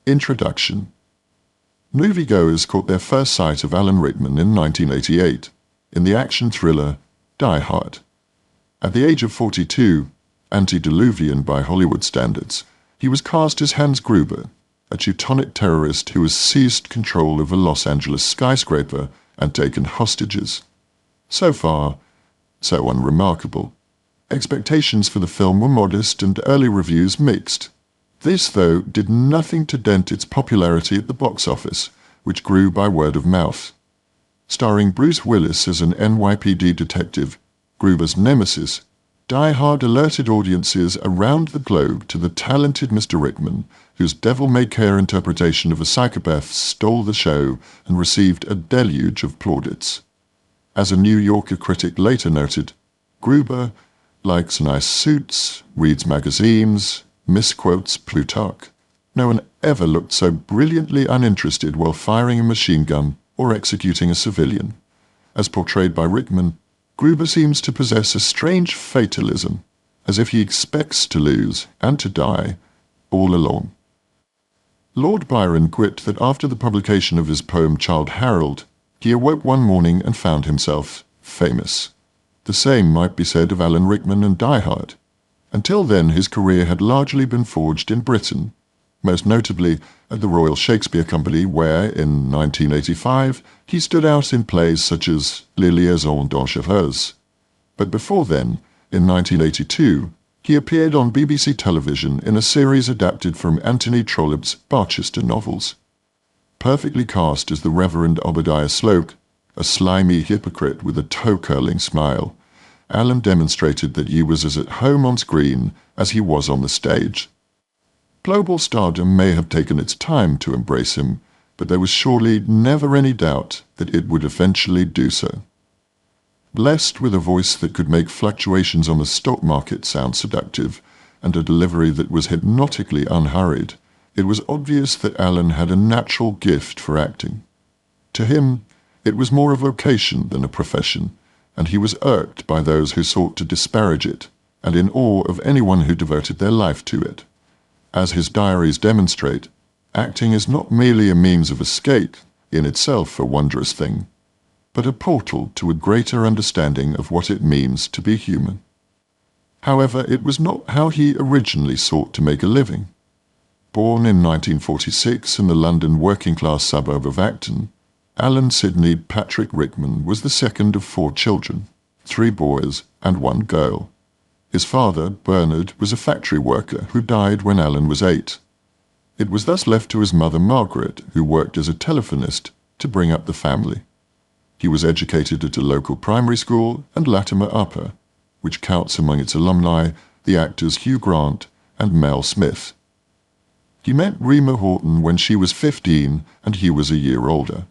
Introduction. Moviegoers caught their first sight of Alan Rickman in 1988 in the action thriller Die Hard. At the age of 42, antediluvian by Hollywood standards, he was cast as Hans Gruber, a Teutonic terrorist who has seized control of a Los Angeles skyscraper and taken hostages. So far, so unremarkable. Expectations for the film were modest and early reviews mixed. This, though, did nothing to dent its popularity at the box office, which grew by word of mouth. Starring Bruce Willis as an NYPD detective, Gruber's nemesis, Die Hard alerted audiences around the globe to the talented Mr. Rickman, whose devil-may-care interpretation of a psychopath stole the show and received a deluge of plaudits. As a New Yorker critic later noted, Gruber likes nice suits, reads magazines, misquotes Plutarch. No one ever looked so brilliantly uninterested while firing a machine gun or executing a civilian. As portrayed by Rickman, Gruber seems to possess a strange fatalism, as if he expects to lose and to die all along. Lord Byron quipped that after the publication of his poem Childe Harold, he awoke one morning and found himself famous. The same might be said of Alan Rickman and Die Hard. Until then, his career had largely been forged in Britain, most notably at the Royal Shakespeare Company, where, in 1985, he stood out in plays such as Les Liaisons Dangereuses. But before then, in 1982, he appeared on BBC television in a series adapted from Anthony Trollope's Barchester novels. Perfectly cast as the Reverend Obadiah Sloak, a slimy hypocrite with a toe-curling smile, Alan demonstrated that he was as at home on screen as he was on the stage. Global stardom may have taken its time to embrace him, but there was surely never any doubt that it would eventually do so. Blessed with a voice that could make fluctuations on the stock market sound seductive, and a delivery that was hypnotically unhurried, it was obvious that Alan had a natural gift for acting. To him, it was more a vocation than a profession, and he was irked by those who sought to disparage it, and in awe of anyone who devoted their life to it. As his diaries demonstrate, acting is not merely a means of escape, in itself a wondrous thing, but a portal to a greater understanding of what it means to be human. However, it was not how he originally sought to make a living. Born in 1946 in the London working-class suburb of Acton, Alan Sidney Patrick Rickman was the second of 4 children, 3 boys and 1 girl. His father, Bernard, was a factory worker who died when Alan was 8. It was thus left to his mother, Margaret, who worked as a telephonist, to bring up the family. He was educated at a local primary school and Latimer Upper, which counts among its alumni the actors Hugh Grant and Mel Smith. He met Rima Horton when she was 15 and he was a year older.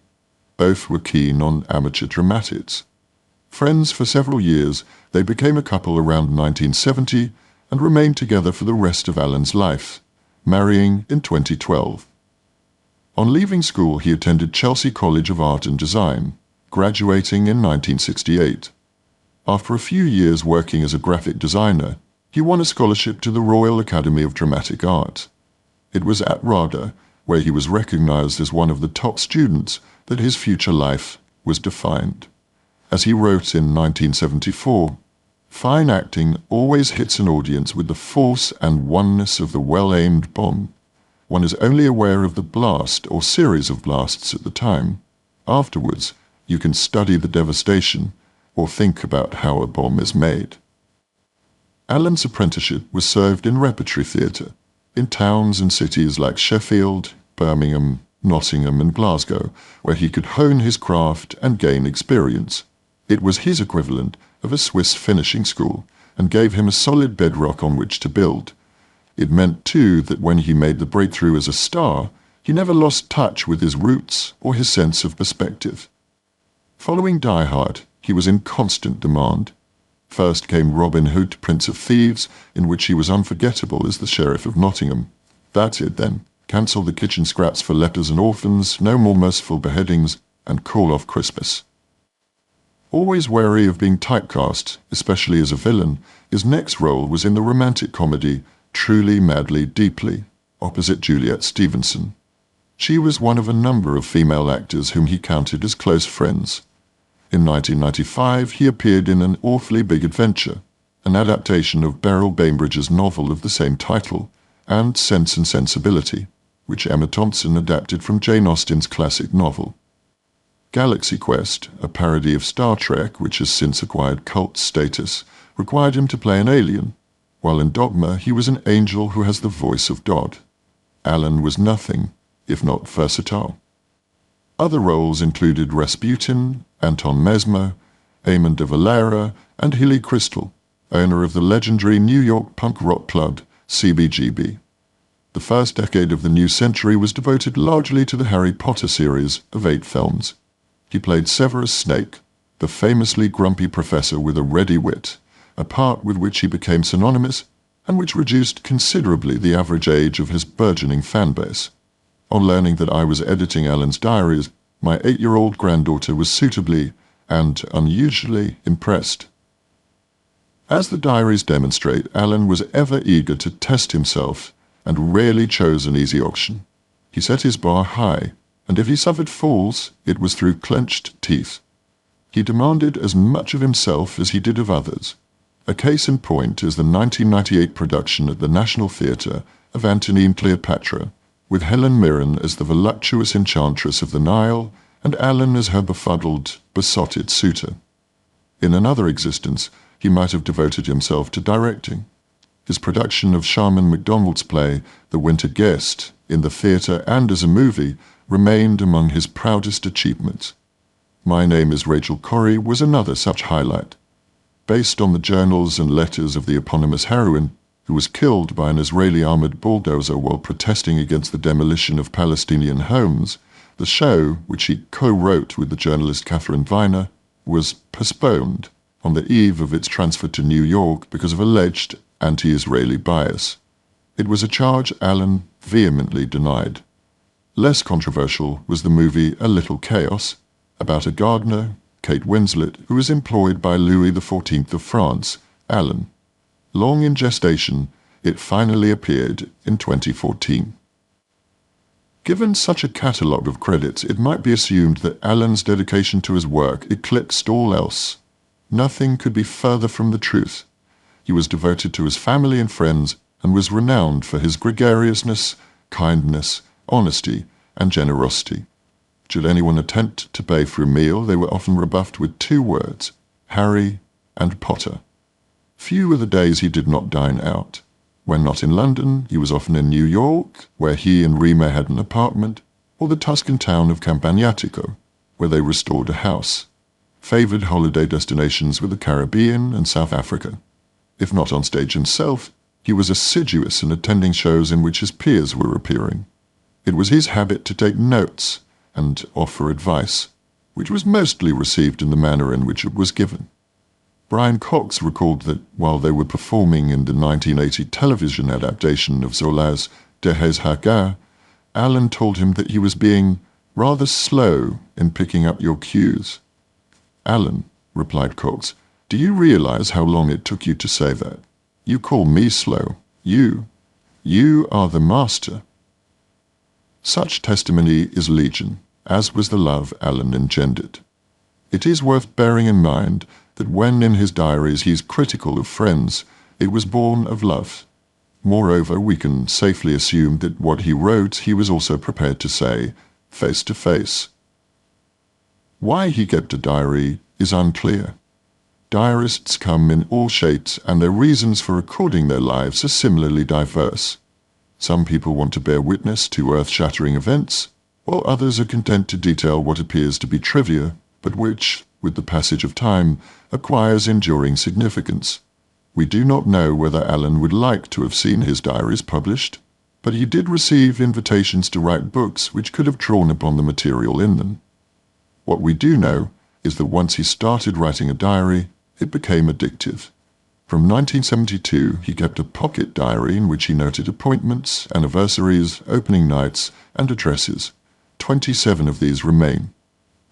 Both were keen on amateur dramatics. Friends for several years, they became a couple around 1970 and remained together for the rest of Alan's life, marrying in 2012. On leaving school, he attended Chelsea College of Art and Design, graduating in 1968. After a few years working as a graphic designer, he won a scholarship to the Royal Academy of Dramatic Art. It was at RADA, where he was recognized as one of the top students, that his future life was defined. As he wrote in 1974, "Fine acting always hits an audience with the force and oneness of the well-aimed bomb. One is only aware of the blast or series of blasts at the time. Afterwards, you can study the devastation or think about how a bomb is made." Alan's apprenticeship was served in repertory theatre, in towns and cities like Sheffield, Birmingham, Nottingham and Glasgow, where he could hone his craft and gain experience. It was his equivalent of a Swiss finishing school, and gave him a solid bedrock on which to build. It meant, too, that when he made the breakthrough as a star, he never lost touch with his roots or his sense of perspective. Following Die Hard, he was in constant demand. First came Robin Hood, Prince of Thieves, in which he was unforgettable as the Sheriff of Nottingham. That's it then. Cancel the kitchen scraps for lepers and orphans, no more merciful beheadings, and call off Christmas. Always wary of being typecast, especially as a villain, his next role was in the romantic comedy Truly, Madly, Deeply, opposite Juliet Stevenson, She was one of a number of female actors whom he counted as close friends. In 1995, he appeared in An Awfully Big Adventure, an adaptation of Beryl Bainbridge's novel of the same title, and Sense and Sensibility, which Emma Thompson adapted from Jane Austen's classic novel. Galaxy Quest, a parody of Star Trek which has since acquired cult status, required him to play an alien, while in Dogma he was an angel who has the voice of God. Alan was nothing if not versatile. Other roles included Rasputin, Anton Mesmer, Eamon de Valera, and Hilly Crystal, owner of the legendary New York punk rock club CBGB. The first decade of the new century was devoted largely to the Harry Potter series of 8 films. He played Severus Snape, the famously grumpy professor with a ready wit, a part with which he became synonymous and which reduced considerably the average age of his burgeoning fanbase. On learning that I was editing Alan's diaries, my 8-year-old granddaughter was suitably and unusually impressed. As the diaries demonstrate, Alan was ever eager to test himself and rarely chose an easy option. He set his bar high, and if he suffered falls, it was through clenched teeth. He demanded as much of himself as he did of others. A case in point is the 1998 production at the National Theatre of Antony and Cleopatra, with Helen Mirren as the voluptuous enchantress of the Nile and Alan as her befuddled, besotted suitor. In another existence, he might have devoted himself to directing. His production of Sharman Macdonald's play, The Winter Guest, in the theatre and as a movie, remained among his proudest achievements. My Name is Rachel Corrie was another such highlight. Based on the journals and letters of the eponymous heroine, who was killed by an Israeli armored bulldozer while protesting against the demolition of Palestinian homes, the show, which he co-wrote with the journalist Catherine Viner, was postponed on the eve of its transfer to New York because of alleged anti-Israeli bias. It was a charge Alan vehemently denied. Less controversial was the movie A Little Chaos, about a gardener, Kate Winslet, who was employed by Louis XIV of France, Alan. Long in gestation, it finally appeared in 2014. Given such a catalogue of credits, it might be assumed that Alan's dedication to his work eclipsed all else. Nothing could be further from the truth. He was devoted to his family and friends and was renowned for his gregariousness, kindness, honesty, and generosity. Should anyone attempt to pay for a meal, they were often rebuffed with 2 words, Harry and Potter. Few were the days he did not dine out. When not in London, he was often in New York, where he and Rima had an apartment, or the Tuscan town of Campagnatico, where they restored a house. Favoured holiday destinations were the Caribbean and South Africa. If not on stage himself, he was assiduous in attending shows in which his peers were appearing. It was his habit to take notes and offer advice, which was mostly received in the manner in which it was given. Brian Cox recalled that while they were performing in the 1980 television adaptation of Zola's Dehez Hagar, Alan told him that he was being rather slow in picking up your cues. Alan, replied Cox, do you realize how long it took you to say that? You call me slow. You are the master. Such testimony is legion, as was the love Alan engendered. It is worth bearing in mind that when in his diaries he is critical of friends, it was born of love. Moreover, we can safely assume that what he wrote he was also prepared to say, face to face. Why he kept a diary is unclear. Diarists come in all shapes, and their reasons for recording their lives are similarly diverse. Some people want to bear witness to earth-shattering events, while others are content to detail what appears to be trivia, but which, with the passage of time, acquires enduring significance. We do not know whether Alan would like to have seen his diaries published, but he did receive invitations to write books which could have drawn upon the material in them. What we do know is that once he started writing a diary, it became addictive. From 1972, he kept a pocket diary in which he noted appointments, anniversaries, opening nights, and addresses. 27 of these remain.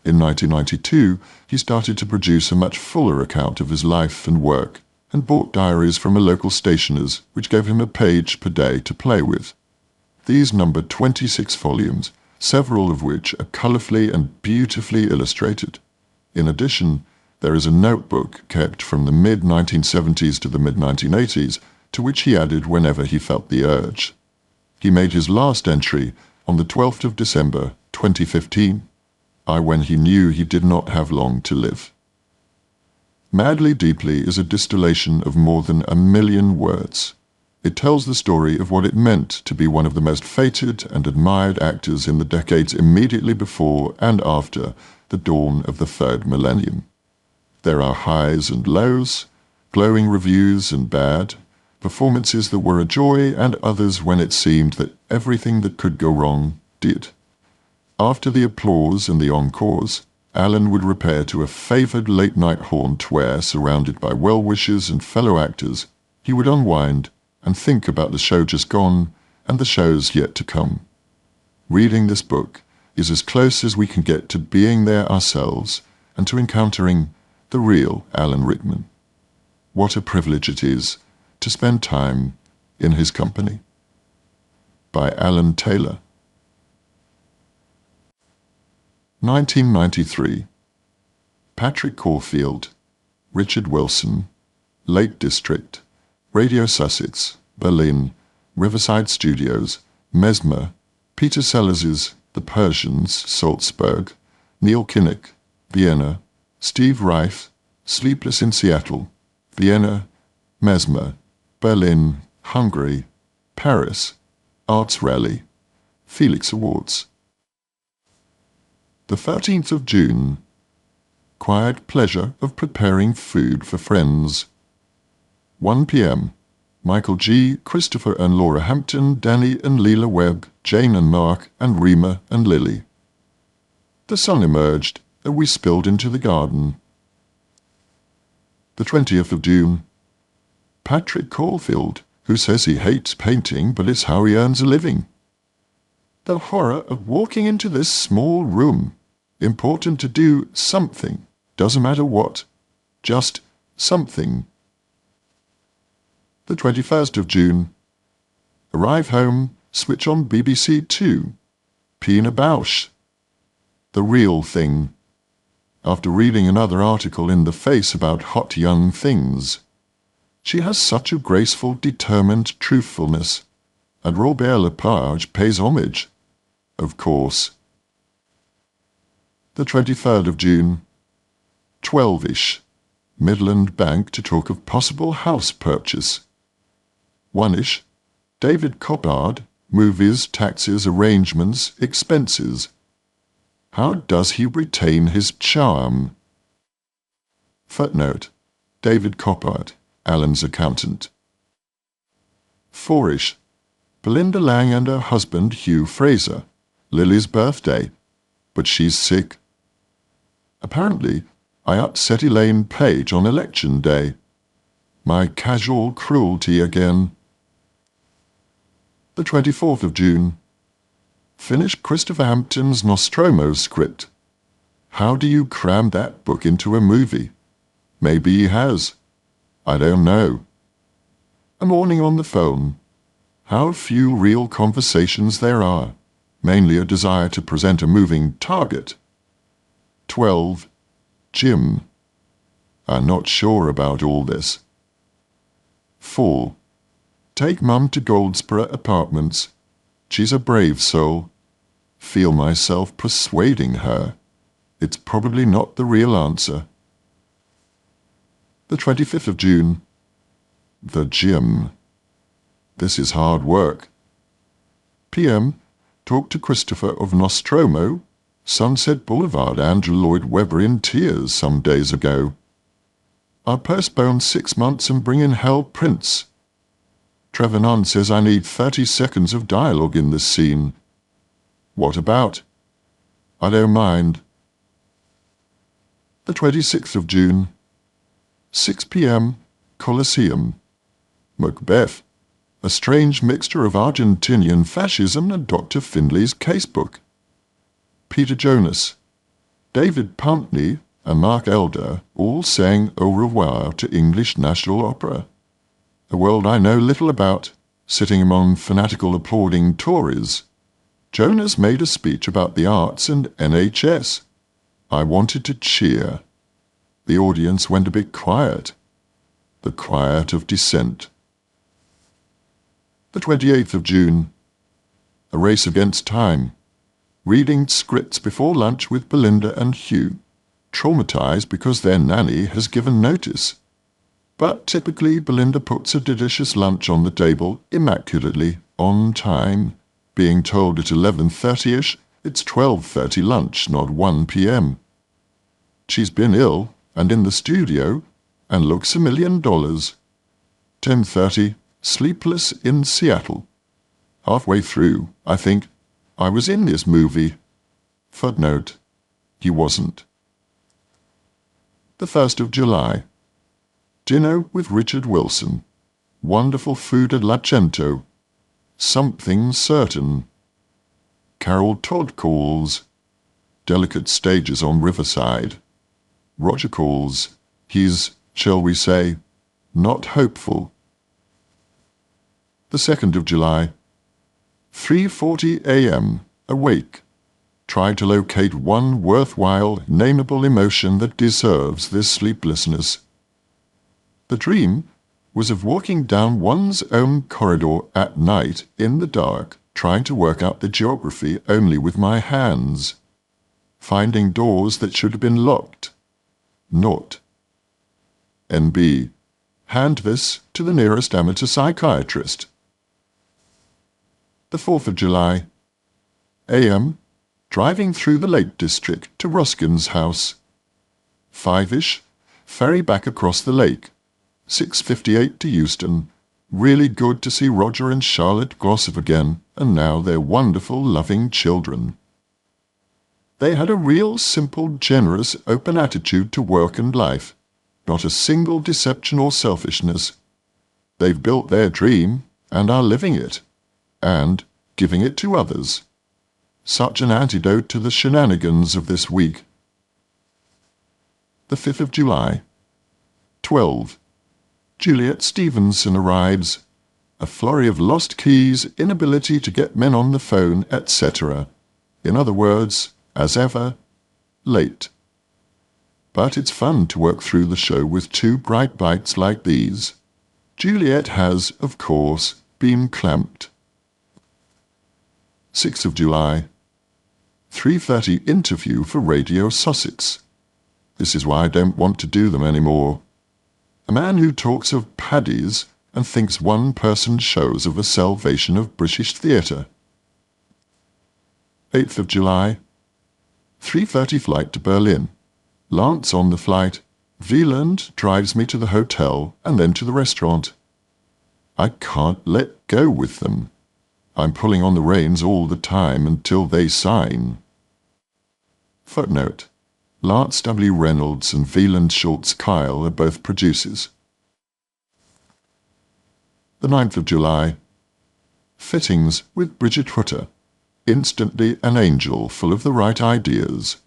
In 1992, he started to produce a much fuller account of his life and work, and bought diaries from a local stationer's, which gave him a page per day to play with. These numbered 26 volumes, several of which are colourfully and beautifully illustrated. In addition, there is a notebook kept from the mid-1970s to the mid-1980s, to which he added whenever he felt the urge. He made his last entry on the 12th of December 2015, when he knew he did not have long to live. Madly Deeply is a distillation of more than 1 million words. It tells the story of what it meant to be one of the most feted and admired actors in the decades immediately before and after the dawn of the third millennium. There are highs and lows, glowing reviews and bad, performances that were a joy and others when it seemed that everything that could go wrong did. After the applause and the encores, Alan would repair to a favoured late-night haunt where, surrounded by well-wishers and fellow actors, he would unwind and think about the show just gone and the shows yet to come. Reading this book is as close as we can get to being there ourselves and to encountering the real Alan Rickman. What a privilege it is to spend time in his company. By Alan Taylor. 1993. Patrick Caulfield, Richard Wilson, Lake District, Radio Sussex, Berlin, Riverside Studios, Mesmer, Peter Sellers's The Persians, Salzburg, Neil Kinnock, Vienna, Steve Reif, Sleepless in Seattle, Vienna, Mesmer, Berlin, Hungary, Paris, Arts Rally, Felix Awards. The 13th of June. Quiet pleasure of preparing food for friends. 1 p.m. Michael G., Christopher and Laura Hampton, Danny and Leela Webb, Jane and Mark, and Rima and Lily. The sun emerged, and we spilled into the garden. The 20th of June. Patrick Caulfield, who says he hates painting, but it's how he earns a living. The horror of walking into this small room. Important to do something. Doesn't matter what. Just something. The 21st of June. Arrive home, switch on BBC Two. Pina Bausch. The real thing. After reading another article in The Face about hot young things. She has such a graceful, determined truthfulness. And Robert Lepage pays homage. Of course. The 23rd of June. 12-ish. Midland Bank to talk of possible house purchase. 1-ish. David Coppard, movies, taxes, arrangements, expenses. How does he retain his charm? Footnote. David Coppard, Alan's accountant. 4-ish. Belinda Lang and her husband Hugh Fraser. Lily's birthday, but she's sick. Apparently, I upset Elaine Page on election day. My casual cruelty again. The 24th of June. Finished Christopher Hampton's Nostromo script. How do you cram that book into a movie? Maybe he has. I don't know. A morning on the phone. How few real conversations there are. Mainly a desire to present a moving target. 12. Jim. I'm not sure about all this. 4. Take Mum to Goldsborough Apartments. She's a brave soul. Feel myself persuading her. It's probably not the real answer. The 25th of June. The gym. This is hard work. PM. Talked to Christopher of Nostromo, Sunset Boulevard, Andrew Lloyd Webber in tears some days ago. I'll postpone 6 months and bring in Hal Prince. Trevor Nunn says I need 30 seconds of dialogue in this scene. What about? I don't mind. The 26th of June. 6 p.m. Colosseum. Macbeth. A strange mixture of Argentinian fascism and Dr. Findlay's casebook. Peter Jonas, David Pountney and Mark Elder all sang au revoir to English National Opera, a world I know little about, sitting among fanatical applauding Tories. Jonas made a speech about the arts and NHS. I wanted to cheer. The audience went a bit quiet. The quiet of dissent. The 28th of June. A race against time. Reading scripts before lunch with Belinda and Hugh. Traumatized because their nanny has given notice. But typically Belinda puts a delicious lunch on the table immaculately, on time, being told at 11:30ish it's 12:30 lunch, not 1 p.m. She's been ill and in the studio and looks $1 million. 10:30, sleepless in Seattle. Halfway through, I think, I was in this movie. Footnote, he wasn't. The 1st of July. Dinner with Richard Wilson. Wonderful food at Lacento. Something certain. Carol Todd calls. Delicate stages on Riverside. Roger calls. He's, shall we say, not hopeful. The 2nd of July. 3:40 a.m. Awake. Try to locate one worthwhile, nameable emotion that deserves this sleeplessness. The dream was of walking down one's own corridor at night in the dark, trying to work out the geography only with my hands. Finding doors that should have been locked. Not. N.B. Hand this to the nearest amateur psychiatrist. The 4th of July. A.M. Driving through the Lake District to Ruskin's house. 5ish, ferry back across the lake. 6:58 to Euston. Really good to see Roger and Charlotte gossip again, and now their wonderful, loving children. They had a real simple, generous, open attitude to work and life. Not a single deception or selfishness. They've built their dream, and are living it, and giving it to others. Such an antidote to the shenanigans of this week. The 5th of July. 12. Juliet Stevenson arrives. A flurry of lost keys, inability to get men on the phone, etc. In other words, as ever, late. But it's fun to work through the show with 2 bright bites like these. Juliet has, of course, been clamped. 6th of July. 3:30 interview for Radio Sussex. This is why I don't want to do them anymore. A man who talks of paddies and thinks one-person shows are the salvation of British theatre. 8th of July. 3:30 flight to Berlin. Lance on the flight. Wieland drives me to the hotel and then to the restaurant. I can't let go with them. I'm pulling on the reins all the time until they sign. Footnote. Lance W. Reynolds and Wieland Schultz Kyle are both producers. The 9th of July. Fittings with Bridget Hutter. Instantly an angel full of the right ideas.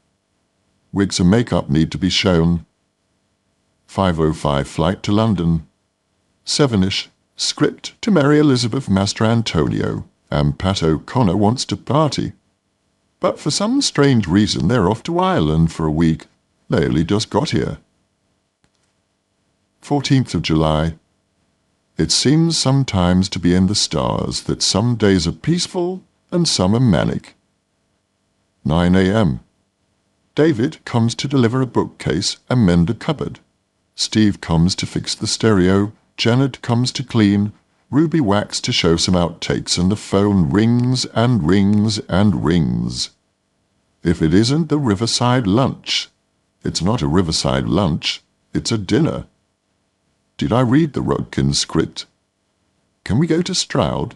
Wigs and makeup need to be shown. 5:05 flight to London. 7ish, script to Mary Elizabeth Mastrantonio, and Pat O'Connor wants to party. But for some strange reason they're off to Ireland for a week. They only just got here. 14th of July. It seems sometimes to be in the stars that some days are peaceful and some are manic. 9 a.m. David comes to deliver a bookcase and mend a cupboard. Steve comes to fix the stereo. Janet comes to clean. Ruby whacks to show some outtakes, and the phone rings and rings and rings. If it isn't the Riverside lunch, it's not a Riverside lunch, it's a dinner. Did I read the Rudkin script? Can we go to Stroud?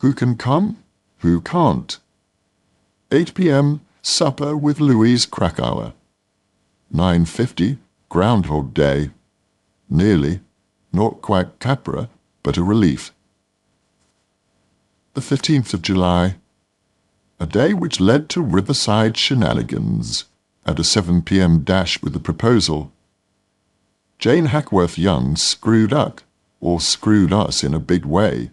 Who can come? Who can't? 8 p.m. supper with Louise Krakauer. 9:50 Groundhog Day. Nearly, not quite Capra, but a relief. The 15th of July. A day which led to Riverside shenanigans. At a 7 p.m. dash with the proposal. Jane Hackworth Young screwed up, or screwed us in a big way.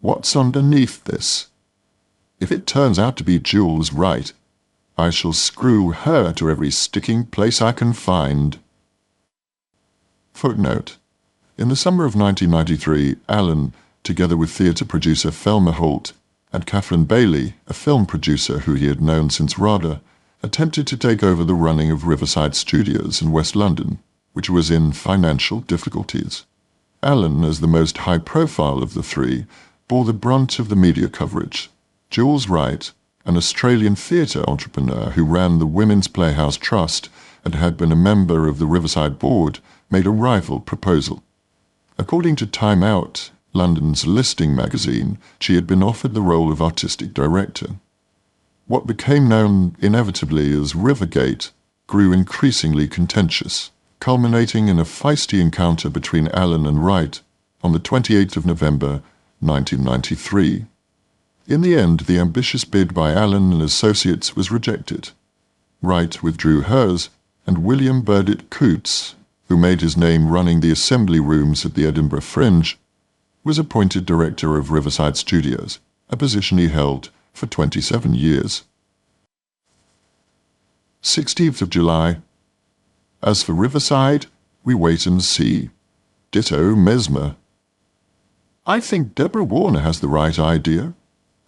What's underneath this? If it turns out to be Jules Wright, I shall screw her to every sticking place I can find. Footnote. In the summer of 1993, Allen, together with theatre producer Thelma Holt and Catherine Bailey, a film producer who he had known since RADA, attempted to take over the running of Riverside Studios in West London, which was in financial difficulties. Allen, as the most high-profile of the three, bore the brunt of the media coverage. Jules Wright, an Australian theatre entrepreneur who ran the Women's Playhouse Trust and had been a member of the Riverside Board, made a rival proposal. According to Time Out, London's listing magazine, she had been offered the role of artistic director. What became known inevitably as Rivergate grew increasingly contentious, culminating in a feisty encounter between Allen and Wright on the 28th of November, 1993. In the end, the ambitious bid by Allen and Associates was rejected. Wright withdrew hers, and William Burdett Coutts, who made his name running the assembly rooms at the Edinburgh Fringe, was appointed director of Riverside Studios, a position he held for 27 years. 16th of July. As for Riverside, we wait and see. Ditto Mesmer. I think Deborah Warner has the right idea.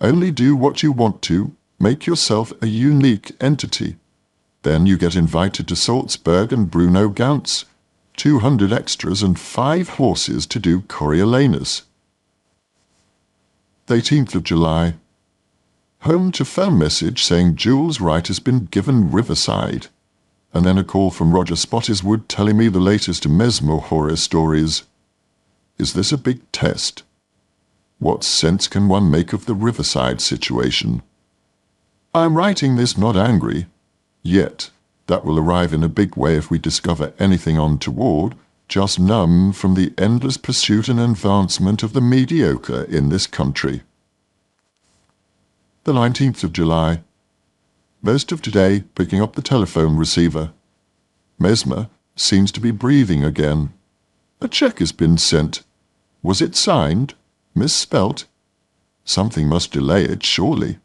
Only do what you want to, make yourself a unique entity. Then you get invited to Salzburg and Bruno Gantz, 200 extras and 5 horses to do Coriolanus. 18th of July. Home to phone message saying Jules Wright has been given Riverside, and then a call from Roger Spottiswoode telling me the latest Mesmer horror stories. Is this a big test? What sense can one make of the Riverside situation? I'm writing this not angry, yet that will arrive in a big way if we discover anything untoward, just numb from the endless pursuit and advancement of the mediocre in this country. The 19th of July. Most of today picking up the telephone receiver. Mesmer seems to be breathing again. A cheque has been sent. Was it signed? Misspelt? Something must delay it, surely.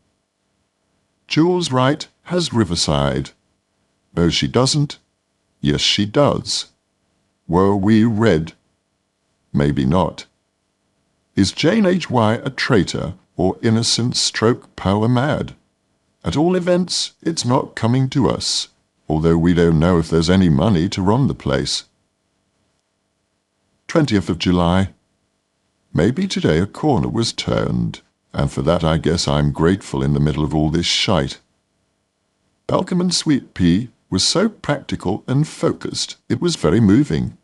Jules Wright has Riverside. No, she doesn't. Yes, she does. Were we red? Maybe not. Is Jane H.Y. a traitor or innocent stroke power mad? At all events, it's not coming to us, although we don't know if there's any money to run the place. 20th of July. Maybe today a corner was turned, and for that I guess I'm grateful in the middle of all this shite. Balcom and Sweet Pea was so practical and focused, it was very moving.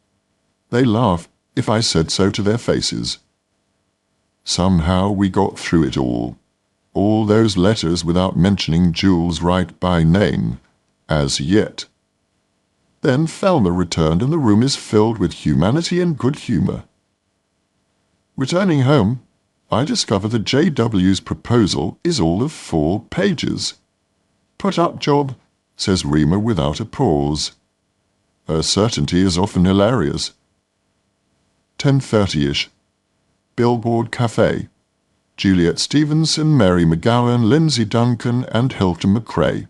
They laughed, if I said so to their faces. Somehow we got through it all those letters without mentioning Jules Wright by name, as yet. Then Thelma returned and the room is filled with humanity and good humour. Returning home, I discover that J.W.'s proposal is all of 4 pages. Put up job, says Rima without a pause. Her certainty is often hilarious. 10:30ish. Billboard Cafe. Juliet Stevenson, Mary McGowan, Lindsay Duncan, and Hilton McRae.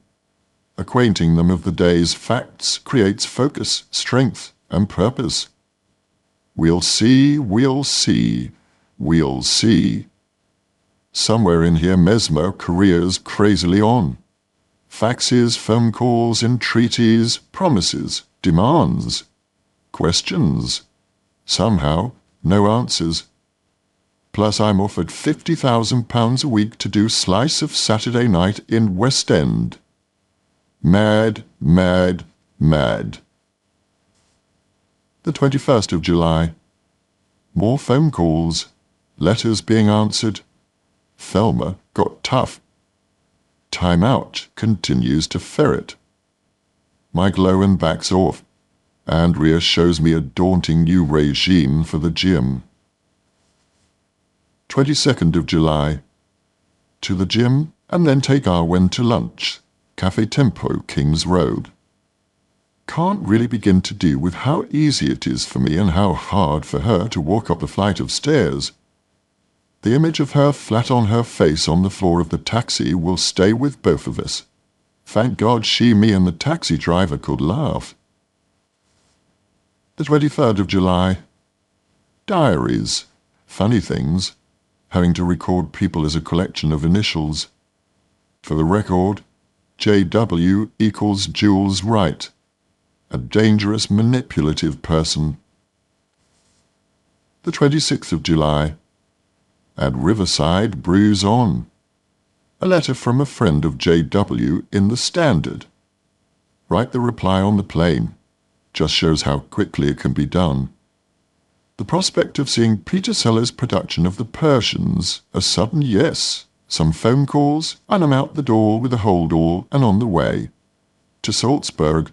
Acquainting them of the day's facts creates focus, strength, and purpose. We'll see, we'll see, we'll see. Somewhere in here Mesmer careers crazily on. Faxes, phone calls, entreaties, promises, demands, questions. Somehow, no answers. Plus I'm offered £50,000 a week to do Slice of Saturday Night in West End. Mad, mad, mad. The 21st of July. More phone calls, letters being answered. Thelma got tough. Time Out continues to ferret. Mike Lowen backs off. Andrea shows me a daunting new regime for the gym. 22nd of July. To the gym and then take Arwen to lunch. Cafe Tempo, Kings Road. Can't really begin to deal with how easy it is for me and how hard for her to walk up a flight of stairs. The image of her flat on her face on the floor of the taxi will stay with both of us. Thank God she, me and the taxi driver could laugh. The 23rd of July. Diaries. Funny things. Having to record people as a collection of initials. For the record, JW equals Jules Wright. A dangerous, manipulative person. The 26th of July. At Riverside, brews on. A letter from a friend of JW in the Standard. Write the reply on the plane. Just shows how quickly it can be done. The prospect of seeing Peter Sellers' production of The Persians, a sudden yes. Some phone calls, and I'm out the door with a hold-all and on the way. To Salzburg.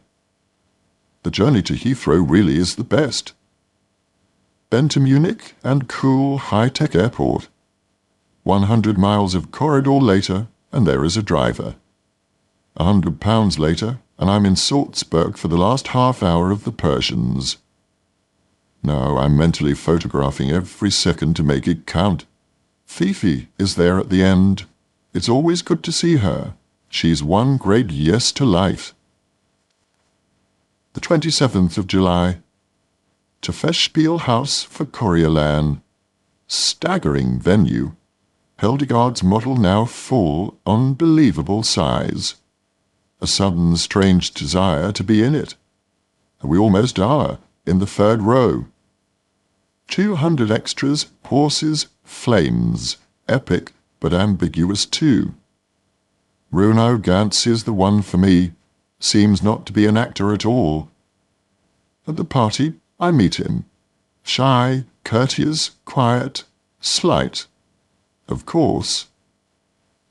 The journey to Heathrow really is the best. Then to Munich and cool, high-tech airport. 100 miles of corridor later, and there is a driver. £100 later, and I'm in Salzburg for the last half hour of The Persians. No, I'm mentally photographing every second to make it count. Fifi is there at the end. It's always good to see her. She's one great yes to life. The 27th of July. To Festspielhaus for Coriolan. Staggering venue. Hildegard's model now full, unbelievable size. A sudden strange desire to be in it. We almost are, in the third row. 200 extras, horses, flames. Epic, but ambiguous too. Bruno Ganz is the one for me. Seems not to be an actor at all. At the party, I meet him. Shy, courteous, quiet, slight. Of course.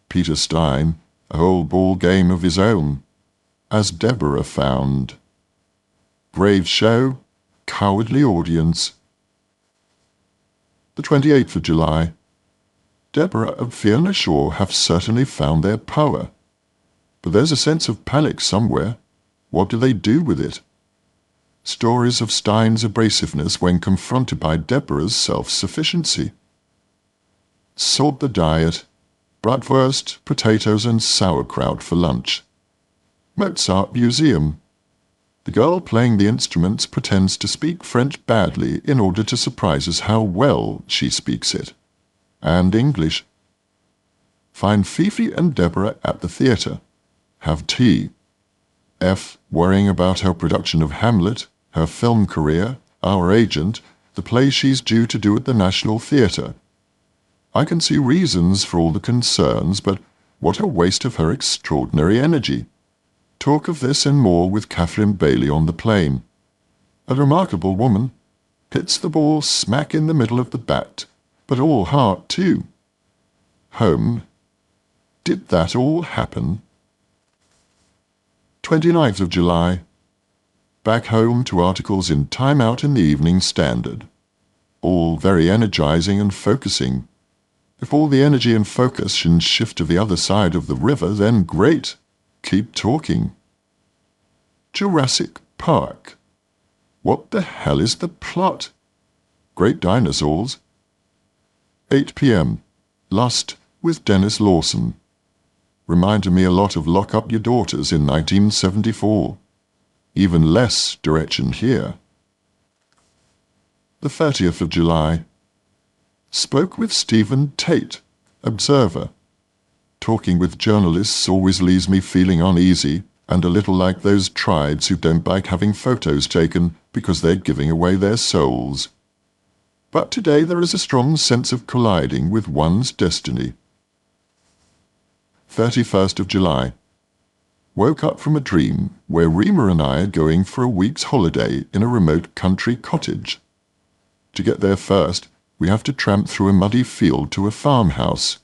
Peter Stein, a whole ball game of his own, as Deborah found. Brave show, cowardly audience. The 28th of July. Deborah and Fiona Shaw have certainly found their power. But there's a sense of panic somewhere. What do they do with it? Stories of Stein's abrasiveness when confronted by Deborah's self-sufficiency. Sort the diet. Bratwurst, potatoes and sauerkraut for lunch. Mozart Museum. The girl playing the instruments pretends to speak French badly in order to surprise us how well she speaks it. And English. Find Fifi and Deborah at the theatre. Have tea. F worrying about her production of Hamlet, her film career, our agent, the play she's due to do at the National Theatre. I can see reasons for all the concerns, but what a waste of her extraordinary energy. Talk of this and more with Catherine Bailey on the plane. A remarkable woman. Hits the ball smack in the middle of the bat, but all heart too. Home. Did that all happen? 29th of July. Back home to articles in Time Out in the Evening Standard. All very energizing and focusing. If all the energy and focus can shift to the other side of the river, then great. Keep talking. Jurassic Park. What the hell is the plot? Great dinosaurs. 8 p.m. Lust with Dennis Lawson. Reminded me a lot of Lock Up Your Daughters in 1974. Even less direction here. The 30th of July. Spoke with Stephen Tate, Observer. Talking with journalists always leaves me feeling uneasy and a little like those tribes who don't like having photos taken because they're giving away their souls. But today there is a strong sense of colliding with one's destiny. 31st of July. Woke up from a dream where Rima and I are going for a week's holiday in a remote country cottage. To get there first, we have to tramp through a muddy field to a farmhouse.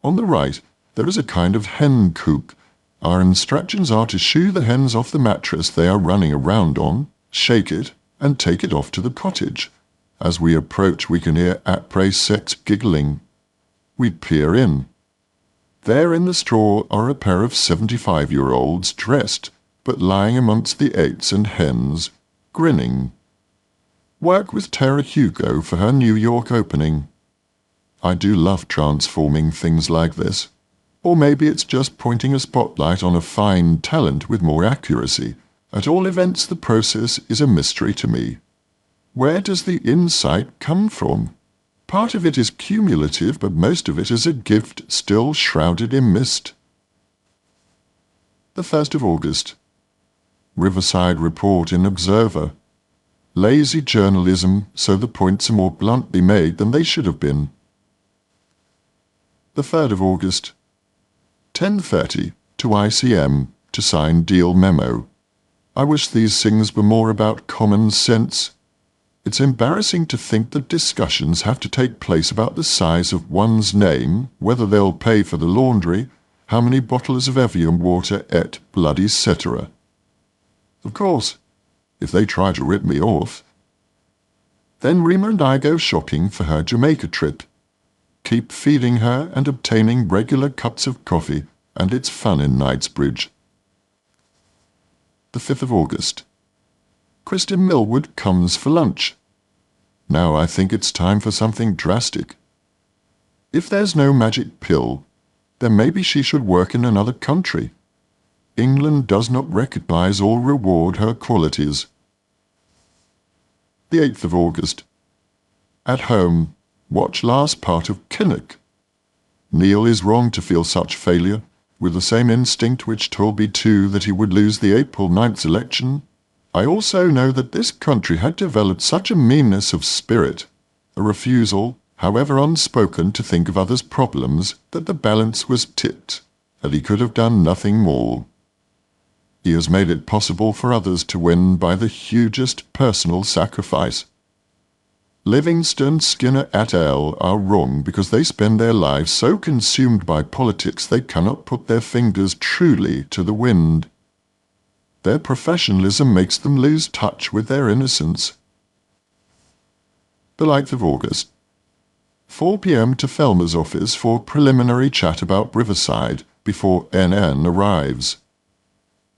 On the right, there is a kind of hen coop. Our instructions are to shoo the hens off the mattress they are running around on, shake it, and take it off to the cottage. As we approach, we can hear après-sex giggling. We peer in. There in the straw are a pair of 75-year-olds dressed, but lying amongst the eggs and hens, grinning. Work with Tara Hugo for her New York opening. I do love transforming things like this. Or maybe it's just pointing a spotlight on a fine talent with more accuracy. At all events, the process is a mystery to me. Where does the insight come from? Part of it is cumulative, but most of it is a gift still shrouded in mist. The 1st of August. Riverside Report in Observer. Lazy journalism, so the points are more bluntly made than they should have been. The 3rd of August. 10:30 to ICM to sign deal memo. I wish these things were more about common sense. It's embarrassing to think that discussions have to take place about the size of one's name, whether they'll pay for the laundry, how many bottles of Evian water, et bloody cetera. Of course, if they try to rip me off. Then Rima and I go shopping for her Jamaica trip. Keep feeding her and obtaining regular cups of coffee, and it's fun in Knightsbridge. The 5th of August. Kristen Millwood comes for lunch. Now I think it's time for something drastic. If there's no magic pill, then maybe she should work in another country. England does not recognize or reward her qualities. The 8th of August. At home, watch last part of Kinnock. Neil is wrong to feel such failure, with the same instinct which told me too that he would lose the April 9th election. I also know that this country had developed such a meanness of spirit, a refusal, however unspoken, to think of others' problems, that the balance was tipped, and he could have done nothing more. He has made it possible for others to win by the hugest personal sacrifice. Livingston, Skinner et al. Are wrong because they spend their lives so consumed by politics they cannot put their fingers truly to the wind. Their professionalism makes them lose touch with their innocence. The 9th of August. 4 p.m. to Thelma's office for preliminary chat about Riverside before NN arrives.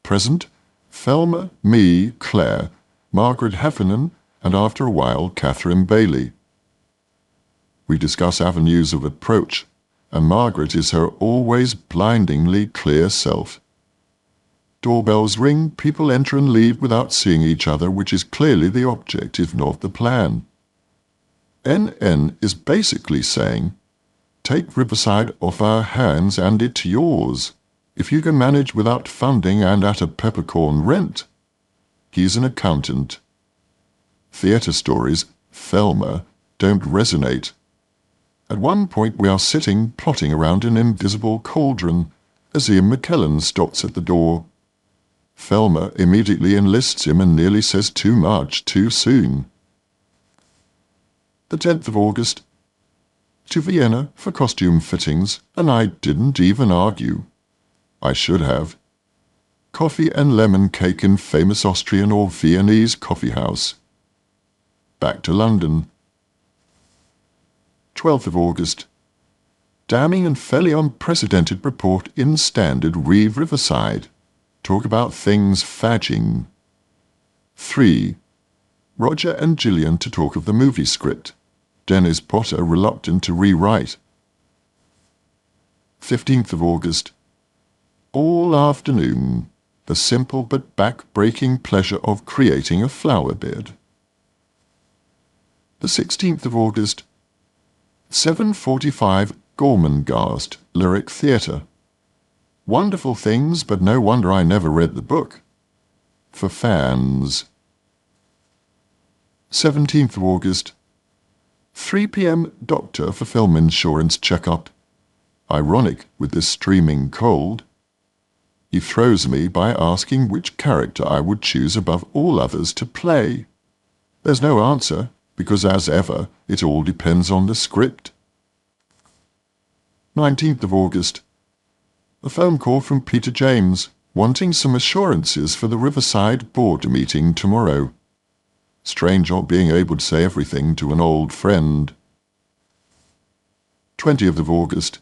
Present, Thelma, me, Claire, Margaret Heffernan, and after a while, Catherine Bailey. We discuss avenues of approach, and Margaret is her always blindingly clear self. Doorbells ring, people enter and leave without seeing each other, which is clearly the object, if not the plan. NN is basically saying, take Riverside off our hands and it's yours, if you can manage without funding and at a peppercorn rent. He's an accountant. Theatre stories, Thelma, don't resonate. At one point we are sitting plotting around an invisible cauldron as Ian McKellen stops at the door. Thelma immediately enlists him and nearly says too much too soon. The 10th of August. To Vienna for costume fittings, and I didn't even argue. I should have. Coffee and lemon cake in famous Austrian or Viennese coffee house. Back to London. 12th of August. Damning and fairly unprecedented report in Standard re Riverside. Talk about things fadging. 3. Roger and Gillian to talk of the movie script. Dennis Potter reluctant to rewrite. 15th of August. All afternoon, the simple but back-breaking pleasure of creating a flower bed. The 16th of August. 7:45 Gormenghast Lyric Theatre. Wonderful things, but no wonder I never read the book. For fans. 17th of August. 3 p.m. Doctor for film insurance checkup. Ironic with this streaming cold. He throws me by asking which character I would choose above all others to play. There's no answer, because as ever, it all depends on the script. 19th of August. A phone call from Peter James, wanting some assurances for the Riverside board meeting tomorrow. Strange not being able to say everything to an old friend. 20th of August.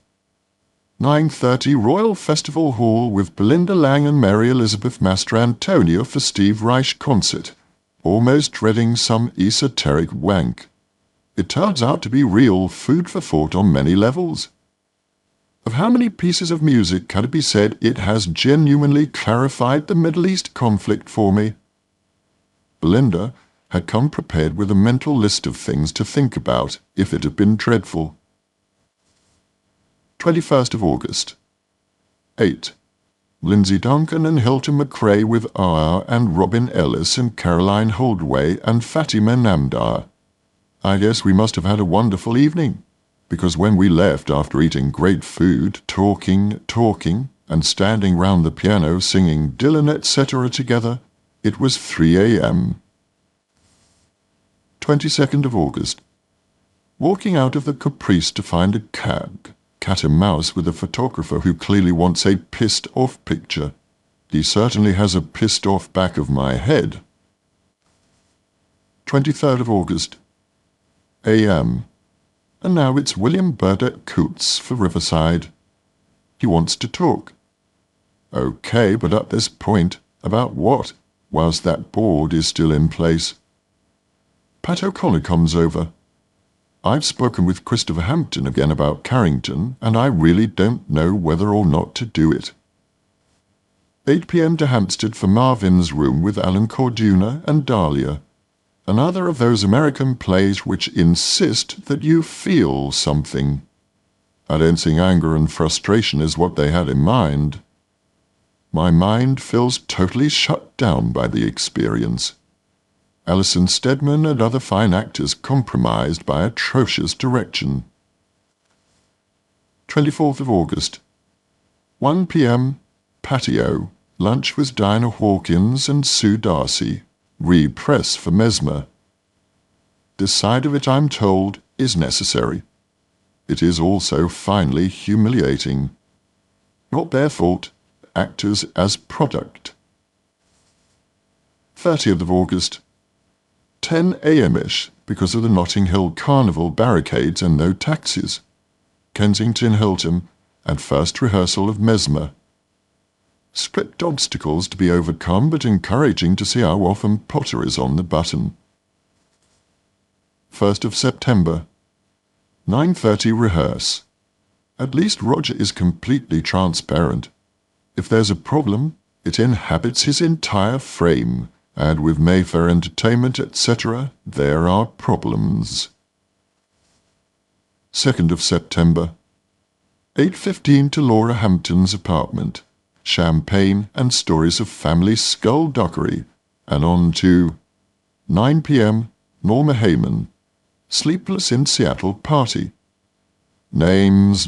9:30 Royal Festival Hall with Belinda Lang and Mary Elizabeth Mastrantonio for Steve Reich concert. Almost dreading some esoteric wank. It turns out to be real food for thought on many levels. Of how many pieces of music can it be said it has genuinely clarified the Middle East conflict for me? Belinda had come prepared with a mental list of things to think about if it had been dreadful. 21st of August. 8. Lindsay Duncan and Hilton McRae with R. and Robin Ellis and Caroline Holdway and Fatima Namdar. I guess we must have had a wonderful evening, because when we left after eating great food, talking, and standing round the piano singing Dylan etc. together, it was 3 a.m. 22nd of August. Walking out of the Caprice to find a cab, cat and mouse with a photographer who clearly wants a pissed-off picture. He certainly has a pissed-off back of my head. 23rd of August. a.m. And now it's William Burdett Coates for Riverside. He wants to talk. Okay, but at this point, about what, whilst that board is still in place? Pat O'Connor comes over. I've spoken with Christopher Hampton again about Carrington, and I really don't know whether or not to do it. 8 p.m. to Hampstead for Marvin's Room with Alan Corduna and Dahlia. Another of those American plays which insist that you feel something. I don't think anger and frustration is what they had in mind. My mind feels totally shut down by the experience. Alison Steadman and other fine actors compromised by atrocious direction. 24th of August. 1 p.m. Patio. Lunch with Diana Hawkins and Sue Darcy. Re-press for Mesmer. This side of it, I'm told, is necessary. It is also finely humiliating. Not their fault. Actors as product. 30th of August. 10 a.m.ish because of the Notting Hill Carnival barricades and no taxis. Kensington Hilton and first rehearsal of Mesmer. Script obstacles to be overcome, but encouraging to see how often Potter is on the button. 1st of September. 9:30 rehearse. At least Roger is completely transparent. If there's a problem, it inhabits his entire frame, and with Mayfair Entertainment, etc., there are problems. 2nd of September. 8:15 to Laura Hampton's apartment. Champagne and stories of family skullduggery, and on to 9 p.m. Norma Heyman. Sleepless in Seattle party. Names.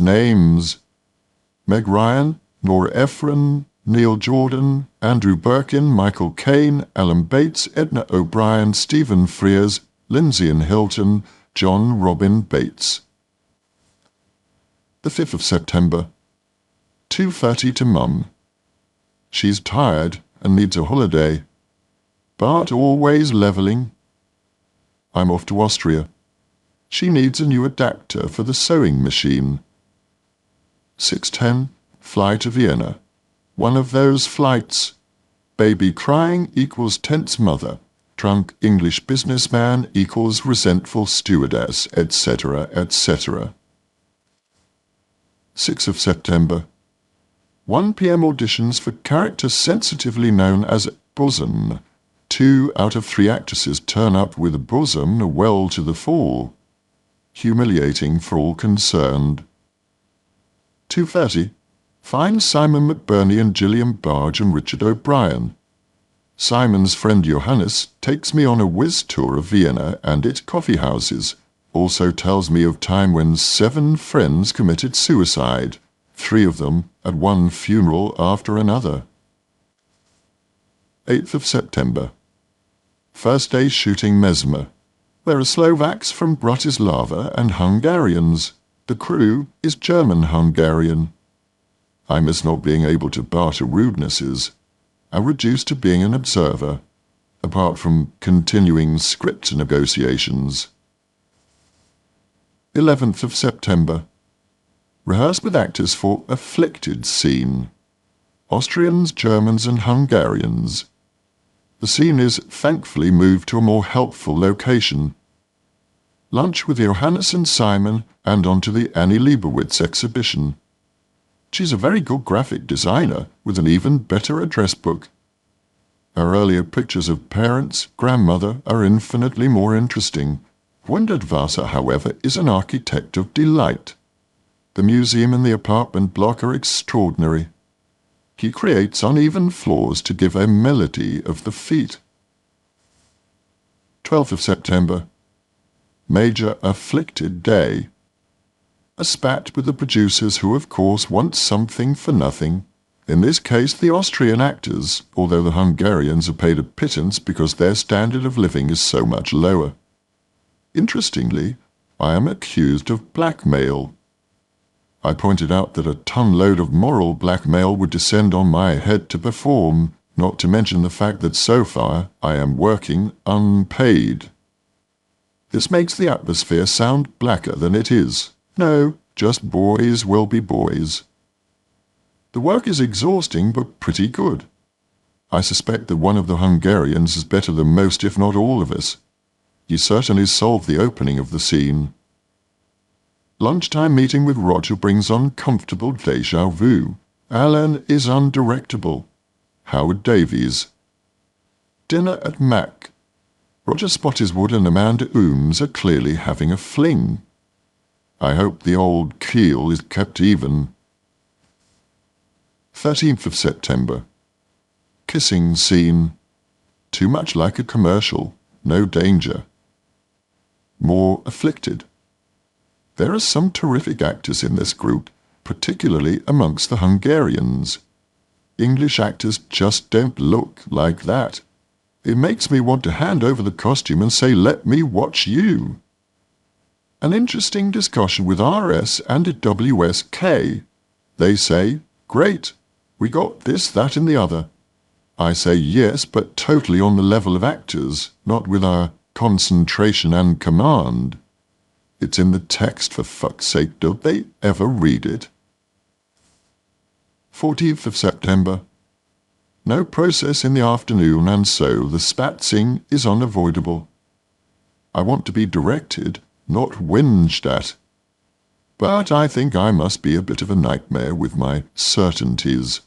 Meg Ryan, Nora Ephron, Neil Jordan, Andrew Birkin, Michael Caine, Alan Bates, Edna O'Brien, Stephen Frears, Lindsay and Hilton, John Robin Bates. The 5th of September. 2:30 to Mum. She's tired and needs a holiday, but always levelling. I'm off to Austria. She needs a new adapter for the sewing machine. 6:10, fly to Vienna. One of those flights. Baby crying equals tense mother. Drunk English businessman equals resentful stewardess, etc., etc. 6th of September. 1 p.m. auditions for character sensitively known as bosom. 2 out of 3 actresses turn up with a bosom well to the fore. Humiliating for all concerned. 2:30. Find Simon McBurney and Gillian Barge and Richard O'Brien. Simon's friend Johannes takes me on a whiz tour of Vienna and its coffee houses. Also tells me of time when 7 friends committed suicide, 3 of them at one funeral after another. 8th of September. First day shooting Mesmer. There are Slovaks from Bratislava and Hungarians. The crew is German-Hungarian. I miss not being able to barter rudenesses. I'm reduced to being an observer, apart from continuing script negotiations. 11th of September. Rehearse with actors for afflicted scene. Austrians, Germans and Hungarians. The scene is thankfully moved to a more helpful location. lunch with Johannes and Simon, and on to the Annie Leibovitz exhibition. She's a very good graphic designer with an even better address book. Her earlier pictures of parents, grandmother, are infinitely more interesting. Wundertwasser, however, is an architect of delight. The museum and the apartment block are extraordinary. He creates uneven floors to give a melody of the feet. 12th of September. Major afflicted day. A spat with the producers who, of course, want something for nothing. In this case, the Austrian actors, although the Hungarians are paid a pittance because their standard of living is so much lower. Interestingly, I am accused of blackmail. I pointed out that a ton-load of moral blackmail would descend on my head to perform, not to mention the fact that so far I am working unpaid. This makes the atmosphere sound blacker than it is. No, just boys will be boys. The work is exhausting but pretty good. I suspect that one of the Hungarians is better than most, if not all of us. He certainly solved the opening of the scene. Lunchtime meeting with Roger brings on comfortable déjà vu. Alan is undirectable. Howard Davies. Dinner at Mac. Roger Spottiswoode and Amanda Ooms are clearly having a fling. I hope the old keel is kept even. 13th of September. Kissing scene. Too much like a commercial. No danger. More afflicted. There are some terrific actors in this group, particularly amongst the Hungarians. English actors just don't look like that. It makes me want to hand over the costume and say, "Let me watch you." An interesting discussion with RS and WSK. They say, "Great, we got this, that and the other." I say yes, but totally on the level of actors, not with our concentration and command. It's in the text, for fuck's sake, don't they ever read it? 14th of September. No process in the afternoon, and so the spatzing is unavoidable. I want to be directed, not whinged at. But I think I must be a bit of a nightmare with my certainties.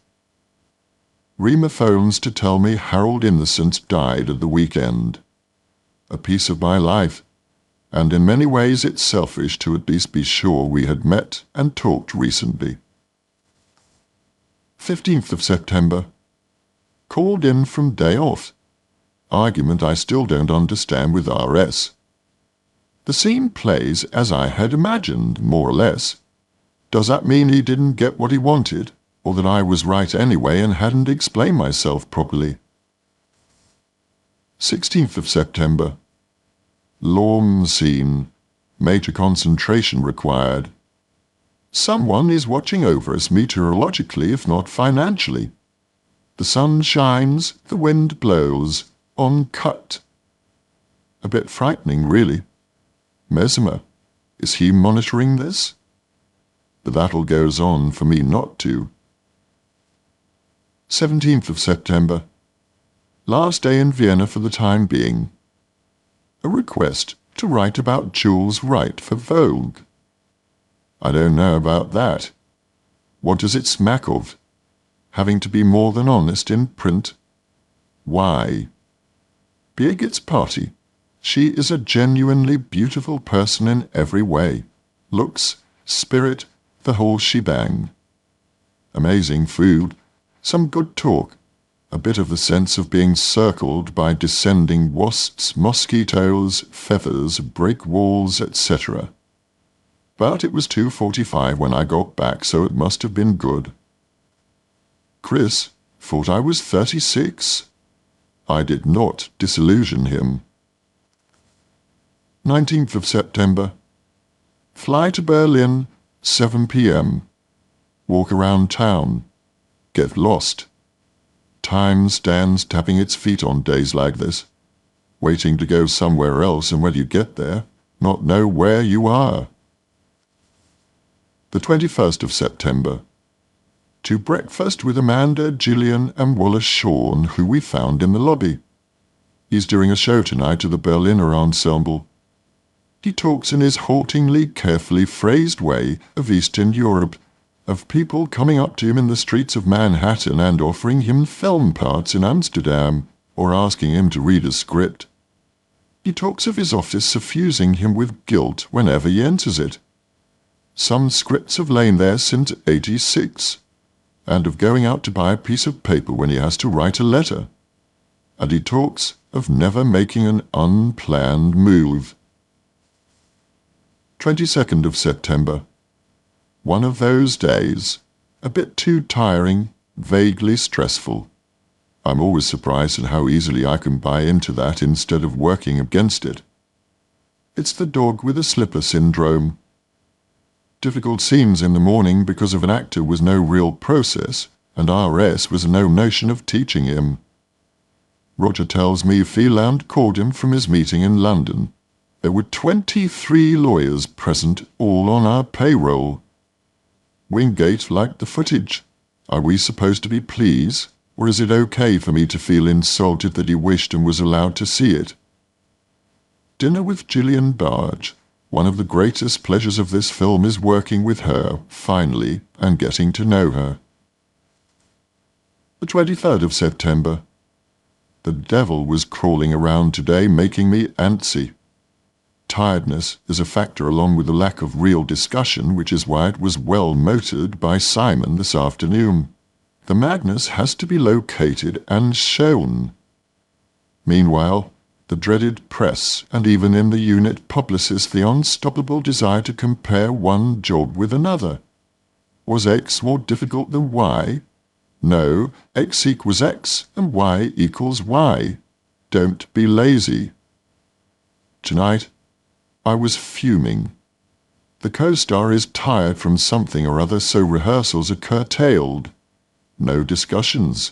Rima phones to tell me Harold Innocent died at the weekend. A piece of my life, and in many ways it's selfish to at least be sure we had met and talked recently. 15th of September. Called in from day off. Argument I still don't understand with RS. The scene plays as I had imagined, more or less. Does that mean he didn't get what he wanted, or that I was right anyway and hadn't explained myself properly? 16th of September. Lawn scene. Major concentration required. Someone is watching over us meteorologically, if not financially. The sun shines, the wind blows, on cut. A bit frightening, really. Mesmer, is he monitoring this? The battle goes on for me not to. 17th of September. Last day in Vienna for the time being. A request to write about Jules Wright for Vogue. I don't know about that. What does it smack of? Having to be more than honest in print? Why? Birgit's party. She is a genuinely beautiful person in every way. Looks, spirit, the whole shebang. Amazing food, some good talk, a bit of the sense of being circled by descending wasps, mosquitoes, feathers, brick walls, etc. But it was 2:45 when I got back, so it must have been good. Chris thought I was 36. I did not disillusion him. 19th of September. Fly to Berlin, 7 p.m. Walk around town. Get lost. Time stands tapping its feet on days like this, waiting to go somewhere else, and when you get there, not know where you are. The 21st of September. To breakfast with Amanda, Gillian and Wallace Shawn, who we found in the lobby. He's doing a show tonight to the Berliner Ensemble. He talks in his haltingly, carefully phrased way of Eastern Europe, of people coming up to him in the streets of Manhattan and offering him film parts in Amsterdam, or asking him to read a script. He talks of his office suffusing him with guilt whenever he enters it. Some scripts have lain there since '86, and of going out to buy a piece of paper when he has to write a letter. And he talks of never making an unplanned move. 22nd of September. One of those days, a bit too tiring, vaguely stressful. I'm always surprised at how easily I can buy into that instead of working against it. It's the dog with a slipper syndrome. Difficult scenes in the morning because of an actor was no real process, and RS was no notion of teaching him. Roger tells me Phelan called him from his meeting in London. There were 23 lawyers present, all on our payroll. Wingate liked the footage. Are we supposed to be pleased, or is it okay for me to feel insulted that he wished and was allowed to see it? Dinner with Gillian Barge. One of the greatest pleasures of this film is working with her, finally, and getting to know her. The 23rd of September. The devil was crawling around today, making me antsy. Tiredness is a factor along with the lack of real discussion, which is why it was well motored by Simon this afternoon. The madness has to be located and shown. Meanwhile, the dreaded press, and even in the unit publicists, the unstoppable desire to compare one job with another. Was X more difficult than Y? No, X equals X and Y equals Y. Don't be lazy. Tonight, I was fuming. The co-star is tired from something or other, so rehearsals are curtailed. No discussions.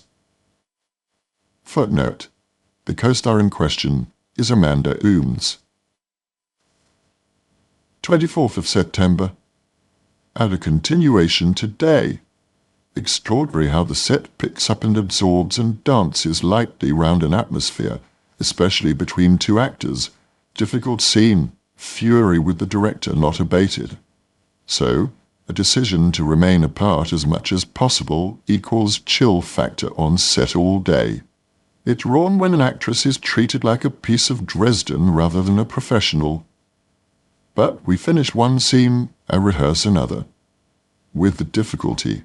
Footnote. The co-star in question is Amanda Ooms. 24th of September. And a continuation today. Extraordinary how the set picks up and absorbs and dances lightly round an atmosphere, especially between two actors. Difficult scene, fury with the director not abated. So, a decision to remain apart as much as possible equals chill factor on set all day. It's wrong when an actress is treated like a piece of Dresden rather than a professional. But we finish one scene and rehearse another. With the difficulty.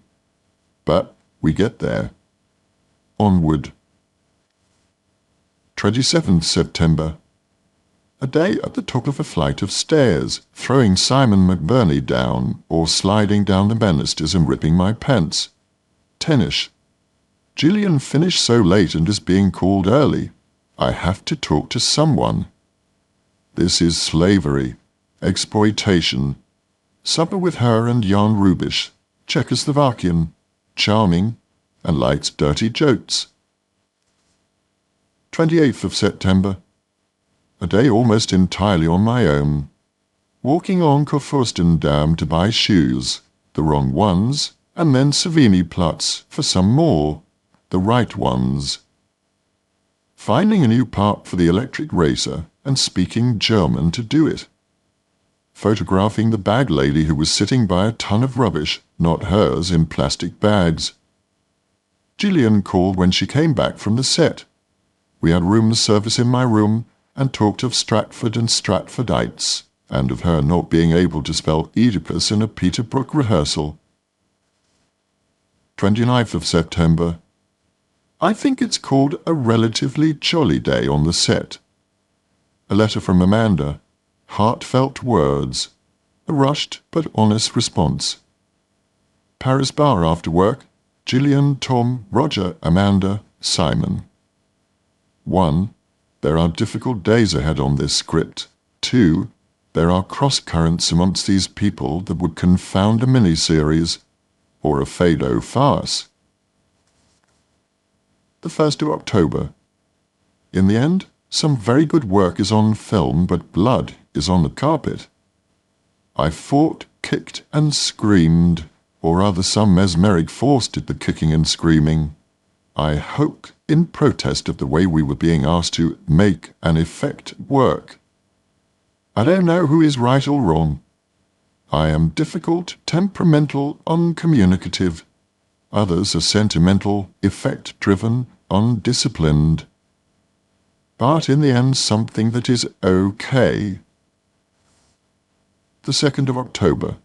But we get there. Onward. 27th September. A day at the top of a flight of stairs, throwing Simon McBurney down, or sliding down the banisters and ripping my pants. Tennis. Gillian finished so late and is being called early. I have to talk to someone. This is slavery, exploitation. Supper with her and Jan Rubisch, Czechoslovakian, charming, and likes dirty jokes. 28th of September. A day almost entirely on my own. Walking on Kurfürstendamm to buy shoes, the wrong ones, and then Savini-Platz for some more, the right ones. Finding a new part for the electric racer and speaking German to do it. Photographing the bag lady who was sitting by a ton of rubbish, not hers, in plastic bags. Gillian called when she came back from the set. We had room service in my room and talked of Stratford and Stratfordites, and of her not being able to spell Oedipus in a Peter Brook rehearsal. 29th of September. I think it's called a relatively jolly day on the set. A letter from Amanda. Heartfelt words. A rushed but honest response. Paris bar after work. Gillian, Tom, Roger, Amanda, Simon. 1. There are difficult days ahead on this script. 2. There are cross-currents amongst these people that would confound a miniseries or a Fado farce. The 1st of October. In the end, some very good work is on film, but blood is on the carpet. I fought, kicked, and screamed, or rather some mesmeric force did the kicking and screaming. I hope in protest of the way we were being asked to make and effect work. I don't know who is right or wrong. I am difficult, temperamental, uncommunicative. Others are sentimental, effect-driven, undisciplined. But in the end, something that is okay. The 2nd of October.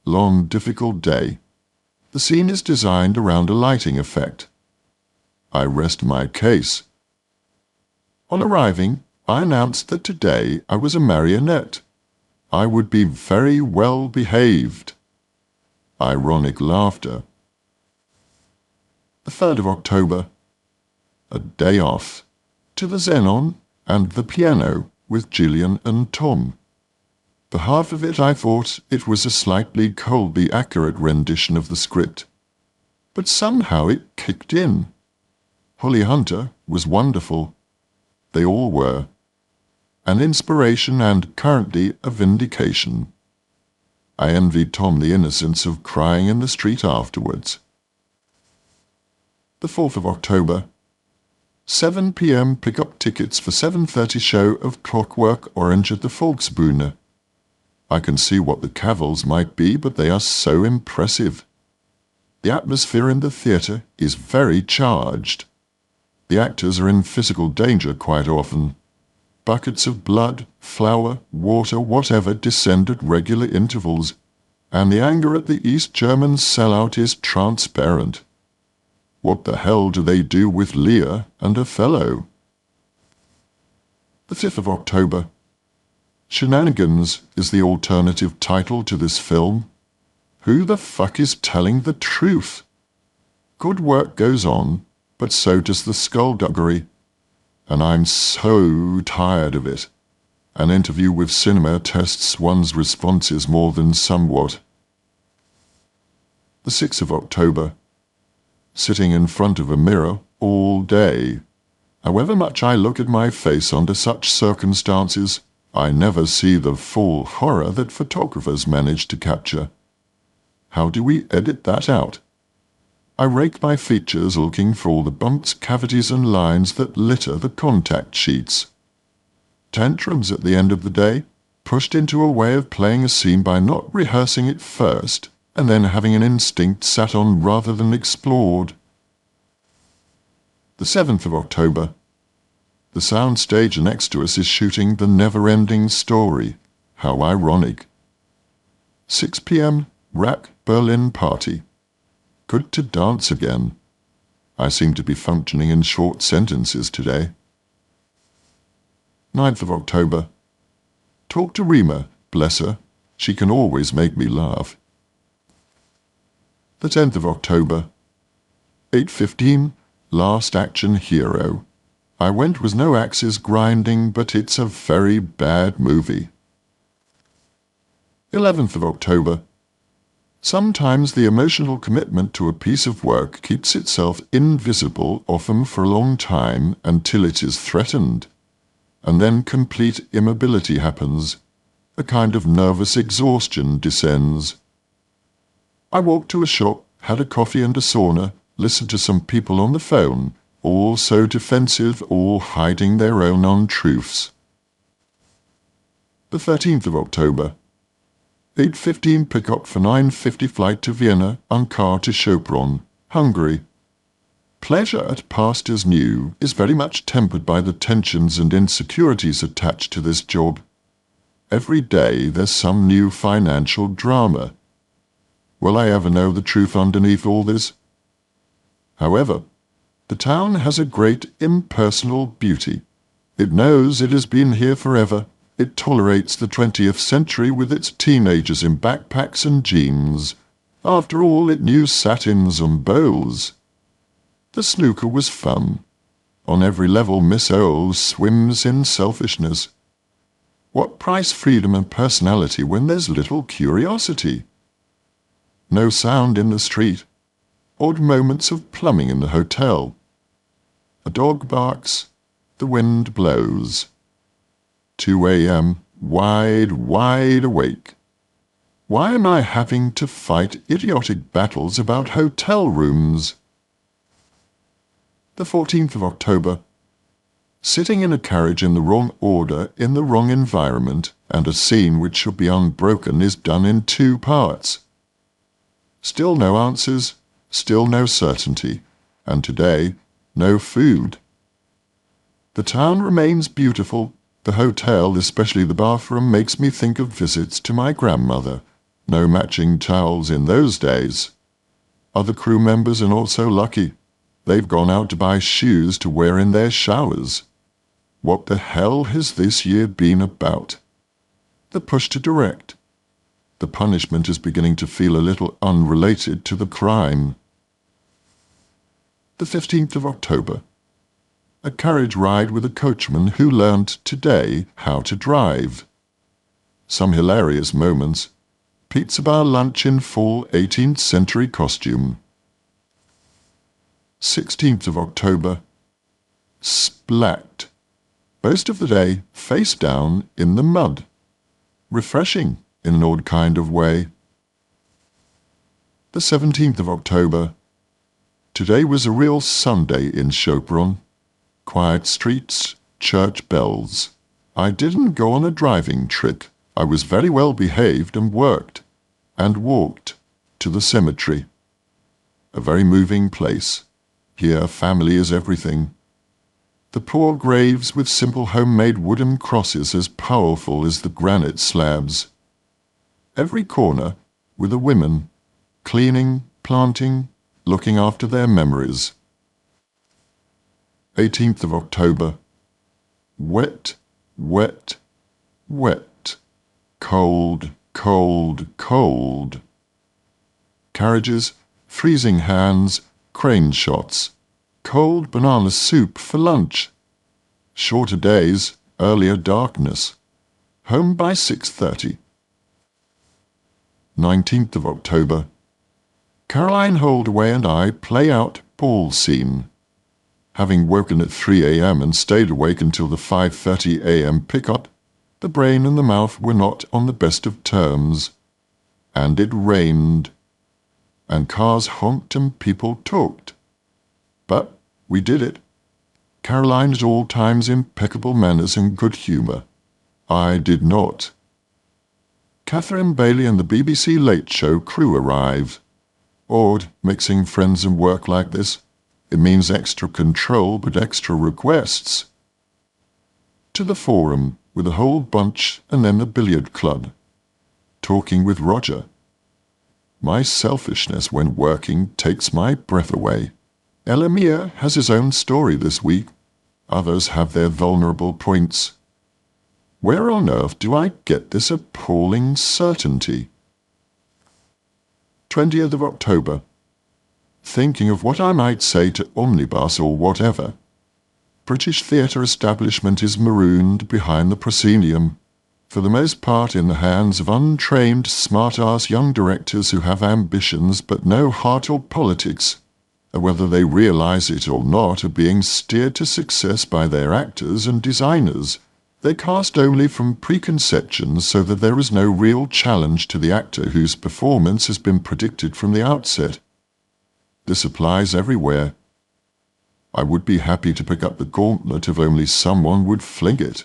Long, difficult day. The scene is designed around a lighting effect. I rest my case. On arriving, I announced that today I was a marionette. I would be very well behaved. Ironic laughter. The 3rd of October. A day off. To the Xenon and the piano with Gillian and Tom. For half of it I thought it was a slightly coldly accurate rendition of the script. But somehow it kicked in. Holly Hunter was wonderful. They all were. An inspiration and currently a vindication. I envied Tom the innocence of crying in the street afterwards. The 4th of October. 7 p.m. pick-up tickets for 7:30 show of Clockwork Orange at the Volksbühne. I can see what the cavils might be, but they are so impressive. The atmosphere in the theatre is very charged. The actors are in physical danger quite often. Buckets of blood, flour, water, whatever descend at regular intervals, and the anger at the East German sellout is transparent. What the hell do they do with Lear and Othello? The 5th of October. Shenanigans is the alternative title to this film. Who the fuck is telling the truth? Good work goes on, but so does the skullduggery. And I'm so tired of it. An interview with cinema tests one's responses more than somewhat. The 6th of October. Sitting in front of a mirror all day. However much I look at my face under such circumstances, I never see the full horror that photographers manage to capture. How do we edit that out? I rake my features looking for all the bumps, cavities and lines that litter the contact sheets. Tantrums at the end of the day, pushed into a way of playing a scene by not rehearsing it first, and then having an instinct sat on rather than explored. The 7th of October. The soundstage next to us is shooting The Never-Ending Story. How ironic. 6 p.m. Rack Berlin party. Good to dance again. I seem to be functioning in short sentences today. 9th of October. Talk to Rima, bless her. She can always make me laugh. The 10th of October. 8:15, Last Action Hero. I went with no axes grinding, but it's a very bad movie. 11th of October. Sometimes the emotional commitment to a piece of work keeps itself invisible, often for a long time, until it is threatened. And then complete immobility happens. A kind of nervous exhaustion descends. I walked to a shop, had a coffee and a sauna, listened to some people on the phone, all so defensive, all hiding their own untruths. The 13th of October. 8:15 pick-up for 9:50 flight to Vienna on car to Sopron, Hungary. Pleasure at past as new is very much tempered by the tensions and insecurities attached to this job. Every day there's some new financial drama. Will I ever know the truth underneath all this? However, the town has a great impersonal beauty. It knows it has been here forever. It tolerates the 20th century with its teenagers in backpacks and jeans. After all, it knew satins and bows. The snooker was fun. On every level, Miss O swims in selfishness. What price freedom and personality when there's little curiosity? No sound in the street. Odd moments of plumbing in the hotel. A dog barks. The wind blows. 2 a.m. wide awake. Why am I having to fight idiotic battles about hotel rooms? The 14th of October. Sitting in a carriage in the wrong order, in the wrong environment, and a scene which should be unbroken is done in 2 parts. Still no answers, still no certainty, and today, no food. The town remains beautiful. The hotel, especially the bathroom, makes me think of visits to my grandmother. No matching towels in those days. Other crew members are not so lucky. They've gone out to buy shoes to wear in their showers. What the hell has this year been about? The push to direct. The punishment is beginning to feel a little unrelated to the crime. The 15th of October. A carriage ride with a coachman who learned today how to drive. Some hilarious moments. Pizza bar lunch in full 18th century costume. 16th of October. Splat. Most of the day face down in the mud. Refreshing in an odd kind of way. The 17th of October. Today was a real Sunday in Chopron. Quiet streets, church bells. I didn't go on a driving trick. I was very well behaved and worked, and walked to the cemetery. A very moving place. Here family is everything. The poor graves with simple homemade wooden crosses as powerful as the granite slabs. Every corner with the women, cleaning, planting, looking after their memories. 18th of October. Wet, wet, wet. Cold, cold, cold. Carriages, freezing hands, crane shots. Cold banana soup for lunch. Shorter days, earlier darkness. Home by 6:30. 19th of October. Caroline Holdaway and I play out ball scene. Having woken at 3 a.m. and stayed awake until the 5:30 a.m. pickup, the brain and the mouth were not on the best of terms. And it rained. And cars honked and people talked. But we did it. Caroline at all times impeccable manners and good humour. I did not. Catherine Bailey and the BBC Late Show crew arrive. Odd, mixing friends and work like this. It means extra control but extra requests. To the forum with a whole bunch and then the billiard club. Talking with Roger. My selfishness when working takes my breath away. Elamir has his own story this week. Others have their vulnerable points. Where on earth do I get this appalling certainty? 20th of October. Thinking of what I might say to Omnibus or whatever. British theatre establishment is marooned behind the proscenium, for the most part in the hands of untrained, smart-ass young directors who have ambitions but no heart or politics, and whether they realize it or not are being steered to success by their actors and designers. They cast only from preconceptions so that there is no real challenge to the actor whose performance has been predicted from the outset. This applies everywhere. I would be happy to pick up the gauntlet if only someone would fling it.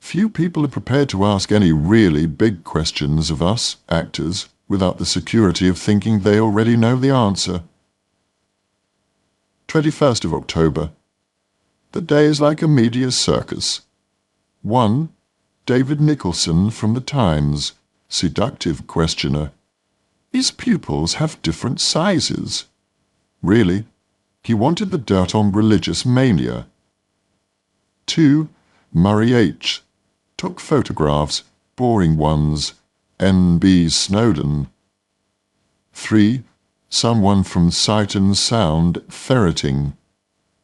Few people are prepared to ask any really big questions of us, actors, without the security of thinking they already know the answer. 21st of October. The day is like a media circus. 1. David Nicholson from The Times, seductive questioner. His pupils have different sizes. Really? He wanted the dirt on religious mania. 2. Murray H. Took photographs, boring ones. N.B. Snowden. 3. Someone from Sight and Sound ferreting.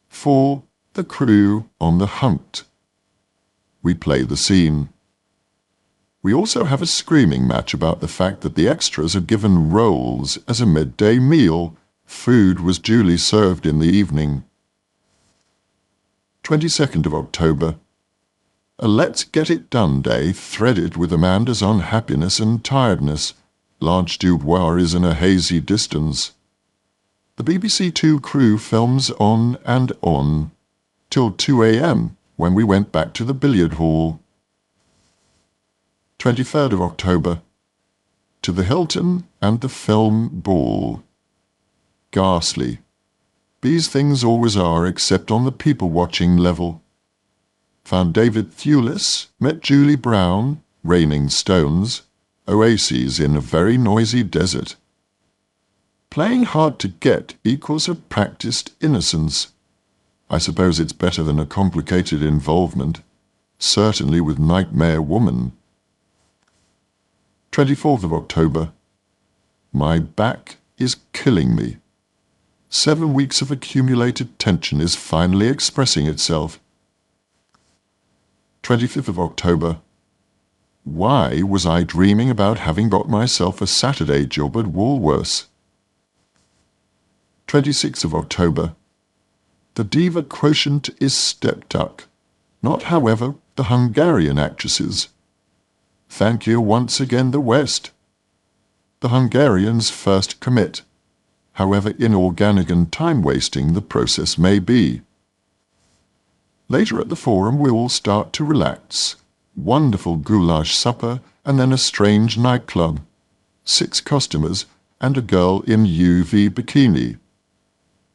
4. The crew on the hunt. We play the scene. We also have a screaming match about the fact that the extras are given rolls as a midday meal. Food was duly served in the evening. 22nd of October. A let's get it done day threaded with Amanda's unhappiness and tiredness. Large Dubois is in a hazy distance. The BBC Two crew films on and on. till 2 a.m. when we went back to the billiard hall. 23rd of October. To the Hilton and the film ball. Ghastly. These things always are, except on the people-watching level. Found David Thewlis, met Julie Brown, Raining Stones, oases in a very noisy desert. Playing hard to get equals a practiced innocence. I suppose it's better than a complicated involvement, certainly with Nightmare Woman. 24th of October. My back is killing me. 7 weeks of accumulated tension is finally expressing itself. 25th of October. Why was I dreaming about having got myself a Saturday job at Woolworths? 26th of October. The diva quotient is stepped up. Not, however, the Hungarian actresses. Thank you once again, the West. The Hungarians first commit, however inorganic and time-wasting the process may be. Later at the Forum we all start to relax. Wonderful goulash supper and then a strange nightclub. 6 customers and a girl in UV bikini.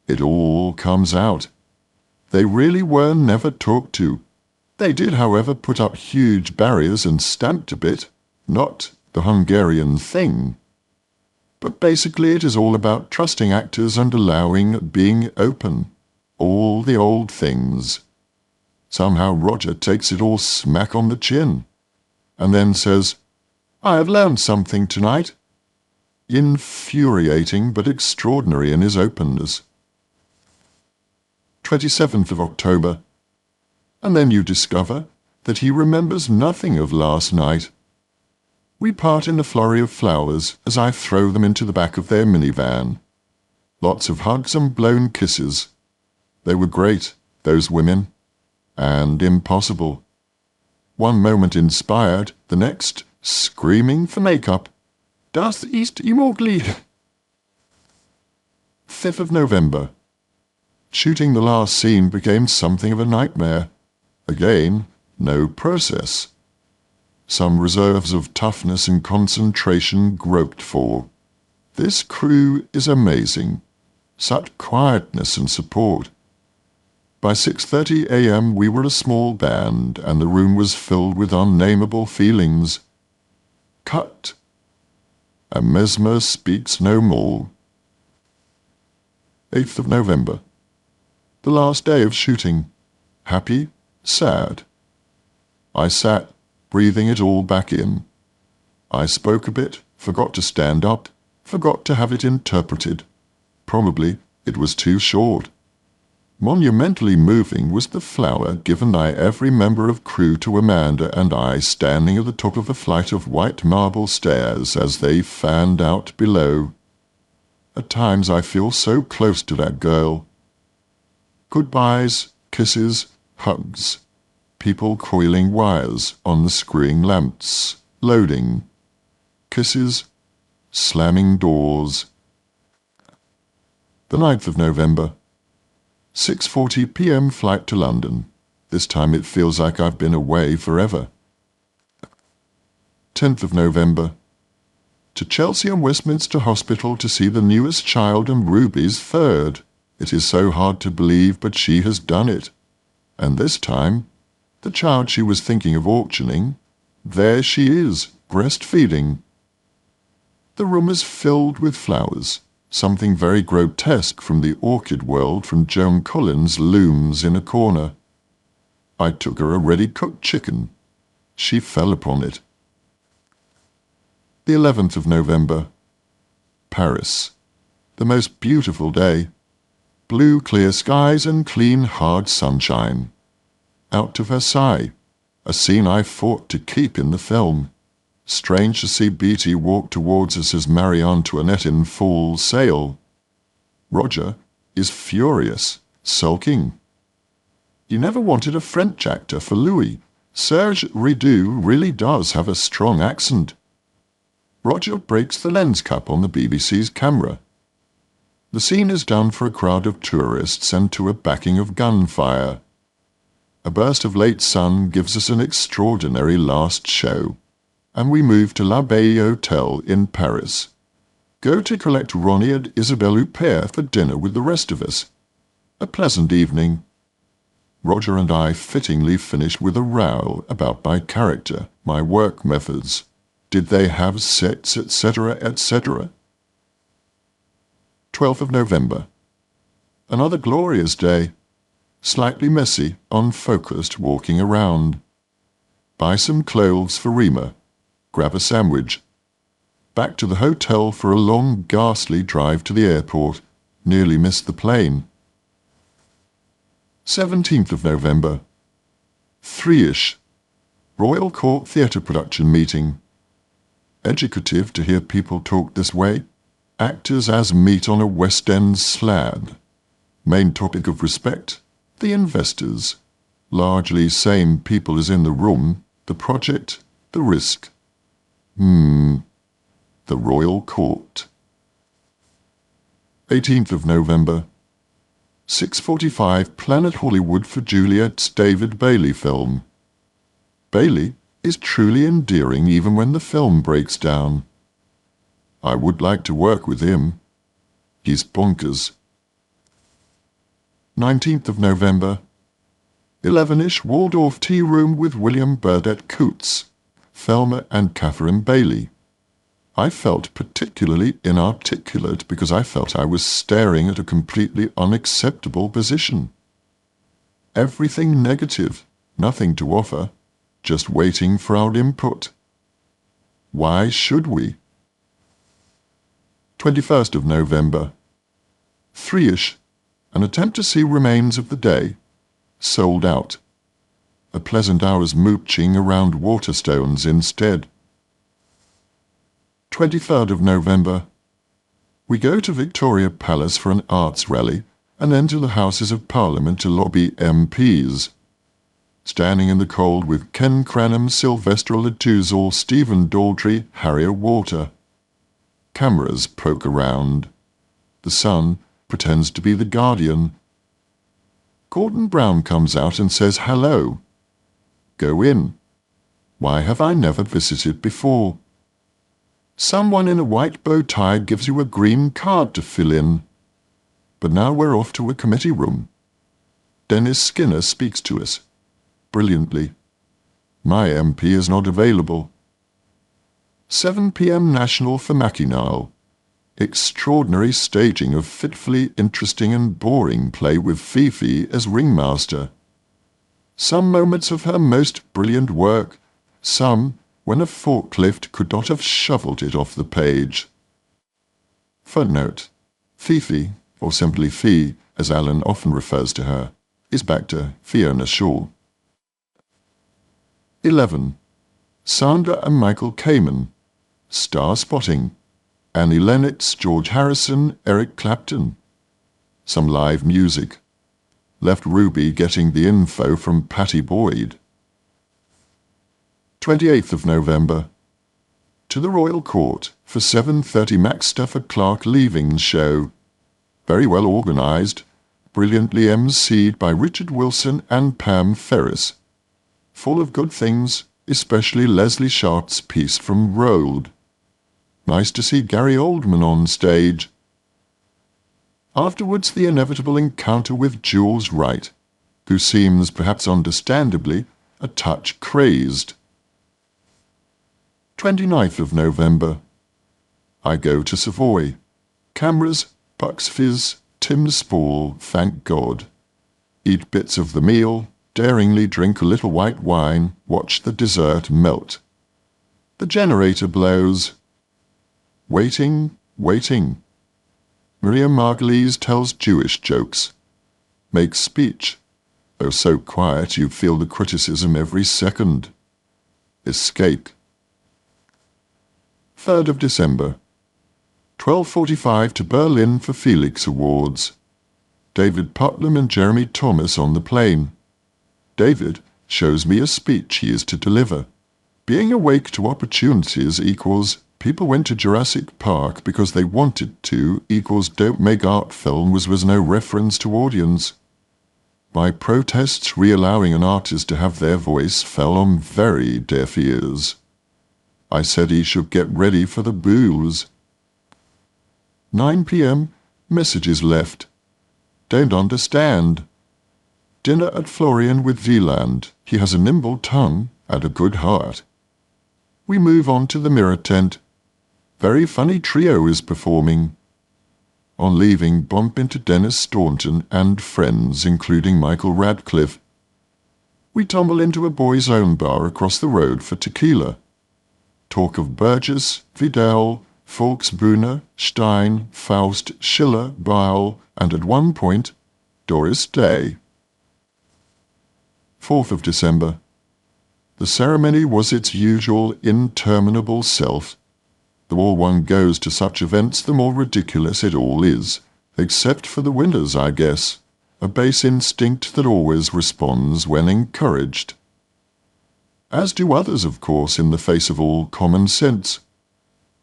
It all comes out. They really were never talked to. They did, however, put up huge barriers and stamped a bit. Not the Hungarian thing. But basically it is all about trusting actors and allowing being open. All the old things. Somehow Roger takes it all smack on the chin. And then says, I have learned something tonight. Infuriating but extraordinary in his openness. 27th of October. And then you discover that he remembers nothing of last night. We part in a flurry of flowers as I throw them into the back of their minivan. Lots of hugs and blown kisses. They were great, those women. And impossible. One moment inspired, the next screaming for makeup. Das ist unmöglich. 5th of November. Shooting the last scene became something of a nightmare. Again, no process. Some reserves of toughness and concentration groped for. This crew is amazing. Such quietness and support. By 6:30 a.m. we were a small band, and the room was filled with unnameable feelings. Cut. And Mesmer speaks no more. 8th of November. The last day of shooting. Happy, sad. I sat, breathing it all back in. I spoke a bit, forgot to stand up, forgot to have it interpreted. Probably it was too short. Monumentally moving was the flower given by every member of crew to Amanda and I standing at the top of a flight of white marble stairs as they fanned out below. At times I feel so close to that girl. Goodbyes, kisses, hugs. People coiling wires on the screwing lamps, loading. Kisses, slamming doors. The 9th of November. 6:40 p.m. flight to London. This time it feels like I've been away forever. 10th of November. To Chelsea and Westminster Hospital to see the newest child and Ruby's third. It is so hard to believe, but she has done it. And this time, the child she was thinking of auctioning, there she is, breastfeeding. The room is filled with flowers. Something very grotesque from the orchid world from Joan Collins looms in a corner. I took her a ready-cooked chicken. She fell upon it. The 11th of November. Paris. The most beautiful day. Blue clear skies and clean hard sunshine. Out to Versailles, a scene I fought to keep in the film. Strange to see Beatty walk towards us as Marie Antoinette in full sail. Roger is furious, sulking. You never wanted a French actor for Louis. Serge Rideau really does have a strong accent. Roger breaks the lens cap on the BBC's camera. The scene is done for a crowd of tourists and to a backing of gunfire. A burst of late sun gives us an extraordinary last show, and we move to La Baie Hotel in Paris. Go to collect Ronnie and Isabelle Huppert for dinner with the rest of us. A pleasant evening. Roger and I fittingly finish with a row about my character, my work methods. Did they have sets, etc., etc.? 12th of November. Another glorious day. Slightly messy, unfocused walking around. Buy some clothes for Rima. Grab a sandwich. Back to the hotel for a long, ghastly drive to the airport. Nearly missed the plane. 17th of November. 3-ish. Royal Court Theatre production meeting. Educative to hear people talk this way. Actors as meat on a West End slab. Main topic of respect, the investors. Largely same people as in the room, the project, the risk. The Royal Court. 18th of November. 6:45 Planet Hollywood for Juliet's David Bailey film. Bailey is truly endearing even when the film breaks down. I would like to work with him. He's bonkers. 19th of November. 11-ish Waldorf Tea Room with William Burdett Coates, Thelma and Catherine Bailey. I felt particularly inarticulate because I felt I was staring at a completely unacceptable position. Everything negative, nothing to offer, just waiting for our input. Why should we? 21st of November. 3-ish, an attempt to see remains of the day. Sold out. A pleasant hour's mooching around Waterstones instead. 23rd of November. We go to Victoria Palace for an arts rally, and then to the Houses of Parliament to lobby MPs. Standing in the cold with Ken Cranham, Sylvester Latuzal, Stephen Daldry, Harrier Walter. Cameras poke around. The Sun pretends to be the Guardian. Gordon Brown comes out and says hello. Go in. Why have I never visited before? Someone in a white bow tie gives you a green card to fill in. But now we're off to a committee room. Dennis Skinner speaks to us. Brilliantly. My MP is not available. 7 p.m. National for Mackinac. Extraordinary staging of fitfully interesting and boring play with Fifi as ringmaster. Some moments of her most brilliant work, some when a forklift could not have shoveled it off the page. Footnote. Fifi, or simply Fee, as Alan often refers to her, is back to Fiona Shaw. 11. Sandra and Michael Kamen. Star spotting. Annie Lennox, George Harrison, Eric Clapton. Some live music. Left Ruby getting the info from Patty Boyd. 28th of November. To the Royal Court for 7:30 Max Stafford Clark Leaving's show. Very well organised, brilliantly emceed by Richard Wilson and Pam Ferris. Full of good things, especially Leslie Sharp's piece from Road. Nice to see Gary Oldman on stage. Afterwards, the inevitable encounter with Jules Wright, who seems, perhaps understandably, a touch crazed. 29th of November. I go to Savoy. Cameras, Bucks Fizz, Tim Spall, thank God. Eat bits of the meal, daringly drink a little white wine, watch the dessert melt. The generator blows. Waiting, waiting. Miriam Margolyes tells Jewish jokes. Makes speech. Oh, so quiet you feel the criticism every second. Escape. 3rd of December. 12:45 to Berlin for Felix Awards. David Putnam and Jeremy Thomas on the plane. David shows me a speech he is to deliver. Being awake to opportunities equals people went to Jurassic Park because they wanted to equals don't make art films was no reference to audience. My protests re-allowing an artist to have their voice fell on very deaf ears. I said he should get ready for the booze. 9 p.m. Messages left. Don't understand. Dinner at Florian with Wieland. He has a nimble tongue and a good heart. We move on to the mirror tent. Very funny trio is performing. On leaving, bump into Dennis Staunton and friends, including Michael Radcliffe. We tumble into a boys' own bar across the road for tequila. Talk of Burgess, Vidal, Volksbühne, Stein, Faust, Schiller, Beyle, and at one point, Doris Day. 4th of December. The ceremony was its usual interminable self. The more one goes to such events, the more ridiculous it all is, except for the winners, I guess, a base instinct that always responds when encouraged. As do others, of course, in the face of all common sense.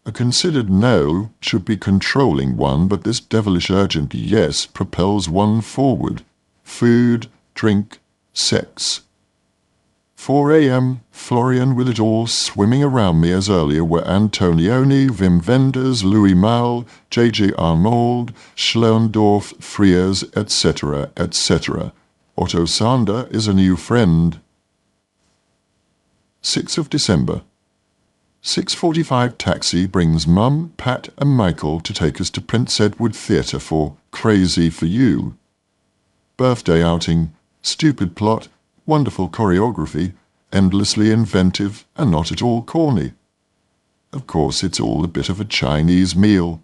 A considered no should be controlling one, but this devilish urgent yes propels one forward. Food, drink, sex. 4 a.m., Florian with it all swimming around me as earlier were Antonioni, Wim Wenders, Louis Malle, J.J. Arnold, Schlendorf, Friers, etc., etc. Otto Sander is a new friend. 6th of December. 6:45 taxi brings Mum, Pat and Michael to take us to Prince Edward Theatre for Crazy for You. Birthday outing, stupid plot, wonderful choreography, endlessly inventive and not at all corny. Of course, it's all a bit of a Chinese meal.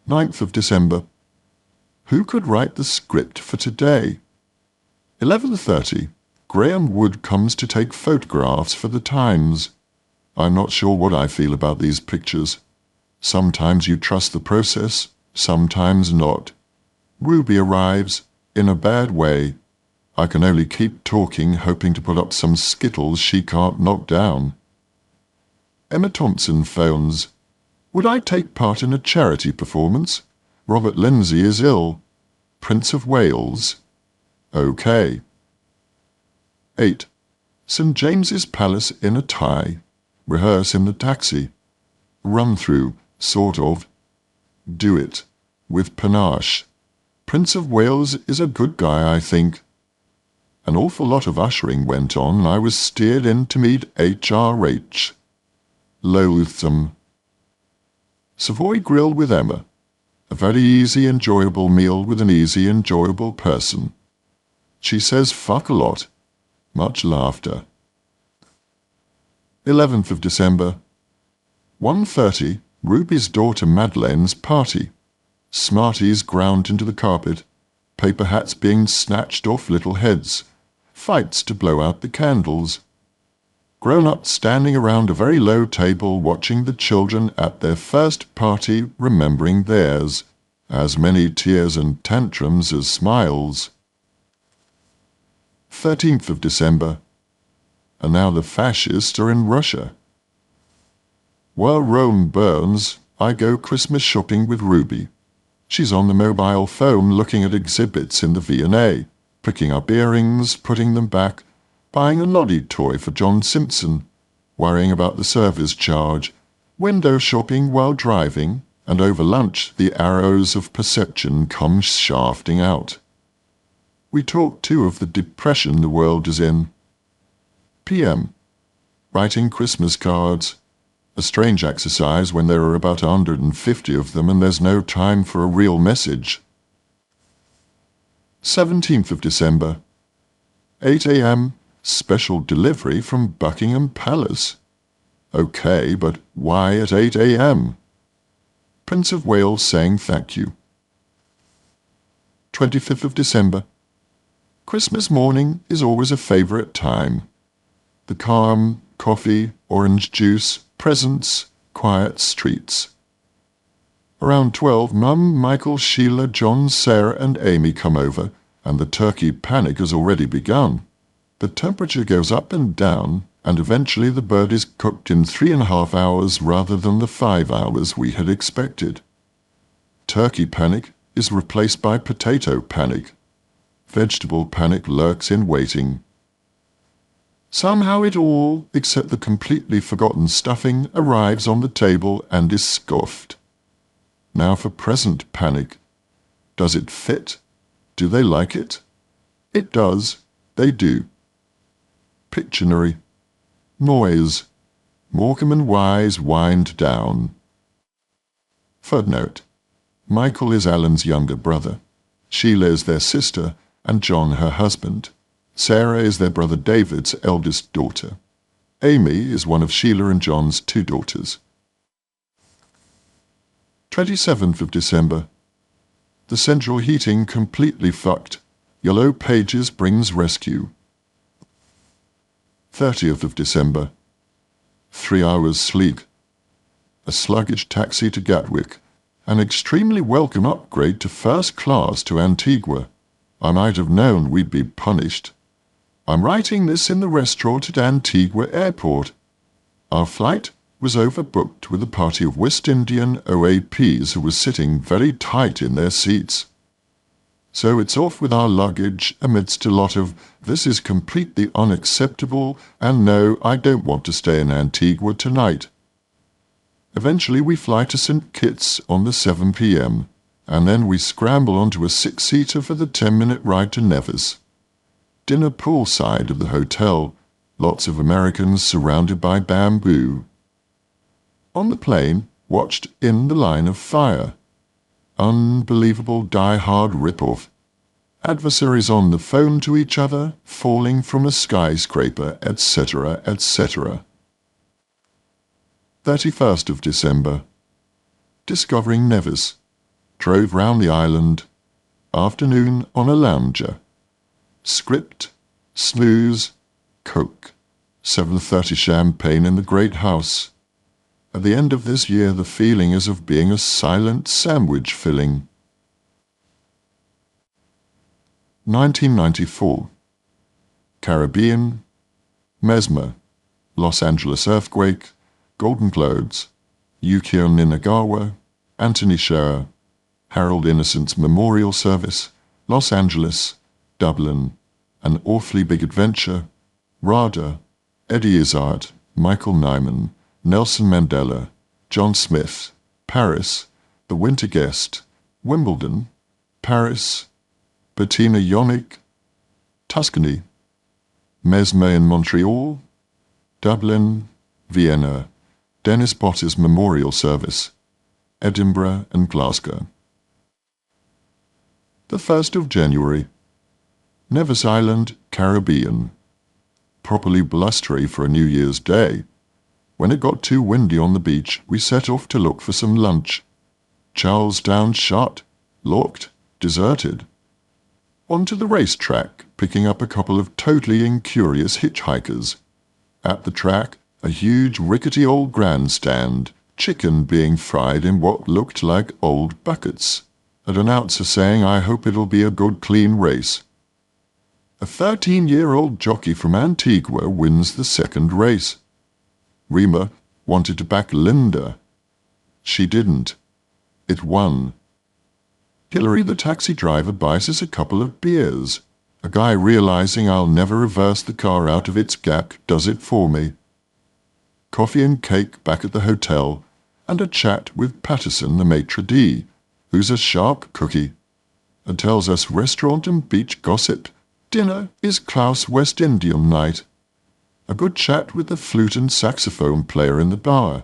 9th of December. Who could write the script for today? 11:30. Graham Wood comes to take photographs for the Times. I'm not sure what I feel about these pictures. Sometimes you trust the process, sometimes not. Ruby arrives, in a bad way. I can only keep talking, hoping to put up some skittles she can't knock down. Emma Thompson phones. Would I take part in a charity performance? Robert Lindsay is ill. Prince of Wales. Okay. 8. St. James's Palace in a tie. Rehearse in the taxi. Run through, sort of. Do it. With panache. Prince of Wales is a good guy, I think. An awful lot of ushering went on, and I was steered in to meet HRH. Loathsome. Savoy Grill with Emma. A very easy, enjoyable meal with an easy, enjoyable person. She says fuck a lot. Much laughter. 11th of December. 1:30, Ruby's daughter Madeleine's party. Smarties ground into the carpet. Paper hats being snatched off little heads. Fights to blow out the candles. Grown-ups standing around a very low table watching the children at their first party remembering theirs. As many tears and tantrums as smiles. 13th of December. And now the fascists are in Russia. While Rome burns, I go Christmas shopping with Ruby. She's on the mobile phone looking at exhibits in the V&A, picking up earrings, putting them back, buying a noddy toy for John Simpson, worrying about the service charge, window shopping while driving, and over lunch the arrows of perception come shafting out. We talk too of the depression the world is in. PM. Writing Christmas cards. A strange exercise when there are about 150 of them and there's no time for a real message. 17th of December. 8 a.m. Special delivery from Buckingham Palace. Okay, but why at 8 a.m.? Prince of Wales saying thank you. 25th of December. Christmas morning is always a favourite time. The calm, coffee, orange juice, presents, quiet streets. Around 12, Mum, Michael, Sheila, John, Sarah and Amy come over, and the turkey panic has already begun. The temperature goes up and down, and eventually the bird is cooked in 3.5 hours rather than the 5 hours we had expected. Turkey panic is replaced by potato panic. Vegetable panic lurks in waiting. Somehow it all, except the completely forgotten stuffing, arrives on the table and is scoffed. Now for present panic. Does it fit? Do they like it? It does. They do. Pictionary. Noise. Morecambe and Wise wind down. Footnote. Michael is Alan's younger brother. Sheila is their sister, and John her husband. Sarah is their brother David's eldest daughter. Amy is one of Sheila and John's 2 daughters. 27th of December. The central heating completely fucked. Yellow Pages brings rescue. 30th of December. 3 hours sleep. A sluggish taxi to Gatwick. An extremely welcome upgrade to first class to Antigua. I might have known we'd be punished. I'm writing this in the restaurant at Antigua Airport. Our flight was overbooked with a party of West Indian OAPs who were sitting very tight in their seats. So it's off with our luggage amidst a lot of, "This is completely unacceptable," and "No, I don't want to stay in Antigua tonight." Eventually we fly to St. Kitts on the 7 p.m, and then we scramble onto a 6-seater for the 10-minute ride to Nevis. Dinner poolside of the hotel, lots of Americans surrounded by bamboo. On the plane, watched In the Line of Fire. Unbelievable die-hard rip-off. Adversaries on the phone to each other, falling from a skyscraper, etc., etc. 31st of December. Discovering Nevis. Drove round the island. Afternoon on a lounger. Script, snooze, Coke. 7:30 champagne in the great house. At the end of this year the feeling is of being a silent sandwich filling. 1994. Caribbean. Mesmer. Los Angeles earthquake. Golden Globes. Yukio Ninagawa. Anthony Sher. Harold Innocent's memorial service. Los Angeles. Dublin. An Awfully Big Adventure. RADA. Eddie Izzard. Michael Nyman. Nelson Mandela. John Smith. Paris. The Winter Guest. Wimbledon. Paris. Bettina Yonick. Tuscany. Mesmer in Montreal. Dublin. Vienna. Dennis Potter's memorial service. Edinburgh and Glasgow. The 1st of January. Nevis Island, Caribbean. Properly blustery for a New Year's Day. When it got too windy on the beach, we set off to look for some lunch. Charlestown shut, locked, deserted. On to the racetrack, picking up a couple of totally incurious hitchhikers. At the track, a huge rickety old grandstand, chicken being fried in what looked like old buckets. An announcer saying, "I hope it'll be a good clean race." A 13-year-old jockey from Antigua wins the second race. Rima wanted to back Linda. She didn't. It won. Hillary the taxi driver buys us a couple of beers. A guy realizing I'll never reverse the car out of its gap does it for me. Coffee and cake back at the hotel, and a chat with Patterson the maitre d', who's a sharp cookie, and tells us restaurant and beach gossip. Dinner is Klaus West Indian night. A good chat with the flute and saxophone player in the bar.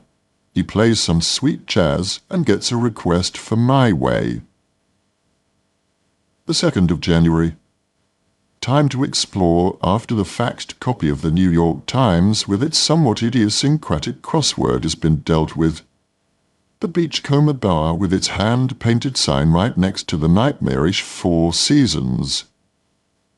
He plays some sweet jazz and gets a request for My Way. The 2nd of January. Time to explore after the faxed copy of the New York Times with its somewhat idiosyncratic crossword has been dealt with. The Beachcomber Bar with its hand-painted sign right next to the nightmarish Four Seasons.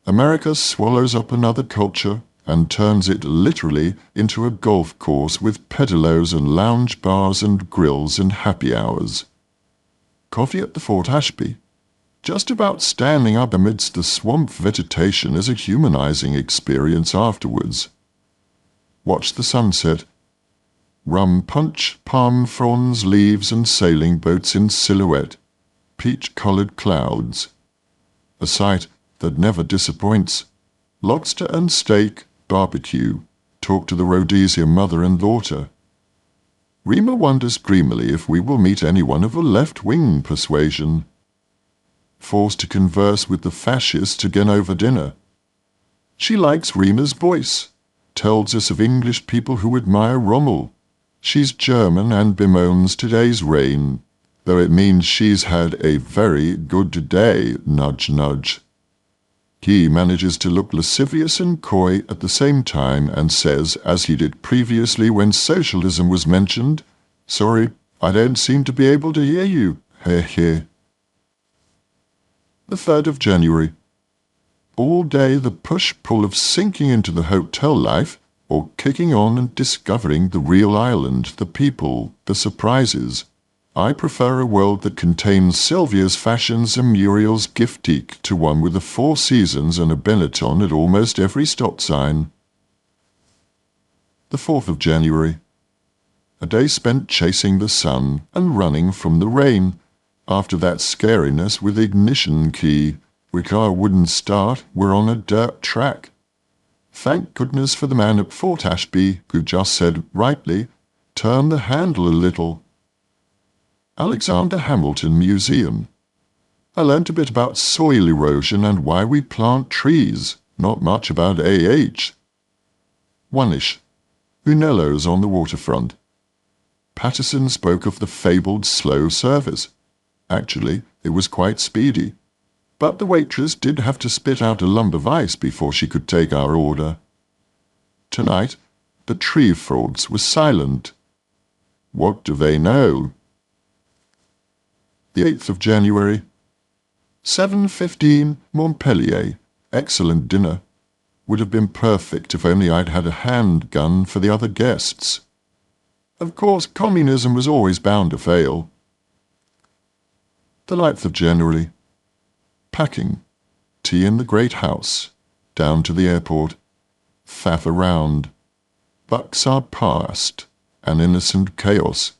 America swallows up another culture and turns it literally into a golf course with pedalos and lounge bars and grills and happy hours. Coffee at the Fort Ashby. Just about standing up amidst the swamp vegetation is a humanizing experience afterwards. Watch the sunset. Rum punch, palm fronds, leaves and sailing boats in silhouette. Peach-colored clouds. A sight that never disappoints. Lobster and steak, barbecue, talk to the Rhodesia mother and daughter. Rima wonders dreamily if we will meet anyone of a left-wing persuasion. Forced to converse with the fascists again over dinner. She likes Rima's voice, tells us of English people who admire Rommel. She's German and bemoans today's rain, though it means she's had a very good day, nudge nudge. He manages to look lascivious and coy at the same time and says, as he did previously when socialism was mentioned, "Sorry, I don't seem to be able to hear you, heh heh." The 3rd of January. All day the push-pull of sinking into the hotel life, or kicking on and discovering the real island, the people, the surprises. I prefer a world that contains Sylvia's fashions and Muriel's giftique to one with the Four Seasons and a Benetton at almost every stop sign. The 4th of January. A day spent chasing the sun and running from the rain. After that scariness with ignition key, we car wouldn't start, we're on a dirt track. Thank goodness for the man at Fort Ashby who just said, rightly, turn the handle a little. Alexander Hamilton Museum. I learnt a bit about soil erosion and why we plant trees, not much about AH. One-ish. Unello's on the waterfront. Patterson spoke of the fabled slow service. Actually, it was quite speedy. But the waitress did have to spit out a lump of ice before she could take our order. Tonight, the tree frogs were silent. What do they know? The 8th of January. 7:15, Montpellier. Excellent dinner. Would have been perfect if only I'd had a handgun for the other guests. Of course, communism was always bound to fail. The 9th of January. Packing. Tea in the great house. Down to the airport. Faff around. Bucks are past. An innocent chaos.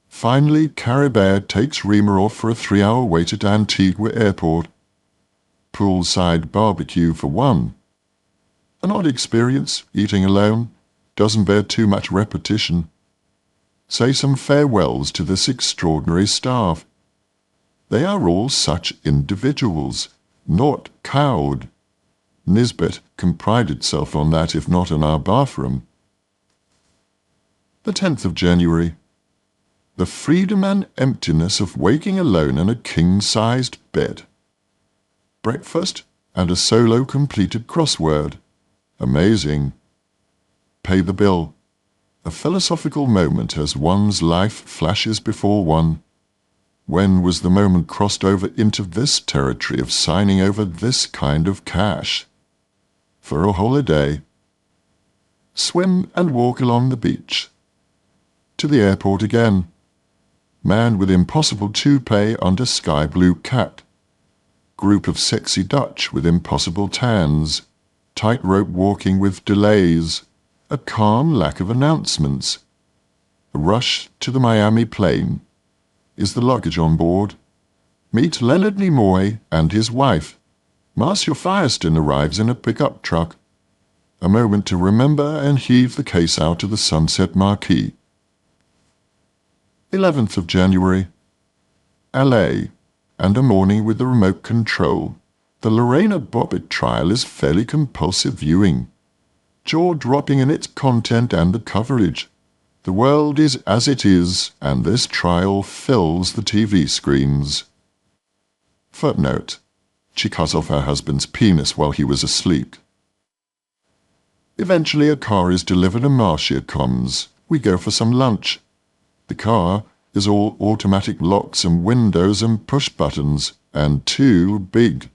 Finally, Caribbean takes Rima off for a 3-hour wait at Antigua Airport. Poolside barbecue for one. An odd experience, eating alone. Doesn't bear too much repetition. Say some farewells to this extraordinary staff. They are all such individuals, not cowed. Nisbet can pride itself on that, if not in our bathroom. The 10th of January. The freedom and emptiness of waking alone in a king-sized bed. Breakfast and a solo completed crossword. Amazing. Pay the bill. A philosophical moment as one's life flashes before one. When was the moment crossed over into this territory of signing over this kind of cash? For a holiday. Swim and walk along the beach. To the airport again. Man with impossible toupee under sky blue cat. Group of sexy Dutch with impossible tans. Tightrope walking with delays. A calm lack of announcements. A rush to the Miami plane. Is the luggage on board? Meet Leonard Nimoy and his wife. Marcia Firestone arrives in a pickup truck. A moment to remember and heave the case out to the sunset marquee. 11th of January. LA, and a morning with the remote control. The Lorena Bobbitt trial is fairly compulsive viewing. Jaw-dropping in its content and the coverage. The world is as it is, and this trial fills the TV screens. Footnote. She cut off her husband's penis while he was asleep. Eventually a car is delivered and Marcia comes. We go for some lunch. The car is all automatic locks and windows and push buttons, and too big.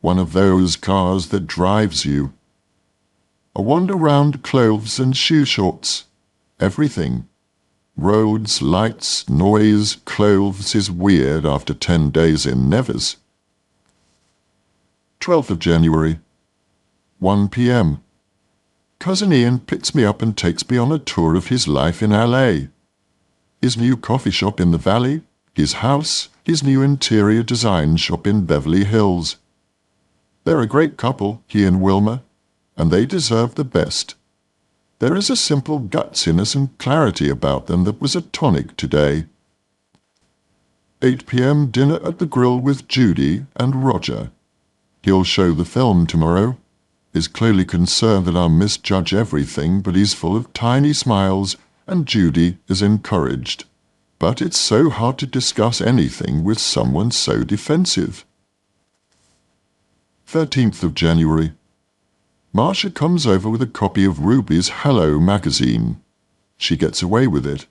One of those cars that drives you. A wander round clothes and shoe shorts. Everything. Roads, lights, noise, clothes is weird after 10 days in Nevis. 12th of January. 1 p.m. Cousin Ian picks me up and takes me on a tour of his life in LA. His new coffee shop in the Valley, his house, his new interior design shop in Beverly Hills. They're a great couple, he and Wilma, and they deserve the best. There is a simple gutsiness and clarity about them that was a tonic today. 8 p.m. dinner at the grill with Judy and Roger. He'll show the film tomorrow. Is clearly concerned that I'll misjudge everything, but he's full of tiny smiles, and Judy is encouraged. But it's so hard to discuss anything with someone so defensive. 13th of January. Marcia comes over with a copy of Ruby's Hello magazine. She gets away with it.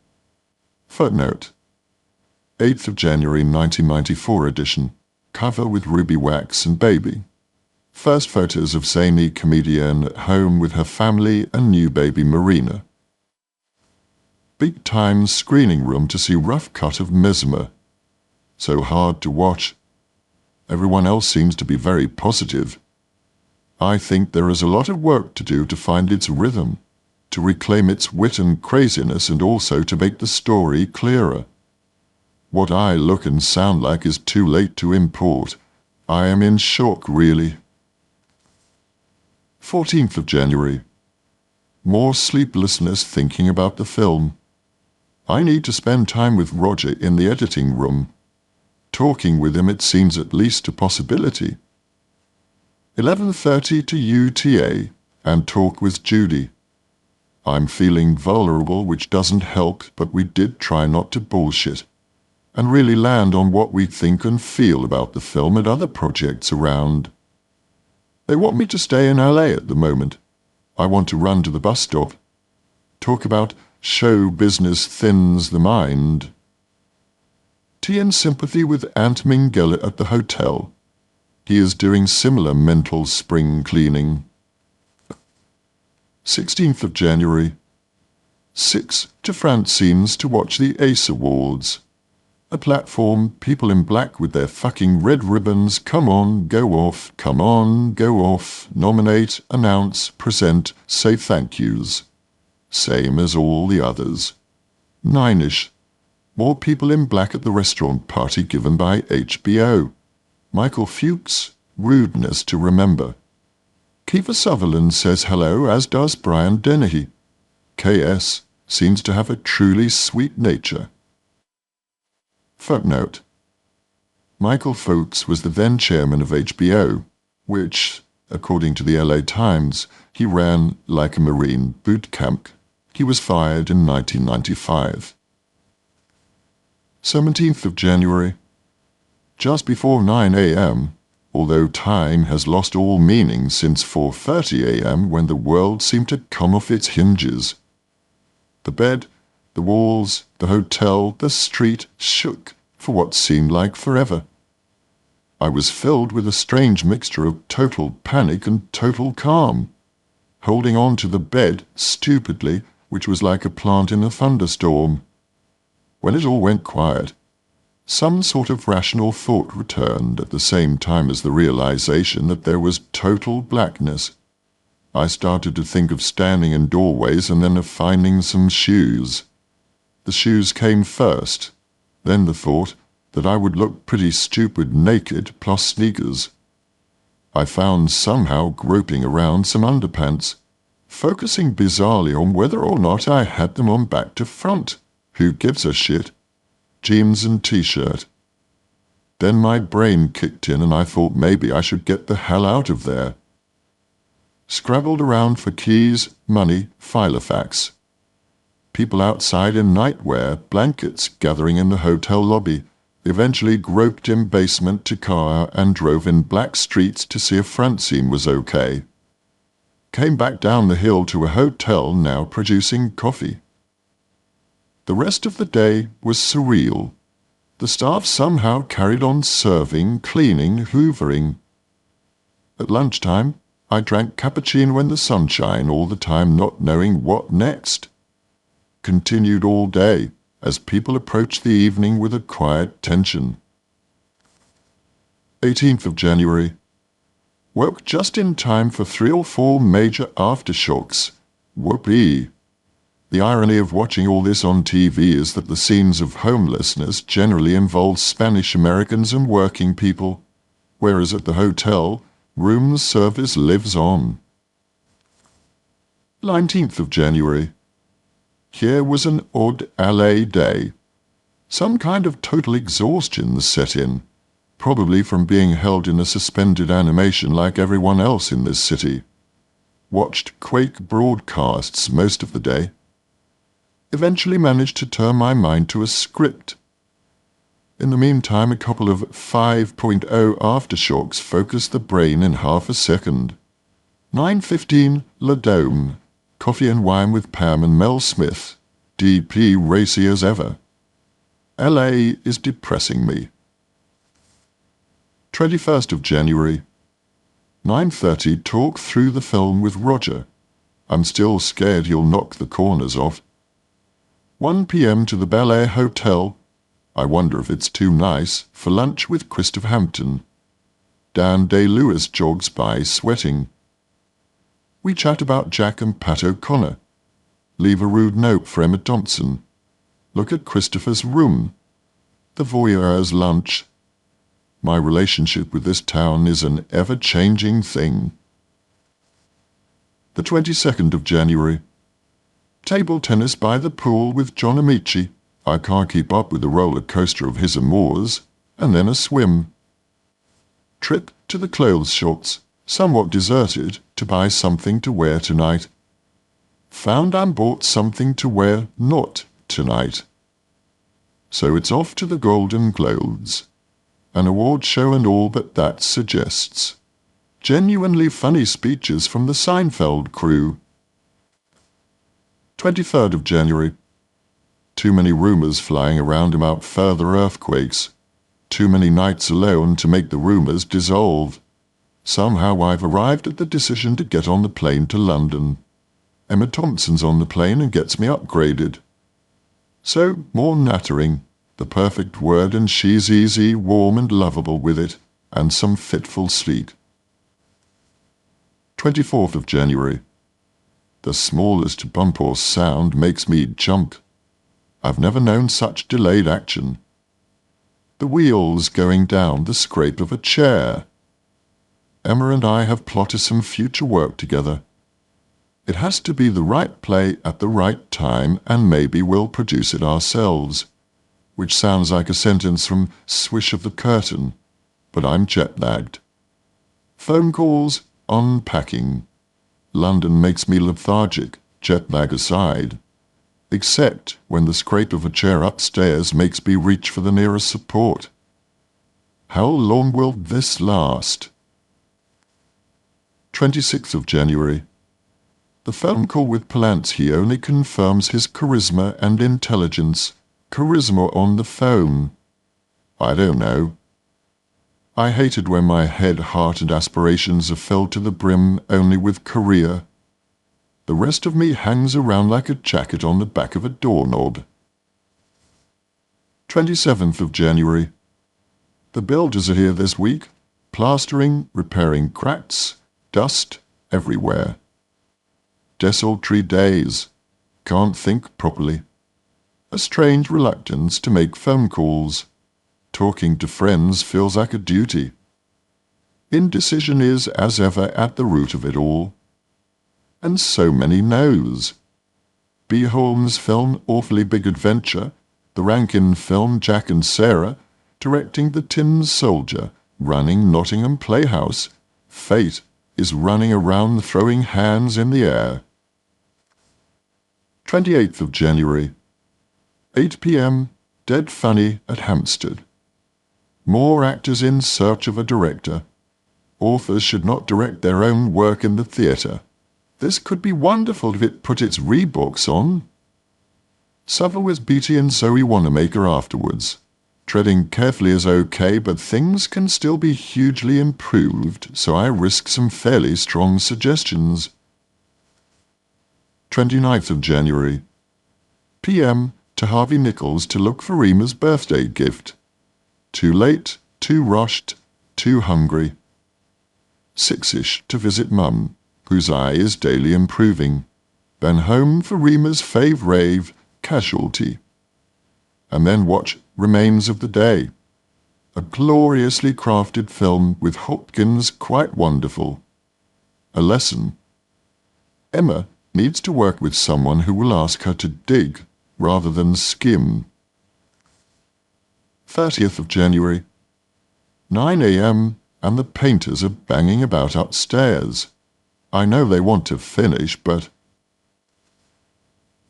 Footnote. 8th of January 1994 edition. Cover with Ruby Wax and baby. First photos of zany comedian at home with her family and new baby Marina. Big time screening room to see rough cut of Mesmer. So hard to watch. Everyone else seems to be very positive. I think there is a lot of work to do to find its rhythm, to reclaim its wit and craziness, and also to make the story clearer. What I look and sound like is too late to import. I am in shock, really. 14th of January. More sleeplessness thinking about the film. I need to spend time with Roger in the editing room. Talking with him, it seems at least a possibility. 11:30 to UTA and talk with Judy. I'm feeling vulnerable, which doesn't help, but we did try not to bullshit and really land on what we think and feel about the film and other projects around. They want me to stay in LA at the moment. I want to run to the bus stop. Talk about show business thins the mind. Tea and sympathy with Aunt Minghella at the hotel. He is doing similar mental spring cleaning. 16th of January. 6 to Francine's to watch the ACE Awards. A platform, people in black with their fucking red ribbons, come on, go off, come on, go off, nominate, announce, present, say thank yous. Same as all the others. 9ish. More people in black at the restaurant party given by HBO. Michael Fuchs, rudeness to remember. Kiefer Sutherland says hello, as does Brian Dennehy. KS seems to have a truly sweet nature. Footnote. Michael Fuchs was the then chairman of HBO, which, according to the LA Times, he ran like a Marine boot camp. He was fired in 1995. 17th of January. Just before 9 a.m., although time has lost all meaning since 4:30 a.m. when the world seemed to come off its hinges. The bed, the walls, the hotel, the street shook for what seemed like forever. I was filled with a strange mixture of total panic and total calm, holding on to the bed stupidly, which was like a plant in a thunderstorm. When it all went quiet, some sort of rational thought returned at the same time as the realization that there was total blackness. I started to think of standing in doorways and then of finding some shoes. The shoes came first, then the thought that I would look pretty stupid naked plus sneakers. I found somehow groping around some underpants, focusing bizarrely on whether or not I had them on back to front. Who gives a shit? Jeans and t-shirt. Then my brain kicked in and I thought maybe I should get the hell out of there. Scrabbled around for keys, money, filofax. People outside in nightwear, blankets gathering in the hotel lobby, eventually groped in basement to car and drove in black streets to see if Francine was okay. Came back down the hill to a hotel now producing coffee. The rest of the day was surreal. The staff somehow carried on serving, cleaning, hoovering. At lunchtime, I drank cappuccino in the sunshine all the time, not knowing what next. Continued all day, as people approached the evening with a quiet tension. 18th of January. Woke just in time for 3 or 4 major aftershocks. Whoopee! The irony of watching all this on TV is that the scenes of homelessness generally involve Spanish Americans and working people, whereas at the hotel, Room service lives on. 19th of January. Here was an odd LA day. Some kind of total exhaustion set in, probably from being held in a suspended animation like everyone else in this city. Watched Quake broadcasts most of the day. Eventually managed to turn my mind to a script. In the meantime, a couple of 5.0 aftershocks focused the brain in half a second. 9:15 La Dome. Coffee and wine with Pam and Mel Smith. DP racy as ever. LA is depressing me. 21st of January. 9:30 talk through the film with Roger. I'm still scared he'll knock the corners off. 1 p.m. to the Bel Air Hotel. I wonder if it's too nice, for lunch with Christopher Hampton. Dan Day-Lewis jogs by sweating. We chat about Jack and Pat O'Connor. Leave a rude note for Emma Thompson. Look at Christopher's room. The voyeur's lunch. My relationship with this town is an ever-changing thing. The 22nd of January. Table tennis by the pool with John Amici. I can't keep up with the roller coaster of his amours. And then a swim. Trip to the clothes shops, somewhat deserted, to buy something to wear tonight. Found and bought something to wear not tonight. So it's off to the Golden Globes. An award show and all but that suggests. Genuinely funny speeches from the Seinfeld crew. 23rd of January. Too many rumours flying around about further earthquakes. Too many nights alone to make the rumours dissolve. Somehow I've arrived at the decision to get on the plane to London. Emma Thompson's on the plane and gets me upgraded. So, more nattering, the perfect word, and she's easy, warm and lovable with it, and some fitful sleep. 24th of January. The smallest bump or sound makes me jump. I've never known such delayed action. The wheels going down the scrape of a chair. Emma and I have plotted some future work together. It has to be the right play at the right time, and maybe we'll produce it ourselves. Which sounds like a sentence from Swish of the Curtain, but I'm jet-lagged. Phone calls, unpacking. London makes me lethargic, jet-lag aside. Except when the scrape of a chair upstairs makes me reach for the nearest support. How long will this last? 26th of January. The phone call with Polanski only confirms his charisma and intelligence. Charisma on the phone. I don't know. I hated when my head, heart and aspirations are filled to the brim only with career. The rest of me hangs around like a jacket on the back of a doorknob. 27th of January. The builders are here this week, plastering, repairing cracks, dust everywhere. Desultory days. Can't think properly. A strange reluctance to make phone calls. Talking to friends feels like a duty. Indecision is, as ever, at the root of it all. And so many no's. B. Holmes' film Awfully Big Adventure, the Rankin film Jack and Sarah, directing The Tin Soldier, running Nottingham Playhouse. Fate is running around throwing hands in the air. 28th of January. 8 p.m. Dead funny at Hampstead. More actors in search of a director. Authors should not direct their own work in the theatre. This could be wonderful if it put its Reeboks on. Suffer with Beatty and Zoe Wanamaker afterwards. Treading carefully is okay, but things can still be hugely improved, so I risk some fairly strong suggestions. 29th of January. p.m. to Harvey Nichols to look for Rima's birthday gift. Too late, too rushed, too hungry. 6ish to visit Mum, whose eye is daily improving. Then home for Rima's fave rave, Casualty. And then watch Remains of the Day. A gloriously crafted film with Hopkins quite wonderful. A lesson. Emma needs to work with someone who will ask her to dig rather than skim. 30th of January. 9 a.m. and the painters are banging about upstairs. I know they want to finish, but...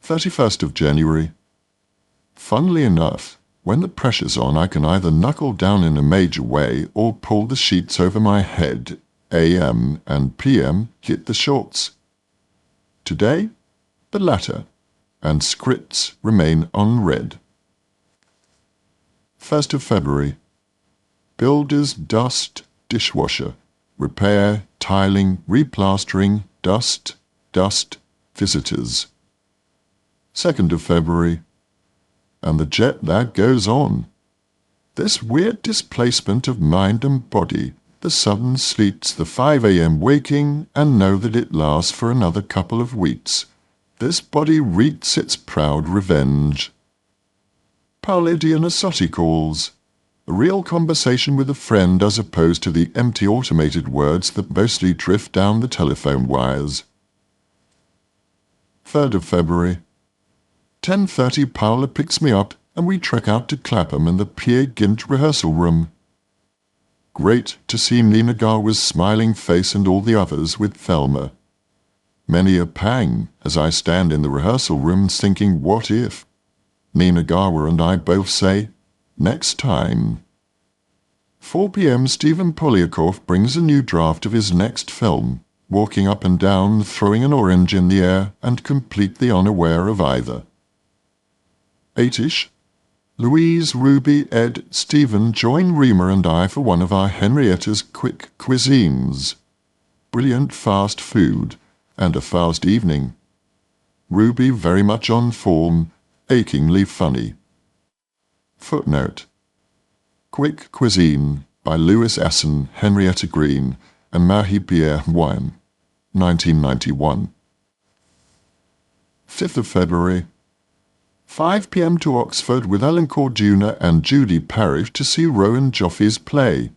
31st of January. Funnily enough, when the pressure's on, I can either knuckle down in a major way or pull the sheets over my head. AM and PM hit the shorts. Today, the latter, and scripts remain unread. 1st of February. Builder's dust, dishwasher, repair, tiling, replastering, dust, visitors. 2nd of February. And the jet lag goes on. This weird displacement of mind and body, the sudden sleets, the 5 a.m. waking, and know that it lasts for another couple of weeks. This body wreaks its proud revenge. Paulidian Assotti calls. A real conversation with a friend as opposed to the empty automated words that mostly drift down the telephone wires. 3rd of February. 10:30 Paula picks me up and we trek out to Clapham in the Peer Gynt rehearsal room. Great to see Nina Garwa's smiling face and all the others with Thelma. Many a pang as I stand in the rehearsal room thinking, what if? Nina Garwa and I both say, next time. 4 p.m. Stephen Polyakov brings a new draft of his next film, walking up and down, throwing an orange in the air, and completely unaware of either. 8ish. Louise, Ruby, Ed, Stephen join Rima and I for one of our Henrietta's quick cuisines. Brilliant fast food, and a fast evening. Ruby very much on form, achingly funny. Footnote. Quick Cuisine by Louis Asson, Henrietta Green, and Marie-Pierre Moine, 1991. 5th of February. 5 p.m. to Oxford with Ellen Corduna and Judy Parrish to see Rowan Joffe's play.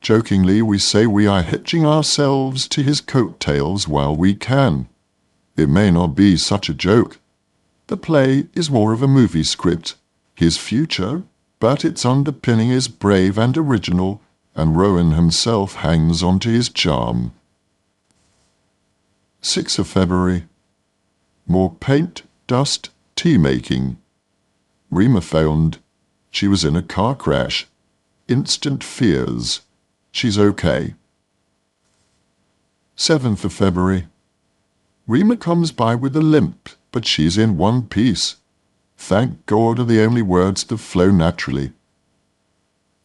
Jokingly, we say we are hitching ourselves to his coattails while we can. It may not be such a joke. The play is more of a movie script, his future, but its underpinning is brave and original, and Rowan himself hangs on to his charm. 6th of February. More paint, dust, tea-making. Rima phoned. She was in a car crash. Instant fears. She's okay. 7th of February. Rima comes by with a limp, but she's in one piece. Thank God are the only words that flow naturally.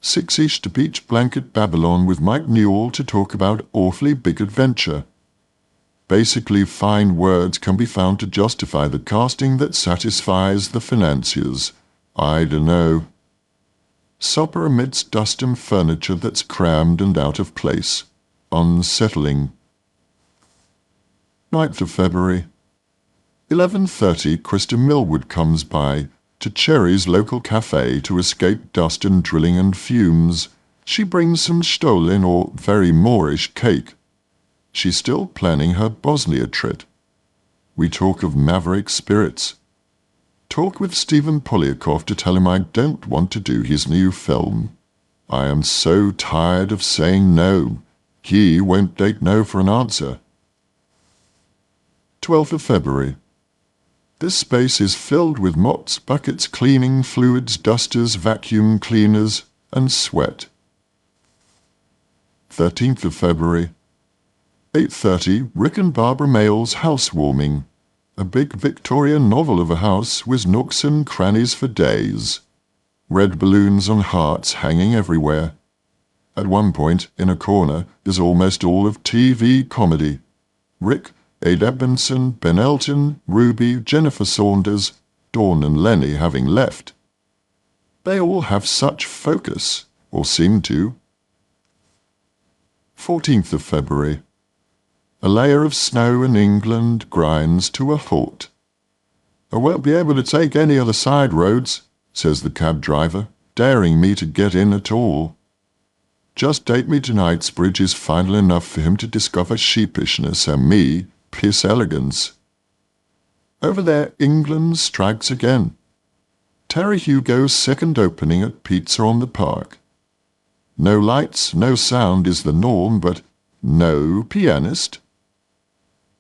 6ish to Beach Blanket Babylon with Mike Newell to talk about Awfully Big Adventure. Basically, fine words can be found to justify the casting that satisfies the financiers. I dunno. Supper amidst dust and furniture that's crammed and out of place. Unsettling. 9th of February. 11:30 Krista Millwood comes by to Cherry's local cafe to escape dust and drilling and fumes. She brings some Stolin or very Moorish cake. She's still planning her Bosnia trip. We talk of maverick spirits. Talk with Stephen Polyakov to tell him I don't want to do his new film. I am so tired of saying no. He won't take no for an answer. 12th of February. This space is filled with mops, buckets, cleaning fluids, dusters, vacuum cleaners, and sweat. 13th of February. 8:30 Rick and Barbara Mayall's housewarming. A big Victorian novel of a house with nooks and crannies for days. Red balloons and hearts hanging everywhere. At one point, in a corner, is almost all of TV comedy. Rick, Ade Edmondson, Ben Elton, Ruby, Jennifer Saunders, Dawn and Lenny having left. They all have such focus, or seem to. 14th of February. A layer of snow in England grinds to a halt. I won't be able to take any other side roads, says the cab driver, daring me to get in at all. Just date me tonight's bridge is final enough for him to discover sheepishness and me, piss elegance. Over there, England strikes again. Terry Hugo's second opening at Pizza on the Park. No lights, no sound is the norm, but no pianist.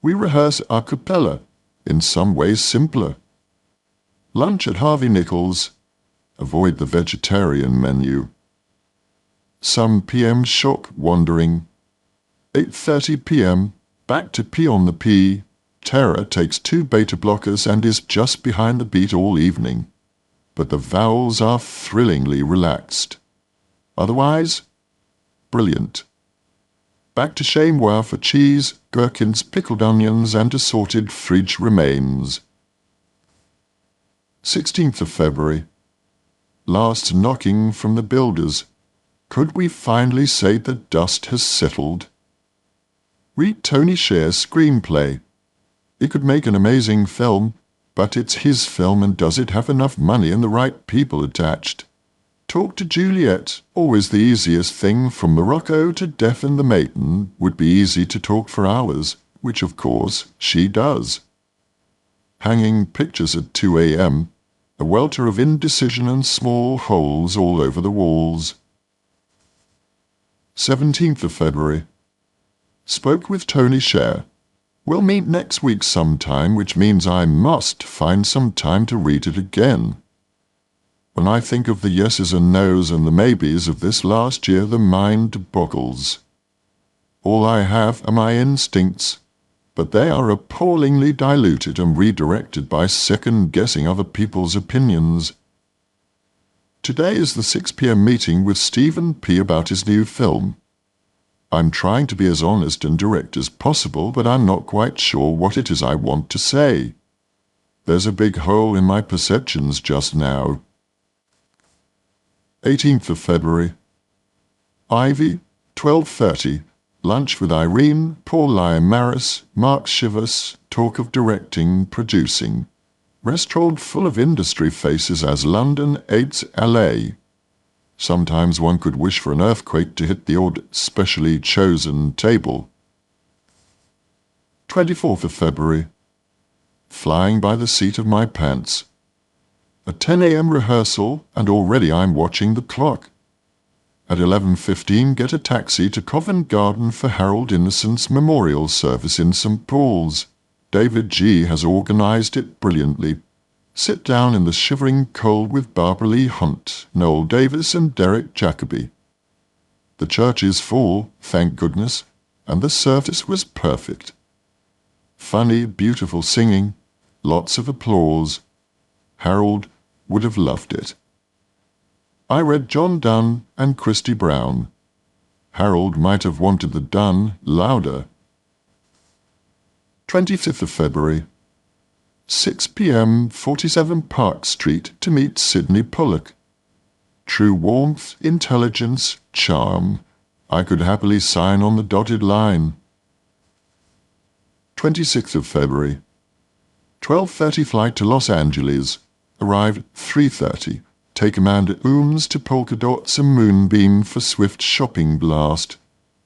We rehearse a cappella, in some ways simpler. Lunch at Harvey Nichols. Avoid the vegetarian menu. Some PM shock wandering. 8:30 p.m. Back to P on the P. Terror takes 2 beta blockers and is just behind the beat all evening. But the vowels are thrillingly relaxed. Otherwise, brilliant. Back to Chez Moi for cheese, gherkins, pickled onions and assorted fridge remains. 16th of February. Last knocking from the builders. Could we finally say the dust has settled? Read Tony Scher's screenplay. It could make an amazing film, but it's his film, and does it have enough money and the right people attached? Talk to Juliet, always the easiest thing. From Morocco to Deafen the Maiden would be easy to talk for hours, which of course she does. Hanging pictures at 2 a.m., a welter of indecision and small holes all over the walls. 17th of February. Spoke with Tony Scher. We'll meet next week sometime, which means I must find some time to read it again. When I think of the yeses and nos and the maybes of this last year, the mind boggles. All I have are my instincts, but they are appallingly diluted and redirected by second-guessing other people's opinions. Today is the 6 p.m. meeting with Stephen P. about his new film. I'm trying to be as honest and direct as possible, but I'm not quite sure what it is I want to say. There's a big hole in my perceptions just now. 18th of February. Ivy, 12:30. Lunch with Irene, Paul Maris, Mark Shivers, talk of directing, producing. Restaurant full of industry faces as London aids LA. Sometimes one could wish for an earthquake to hit the odd specially chosen table. 24th of February. Flying by the seat of my pants. A 10 a.m. rehearsal, and already I'm watching the clock. At 11:15 get a taxi to Covent Garden for Harold Innocent's memorial service in St. Paul's. David G. has organised it brilliantly. Sit down in the shivering cold with Barbara Lee Hunt, Noel Davis and Derek Jacobi. The church is full, thank goodness, and the service was perfect. Funny, beautiful singing, lots of applause. Harold would have loved it. I read John Donne and Christy Brown. Harold might have wanted the Donne louder. 25th of February. 6 p.m. 47 Park Street to meet Sidney Pollock. True warmth, intelligence, charm. I could happily sign on the dotted line. 26th of February. 12:30 flight to Los Angeles. Arrived 3:30. Take Amanda Ooms to Polka Dots and Moonbeam for swift shopping blast.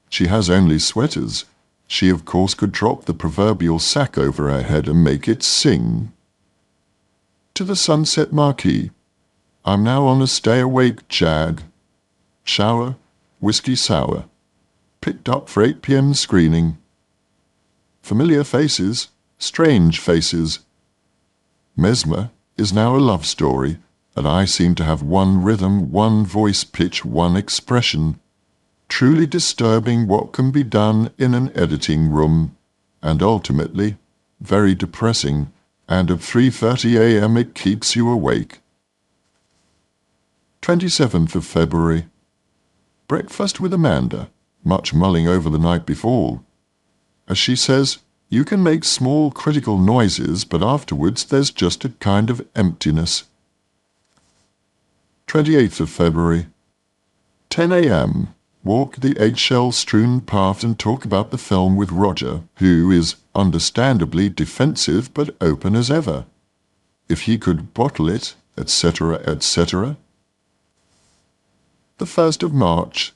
She has only sweaters. She of course could drop the proverbial sack over her head and make it sing. To the Sunset Marquee. I'm now on a stay-awake jag. Shower, whiskey sour. Picked up for 8 p.m. screening. Familiar faces, strange faces. Mesmer is now a love story, and I seem to have one rhythm, one voice pitch, one expression. Truly disturbing what can be done in an editing room, and ultimately very depressing, and at 3:30 a.m. it keeps you awake. 27th of February. Breakfast with Amanda, much mulling over the night before. As she says, you can make small critical noises, but afterwards there's just a kind of emptiness. 28th of February. 10 a.m. Walk the eggshell-strewn path and talk about the film with Roger, who is understandably defensive but open as ever. If he could bottle it, etc., etc. The 1st of March.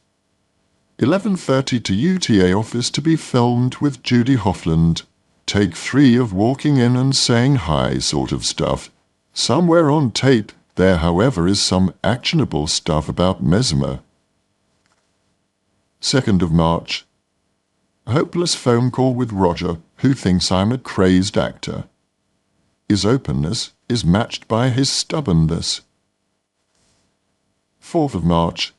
11:30 to UTA office to be filmed with Judy Hoffland. Take 3 of walking in and saying hi sort of stuff. Somewhere on tape there, however, is some actionable stuff about Mesmer. 2nd of March. A hopeless phone call with Roger, who thinks I'm a crazed actor. His openness is matched by his stubbornness. 4th of March.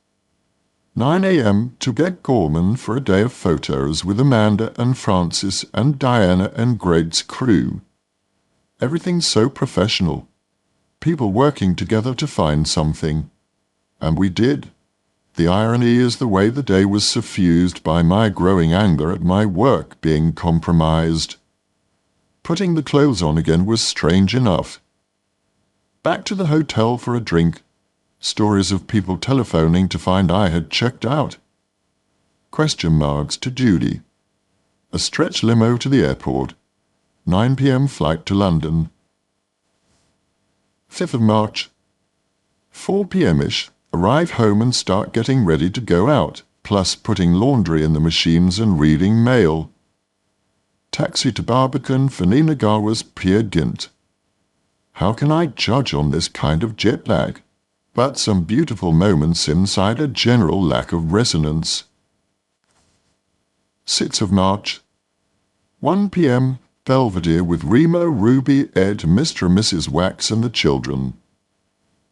9 a.m. to get Gorman for a day of photos with Amanda and Francis and Diana and Greg's crew. Everything's so professional. People working together to find something. And we did. The irony is the way the day was suffused by my growing anger at my work being compromised. Putting the clothes on again was strange enough. Back to the hotel for a drink. Stories of people telephoning to find I had checked out. Question marks to Judy. A stretch limo to the airport. 9 p.m. flight to London. 5th of March. 4 p.m.-ish. Arrive home and start getting ready to go out, plus putting laundry in the machines and reading mail. Taxi to Barbican for Nina Gawa's Peer Gynt. How can I judge on this kind of jet lag? But some beautiful moments inside a general lack of resonance. 6th of March. 1 p.m. Belvedere with Remo, Ruby, Ed, Mr. and Mrs. Wax and the children.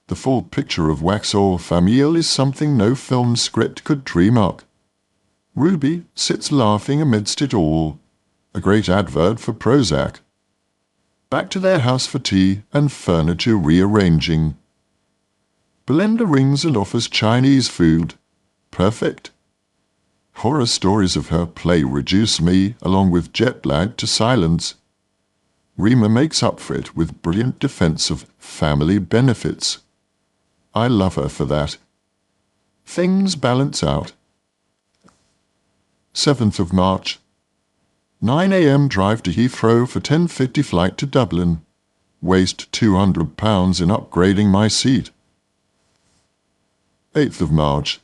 The full picture of Wax or Famille is something no film script could dream up. Ruby sits laughing amidst it all. A great advert for Prozac. Back to their house for tea and furniture rearranging. Belinda rings and offers Chinese food. Perfect. Horror stories of her play reduce me, along with jet lag, to silence. Rima makes up for it with brilliant defense of family benefits. I love her for that. Things balance out. 7th of March. 9 a.m. drive to Heathrow for 10:50 flight to Dublin. Waste £200 in upgrading my seat. 8th of March.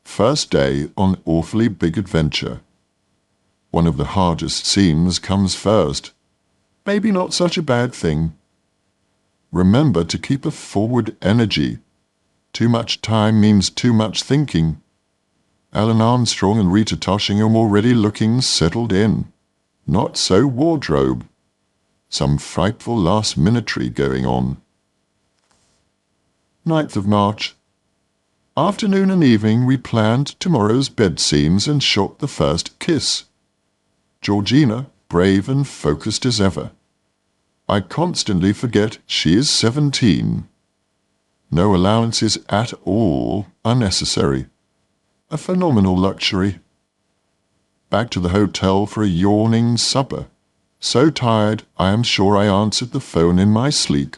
First day on Awfully Big Adventure. One of the hardest scenes comes first. Maybe not such a bad thing. Remember to keep a forward energy. Too much time means too much thinking. Alan Armstrong and Rita Toshingham already looking settled in. Not so wardrobe. Some frightful last-minutary going on. 9th of March. Afternoon and evening we planned tomorrow's bed scenes and shot the first kiss. Georgina, brave and focused as ever. I constantly forget she is 17. No allowances at all unnecessary. A phenomenal luxury. Back to the hotel for a yawning supper. So tired, I am sure I answered the phone in my sleep.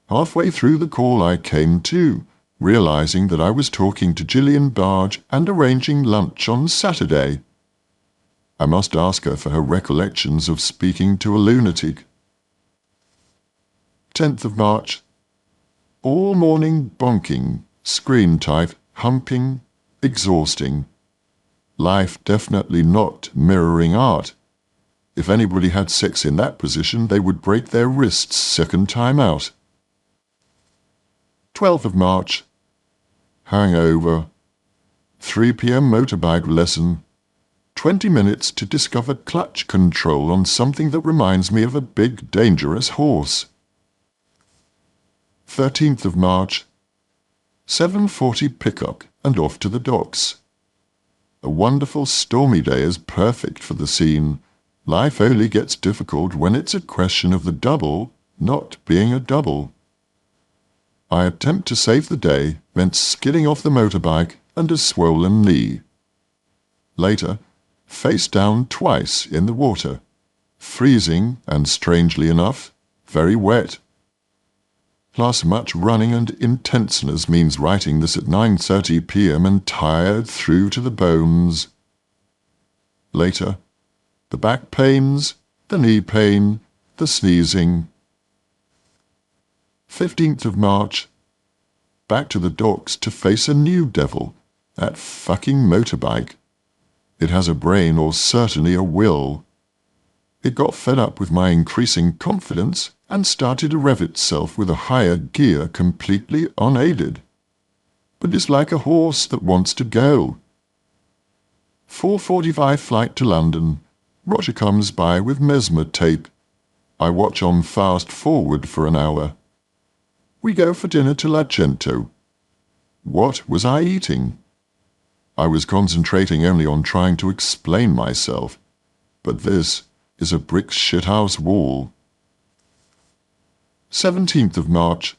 Halfway through the call I came to, realizing that I was talking to Gillian Barge and arranging lunch on Saturday. I must ask her for her recollections of speaking to a lunatic. 10th of March. All morning bonking, screen type, humping, exhausting. Life definitely not mirroring art. If anybody had sex in that position, they would break their wrists second time out. 12th of March. Hangover. 3 p.m. motorbike lesson. 20 minutes to discover clutch control on something that reminds me of a big, dangerous horse. 13th of March. 7:40 pickup and off to the docks. A wonderful stormy day is perfect for the scene. Life only gets difficult when it's a question of the double not being a double. I attempt to save the day meant skidding off the motorbike and a swollen knee. Later, face down twice in the water. Freezing and, strangely enough, very wet. Plus much running and intenseness means writing this at 9:30 p.m. and tired through to the bones. Later, the back pains, the knee pain, the sneezing. 15th of March. Back to the docks to face a new devil. That fucking motorbike. It has a brain or certainly a will. It got fed up with my increasing confidence and started to rev itself with a higher gear completely unaided. But it's like a horse that wants to go. 4:45 flight to London. Roger comes by with mesmer tape. I watch on fast forward for an hour. We go for dinner to L'Argento. What was I eating? I was concentrating only on trying to explain myself, but this is a brick shithouse wall. 17th of March,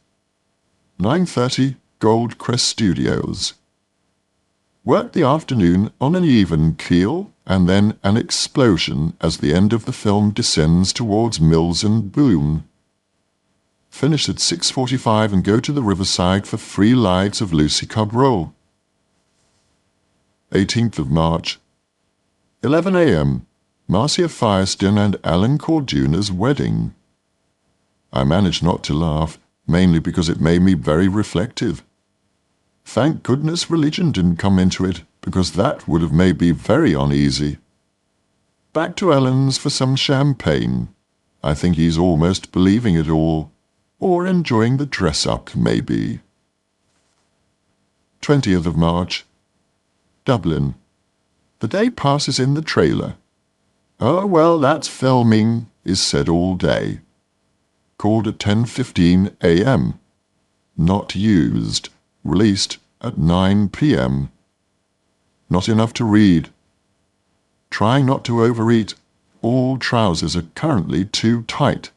9:30, Goldcrest Studios. Worked the afternoon on an even keel, and then an explosion as the end of the film descends towards Mills and Boone. Finish at 6:45 and go to the riverside for 3 lives of Lucy Cabral. 18th of March, 11 a.m., Marcia Firestone and Alan Corduna's wedding. I managed not to laugh, mainly because it made me very reflective. Thank goodness religion didn't come into it, because that would have made me very uneasy. Back to Alan's for some champagne. I think he's almost believing it all, or enjoying the dress-up, maybe. 20th of March, Dublin. The day passes in the trailer. Oh, well, that's filming, is said all day. Called at 10:15 a.m. Not used. Released at 9 p.m. Not enough to read. Trying not to overeat. All trousers are currently too tight.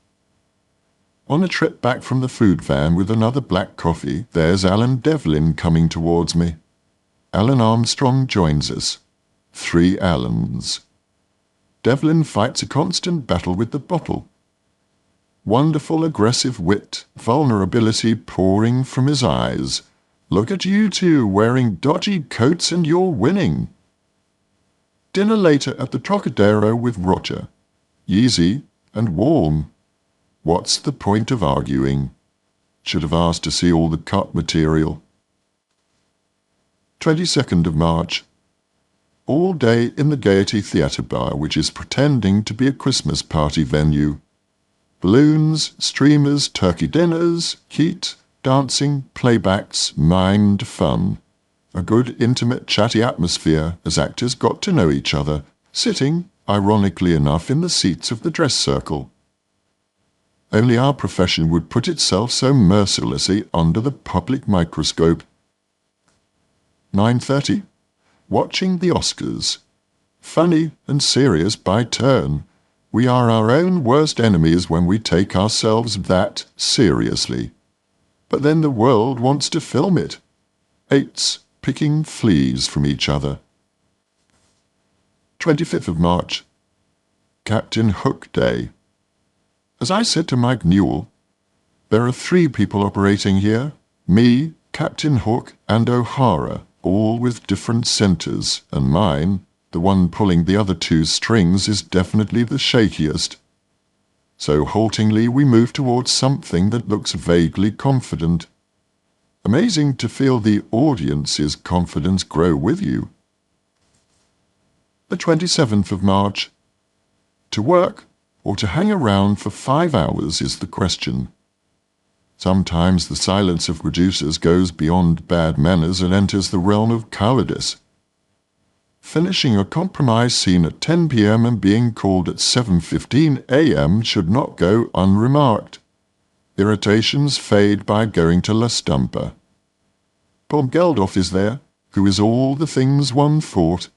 On a trip back from the food van with another black coffee, there's Alan Devlin coming towards me. Alan Armstrong joins us. 3 Allans. Devlin fights a constant battle with the bottle. Wonderful aggressive wit, vulnerability pouring from his eyes. Look at you two wearing dodgy coats and you're winning. Dinner later at the Trocadero with Roger. Easy and warm. What's the point of arguing? Should have asked to see all the cut material. 22nd of March. All day in the Gaiety Theatre Bar, which is pretending to be a Christmas party venue. Balloons, streamers, turkey dinners, heat, dancing, playbacks, mimed fun. A good, intimate, chatty atmosphere as actors got to know each other, sitting, ironically enough, in the seats of the dress circle. Only our profession would put itself so mercilessly under the public microscope. 9:30. Watching the Oscars. Funny and serious by turn. We are our own worst enemies when we take ourselves that seriously. But then the world wants to film it. 8s picking fleas from each other. 25th of March. Captain Hook Day. As I said to Mike Newell, there are 3 people operating here. Me, Captain Hook, and O'Hara, all with different centres, and mine, the one pulling the other 2 strings, is definitely the shakiest. So haltingly we move towards something that looks vaguely confident. Amazing to feel the audience's confidence grow with you. The 27th of March. To work or to hang around for 5 hours is the question. Sometimes the silence of producers goes beyond bad manners and enters the realm of cowardice. Finishing a compromise scene at 10 p.m. and being called at 7:15 a.m. should not go unremarked. Irritations fade by going to La Stumpa. Bob Geldof is there, who is all the things one thought.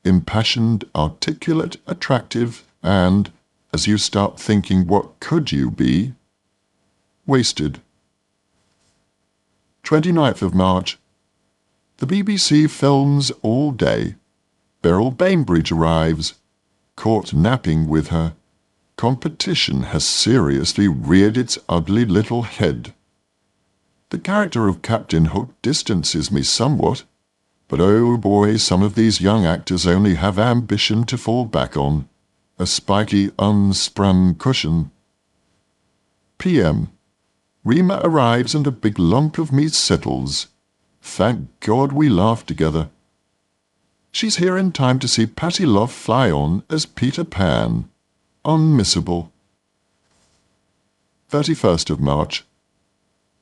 Impassioned, articulate, attractive, and, as you start thinking what could you be, wasted. 29th of March. The BBC films all day. Beryl Bainbridge arrives. Caught napping with her. Competition has seriously reared its ugly little head. The character of Captain Hook distances me somewhat, but oh boy, some of these young actors only have ambition to fall back on. A spiky, unsprung cushion. PM. Rima arrives and a big lump of meat settles. Thank God we laughed together. She's here in time to see Patty Love fly on as Peter Pan. Unmissable. 31st of March.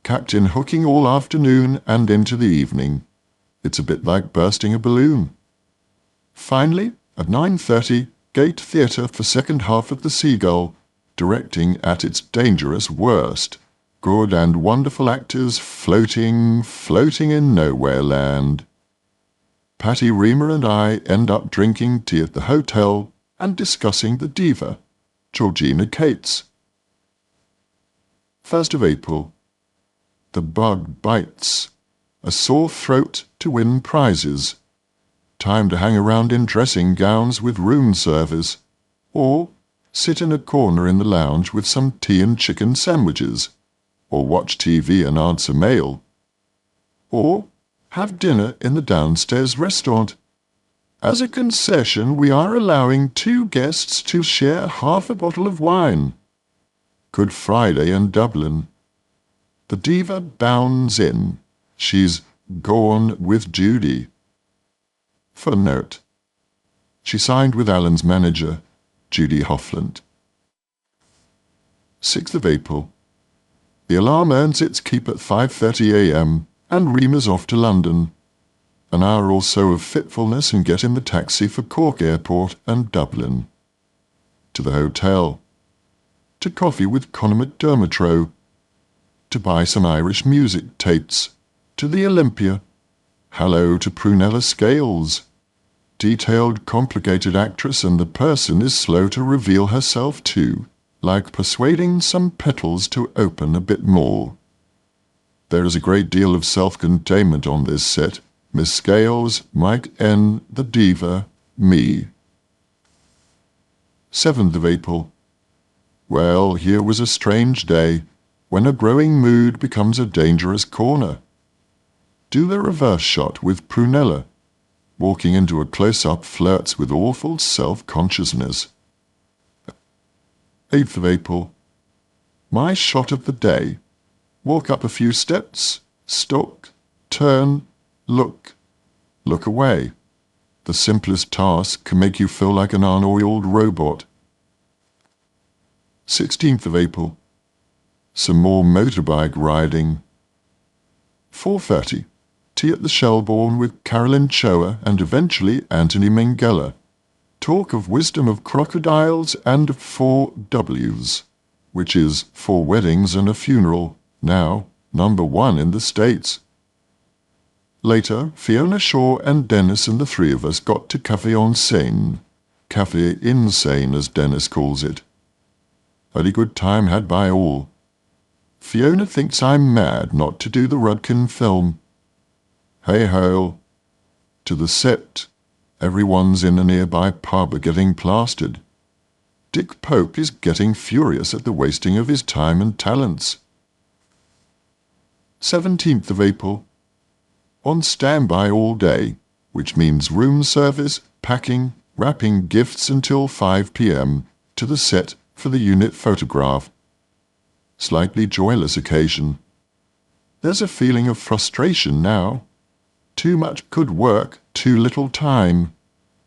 Captain hooking all afternoon and into the evening. It's a bit like bursting a balloon. Finally, at 9:30, Gate Theatre for second half of The Seagull, directing at its dangerous worst. Good and wonderful actors floating in nowhere land. Patty Reamer and I end up drinking tea at the hotel and discussing the diva, Georgina Cates. 1st of April. The bug bites. A sore throat to win prizes. Time to hang around in dressing gowns with room service, or sit in a corner in the lounge with some tea and chicken sandwiches, or watch TV and answer mail, or have dinner in the downstairs restaurant. As a concession, we are allowing 2 guests to share half a bottle of wine. Good Friday in Dublin. The diva bounds in. She's gone with Judy. Footnote. She signed with Alan's manager, Judy Hoffland. 6th of April. The alarm earns its keep at 5:30 a.m. and Reema's off to London. An hour or so of fitfulness and get in the taxi for Cork Airport and Dublin. To the hotel. To coffee with Conor McDermott. To buy some Irish music tapes. To the Olympia. Hello to Prunella Scales. Detailed, complicated actress, and the person is slow to reveal herself too, like persuading some petals to open a bit more. There is a great deal of self-containment on this set. Miss Scales, Mike N., the diva, me. 7th of April. Well, here was a strange day, when a growing mood becomes a dangerous corner. Do the reverse shot with Prunella. Walking into a close-up flirts with awful self-consciousness. 8th of April. My shot of the day. Walk up a few steps, stalk, turn, look. Look away. The simplest task can make you feel like an unoiled robot. 16th of April. Some more motorbike riding. 4:30. Tea at the Shelbourne with Carolyn Choa and eventually Anthony Minghella. Talk of wisdom of crocodiles and 4 W's, which is 4 weddings and a funeral, now #1 in the States. Later, Fiona Shaw and Dennis and the 3 of us got to Café Insane. Café Insane, as Dennis calls it. Very good time had by all. Fiona thinks I'm mad not to do the Rudkin film. Hey-ho. To the set. Everyone's in a nearby pub getting plastered. Dick Pope is getting furious at the wasting of his time and talents. 17th of April. On standby all day, which means room service, packing, wrapping gifts until 5 p.m. to the set for the unit photograph. Slightly joyless occasion. There's a feeling of frustration now. Too much good work, too little time.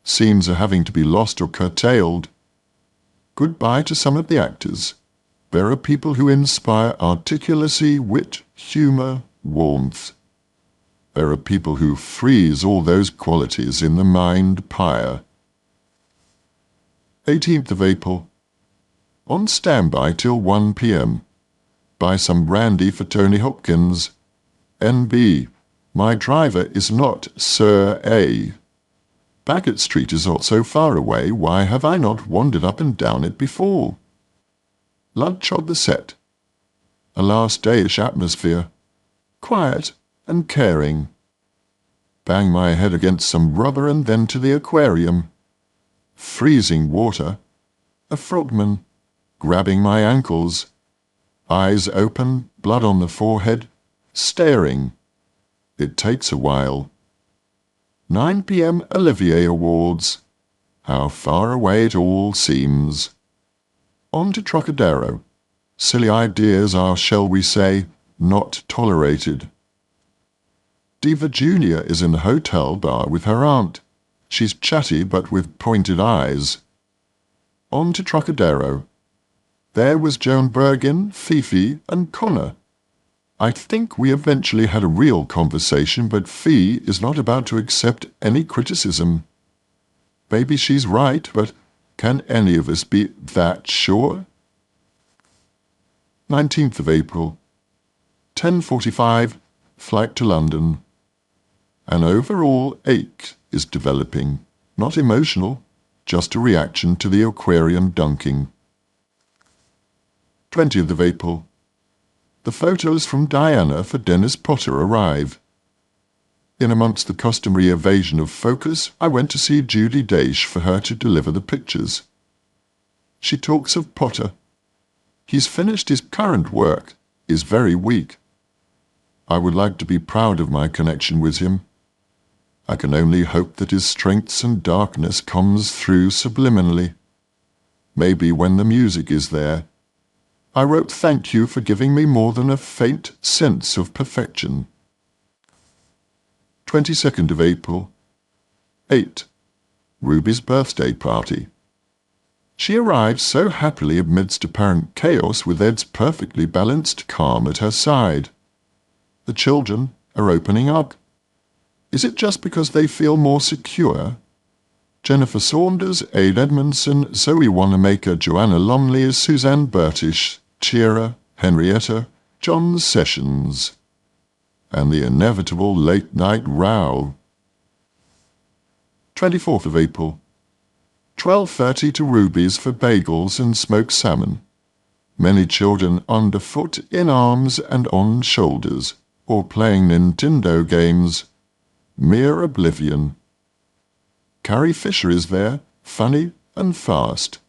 Scenes are having to be lost or curtailed. Goodbye to some of the actors. There are people who inspire articulacy, wit, humour, warmth. There are people who freeze all those qualities in the mind pyre. 18th of April. On standby till 1 p.m. Buy some brandy for Tony Hopkins. N.B. My driver is not Sir A. Bagot Street is not so far away. Why have I not wandered up and down it before? Lunch on the set. A last dayish atmosphere. Quiet and caring. Bang my head against some rubber and then to the aquarium. Freezing water. A frogman. Grabbing my ankles. Eyes open, blood on the forehead. Staring. It takes a while. 9 p.m. Olivier Awards. How far away it all seems. On to Trocadero. Silly ideas are, shall we say, not tolerated. Diva Jr. is in the hotel bar with her aunt. She's chatty but with pointed eyes. On to Trocadero. There was Joan Bergin, Fifi, and Connor. I think we eventually had a real conversation, but Fee is not about to accept any criticism. Maybe she's right, but can any of us be that sure? 19th of April. 10:45, flight to London. An overall ache is developing, not emotional, just a reaction to the aquarium dunking. 20th of April. The photos from Diana for Dennis Potter arrive. In amongst the customary evasion of focus, I went to see Judy Daish for her to deliver the pictures. She talks of Potter. He's finished his current work, is very weak. I would like to be proud of my connection with him. I can only hope that his strengths and darkness comes through subliminally. Maybe when the music is there. I wrote thank you for giving me more than a faint sense of perfection. 22nd of April. 8. Ruby's birthday party. She arrived so happily amidst apparent chaos with Ed's perfectly balanced calm at her side. The children are opening up. Is it just because they feel more secure? Jennifer Saunders, Aid Edmondson, Zoe Wanamaker, Joanna Lumley, Suzanne Burtish, Chiara, Henrietta, John Sessions, and the inevitable late-night row. 24th of April. 12:30 to Ruby's for bagels and smoked salmon. Many children underfoot, in arms and on shoulders, or playing Nintendo games. Mere oblivion. Carrie Fisher is there, funny and fast.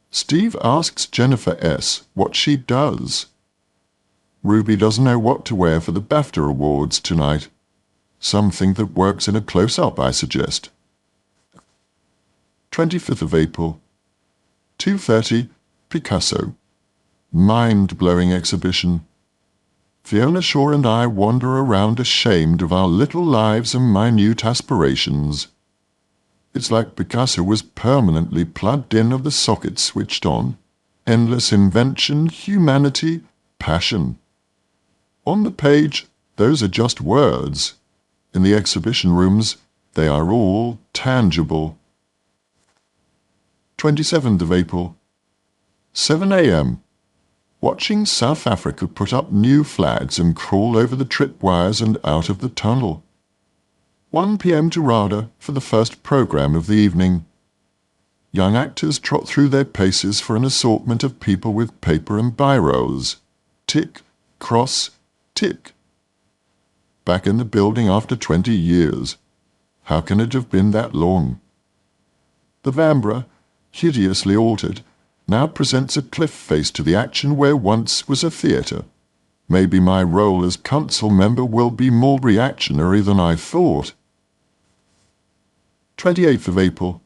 Steve asks Jennifer S. what she does. Ruby doesn't know what to wear for the BAFTA Awards tonight. Something that works in a close-up, I suggest. 25th of April. 2:30, Picasso. Mind-blowing exhibition. Fiona Shaw and I wander around ashamed of our little lives and minute aspirations. It's like Picasso was permanently plugged in of the socket switched on. Endless invention, humanity, passion. On the page, those are just words. In the exhibition rooms, they are all tangible. 27th of April. 7 a.m. Watching South Africa put up new flags and crawl over the tripwires and out of the tunnel. 1 p.m. to RADA for the first programme of the evening. Young actors trot through their paces for an assortment of people with paper and biros. Tick, cross, tick. Back in the building after 20 years. How can it have been that long? The Vambra, hideously altered, now presents a cliff face to the action where once was a theatre. Maybe my role as council member will be more reactionary than I thought. 28th of April.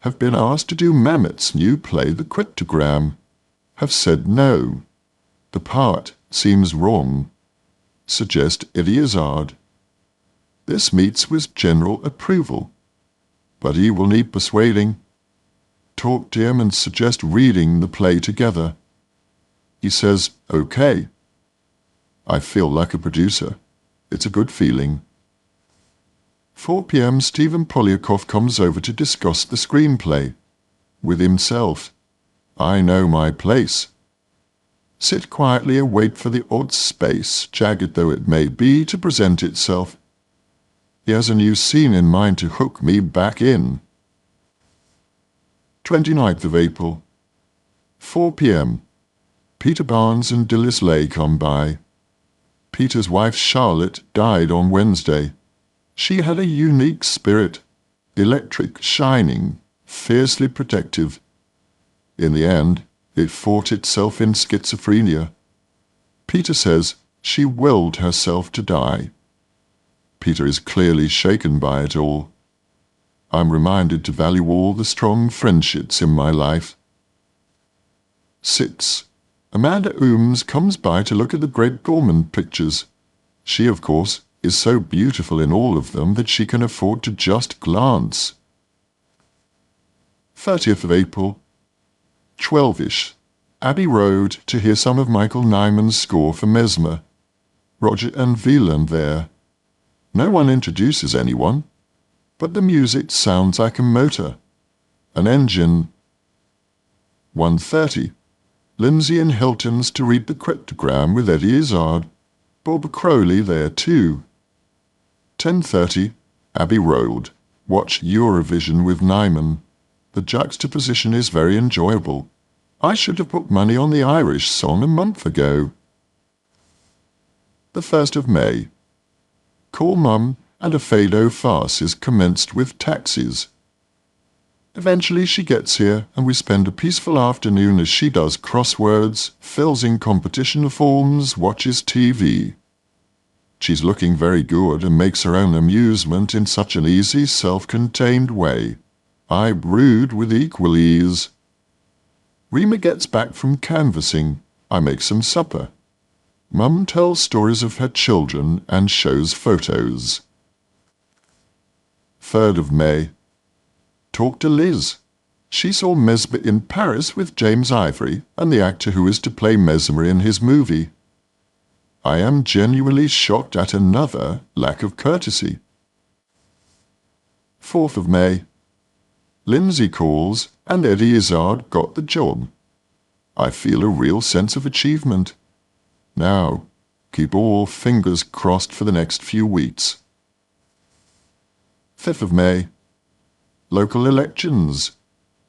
Have been asked to do Mamet's new play The Cryptogram. Have said no. The part seems wrong. Suggest Eddie Izzard. This meets with general approval. But he will need persuading. Talk to him and suggest reading the play together. He says, okay. I feel like a producer. It's a good feeling. 4 p.m. Stephen Polyakov comes over to discuss the screenplay. With himself. I know my place. Sit quietly and wait for the odd space, jagged though it may be, to present itself. He has a new scene in mind to hook me back in. 29th of April. 4 p.m. Peter Barnes and Dilys Lay come by. Peter's wife Charlotte died on Wednesday. She had a unique spirit, electric, shining, fiercely protective. In the end, it fought itself in schizophrenia. Peter says she willed herself to die. Peter is clearly shaken by it all. I'm reminded to value all the strong friendships in my life. 6. Amanda Ooms comes by to look at the Greg Gorman pictures. She, of course, is so beautiful in all of them that she can afford to just glance. 30th of April, 12ish, Abbey Road to hear some of Michael Nyman's score for Mesmer. Roger and Wieland there. No one introduces anyone, but the music sounds like a motor, an engine. 1:30, Lindsay and Hilton's to read the cryptogram with Eddie Izzard. Bob Crowley there too. 10:30, Abbey Road. Watch Eurovision with Nyman. The juxtaposition is very enjoyable. I should have put money on the Irish song a month ago. The 1st of May. Call Mum and a Fado farce is commenced with taxis. Eventually she gets here and we spend a peaceful afternoon as she does crosswords, fills in competition forms, watches TV. She's looking very good and makes her own amusement in such an easy, self-contained way. I brood with equal ease. Rima gets back from canvassing. I make some supper. Mum tells stories of her children and shows photos. 3rd of May. Talk to Liz. She saw Mesmer in Paris with James Ivory and the actor who is to play Mesmer in his movie. I am genuinely shocked at another lack of courtesy. 4th of May. Lindsay calls and Eddie Izzard got the job. I feel a real sense of achievement. Now, keep all fingers crossed for the next few weeks. 5th of May. Local elections.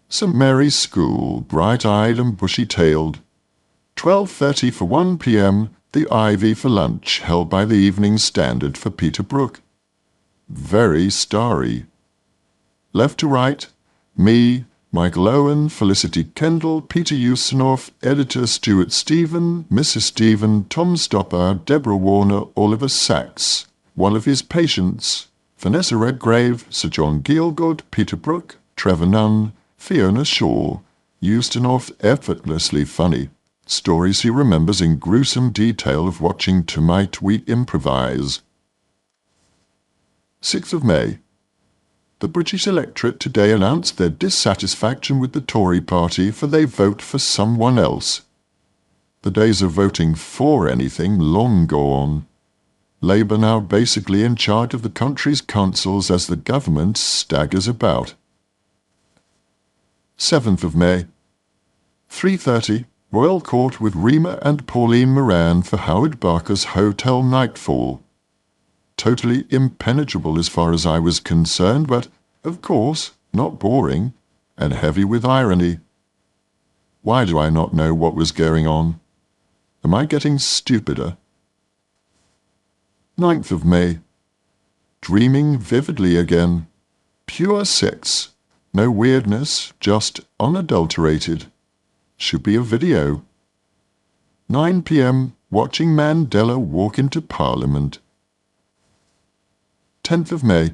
St Mary's School, bright-eyed and bushy-tailed. 12:30 for 1 p.m, the Ivy for lunch, held by the Evening Standard for Peter Brook. Very starry. Left to right, me, Michael Owen, Felicity Kendall, Peter Ustinov, editor Stuart Stephen, Mrs. Stephen, Tom Stopper, Deborah Warner, Oliver Sacks, one of his patients, Vanessa Redgrave, Sir John Gielgud, Peter Brook, Trevor Nunn, Fiona Shaw, Ustinov effortlessly funny, stories he remembers in gruesome detail of watching Tonight We Improvise. 6th of May. The British electorate today announced their dissatisfaction with the Tory party, for they vote for someone else. The days of voting for anything long gone. Labour now basically in charge of the country's councils as the government staggers about. 7th of May. 3:30, Royal Court with Rima and Pauline Moran for Howard Barker's Hotel Nightfall. Totally impenetrable as far as I was concerned, but, of course, not boring, and heavy with irony. Why do I not know what was going on? Am I getting stupider? 9th of May. Dreaming vividly again. Pure sex. No weirdness, just unadulterated. Should be a video. 9 p.m. Watching Mandela walk into Parliament. 10th of May.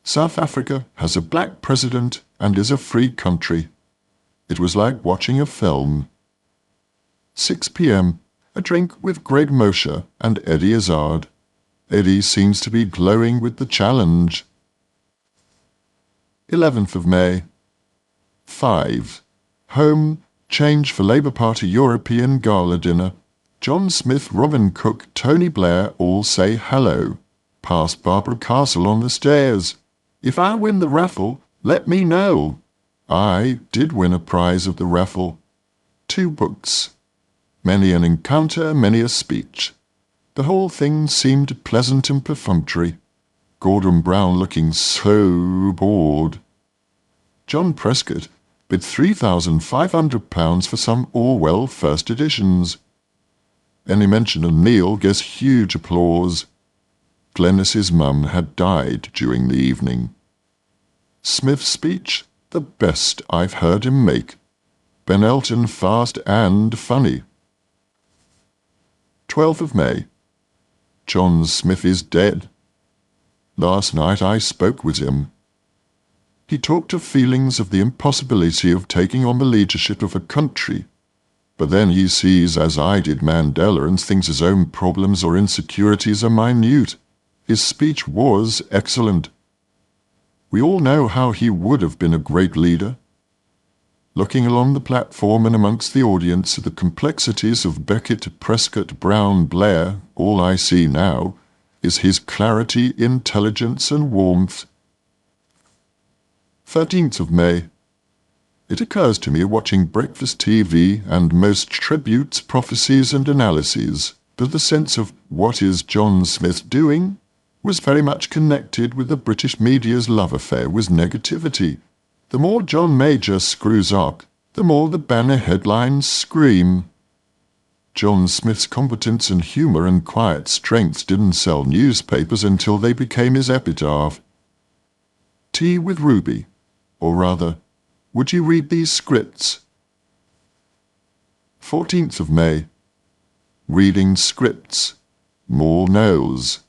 South Africa has a black president and is a free country. It was like watching a film. 6 p.m. A drink with Greg Mosher and Eddie Izzard. Eddie seems to be glowing with the challenge. 11th of May. 5. Home, change for Labour Party European Gala Dinner. John Smith, Robin Cook, Tony Blair all say hello. Past Barbara Castle on the stairs. If I win the raffle, let me know. I did win a prize of the raffle. 2 books. Many an encounter, many a speech. The whole thing seemed pleasant and perfunctory. Gordon Brown looking so bored. John Prescott bid £3,500 for some Orwell first editions. Any mention of Neil gets huge applause. Glennis's mum had died during the evening. Smith's speech, the best I've heard him make. Ben Elton fast and funny. 12th of May. John Smith is dead. Last night I spoke with him. He talked of feelings of the impossibility of taking on the leadership of a country, but then he sees, as I did, Mandela and thinks his own problems or insecurities are minute. His speech was excellent. We all know how he would have been a great leader. Looking along the platform and amongst the audience at the complexities of Beckett, Prescott, Brown, Blair, all I see now is his clarity, intelligence, and warmth. 13th of May. It occurs to me watching breakfast TV and most tributes, prophecies, and analyses that the sense of what is John Smith doing was very much connected with the British media's love affair with negativity. The more John Major screws up, the more the banner headlines scream. John Smith's competence and humour and quiet strength didn't sell newspapers until they became his epitaph. Tea with Ruby, or rather, would you read these scripts? 14th of May. Reading scripts, more no's,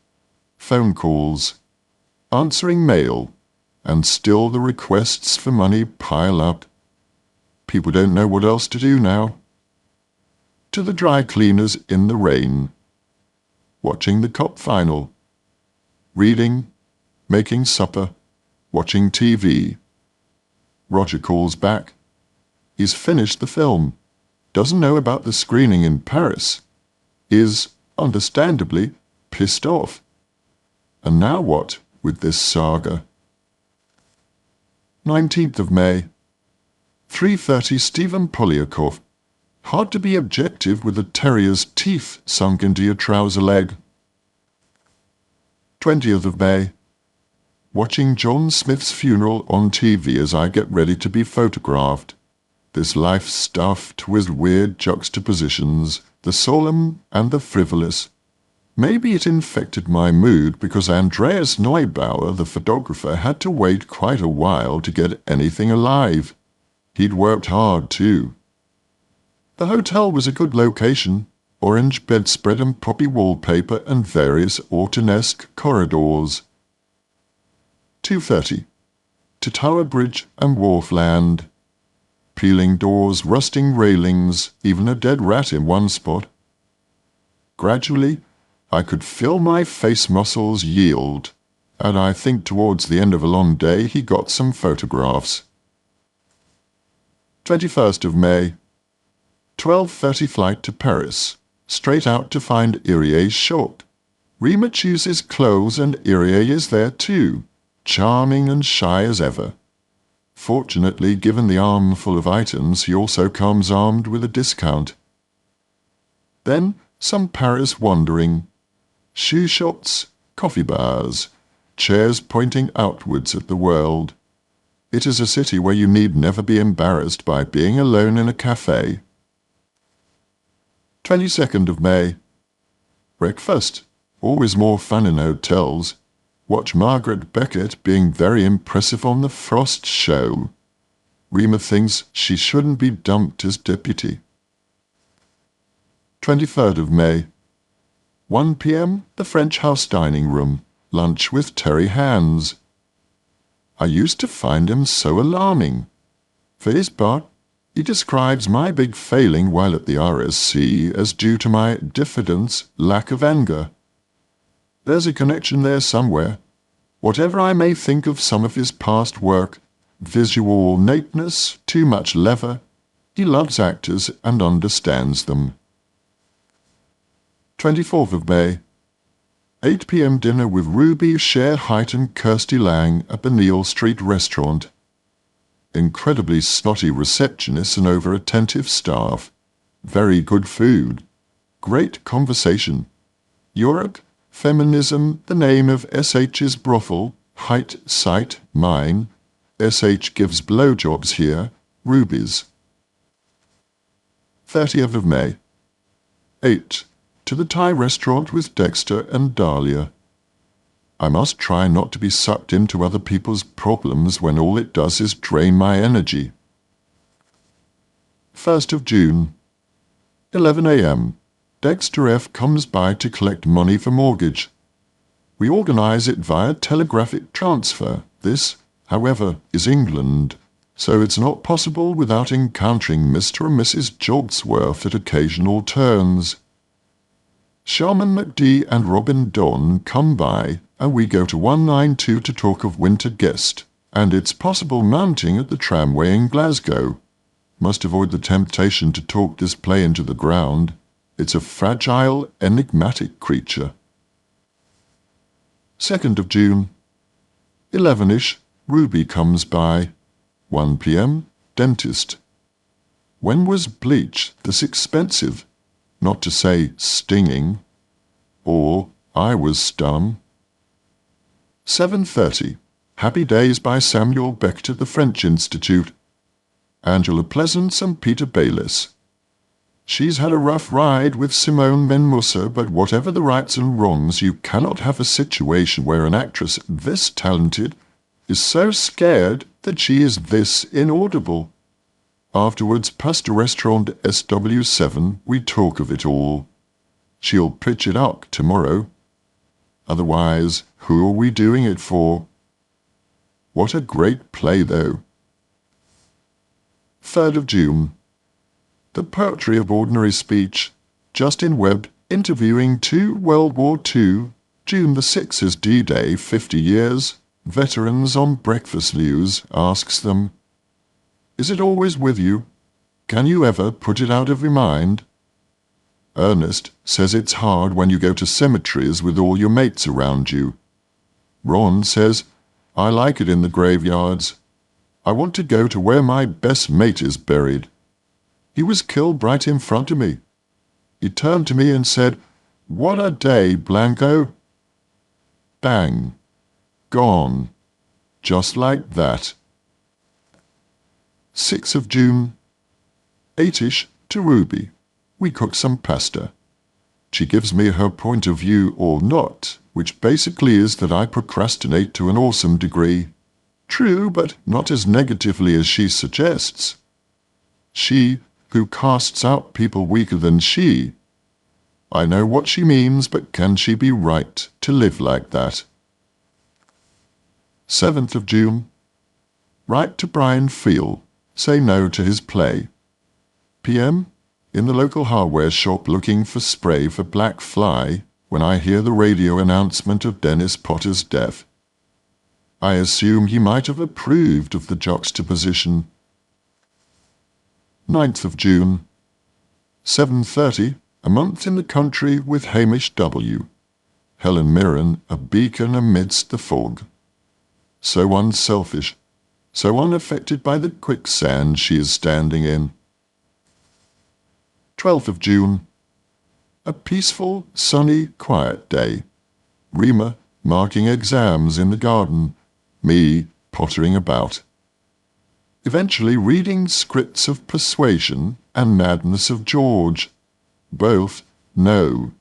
phone calls, answering mail, and still the requests for money pile up. People don't know what else to do now. To the dry cleaners in the rain. Watching the Cup final. Reading, making supper, watching TV. Roger calls back. He's finished the film. Doesn't know about the screening in Paris. Is, understandably, pissed off. And now what with this saga? 19th of May. 3:30 Stephen Polyakov. Hard to be objective with a terrier's teeth sunk into your trouser leg. 20th of May. Watching John Smith's funeral on TV as I get ready to be photographed. This life stuffed with weird juxtapositions, the solemn and the frivolous. Maybe it infected my mood because Andreas Neubauer, the photographer, had to wait quite a while to get anything alive. He'd worked hard, too. The hotel was a good location, orange bedspread and poppy wallpaper and various Ortonesque corridors. 2:30. To Tower Bridge and Wharfland. Peeling doors, rusting railings, even a dead rat in one spot. Gradually, I could feel my face muscles yield, and I think towards the end of a long day he got some photographs. 21st of May. 12:30 flight to Paris, straight out to find Irie's shop. Rima chooses clothes and Irie is there too, charming and shy as ever. Fortunately, given the armful of items, he also comes armed with a discount. Then some Paris wandering. Shoe shops, coffee bars, chairs pointing outwards at the world. It is a city where you need never be embarrassed by being alone in a cafe. 22nd of May. Breakfast. Always more fun in hotels. Watch Margaret Beckett being very impressive on the Frost show. Rima thinks she shouldn't be dumped as deputy. 23rd of May. 1 p.m. The French House dining room. Lunch with Terry Hands. I used to find him so alarming. For his part, he describes my big failing while at the RSC as due to my diffidence, lack of anger. There's a connection there somewhere. Whatever I may think of some of his past work, visual ornateness, too much leather, he loves actors and understands them. 24th of May. 8 p.m. dinner with Ruby, Cher, Height and Kirsty Lang at the Neal Street restaurant. Incredibly snotty receptionists and over-attentive staff. Very good food. Great conversation. Europe, feminism, the name of SH's brothel, height, sight, mine. SH gives blowjobs here, Ruby's. 30th of May. 8. To the Thai restaurant with Dexter and Dahlia. I must try not to be sucked into other people's problems when all it does is drain my energy. 1st of June. 11 a.m. Dexter F. comes by to collect money for mortgage. We organise it via telegraphic transfer. This, however, is England, so it's not possible without encountering Mr. and Mrs. Joltsworth at occasional turns. Sharman McD and Robin Don come by, and we go to 192 to talk of Winter Guest and its possible mounting at the tramway in Glasgow. Must avoid the temptation to talk this play into the ground. It's a fragile, enigmatic creature. 2nd of June. 11ish, Ruby comes by. 1 p.m, dentist. When was bleach this expensive? Not to say stinging. Or I was stung. 7:30, Happy Days by Samuel Beckett at the French Institute. Angela Pleasance and Peter Bayliss. She's had a rough ride with Simone Ben-Musser, but whatever the rights and wrongs, you cannot have a situation where an actress this talented is so scared that she is this inaudible. Afterwards, past a restaurant SW7, we talk of it all. She'll pitch it up tomorrow. Otherwise, who are we doing it for? What a great play, though. 3rd of June. The Poetry of Ordinary Speech. Justin Webb interviewing two World War II. June the 6th is D-Day, 50 years. Veterans on Breakfast News asks them, "Is it always with you? Can you ever put it out of your mind?" Ernest says it's hard when you go to cemeteries with all your mates around you. Ron says, "I like it in the graveyards. I want to go to where my best mate is buried. He was killed right in front of me. He turned to me and said, 'What a day, Blanco.' Bang. Gone. Just like that." 6th of June. 8ish to Ruby. We cook some pasta. She gives me her point of view or not, which basically is that I procrastinate to an awesome degree. True, but not as negatively as she suggests. She who casts out people weaker than she. I know what she means, but can she be right to live like that? 7th of June. Write to Brian Field. Say no to his play. PM. In the local hardware shop looking for spray for black fly when I hear the radio announcement of Dennis Potter's death. I assume he might have approved of the juxtaposition. 9th of June. 7:30, A Month in the Country with Hamish W. Helen Mirren, a beacon amidst the fog. So unselfish, so unaffected by the quicksand she is standing in. 12th of June. A peaceful, sunny, quiet day. Rima marking exams in the garden, me pottering about. Eventually reading Scripts of Persuasion and Madness of George. Both no.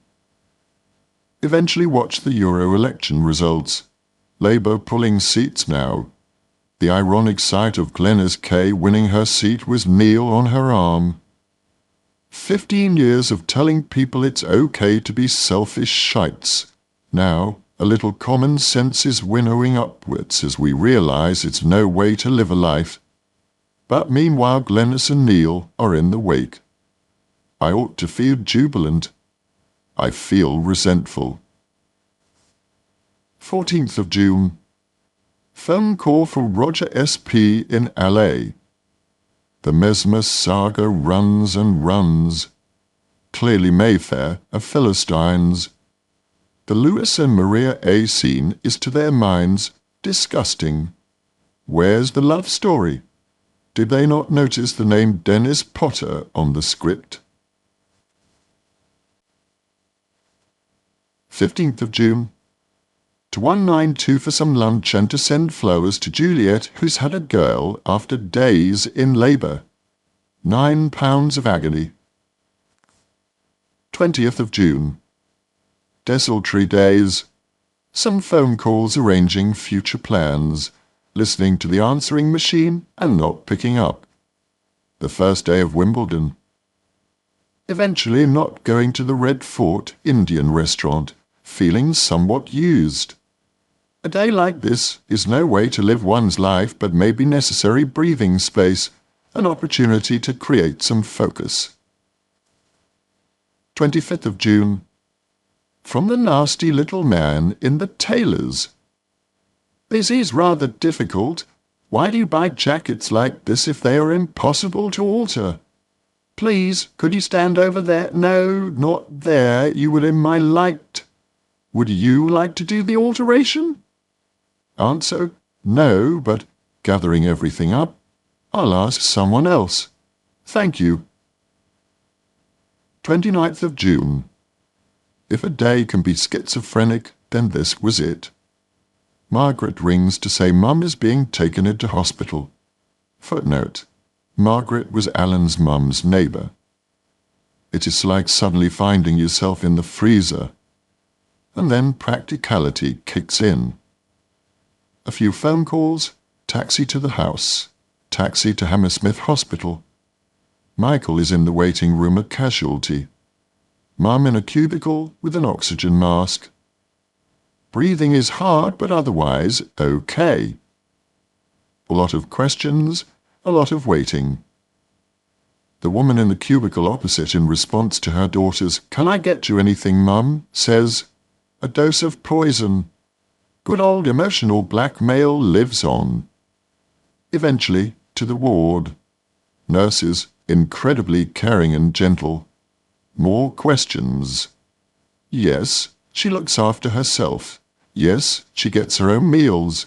Eventually watch the Euro election results. Labour pulling seats now. The ironic sight of Glenys Kay winning her seat with Neil on her arm. 15 years of telling people it's okay to be selfish shites. Now, a little common sense is winnowing upwards as we realise it's no way to live a life. But meanwhile Glenys and Neil are in the wake. I ought to feel jubilant. I feel resentful. 14th of June. Phone call from Roger S.P. in L.A. The Mesmer saga runs and runs. Clearly Mayfair are Philistines. The Louis and Maria A. scene is to their minds disgusting. Where's the love story? Did they not notice the name Dennis Potter on the script? 15th of June. To 192 for some lunch and to send flowers to Juliet, who's had a girl after days in labour. 9 pounds of agony. 20th of June. Desultory days. Some phone calls arranging future plans, listening to the answering machine and not picking up. The first day of Wimbledon. Eventually not going to the Red Fort Indian restaurant, feeling somewhat used. A day like this is no way to live one's life, but maybe necessary breathing space, an opportunity to create some focus. 25th of June. from the nasty little man in the tailor's. This is rather difficult. Why do you buy jackets like this if they are impossible to alter? Please, could you stand over there? No, not there. You were in my light. Would you like to do the alteration? Answer, no, but gathering everything up, I'll ask someone else. Thank you. 29th of June. If a day can be schizophrenic, then this was it. Margaret rings to say Mum is being taken into hospital. Footnote. Margaret was Alan's mum's neighbour. It is like suddenly finding yourself in the freezer. And then practicality kicks in. A few phone calls, taxi to the house, taxi to Hammersmith Hospital. Michael is in the waiting room a casualty. Mum in a cubicle with an oxygen mask. Breathing is hard, but otherwise okay. A lot of questions, a lot of waiting. The woman in the cubicle opposite, in response to her daughter's "Can I get you anything, Mum?" says, "A dose of poison." Good old emotional blackmail lives on. Eventually, to the ward. Nurses, incredibly caring and gentle. More questions. Yes, she looks after herself. Yes, she gets her own meals.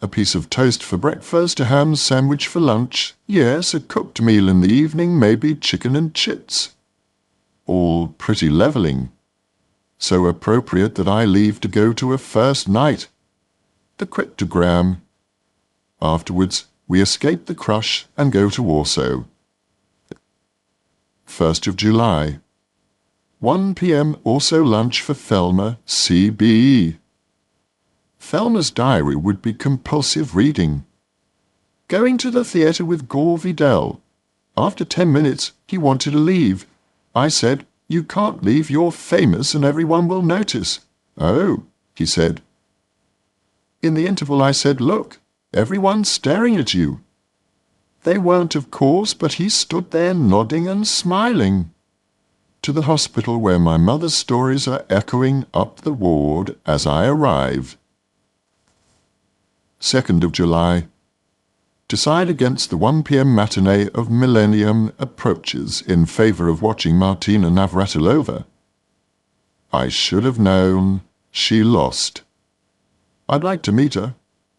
A piece of toast for breakfast, a ham sandwich for lunch. Yes, a cooked meal in the evening, maybe chicken and chips. All pretty levelling. So appropriate that I leave to go to a first night. The cryptogram. Afterwards, we escape the crush and go to Warsaw. 1st of July. 1 p.m. also lunch for Thelma, CBE. Thelma's diary would be compulsive reading. Going to the theatre with Gore Vidal. After 10 minutes, he wanted to leave. I said, "You can't leave, you're famous and everyone will notice." "Oh," he said. In the interval I said, "Look, everyone's staring at you." They weren't, of course, but he stood there nodding and smiling. To the hospital where my mother's stories are echoing up the ward as I arrive. 2nd of July. Decide against the 1 p.m. matinee of Millennium Approaches in favour of watching Martina Navratilova. I should have known. She lost. I'd like to meet her.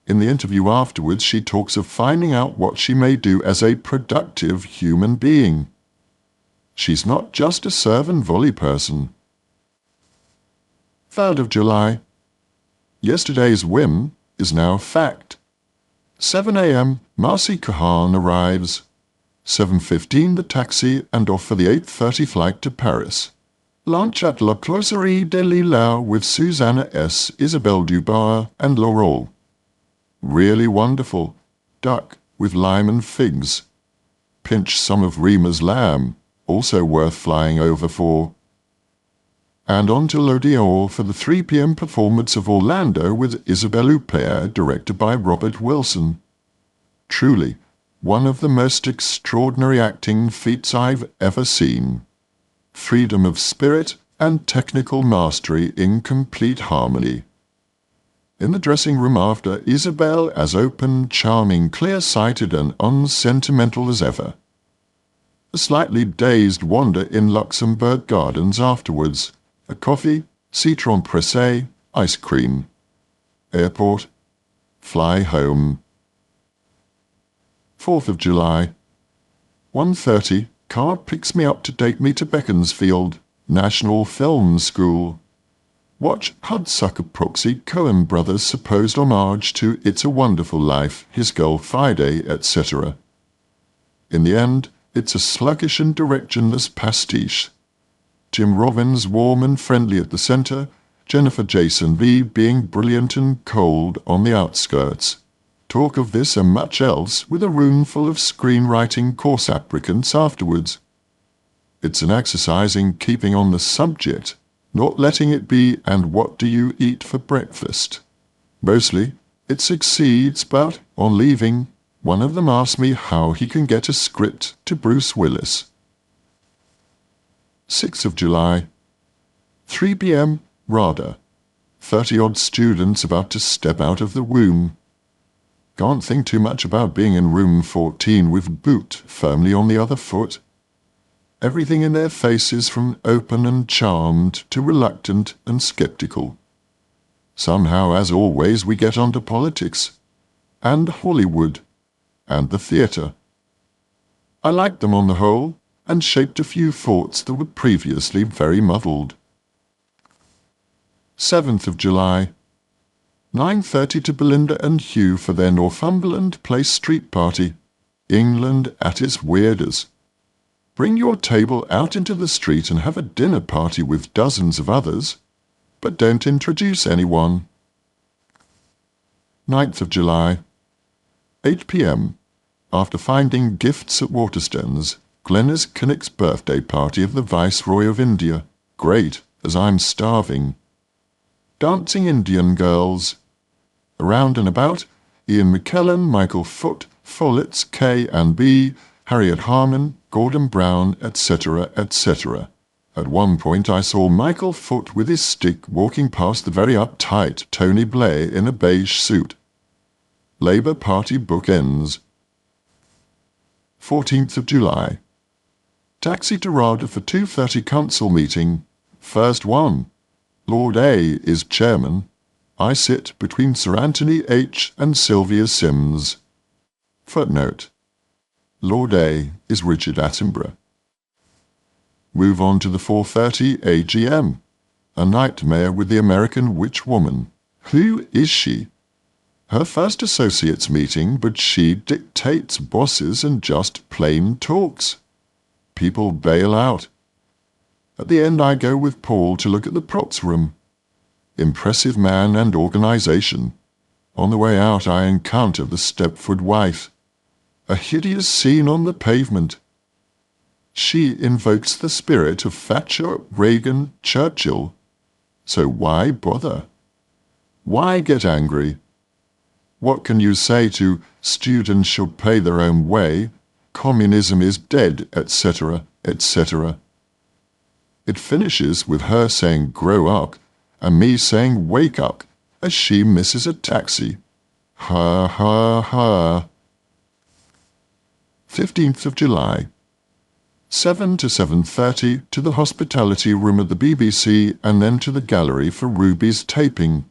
In the interview afterwards, she talks of finding out what she may do as a productive human being. She's not just a serve-and volley person. 3rd of July. Yesterday's whim is now fact. 7 a.m. Marcy Kahan arrives. 7:15 the taxi and off for the 8:30 flight to Paris. Lunch at La Closerie de Lillau with Susanna S., Isabelle Dubois and Laurel. Really wonderful. Duck with lime and figs. Pinch some of Rima's lamb, also worth flying over for. And on to l'Odeon for the 3 p.m. performance of Orlando with Isabelle Huppert, directed by Robert Wilson. Truly, one of the most extraordinary acting feats I've ever seen. Freedom of spirit and technical mastery in complete harmony. In the dressing room after, Isabelle as open, charming, clear-sighted and unsentimental as ever. A slightly dazed wander in Luxembourg Gardens afterwards. A coffee, citron pressé, ice cream. Airport. Fly home. 4th of July. 1:30. Car picks me up to take me to Beaconsfield, National Film School. Watch Hudsucker Proxy, Coen Brothers' supposed homage to It's a Wonderful Life, His Girl Friday, etc. In the end, it's a sluggish and directionless pastiche. Jim Robbins warm and friendly at the centre, Jennifer Jason Leigh being brilliant and cold on the outskirts. Talk of this and much else with a room full of screenwriting course applicants afterwards. It's an exercise in keeping on the subject, not letting it be "and what do you eat for breakfast?" Mostly, it succeeds, but on leaving, one of them asks me how he can get a script to Bruce Willis. 6th of July. 3 p.m. RADA. 30-odd students about to step out of the room. Can't think too much about being in room 14 with boot firmly on the other foot. Everything in their faces from open and charmed to reluctant and sceptical. Somehow, as always, we get onto politics, and Hollywood, and the theatre. I liked them on the whole, and shaped a few thoughts that were previously very muddled. 7th of July. 9:30 to Belinda and Hugh for their Northumberland Place street party. England at its weirdest. Bring your table out into the street and have a dinner party with dozens of others, but don't introduce anyone. 9th of July. 8 p.m. After finding gifts at Waterstones, Glenys Kinnock's birthday party of the Viceroy of India. Great, as I'm starving. Dancing Indian girls. Around and about, Ian McKellen, Michael Foote, Follett, K and B, Harriet Harman, Gordon Brown, etc., etc. At one point I saw Michael Foote with his stick walking past the very uptight Tony Blair in a beige suit. Labour Party bookends. 14th of July. Taxi to RADA for 2:30 council meeting. First one. Lord A is chairman. I sit between Sir Anthony H. and Sylvia Sims. Footnote. Lord A is Richard Attenborough. Move on to the 4:30 AGM. A nightmare with the American witch woman. Who is she? Her first associates meeting, but she dictates bosses and just plain talks. People bail out. At the end I go with Paul to look at the props room. Impressive man and organisation. On the way out I encounter the Stepford wife. A hideous scene on the pavement. She invokes the spirit of Thatcher, Reagan, Churchill. So why bother? Why get angry? What can you say to students should pay their own way, communism is dead, etc., etc.? It finishes with her saying grow up and me saying wake up as she misses a taxi. Ha ha ha. 15th of July. 7 to 7:30 to the hospitality room at the BBC and then to the gallery for Ruby's taping.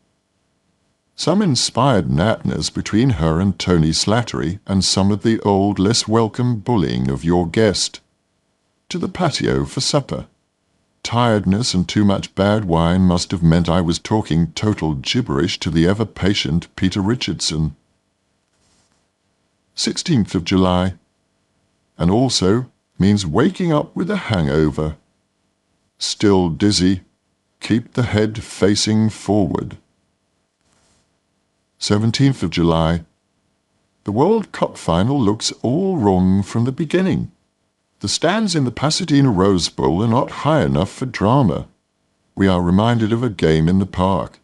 Some inspired natness between her and Tony Slattery and some of the old, less welcome bullying of your guest. To the patio for supper. Tiredness and too much bad wine must have meant I was talking total gibberish to the ever-patient Peter Richardson. 16th of July. And also means waking up with a hangover. Still dizzy. Keep the head facing forward. 17th of July. The World Cup final looks all wrong from the beginning. The stands in the Pasadena Rose Bowl are not high enough for drama. We are reminded of a game in the park.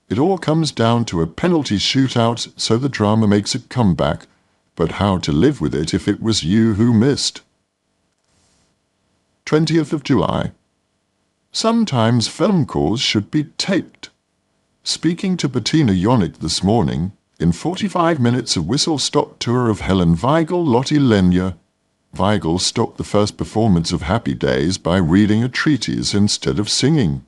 It all comes down to a penalty shootout, so the drama makes a comeback, but how to live with it if it was you who missed. 20th of July. Sometimes film calls should be taped. Speaking to Bettina Yonick this morning, in 45 minutes a whistle-stop tour of Helen Weigel, Lottie Lenya. Weigel stopped the first performance of Happy Days by reading a treatise instead of singing.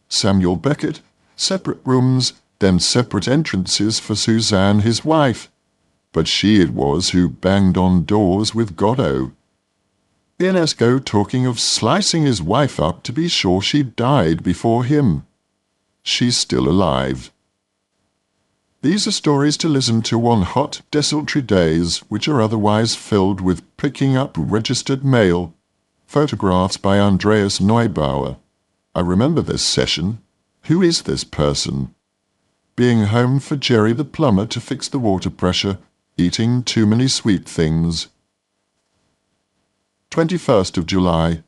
Samuel Beckett, separate rooms, then separate entrances for Suzanne, his wife. But she it was who banged on doors with Godot. Ionesco talking of slicing his wife up to be sure she died before him. She's still alive. These are stories to listen to on hot, desultory days, which are otherwise filled with picking up registered mail. Photographs by Andreas Neubauer. I remember this session. Who is this person? Being home for Jerry the plumber to fix the water pressure, eating too many sweet things. 21st of July.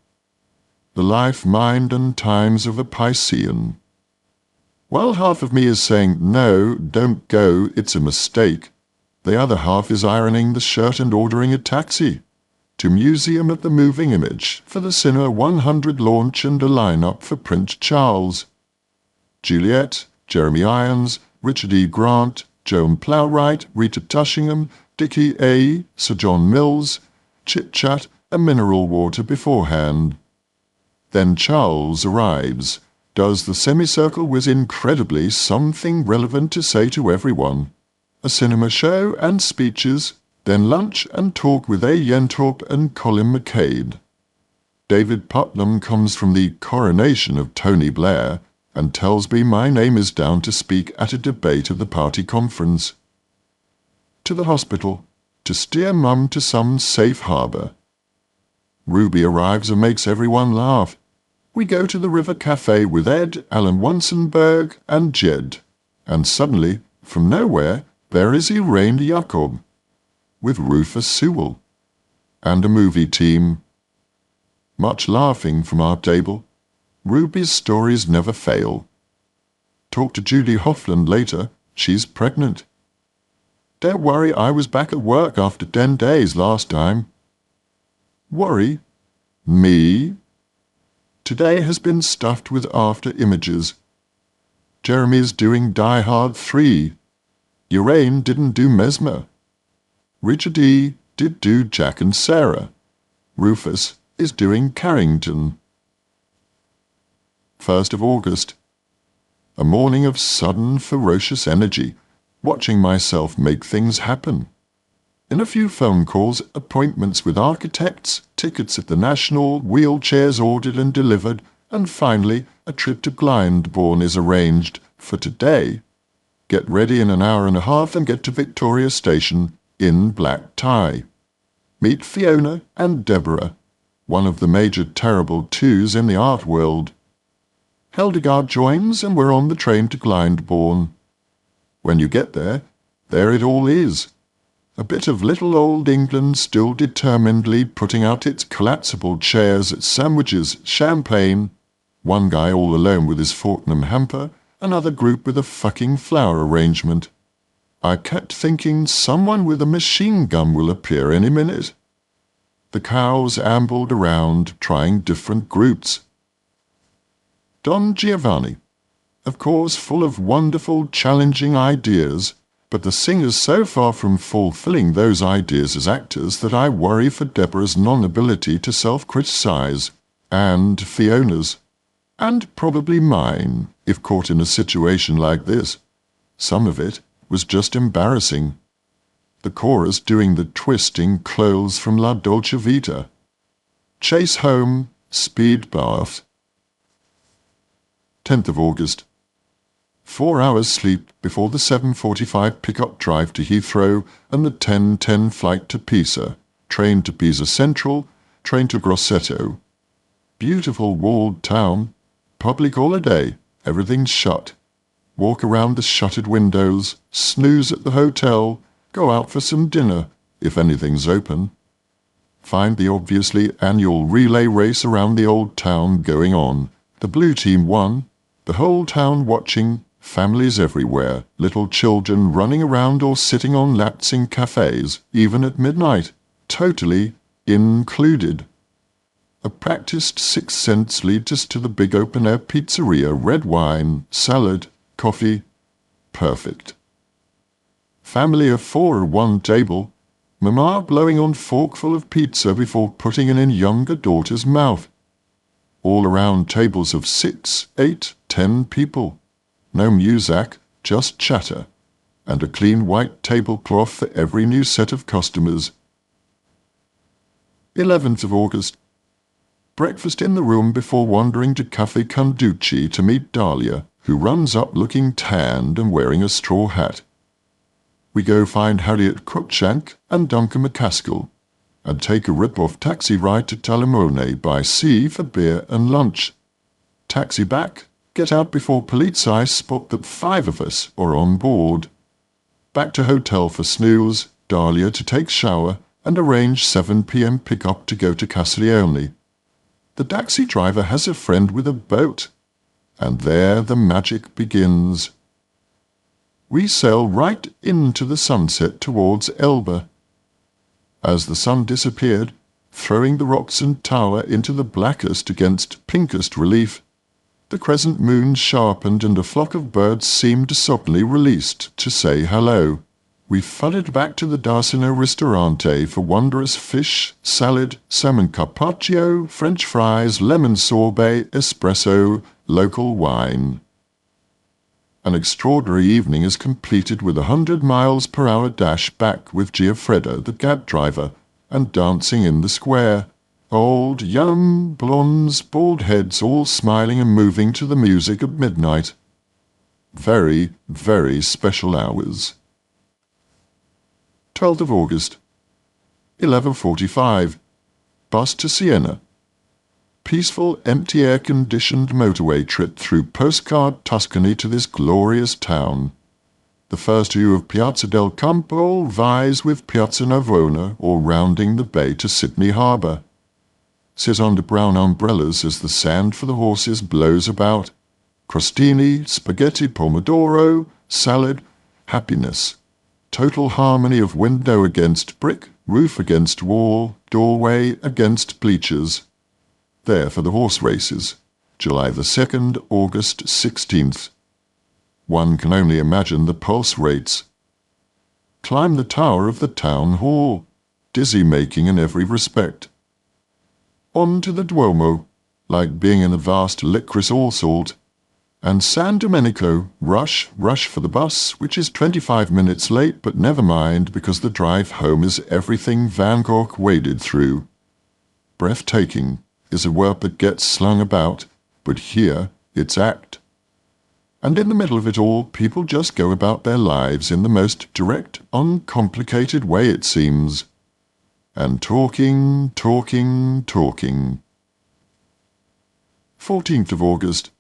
The life, mind and times of a Piscean. While half of me is saying, no, don't go, it's a mistake, the other half is ironing the shirt and ordering a taxi. To Museum of the Moving Image for the Cinema 100 launch and a line-up for Prince Charles. Juliet, Jeremy Irons, Richard E. Grant, Joan Plowright, Rita Tushingham, Dickie A., Sir John Mills, chit-chat and mineral water beforehand. Then Charles arrives, does the semicircle with incredibly something relevant to say to everyone, a cinema show and speeches, then lunch and talk with A. Yentorp and Colin McCabe. David Putnam comes from the coronation of Tony Blair and tells me my name is down to speak at a debate of the party conference. To the hospital, to steer Mum to some safe harbour. Ruby arrives and makes everyone laugh. We go to the River Cafe with Ed, Alan Wunsenberg and Jed, and suddenly, from nowhere, there is Elaine Jacob, with Rufus Sewell, and a movie team. Much laughing from our table. Ruby's stories never fail. Talk to Judy Hoffland later, she's pregnant. Don't worry, I was back at work after 10 days last time. Worry? Me? Today has been stuffed with after images. Jeremy's doing Die Hard 3. Uraine didn't do Mesmer. Richard E. did do Jack and Sarah. Rufus is doing Carrington. 1st of August. A morning of sudden, ferocious energy, watching myself make things happen. In a few phone calls, appointments with architects, tickets at the National, wheelchairs ordered and delivered, and finally a trip to Glyndebourne is arranged for today. Get ready in an hour and a half and get to Victoria Station in black tie. Meet Fiona and Deborah, one of the major terrible twos in the art world. Hildegard joins and we're on the train to Glyndebourne. When you get there, there it all is. A bit of little old England still determinedly putting out its collapsible chairs, sandwiches, champagne. One guy all alone with his Fortnum hamper, another group with a fucking flower arrangement. I kept thinking someone with a machine gun will appear any minute. The cows ambled around, trying different groups. Don Giovanni, of course, full of wonderful, challenging ideas, but the singers so far from fulfilling those ideas as actors that I worry for Deborah's non-ability to self-criticize, and Fiona's, and probably mine, if caught in a situation like this. Some of it was just embarrassing. The chorus doing the twisting clothes from La Dolce Vita. Chase home, speed bath. 10th of August. 4 hours sleep before the 7:45 pickup drive to Heathrow and the 10:10 flight to Pisa, train to Pisa Central, train to Grosseto. Beautiful walled town, public holiday, everything's shut. Walk around the shuttered windows, snooze at the hotel, go out for some dinner, if anything's open. Find the obviously annual relay race around the old town going on. The blue team won, the whole town watching, families everywhere, little children running around or sitting on laps in cafes, even at midnight, totally included. A practiced 6 cents leads us to the big open-air pizzeria, red wine, salad, coffee. Perfect. Family of 4 at one table, Mama blowing on forkful of pizza before putting it in younger daughter's mouth. All around tables of 6, 8, 10 people. No muzak, just chatter, and a clean white tablecloth for every new set of customers. 11th of August. Breakfast in the room before wandering to Cafe Conducci to meet Dahlia, who runs up looking tanned and wearing a straw hat. We go find Harriet Cruikshank and Duncan McCaskill, and take a rip-off taxi ride to Talamone by sea for beer and lunch. Taxi back, get out before Polizei spot that 5 of us are on board. Back to hotel for snooze, Dahlia to take shower, and arrange 7 p.m. pick-up to go to Castiglione. The taxi driver has a friend with a boat, and there the magic begins. We sail right into the sunset towards Elba. As the sun disappeared, throwing the rocks and tower into the blackest against pinkest relief, the crescent moon sharpened and a flock of birds seemed suddenly released to say hello. We fuddled back to the Darsino Ristorante for wondrous fish, salad, salmon carpaccio, French fries, lemon sorbet, espresso, local wine. An extraordinary evening is completed with a 100 miles per hour dash back with Giuffredo, the cab driver, and dancing in the square. Old, young, blondes, bald heads all smiling and moving to the music at midnight. Very, very special hours. 12th of August, 11:45. Bus to Siena. Peaceful, empty, air-conditioned motorway trip through postcard Tuscany to this glorious town. The first view of Piazza del Campo vies with Piazza Navona or rounding the bay to Sydney Harbour. Sit under brown umbrellas as the sand for the horses blows about. Crostini, spaghetti pomodoro, salad, happiness. Total harmony of window against brick, roof against wall, doorway against bleachers. There for the horse races, July the 2nd, August 16th. One can only imagine the pulse rates. Climb the tower of the town hall, dizzy-making in every respect. On to the Duomo, like being in a vast licorice all-salt. And San Domenico, rush for the bus, which is 25 minutes late, but never mind, because the drive home is everything Van Gogh waded through. Breathtaking is a word that gets slung about, but here it's act. And in the middle of it all, people just go about their lives in the most direct, uncomplicated way, it seems. And talking. 14th of August.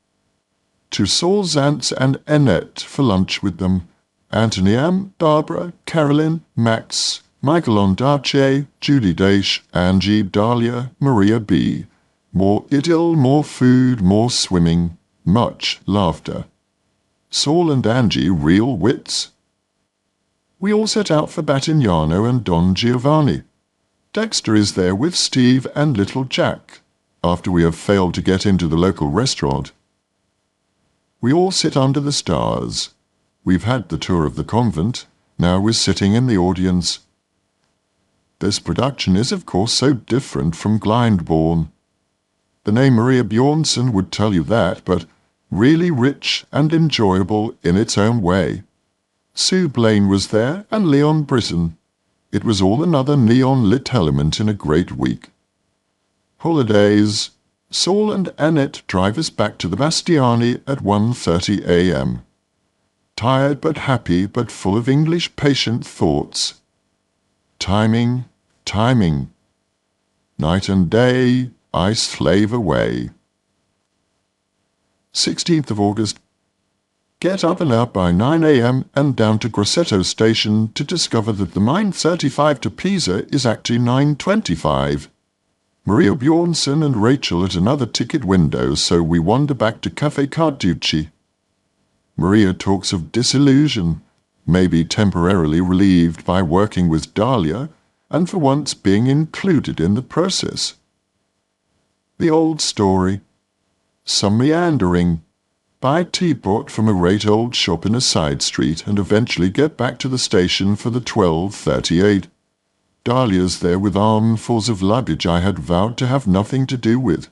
To Saul Zantz and Annette for lunch with them. Anthony M., Barbara, Carolyn, Max, Michael Ondaatje, Julie Daesh, Angie, Dahlia, Maria B. More idyll, more food, more swimming, much laughter. Saul and Angie real wits. We all set out for Battignano and Don Giovanni. Dexter is there with Steve and little Jack, after we have failed to get into the local restaurant. We all sit under the stars. We've had the tour of the convent, now we're sitting in the audience. This production is of course so different from Glyndebourne. The name Maria Bjornsson would tell you that, but really rich and enjoyable in its own way. Sue Blaine was there and Leon Britton. It was all another neon-lit element in a great week. Holidays. Saul and Annette drive us back to the Bastiani at 1:30 a.m. Tired but happy but full of English patient thoughts. Timing. Night and day, I slave away. 16th of August. Get up and out by 9 a.m. and down to Grosseto station to discover that the 9:35 to Pisa is actually 9:25. Maria Bjornsson and Rachel at another ticket window, so we wander back to Caffè Carducci. Maria talks of disillusion, maybe temporarily relieved by working with Dahlia, and for once being included in the process. The old story. Some meandering. Buy teapot from a great old shop in a side street and eventually get back to the station for the 12:38. Dahlia's there with armfuls of luggage I had vowed to have nothing to do with.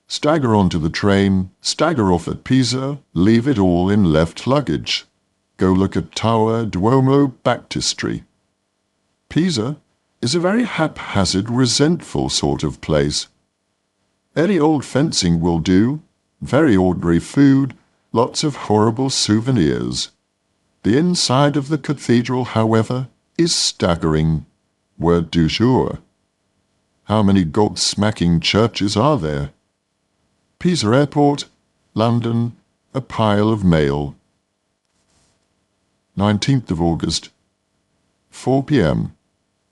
Stagger onto the train, stagger off at Pisa, leave it all in left luggage. Go look at Tower, Duomo, Baptistry. Pisa is a very haphazard, resentful sort of place. Any old fencing will do, very ordinary food, lots of horrible souvenirs. The inside of the cathedral, however, is staggering. Word du jour. How many gold-smacking churches are there? Pisa Airport, London, a pile of mail. 19th of August, 4 p.m.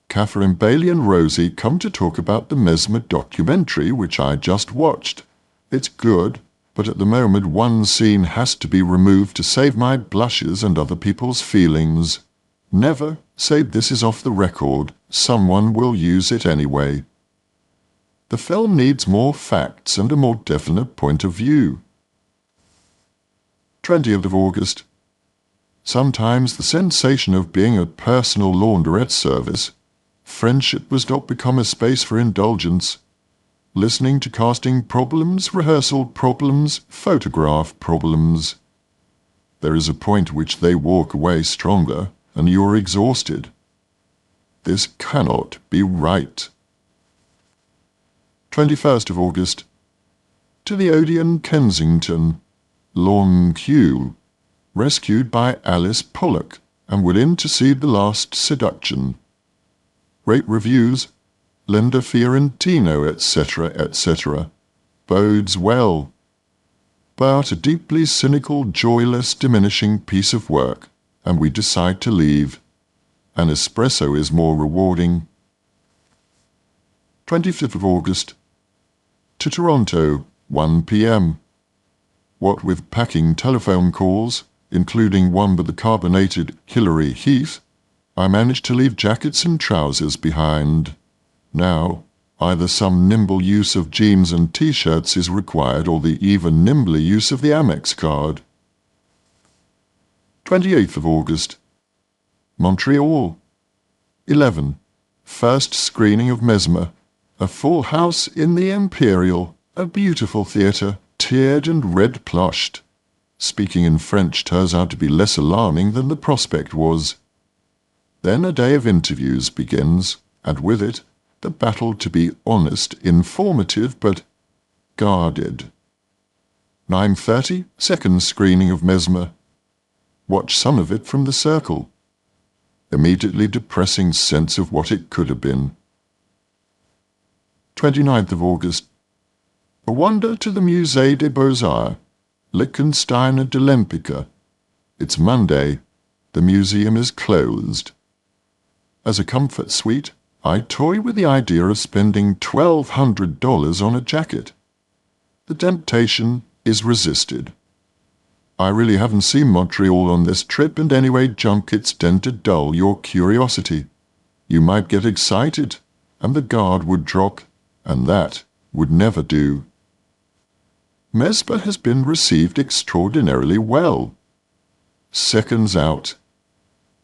Catherine Bailey and Rosie come to talk about the Mesmer documentary which I just watched. It's good, but at the moment one scene has to be removed to save my blushes and other people's feelings. Never say this is off the record, someone will use it anyway. The film needs more facts and a more definite point of view. 20th of August. Sometimes the sensation of being a personal laundrette service, friendship does not become a space for indulgence. Listening to casting problems, rehearsal problems, photograph problems. There is a point at which they walk away stronger, and you are exhausted. This cannot be right. 21st of August. To the Odeon, Kensington. Long queue. Rescued by Alice Pollock, and within to see The Last Seduction. Rate reviews. Linda Fiorentino, etc., etc. Bodes well. But a deeply cynical, joyless, diminishing piece of work, and we decide to leave. An espresso is more rewarding. 25th of August. To Toronto, 1 p.m. What with packing telephone calls, including one with the carbonated Hilary Heath, I managed to leave jackets and trousers behind. Now, either some nimble use of jeans and t-shirts is required or the even nimbler use of the Amex card. 28th of August. Montreal. 11. First screening of Mesmer. A full house in the Imperial. A beautiful theatre, tiered and red-plushed. Speaking in French turns out to be less alarming than the prospect was. Then a day of interviews begins, and with it, the battle to be honest, informative, but guarded. 9:30, second screening of Mesmer. Watch some of it from the circle. Immediately depressing sense of what it could have been. 29th of August. A wander to the Musée des Beaux-Arts, Liechtensteiner de l'Empire. It's Monday. The museum is closed. As a comfort suite, I toy with the idea of spending $1,200 on a jacket. The temptation is resisted. I really haven't seen Montreal on this trip, and anyway, junkets tend to dull your curiosity. You might get excited, and the guard would drop, and that would never do. Mesmer has been received extraordinarily well. Seconds out.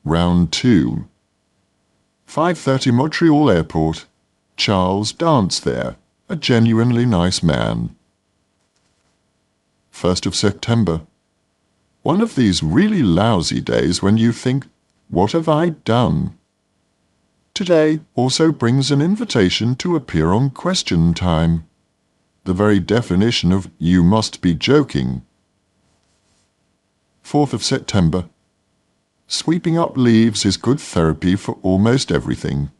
Round 2. 5:30 Montreal Airport. Charles danced there, a genuinely nice man. 1st of September. One of these really lousy days when you think, what have I done? Today also brings an invitation to appear on Question Time. The very definition of you must be joking. 4th of September. Sweeping up leaves is good therapy for almost everything.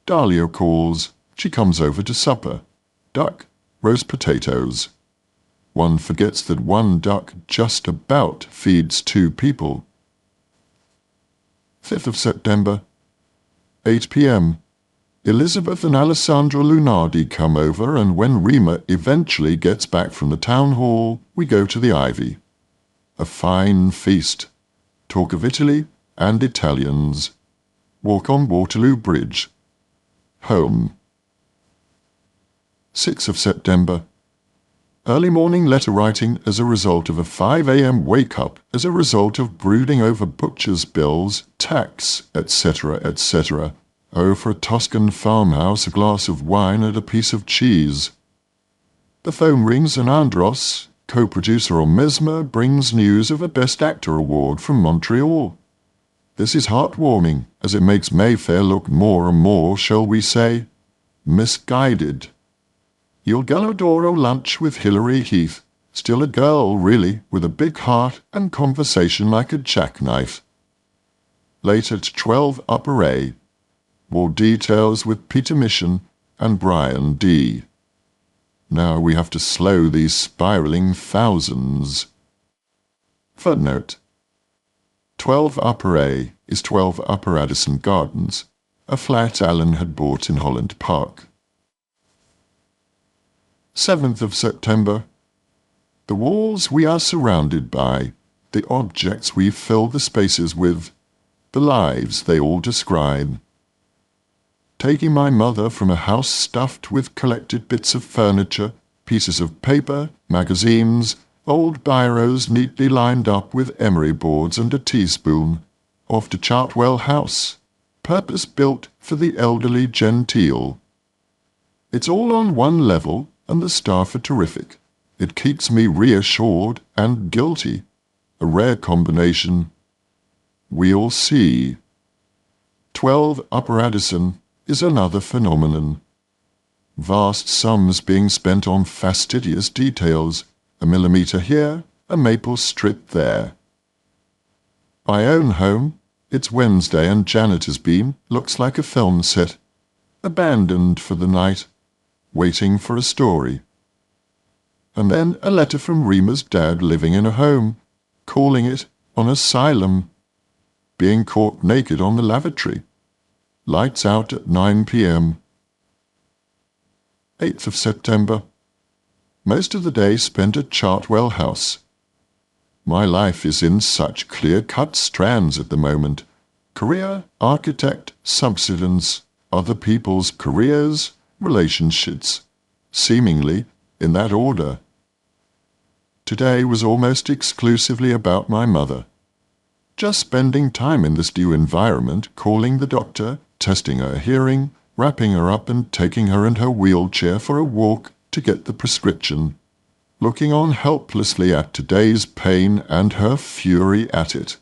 Dahlia calls. She comes over to supper. Duck, roast potatoes. One forgets that one duck just about feeds 2 people. 5th of September. 8 p.m. Elizabeth and Alessandro Lunardi come over, and when Rima eventually gets back from the town hall, we go to the Ivy. A fine feast. Talk of Italy and Italians. Walk on Waterloo Bridge. Home. 6th of September. Early morning letter writing as a result of a 5 a.m. wake-up, as a result of brooding over butcher's bills, tax, etc., etc. Oh, for a Tuscan farmhouse, a glass of wine and a piece of cheese. The phone rings and Andros, co-producer on Mesmer, brings news of a Best Actor award from Montreal. This is heartwarming, as it makes Mayfair look more and more, shall we say, misguided. You'll Galodoro lunch with Hilary Heath, still a girl, really, with a big heart and conversation like a jackknife. Late at 12 Upper A. More details with Peter Mission and Brian D. Now we have to slow these spiraling thousands. Footnote. 12 Upper A is 12 Upper Addison Gardens, a flat Alan had bought in Holland Park. 7th of September. The walls we are surrounded by, the objects we fill the spaces with, the lives they all describe. Taking my mother from a house stuffed with collected bits of furniture, pieces of paper, magazines, old biros neatly lined up with emery boards and a teaspoon, off to Chartwell House, purpose-built for the elderly genteel. It's all on one level, and the staff are terrific. It keeps me reassured and guilty, a rare combination. We'll see. 12 Upper Addison is another phenomenon. Vast sums being spent on fastidious details, a millimetre here, a maple strip there. My own home, it's Wednesday and Janet's beam looks like a film set, abandoned for the night, waiting for a story. And then a letter from Rima's dad living in a home, calling it an asylum, being caught naked on the lavatory. Lights out at 9 p.m. 8th of September. Most of the day spent at Chartwell House. My life is in such clear-cut strands at the moment. Career, architect, subsidence, other people's careers, relationships, seemingly in that order. Today was almost exclusively about my mother. Just spending time in this new environment, calling the doctor, testing her hearing, wrapping her up and taking her in her wheelchair for a walk to get the prescription, looking on helplessly at today's pain and her fury at it.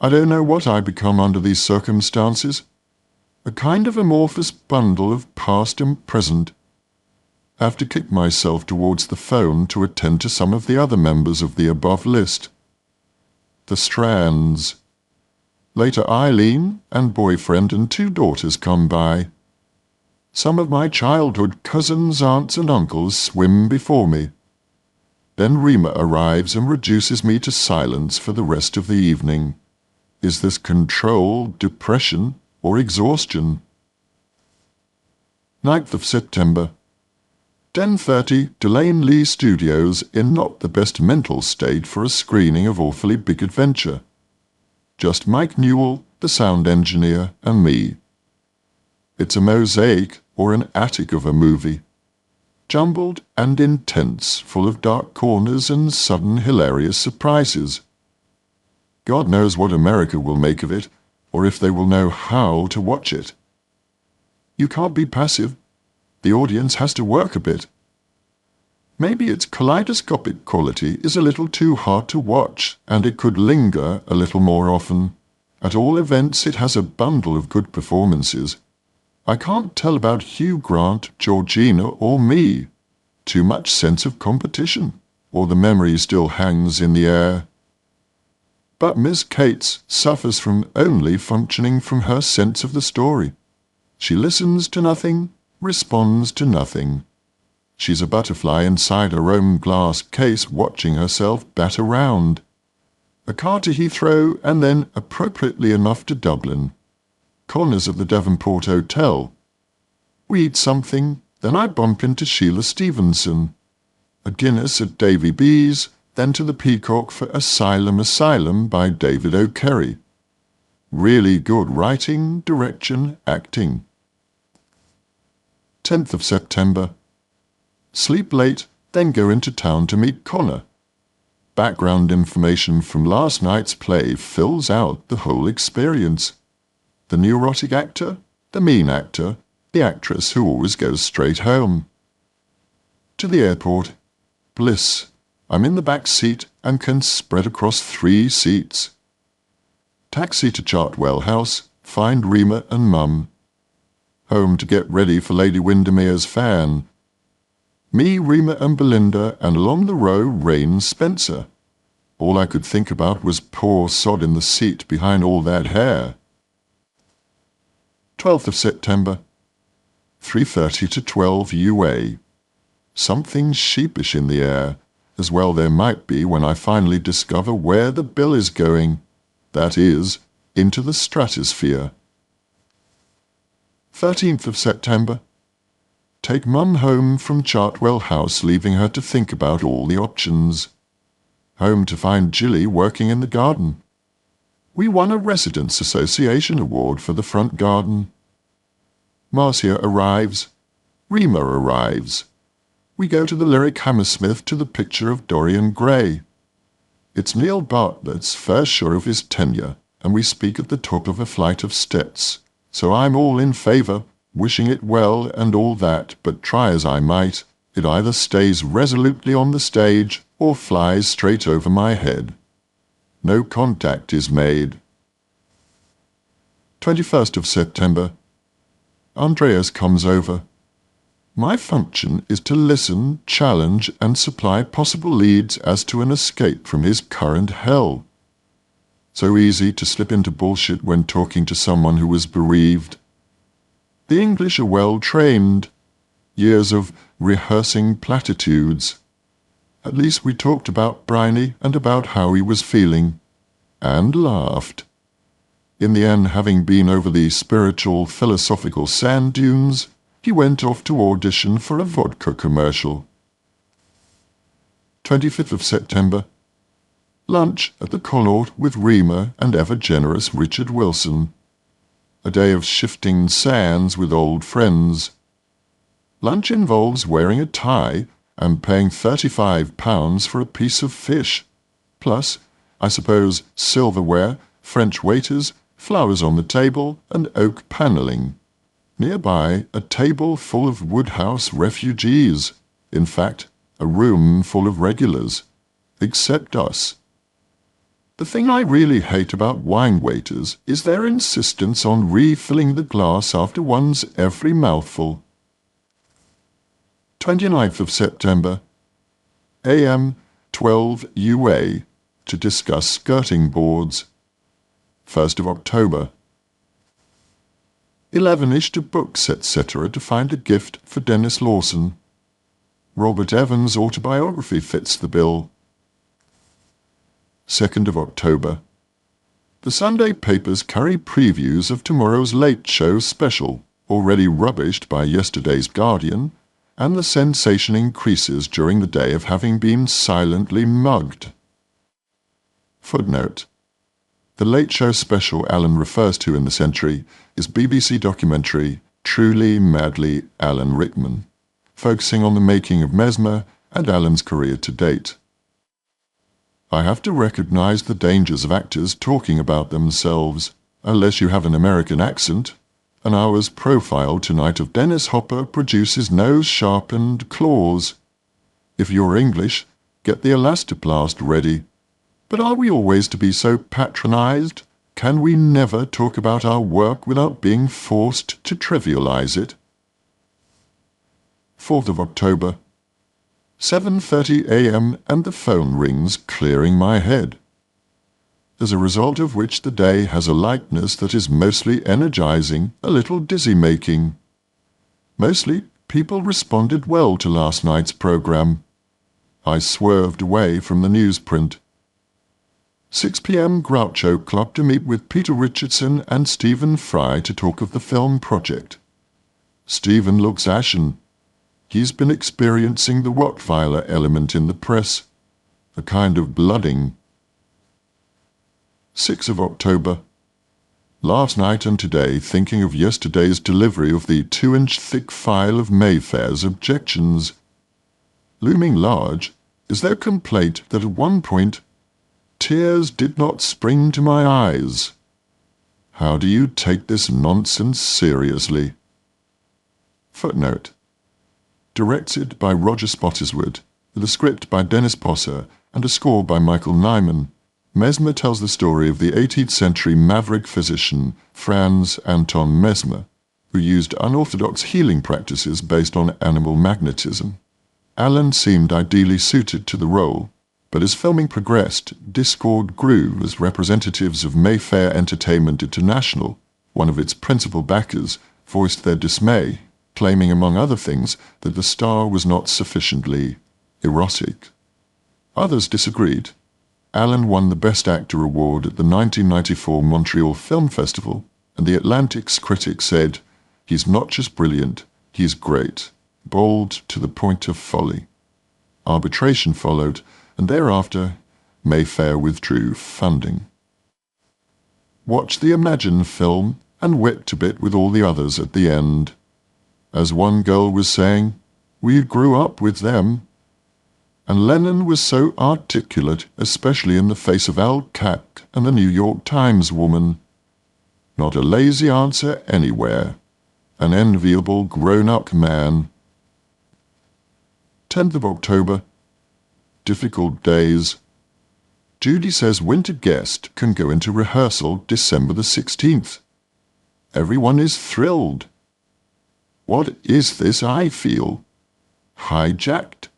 I don't know what I become under these circumstances. A kind of amorphous bundle of past and present. Have to kick myself towards the phone to attend to some of the other members of the above list. The strands. Later Eileen and boyfriend and 2 daughters come by. Some of my childhood cousins, aunts and uncles swim before me. Then Rima arrives and reduces me to silence for the rest of the evening. Is this control, depression, or exhaustion? 9th of September. 10:30, Delane Lee Studios in not the best mental state for a screening of Awfully Big Adventure. Just Mike Newell, the sound engineer, and me. It's a mosaic or an attic of a movie. Jumbled and intense, full of dark corners and sudden hilarious surprises. God knows what America will make of it, or if they will know how to watch it. You can't be passive. The audience has to work a bit. Maybe its kaleidoscopic quality is a little too hard to watch, and it could linger a little more often. At all events, it has a bundle of good performances. I can't tell about Hugh Grant, Georgina, or me. Too much sense of competition, or the memory still hangs in the air. But Miss Cates suffers from only functioning from her sense of the story. She listens to nothing, responds to nothing. She's a butterfly inside her own glass case watching herself bat around. A car to Heathrow and then, appropriately enough, to Dublin. Corners of the Devonport Hotel. We eat something, then I bump into Sheila Stevenson. A Guinness at Davy B's, then to the Peacock for Asylum by David O'Kerry. Really good writing, direction, acting. 10th of September. Sleep late, then go into town to meet Connor. Background information from last night's play fills out the whole experience. The neurotic actor, the mean actor, the actress who always goes straight home. To the airport. Bliss. I'm in the back seat and can spread across 3 seats. Taxi to Chartwell House, find Rima and Mum. Home to get ready for Lady Windermere's fan. Me, Rima and Belinda, and along the row reigns Spencer. All I could think about was poor sod in the seat behind all that hair. 12th of September. 3:30 to 12 UA. Something sheepish in the air, as well there might be when I finally discover where the bill is going. That is, into the stratosphere. 13th of September. Take Mum home from Chartwell House, leaving her to think about all the options. Home to find Jilly working in the garden. We won a Residents' Association award for the front garden. Marcia arrives. Rima arrives. we go to the lyric Hammersmith to the picture of Dorian Gray. It's Neil Bartlett's first show of his tenure, and we speak at the top of a flight of steps. So I'm all in favour, wishing it well and all that, but try as I might, it either stays resolutely on the stage or flies straight over my head. No contact is made. 21st of September. Andreas comes over. My function is to listen, challenge, and supply possible leads as to an escape from his current hell. So easy to slip into bullshit when talking to someone who was bereaved. The English are well trained. Years of rehearsing platitudes. At least we talked about Bryony and about how he was feeling. And laughed. In the end, having been over the spiritual, philosophical sand dunes, he went off to audition for a vodka commercial. 25th of September. Lunch at the Connaught with Reamer and ever-generous Richard Wilson. A day of shifting sands with old friends. Lunch involves wearing a tie and paying £35 for a piece of fish. Plus, I suppose, silverware, French waiters, flowers on the table, and oak panelling. Nearby, a table full of Woodhouse refugees. In fact, a room full of regulars. Except us. The thing I really hate about wine waiters is their insistence on refilling the glass after one's every mouthful. 29th of September. AM 12 UA to discuss skirting boards. 1st of October. 11ish to books, etc. to find a gift for Dennis Lawson. Robert Evans' autobiography fits the bill. 2nd of October. The Sunday papers carry previews of tomorrow's Late Show special, already rubbished by yesterday's Guardian, and the sensation increases during the day of having been silently mugged. Footnote. The Late Show special Alan refers to in the Century is BBC documentary Truly Madly Alan Rickman, focusing on the making of Mesmer and Alan's career to date. I have to recognize the dangers of actors talking about themselves, unless you have an American accent. An hour's profile tonight of Dennis Hopper produces nose-sharpened claws. If you're English, get the elastoplast ready. But are we always to be so patronized? Can we never talk about our work without being forced to trivialize it? 4th of October. 7:30 a.m. and the phone rings, clearing my head. As a result of which the day has a lightness that is mostly energizing, a little dizzy-making. Mostly, people responded well to last night's program. I swerved away from the newsprint. 6 p.m. Groucho Club to meet with Peter Richardson and Stephen Fry to talk of the film project. Stephen looks ashen. He's been experiencing the Rottweiler element in the press, a kind of blooding. 6th of October. Last night and today thinking of yesterday's delivery of the 2-inch thick file of Mayfair's objections. Looming large is their complaint that at one point tears did not spring to my eyes. How do you take this nonsense seriously? Footnote. Directed by Roger Spottiswoode, with a script by Dennis Posser and a score by Michael Nyman, Mesmer tells the story of the 18th century maverick physician Franz Anton Mesmer, who used unorthodox healing practices based on animal magnetism. Alan seemed ideally suited to the role, but as filming progressed, discord grew as representatives of Mayfair Entertainment International, one of its principal backers, voiced their dismay, claiming among other things that the star was not sufficiently erotic. Others disagreed. Alan won the Best Actor award at the 1994 Montreal Film Festival, and the Atlantic's critic said, "He's not just brilliant, he's great, bold to the point of folly." Arbitration followed, and thereafter Mayfair withdrew funding. Watched the Imagine film and wept a bit with all the others at the end. As one girl was saying, We grew up with them. And Lennon was so articulate, especially in the face of Al Capp and the New York Times woman. Not a lazy answer anywhere. An enviable grown-up man. 10th of October. Difficult days. Judy says winter guest can go into rehearsal December the 16th. Everyone is thrilled. What is this I feel? Hijacked.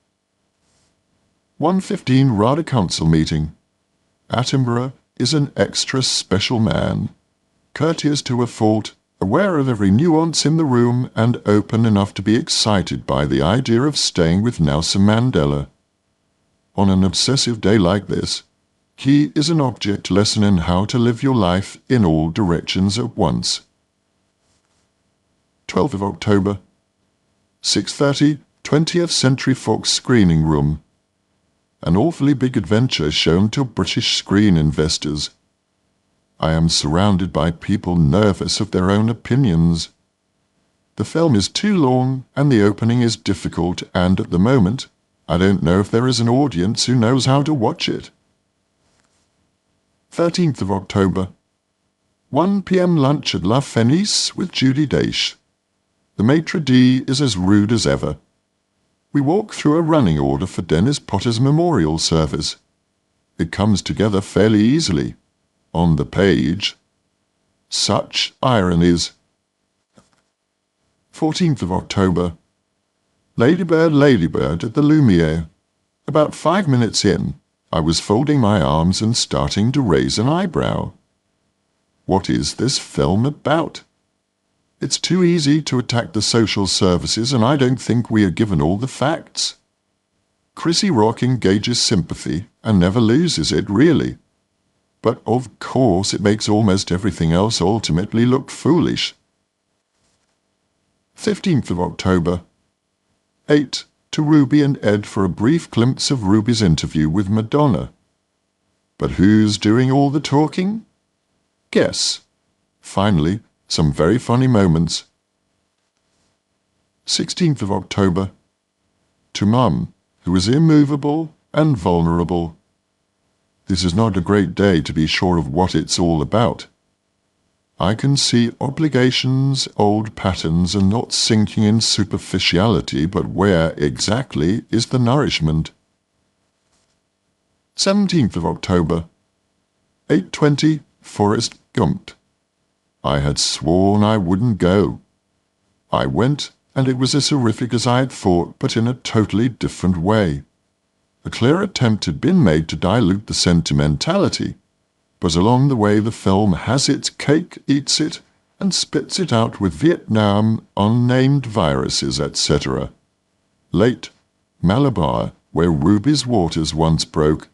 1:15 RADA Council meeting. Attenborough is an extra special man, courteous to a fault, aware of every nuance in the room and open enough to be excited by the idea of staying with Nelson Mandela. On an obsessive day like this, he is an object lesson in how to live your life in all directions at once. 12th of October. 6:30, 20th Century Fox screening room. An awfully big adventure shown to British screen investors. I am surrounded by people nervous of their own opinions. The film is too long and the opening is difficult, and at the moment, I don't know if there is an audience who knows how to watch it. 13th of October. 1 p.m. lunch at La Fenice with Judy Daesh. The maitre d' is as rude as ever. We walk through a running order for Dennis Potter's memorial service. It comes together fairly easily. On the page. Such ironies. 14th of October. Ladybird, Ladybird at the Lumiere. About 5 minutes in, I was folding my arms and starting to raise an eyebrow. What is this film about? It's too easy to attack the social services, and I don't think we are given all the facts. Chrissy Rock engages sympathy and never loses it, really. But of course it makes almost everything else ultimately look foolish. 15th of October. 8 to Ruby and Ed for a brief glimpse of Ruby's interview with Madonna. But who's doing all the talking? Guess. Finally, some very funny moments. 16th of October. To Mum, who is immovable and vulnerable. This is not a great day to be sure of what it's all about. I can see obligations, old patterns, and not sinking in superficiality, but where exactly is the nourishment? 17th of October. 8:20, Forrest Gump. I had sworn I wouldn't go. I went, and it was as horrific as I had thought, but in a totally different way. A clear attempt had been made to dilute the sentimentality, but along the way the film has its cake, eats it, and spits it out with Vietnam, unnamed viruses, etc. Late Malabar, where Ruby's waters once broke.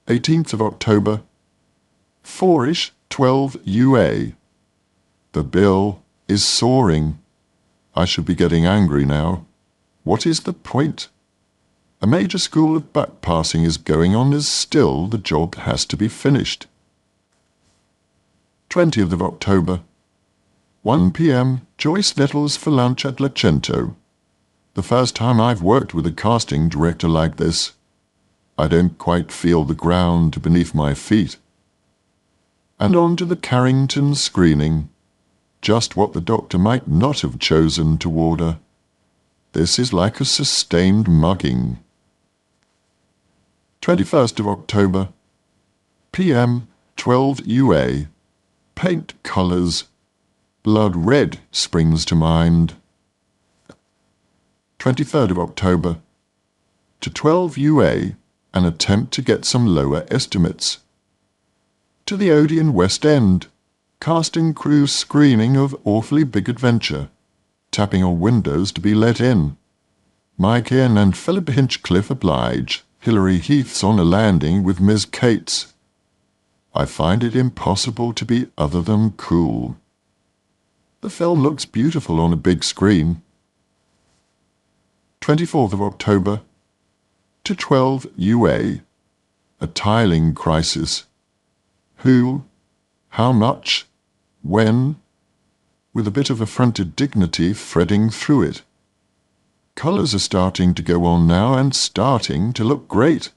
18th of October. 4-ish, 12 UA. The bill is soaring. I should be getting angry now. What is the point? A major school of butt passing is going on as still the job has to be finished. 20th of October. 1 p.m. Joyce Nettles for lunch at La Cento. The first time I've worked with a casting director like this. I don't quite feel the ground beneath my feet. And on to the Carrington screening. Just what the doctor might not have chosen to order. This is like a sustained mugging. 21st of October. p.m. 12 UA. Paint colours. Blood red springs to mind. 23rd of October. To 12 UA, an attempt to get some lower estimates. To the Odeon West End, cast and crew screening of Awfully Big Adventure, tapping on windows to be let in. Mike Ian and Philip Hinchcliffe oblige. Hilary Heath's on a landing with Ms. Cates. I find it impossible to be other than cool. The film looks beautiful on a big screen. 24th of October. To 12 UA. A tiling crisis. Who? How much? When? With a bit of affronted dignity threading through it. Colours are starting to go on now and starting to look great.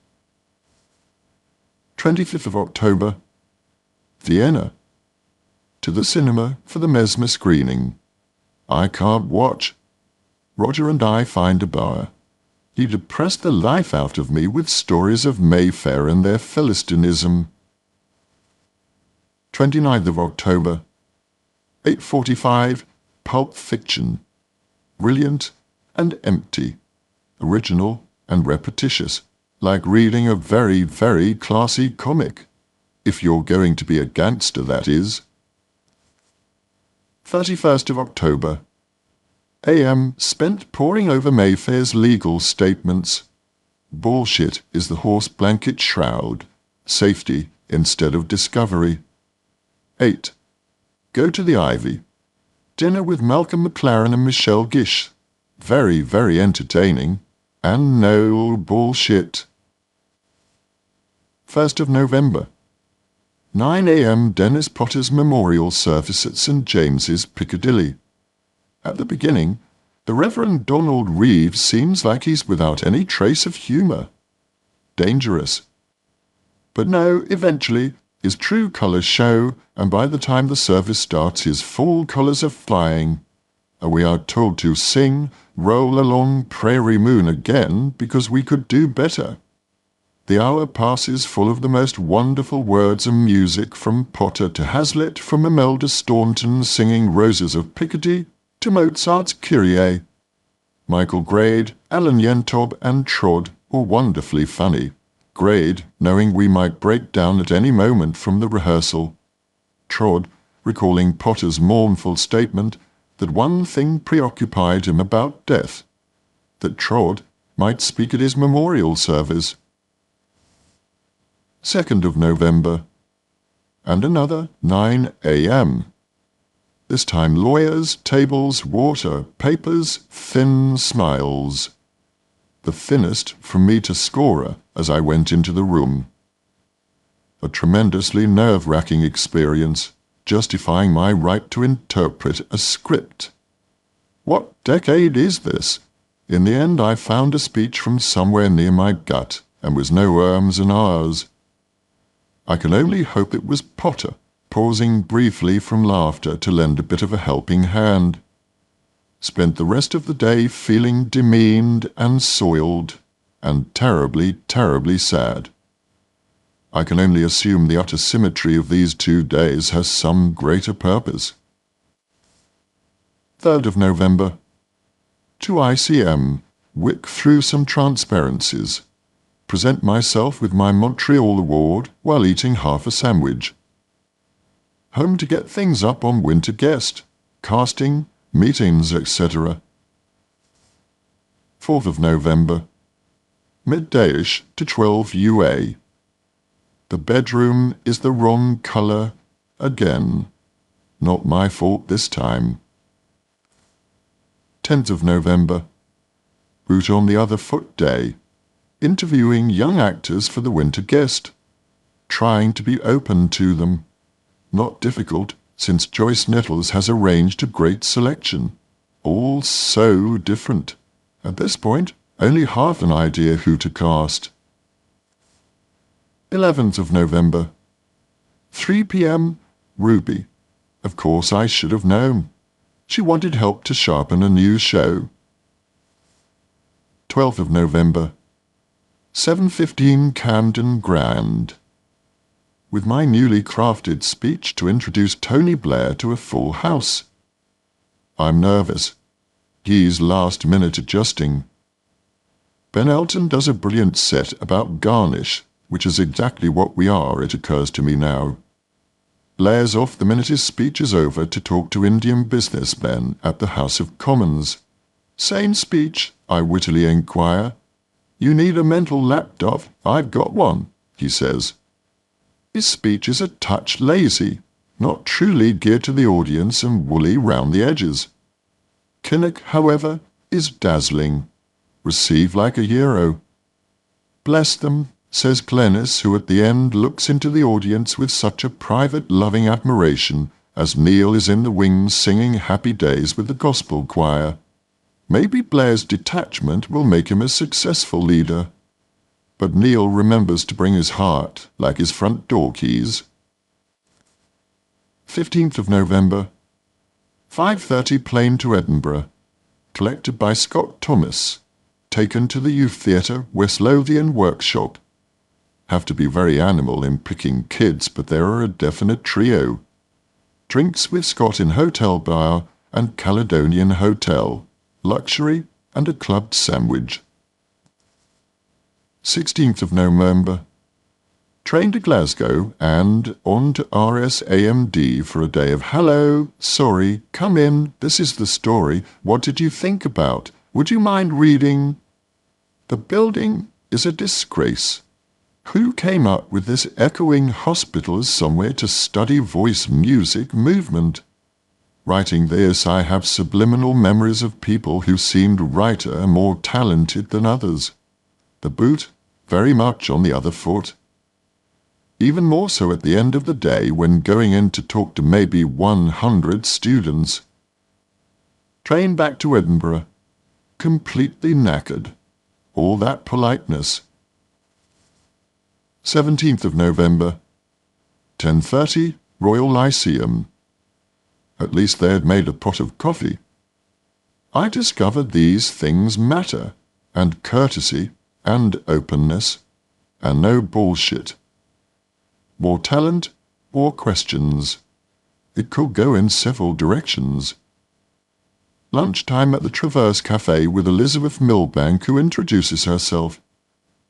25th of October, Vienna. To the cinema for the Mesmer screening. I can't watch. Roger and I find a bar. He depressed the life out of me with stories of Mayfair and their Philistinism. 29th of October, 8:45, Pulp Fiction. Brilliant and empty, original and repetitious, like reading a very, very classy comic. If you're going to be a gangster, that is. 31st of October, AM spent poring over Mayfair's legal statements. Bullshit is the horse blanket shroud. Safety instead of discovery. 8. Go to the Ivy. Dinner with Malcolm McLaren and Michelle Gish. Very, very entertaining. And no bullshit. 1st of November. 9 a.m. Dennis Potter's memorial service at St. James's, Piccadilly. At the beginning, the Reverend Donald Reeves seems like he's without any trace of humour. Dangerous. But no, eventually, his true colours show, and by the time the service starts, his full colours are flying. And we are told to sing Roll Along Prairie Moon again because we could do better. The hour passes full of the most wonderful words and music, from Potter to Hazlitt, from Imelda Staunton singing Roses of Picardy to Mozart's Kyrie. Michael Grade, Alan Yentob and Trod were wonderfully funny. Grade, knowing we might break down at any moment from the rehearsal. Trod, recalling Potter's mournful statement that one thing preoccupied him about death, that Trod might speak at his memorial service. 2nd of November, and another 9 a.m. This time lawyers, tables, water, papers, thin smiles. The thinnest from me to Scorer as I went into the room. A tremendously nerve-wracking experience, justifying my right to interpret a script. What decade is this? In the end I found a speech from somewhere near my gut, and was no ums and ahs. I can only hope it was Potter, pausing briefly from laughter to lend a bit of a helping hand. Spent the rest of the day feeling demeaned and soiled, and terribly, terribly sad. I can only assume the utter symmetry of these 2 days has some greater purpose. 3rd of November. To ICM, wick through some transparencies. Present myself with my Montreal Award while eating half a sandwich. Home to get things up on Winter Guest, casting, meetings, etc. 4th of November. Middayish to 12 UA. The bedroom is the wrong colour again. Not my fault this time. 10th of November. Boot on the other foot day. Interviewing young actors for the Winter Guest. Trying to be open to them. Not difficult, since Joyce Nettles has arranged a great selection. All so different. At this point, only half an idea who to cast. 11th of November. 3 p.m. Ruby. Of course I should have known. She wanted help to sharpen a new show. 12th of November. 7:15 Camden Grand. With my newly crafted speech to introduce Tony Blair to a full house. I'm nervous. He's last-minute adjusting. Ben Elton does a brilliant set about garnish, which is exactly what we are, it occurs to me now. Blair's off the minute his speech is over to talk to Indian businessmen at the House of Commons. Same speech, I wittily inquire. You need a mental lapdog? I've got one, he says. His speech is a touch lazy, not truly geared to the audience and woolly round the edges. Kinnock, however, is dazzling. Received like a hero. Bless them, says Glennis, who at the end looks into the audience with such a private loving admiration as Neil is in the wings singing Happy Days with the gospel choir. Maybe Blair's detachment will make him a successful leader. But Neil remembers to bring his heart, like his front door keys. 15th of November. 5:30 plane to Edinburgh. Collected by Scott Thomas. Taken to the Youth Theatre, West Lothian Workshop. Have to be very animal in picking kids, but there are a definite trio. Drinks with Scott in hotel bar and Caledonian Hotel. Luxury and a clubbed sandwich. 16th of November. Train to Glasgow and on to RSAMD for a day of hello, sorry, come in, this is the story, what did you think about? Would you mind reading? The building is a disgrace. Who came up with this echoing hospital as somewhere to study voice, music, movement? Writing this, I have subliminal memories of people who seemed brighter and more talented than others. The boot, very much on the other foot. Even more so at the end of the day when going in to talk to maybe 100 students. Train back to Edinburgh. Completely knackered. All that politeness. 17th of November. 10:30, Royal Lyceum. At least they had made a pot of coffee. I discovered these things matter, and courtesy, and openness, and no bullshit. More talent, more questions. It could go in several directions. Lunchtime at the Traverse Cafe with Elizabeth Milbank, who introduces herself.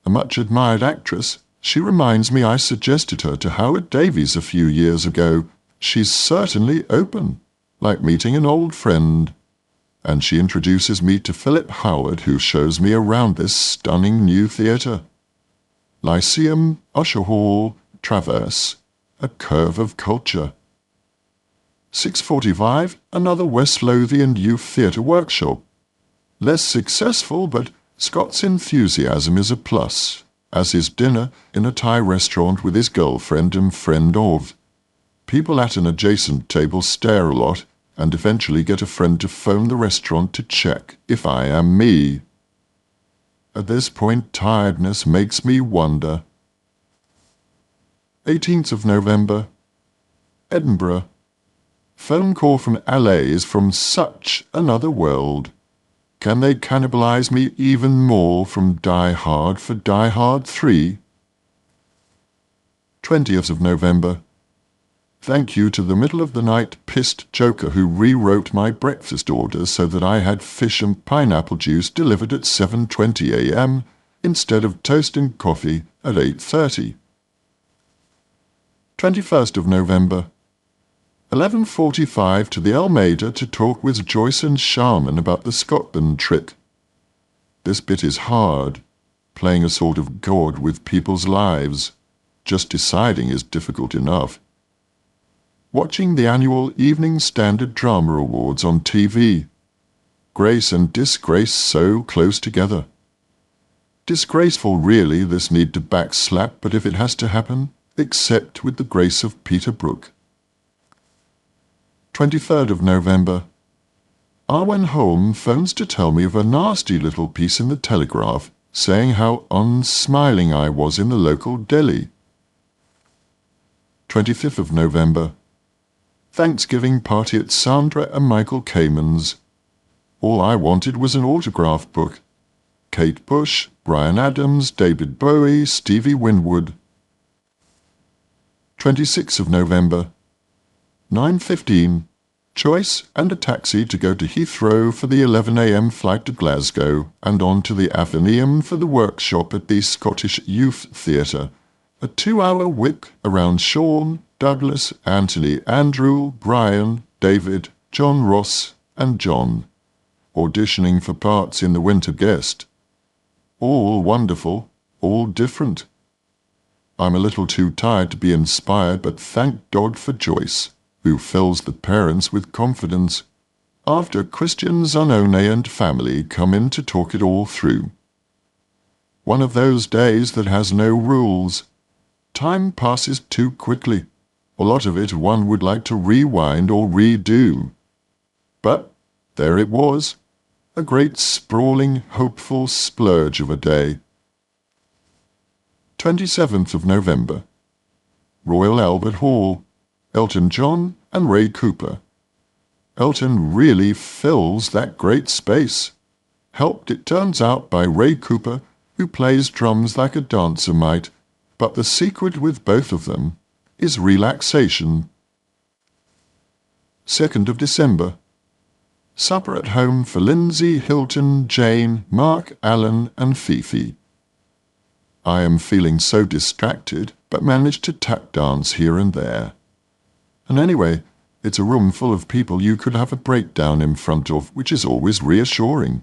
A much-admired actress, she reminds me I suggested her to Howard Davies a few years ago. She's certainly open, like meeting an old friend. And she introduces me to Philip Howard, who shows me around this stunning new theatre. Lyceum, Usher Hall, Traverse, a curve of culture. 6:45, another West Lothian Youth Theatre workshop. Less successful, but Scott's enthusiasm is a plus, as is dinner in a Thai restaurant with his girlfriend and friend of. People at an adjacent table stare a lot and eventually get a friend to phone the restaurant to check if I am me. At this point, tiredness makes me wonder. 18th of November. Edinburgh. Phone call from LA is from such another world. Can they cannibalize me even more from Die Hard for Die Hard 3? 20th of November. Thank you to the middle-of-the-night pissed joker who rewrote my breakfast order so that I had fish and pineapple juice delivered at 7:20 a.m. instead of toast and coffee at 8:30. 21st of November. 11:45 to the Almeida to talk with Joyce and Sharman about the Scotland trip. This bit is hard, playing a sort of god with people's lives. Just deciding is difficult enough. Watching the annual Evening Standard Drama Awards on TV. Grace and disgrace so close together. Disgraceful really, this need to backslap, but if it has to happen, accept with the grace of Peter Brook. 23rd of November. Arwen Holm phones to tell me of a nasty little piece in the Telegraph saying how unsmiling I was in the local deli. 25th of November. Thanksgiving party at Sandra and Michael Kamen's. All I wanted was an autograph book. Kate Bush, Bryan Adams, David Bowie, Stevie Winwood. 26th of November. 9:15. Choice and a taxi to go to Heathrow for the 11 a.m. flight to Glasgow and on to the Athenaeum for the workshop at the Scottish Youth Theatre. A 2-hour whip around Sean, Douglas, Anthony, Andrew, Brian, David, John Ross and John, auditioning for parts in The Winter Guest. All wonderful, all different. I'm a little too tired to be inspired, but thank God for Joyce, who fills the parents with confidence. After Christian Zanone and family come in to talk it all through. One of those days that has no rules. Time passes too quickly. A lot of it one would like to rewind or redo. But there it was. A great sprawling, hopeful splurge of a day. 27th of November. Royal Albert Hall, Elton John and Ray Cooper. Elton really fills that great space. Helped, it turns out, by Ray Cooper, who plays drums like a dancer might, but the secret with both of them is relaxation. 2nd of December. Supper at home for Lindsay, Hilton, Jane, Mark, Alan and Fifi. I am feeling so distracted, but managed to tap dance here and there. And anyway, it's a room full of people you could have a breakdown in front of, which is always reassuring.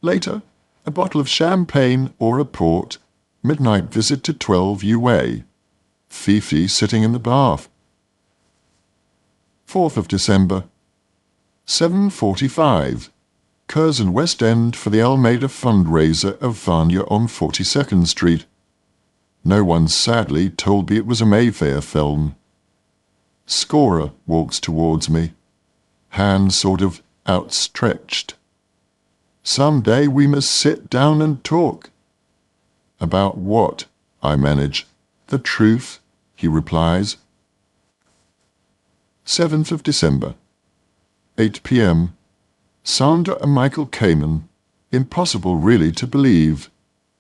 Later, a bottle of champagne or a port, midnight visit to 12 UA. Fifi sitting in the bath. 4th of December. 7:45. Curzon West End for the Almeida fundraiser of Vanya on 42nd Street. No one sadly told me it was a Mayfair film. Scorer walks towards me, hand sort of outstretched. Some day we must sit down and talk. About what? I manage. The truth, he replies. 7th of December. 8 p.m. Sandra and Michael Kamen. Impossible really to believe.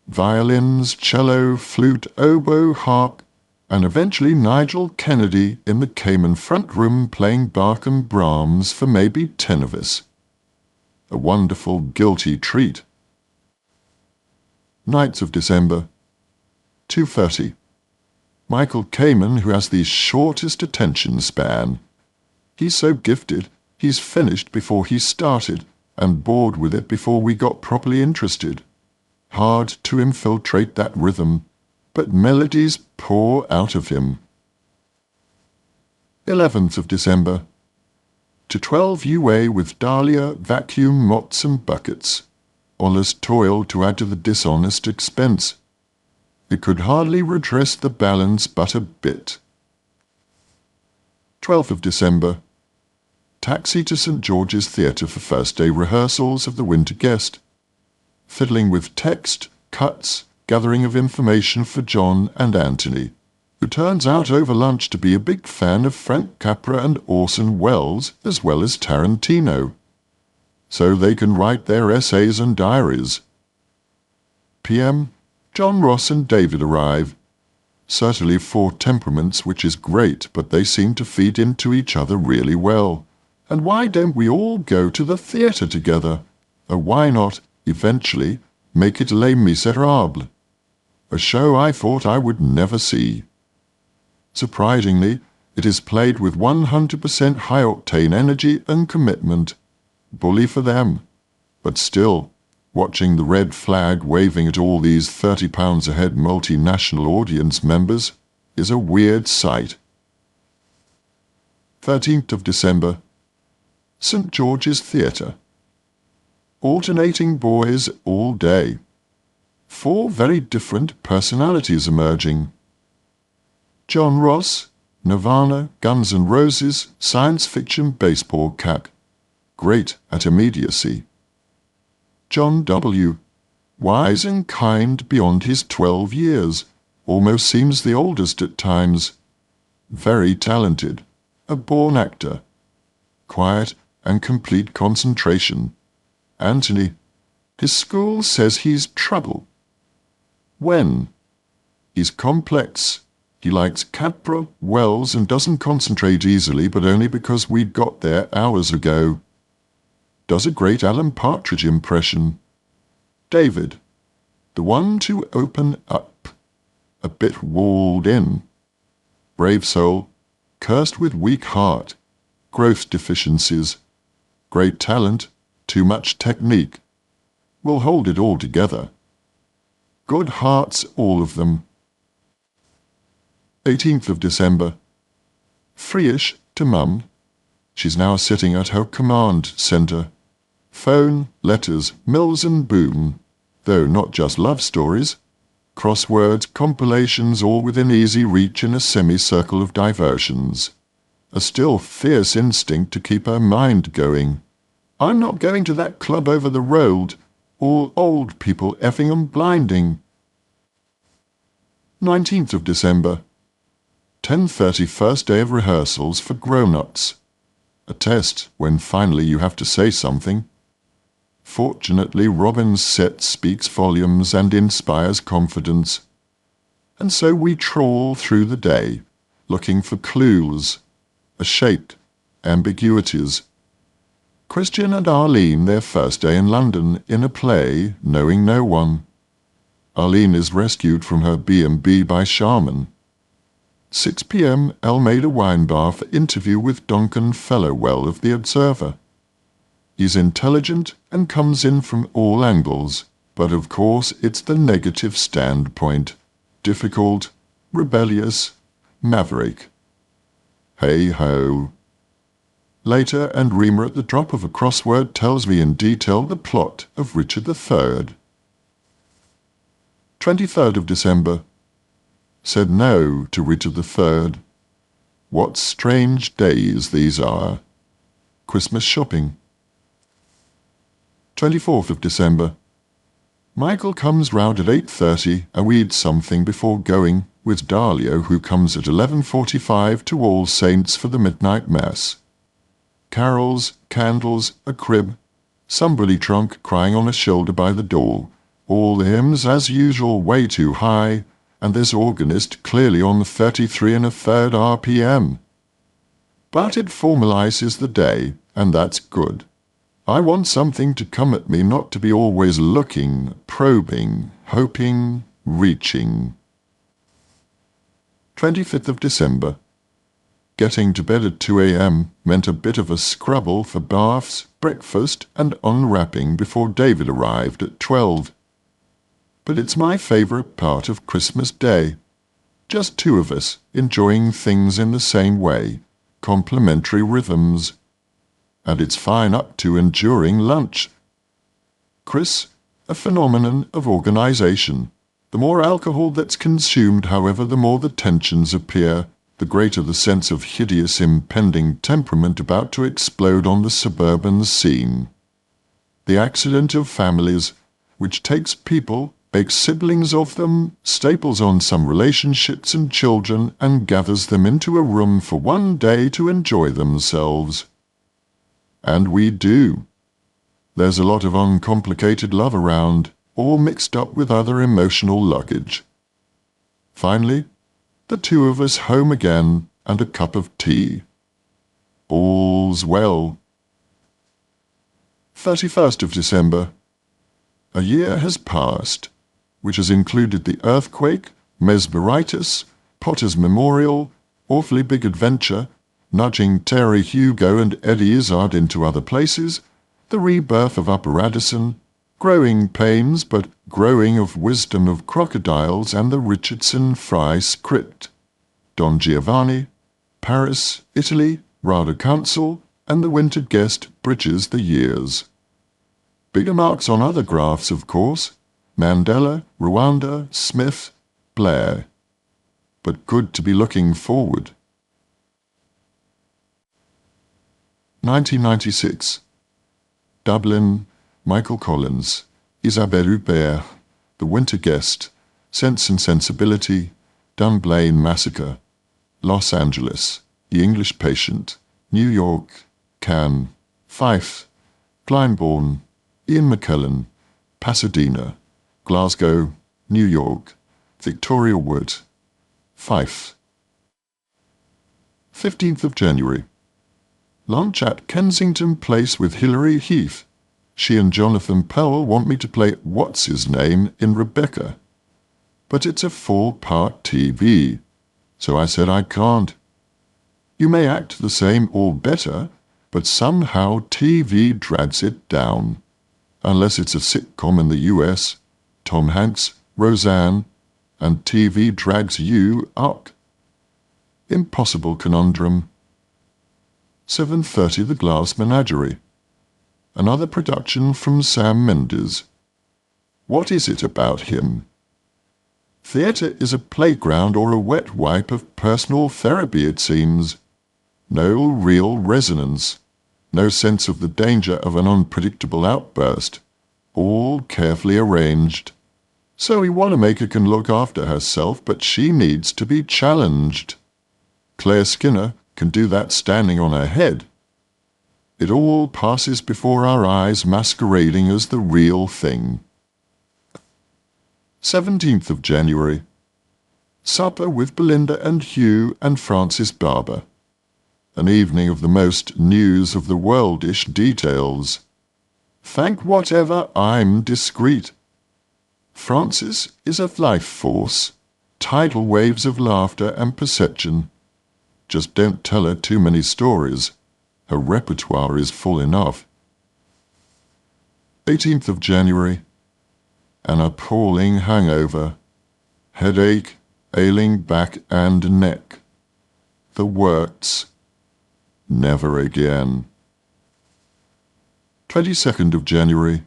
Violins, cello, flute, oboe, harp, and eventually Nigel Kennedy in the Kamen front room playing Bach and Brahms for maybe 10 of us. A wonderful guilty treat. 9th of December. 2:30. Michael Kamen, who has the shortest attention span. He's so gifted, he's finished before he started, and bored with it before we got properly interested. Hard to infiltrate that rhythm, but melodies pour out of him. 11th of December. To 12 UA with Dahlia, vacuum, mops and buckets. Honest toil to add to the dishonest expense. It could hardly redress the balance but a bit. 12th of December. Taxi to St. George's Theatre for first-day rehearsals of The Winter Guest. Fiddling with text, cuts, gathering of information for John and Anthony, who turns out over lunch to be a big fan of Frank Capra and Orson Welles as well as Tarantino. So they can write their essays and diaries. PM. John Ross and David arrive. Certainly 4 temperaments, which is great, but they seem to feed into each other really well. And why don't we all go to the theatre together? Or why not, eventually, make it Les Miserables? A show I thought I would never see. Surprisingly, it is played with 100% high-octane energy and commitment. Bully for them. But still, watching the red flag waving at all these £30 a head multinational audience members is a weird sight. 13th of December. St. George's Theatre. Alternating boys all day. 4 very different personalities emerging. John Ross, Nirvana, Guns N' Roses, science fiction baseball cap. Great at immediacy. John W., wise and kind beyond his 12 years, almost seems the oldest at times. Very talented, a born actor. Quiet and complete concentration. Anthony, his school says he's trouble. When? He's complex. He likes Capra, Wells, and doesn't concentrate easily, but only because we'd got there hours ago. Does a great Alan Partridge impression. David, the one to open up. A bit walled in. Brave soul, cursed with weak heart. Growth deficiencies. Great talent, too much technique. We'll hold it all together. Good hearts, all of them. 18th of December. Free-ish to Mum. She's now sitting at her command centre. Phone, letters, Mills and Boon, though not just love stories. Crosswords, compilations, all within easy reach in a semicircle of diversions. A still fierce instinct to keep her mind going. I'm not going to that club over the road. All old people effing and blinding. 19th of December. 10:30 first day of rehearsals for grown-ups. A test when finally you have to say something. Fortunately, Robin's set speaks volumes and inspires confidence. And so we trawl through the day, looking for clues, a shape, ambiguities. Christian and Arlene their first day in London in a play, knowing no one. Arlene is rescued from her B&B by Sharman. 6 p.m. Almeida Wine Bar for interview with Duncan Fellowell of The Observer. He's intelligent and comes in from all angles, but of course it's the negative standpoint. Difficult, rebellious, maverick. Hey-ho. Later, and Reamer at the drop of a crossword tells me in detail the plot of Richard III. 23rd of December. Said no to Richard III. What strange days these are. Christmas shopping. 24th of December. Michael comes round at 8:30 and we eat something before going, with Dalio, who comes at 11:45 to All Saints for the midnight mass. Carols, candles, a crib, somebody trunk crying on a shoulder by the door, all the hymns as usual way too high, and this organist clearly on 33 1/3 RPM. But it formalizes the day, and that's good. I want something to come at me, not to be always looking, probing, hoping, reaching. 25th of December. Getting to bed at 2 a.m. meant a bit of a scrabble for baths, breakfast, and unwrapping before David arrived at 12. But it's my favourite part of Christmas Day. Just two of us, enjoying things in the same way, complementary rhythms. And it's fine up to and during lunch. Chris, a phenomenon of organisation. The more alcohol that's consumed, however, the more the tensions appear, the greater the sense of hideous impending temperament about to explode on the suburban scene. The accident of families, which takes people, makes siblings of them, staples on some relationships and children, and gathers them into a room for one day to enjoy themselves. And we do. There's a lot of uncomplicated love around, all mixed up with other emotional luggage. Finally, the two of us home again, and a cup of tea. All's well. 31st of December. A year has passed, which has included the earthquake, mesmeritis, Potter's Memorial, Awfully Big Adventure, nudging Terry Hugo and Eddie Izzard into other places, the rebirth of Upper Addison, growing pains but growing of wisdom of crocodiles, and the Richardson Fry script, Don Giovanni, Paris, Italy, Rada Council, and the Winter Guest bridges the years. Bigger marks on other graphs, of course, Mandela, Rwanda, Smith, Blair. But good to be looking forward. 1996. Dublin, Michael Collins, Isabelle Huppert, The Winter Guest, Sense and Sensibility, Dunblane Massacre, Los Angeles, The English Patient, New York, Cannes, Fife, Glyndebourne, Ian McKellen, Pasadena, Glasgow, New York, Victoria Wood, Fife. 15th of January. Lunch at Kensington Place with Hilary Heath. She and Jonathan Powell want me to play What's-His-Name in Rebecca. But it's a 4-part TV, so I said I can't. You may act the same or better, but somehow TV drags it down. Unless it's a sitcom in the US, Tom Hanks, Roseanne, and TV drags you up. Impossible conundrum. 7:30 The Glass Menagerie. Another production from Sam Mendes. What is it about him? Theatre is a playground or a wet wipe of personal therapy, it seems. No real resonance. no sense of the danger of an unpredictable outburst, all carefully arranged. So Iwanamaker can look after herself, but she needs to be challenged. Claire Skinner can do that standing on her head. It all passes before our eyes, masquerading as the real thing. 17th of January. Supper with Belinda and Hugh and Francis Barber. An evening of the most news of the worldish details. Thank whatever I'm discreet. Francis is a life force, tidal waves of laughter and perception. Just don't tell her too many stories. Her repertoire is full enough. 18th of January. An appalling hangover. Headache, ailing back and neck. The works. Never again. 22nd of January.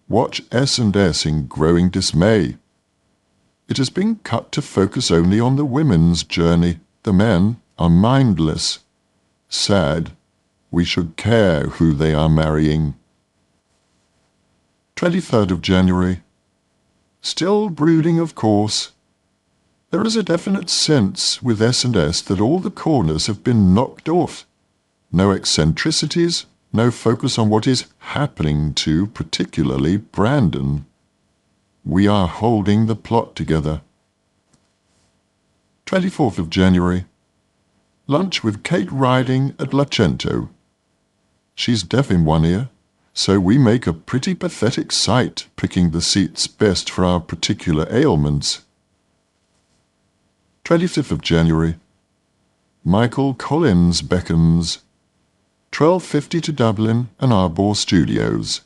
Watch S&S in growing dismay. It has been cut to focus only on the women's journey. The men are mindless. Sad. We should care who they are marrying. 23rd of January. Still brooding, of course. There is a definite sense with S&S that all the corners have been knocked off. No eccentricities, no focus on what is happening to, particularly, Brandon. We are holding the plot together. 24th of January. Lunch with Kate Riding at Lacento. She's deaf in one ear, so we make a pretty pathetic sight picking the seats best for our particular ailments. 25th of January. Michael Collins beckons. 12:50 to Dublin and Arbor Studios.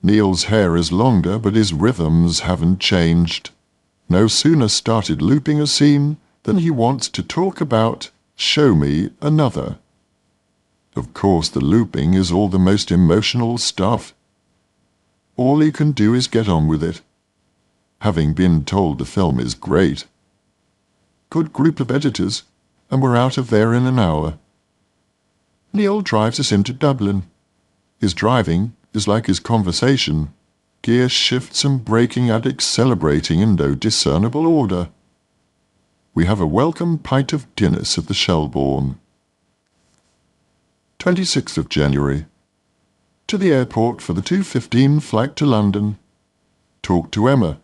Neil's hair is longer, but his rhythms haven't changed. No sooner started looping a scene than he wants to talk about Show Me Another. Of course, the looping is all the most emotional stuff. All he can do is get on with it, having been told the film is great. Good group of editors, and we're out of there in an hour. Neil drives us into Dublin. His driving is like his conversation, gear shifts and braking addicts celebrating in no discernible order. We have a welcome pint of Guinness at the Shelbourne. 26th of January. To the airport for the 2:15 flight to London. Talk to Emma.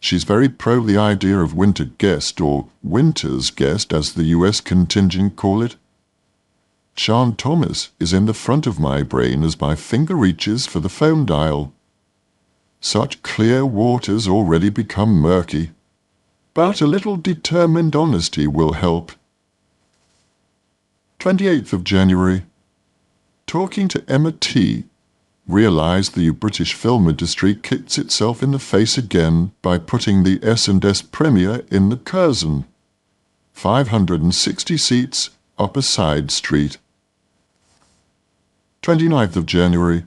She's very pro the idea of winter guest, or winter's guest as the US contingent call it. Sean Thomas is in the front of my brain as my finger reaches for the phone dial. Such clear waters already become murky, but a little determined honesty will help. 28th of January. Talking to Emma T. Realised the British film industry kicks itself in the face again by putting the S&S premiere in the Curzon. 560 seats up a side street. 29th of January.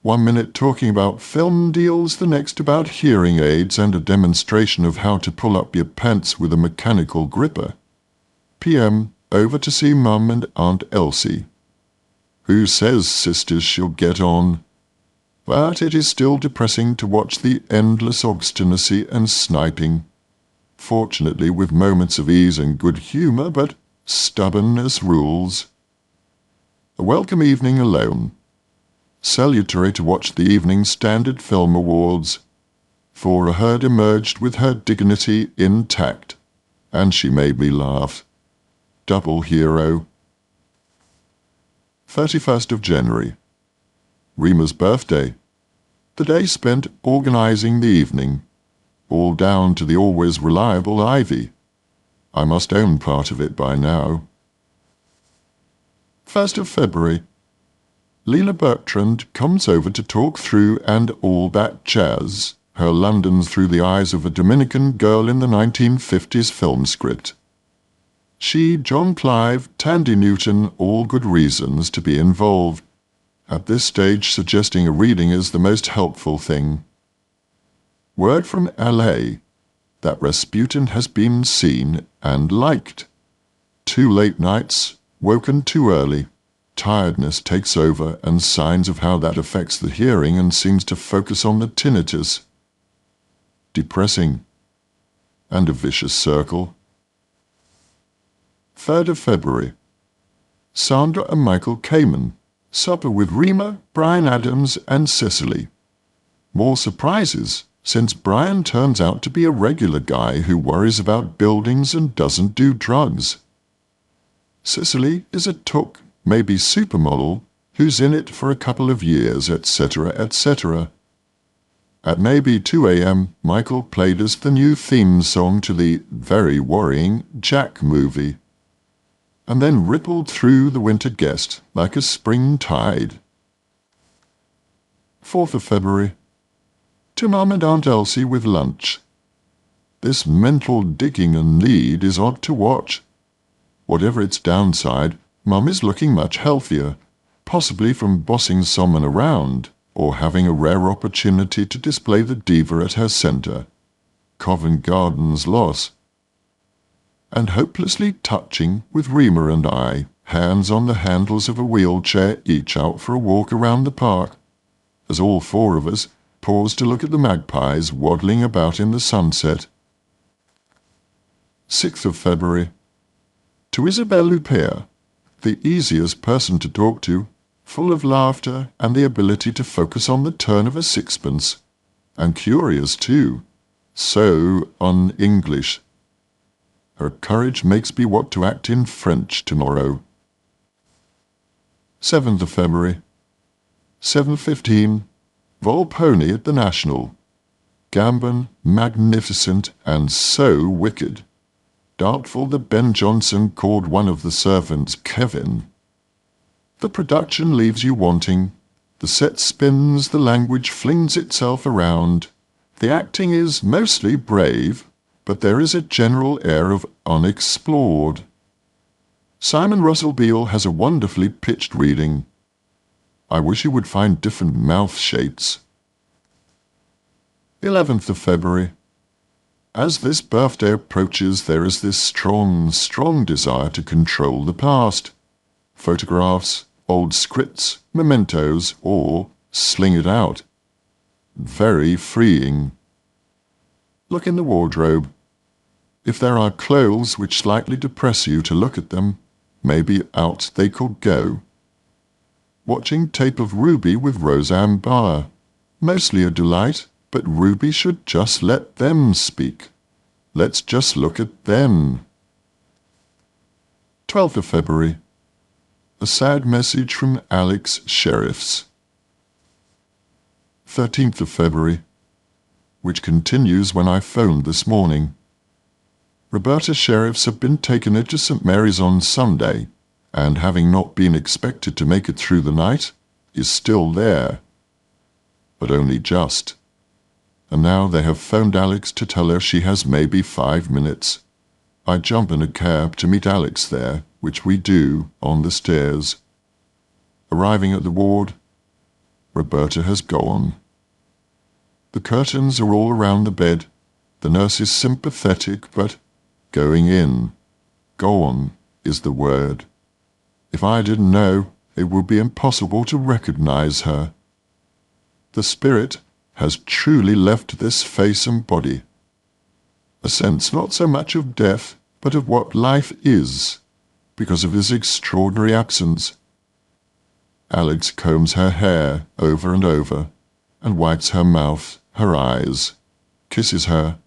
1 minute talking about film deals, the next about hearing aids and a demonstration of how to pull up your pants with a mechanical gripper. PM, over to see Mum and Aunt Elsie. Who says sisters shall get on? But it is still depressing to watch the endless obstinacy and sniping. Fortunately with moments of ease and good humour, but stubborn as rules. A welcome evening alone. Salutary to watch the Evening Standard Film Awards. For a herd emerged with her dignity intact, and she made me laugh. Double hero. 31st of January. Rima's birthday. The day spent organising the evening, all down to the always reliable Ivy. I must own part of it by now. 1st of February. Leela Bertrand comes over to talk through and all that jazz, her London through the eyes of a Dominican girl in the 1950s film script. She, John Clive, Tandy Newton, all good reasons to be involved. At this stage, suggesting a reading is the most helpful thing. Word from LA that Rasputin has been seen and liked. 2 late nights, woken too early. Tiredness takes over, and signs of how that affects the hearing and seems to focus on the tinnitus. Depressing. And a vicious circle. 3rd of February. Sandra and Michael Kamen. Supper with Rima, Brian Adams and Cicely. More surprises, since Brian turns out to be a regular guy who worries about buildings and doesn't do drugs. Cicely is a took, maybe supermodel, who's in it for a couple of years, etc., etc. At maybe 2 a.m., Michael played us the new theme song to the very worrying Jack movie, and then rippled through the winter guest like a spring tide. 4th of February. To Mum and Aunt Elsie with lunch. This mental digging and need is odd to watch. Whatever its downside, Mum is looking much healthier, possibly from bossing someone around, or having a rare opportunity to display the diva at her centre. Covent Garden's loss. And hopelessly touching with Rima and I, hands on the handles of a wheelchair, each out for a walk around the park, as all four of us pause to look at the magpies waddling about in the sunset. 6th of February. To Isabelle Huppert, the easiest person to talk to, full of laughter and the ability to focus on the turn of a sixpence, and curious too, so un-English. Her courage makes me want to act in French tomorrow. 7th of February. 7:15. Volpone at the National. Gambon, magnificent, and so wicked. Doubtful that Ben Jonson called one of the servants Kevin. The production leaves you wanting. The set spins, the language flings itself around. The acting is mostly brave, but there is a general air of unexplored. Simon Russell Beale has a wonderfully pitched reading. I wish he would find different mouth shapes. 11th of February. As this birthday approaches, there is this strong, strong desire to control the past. Photographs, old scripts, mementos, or sling it out. Very freeing. Look in the wardrobe. If there are clothes which slightly depress you to look at them, maybe out they could go. Watching tape of Ruby with Roseanne Barr. Mostly a delight, but Ruby should just let them speak. Let's just look at them. 12th of February. A sad message from Alex Sheriffs. 13th of February, which continues when I phoned this morning. Roberta Sheriffs have been taken into St. Mary's on Sunday, and having not been expected to make it through the night, is still there. But only just. And now they have phoned Alex to tell her she has maybe 5 minutes. I jump in a cab to meet Alex there, which we do on the stairs. Arriving at the ward, Roberta has gone. The curtains are all around the bed. The nurse is sympathetic, but going in. Gone is the word. If I didn't know, it would be impossible to recognize her. The spirit has truly left this face and body. A sense not so much of death, but of what life is, because of his extraordinary absence. Alex combs her hair over and over, and wipes her mouth, her eyes, kisses her,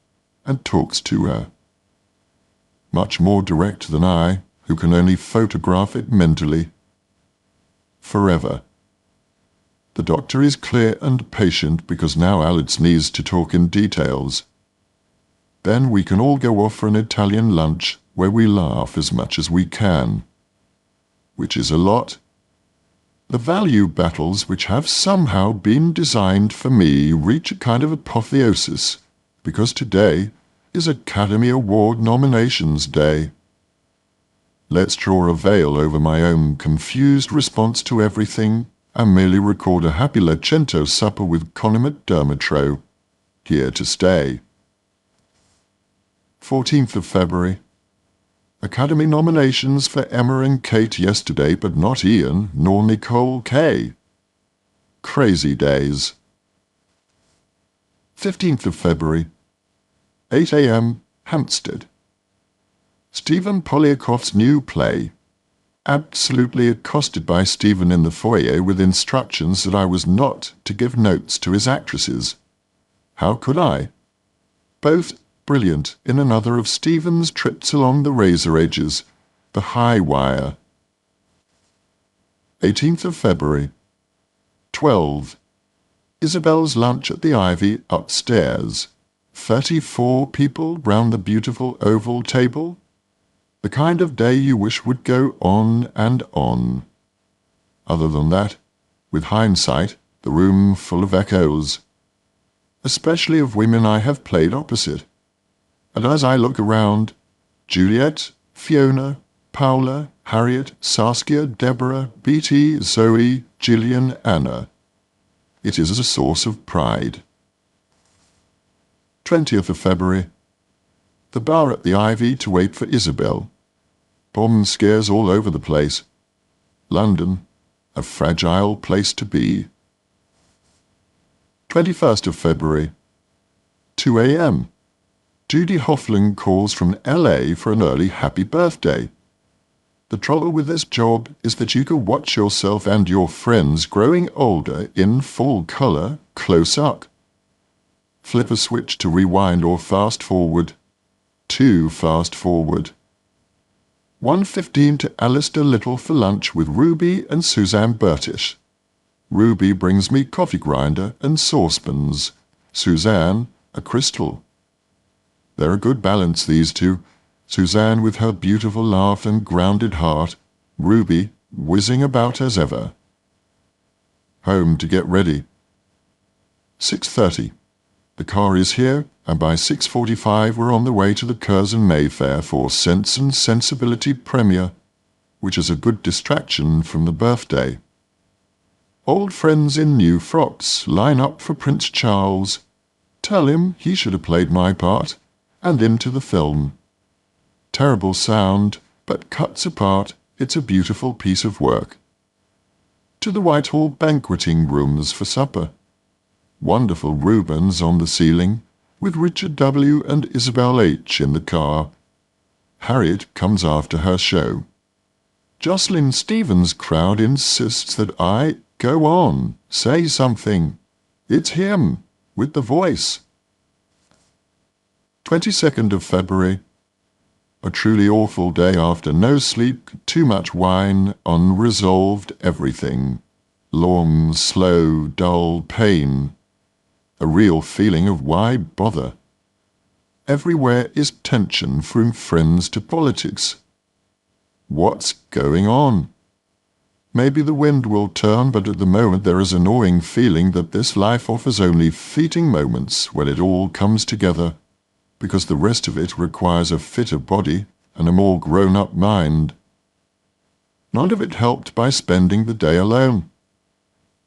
and talks to her. Much more direct than I, who can only photograph it mentally. Forever. The doctor is clear and patient because now Alex needs to talk in details. Then we can all go off for an Italian lunch where we laugh as much as we can. Which is a lot. The value battles which have somehow been designed for me reach a kind of apotheosis because today is Academy Award nominations day. Let's draw a veil over my own confused response to everything and merely record a happy Lacento supper with Conor McDermott, here to stay. 14th of February. Academy nominations for Emma and Kate yesterday, but not Ian nor Nicole K. Crazy days. 15th of February, 8 a.m., Hampstead. Stephen Polyakoff's new play. Absolutely accosted by Stephen in the foyer with instructions that I was not to give notes to his actresses. How could I? Both brilliant in another of Stephen's trips along the razor edges, the high wire. 18th of February, 12. Isabel's lunch at the Ivy upstairs. 34 people round the beautiful oval table. The kind of day you wish would go on and on. Other than that, with hindsight, the room full of echoes, especially of women I have played opposite. And as I look around, Juliet, Fiona, Paula, Harriet, Saskia, Deborah, Beatty, Zoe, Gillian, Anna. It is a source of pride. 20th of February. The bar at the Ivy to wait for Isabel. Bomb scares all over the place. London, a fragile place to be. 21st of February, 2 a.m. Judy Hoffling calls from L.A. for an early happy birthday. The trouble with this job is that you can watch yourself and your friends growing older in full colour, close up. Flip a switch to rewind or fast forward. Too fast forward. 1:15 to Alistair Little for lunch with Ruby and Suzanne Burtish. Ruby brings me coffee grinder and saucepans. Suzanne, a crystal. They're a good balance, these two. Suzanne with her beautiful laugh and grounded heart. Ruby whizzing about as ever. Home to get ready. 6:30. The car is here, and by 6:45 we're on the way to the Curzon Mayfair for Sense and Sensibility premiere, which is a good distraction from the birthday. Old friends in new frocks line up for Prince Charles. Tell him he should have played my part, and into the film. Terrible sound, but cuts apart, it's a beautiful piece of work. To the Whitehall banqueting rooms for supper. Wonderful Rubens on the ceiling, with Richard W. and Isabel H. in the car. Harriet comes after her show. Jocelyn Stevens' crowd insists that I go on, say something. It's him, with the voice. 22nd of February. A truly awful day after no sleep, too much wine, unresolved everything. Long, slow, dull pain. A real feeling of why bother. Everywhere is tension from friends to politics. What's going on? Maybe the wind will turn, but at the moment there is a gnawing feeling that this life offers only fleeting moments when it all comes together, because the rest of it requires a fitter body and a more grown-up mind. None of it helped by spending the day alone.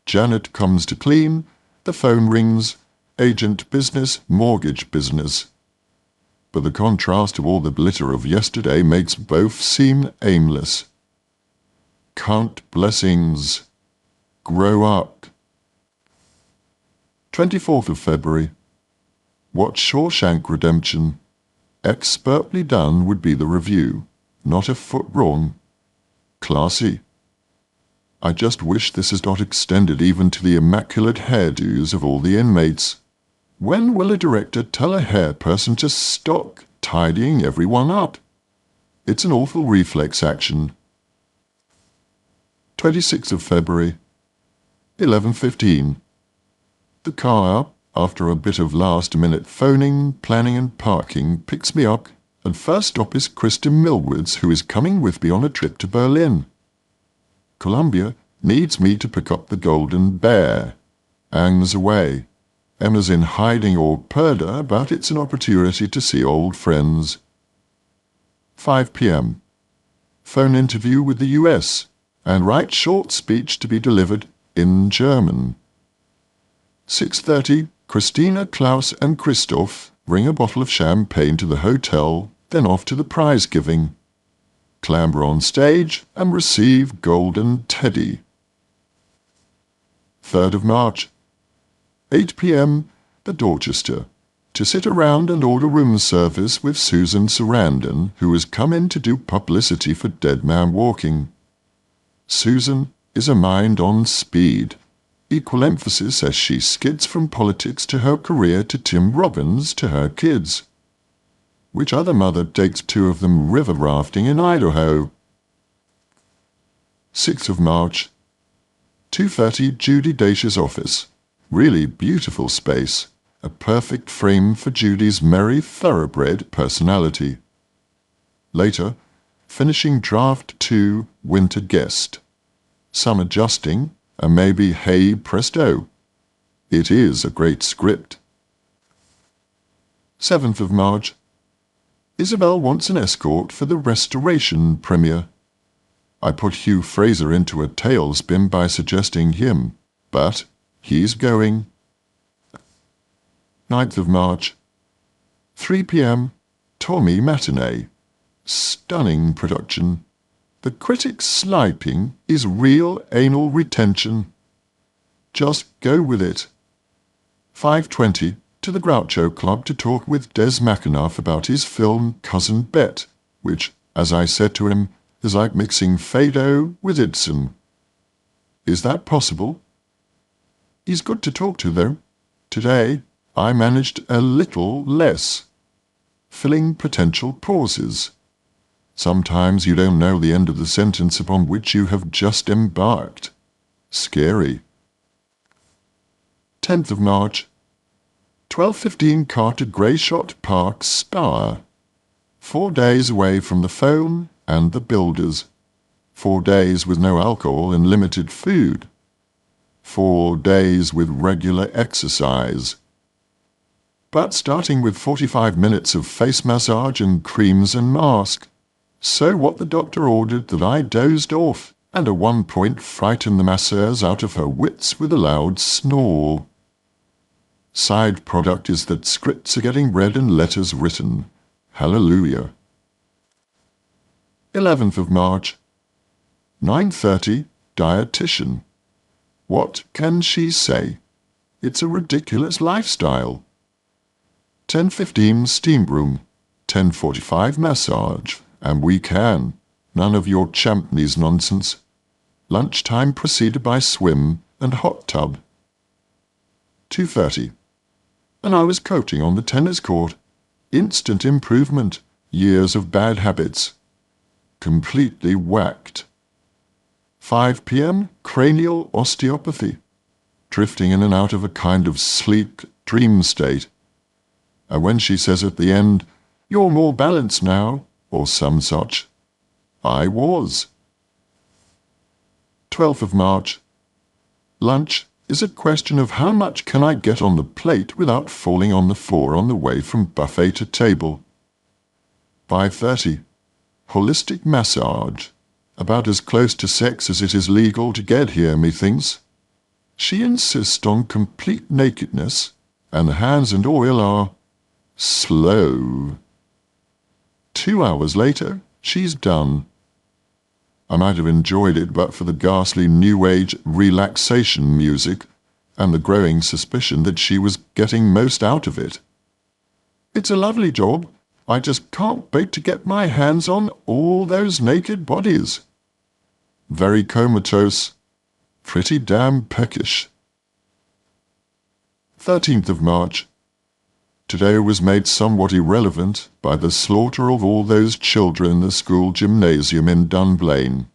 Janet comes to clean, the phone rings, agent business, mortgage business. But the contrast of all the glitter of yesterday makes both seem aimless. Count blessings. Grow up. 24th of February. Watch Shawshank Redemption. Expertly done would be the review. Not a foot wrong. Classy. I just wish this is not extended even to the immaculate hairdos of all the inmates. When will a director tell a hair person to stop tidying everyone up? It's an awful reflex action. 26th of February, 11:15. The car, after a bit of last-minute phoning, planning and parking, picks me up, and first stop is Kristen Millwards, who is coming with me on a trip to Berlin. Columbia needs me to pick up the Golden Bear. Ang's away. Emma's in hiding or purdah, but it's an opportunity to see old friends. 5 p.m. Phone interview with the US, and write short speech to be delivered in German. 6:30, Christina, Klaus and Christoph bring a bottle of champagne to the hotel, then off to the prize giving. clamber on stage and receive golden teddy. 3rd of March, 8 p.m. at Dorchester, to sit around and order room service with Susan Sarandon, who has come in to do publicity for Dead Man Walking. Susan is a mind on speed, equal emphasis as she skids from politics to her career to Tim Robbins to her kids. Which other mother takes 2 of them river rafting in Idaho? 6th of March, 2:30 Judy Daish's office. Really beautiful space, a perfect frame for Judy's merry thoroughbred personality. Later, finishing draft 2, Winter Guest. Some adjusting, and maybe hey presto. It is a great script. 7th of March, Isabel wants an escort for the Restoration premiere. I put Hugh Fraser into a tailspin by suggesting him, but he's going. 9th of March, 3 p.m, Tommy Matinee. Stunning production. The critic's sniping is real anal retention. Just go with it. 5:20 to the Groucho Club to talk with Des McAnuff about his film Cousin Bet, which, as I said to him, is like mixing Fado with Ibsen. Is that possible? He's good to talk to, though. Today, I managed a little less. Filling potential pauses. Sometimes you don't know the end of the sentence upon which you have just embarked. Scary. 10th of March, 12:15 car to Greyshot Park Spa. 4 days away from the phone and the builders. 4 days with no alcohol and limited food. 4 days with regular exercise. But starting with 45 minutes of face massage and creams and mask. So what the doctor ordered that I dozed off, and at one point frightened the masseuse out of her wits with a loud snore. Side product is that scripts are getting read and letters written. Hallelujah. 11th of March, 9:30, dietitian. What can she say? It's a ridiculous lifestyle. 10:15, steam room. 10:45, massage. And we can. None of your Champneys nonsense. Lunchtime preceded by swim and hot tub. 2:30. And I was coaching on the tennis court. Instant improvement. Years of bad habits. Completely whacked. 5 p.m. cranial osteopathy. Drifting in and out of a kind of sleep dream state. And when she says at the end, "You're more balanced now," or some such, I was. 12th of March. Lunch is a question of how much can I get on the plate without falling on the floor on the way from buffet to table. 5:30. Holistic massage. About as close to sex as it is legal to get here, methinks. She insists on complete nakedness, and the hands and oil are slow. 2 hours later, she's done. I might have enjoyed it but for the ghastly New Age relaxation music and the growing suspicion that she was getting most out of it. It's a lovely job. I just can't wait to get my hands on all those naked bodies. Very comatose. Pretty damn peckish. 13th of March. Today was made somewhat irrelevant by the slaughter of all those children in the school gymnasium in Dunblane.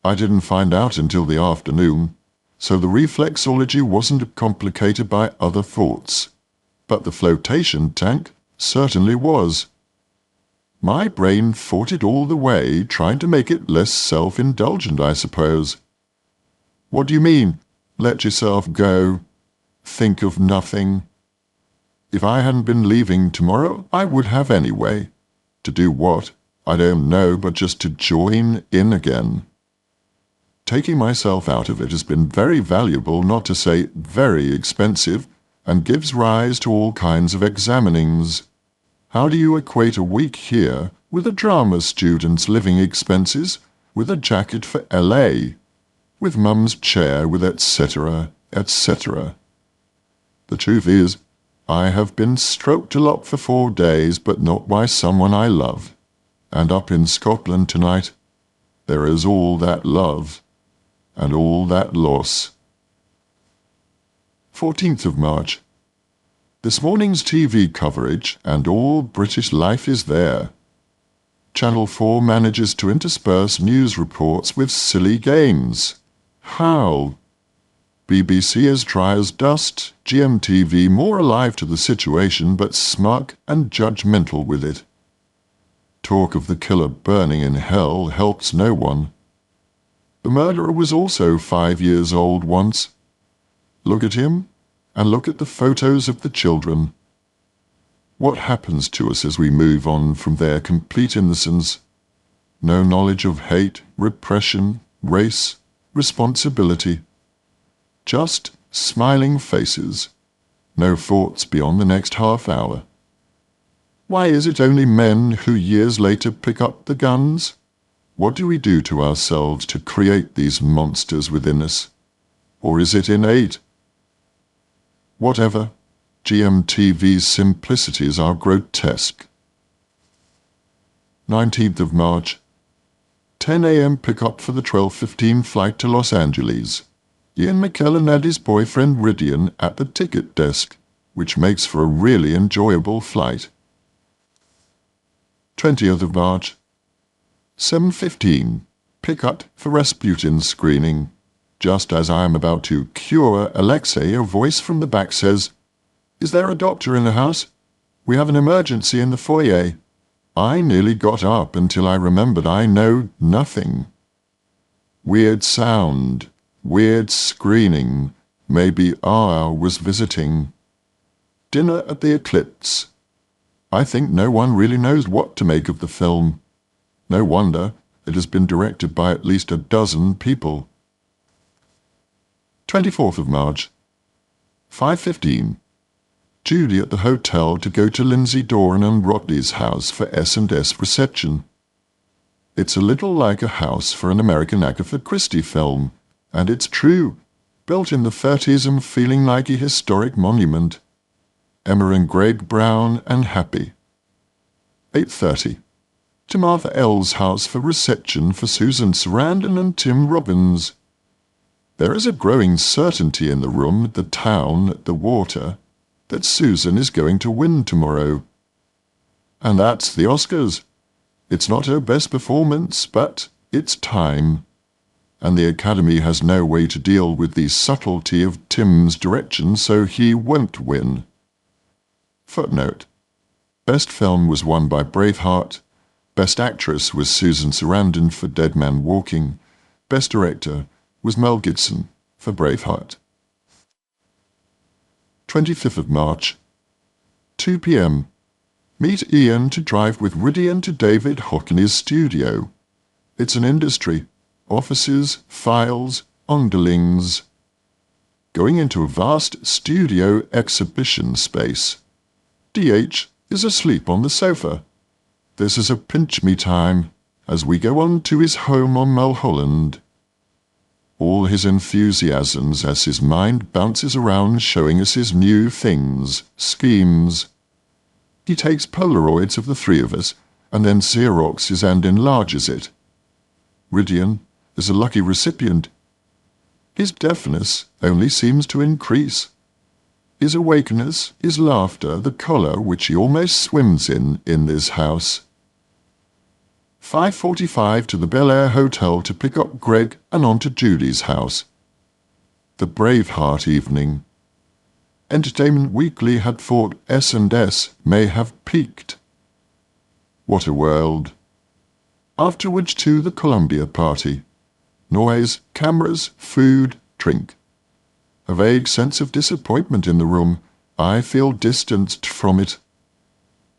I didn't find out until the afternoon, so the reflexology wasn't complicated by other thoughts, but the flotation tank certainly was. My brain thought it all the way, trying to make it less self-indulgent, I suppose. What do you mean, let yourself go? Think of nothing? If I hadn't been leaving tomorrow, I would have anyway. To do what? I don't know, but just to join in again. Taking myself out of it has been very valuable, not to say very expensive, and gives rise to all kinds of examinings. How do you equate a week here with a drama student's living expenses, with a jacket for LA, with mum's chair, with etc., etc. The truth is, I have been stroked a lot for 4 days, but not by someone I love. And up in Scotland tonight, there is all that love and all that loss. 14th of March. This morning's TV coverage and all British life is there. Channel 4 manages to intersperse news reports with silly games. How? BBC as dry as dust, GMTV more alive to the situation but smug and judgmental with it. Talk of the killer burning in hell helps no one. The murderer was also 5 years old once. Look at him, and look at the photos of the children. What happens to us as we move on from their complete innocence? No knowledge of hate, repression, race, responsibility. Just smiling faces. No thoughts beyond the next half hour. Why is it only men who years later pick up the guns? What do we do to ourselves to create these monsters within us? Or is it innate? Whatever, GMTV's simplicities are grotesque. 19th of March. 10 a.m. pickup for the 12:15 flight to Los Angeles. Ian McKellen and his boyfriend Ridian at the ticket desk, which makes for a really enjoyable flight. 20th of March. 7:15. Pickup for Rasputin screening. Just as I am about to cure Alexei, a voice from the back says, "Is there a doctor in the house? We have an emergency in the foyer." I nearly got up until I remembered I know nothing. Weird sound, weird screening, maybe R was visiting. Dinner at the Eclipse. I think no one really knows what to make of the film. No wonder it has been directed by at least a dozen people. 24th of March. 5:15. Judy at the hotel to go to Lindsay Doran and Rodney's house for S&S reception. It's a little like a house for an American Agatha Christie film, and it's true, built in the 30s and feeling like a historic monument. Emma and Greg Brown and happy. 8:30. To Martha L's house for reception for Susan Sarandon and Tim Robbins. There is a growing certainty in the room, the town, the water, that Susan is going to win tomorrow. And that's the Oscars. It's not her best performance, but it's time. And the Academy has no way to deal with the subtlety of Tim's direction, so he won't win. Footnote. Best film was won by Braveheart. Best actress was Susan Sarandon for Dead Man Walking. Best director was Mel Gibson for Braveheart. 25th of March. 2 p.m. Meet Ian to drive with Ridian to David Hockney's studio. It's an industry. Offices, files, underlings. Going into a vast studio exhibition space. DH is asleep on the sofa. This is a pinch-me time as we go on to his home on Mulholland. All his enthusiasms as his mind bounces around showing us his new things, schemes. He takes Polaroids of the three of us and then Xeroxes and enlarges it. Ridian is a lucky recipient. His deafness only seems to increase. His awakeness, his laughter, the colour which he almost swims in this house. 5:45 to the Bel Air Hotel to pick up Greg and on to Judy's house. The Braveheart evening. Entertainment Weekly had thought S&S may have peaked. What a world. Afterwards to the Columbia party. Noise, cameras, food, drink. A vague sense of disappointment in the room. I feel distanced from it.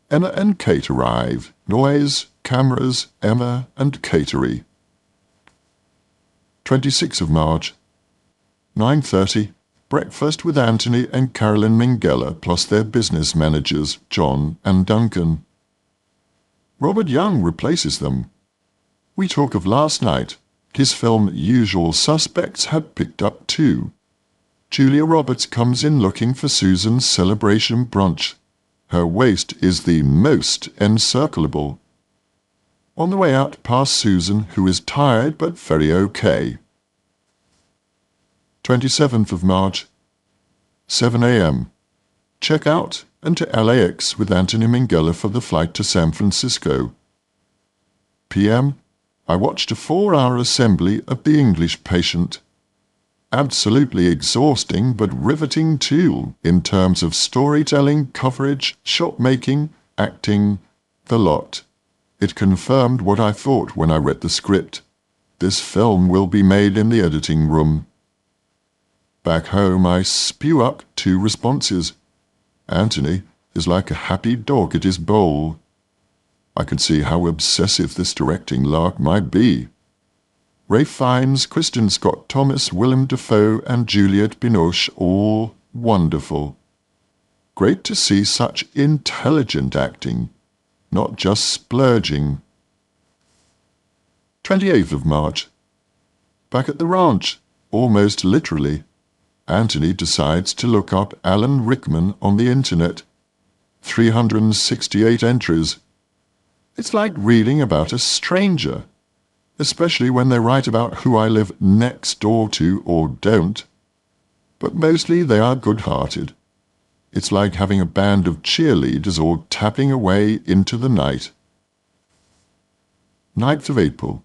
Emma and Kate arrive. Noise, cameras, Emma and Katery. 26th of March. 9:30. Breakfast with Anthony and Carolyn Minghella plus their business managers, John and Duncan. Robert Young replaces them. We talk of last night. His film Usual Suspects had picked up too. Julia Roberts comes in looking for Susan's celebration brunch. Her waist is the most encirclable. On the way out past Susan, who is tired but very okay. 27th of March, 7 a.m. Check out and to LAX with Anthony Minghella for the flight to San Francisco. p.m. I watched a 4-hour assembly of The English Patient. Absolutely exhausting but riveting too in terms of storytelling, coverage, shot-making, acting, the lot. It confirmed what I thought when I read the script. This film will be made in the editing room. Back home I spew up 2 responses. Anthony is like a happy dog at his bowl. I can see how obsessive this directing lark might be. Ralph Fiennes, Kristen Scott Thomas, Willem Dafoe and Juliette Binoche, all wonderful. Great to see such intelligent acting, not just splurging. 28th of March. Back at the ranch, almost literally. Anthony decides to look up Alan Rickman on the internet. 368 entries. It's like reading about a stranger, especially when they write about who I live next door to or don't. But mostly they are good-hearted. It's like having a band of cheerleaders all tapping away into the night. 9th of April.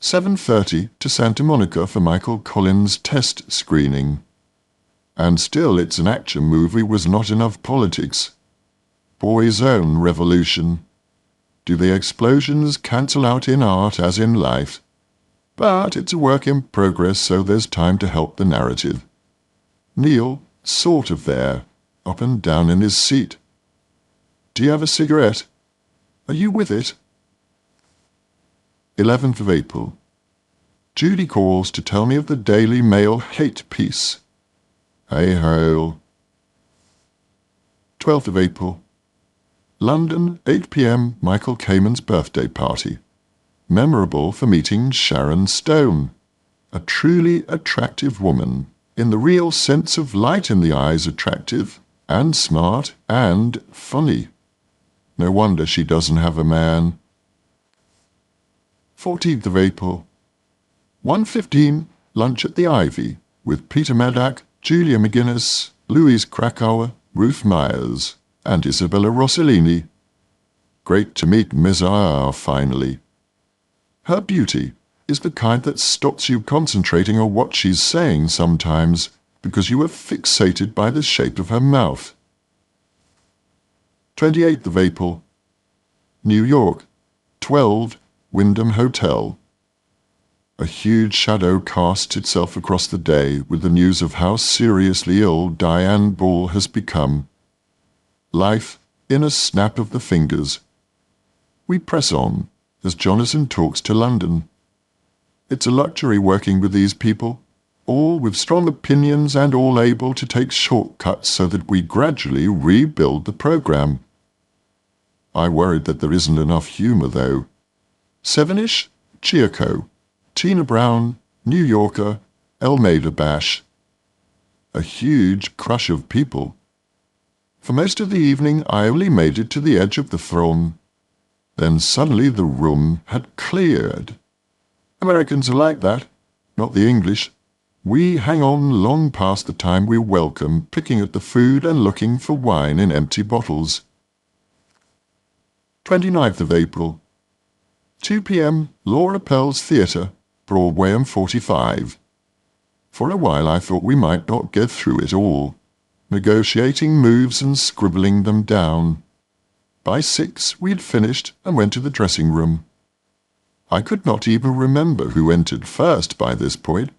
7:30 to Santa Monica for Michael Collins' test screening. And still it's an action movie was not enough politics. Boy's Own Revolution. Do the explosions cancel out in art as in life? But it's a work in progress, so there's time to help the narrative. Neil, sort of there, up and down in his seat. Do you have a cigarette? Are you with it? 11th of April. Judy calls to tell me of the Daily Mail hate piece. Hey-ho. 12th of April. London, 8 p.m. Michael Kamen's birthday party. Memorable for meeting Sharon Stone. A truly attractive woman, in the real sense of light in the eyes attractive, and smart, and funny. No wonder she doesn't have a man. 14th of April. 1:15, lunch at the Ivy, with Peter Medak, Julia McGuinness, Louise Krakauer, Ruth Myers, and Isabella Rossellini. Great to meet Ms. R. finally. Her beauty is the kind that stops you concentrating on what she's saying sometimes, because you are fixated by the shape of her mouth. 28th of April. New York, 12, Wyndham Hotel. A huge shadow casts itself across the day with the news of how seriously ill Diane Ball has become. Life in a snap of the fingers. We press on as Jonathan talks to London. It's a luxury working with these people, all with strong opinions and all able to take shortcuts so that we gradually rebuild the program. I worried that there isn't enough humour, though. 7-ish, Chioco, Tina Brown, New Yorker, Elmeda Bash. A huge crush of people. For most of the evening I only made it to the edge of the throne. Then suddenly the room had cleared. Americans are like that, not the English. We hang on long past the time we're welcome, picking at the food and looking for wine in empty bottles. 29th of April. 2 p.m. Laura Pell's Theatre, Broadway and 45. For a while I thought we might not get through it all, negotiating moves and scribbling them down. By 6 we had finished and went to the dressing room. I could not even remember who entered first by this point.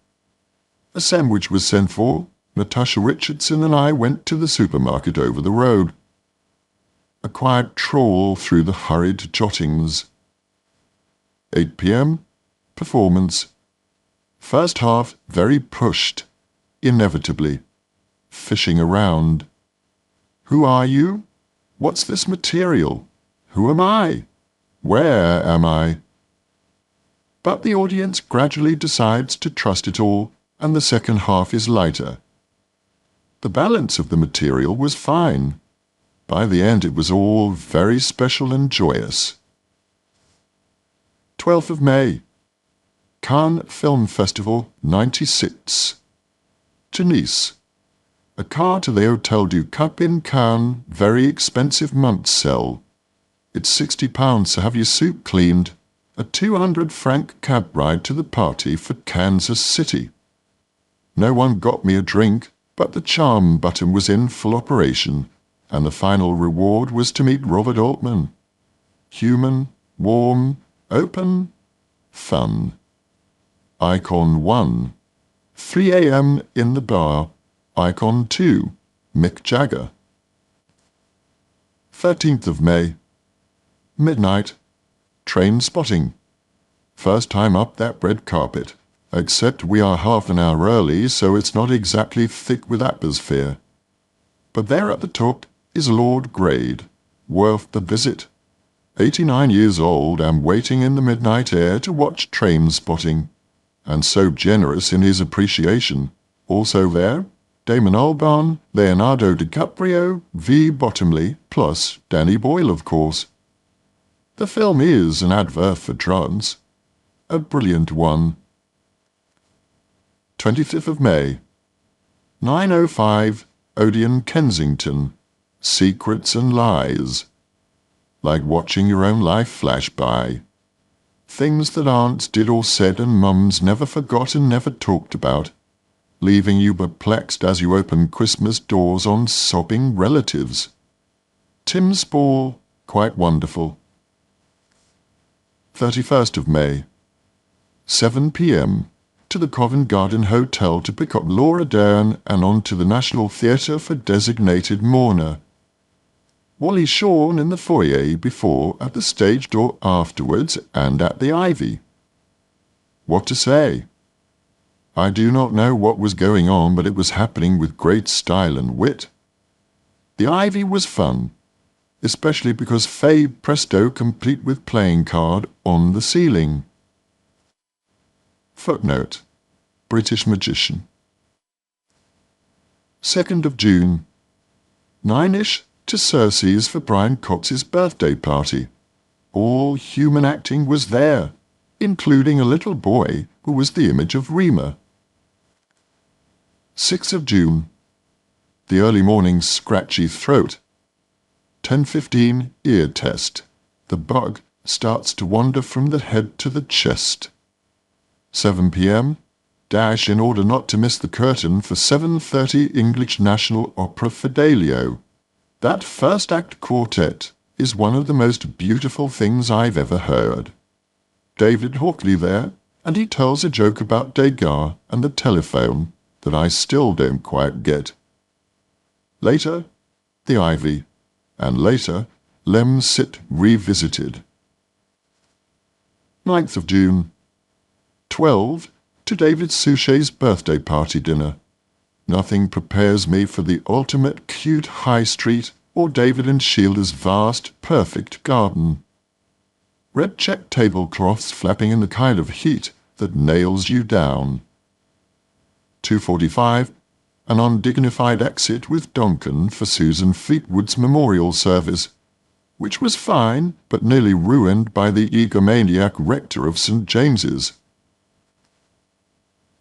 A sandwich was sent for. Natasha Richardson and I went to the supermarket over the road. A quiet trawl through the hurried jottings. 8 p.m. Performance. First half very pushed, inevitably. Fishing around. Who are you? What's this material? Who am I? Where am I? But the audience gradually decides to trust it all, and the second half is lighter. The balance of the material was fine. By the end it was all very special and joyous. 12th of May. Cannes Film Festival 96. To Nice. A car to the Hôtel du Cap in Cannes, very expensive month sell. It's £60 to have your soup cleaned. A 200-franc cab ride to the party for Kansas City. No one got me a drink, but the charm button was in full operation, and the final reward was to meet Robert Altman. Human, warm, open, fun. Icon 1. 3 a.m. in the bar. Icon 2. Mick Jagger. 13th of May. Midnight. Train spotting. First time up that red carpet, except we are half an hour early, so it's not exactly thick with atmosphere. But there at the top is Lord Grade, worth the visit. 89 years old and waiting in the midnight air to watch train spotting, and so generous in his appreciation. Also there, Damon Albarn, Leonardo DiCaprio, V. Bottomley, plus Danny Boyle, of course. The film is an advert for drugs. A brilliant one. 25th of May. 9:05, Odeon, Kensington. Secrets and Lies. Like watching your own life flash by. Things that aunts did or said and mums never forgot and never talked about, leaving you perplexed as you open Christmas doors on sobbing relatives. Tim Spall, quite wonderful. 31st of May. 7 p.m. to the Covent Garden Hotel to pick up Laura Dern and on to the National Theatre for Designated Mourner. Wally Shawn in the foyer before, at the stage door afterwards, and at the Ivy. What to say? I do not know what was going on, but it was happening with great style and wit. The Ivy was fun, especially because Faye Presto complete with playing card on the ceiling. Footnote: British magician. 2nd of June. 9-ish to Circe's for Brian Cox's birthday party. All human acting was there, including a little boy who was the image of Rima. 6th of June. The early morning scratchy throat. 10:15 ear test. The bug starts to wander from the head to the chest. 7 p.m. dash in order not to miss the curtain for 7:30 English National Opera Fidelio. That first act quartet is one of the most beautiful things I've ever heard. David Hawkley there, and he tells a joke about Degas and the telephone that I still don't quite get. Later, the Ivy, and later, Lem Sit Revisited. 9th of June. 12 to David Suchet's birthday party dinner. Nothing prepares me for the ultimate cute high street or David and Sheila's vast, perfect garden. Red check tablecloths flapping in the kind of heat that nails you down. 2:45, an undignified exit with Duncan for Susan Fleetwood's memorial service, which was fine but nearly ruined by the egomaniac rector of St. James's.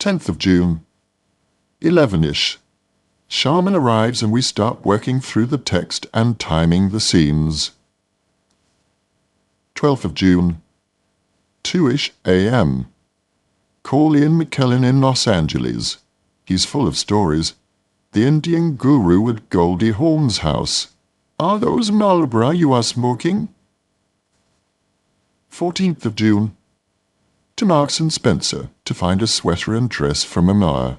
10th of June. 11-ish. Sharman arrives and we start working through the text and timing the scenes. 12th of June. 2-ish a.m. Call Ian McKellen in Los Angeles. He's full of stories. The Indian guru at Goldie Hawn's house. Are those Marlboro you are smoking? 14th of June. To Marks and Spencer to find a sweater and dress from Amar.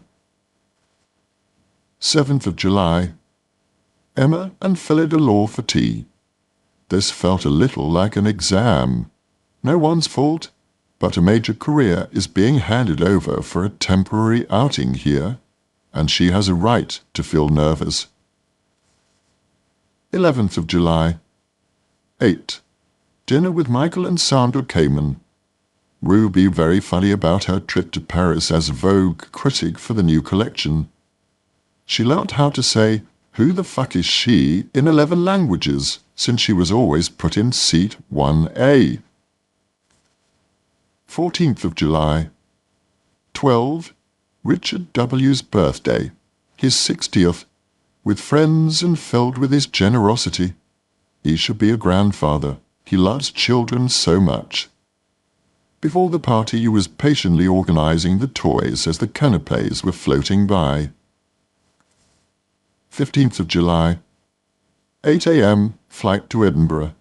7th of July. Emma and Phillida Law for tea. This felt a little like an exam. No one's fault, but a major career is being handed over for a temporary outing here, and she has a right to feel nervous. 11th of July. 8. dinner with Michael and Sandra Kamen. Ruby very funny about her trip to Paris as a Vogue critic for the new collection. She learnt how to say, "Who the fuck is she?" in 11 languages, since she was always put in seat 1A. 14th of July. 12. Richard W.'s birthday, his 60th, with friends and filled with his generosity. He should be a grandfather. He loves children so much. Before the party he was patiently organizing the toys as the canapes were floating by. 15th of July. 8 a.m. flight to Edinburgh.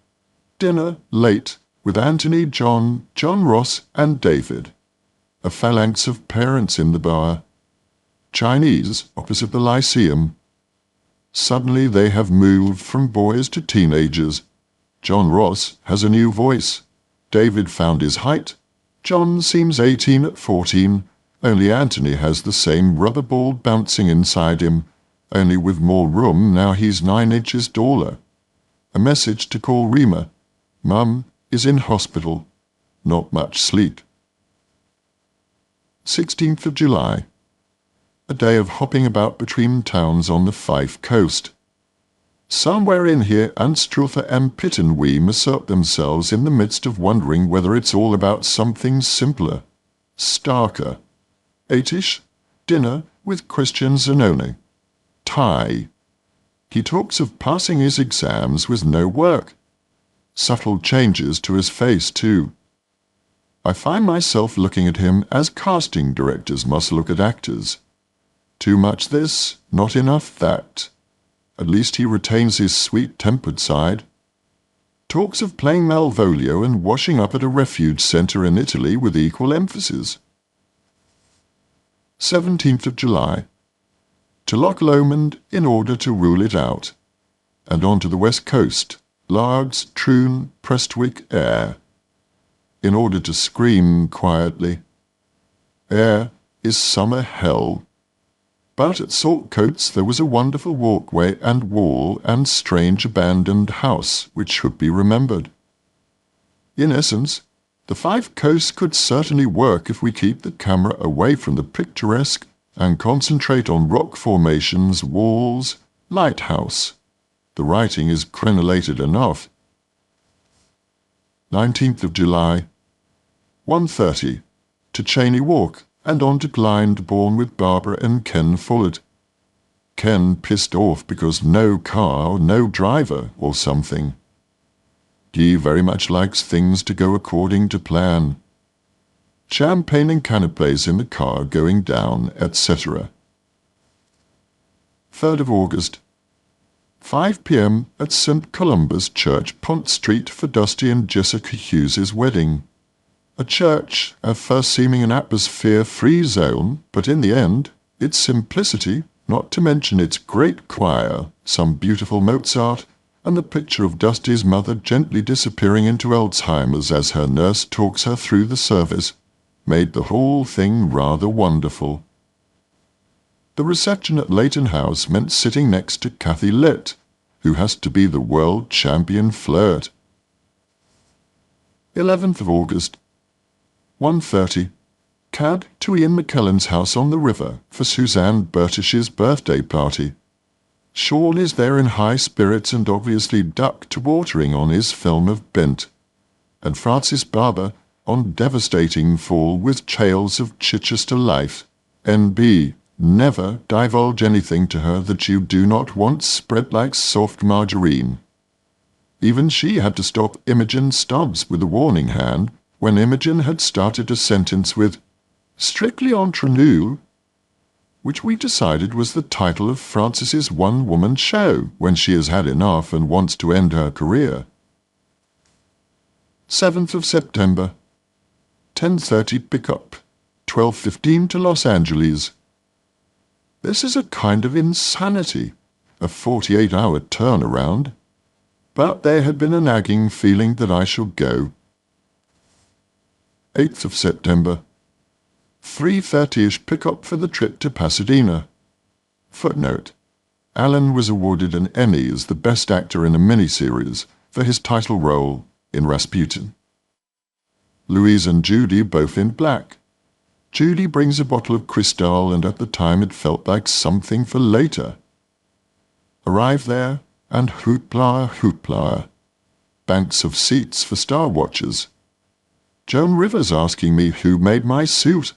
Dinner late with Anthony, John Ross and David. A phalanx of parents in the bar. Chinese opposite the Lyceum. Suddenly they have moved from boys to teenagers. John Ross has a new voice. David found his height. John seems 18 at 14, only Anthony has the same rubber ball bouncing inside him, only with more room now he's 9 inches taller. A message to call Rima. Mum is in hospital. Not much sleep. 16th of July. A day of hopping about between towns on the Fife coast. Somewhere in here Anstruther and Pittenwee assert themselves in the midst of wondering whether it's all about something simpler, starker. 8ish, dinner with Christian Zanoni. Thai. He talks of passing his exams with no work. Subtle changes to his face, too. I find myself looking at him as casting directors must look at actors. Too much this, not enough that. At least he retains his sweet-tempered side. Talks of playing Malvolio and washing up at a refuge centre in Italy with equal emphasis. 17th of July. To Loch Lomond in order to rule it out. And on to the west coast, Largs, Troon, Prestwick, Ayr. In order to scream quietly. Ayr is summer hell. But at Saltcoats there was a wonderful walkway and wall and strange abandoned house which should be remembered. In essence, the Five Coasts could certainly work if we keep the camera away from the picturesque and concentrate on rock formations, walls, lighthouse. The writing is crenulated enough. 19th of July. 1:30. To Cheney Walk and on to Glyndebourne with Barbara and Ken Follett. Ken pissed off because no car, no driver, or something. Guy very much likes things to go according to plan. Champagne and canapes in the car going down, etc. 3rd of August. 5 p.m. at St. Columba's Church, Pont Street for Dusty and Jessica Hughes's wedding. A church, at first seeming an atmosphere-free zone, but in the end, its simplicity, not to mention its great choir, some beautiful Mozart, and the picture of Dusty's mother gently disappearing into Alzheimer's as her nurse talks her through the service, made the whole thing rather wonderful. The reception at Leighton House meant sitting next to Kathy Litt, who has to be the world champion flirt. 11th of August. 1:30. Cab to Ian McKellen's house on the river for Suzanne Bertish's birthday party. Sean is there in high spirits and obviously duck to watering on his film of Bent, and Francis Barber on devastating fall with tales of Chichester life. N.B. Never divulge anything to her that you do not want spread like soft margarine. Even she had to stop Imogen Stubbs with a warning hand when Imogen had started a sentence with "strictly entre nous," which we decided was the title of Francis's one-woman show when she has had enough and wants to end her career. 7th of September. 10:30 pickup. 12:15 to Los Angeles. This is a kind of insanity, a 48-hour turnaround. But there had been a nagging feeling that I shall go. 8th of September. 3:30ish pickup for the trip to Pasadena. Footnote: Alan was awarded an Emmy as the Best Actor in a Miniseries for his title role, in Rasputin. Louise and Judy both in black. Judy brings a bottle of Cristal, and at the time it felt like something for later. Arrive there, and hoopla, hoopla. Banks of seats for star watchers. Joan Rivers asking me who made my suit.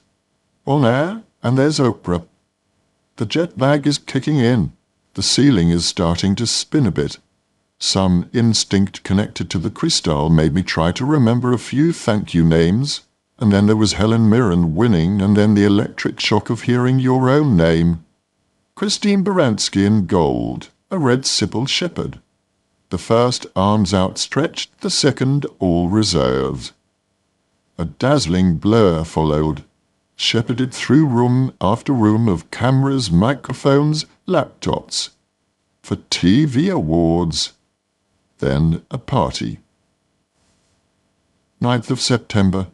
On air, and there's Oprah. The jet lag is kicking in. The ceiling is starting to spin a bit. Some instinct connected to the Cristal made me try to remember a few thank you names, and then there was Helen Mirren winning, and then the electric shock of hearing your own name. Christine Baranski in gold, a red Sybil Shepherd. The first arms outstretched, the second all reserved. A dazzling blur followed, shepherded through room after room of cameras, microphones, laptops. For TV awards. Then a party. 9th of September.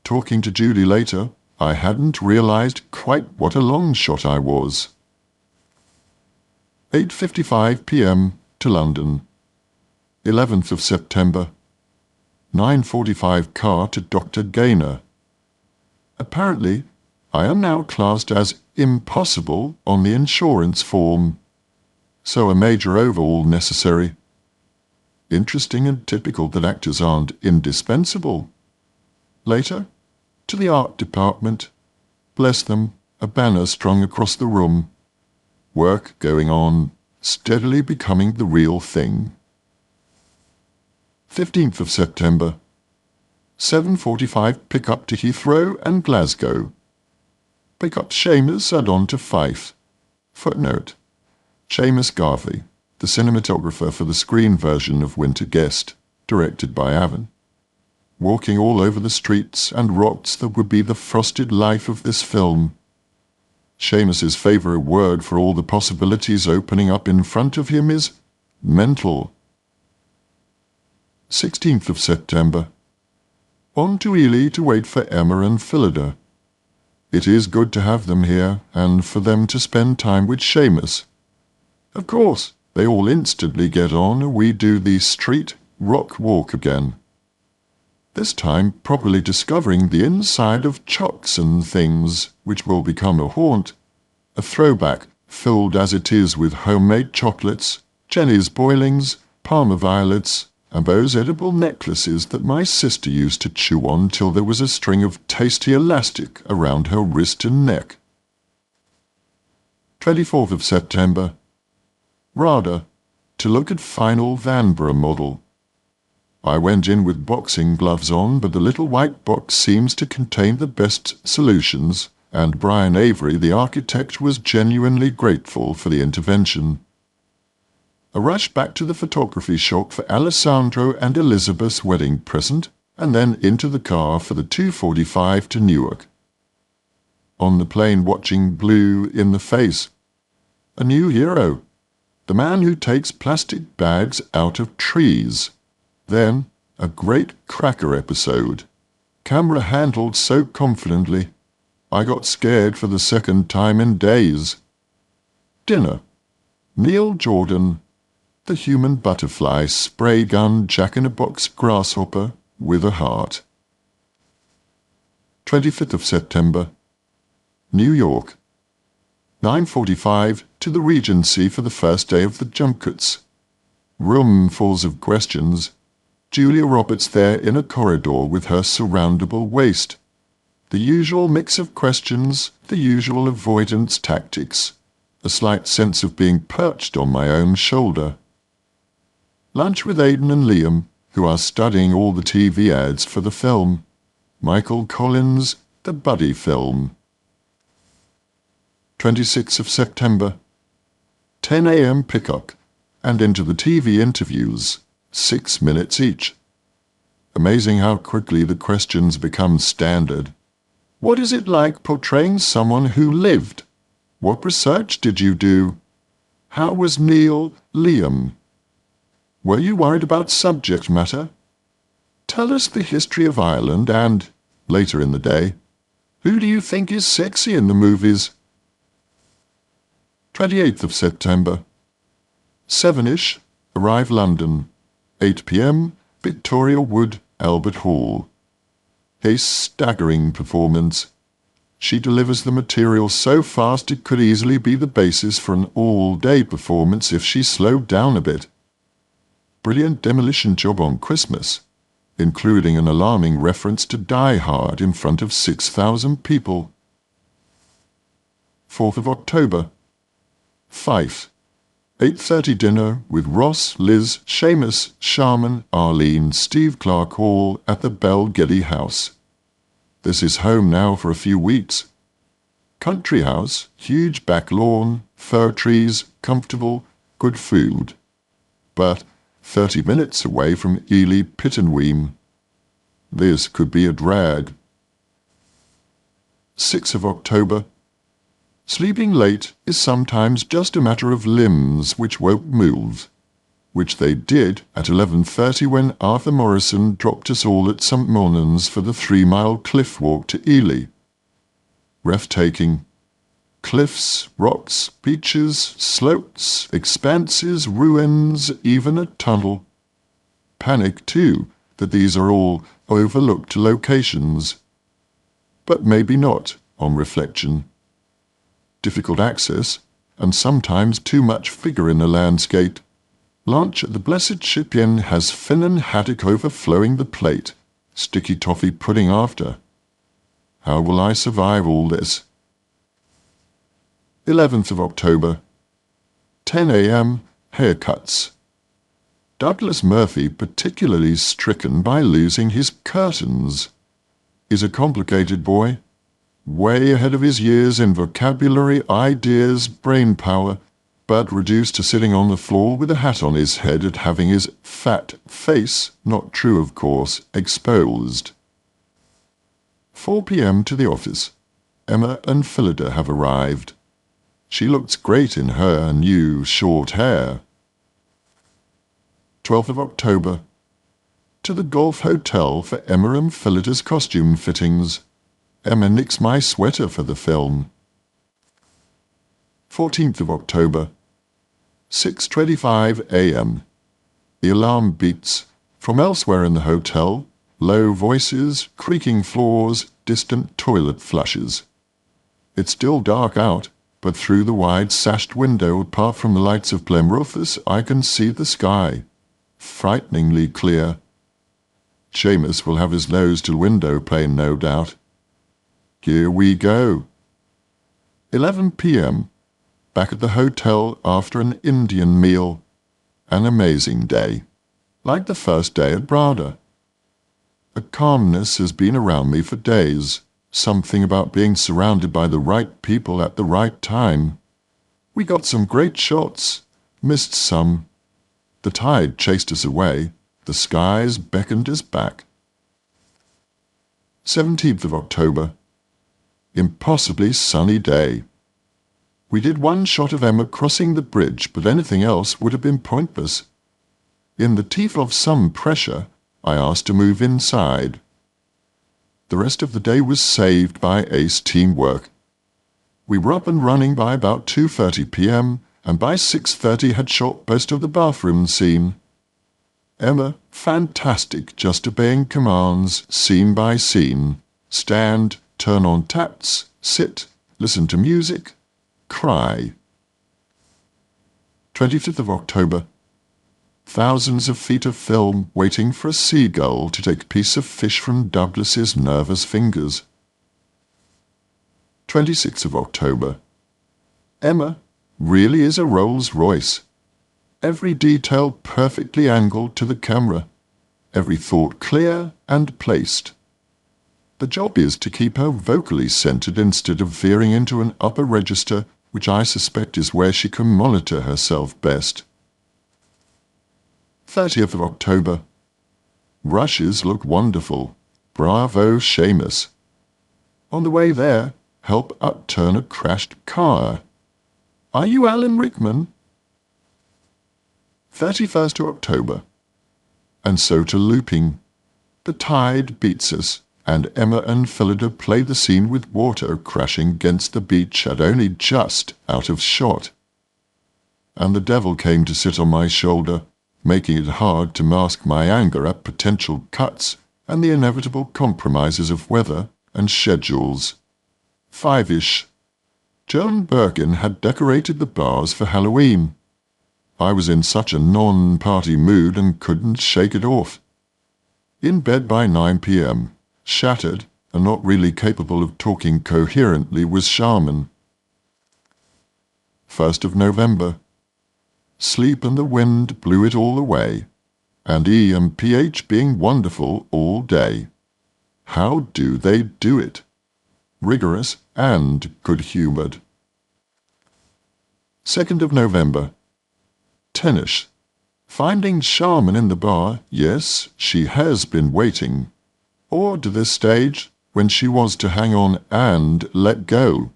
Talking to Judy later, I hadn't realized quite what a long shot I was. 8:55 p.m. to London. 11th of September. 9:45 car to Dr. Gaynor. Apparently, I am now classed as impossible on the insurance form, so a major overhaul necessary. Interesting and typical that actors aren't indispensable. Later, to the art department. Bless them, a banner strung across the room. Work going on, steadily becoming the real thing. 15th of September. 7:45 pick-up to Heathrow and Glasgow. Pick up Seamus and on to Fife. Footnote. Seamus Garvey, the cinematographer for the screen version of Winter Guest, directed by Avon. Walking all over the streets and rocks that would be the frosted life of this film. Seamus's favourite word for all the possibilities opening up in front of him is mental. 16th of September. On to Ely to wait for Emma and Phillida. It is good to have them here, and for them to spend time with Seamus. Of course, they all instantly get on, and we do the street rock walk again. This time properly discovering the inside of Chocks and Things, which will become a haunt. A throwback, filled as it is with homemade chocolates, Jenny's boilings, Parma violets, and those edible necklaces that my sister used to chew on till there was a string of tasty elastic around her wrist and neck. 24th of September. RADA, to look at final Vanbrugh model. I went in with boxing gloves on, but the little white box seems to contain the best solutions, and Brian Avery, the architect, was genuinely grateful for the intervention. A rush back to the photography shop for Alessandro and Elizabeth's wedding present, and then into the car for the 2:45 to Newark. On the plane watching Blue in the Face. A new hero. The man who takes plastic bags out of trees. Then, a great cracker episode. Camera handled so confidently. I got scared for the second time in days. Dinner. Neil Jordan. The human butterfly spray gun jack-in-a-box grasshopper with a heart. 25th of September. New York. 9:45 to the Regency for the first day of the junkets. Room full of questions. Julia Roberts there in a corridor with her surroundable waist. The usual mix of questions, the usual avoidance tactics. A slight sense of being perched on my own shoulder. Lunch with Aidan and Liam, who are studying all the TV ads for the film. Michael Collins, the buddy film. 26th of September. 10 a.m. pickup, and into the TV interviews. 6 minutes each. Amazing how quickly the questions become standard. What is it like portraying someone who lived? What research did you do? How was Neil, Liam? Were you worried about subject matter? Tell us the history of Ireland and, later in the day, who do you think is sexy in the movies? 28th of September. 7-ish, arrive London. 8 p.m., Victoria Wood, Albert Hall. A staggering performance. She delivers the material so fast it could easily be the basis for an all-day performance if she slowed down a bit. Brilliant demolition job on Christmas, including an alarming reference to Die Hard in front of 6,000 people. 4th of October. Fife. 8:30 dinner with Ross, Liz, Seamus, Sharman, Arlene, Steve Clark Hall at the Bell Geddy House. This is home now for a few weeks. Country house, huge back lawn, fir trees, comfortable, good food. But 30 minutes away from Ely Pittenweem. This could be a drag. 6th of October. Sleeping late is sometimes just a matter of limbs which won't move, which they did at 11:30 when Arthur Morrison dropped us all at St. Mornans for the 3-mile cliff walk to Ely. Breathtaking. Cliffs, rocks, beaches, slopes, expanses, ruins, even a tunnel. Panic, too, that these are all overlooked locations. But maybe not, on reflection. Difficult access, and sometimes too much figure in the landscape. Lunch at the Blessed Ship Inn has Finnan haddock overflowing the plate, sticky toffee pudding after. How will I survive all this? 11th of October. 10 a.m. Haircuts. Douglas Murphy particularly stricken by losing his curtains. Is a complicated boy. Way ahead of his years in vocabulary, ideas, brain power, but reduced to sitting on the floor with a hat on his head and having his fat face, not true of course, exposed. 4 p.m. to the office. Emma and Phillida have arrived. She looks great in her new short hair. 12th of October. To the Golf Hotel for Emma and Phillida's costume fittings. Emma nicks my sweater for the film. 14th of October. 6:25 a.m. The alarm beats. From elsewhere in the hotel, low voices, creaking floors, distant toilet flushes. It's still dark out, but through the wide sashed window, apart from the lights of Plemrothus, I can see the sky. Frighteningly clear. Seamus will have his nose to the window pane, no doubt. Here we go. 11 p.m. Back at the hotel after an Indian meal. An amazing day. Like the first day at Brada. A calmness has been around me for days. Something about being surrounded by the right people at the right time. We got some great shots. Missed some. The tide chased us away. The skies beckoned us back. 17th of October. Impossibly sunny day. We did one shot of Emma crossing the bridge, but anything else would have been pointless. In the teeth of some pressure, I asked to move inside. The rest of the day was saved by ace teamwork. We were up and running by about 2:30 p.m, and by 6:30 had shot most of the bathroom scene. Emma, fantastic, just obeying commands, scene by scene. Stand, turn on taps, sit, listen to music, cry. 25th of October. Thousands of feet of film waiting for a seagull to take a piece of fish from Douglas's nervous fingers. 26th of October. Emma really is a Rolls Royce. Every detail perfectly angled to the camera. Every thought clear and placed. The job is to keep her vocally centered instead of veering into an upper register, which I suspect is where she can monitor herself best. 30th of October. Rushes look wonderful. Bravo, Seamus. On the way there, help upturn a crashed car. Are you Alan Rickman? 31st of October. And so to looping. The tide beats us, and Emma and Phillida play the scene with water crashing against the beach at only just out of shot. And the devil came to sit on my shoulder, making it hard to mask my anger at potential cuts and the inevitable compromises of weather and schedules. 5-ish. Joan Birkin had decorated the bars for Halloween. I was in such a non-party mood and couldn't shake it off. In bed by 9 p.m., shattered and not really capable of talking coherently, was Charmin. 1st of November. Sleep and the wind blew it all away, and E and PH being wonderful all day. How do they do it? Rigorous and good-humoured. 2nd of November. Tennis. Finding Charmin in the bar, yes, she has been waiting. Or to this stage, when she was to hang on and let go.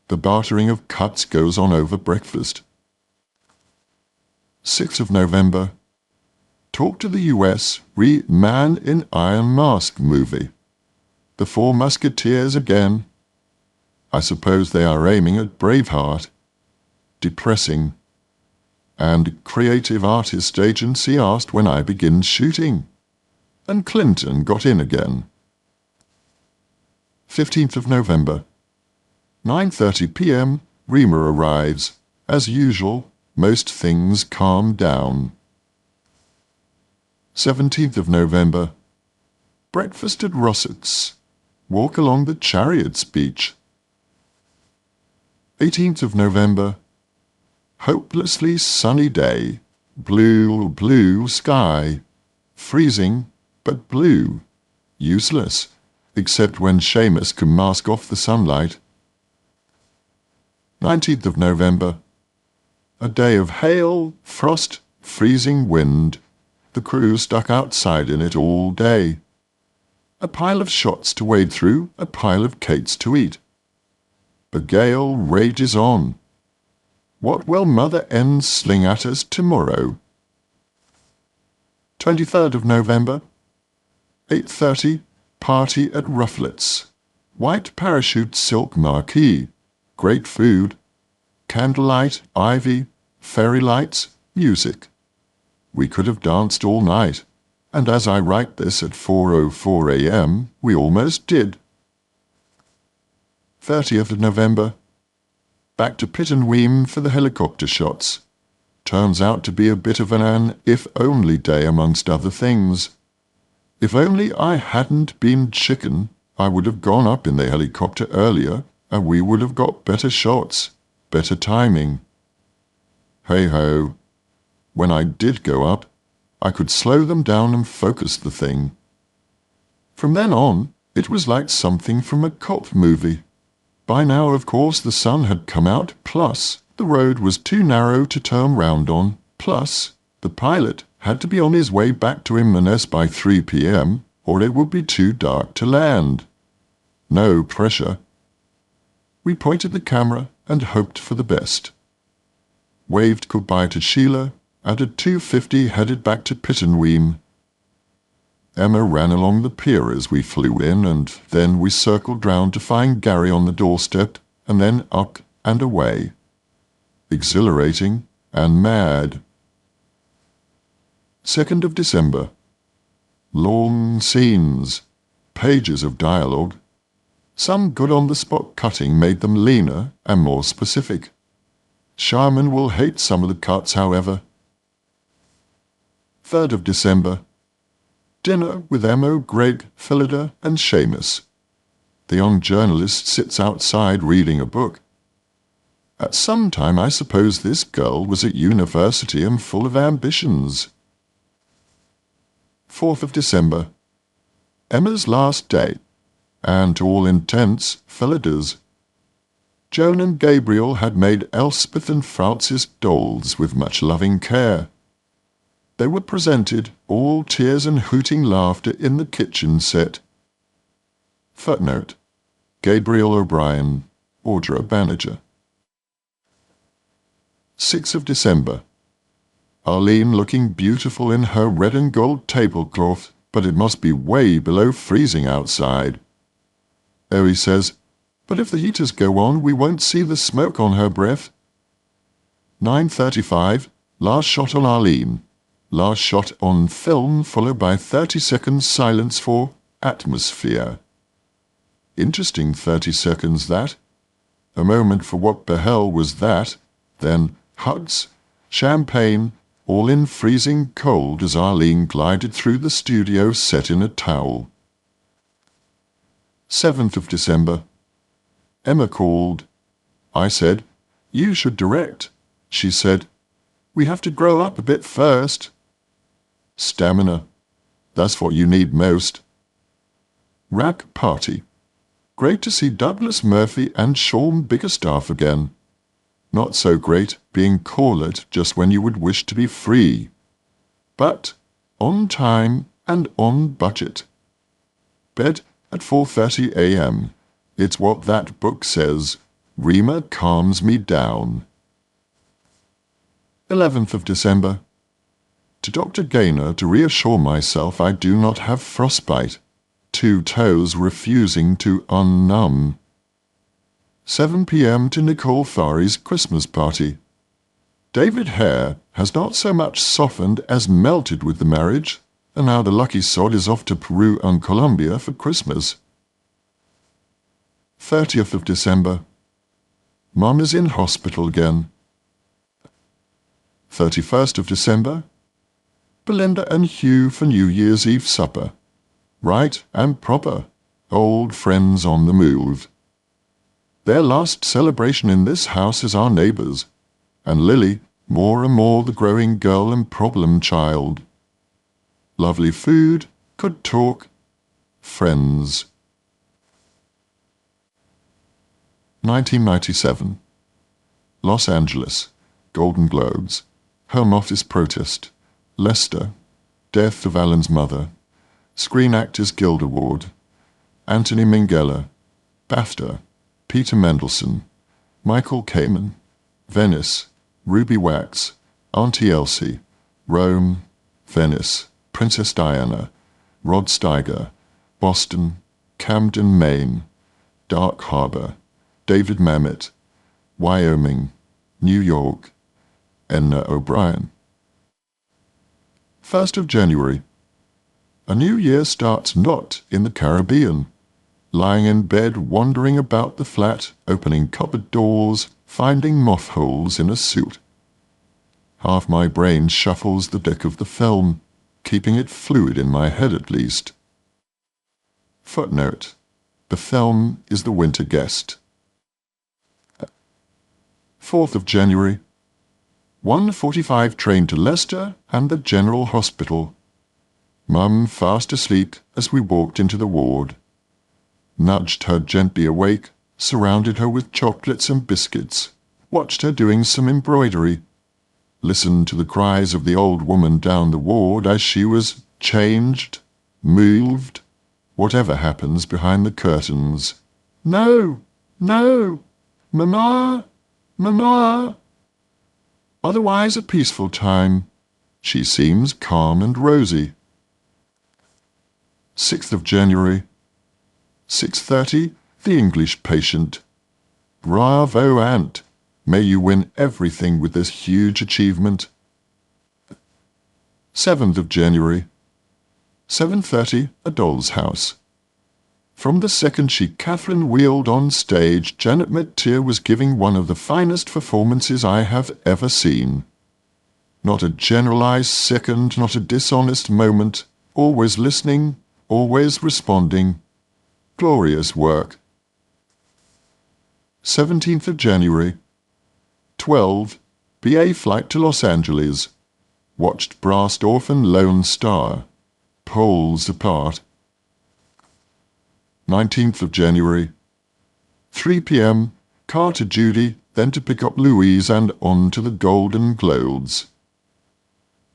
The bartering of cuts goes on over breakfast. 6th of November. Talk to the US Man in Iron Mask movie. The Four Musketeers again. I suppose they are aiming at Braveheart. Depressing. And Creative Artist Agency asked when I begin shooting. And Clinton got in again. 15th of November. 9:30 p.m. Reamer arrives. As usual, most things calm down. 17th of November. Breakfast at Rossett's. Walk along the Chariots Beach. 18th of November. Hopelessly sunny day. Blue, blue sky. Freezing, but blue. Useless, except when Seamus can mask off the sunlight. 19th of November. A day of hail, frost, freezing wind. The crew stuck outside in it all day. A pile of shots to wade through, a pile of cates to eat. The gale rages on. What will Mother N sling at us tomorrow? 23rd of November. 8:30, party at Rufflett's. White parachute silk marquee. Great food. Candlelight, ivy, fairy lights, music. We could have danced all night, and as I write this at 4:04 a.m., we almost did. 30th of November. Back to Pittenweem for the helicopter shots. Turns out to be a bit of an if-only day amongst other things. If only I hadn't been chicken, I would have gone up in the helicopter earlier, and we would have got better shots, better timing. Hey-ho. When I did go up, I could slow them down and focus the thing. From then on, it was like something from a cop movie. By now, of course, the sun had come out, plus the road was too narrow to turn round on, plus the pilot had to be on his way back to Inverness by 3 p.m, or it would be too dark to land. No pressure. We pointed the camera and hoped for the best. Waved goodbye to Sheila, and at 2:50 headed back to Pittenweem. Emma ran along the pier as we flew in, and then we circled round to find Gary on the doorstep, and then up and away. Exhilarating and mad. 2nd of December. Long scenes, pages of dialogue. Some good on-the-spot cutting made them leaner and more specific. Charmin will hate some of the cuts, however. 3rd of December. Dinner with Emma, Greg, Phillida, and Seamus. The young journalist sits outside reading a book. At some time, I suppose this girl was at university and full of ambitions. 4th of December. Emma's last day, and to all intents, Phillida's. Joan and Gabriel had made Elspeth and Francis dolls with much loving care. They were presented, all tears and hooting laughter, in the kitchen set. Footnote: Gabriel O'Brien, Audra Banniger. 6th of December. Arlene looking beautiful in her red and gold tablecloth, but it must be way below freezing outside. Owie says, but if the heaters go on, we won't see the smoke on her breath. 9:35, last shot on Arlene. Last shot on film, followed by 30 seconds silence for atmosphere. Interesting 30 seconds, that. A moment for what the hell was that? Then hugs, champagne, all in freezing cold as Arlene glided through the studio set in a towel. 7th of December. Emma called. I said, "You should direct." She said, "We have to grow up a bit first." Stamina. That's what you need most. Rack party. Great to see Douglas Murphy and Sean Biggerstaff again. Not so great being collared just when you would wish to be free. But on time and on budget. Bed at 4:30 a.m. It's what that book says. Rima calms me down. 11th of December. To Dr. Gaynor to reassure myself I do not have frostbite. 2 toes refusing to unnumb. 7 p.m. to Nicole Fari's Christmas party. David Hare has not so much softened as melted with the marriage, and now the lucky sod is off to Peru and Colombia for Christmas. 30th of December. Mum is in hospital again. 31st of December. Belinda and Hugh for New Year's Eve supper. Right and proper. Old friends on the move. Their last celebration in this house is our neighbours, and Lily, more and more the growing girl and problem child. Lovely food, good talk, friends. 1997. Los Angeles, Golden Globes, Home Office protest, Leicester, death of Alan's mother, Screen Actors Guild Award, Anthony Minghella, BAFTA, Peter Mendelsohn, Michael Kamen, Venice, Ruby Wax, Auntie Elsie, Rome, Venice, Princess Diana, Rod Steiger, Boston, Camden, Maine, Dark Harbor, David Mamet, Wyoming, New York, Enna O'Brien. 1st of January. A new year starts not in the Caribbean. Lying in bed, wandering about the flat, opening cupboard doors, finding moth holes in a suit. Half my brain shuffles the deck of the film, keeping it fluid in my head at least. Footnote. The film is The Winter Guest. 4th of January. 1:45 train to Leicester and the General Hospital. Mum fast asleep as we walked into the ward. Nudged her gently awake, surrounded her with chocolates and biscuits, watched her doing some embroidery, listened to the cries of the old woman down the ward as she was changed, moved, whatever happens behind the curtains. "No, no, Mama, Mama." Otherwise a peaceful time. She seems calm and rosy. 6th of January. 6:30, The English Patient. Bravo, Aunt. May you win everything with this huge achievement. 7th of January. 7:30, A Doll's House. From the second she Catherine wheeled on stage, Janet McTeer was giving one of the finest performances I have ever seen. Not a generalized second, not a dishonest moment, always listening, always responding. Glorious work. 17th of January. 12, BA flight to Los Angeles. Watched Brastorff and Lone Star. Poles apart. 19th of January. 3 p.m, car to Judy, then to pick up Louise and on to the Golden Globes.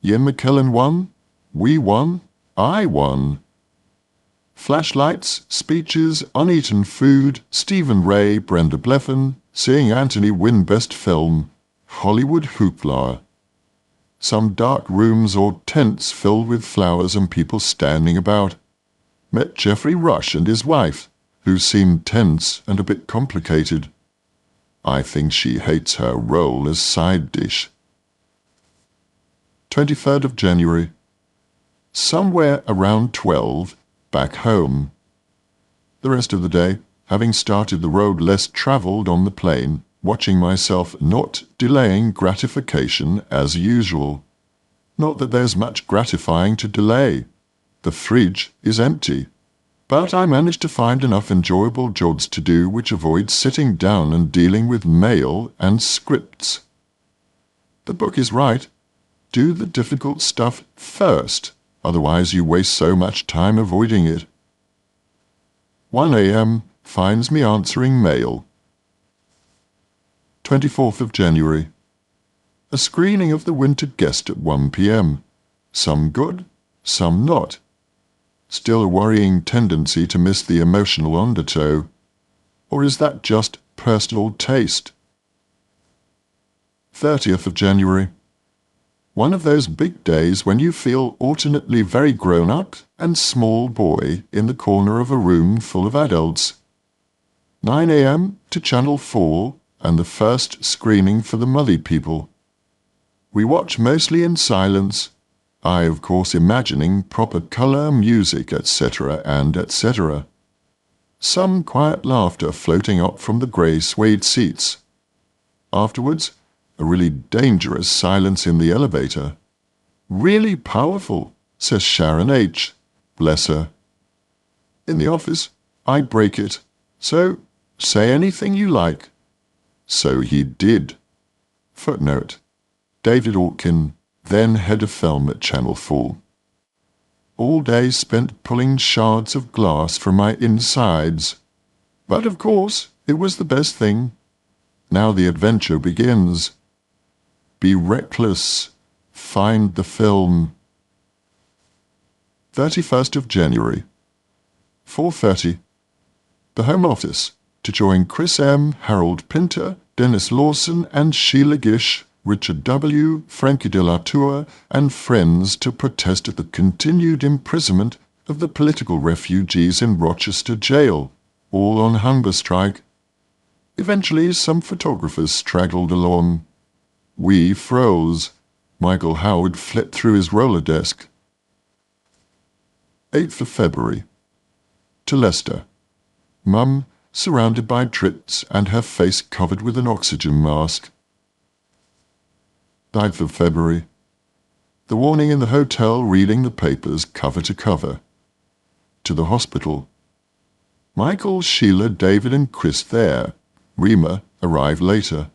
Ian McKellen won, we won, I won. Flashlights, speeches, uneaten food, Stephen Ray, Brenda Blethyn, seeing Anthony win Best Film, Hollywood hoopla. Some dark rooms or tents filled with flowers and people standing about. Met Geoffrey Rush and his wife, who seemed tense and a bit complicated. I think she hates her role as side dish. 23rd of January. Somewhere around 12, back home. The rest of the day, having started the road less travelled on the plane, watching myself not delaying gratification as usual. Not that there's much gratifying to delay. The fridge is empty. But I managed to find enough enjoyable jobs to do which avoid sitting down and dealing with mail and scripts. The book is right. Do the difficult stuff first, otherwise you waste so much time avoiding it. 1 a.m. finds me answering mail. 24th of January. A screening of The Winter Guest at 1 p.m. Some good, some not. Still a worrying tendency to miss the emotional undertow. Or is that just personal taste? 30th of January. One of those big days when you feel alternately very grown-up and small boy in the corner of a room full of adults. 9 a.m. to Channel 4 and the first screening for the Mully people. We watch mostly in silence, I of course imagining proper colour, music, etc. and etc. Some quiet laughter floating up from the grey suede seats. Afterwards, a really dangerous silence in the elevator. Really powerful, says Sharon H. Bless her. In the office, I break it. So, say anything you like. So he did. Footnote. David Orkin, then head of film at Channel 4. All day spent pulling shards of glass from my insides. But of course, it was the best thing. Now the adventure begins. Be reckless. Find the film. 31st of January. 4:30. The Home Office, to join Chris M., Harold Pinter, Dennis Lawson and Sheila Gish, Richard W., Frankie de la Tour, and friends to protest at the continued imprisonment of the political refugees in Rochester jail, all on hunger strike. Eventually some photographers straggled along. We froze. Michael Howard flipped through his roller desk. 8th of February. To Leicester. Mum, surrounded by trits and her face covered with an oxygen mask. 9th of February. The warning in the hotel reading the papers cover to cover. To the hospital. Michael, Sheila, David and Chris there. Rima arrived later.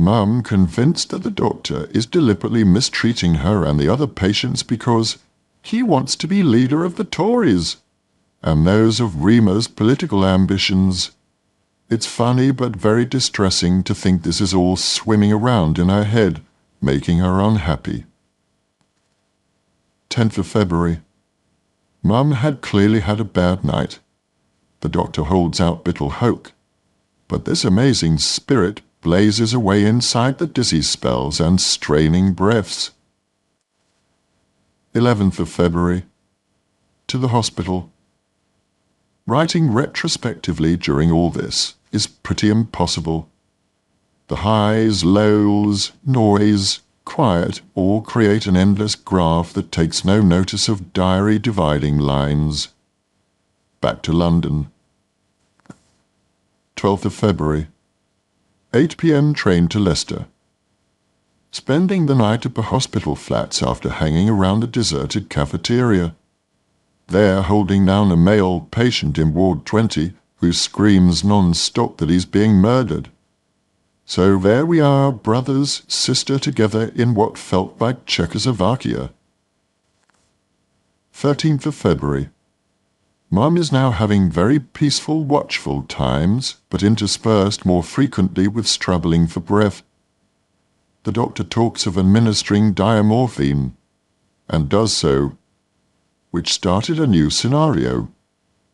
Mum convinced that the doctor is deliberately mistreating her and the other patients because he wants to be leader of the Tories and those of Rima's political ambitions. It's funny but very distressing to think this is all swimming around in her head, making her unhappy. 10th of February. Mum had clearly had a bad night. The doctor holds out little hope, but this amazing spirit blazes away inside the dizzy spells and straining breaths. 11th of February. To the hospital. Writing retrospectively during all this is pretty impossible. The highs, lows, noise, quiet all create an endless graph that takes no notice of diary dividing lines. Back to London. 12th of February. 8 p.m. train to Leicester. Spending the night at the hospital flats after hanging around the deserted cafeteria. There holding down a male patient in Ward 20 who screams non-stop that he's being murdered. So there we are, brothers, sister together in what felt like Czechoslovakia. 13th of February. Mum is now having very peaceful, watchful times, but interspersed more frequently with struggling for breath. The doctor talks of administering diamorphine, and does so, which started a new scenario.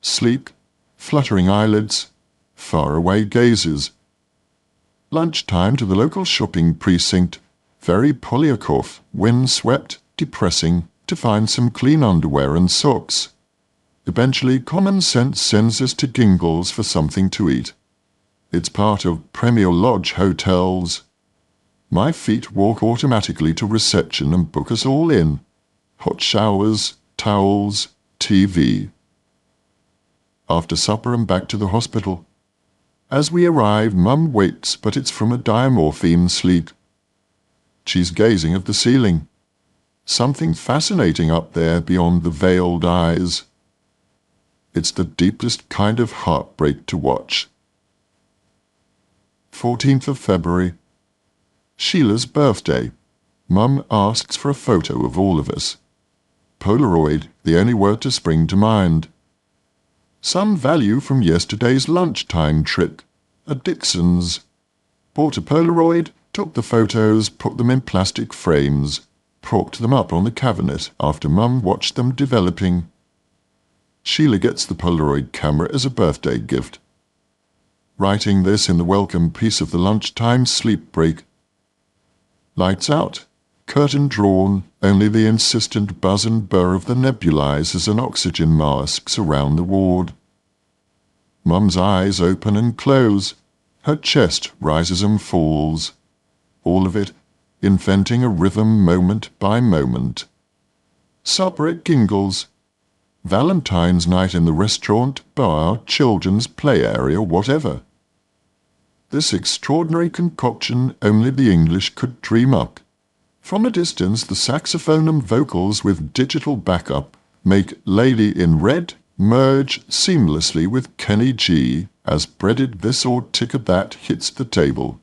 Sleep, fluttering eyelids, faraway gazes. Lunchtime to the local shopping precinct, very Polyakov, windswept, depressing, to find some clean underwear and socks. Eventually, common sense sends us to Gingles for something to eat. It's part of Premier Lodge hotels. My feet walk automatically to reception and book us all in. Hot showers, towels, TV. After supper and back to the hospital. As we arrive, Mum waits, but it's from a diamorphine sleep. She's gazing at the ceiling. Something fascinating up there beyond the veiled eyes. It's the deepest kind of heartbreak to watch. 14th of February. Sheila's birthday. Mum asks for a photo of all of us. Polaroid, the only word to spring to mind. Some value from yesterday's lunchtime trip. A Dixon's. Bought a Polaroid, took the photos, put them in plastic frames, propped them up on the cabinet after Mum watched them developing. Sheila gets the Polaroid camera as a birthday gift. Writing this in the welcome piece of the lunchtime sleep break. Lights out. Curtain drawn, only the insistent buzz and burr of the nebulizers and oxygen masks around the ward. Mum's eyes open and close. Her chest rises and falls. All of it inventing a rhythm moment by moment. Supper at Gingles. Valentine's night in the restaurant, bar, children's play area, whatever. This extraordinary concoction only the English could dream up. From a distance, the saxophone and vocals with digital backup make Lady in Red merge seamlessly with Kenny G as breaded this or ticker that hits the table.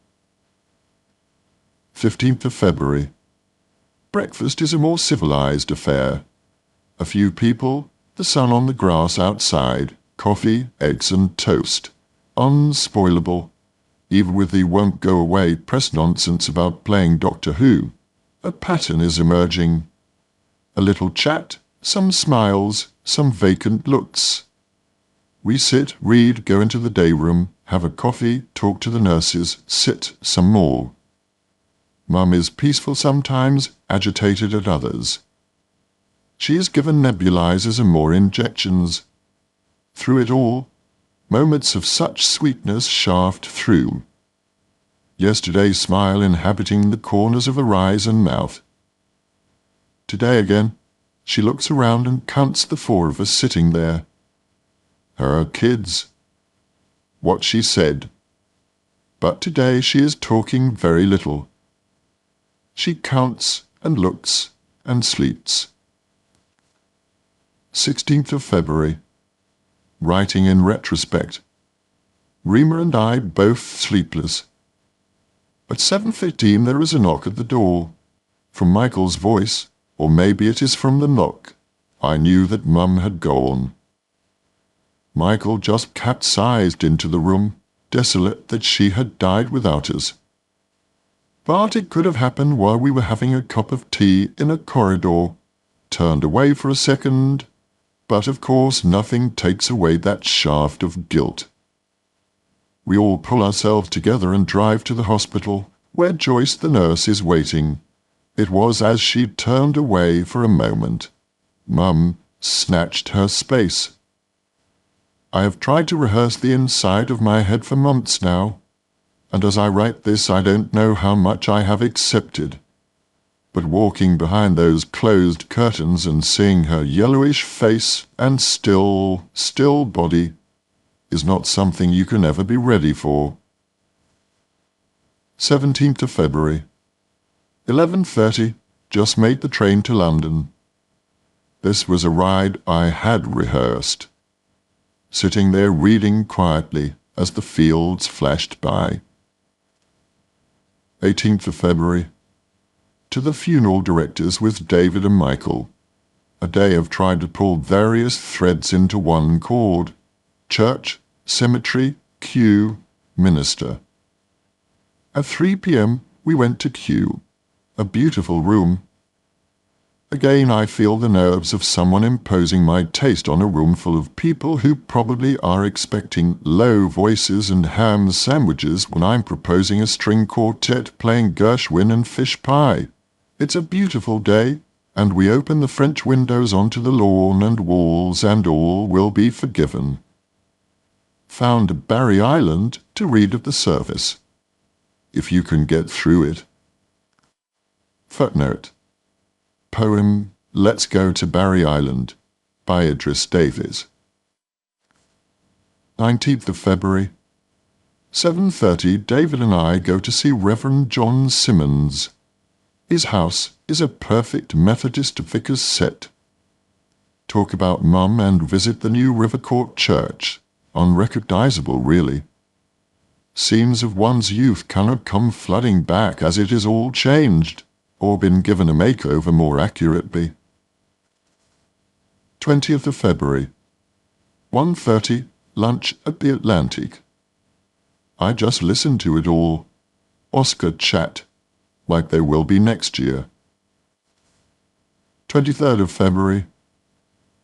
15th of February. Breakfast is a more civilized affair. A few people, the sun on the grass outside, coffee, eggs and toast. Unspoilable, even with the won't-go-away press nonsense about playing Doctor Who. A pattern is emerging. A little chat, some smiles, some vacant looks. We sit, read, go into the day room, have a coffee, talk to the nurses, sit some more. Mum is peaceful sometimes, agitated at others. She is given nebulizers and more injections. Through it all, moments of such sweetness shaft through. Yesterday's smile inhabiting the corners of her eyes and mouth. Today again, she looks around and counts the four of us sitting there. Her kids. What she said. But today she is talking very little. She counts and looks and sleeps. 16th of February. Writing in retrospect. Reema and I both sleepless. At 7:15 there is a knock at the door. From Michael's voice, or maybe it is from the knock, I knew that Mum had gone. Michael just capsized into the room, desolate that she had died without us. But it could have happened while we were having a cup of tea in a corridor, turned away for a second, but of course nothing takes away that shaft of guilt. We all pull ourselves together and drive to the hospital, where Joyce the nurse is waiting. It was as she turned away for a moment. Mum snatched her space. I have tried to rehearse the inside of my head for months now, and as I write this I don't know how much I have accepted. But walking behind those closed curtains and seeing her yellowish face and still body is not something you can ever be ready for. 17th of February. 11:30, just made the train to London. This was a ride I had rehearsed. Sitting there reading quietly as the fields flashed by. 18th of February. To the funeral directors with David and Michael. A day of trying to pull various threads into one cord. Church, cemetery, queue, minister. At 3 p.m. we went to queue. A beautiful room. Again I feel the nerves of someone imposing my taste on a room full of people who probably are expecting low voices and ham sandwiches when I'm proposing a string quartet playing Gershwin and fish pie. It's a beautiful day, and we open the French windows onto the lawn and walls, and all will be forgiven. Found Barry Island to read of the service. If you can get through it. Footnote. Poem Let's Go to Barry Island by Idris Davies. 19th of February. 7:30, David and I go to see Reverend John Simmons. His house is a perfect Methodist vicar's set. Talk about Mum and visit the new Rivercourt Church. Unrecognizable, really. Scenes of one's youth cannot come flooding back as it is all changed, or been given a makeover more accurately. 20th of February. 1:30, lunch at the Atlantic. I just listened to it all. Oscar chat, like there will be next year. 23rd of February.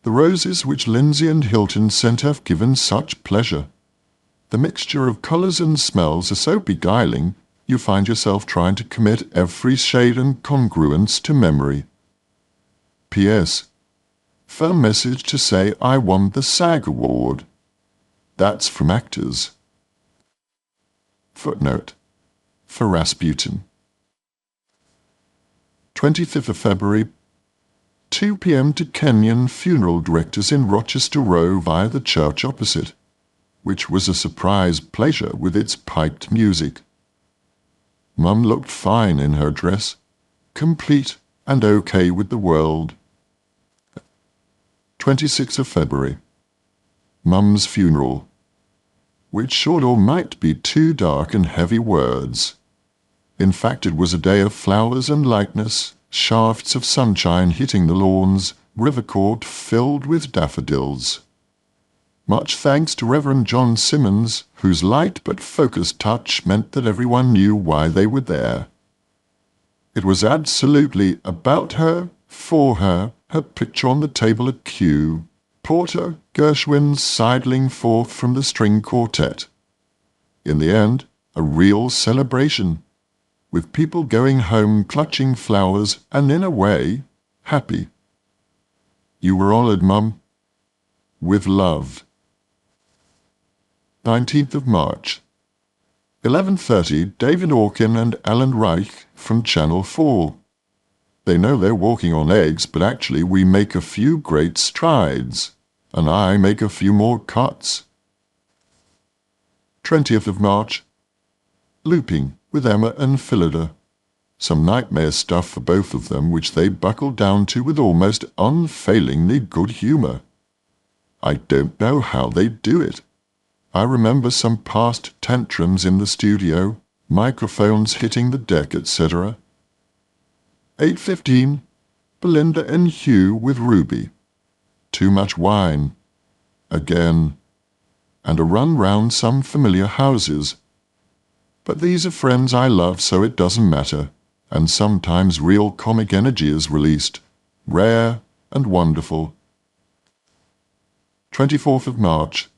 The roses which Lindsay and Hilton sent have given such pleasure. The mixture of colours and smells are so beguiling, you find yourself trying to commit every shade and congruence to memory. P.S. Firm message to say I won the SAG award. That's from actors. Footnote. For Rasputin. 25th of February. 2 p.m. to Kenyan funeral directors in Rochester Row via the church opposite, which was a surprise pleasure with its piped music. Mum looked fine in her dress, complete and okay with the world. 26th of February. Mum's funeral, which should or might be too dark and heavy words. In fact, it was a day of flowers and lightness, shafts of sunshine hitting the lawns, Rivercourt filled with daffodils. Much thanks to Reverend John Simmons, whose light but focused touch meant that everyone knew why they were there. It was absolutely about her, for her picture on the table at Kew, Porter, Gershwin sidling forth from the string quartet. In the end, a real celebration, with people going home clutching flowers and, in a way, happy. You were honoured, Mum. With love. 19th of March. 11:30, David Orkin and Alan Reich from Channel 4. They know they're walking on eggs, but actually we make a few great strides, and I make a few more cuts. 20th of March. Looping with Emma and Phillida. Some nightmare stuff for both of them, which they buckled down to with almost unfailingly good humour. I don't know how they do it. I remember some past tantrums in the studio, microphones hitting the deck, etc. 8:15, Belinda and Hugh with Ruby. Too much wine. Again. And a run round some familiar houses. But these are friends I love, so it doesn't matter, and sometimes real comic energy is released, rare and wonderful. 24th of March.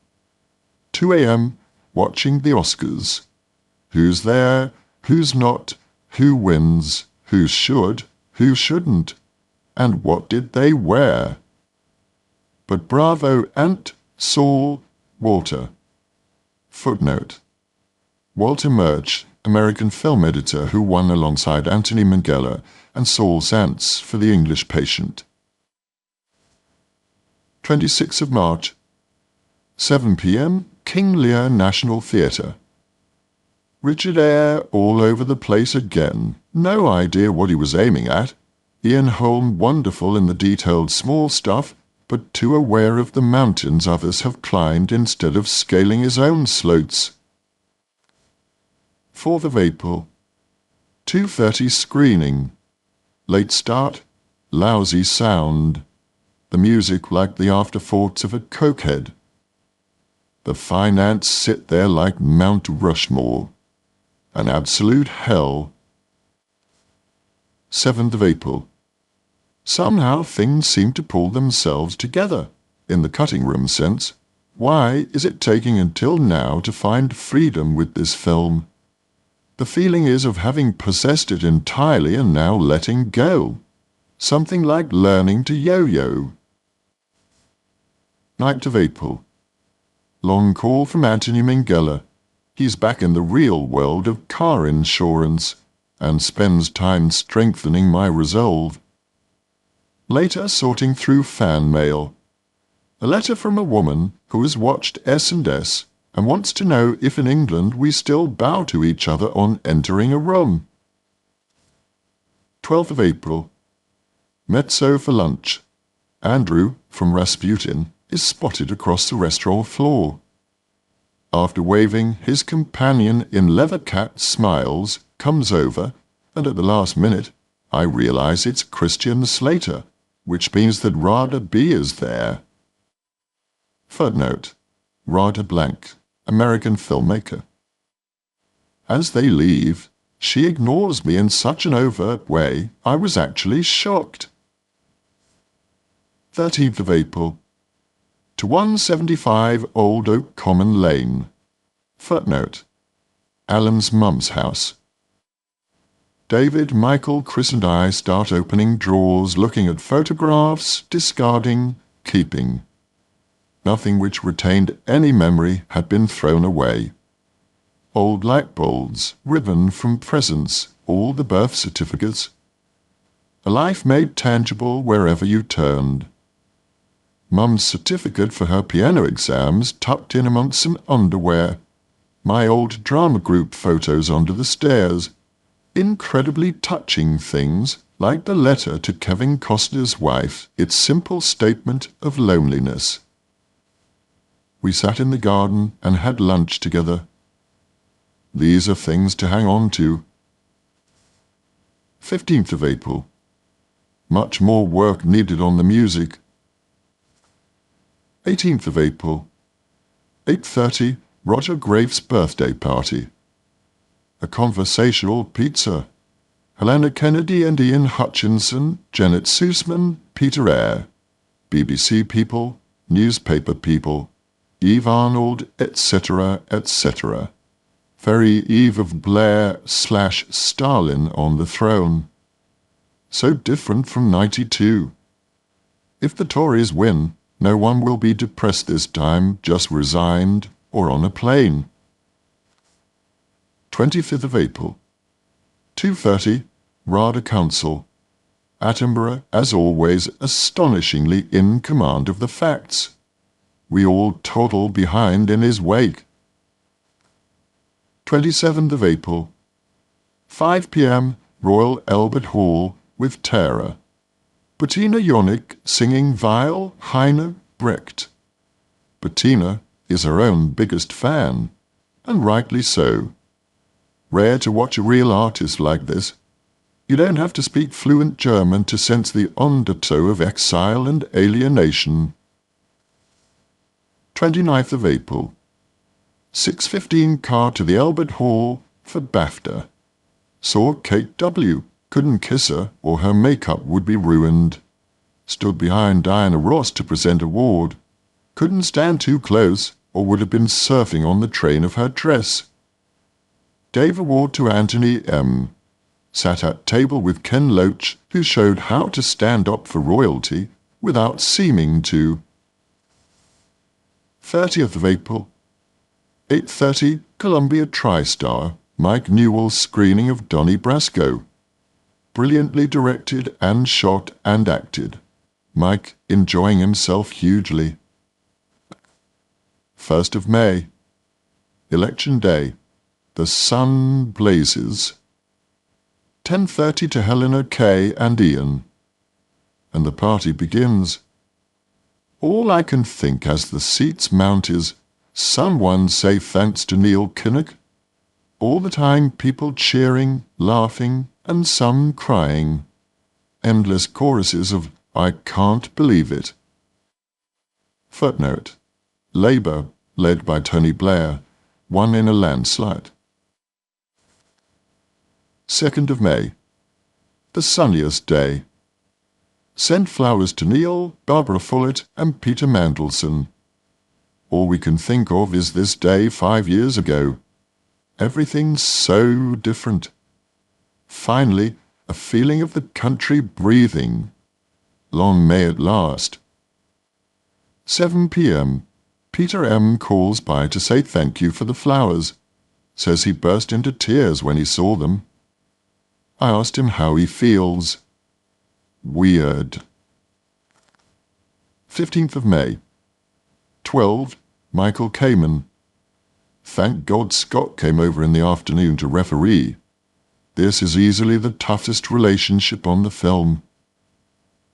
2 a.m, watching the Oscars. Who's there, who's not, who wins, who should, who shouldn't, and what did they wear? But bravo, Ant, Saul, Walter. Footnote. Walter Murch, American film editor who won alongside Anthony Minghella and Saul Zaentz for The English Patient. 26th of March. 7 p.m, King Lear National Theatre. Richard Eyre all over the place again. No idea what he was aiming at. Ian Holm wonderful in the detailed small stuff, but too aware of the mountains others have climbed instead of scaling his own slopes. 4th of April. 2:30 screening. Late start, lousy sound. The music like the afterthoughts of a cokehead. The fine ants sit there like Mount Rushmore. An absolute hell. 7th of April. Somehow things seem to pull themselves together, in the cutting room sense. Why is it taking until now to find freedom with this film? The feeling is of having possessed it entirely and now letting go. Something like learning to yo-yo. 9th of April. Long call from Anthony Minghella. He's back in the real world of car insurance, and spends time strengthening my resolve. Later, sorting through fan mail. A letter from a woman who has watched S&S and wants to know if in England we still bow to each other on entering a room. 12th of April. Mezzo for lunch. Andrew, from Rasputin, is spotted across the restaurant floor. After waving, his companion in leather cat smiles, comes over, and at the last minute, I realize it's Christian Slater, which means that Rada B is there. Footnote: Rada Blank, American filmmaker. As they leave, she ignores me in such an overt way, I was actually shocked. 13th of April. To 175 Old Oak Common Lane. Footnote: Alan's mum's house. David, Michael, Chris and I start opening drawers, looking at photographs, discarding, keeping. Nothing which retained any memory had been thrown away. Old light bulbs, ribbon from presents, all the birth certificates. A life made tangible wherever you turned. Mum's certificate for her piano exams tucked in amongst some underwear. My old drama group photos under the stairs. Incredibly touching things, like the letter to Kevin Costner's wife, its simple statement of loneliness. We sat in the garden and had lunch together. These are things to hang on to. 15th of April. Much more work needed on the music. 18th of April. 8:30, Roger Graves' birthday party. A conversational pizza. Helena Kennedy and Ian Hutchinson, Janet Sussman, Peter Eyre. BBC people, newspaper people, Eve Arnold, etc., etc. Very Eve of Blair/Stalin on the throne. So different from 92. If the Tories win, no one will be depressed this time, just resigned or on a plane. 25th of April. 2:30, Rada Council. Attenborough, as always, astonishingly in command of the facts. We all toddle behind in his wake. 27th of April. 5 p.m, Royal Albert Hall with Tara. Bettina Yonick singing Weil, Heine, Brecht. Bettina is her own biggest fan, and rightly so. Rare to watch a real artist like this. You don't have to speak fluent German to sense the undertow of exile and alienation. 29th of April. 6:15 car to the Albert Hall for BAFTA. Saw Kate W. Couldn't kiss her or her makeup would be ruined. Stood behind Diana Ross to present award. Couldn't stand too close or would have been surfing on the train of her dress. Gave award to Anthony M. Sat at table with Ken Loach, who showed how to stand up for royalty without seeming to. 30th of April. 8:30, Columbia TriStar, Mike Newell's screening of Donnie Brasco. Brilliantly directed and shot and acted. Mike enjoying himself hugely. 1st of May. Election Day. The sun blazes. 10:30 to Helena K. and Ian. And the party begins. All I can think as the seats mount is, someone say thanks to Neil Kinnock. All the time people cheering, laughing, and some crying. Endless choruses of I can't believe it. Footnote: Labour, led by Tony Blair, won in a landslide. 2nd of May. The sunniest day. Sent flowers to Neil, Barbara Follett, and Peter Mandelson. All we can think of is this day 5 years ago. Everything's so different. Finally, a feeling of the country breathing. Long may it last. 7 p.m. Peter M. calls by to say thank you for the flowers. Says he burst into tears when he saw them. I asked him how he feels. Weird. 15th of May. 12. Michael Kamen. Thank God Scott came over in the afternoon to referee. This is easily the toughest relationship on the film.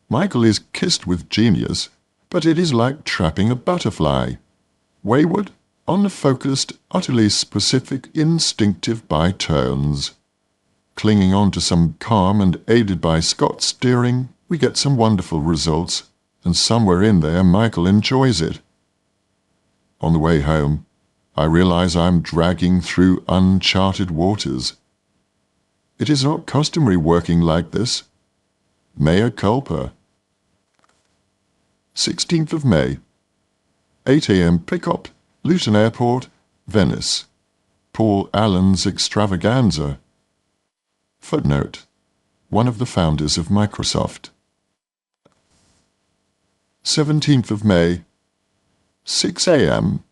Michael is kissed with genius, but it is like trapping a butterfly. Wayward, unfocused, utterly specific, instinctive by turns. Clinging on to some calm and aided by Scott's steering, we get some wonderful results, and somewhere in there Michael enjoys it. On the way home, I realize I'm dragging through uncharted waters. It is not customary working like this. Mea culpa. 16th of May. 8 a.m. pickup, Luton Airport, Venice. Paul Allen's extravaganza. Footnote: one of the founders of Microsoft. 17th of May. 6 a.m.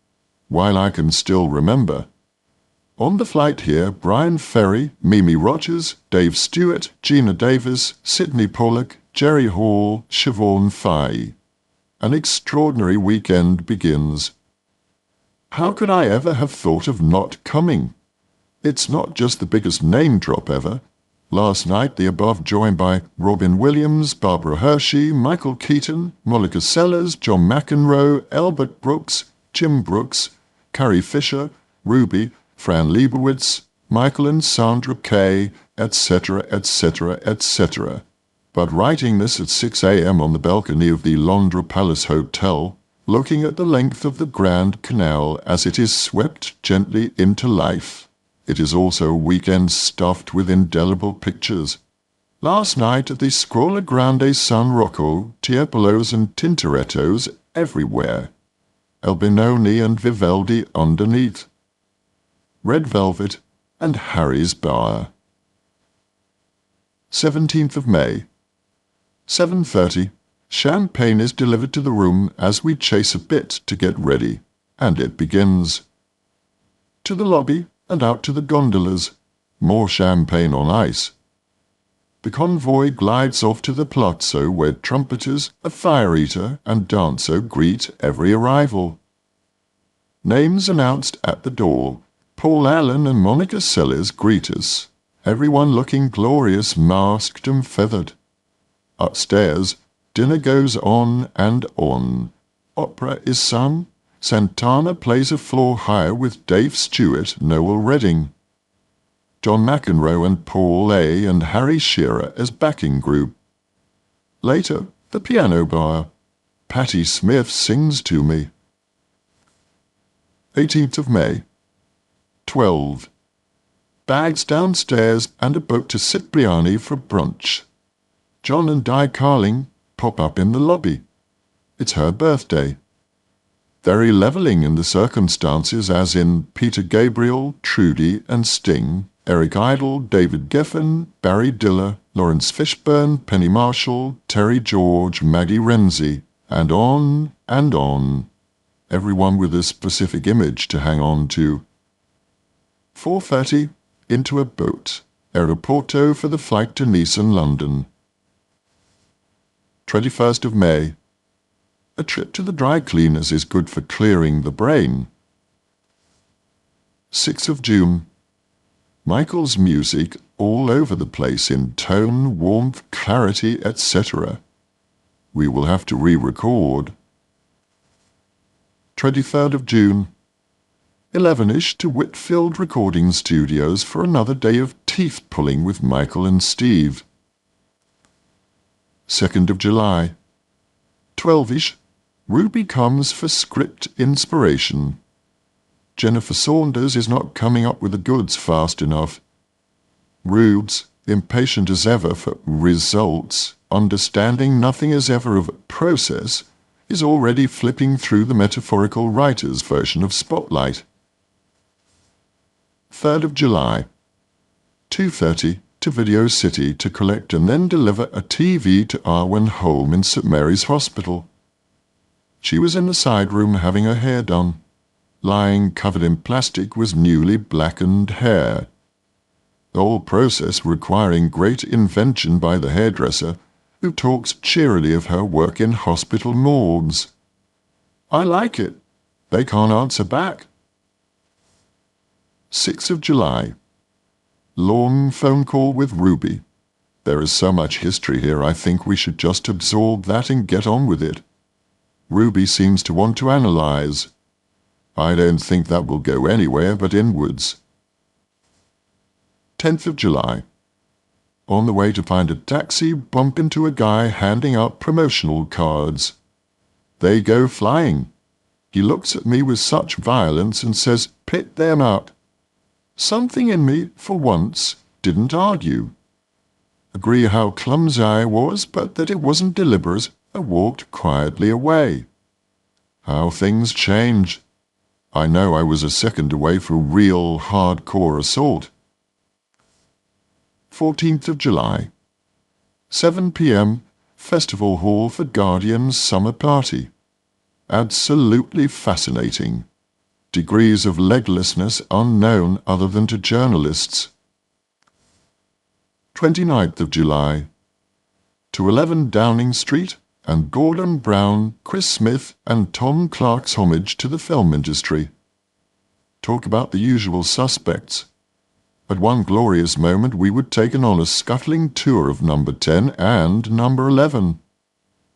While I can still remember. On the flight here, Brian Ferry, Mimi Rogers, Dave Stewart, Gina Davis, Sidney Pollack, Jerry Hall, Siobhan Fay. An extraordinary weekend begins. How could I ever have thought of not coming? It's not just the biggest name drop ever. Last night, the above joined by Robin Williams, Barbara Hershey, Michael Keaton, Monica Seles, John McEnroe, Albert Brooks, Jim Brooks, Carrie Fisher, Ruby, Fran Lebowitz, Michael and Sandra Kay, etc., etc., etc. But writing this at 6 a.m. on the balcony of the Londra Palace Hotel, looking at the length of the Grand Canal as it is swept gently into life. It is also a weekend stuffed with indelible pictures. Last night at the Scuola Grande San Rocco, Tiepolos and Tintorettos everywhere. Albinoni and Vivaldi underneath. Red Velvet and Harry's Bar. 17th of May. 7:30. Champagne is delivered to the room as we chase a bit to get ready, and it begins. To the lobby and out to the gondolas. More champagne on ice. The convoy glides off to the palazzo where trumpeters, a fire eater, and dancer greet every arrival. Names announced at the door. Paul Allen and Monica Seles greet us, everyone looking glorious, masked and feathered. Upstairs, dinner goes on and on. Opera is sung. Santana plays a floor higher with Dave Stewart, Noel Redding. John McEnroe and Paul A. and Harry Shearer as backing group. Later, the piano bar. Patti Smith sings to me. 18th of May. 12. Bags downstairs and a boat to Cipriani for brunch. John and Di Carling pop up in the lobby. It's her birthday. Very levelling in the circumstances, as in Peter Gabriel, Trudy and Sting, Eric Idle, David Geffen, Barry Diller, Lawrence Fishburne, Penny Marshall, Terry George, Maggie Renzi, and on and on. Everyone with a specific image to hang on to. 4:30, into a boat. Aeroporto for the flight to Nice and London. 21st of May. A trip to the dry cleaners is good for clearing the brain. 6th of June. Michael's music all over the place in tone, warmth, clarity, etc. We will have to re-record. 23rd of June. 11ish to Whitfield Recording Studios for another day of teeth-pulling with Michael and Steve. 2nd of July. 12ish. Ruby comes for script inspiration. Jennifer Saunders is not coming up with the goods fast enough. Rubes, impatient as ever for results, understanding nothing as ever of process, is already flipping through the metaphorical writer's version of Spotlight. 3rd of July. 2:30 to Video City to collect and then deliver a TV to Arwen home in St Mary's Hospital. She was in the side room having her hair done. Lying covered in plastic was newly blackened hair. the whole process requiring great invention by the hairdresser, who talks cheerily of her work in hospital morgues. I like it. They can't answer back. 6th of July. Long phone call with Ruby. There is so much history here, I think we should just absorb that and get on with it. Ruby seems to want to analyze. I don't think that will go anywhere but inwards. 10th of July. On the way to find a taxi, bump into a guy handing out promotional cards. They go flying. He looks at me with such violence and says, "Pit them up." Something in me, for once, didn't argue. Agree how clumsy I was, but that it wasn't deliberate, I walked quietly away. How things change. I know I was a second away from real hardcore assault. 14th of July. 7 p.m. Festival Hall for Guardian's summer party. Absolutely fascinating. Degrees of leglessness unknown other than to journalists. 29th of July. To 11 Downing Street and Gordon Brown, Chris Smith and Tom Clark's homage to the film industry. Talk about the usual suspects. At one glorious moment we would taken on a scuttling tour of number 10 and number 11.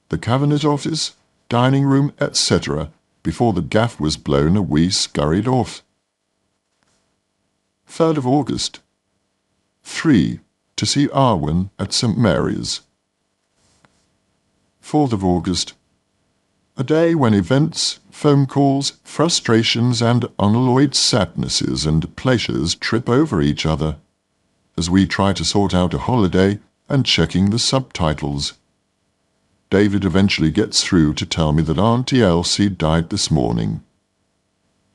The Cabinet Office, dining room, etc. Before the gaff was blown, we scurried off. 3rd of August. 3. To see Arwen at St. Mary's. 4th of August. A day when events, phone calls, frustrations and unalloyed sadnesses and pleasures trip over each other, as we try to sort out a holiday and checking the subtitles. David eventually gets through to tell me that Auntie Elsie died this morning.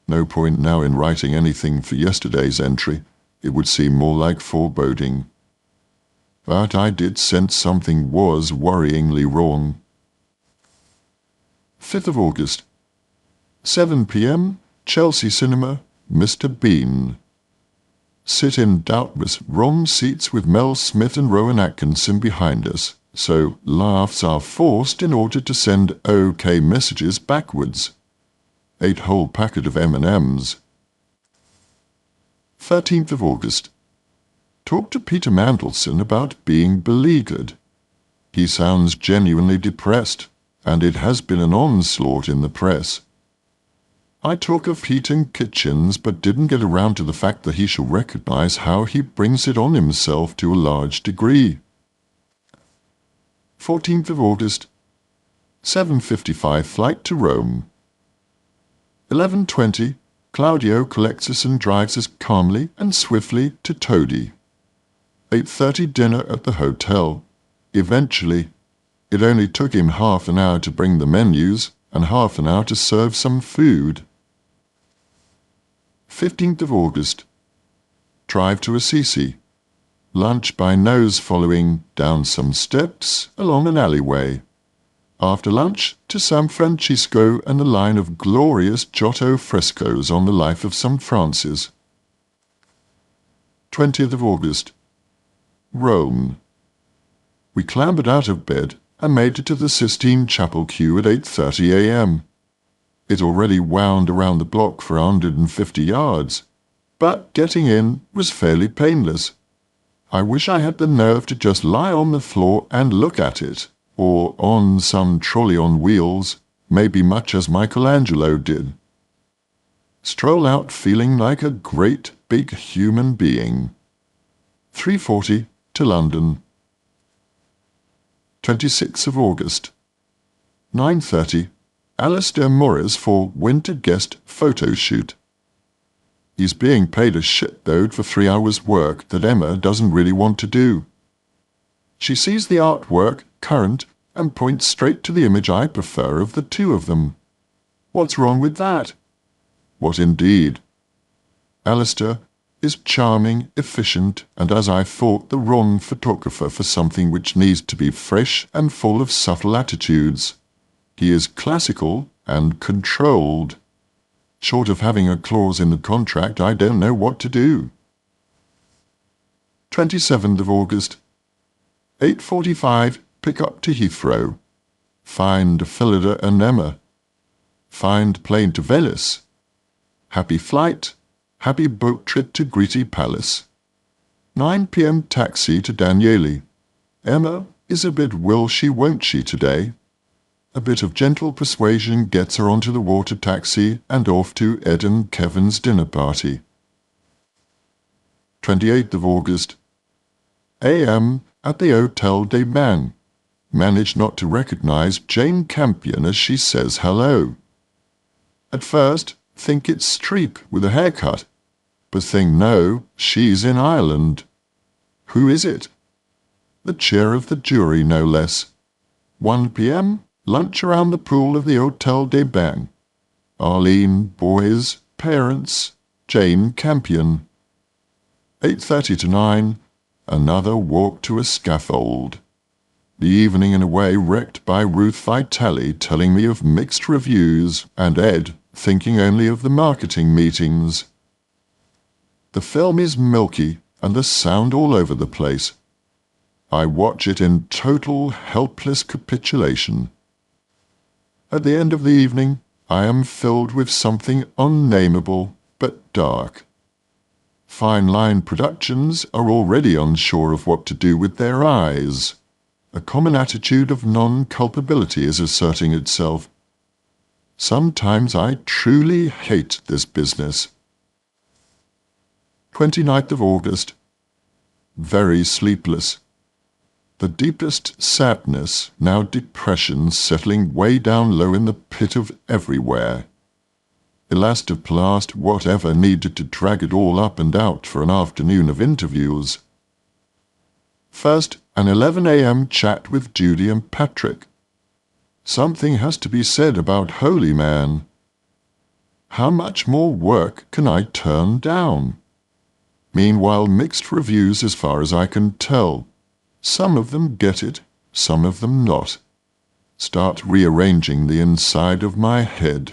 No point now in writing anything for yesterday's entry. It would seem more like foreboding. But I did sense something was worryingly wrong. 5th of August. 7 p.m. Chelsea Cinema, Mr. Bean. Sit in doubtless wrong seats with Mel Smith and Rowan Atkinson behind us, so laughs are forced in order to send OK messages backwards. 8 whole packet of M&Ms. 13th of August. Talk to Peter Mandelson about being beleaguered. He sounds genuinely depressed, and it has been an onslaught in the press. I talk of heating kitchens, but didn't get around to the fact that he shall recognize how he brings it on himself to a large degree. 14th of August. 7:55 flight to Rome. 11:20, Claudio collects us and drives us calmly and swiftly to Todi. 8:30 dinner at the hotel. Eventually, it only took him half an hour to bring the menus and half an hour to serve some food. 15th of August. Drive to Assisi. Lunch by nose following down some steps along an alleyway. After lunch to San Francisco and a line of glorious Giotto frescoes on the life of St. Francis. 20th of August. Rome. We clambered out of bed and made it to the Sistine Chapel queue at 8:30 a.m. It already wound around the block for 150 yards, but getting in was fairly painless. I wish I had the nerve to just lie on the floor and look at it, or on some trolley on wheels, maybe much as Michelangelo did. Stroll out feeling like a great big human being. 3:40 to London. 26th of August. 9:30, Alistair Morris for winter guest photo shoot. He's being paid a shitload for 3 hours work that Emma doesn't really want to do. She sees the artwork, current, and points straight to the image I prefer of the two of them. What's wrong with that? What indeed? Alistair is charming, efficient, and as I thought, the wrong photographer for something which needs to be fresh and full of subtle attitudes. He is classical and controlled. Short of having a clause in the contract, I don't know what to do. 27th of August. 8:45, pick up to Heathrow. Find Phillida and Emma. Find plane to Venice. Happy flight. Happy boat trip to Greety Palace. 9 p.m. taxi to Danieli. Emma is a bit will she won't she today. A bit of gentle persuasion gets her onto the water taxi and off to Ed and Kevin's dinner party. 28th of August. a.m. at the Hotel des Bains. Manage not to recognize Jane Campion as she says hello. At first, think it's Streep with a haircut, but think no, she's in Ireland. Who is it? The chair of the jury, no less. 1 p.m., lunch around the pool of the Hotel des Bains. Arlene, boys, parents, Jane Campion. 8:30 to 9, another walk to a scaffold. The evening in a way wrecked by Ruth Vitale telling me of mixed reviews and Ed thinking only of the marketing meetings. The film is milky and the sound all over the place. I watch it in total helpless capitulation. At the end of the evening, I am filled with something unnameable but dark. Fine Line Productions are already unsure of what to do with their eyes. A common attitude of non-culpability is asserting itself. Sometimes I truly hate this business. 29th of August. Very sleepless. The deepest sadness, now depression, settling way down low in the pit of everywhere. Elastoplast whatever needed to drag it all up and out for an afternoon of interviews. First, an 11 a.m. chat with Judy and Patrick. Something has to be said about Holy Man. How much more work can I turn down? Meanwhile, mixed reviews as far as I can tell. Some of them get it, some of them not. Start rearranging the inside of my head.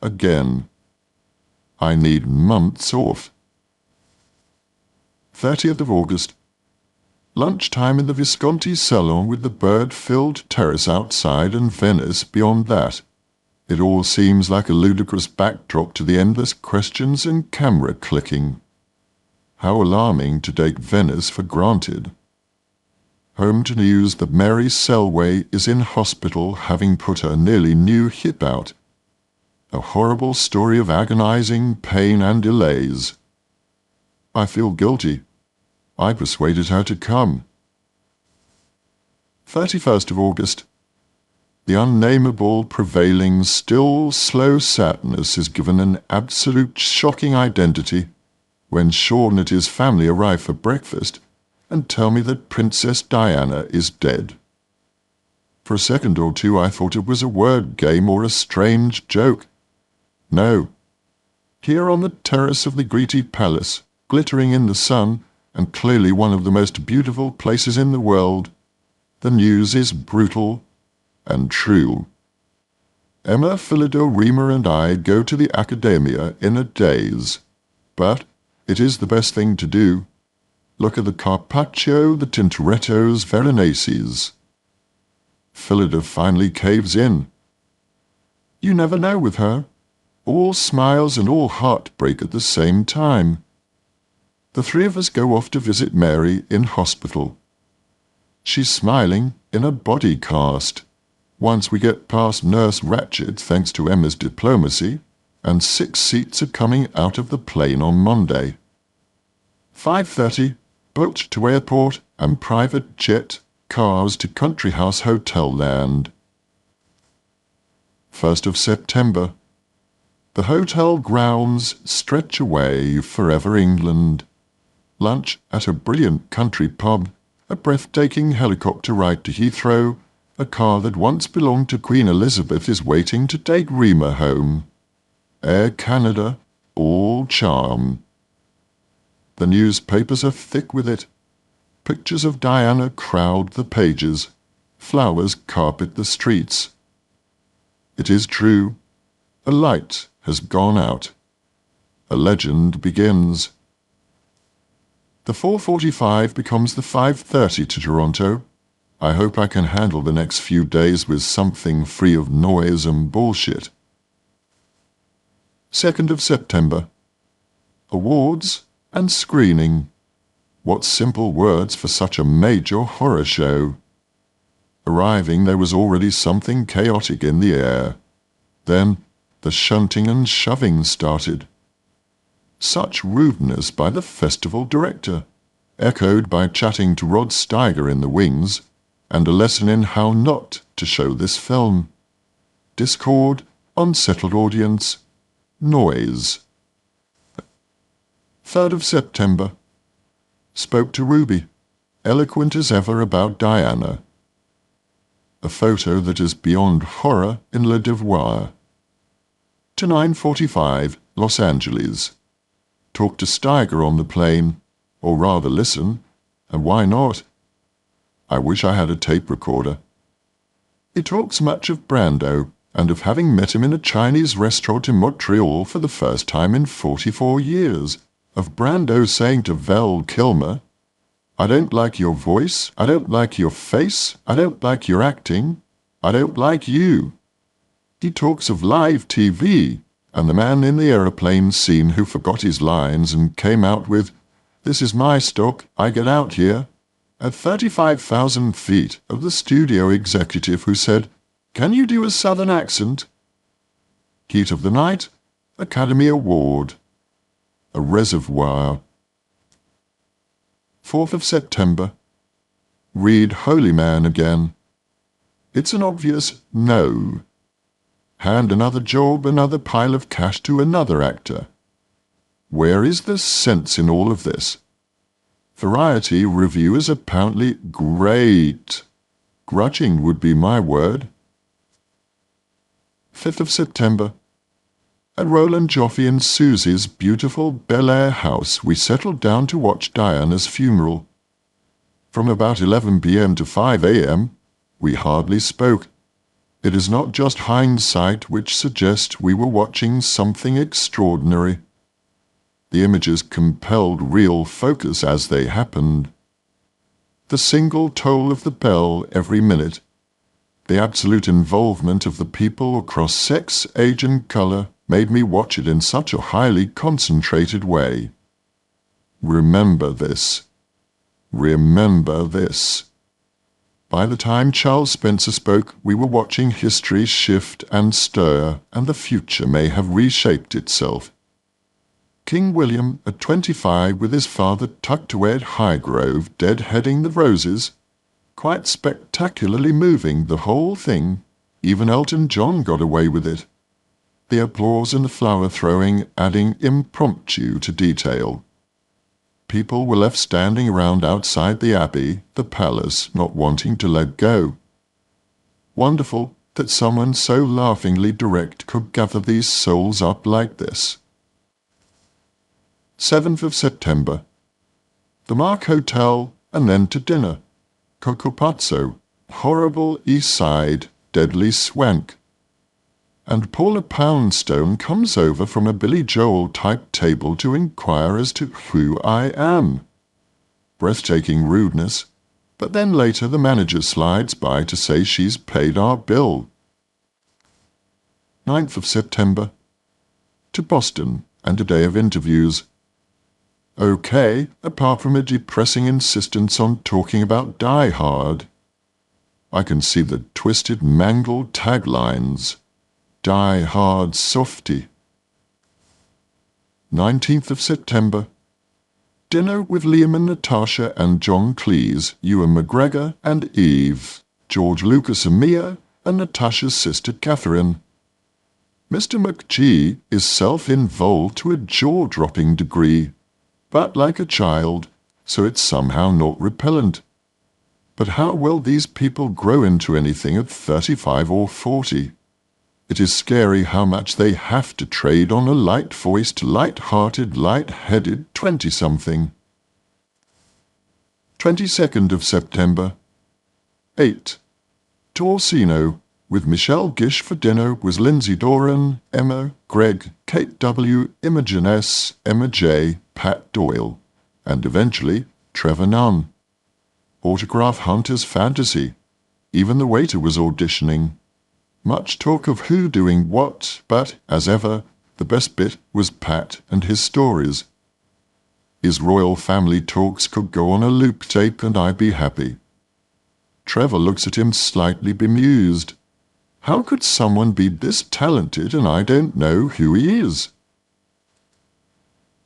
Again. I need months off. 30th of August. Lunchtime in the Visconti salon with the bird-filled terrace outside and Venice beyond that. It all seems like a ludicrous backdrop to the endless questions and camera clicking. How alarming to take Venice for granted. Home to news that Mary Selway is in hospital having put her nearly new hip out. A horrible story of agonizing pain and delays. I feel guilty. I persuaded her to come. 31st of August. The unnameable, prevailing, still slow sadness is given an absolute shocking identity when Sean and his family arrive for breakfast and tell me that Princess Diana is dead. For a second or two I thought it was a word game or a strange joke. No. Here on the terrace of the Greety Palace, glittering in the sun, and clearly one of the most beautiful places in the world, the news is brutal and true. Emma, Phillida, Rima and I go to the Accademia in a daze, but it is the best thing to do. Look at the Carpaccio, the Tintorettos, Veroneses. Phillida finally caves in. You never know with her. All smiles and all heartbreak at the same time. The three of us go off to visit Mary in hospital. She's smiling in a body cast. Once we get past Nurse Ratched, thanks to Emma's diplomacy, and 6 seats are coming out of the plane on Monday. 5:30, boat to airport and private jet, cars to Country House Hotel land. 1st of September. The hotel grounds stretch away forever England. Lunch at a brilliant country pub, a breathtaking helicopter ride to Heathrow, a car that once belonged to Queen Elizabeth is waiting to take Rima home. Air Canada, all charm. The newspapers are thick with it. Pictures of Diana crowd the pages. Flowers carpet the streets. It is true. A light has gone out. A legend begins. The 4:45 becomes the 5:30 to Toronto. I hope I can handle the next few days with something free of noise and bullshit. 2nd of September. Awards and screening. What simple words for such a major horror show. Arriving, there was already something chaotic in the air. Then the shunting and shoving started. Such rudeness by the festival director, echoed by chatting to Rod Steiger in the wings, and a lesson in how not to show this film. Discord, unsettled audience, noise. 3rd of September. Spoke to Ruby, eloquent as ever about Diana. A photo that is beyond horror in Le Devoir. To 9:45, Los Angeles. Talk to Steiger on the plane, or rather listen, and why not? I wish I had a tape recorder. He talks much of Brando, and of having met him in a Chinese restaurant in Montreal for the first time in 44 years, of Brando saying to Val Kilmer, "I don't like your voice, I don't like your face, I don't like your acting, I don't like you." He talks of live TV, and the man in the aeroplane scene who forgot his lines and came out with, "This is my stock, I get out here," at 35,000 feet of the studio executive who said, "Can you do a southern accent?" Heat of the night, Academy Award. A reservoir. 4th of September. Read Holy Man again. It's an obvious no. Hand another job, another pile of cash to another actor. Where is the sense in all of this? Variety review is apparently great. Grudging would be my word. 5th of September. At Roland Joffe and Susie's beautiful Bel Air house, we settled down to watch Diana's funeral. From about 11 p.m. to 5 a.m., we hardly spoke. It is not just hindsight which suggests we were watching something extraordinary. The images compelled real focus as they happened. The single toll of the bell every minute, the absolute involvement of the people across sex, age and color made me watch it in such a highly concentrated way. Remember this. Remember this. By the time Charles Spencer spoke, we were watching history shift and stir, and the future may have reshaped itself. King William, at 25, with his father tucked away at Highgrove, deadheading the roses, quite spectacularly moving, the whole thing. Even Elton John got away with it. The applause and the flower-throwing adding impromptu to detail. People were left standing around outside the abbey, the palace, not wanting to let go. Wonderful that someone so laughingly direct could gather these souls up like this. 7th of September. The Mark Hotel, and then to dinner. Cocopazzo, horrible East Side, deadly swank. And Paula Poundstone comes over from a Billy Joel-type table to inquire as to who I am. Breathtaking rudeness, but then later the manager slides by to say she's paid our bill. 9th of September. To Boston, and a day of interviews. Okay, apart from a depressing insistence on talking about Die Hard. I can see the twisted, mangled taglines. Die Hard Softy. 19th of September. Dinner with Liam and Natasha and John Cleese, Ewan McGregor and Eve, George Lucas and Mia, and Natasha's sister Catherine. Mr. McGee is self-involved to a jaw-dropping degree, but like a child, so it's somehow not repellent. But how will these people grow into anything at 35 or 40? It is scary how much they have to trade on a light-voiced, light-hearted, light-headed 20-something. 22nd of September. 8. To Orsino, with Michelle Gish for dinner was Lindsay Doran, Emma, Greg, Kate W., Imogen S., Emma J., Pat Doyle. and eventually Trevor Nunn. Autograph hunter's fantasy. Even the waiter was auditioning. Much talk of who doing what, but, as ever, the best bit was Pat and his stories. His royal family talks could go on a loop tape and I'd be happy. Trevor looks at him slightly bemused. How could someone be this talented and I don't know who he is?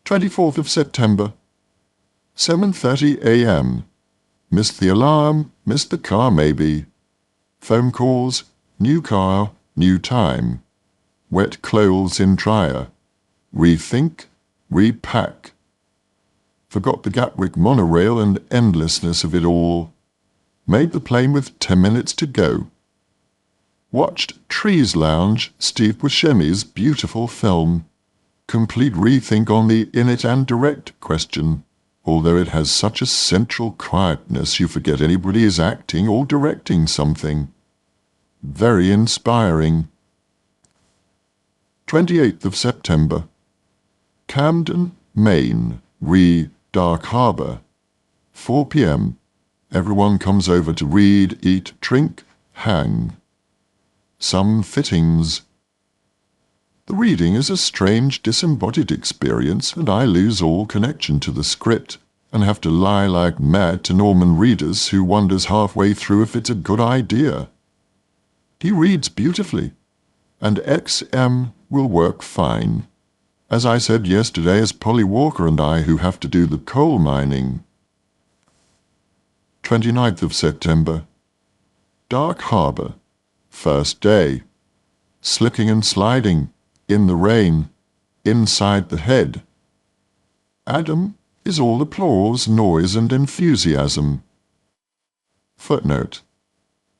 24th of September, 7:30 a.m. Missed the alarm, missed the car maybe. Phone calls, new car, new time. Wet clothes in dryer. Rethink, repack. Forgot the Gatwick monorail and endlessness of it all. Made the plane with 10 minutes to go. Watched Trees Lounge, Steve Buscemi's beautiful film. Complete rethink on the in it and direct question. Although it has such a central quietness you forget anybody is acting or directing something. Very inspiring. 28th of September. Camden, Maine, Dark Harbour. 4 p.m. Everyone comes over to read, eat, drink, hang. Some fittings. The reading is a strange disembodied experience and I lose all connection to the script and have to lie like mad to Norman readers who wonders halfway through if it's a good idea. He reads beautifully, and XM will work fine. As I said yesterday, it's Polly Walker and I who have to do the coal mining. 29th of September. Dark Harbour. First day. Slipping and sliding. In the rain. Inside the head. Adam is all applause, noise and enthusiasm. Footnote.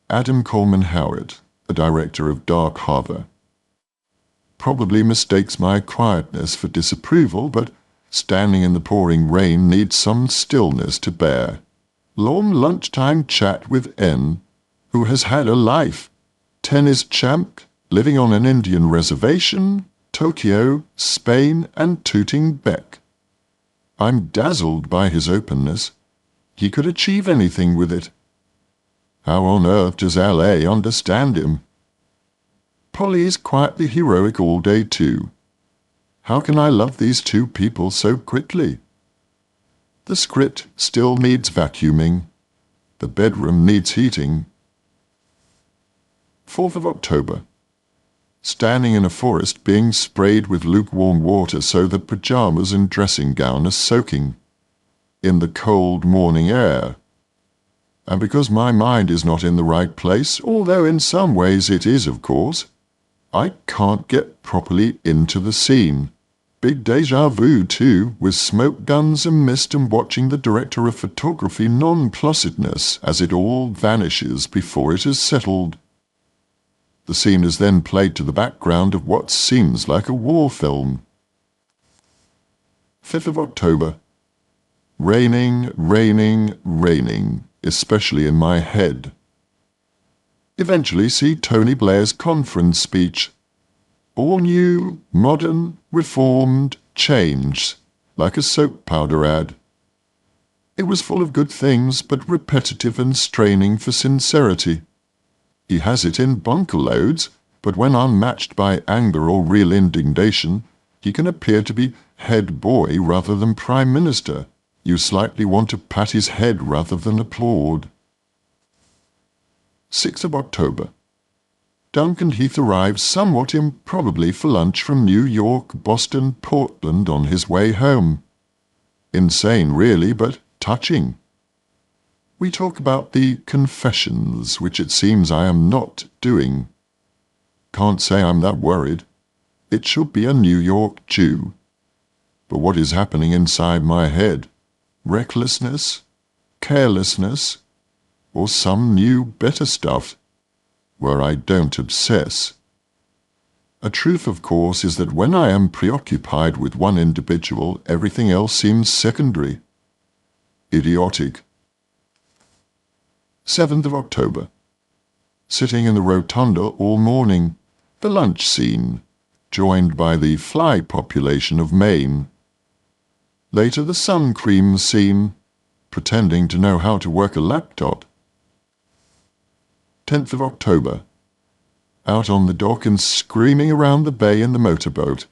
Adam Coleman Howard, the director of Dark Harbour. Probably mistakes my quietness for disapproval, but standing in the pouring rain needs some stillness to bear. Long lunchtime chat with N, who has had a life. Tennis champ, living on an Indian reservation, Tokyo, Spain, and tooting Beck. I'm dazzled by his openness. He could achieve anything with it. How on earth does L.A. understand him? Polly is quietly heroic all day too. How can I love these two people so quickly? The script still needs vacuuming. The bedroom needs heating. 4th of October. Standing in a forest being sprayed with lukewarm water so that pyjamas and dressing gown are soaking. In the cold morning air. And because my mind is not in the right place, although in some ways it is of course, I can't get properly into the scene. Big déjà vu, too, with smoke guns and mist and watching the director of photography nonplussedness as it all vanishes before it is settled. The scene is then played to the background of what seems like a war film. 5th of October. Raining, raining, raining, especially in my head. Eventually see Tony Blair's conference speech. All new, modern, reformed, changed, like a soap powder ad. It was full of good things, but repetitive and straining for sincerity. He has it in bunker loads, but when unmatched by anger or real indignation, he can appear to be head boy rather than prime minister. You slightly want to pat his head rather than applaud. 6th of October. Duncan Heath arrives somewhat improbably for lunch from New York, Boston, Portland on his way home. Insane really, but touching. We talk about the confessions, which it seems I am not doing. Can't say I'm that worried. It should be a New York Jew. But what is happening inside my head? Recklessness? Carelessness? Or some new, better stuff, where I don't obsess? A truth, of course, is that when I am preoccupied with one individual, everything else seems secondary. Idiotic. 7th of October. Sitting in the rotunda all morning, the lunch scene, joined by the fly population of Maine. Later the sun cream scene, pretending to know how to work a laptop. 10th of October. Out on the dock and screaming around the bay in the motorboat.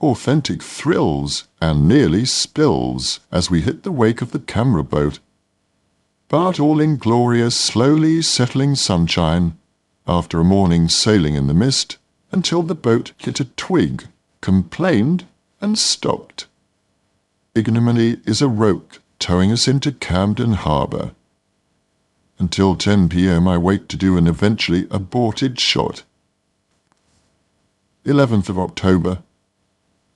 Authentic thrills and nearly spills as we hit the wake of the camera boat. But all in glorious, slowly settling sunshine, after a morning sailing in the mist, until the boat hit a twig, complained, and stopped. Ignominy is a rope towing us into Camden Harbour. Until 10 p.m. I wait to do an eventually aborted shot. 11th of October.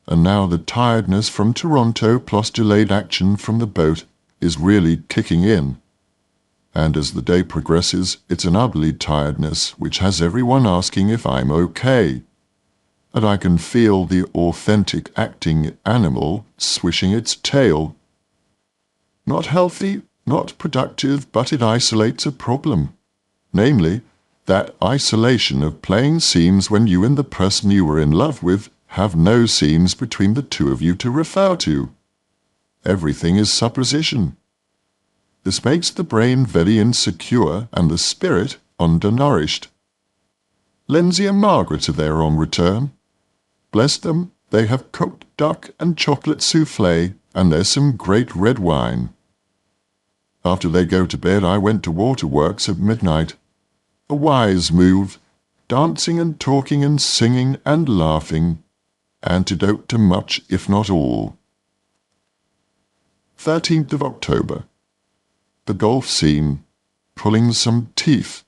And now the tiredness from Toronto plus delayed action from the boat is really kicking in. And as the day progresses, it's an ugly tiredness which has everyone asking if I'm okay. And I can feel the authentic acting animal swishing its tail. Not healthy, not productive, but it isolates a problem. Namely, that isolation of playing scenes when you and the person you were in love with have no scenes between the two of you to refer to. Everything is supposition. This makes the brain very insecure and the spirit undernourished. Lindsay and Margaret are there on return. Bless them, they have cooked duck and chocolate soufflé, and there's some great red wine. After they go to bed, I went to Waterworks at midnight. A wise move, dancing and talking and singing and laughing. Antidote to much, if not all. 13th of October. The golf scene, pulling some teeth,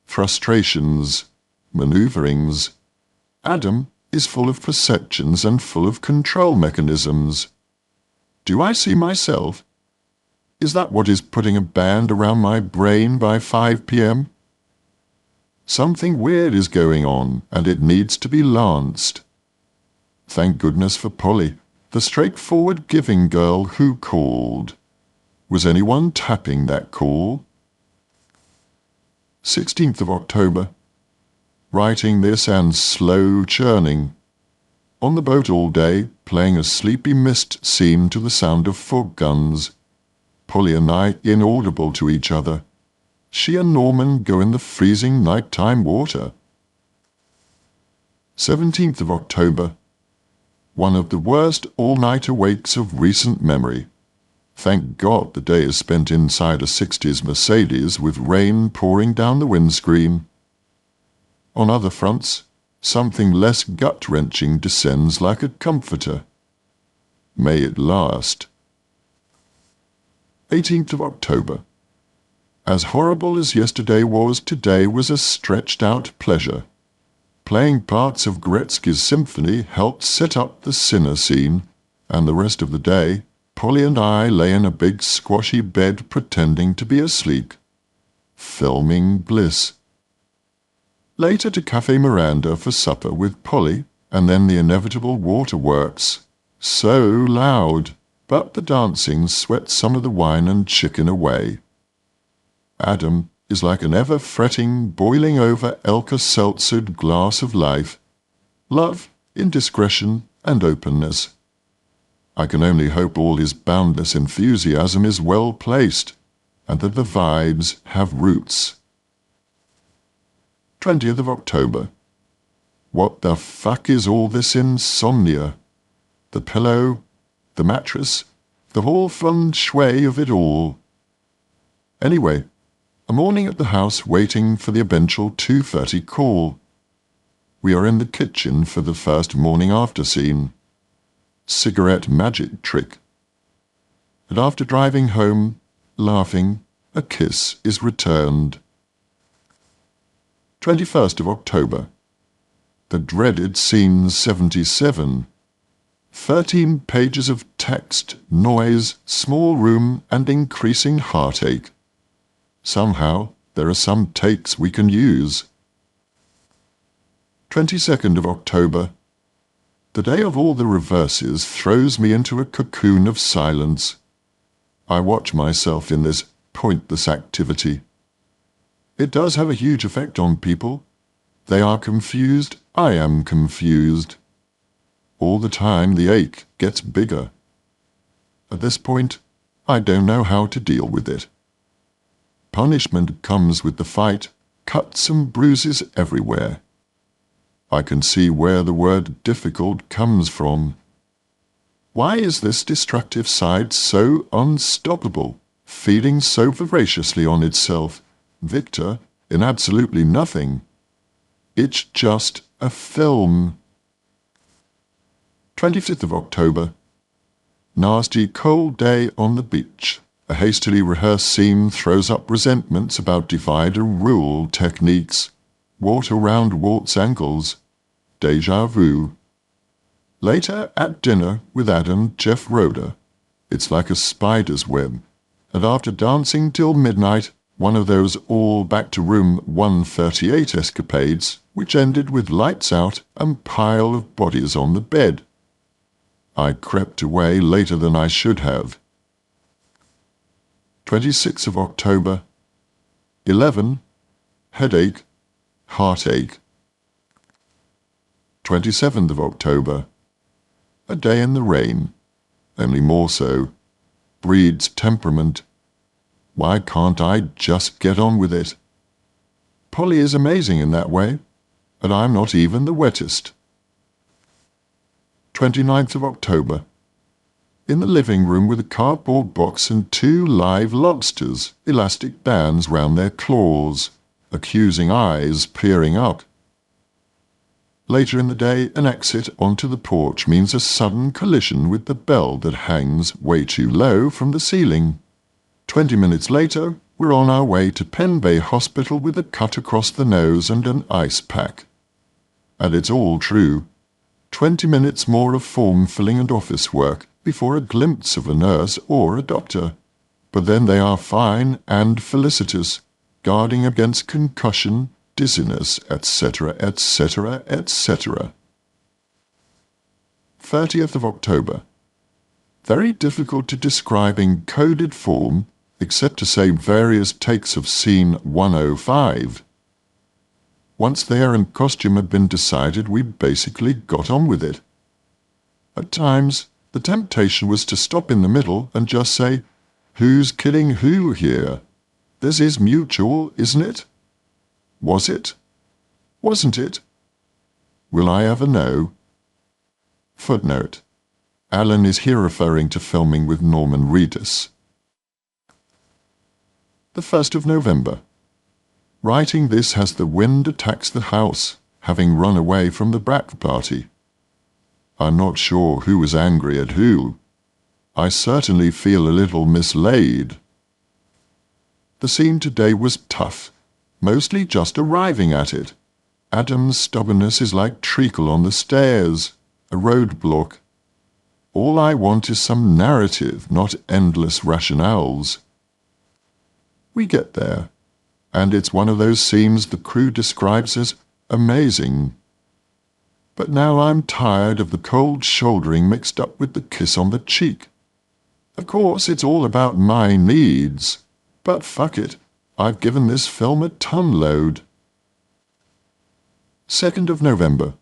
frustrations, maneuverings. Adam is full of perceptions and full of control mechanisms. Do I see myself? Is that what is putting a band around my brain by 5 p.m.? Something weird is going on, and it needs to be lanced. Thank goodness for Polly, the straightforward giving girl who called. Was anyone tapping that call? 16th of October. Writing this and slow churning. On the boat all day, playing a sleepy mist scene to the sound of fog guns. Polly and I inaudible to each other. She and Norman go in the freezing nighttime water. 17th of October. One of the worst all-nighter wakes of recent memory. Thank God the day is spent inside a 60s Mercedes with rain pouring down the windscreen. On other fronts, something less gut-wrenching descends like a comforter. May it last. 18th of October. As horrible as yesterday was, today was a stretched-out pleasure. Playing parts of Gretzky's symphony helped set up the sinner scene, and the rest of the day, Polly and I lay in a big squashy bed pretending to be asleep. Filming bliss. Later to Café Miranda for supper with Polly, and then the inevitable Waterworks. So loud, but the dancing swept some of the wine and chicken away. Adam is like an ever-fretting, boiling-over Alka-Seltzered glass of life. Love, indiscretion, and openness. I can only hope all his boundless enthusiasm is well placed, and that the vibes have roots. 20th of October. What the fuck is all this insomnia? The pillow, the mattress, the whole feng shui of it all. Anyway, a morning at the house waiting for the eventual 2:30 call. We are in the kitchen for the first morning after scene. Cigarette magic trick. And after driving home, laughing, a kiss is returned. 21st of October. The dreaded scene 77. 13 pages of text, noise, small room, and increasing heartache. Somehow, there are some takes we can use. 22nd of October. The day of all the reverses throws me into a cocoon of silence. I watch myself in this pointless activity. It does have a huge effect on people. They are confused, I am confused. All the time the ache gets bigger. At this point, I don't know how to deal with it. Punishment comes with the fight, cuts and bruises everywhere. I can see where the word difficult comes from. Why is this destructive side so unstoppable, feeding so voraciously on itself, victor in absolutely nothing? It's just a film. 25th of October. Nasty cold day on the beach. A hastily rehearsed scene throws up resentments about divide and rule techniques. Water round Walt's ankles. Deja vu. Later at dinner with Adam Jeff Roder. It's like a spider's web. And after dancing till midnight, one of those all back to room 138 escapades, which ended with lights out and pile of bodies on the bed. I crept away later than I should have. 26th of October. 11. Headache, heartache. 27th of October. A day in the rain, only more so. Breeds temperament. Why can't I just get on with it? Polly is amazing in that way, and I'm not even the wettest. 29th of October. In the living room with a cardboard box and 2 live lobsters, elastic bands round their claws, accusing eyes peering up. Later in the day, an exit onto the porch means a sudden collision with the bell that hangs way too low from the ceiling. 20 minutes later, we're on our way to Penn Bay Hospital with a cut across the nose and an ice pack. And it's all true. 20 minutes more of form filling and office work before a glimpse of a nurse or a doctor. But then they are fine and felicitous, guarding against concussion, dizziness, etc., etc., etc. 30th of October. Very difficult to describe in coded form, except to say various takes of scene 105. Once the hair and costume had been decided, we basically got on with it. At times, the temptation was to stop in the middle and just say, "Who's kidding who here? This is mutual, isn't it? Was it? Wasn't it? Will I ever know?" Footnote. Alan is here referring to filming with Norman Reedus. The 1st of November. Writing this as the wind attacks the house, having run away from the brat party. I'm not sure who was angry at who. I certainly feel a little mislaid. The scene today was tough, mostly just arriving at it. Adam's stubbornness is like treacle on the stairs, a roadblock. All I want is some narrative, not endless rationales. We get there, and it's one of those scenes the crew describes as amazing. But now I'm tired of the cold shouldering mixed up with the kiss on the cheek. Of course, it's all about my needs, but fuck it, I've given this film a ton load. 2nd of November.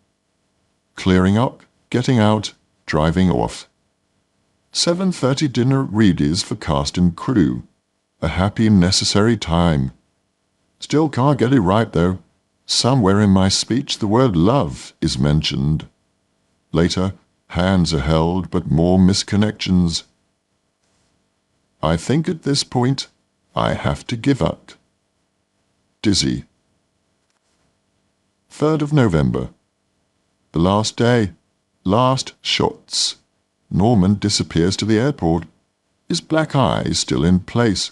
Clearing up, getting out, driving off. 7:30 dinner at Reedy's for cast and crew. A happy, necessary time. Still can't get it right, though. Somewhere in my speech the word love is mentioned. Later, hands are held, but more misconnections. I think at this point, I have to give up. Dizzy. 3rd of November. The last day. Last shots. Norman disappears to the airport. His black eye still in place.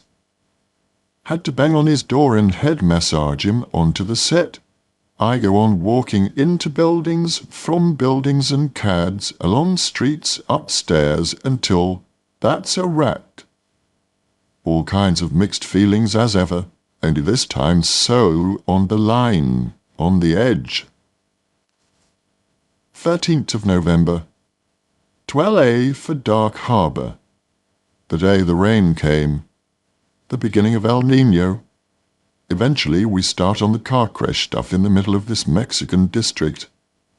Had to bang on his door and head massage him onto the set. I go on walking into buildings, from buildings and CADs, along streets, upstairs, until that's a wrap. All kinds of mixed feelings as ever, only this time so on the line, on the edge. 13th of November. 12A for Dark Harbour. The day the rain came. The beginning of El Nino. Eventually we start on the car crash stuff in the middle of this Mexican district.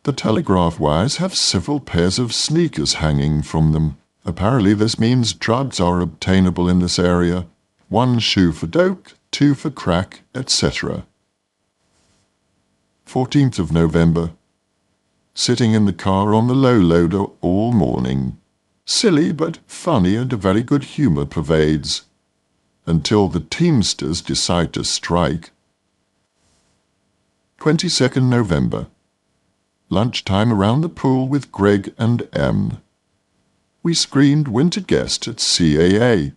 The telegraph wires have several pairs of sneakers hanging from them, Apparently this means drugs are obtainable in this area. 1 shoe for dope, 2 for crack, etc. 14th of November. Sitting in the car on the low loader all morning. Silly but funny and a very good humour pervades. Until the Teamsters decide to strike. 22nd November. Lunchtime around the pool with Greg and M. We screened Winter Guest at CAA.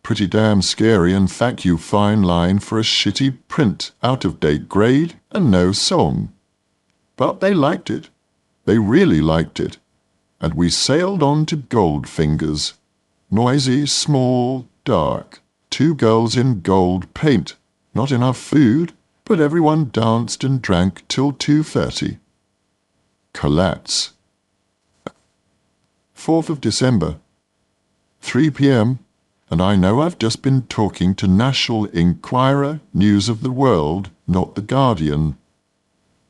Pretty damn scary and thank you fine line for a shitty print, out-of-date grade and no song. But they liked it. They really liked it. And we sailed on to Goldfingers. Noisy, small, dark. 2 girls in gold paint. Not enough food, but everyone danced and drank till 2:30. Collapse. 4th of December. 3 p.m. And I know I've just been talking to National Enquirer, News of the World, not The Guardian.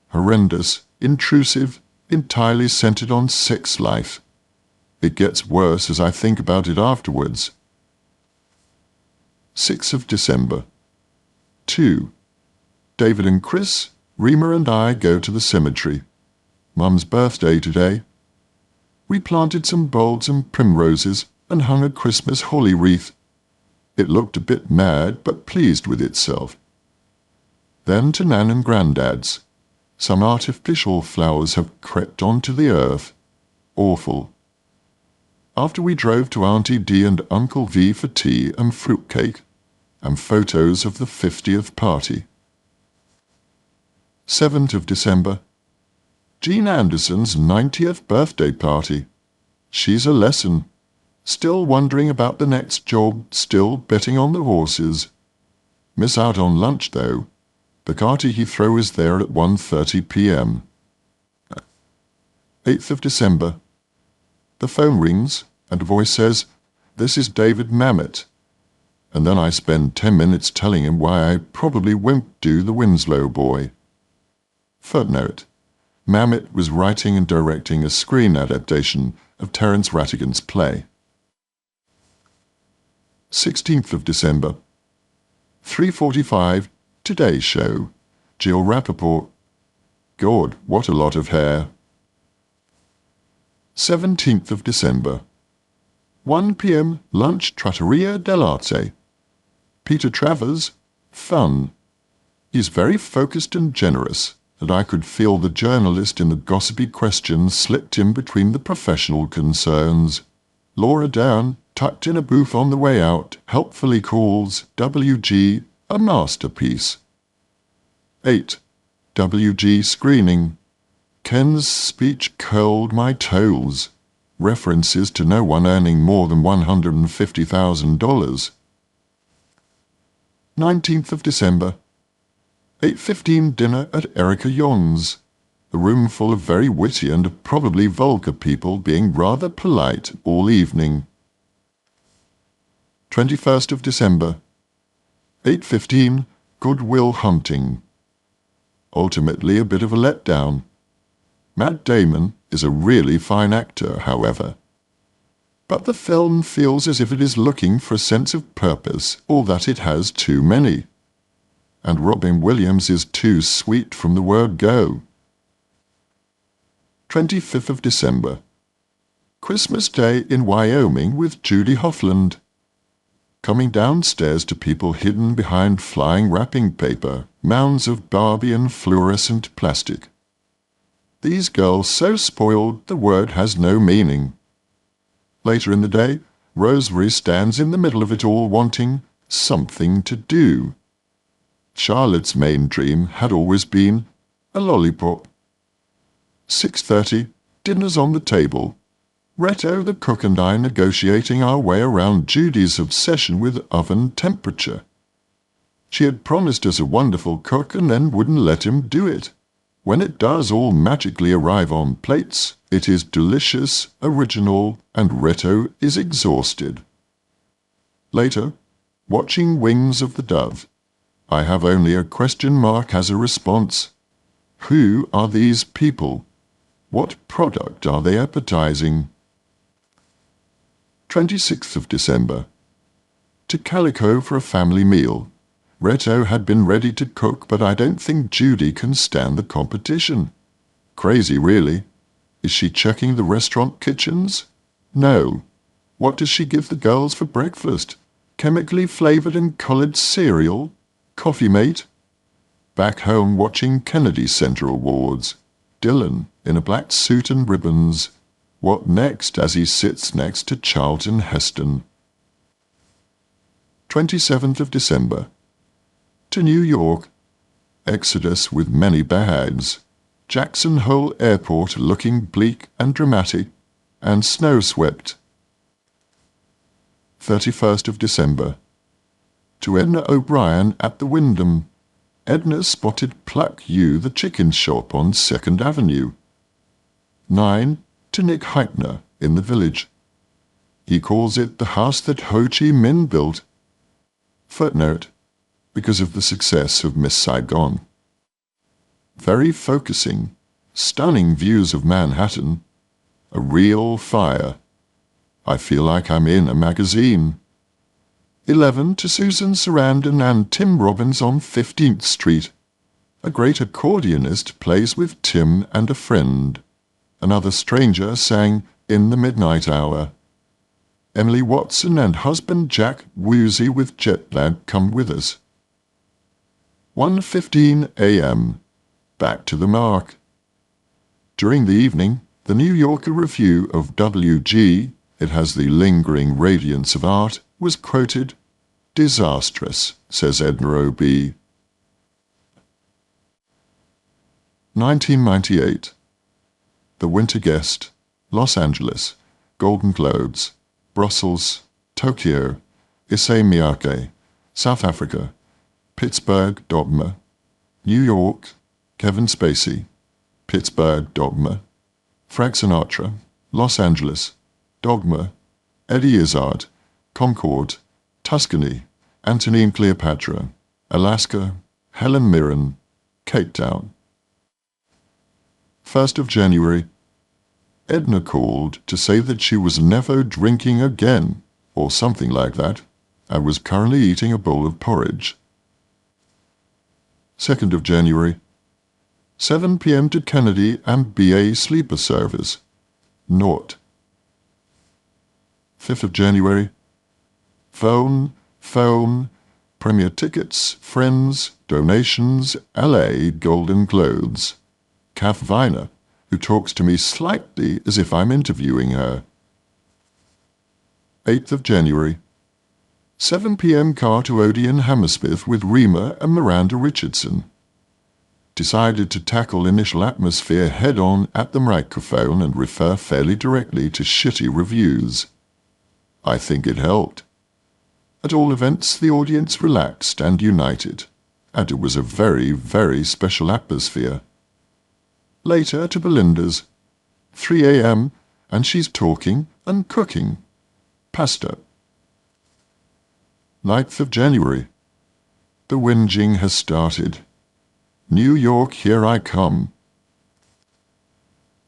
Horrendous, intrusive, entirely centered on sex life. It gets worse as I think about it afterwards. 6th of December. 2. David and Chris, Reema and I go to the cemetery. Mum's birthday today. We planted some bulbs and primroses and hung a Christmas holly wreath. It looked a bit mad but pleased with itself. Then to Nan and Grandad's. Some artificial flowers have crept onto the earth. Awful. After we drove to Auntie D and Uncle V for tea and fruitcake, and photos of the 50th party. 7th of December. Jean Anderson's 90th birthday party. She's a lesson. Still wondering about the next job, still betting on the horses. Miss out on lunch, though. Bugatti Heathrow is there at 1:30 p.m. 8th of December. The phone rings, and a voice says, "This is David Mamet." And then I spend 10 minutes telling him why I probably won't do The Winslow Boy. Footnote. Mamet was writing and directing a screen adaptation of Terence Rattigan's play. 16th of December. 3:45, Today Show. Jill Rappaport. God, what a lot of hair. 17th of December. 1 p.m. Lunch Trattoria dell'Arte. Peter Travers. Fun. He's very focused and generous, and I could feel the journalist in the gossipy questions slipped in between the professional concerns. Laura Dern, tucked in a booth on the way out, helpfully calls WG a masterpiece. 8. WG screening. Ken's speech curled my toes. References to no one earning more than $150,000. 19th of December. 8:15 dinner at Erica Yon's. A room full of very witty and probably vulgar people being rather polite all evening. 21st of December. 8:15 Goodwill Hunting. Ultimately a bit of a letdown. Matt Damon is a really fine actor, however. But the film feels as if it is looking for a sense of purpose, or that it has too many. And Robin Williams is too sweet from the word go. 25th of December. Christmas Day in Wyoming with Judy Hoffland. Coming downstairs to people hidden behind flying wrapping paper, mounds of Barbie and fluorescent plastic. These girls so spoiled the word has no meaning. Later in the day, Rosemary stands in the middle of it all wanting something to do. Charlotte's main dream had always been a lollipop. 6:30, dinner's on the table. Reto, the cook, and I negotiating our way around Judy's obsession with oven temperature. She had promised us a wonderful cook and then wouldn't let him do it. When it does all magically arrive on plates, it is delicious, original, and Reto is exhausted. Later, watching Wings of the Dove. I have only a question mark as a response. Who are these people? What product are they appetizing? 26th of December. To Calico for a family meal. Reto had been ready to cook, but I don't think Judy can stand the competition. Crazy, really. Is she checking the restaurant kitchens? No. What does she give the girls for breakfast? Chemically flavoured and coloured cereal? Coffee mate? Back home watching Kennedy Center Awards. Dylan in a black suit and ribbons. What next as he sits next to Charlton Heston? 27th of December. To New York. Exodus with many bags. Jackson Hole Airport looking bleak and dramatic, and snow-swept. 31st of December. To Edna O'Brien at the Wyndham. Edna spotted Pluck You, the chicken shop on 2nd Avenue. 9. To Nick Heitner in the Village. He calls it the house that Ho Chi Minh built. Footnote, because of the success of Miss Saigon. Very focusing, stunning views of Manhattan. A real fire. I feel like I'm in a magazine. 11. To Susan Sarandon and Tim Robbins on 15th Street. A great accordionist plays with Tim and a friend. Another stranger sang In the Midnight Hour. Emily Watson and husband Jack, woozy with jet lag, come with us. 1:15 a.m. Back to the mark. During the evening, the New Yorker review of W.G., it has the lingering radiance of art, was quoted. Disastrous, says Edna O.B. 1998. The Winter Guest, Los Angeles, Golden Globes, Brussels, Tokyo, Issey Miyake, South Africa, Pittsburgh, Dogma, New York, Kevin Spacey, Pittsburgh, Dogma, Frank Sinatra, Los Angeles, Dogma, Eddie Izzard, Concord, Tuscany, Antony and Cleopatra, Alaska, Helen Mirren, Cape Town. 1st of January. Edna called to say that she was never drinking again, or something like that, and was currently eating a bowl of porridge. 2nd of January. 7 p.m. to Kennedy and BA sleeper service. Naught. 5th of January. Phone, Premier tickets, friends, donations, LA golden clothes. Kath Viner, who talks to me slightly as if I'm interviewing her. 8th of January. 7 p.m. car to Odeon Hammersmith with Rima and Miranda Richardson. Decided to tackle initial atmosphere head-on at the microphone and refer fairly directly to shitty reviews. I think it helped. At all events, the audience relaxed and united, and it was a very, very special atmosphere. Later to Belinda's. 3 a.m. and she's talking and cooking. Pasta. 9th of January. The whinging has started. New York, here I come.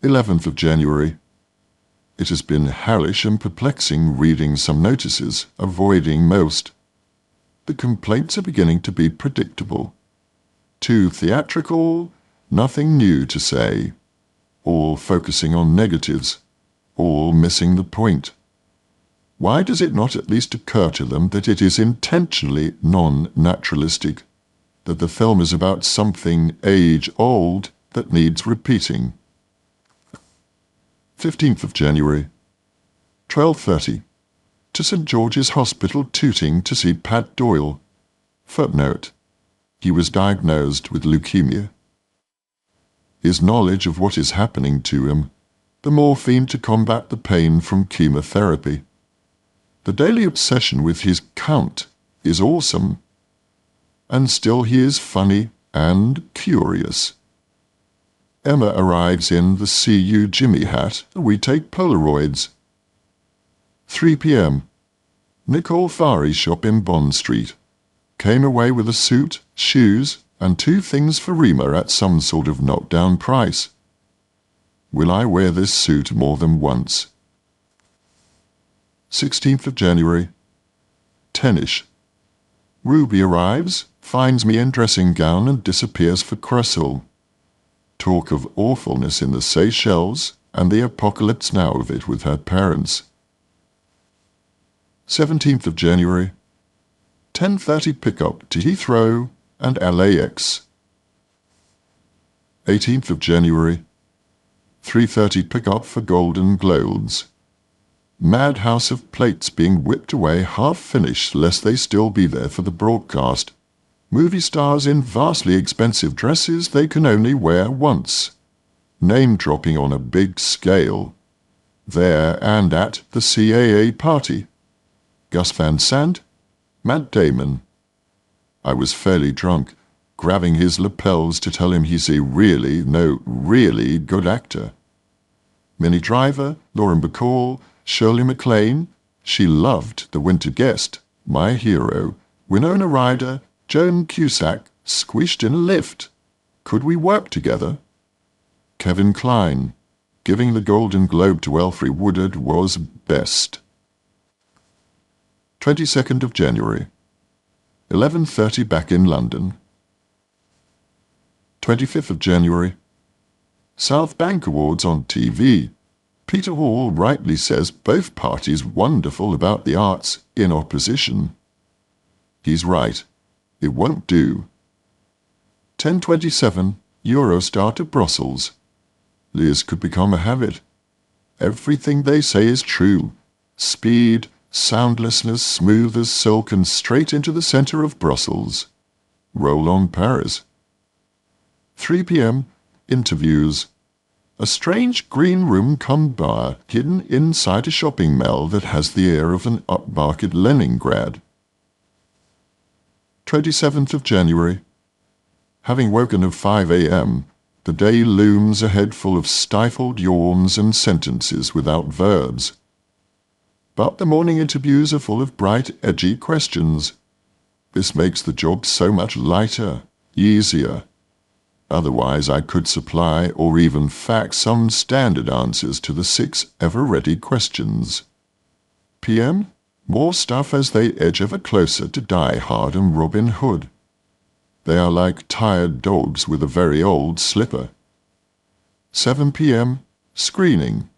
11th of January. It has been hellish and perplexing reading some notices, avoiding most. The complaints are beginning to be predictable. Too theatrical, nothing new to say. All focusing on negatives, all missing the point. Why does it not at least occur to them that it is intentionally non-naturalistic, that the film is about something age-old that needs repeating? 15th of January. 12:30. To St. George's Hospital, Tooting, to see Pat Doyle. Footnote. He was diagnosed with leukemia. His knowledge of what is happening to him, the morphine to combat the pain from chemotherapy. The daily obsession with his count is awesome. And still he is funny and curious. Emma arrives in the See You Jimmy hat, and we take Polaroids. 3 p.m. Nicole Fari's shop in Bond Street. Came away with a suit, shoes, and 2 things for Rima at some sort of knockdown price. Will I wear this suit more than once? 16th of January. 10ish. Ruby arrives, finds me in dressing gown and disappears for Crescel. Talk of awfulness in the Seychelles, and the apocalypse now of it with her parents. 17th of January. 10:30 pickup to Heathrow and LAX. 18th of January. 3:30 pickup for Golden Globes. Madhouse of plates being whipped away half-finished lest they still be there for the broadcast. Movie stars in vastly expensive dresses they can only wear once. Name-dropping on a big scale. There and at the CAA party. Gus Van Sant, Matt Damon. I was fairly drunk, grabbing his lapels to tell him he's a really good actor. Minnie Driver, Lauren Bacall, Shirley MacLaine. She loved The Winter Guest, my hero. Winona Ryder, Joan Cusack, squished in a lift. Could we work together? Kevin Kline. Giving the Golden Globe to Elfrey Woodard was best. 22nd of January. 11:30 back in London. 25th of January. South Bank Awards on TV. Peter Hall rightly says both parties wonderful about the arts in opposition. He's right. It won't do. 10:27 Eurostar to Brussels. Liz could become a habit. Everything they say is true. Speed, soundlessness, smooth as silk and straight into the centre of Brussels. Roll on Paris. 3 p.m. Interviews. A strange green room cum bar hidden inside a shopping mall that has the air of an upmarket Leningrad. 27th of January. Having woken at 5 a.m., the day looms ahead full of stifled yawns and sentences without verbs. But the morning interviews are full of bright, edgy questions. This makes the job so much lighter, easier. Otherwise I could supply or even fax some standard answers to the 6 ever-ready questions. PM? More stuff as they edge ever closer to Die Hard and Robin Hood. They are like tired dogs with a very old slipper. 7 p.m. Screening,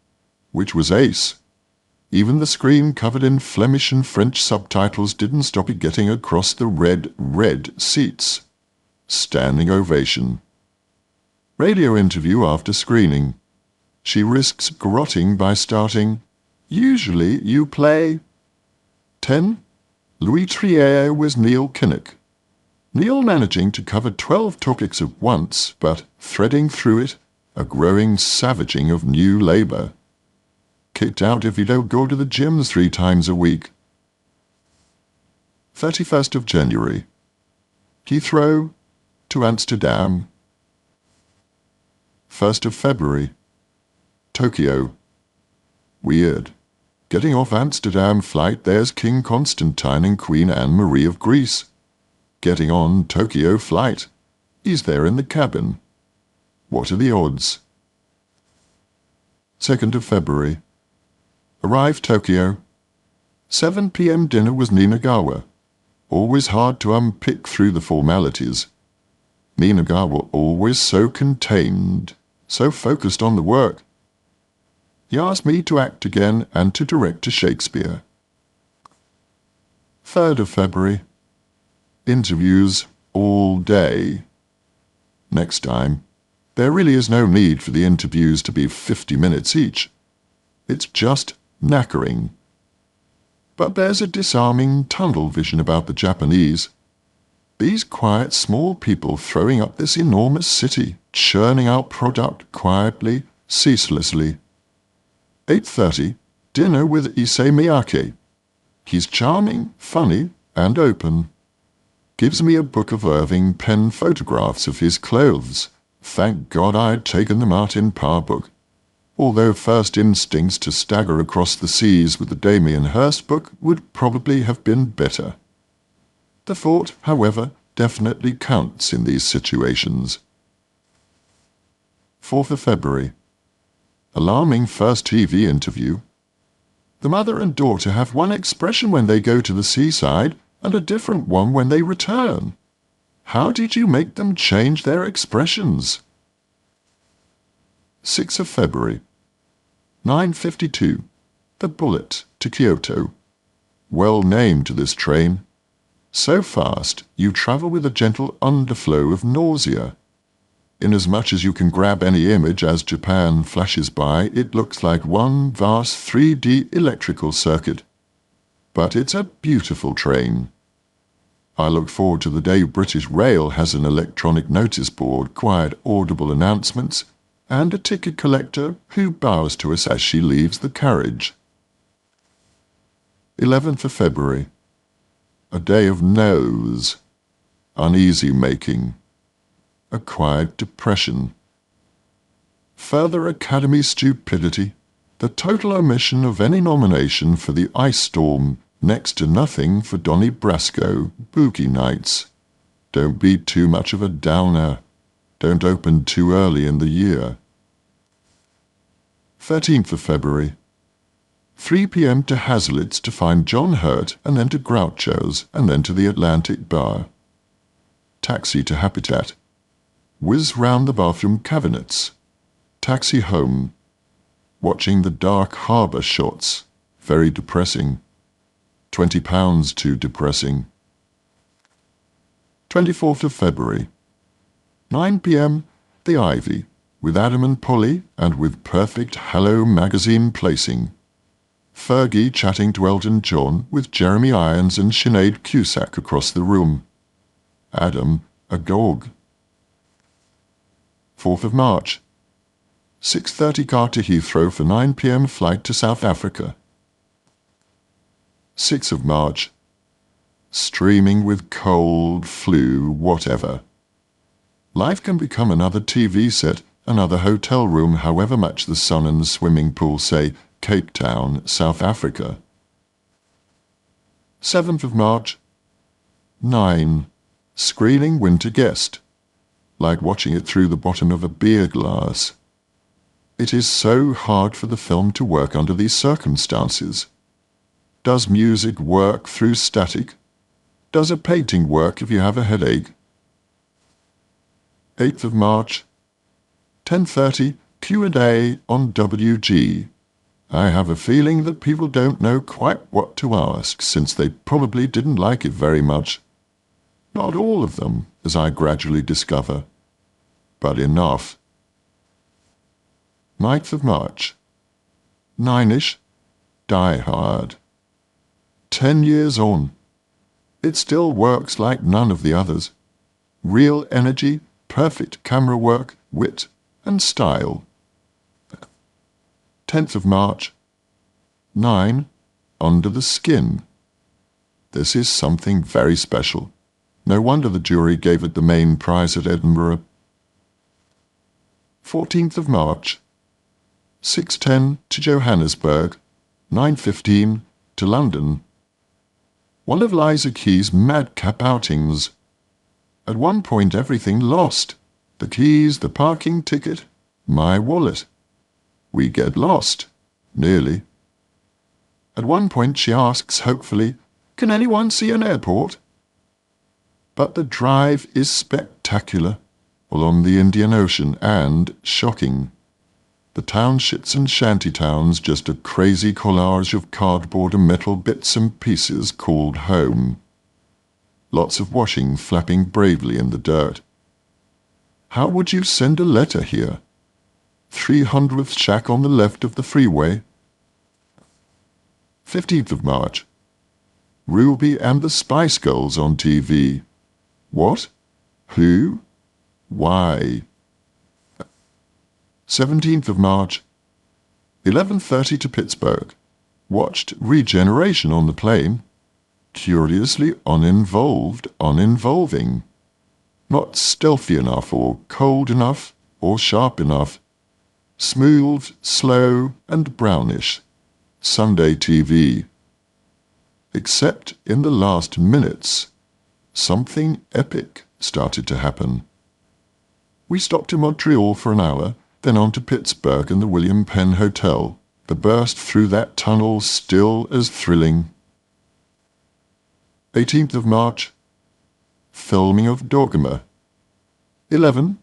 which was ace. Even the screen covered in Flemish and French subtitles didn't stop it getting across the red seats. Standing ovation. Radio interview after screening. She risks grotting by starting, "Usually you play." 10. Louis Trier with Neil Kinnock. Neil managing to cover 12 topics at once, but threading through it, a growing savaging of New Labour. Kicked out if you don't go to the gyms 3 times a week. 31st of January. Heathrow to Amsterdam. 1st of February. Tokyo. Weird. Getting off Amsterdam flight, there's King Constantine and Queen Anne-Marie of Greece. Getting on Tokyo flight. He's there in the cabin. What are the odds? 2nd of February. Arrived Tokyo. 7 p.m. dinner was Ninagawa. Always hard to unpick through the formalities. Ninagawa always so contained, so focused on the work. He asked me to act again and to direct a Shakespeare. 3rd of February. Interviews all day. Next time, there really is no need for the interviews to be 50 minutes each. It's just knackering. But there's a disarming tunnel vision about the Japanese. These quiet, small people throwing up this enormous city, churning out product quietly, ceaselessly. 8:30, dinner with Issei Miyake. He's charming, funny, and open. Gives me a book of Irving Penn photographs of his clothes. Thank God I'd taken them out in Power Book. Although first instincts to stagger across the seas with the Damien Hirst book would probably have been better. The thought, however, definitely counts in these situations. 4th of February. Alarming first TV interview. The mother and daughter have one expression when they go to the seaside and a different one when they return. How did you make them change their expressions? 6th of February. 9:52. The Bullet to Kyoto. Well named to this train. So fast, you travel with a gentle underflow of nausea. Inasmuch as you can grab any image as Japan flashes by, it looks like one vast 3D electrical circuit. But it's a beautiful train. I look forward to the day British Rail has an electronic notice board, quiet audible announcements, and a ticket collector who bows to us as she leaves the carriage. 11th of February. A day of no's, uneasy making, acquired depression, further Academy stupidity, the total omission of any nomination for the Ice Storm, next to nothing for Donnie Brasco, Boogie Nights. Don't be too much of a downer. Don't open too early in the year. 13th of February. 3 p.m. to Hazlitt's to find John Hurt, and then to Groucho's, and then to the Atlantic Bar. Taxi to Habitat. Whiz round the bathroom cabinets. Taxi home. Watching the dark harbour shots. Very depressing. £20 too depressing. 24th of February. 9 p.m. The Ivy, with Adam and Polly, and with perfect Hello magazine placing. Fergie chatting to Elton John with Jeremy Irons and Sinead Cusack across the room. Adam agog. 4th of March. 6:30 car to Heathrow for 9 p.m. flight to South Africa. 6th of March. Streaming with cold, flu, whatever. Life can become another TV set, another hotel room, however much the sun and the swimming pool say Cape Town, South Africa. 7th of March. 9. Screening Winter Guest. Like watching it through the bottom of a beer glass. It is so hard for the film to work under these circumstances. Does music work through static? Does a painting work if you have a headache? 8th of March. 10:30 Q&A on WG. I have a feeling that people don't know quite what to ask, since they probably didn't like it very much. Not all of them, as I gradually discover, but enough. 9th of March. 9ish. Die Hard. 10 years on. It still works like none of the others. Real energy, perfect camera work, wit, and style. 10th of March. 9. Under the Skin. This is something very special. No wonder the jury gave it the main prize at Edinburgh. 14th of March. 6:10 to Johannesburg. 9:15 to London. One of Liza Key's madcap outings. At one point everything lost. The keys, the parking ticket, my wallet. We get lost. Nearly. At one point she asks hopefully, "Can anyone see an airport?" But the drive is spectacular, along the Indian Ocean, and shocking. The townships and shanty towns just a crazy collage of cardboard and metal bits and pieces called home. Lots of washing flapping bravely in the dirt. How would you send a letter here? 300th shack on the left of the freeway. 15th of March. Ruby and the Spice Girls on TV. What? Who? Why? 17th of March. 11:30 to Pittsburgh. Watched Regeneration on the plane. Curiously uninvolving. Not stealthy enough, or cold enough, or sharp enough. Smooth, slow, and brownish. Sunday TV. Except in the last minutes, something epic started to happen. We stopped in Montreal for an hour, then on to Pittsburgh and the William Penn Hotel, The burst through that tunnel still as thrilling. 18th of March. Filming of Dogma. 11.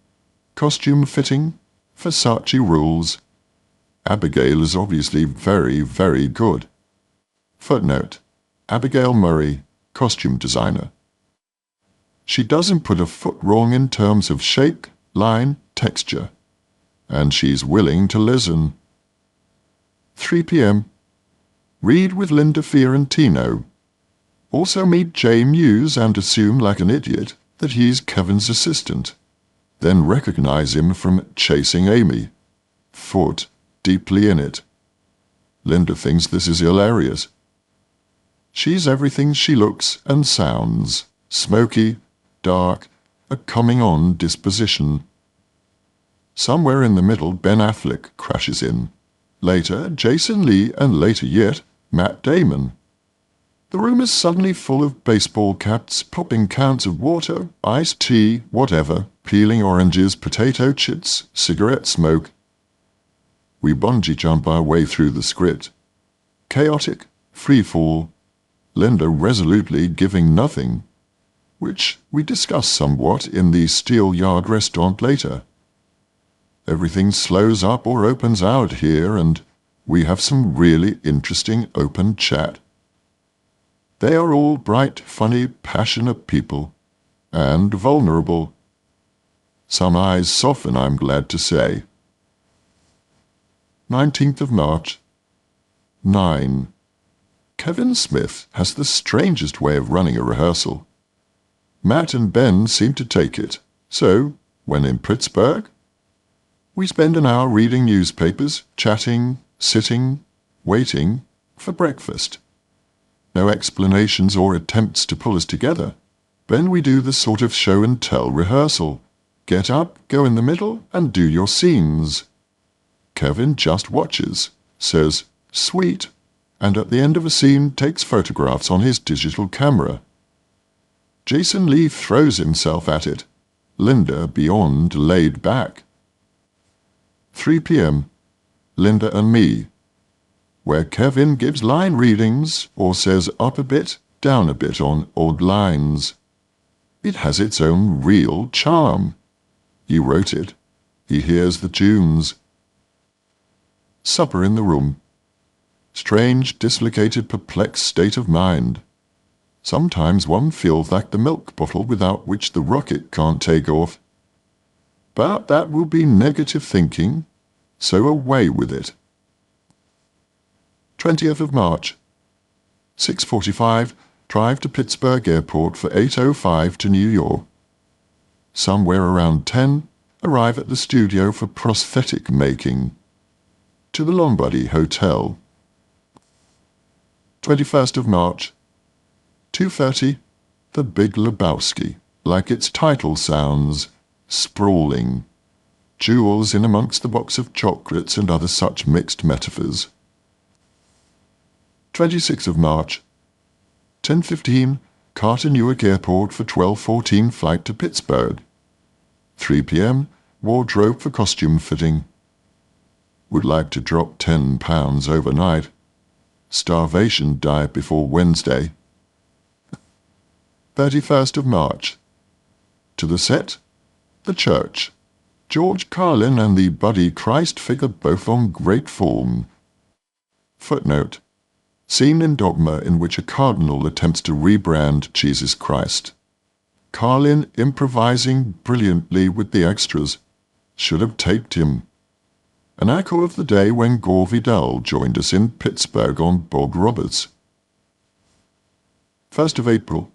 Costume fitting. Versace rules. Abigail is obviously very, very good. Footnote: Abigail Murray, costume designer. She doesn't put a foot wrong in terms of shape, line, texture. And she's willing to listen. 3 p.m. Read with Linda Fiorentino. Also meet Jay Muse and assume like an idiot that he's Kevin's assistant. Then recognize him from Chasing Amy. Foot deeply in it. Linda thinks this is hilarious. She's everything she looks and sounds. Smoky, dark, a coming-on disposition. Somewhere in the middle, Ben Affleck crashes in. Later, Jason Lee, and later yet, Matt Damon. The room is suddenly full of baseball caps, popping cans of water, iced tea, whatever, peeling oranges, potato chips, cigarette smoke. We bungee jump our way through the script. Chaotic, free fall. Linda resolutely giving nothing, which we discuss somewhat in the Steel Yard restaurant later. Everything slows up or opens out here, and we have some really interesting open chat. They are all bright, funny, passionate people, and vulnerable. Some eyes soften, I'm glad to say. 19th of March. 9. Kevin Smith has the strangest way of running a rehearsal. Matt and Ben seem to take it, so, when in Pittsburgh, we spend an hour reading newspapers, chatting, sitting, waiting for breakfast. No explanations or attempts to pull us together. Then we do the sort of show-and-tell rehearsal. Get up, go in the middle, and do your scenes. Kevin just watches, says, "Sweet," and at the end of a scene takes photographs on his digital camera. Jason Lee throws himself at it. Linda beyond laid back. 3 p.m. Linda and me, where Kevin gives line readings or says up a bit, down a bit on odd lines. It has its own real charm. He wrote it. He hears the tunes. Supper in the room. Strange, dislocated, perplexed state of mind. Sometimes one feels like the milk bottle without which the rocket can't take off. But that will be negative thinking, so away with it. 20th of March. 6:45, drive to Pittsburgh Airport for 8:05 to New York. Somewhere around 10, arrive at the studio for prosthetic making. To the Lombardy Hotel. 21st of March. 2:30, The Big Lebowski, like its title sounds, sprawling. Jewels in amongst the box of chocolates and other such mixed metaphors. 26th of March. 10:15, Carter Newark Airport for 12:14 flight to Pittsburgh. 3 p.m, wardrobe for costume fitting. Would like to drop 10 pounds overnight. Starvation diet before Wednesday. 31st of March. To the set, the church. George Carlin and the Buddy Christ figure both on great form. Footnote: Scene in Dogma in which a cardinal attempts to rebrand Jesus Christ. Carlin improvising brilliantly with the extras. Should have taped him. An echo of the day when Gore Vidal joined us in Pittsburgh on Bob Roberts. 1st of April.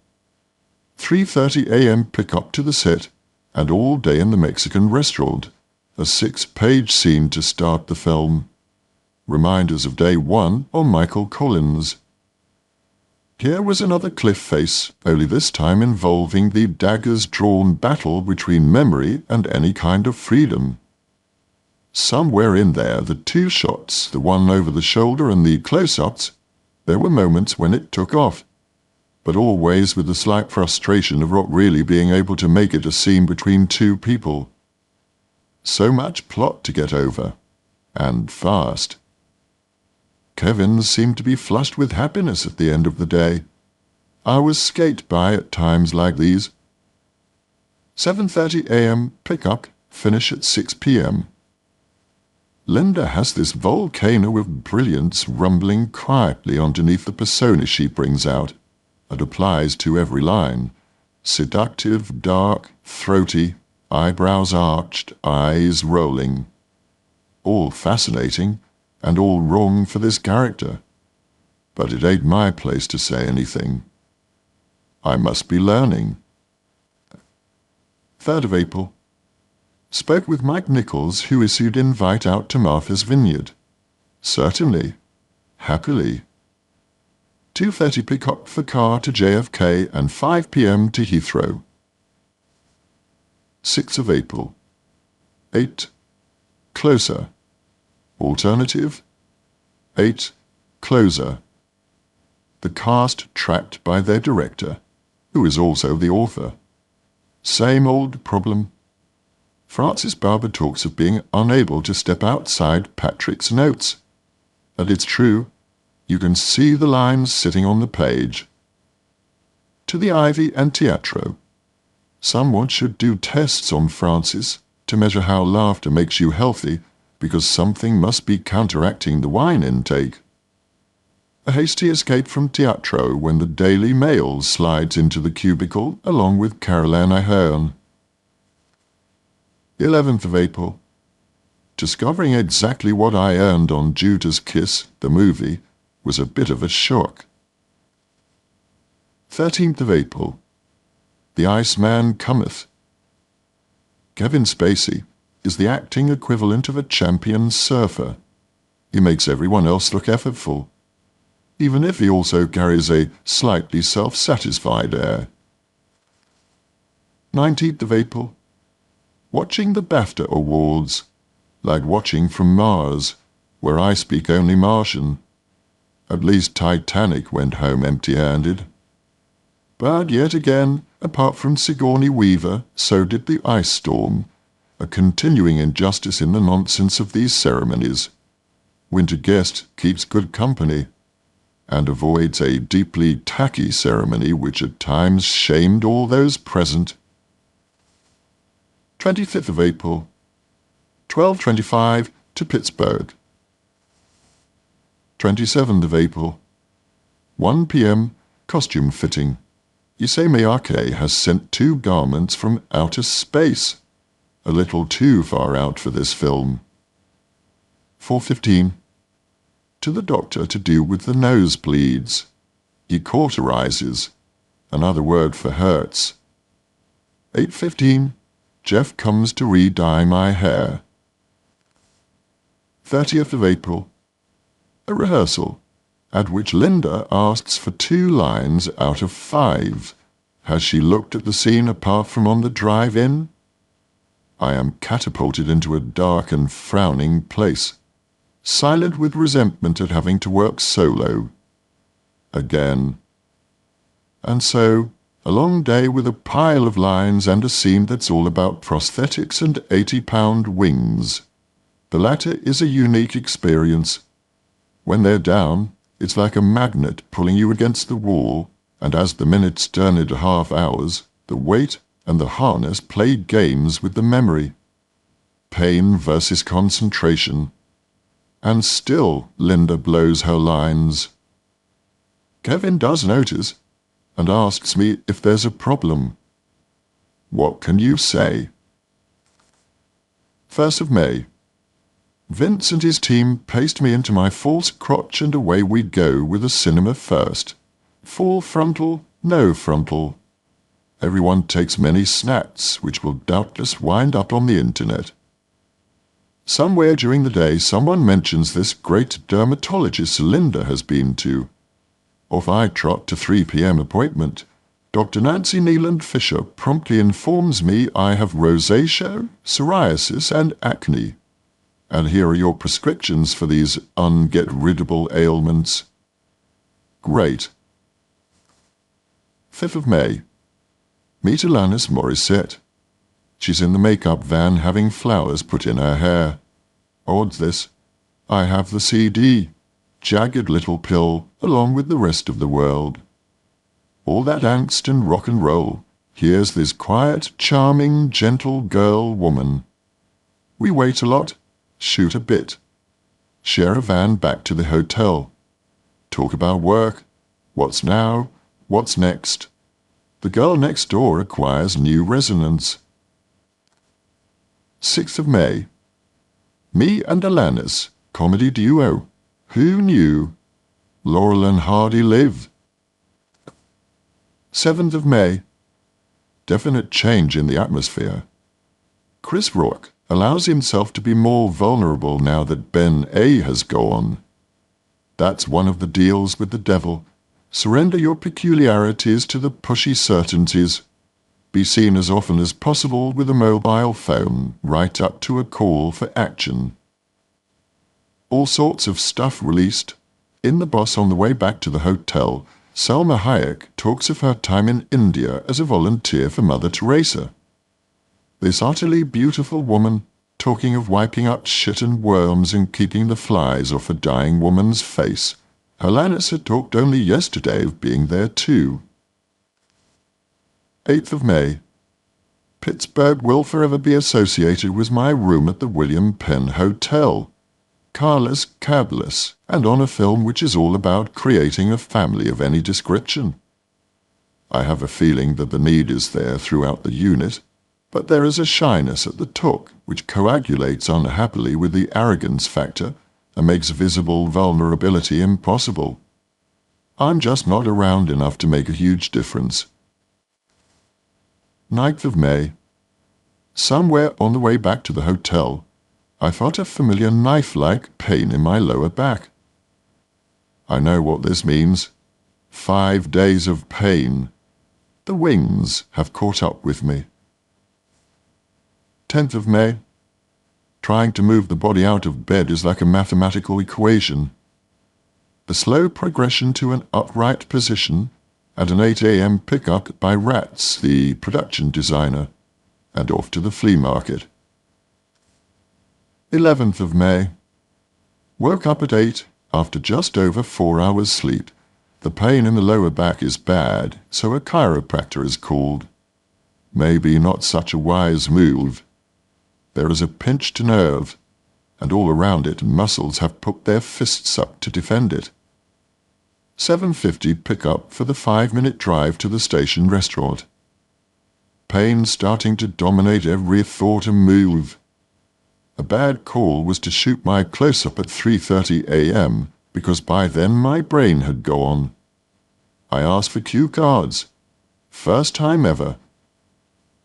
3:30 a.m. pick-up to the set, and all day in the Mexican restaurant. A 6-page scene to start the film. Reminders of day 1 on Michael Collins. Here was another cliff face, only this time involving the daggers-drawn battle between memory and any kind of freedom. Somewhere in there, the two shots, the one over the shoulder and the close-ups, there were moments when it took off, but always with the slight frustration of not really being able to make it a scene between two people. So much plot to get over, and fast. Kevin seemed to be flushed with happiness at the end of the day. I was skate by at times like these. 7:30 a.m. pick-up, finish at 6 p.m. Linda has this volcano of brilliance rumbling quietly underneath the persona she brings out, and applies to every line. Seductive, dark, throaty, eyebrows arched, eyes rolling. All fascinating, and all wrong for this character. But it ain't my place to say anything. I must be learning. 3rd of April. Spoke with Mike Nichols, who issued invite out to Martha's Vineyard. Certainly. Happily. 2:30 pick-up for car to JFK and 5 p.m. to Heathrow. 6th of April. 8. Closer. Alternative. 8. Closer. The cast tracked by their director, who is also the author. Same old problem. Francis Barber talks of being unable to step outside Patrick's notes. And it's true. You can see the lines sitting on the page. To the Ivy and Teatro. Someone should do tests on Francis to measure how laughter makes you healthy, because something must be counteracting the wine intake. A hasty escape from Teatro when the Daily Mail slides into the cubicle along with Caroline Ahern. 11th of April. Discovering exactly what I earned on Judas Kiss, the movie, was a bit of a shock. 13th of April. The Iceman Cometh. Kevin Spacey is the acting equivalent of a champion surfer. He makes everyone else look effortful, even if he also carries a slightly self-satisfied air. 19th of April. Watching the BAFTA Awards, like watching from Mars, where I speak only Martian. At least Titanic went home empty-handed. But yet again, apart from Sigourney Weaver, so did the Ice Storm, a continuing injustice in the nonsense of these ceremonies. Winter Guest keeps good company, and avoids a deeply tacky ceremony which at times shamed all those present. 25th of April. 12:25 to Pittsburgh. 27th of April. 1 p.m. costume fitting. Issey Miyake has sent 2 garments from outer space. A little too far out for this film. 4:15. To the doctor to do with the nosebleeds. He cauterizes, another word for hurts. 8:15. Jeff comes to re-dye my hair. 30th of April. A rehearsal, at which Linda asks for 2 lines out of 5. Has she looked at the scene apart from on the drive-in? I am catapulted into a dark and frowning place, silent with resentment at having to work solo. Again. And so, a long day with a pile of lines and a scene that's all about prosthetics and 80-pound wings. The latter is a unique experience. When they're down, it's like a magnet pulling you against the wall, and as the minutes turn into half hours, the weight and the harness play games with the memory. Pain versus concentration. And still Linda blows her lines. Kevin does notice, and asks me if there's a problem. What can you say? 1st of May. Vince and his team paced me into my false crotch and away we go with a cinema first. Full frontal, no frontal. Everyone takes many snats, which will doubtless wind up on the internet. Somewhere during the day someone mentions this great dermatologist Linda has been to. Off I trot to 3 p.m. appointment. Dr. Nancy Neeland Fisher promptly informs me I have rosacea, psoriasis, and acne. And here are your prescriptions for these unget-riddable ailments. Great. 5th of May. Meet Alanis Morissette. She's in the makeup van having flowers put in her hair. Odd this. I have the CD. jagged little pill along with the rest of the world. All that angst and rock and roll. Here's this quiet, charming, gentle girl woman. We wait a lot, shoot a bit, share a van back to the hotel, talk about work, what's now, what's next. The girl next door acquires new resonance. 6th of May. Me and Alanis, comedy duo. Who knew? Laurel and Hardy live. 7th of May. Definite change in the atmosphere. Chris Rock allows himself to be more vulnerable now that Ben A has gone. That's one of the deals with the devil. Surrender your peculiarities to the pushy certainties. Be seen as often as possible with a mobile phone, right up to a call for action. All sorts of stuff released. In The Boss on the way back to the hotel, Salma Hayek talks of her time in India as a volunteer for Mother Teresa. This utterly beautiful woman, talking of wiping up shit and worms and keeping the flies off a dying woman's face. Alanis had talked only yesterday of being there too. 8th of May. Pittsburgh will forever be associated with my room at the William Penn Hotel. Carless, cabless, and on a film which is all about creating a family of any description. I have a feeling that the need is there throughout the unit, but there is a shyness at the top which coagulates unhappily with the arrogance factor and makes visible vulnerability impossible. I'm just not around enough to make a huge difference. 9th of May. Somewhere on the way back to the hotel, I felt a familiar knife-like pain in my lower back. I know what this means. 5 days of pain. The wings have caught up with me. 10th of May. Trying to move the body out of bed is like a mathematical equation. The slow progression to an upright position at an 8 a.m. pickup by Rats, the production designer, and off to the flea market. 11th of May. Woke up at 8 after just over 4 hours sleep. The pain in the lower back is bad, so a chiropractor is called. Maybe not such a wise move. There is a pinched nerve, and all around it muscles have put their fists up to defend it. 7:50 pickup for the 5-minute drive to the station restaurant. Pain starting to dominate every thought and move. A bad call was to shoot my close-up at 3:30 a.m. because by then my brain had gone. I asked for cue cards. First time ever.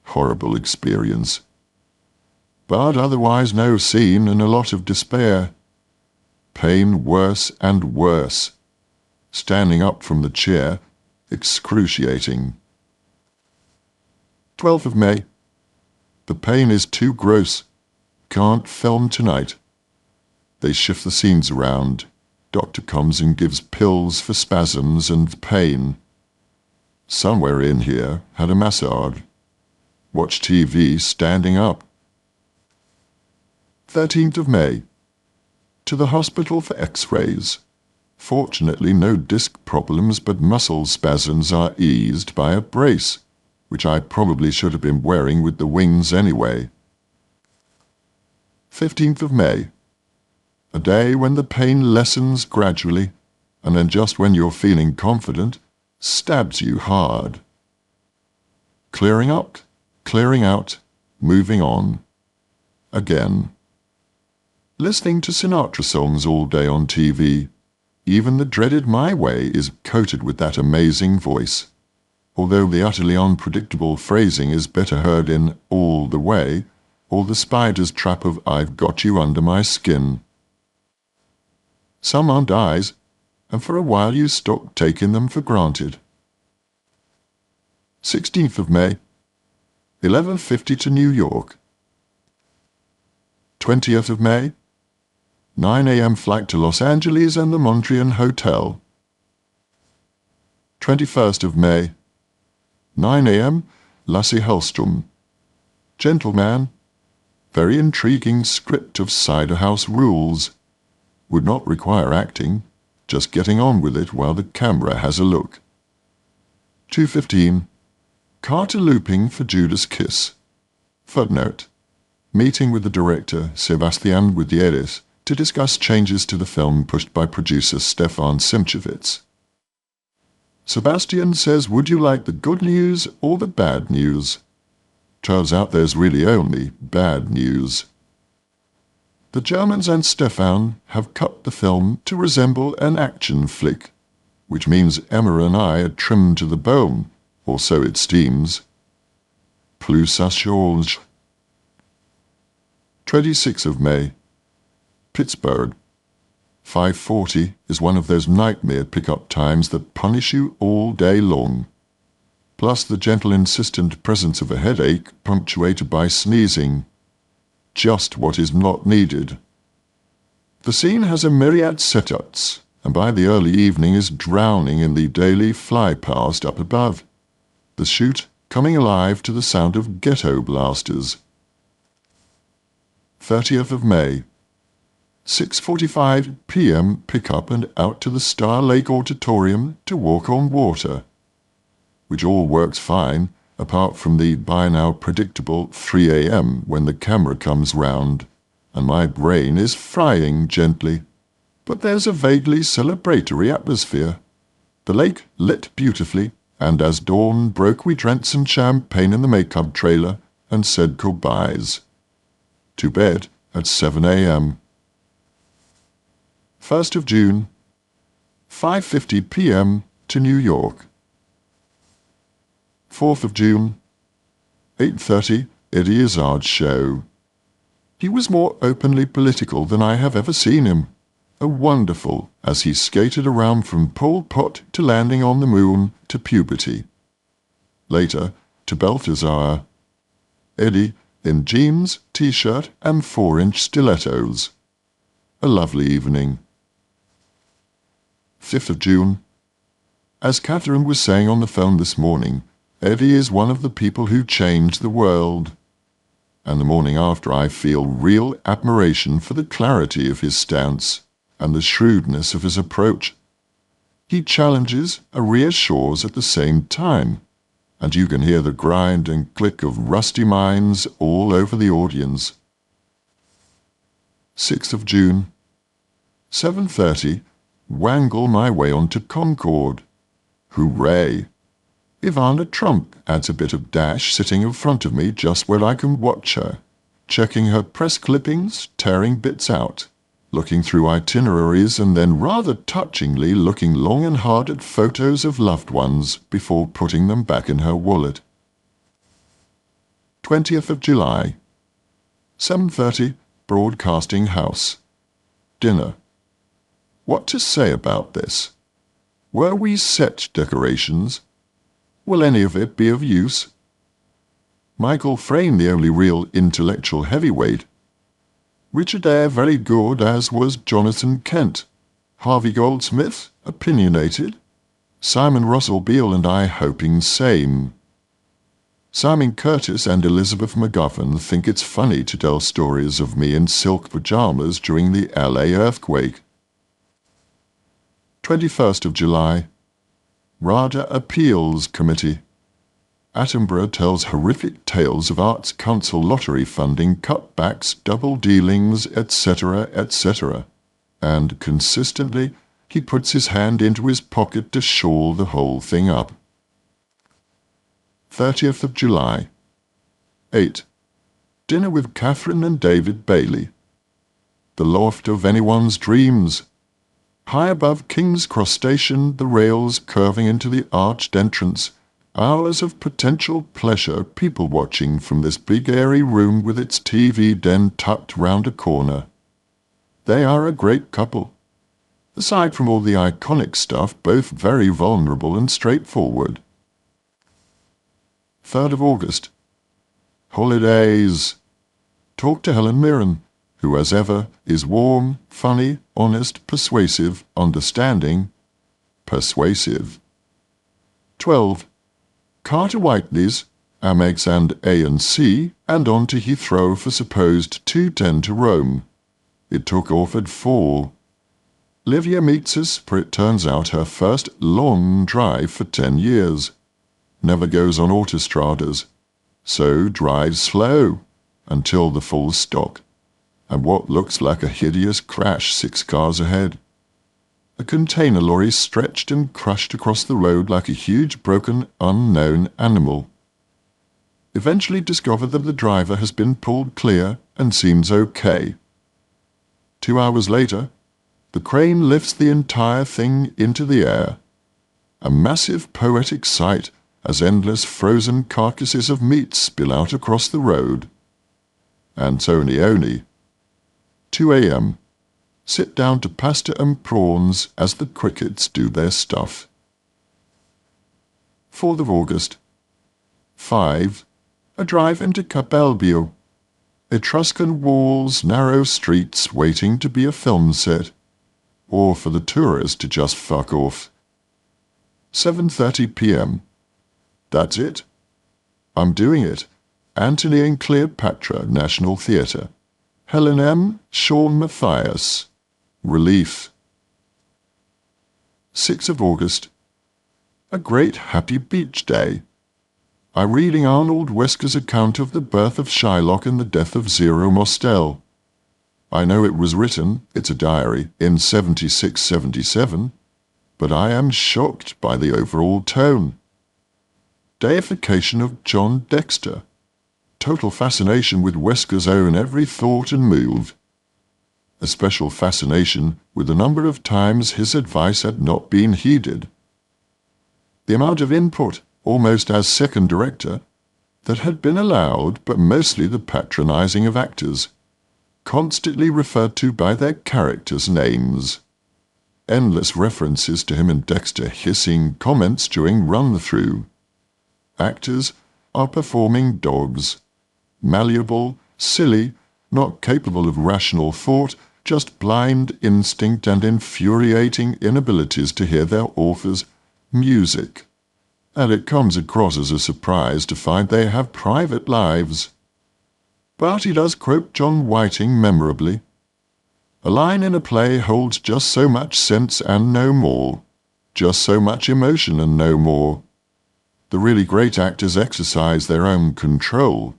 Horrible experience. But otherwise no scene and a lot of despair. Pain worse and worse. Standing up from the chair, excruciating. 12th of May. The pain is too gross. Can't film tonight. They shift the scenes around. Doctor comes and gives pills for spasms and pain. Somewhere in here had a massage. Watch TV standing up. 13th of May. To the hospital for x-rays. Fortunately no disc problems but muscle spasms are eased by a brace, which I probably should have been wearing with the wings anyway. 15th of May. A day when the pain lessens gradually, and then just when you're feeling confident, stabs you hard. Clearing up, clearing out, moving on. Again. Listening to Sinatra songs all day on TV. Even the dreaded My Way is coated with that amazing voice. Although the utterly unpredictable phrasing is better heard in All the Way, or the spider's trap of I've got you under my skin. Someone dies, and for a while you stop taking them for granted. 16th of May. 11:50 to New York. 20th of May. 9 a.m. flight to Los Angeles and the Montreal Hotel. 21st of May. 9 a.m. Lasse Hellstrom. Gentleman. Very intriguing script of Cider House Rules. Would not require acting. just getting on with it while the camera has a look. 2:15. Carter looping for Judas Kiss. Footnote. Meeting with the director, Sebastian Gutierrez, to discuss changes to the film pushed by producer Stefan Simchevitz. Sebastian says, "Would you like the good news or the bad news?" Turns out there's really only bad news. The Germans and Stefan have cut the film to resemble an action flick, which means Emma and I are trimmed to the bone, or so it seems. Plus ça change. 26th of May. Pittsburgh. 5:40 is one of those nightmare pickup times that punish you all day long. Plus the gentle insistent presence of a headache punctuated by sneezing. Just what is not needed. The scene has a myriad setups, and by the early evening is drowning in the daily fly-past up above. The shoot coming alive to the sound of ghetto blasters. 30th of May. 6:45 p.m. pick-up and out to the Star Lake Auditorium to walk on water, which all works fine, apart from the by now predictable 3 a.m. when the camera comes round, and my brain is frying gently. But there's a vaguely celebratory atmosphere. The lake lit beautifully, and as dawn broke we drank some champagne in the makeup trailer and said goodbyes. To bed at 7 a.m. 1st of June, 5:50 p.m. to New York. 4th of June, 8:30, Eddie Izzard's show. He was more openly political than I have ever seen him. A wonderful, as he skated around from Pol Pot to landing on the moon to puberty. Later, to Balthazar. Eddie in jeans, t-shirt and 4-inch stilettos. A lovely evening. 5th of June. As Catherine was saying on the phone this morning, Eddie is one of the people who changed the world. And the morning after I feel real admiration for the clarity of his stance and the shrewdness of his approach. He challenges and reassures at the same time, and you can hear the grind and click of rusty minds all over the audience. 6th of June. 7:30, wangle my way onto Concord. Hooray! Ivana Trump adds a bit of dash sitting in front of me just where I can watch her, checking her press clippings, tearing bits out, looking through itineraries and then rather touchingly looking long and hard at photos of loved ones before putting them back in her wallet. 20th of July. 7:30, Broadcasting House. Dinner. What to say about this? Were we set decorations? Will any of it be of use? Michael Frayn the only real intellectual heavyweight. Richard Eyre very good, as was Jonathan Kent. Harvey Goldsmith opinionated. Simon Russell Beale and I hoping same. Simon Curtis and Elizabeth McGovern think it's funny to tell stories of me in silk pajamas during the LA earthquake. 21st of July. RADA Appeals Committee. Attenborough tells horrific tales of Arts Council lottery funding, cutbacks, double dealings, etc., etc. And consistently, he puts his hand into his pocket to shore the whole thing up. 30th of July. 8. Dinner with Catherine and David Bailey. The loft of anyone's dreams. High above King's Cross Station, the rails curving into the arched entrance. Hours of potential pleasure people-watching from this big airy room with its TV den tucked round a corner. They are a great couple. Aside from all the iconic stuff, both very vulnerable and straightforward. 3rd of August. Holidays. Talk to Helen Mirren, who as ever is warm, funny, honest, persuasive, understanding, persuasive. 12. Carter Whiteley's, Amex and A&C, and on to Heathrow for supposed 2:10 to Rome. It took off at 4. Livia meets us, for it turns out her first long drive for 10 years. Never goes on autostradas, so drives slow until the full stop, and what looks like a hideous crash 6 cars ahead. A container lorry stretched and crushed across the road like a huge broken unknown animal. Eventually discover that the driver has been pulled clear and seems okay. 2 hours later, the crane lifts the entire thing into the air. A massive poetic sight as endless frozen carcasses of meat spill out across the road. Antonioni. 2 a.m. Sit down to pasta and prawns as the crickets do their stuff. 4th of August. 5. A drive into Capalbio. Etruscan walls, narrow streets waiting to be a film set, or for the tourist to just fuck off. 7:30 p.m. That's it. I'm doing it. Antony and Cleopatra, National Theatre. Helen M. Sean Matthias. Relief. 6th of August. A great happy beach day. I'm reading Arnold Wesker's account of the birth of Shylock and the death of Zero Mostel. I know it was written, it's a diary, in 76-77, but I am shocked by the overall tone. Deification of John Dexter. Total fascination with Wesker's own every thought and move. A special fascination with the number of times his advice had not been heeded. The amount of input, almost as second director, that had been allowed, but mostly the patronizing of actors, constantly referred to by their characters' names. Endless references to him and Dexter hissing comments during run-through. Actors are performing dogs. Malleable, silly, not capable of rational thought, just blind instinct and infuriating inabilities to hear their author's music. And it comes across as a surprise to find they have private lives. But he does quote John Whiting memorably. A line in a play holds just so much sense and no more, just so much emotion and no more. The really great actors exercise their own control.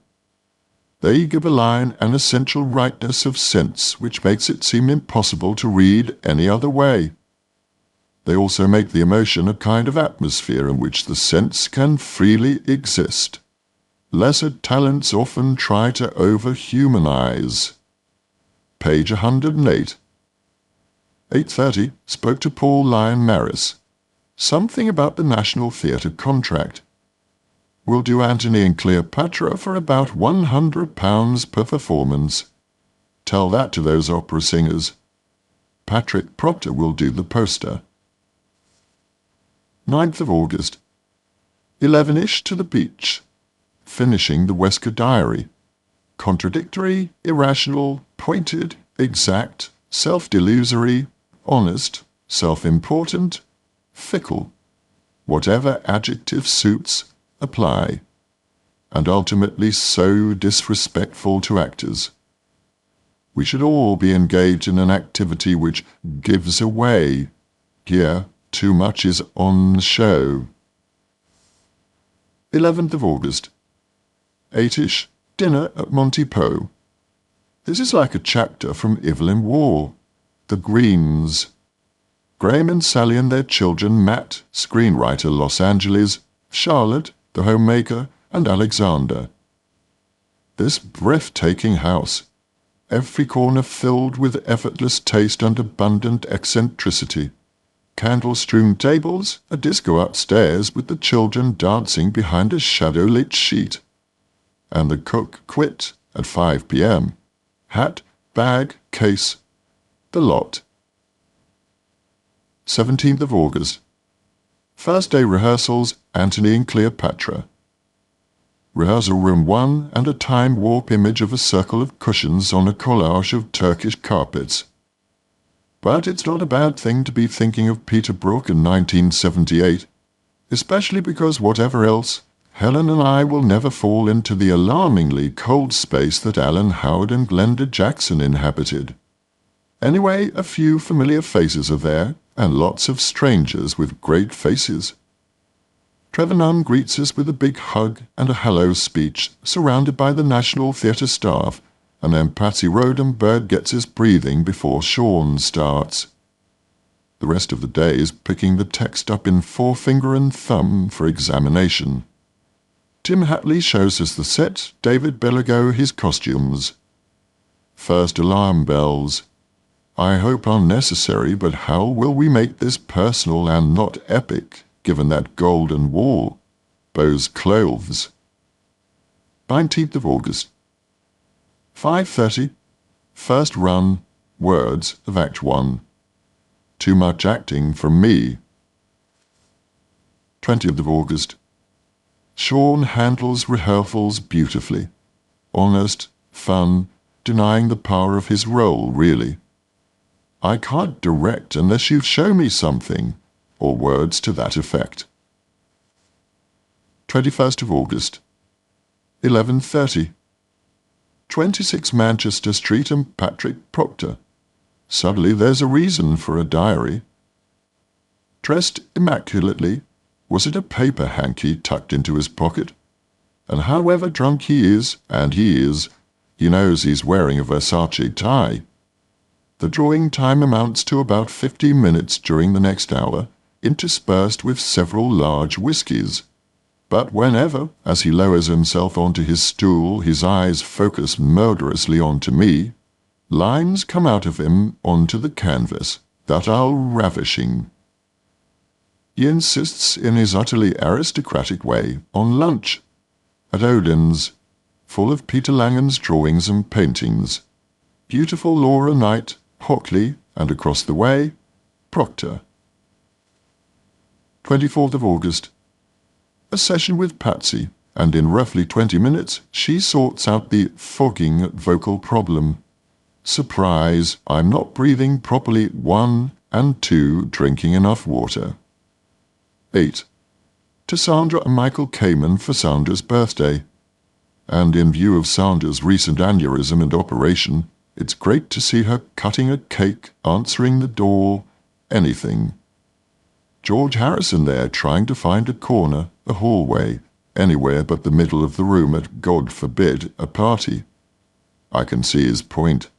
They give a line an essential rightness of sense which makes it seem impossible to read any other way. They also make the emotion a kind of atmosphere in which the sense can freely exist. Lesser talents often try to over-humanize. Page 108. 8:30, spoke to Paul Lyon Maris. Something about the National Theatre contract. We'll do Antony and Cleopatra for about £100 per performance. Tell that to those opera singers. Patrick Proctor will do the poster. 9th of August. 11-ish to the beach. Finishing the Wesker diary. Contradictory, irrational, pointed, exact, self-delusory, honest, self-important, fickle. Whatever adjective suits, apply. And ultimately so disrespectful to actors. We should all be engaged in an activity which gives away. Here, too much is on show. 11th of August. 8-ish, dinner at Monty Poe. This is like a chapter from Evelyn Waugh. The Greens. Graham and Sally and their children, Matt, screenwriter Los Angeles, Charlotte, the homemaker, and Alexander. This breathtaking house, every corner filled with effortless taste and abundant eccentricity. Candle-strewn tables, a disco upstairs with the children dancing behind a shadow-lit sheet. And the cook quit at 5 p.m. Hat, bag, case, the lot. 17th of August. First day rehearsals, Antony and Cleopatra. Rehearsal room 1 and a time warp image of a circle of cushions on a collage of Turkish carpets. But it's not a bad thing to be thinking of Peter Brook in 1978, especially because whatever else, Helen and I will never fall into the alarmingly cold space that Alan Howard and Glenda Jackson inhabited. Anyway, a few familiar faces are there, and lots of strangers with great faces. Trevor Nunn greets us with a big hug and a hello speech, surrounded by the National Theatre staff, and then Patsy Rodenberg gets us breathing before Sean starts. The rest of the day is picking the text up in forefinger and thumb for examination. Tim Hatley shows us the set, David Bellego his costumes. First alarm bells. I hope unnecessary, but how will we make this personal and not epic, given that golden wall, Beau's clothes? 19th of August. 5:30. First run, words of Act 1. Too much acting from me. 20th of August. Sean handles rehearsals beautifully. Honest, fun, denying the power of his role, really. I can't direct unless you show me something, or words to that effect. 21st of August. 11:30. 26 Manchester Street and Patrick Proctor. Suddenly there's a reason for a diary. Dressed immaculately, was it a paper hanky tucked into his pocket? And however drunk he is, and he is, he knows he's wearing a Versace tie. The drawing time amounts to about 15 minutes during the next hour, interspersed with several large whiskies. But whenever, as he lowers himself onto his stool, his eyes focus murderously onto me, lines come out of him onto the canvas that are ravishing. He insists in his utterly aristocratic way on lunch at Odin's, full of Peter Langen's drawings and paintings. Beautiful Laura Knight, Hockley, and across the way, Proctor. 24th of August. A session with Patsy, and in roughly 20 minutes she sorts out the fogging vocal problem. Surprise, I'm not breathing properly, 1, and 2, drinking enough water. 8. To Sandra and Michael Kamen for Sandra's birthday. And in view of Sandra's recent aneurysm and operation, it's great to see her cutting a cake, answering the door, anything. George Harrison there trying to find a corner, a hallway, anywhere but the middle of the room at, God forbid, a party. I can see his point.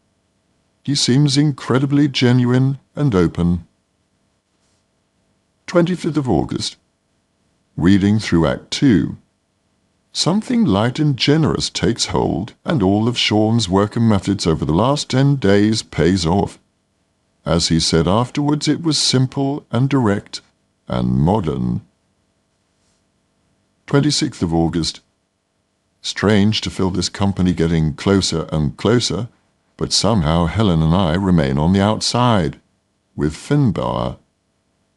He seems incredibly genuine and open. 25th of August. Reading through Act 2. Something light and generous takes hold, and all of Sean's work and methods over the last 10 days pays off. As he said afterwards, it was simple and direct and modern. 26th of August. Strange to feel this company getting closer and closer, but somehow Helen and I remain on the outside, with Finbar.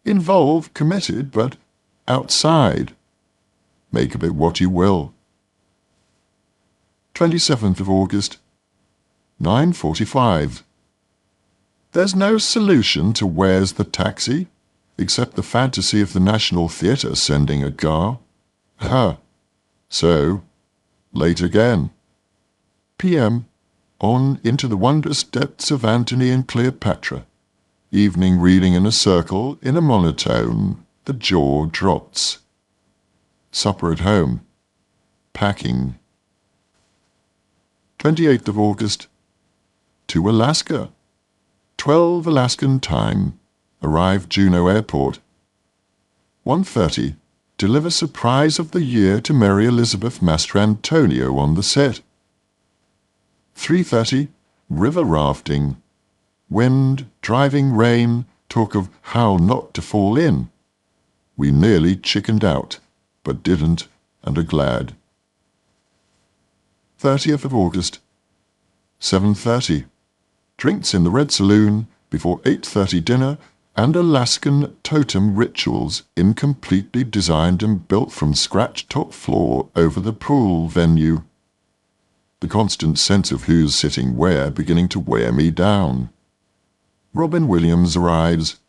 Involved, committed, but outside. Make of it what you will. 27th of August. 9:45. There's no solution to Where's the Taxi, except the fantasy of the National Theatre sending a car. Ha! So, late again. PM. On into the wondrous depths of Antony and Cleopatra. Evening reading in a circle, in a monotone, the jaw drops. Supper at home. Packing. 28th of August. To Alaska. 12 Alaskan time. Arrive Juneau Airport. 1:30. Deliver surprise of the year to Mary Elizabeth Mastrantonio on the set. 3:30. River rafting. Wind, driving rain, talk of how not to fall in. We nearly chickened out, but didn't, and are glad. 30th of August. 7:30. Drinks in the Red Saloon before 8:30 dinner, and Alaskan totem rituals incompletely designed and built from scratch top floor over the pool venue. The constant sense of who's sitting where beginning to wear me down. Robin Williams arrives,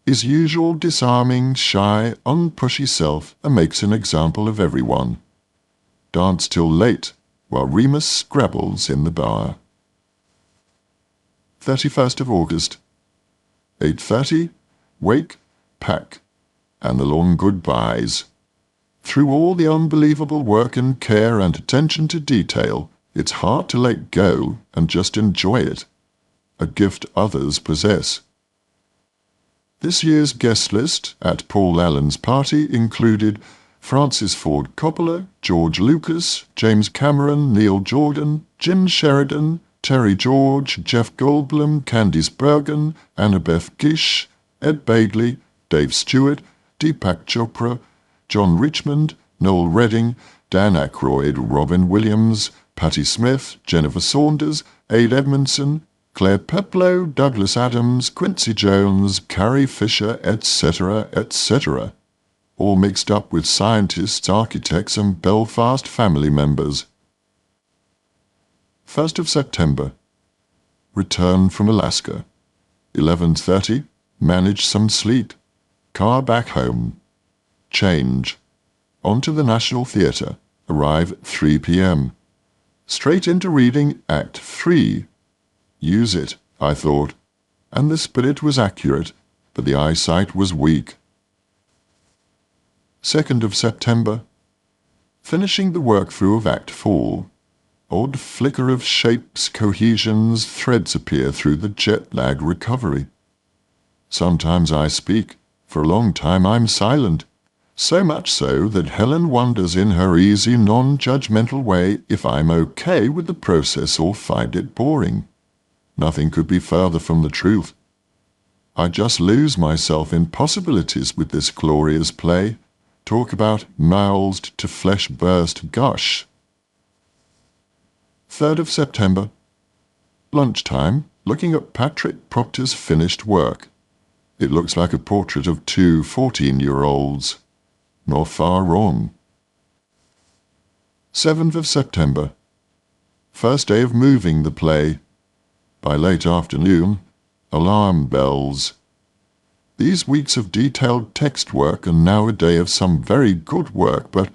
his usual disarming, shy, unpushy self, and makes an example of everyone. Dance till late, while Remus scrabbles in the bar. 31st of August. 8:30, wake, pack, and the long goodbyes. Through all the unbelievable work and care and attention to detail, it's hard to let go and just enjoy it, a gift others possess. This year's guest list at Paul Allen's party included Francis Ford Coppola, George Lucas, James Cameron, Neil Jordan, Jim Sheridan, Terry George, Jeff Goldblum, Candice Bergen, Annabeth Gish, Ed Begley, Dave Stewart, Deepak Chopra, John Richmond, Noel Redding, Dan Aykroyd, Robin Williams, Patti Smith, Jennifer Saunders, Aid Edmondson, Claire Peplow, Douglas Adams, Quincy Jones, Carrie Fisher, etc., etc., all mixed up with scientists, architects, and Belfast family members. 1st of September. Return from Alaska. 11:30. Manage some sleep. Car back home. Change. On to the National Theatre. Arrive at 3 p.m. Straight into reading Act 3. Use it, I thought, and the spirit was accurate, but the eyesight was weak. 2nd of September. Finishing the work through of Act 4. Odd flicker of shapes, cohesions, threads appear through the jet-lag recovery. Sometimes I speak, for a long time I'm silent, so much so that Helen wonders in her easy, non-judgmental way if I'm okay with the process or find it boring. Nothing could be further from the truth. I just lose myself in possibilities with this glorious play. Talk about mouthed to flesh-burst gush. 3rd of September. Lunchtime, looking at Patrick Proctor's finished work. It looks like a portrait of two 14-year-olds. Not far wrong. 7th of September. First day of moving the play. By late afternoon, alarm bells. These weeks of detailed text work are now a day of some very good work, but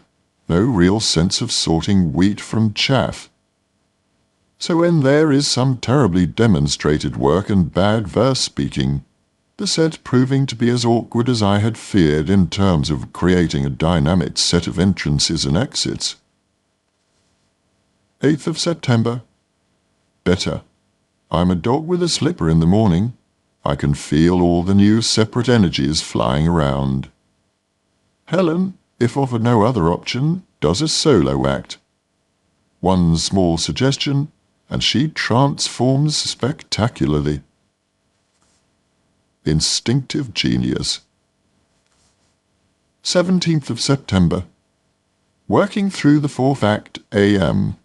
no real sense of sorting wheat from chaff. So when there is some terribly demonstrated work and bad verse speaking, the set proving to be as awkward as I had feared in terms of creating a dynamic set of entrances and exits. 8th of September. Better. I'm a dog with a slipper in the morning. I can feel all the new separate energies flying around. Helen, if offered no other option, does a solo act. One small suggestion, and she transforms spectacularly. Instinctive genius. 17th of September. Working through the 4th act AM,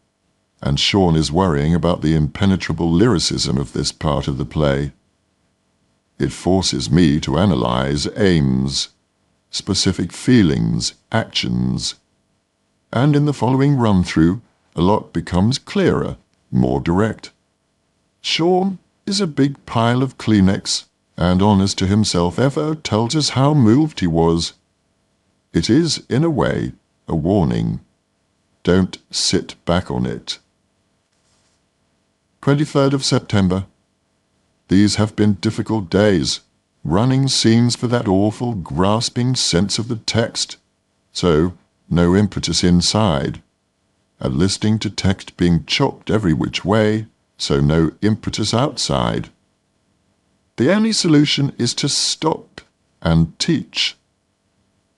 and Sean is worrying about the impenetrable lyricism of this part of the play. It forces me to analyze aims, specific feelings, actions. And in the following run-through, a lot becomes clearer, more direct. Sean is a big pile of Kleenex, and honest to himself ever tells us how moved he was. It is, in a way, a warning. Don't sit back on it. 23rd of September. These have been difficult days, running scenes for that awful, grasping sense of the text. So, no impetus inside. And listening to text being chopped every which way, so no impetus outside. The only solution is to stop and teach.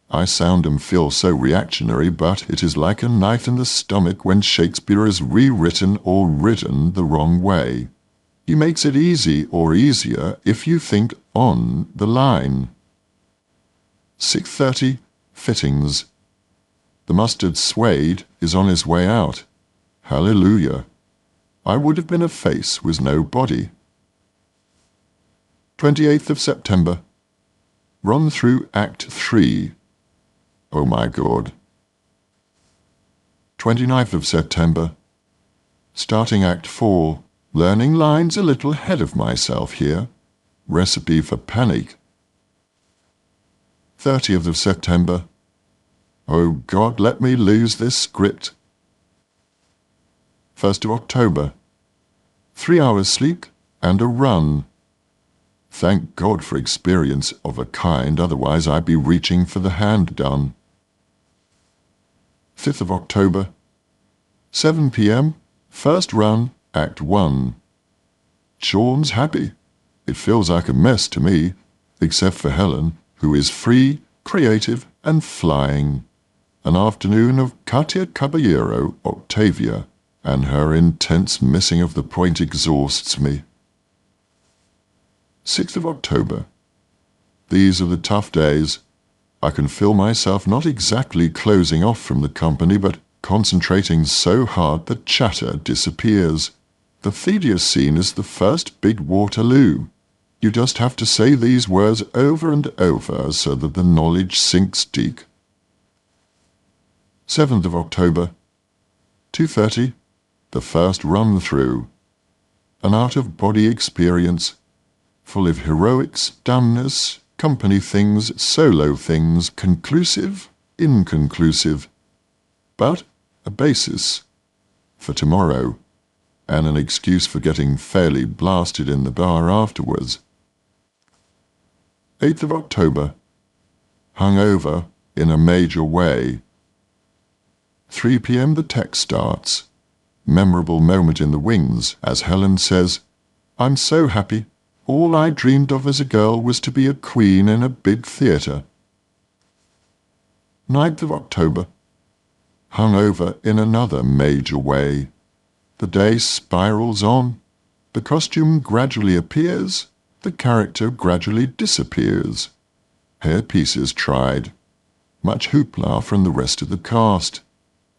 I sound and feel so reactionary, but it is like a knife in the stomach when Shakespeare is rewritten or written the wrong way. He makes it easy or easier if you think on the line. 6:30, fittings. The mustard suede is on his way out. Hallelujah. I would have been a face with no body. 28th of September. Run through Act 3. Oh my God. 29th of September. Starting Act 4. Learning lines a little ahead of myself here. Recipe for panic. 30th of September. Oh God, let me lose this script. 1st of October. 3 hours sleep, and a run. Thank God for experience of a kind, otherwise I'd be reaching for the hand done. 5th of October, 7 p.m, first run, Act 1. Sean's happy. It feels like a mess to me, except for Helen, who is free, creative, and flying. An afternoon of Katia Caballero, Octavia, and her intense missing of the point exhausts me. 6th of October. These are the tough days. I can feel myself not exactly closing off from the company, but concentrating so hard that chatter disappears. The Thedia scene is the first big Waterloo. You just have to say these words over and over so that the knowledge sinks deep. 7th of October, 2:30, the first run-through. An out-of-body experience, full of heroics, dumbness, company things, solo things, conclusive, inconclusive, but a basis for tomorrow, and an excuse for getting fairly blasted in the bar afterwards. 8th of October, hungover in a major way. 3 p.m. the text starts. Memorable moment in the wings, as Helen says, "I'm so happy. All I dreamed of as a girl was to be a queen in a big theatre." 9th of October, hungover in another major way. The day spirals on. The costume gradually appears. The character gradually disappears. Hair pieces tried. Much hoopla from the rest of the cast.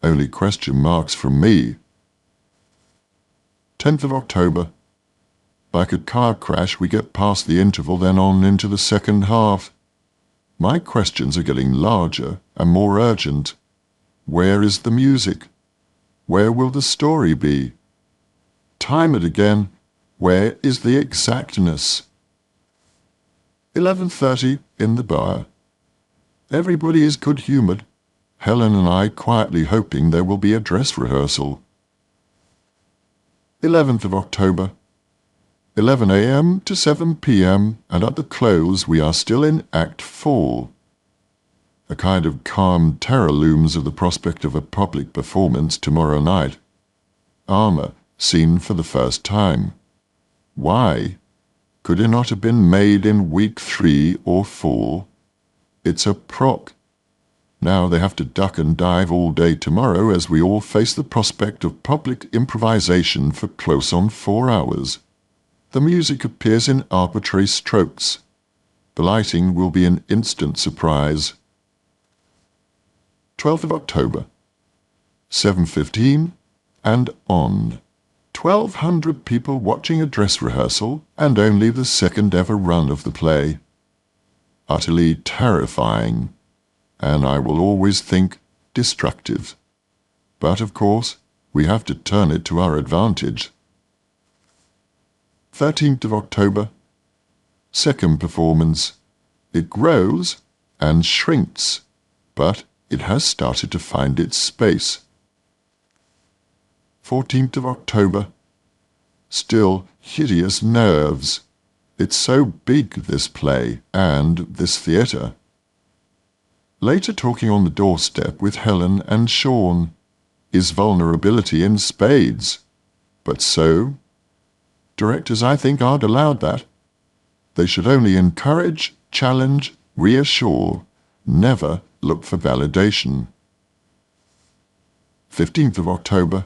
Only question marks from me. 10th of October. Like a car crash, we get past the interval, then on into the second half. My questions are getting larger and more urgent. Where is the music? Where will the story be? Time it again. Where is the exactness? 11:30 in the bar. Everybody is good-humoured. Helen and I quietly hoping there will be a dress rehearsal. 11th of October. 11 a.m. to 7 p.m. and at the close we are still in Act 4. A kind of calm terror looms of the prospect of a public performance tomorrow night. Armour seen for the first time. Why? Could it not have been made in week 3 or 4? It's a proc. Now they have to duck and dive all day tomorrow as we all face the prospect of public improvisation for close on 4 hours. The music appears in arbitrary strokes. The lighting will be an instant surprise. 12th of October, 7:15 and on. 1,200 people watching a dress rehearsal and only the second ever run of the play. Utterly terrifying, and I will always think destructive. But of course, we have to turn it to our advantage. 13th of October, second performance. It grows and shrinks, but it has started to find its space. 14th of October, still hideous nerves. It's so big, this play, and this theatre. Later talking on the doorstep with Helen and Sean. Is vulnerability in spades. But so? Directors, I think, aren't allowed that. They should only encourage, challenge, reassure, never look for validation. 15th of October.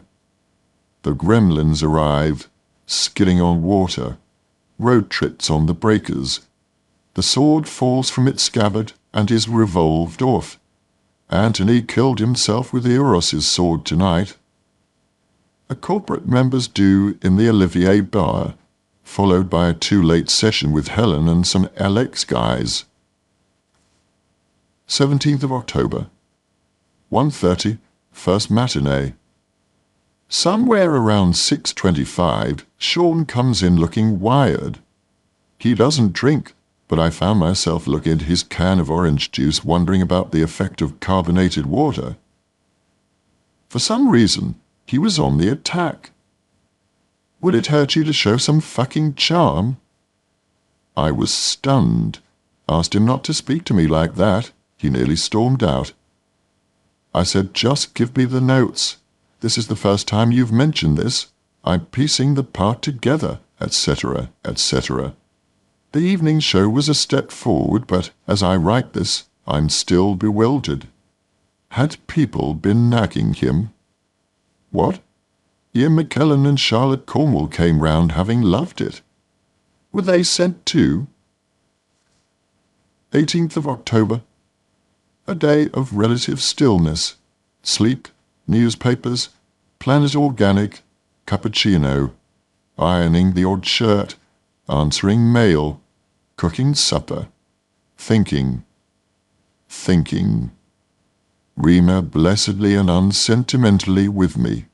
The gremlins arrive, skidding on water. Road trips on the breakers. The sword falls from its scabbard and is revolved off. Anthony killed himself with Eros's sword tonight. A corporate members do in the Olivier bar, followed by a too-late session with Helen and some LX guys. 17th of October, 1:30, first matinee. Somewhere around 6:25, Sean comes in looking wired. He doesn't drink, but I found myself looking at his can of orange juice wondering about the effect of carbonated water. For some reason, he was on the attack. Would it hurt you to show some fucking charm? I was stunned. Asked him not to speak to me like that. He nearly stormed out. I said, just give me the notes. This is the first time you've mentioned this. I'm piecing the part together, etc., etc. The evening show was a step forward, but as I write this, I'm still bewildered. Had people been nagging him? What? Ian McKellen and Charlotte Cornwall came round having loved it. Were they sent too? 18th of October. A day of relative stillness. Sleep, newspapers, Planet Organic, cappuccino, ironing the odd shirt, answering mail, cooking supper, thinking. Rima blessedly and unsentimentally with me.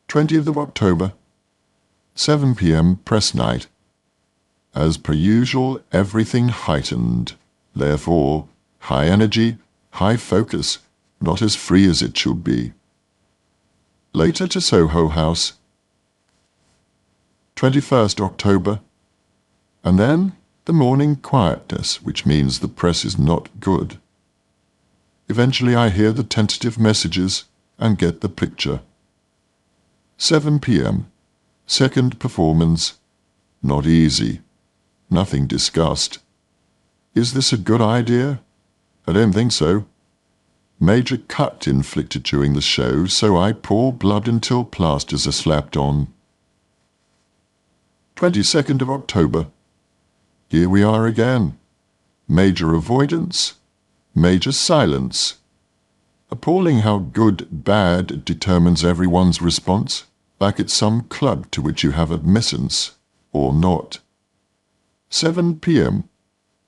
20th of October, 7 p.m. press night. As per usual, everything heightened. Therefore, high energy, high focus, not as free as it should be. Later to Soho House. 21st October. And then the morning quietness, which means the press is not good. Eventually I hear the tentative messages and get the picture. 7 p.m. Second performance. Not easy. Nothing discussed. Is this a good idea? I don't think so. Major cut inflicted during the show, so I pour blood until plasters are slapped on. 22nd of October. Here we are again. Major avoidance. Major silence. Appalling how good, bad determines everyone's response, like it's some club to which you have admittance, or not. 7 p.m.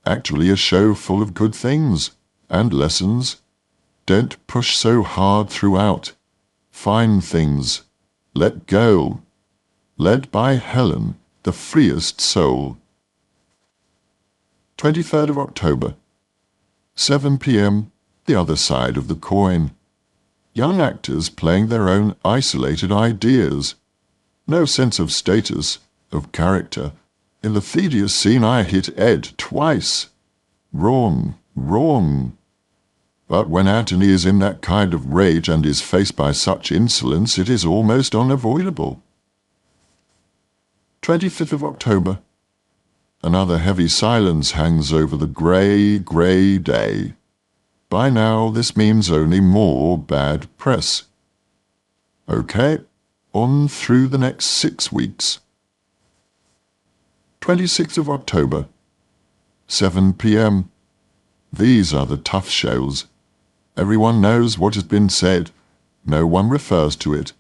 Actually a show full of good things, and lessons. Don't push so hard throughout. Fine things. Let go. Led by Helen, the freest soul. 23rd of October. 7 p.m. The other side of the coin. Young actors playing their own isolated ideas. No sense of status, of character. In the Thaddeus scene I hit Ed twice. Wrong. But when Anthony is in that kind of rage and is faced by such insolence, it is almost unavoidable. 25th of October. Another heavy silence hangs over the grey day. By now this means only more bad press. Okay, on through the next 6 weeks. 26th of October. 7 p.m. These are the tough shows. Everyone knows what has been said. No one refers to it.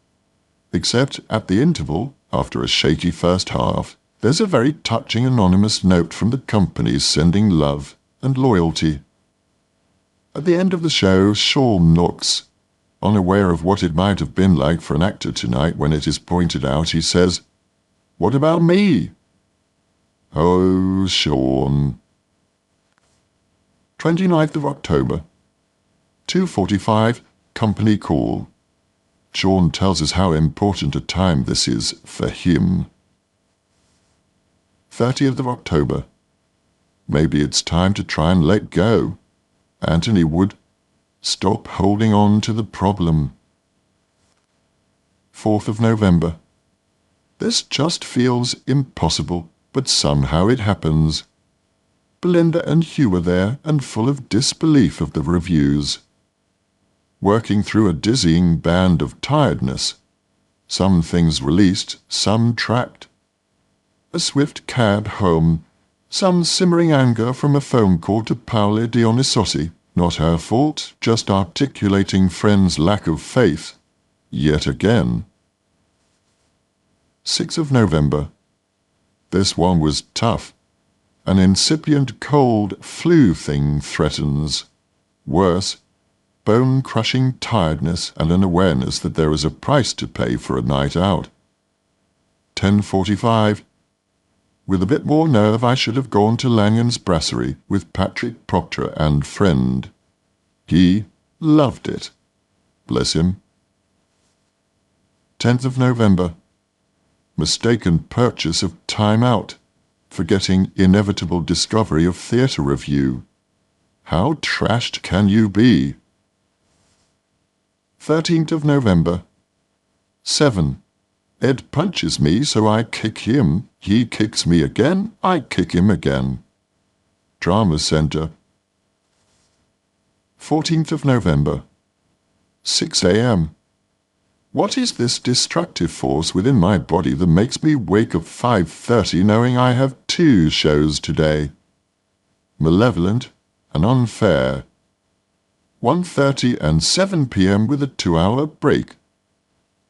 Except at the interval, after a shaky first half, there's a very touching anonymous note from the companies sending love and loyalty. At the end of the show, Sean knocks. Unaware of what it might have been like for an actor tonight when it is pointed out, he says, "What about me?" Oh, Sean. 29th of October. 2:45, company call. Sean tells us how important a time this is for him. 30th of October. Maybe it's time to try and let go. Anthony would. Stop holding on to the problem. 4th of November. This just feels impossible, but somehow it happens. Belinda and Hugh are there and full of disbelief of the reviews. Working through a dizzying band of tiredness. Some things released, some tracked. A swift cab home, some simmering anger from a phone call to Paola Dionysosi. Not her fault, just articulating friends' lack of faith. Yet again. 6th of November. This one was tough. An incipient cold flu thing threatens. Worse, bone-crushing tiredness and an awareness that there is a price to pay for a night out. 10:45. With a bit more nerve I should have gone to Langan's Brasserie with Patrick Proctor and friend. He loved it. Bless him. 10th of November. Mistaken purchase of Time Out, forgetting inevitable discovery of theatre review. How trashed can you be? 13th of November. 7. Ed punches me, so I kick him. He kicks me again, I kick him again. Drama Centre. 14th of November. 6 a.m. What is this destructive force within my body that makes me wake at 5:30 knowing I have 2 shows today? Malevolent and unfair. 1:30 and 7 p.m. with a 2-hour break.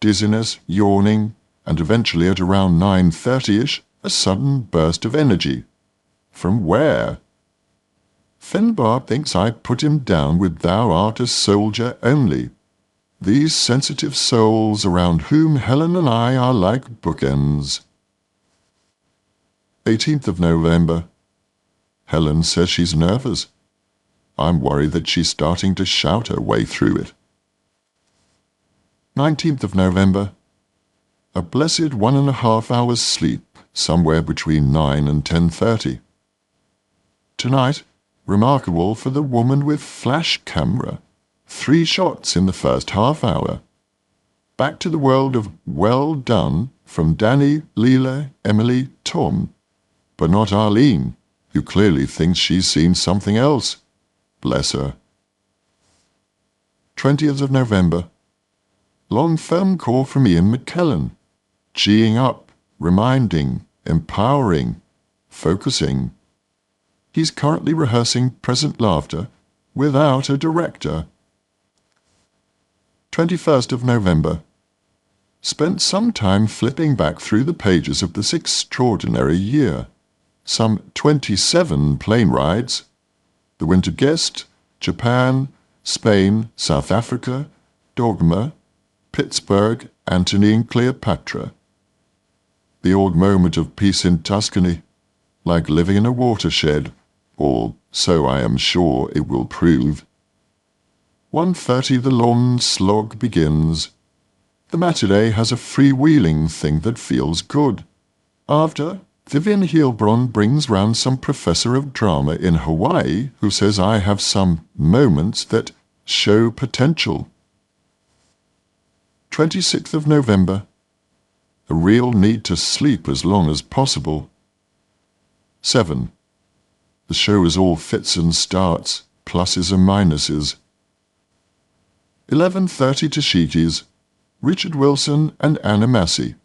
Dizziness, yawning, and eventually at around 9:30ish, a sudden burst of energy. From where? Finbar thinks I put him down with "Thou art a soldier" only. These sensitive souls around whom Helen and I are like bookends. 18th of November. Helen says she's nervous. I'm worried that she's starting to shout her way through it. 19th of November. A blessed 1.5 hours sleep, somewhere between 9 and 10:30. Tonight, remarkable for the woman with flash camera. 3 shots in the first half hour. Back to the world of well done from Danny, Leela, Emily, Tom. But not Arlene, who clearly thinks she's seen something else. Bless her. 20th of November. Long phone call from Ian McKellen. Geeing up, reminding, empowering, focusing. He's currently rehearsing Present Laughter without a director. 21st of November. Spent some time flipping back through the pages of this extraordinary year. Some 27 plane rides. The Winter Guest, Japan, Spain, South Africa, Dogma, Pittsburgh, Antony and Cleopatra. The old moment of peace in Tuscany, like living in a watershed, or so I am sure it will prove. 1:30 the long slog begins. The matinee has a freewheeling thing that feels good. After, Vivian Heilbronn brings round some professor of drama in Hawaii who says I have some moments that show potential. 26th of November. A real need to sleep as long as possible. 7. The show is all fits and starts, pluses and minuses. 11:30 to Sheeties, Richard Wilson and Anna Massey.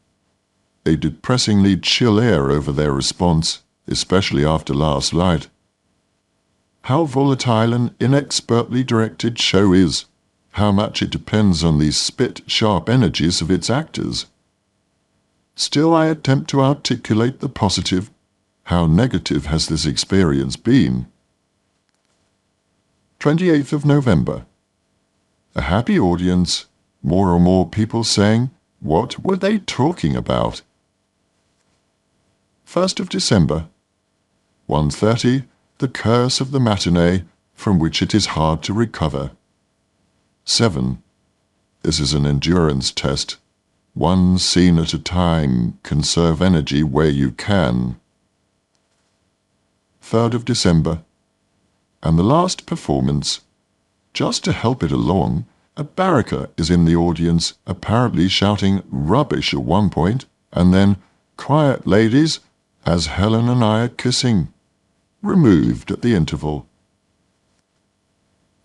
A depressingly chill air over their response, especially after last night. How volatile an inexpertly directed show is, how much it depends on the spit-sharp energies of its actors. Still I attempt to articulate the positive. How negative has this experience been? 28th of November. A happy audience, more and more people saying, what were they talking about? 1st of December. 1:30, the curse of the matinee, from which it is hard to recover. 7. This is an endurance test. One scene at a time, conserve energy where you can. 3rd of December. And the last performance. Just to help it along, a barracker is in the audience, apparently shouting rubbish at one point, and then, quiet ladies, as Helen and I are kissing. Removed at the interval.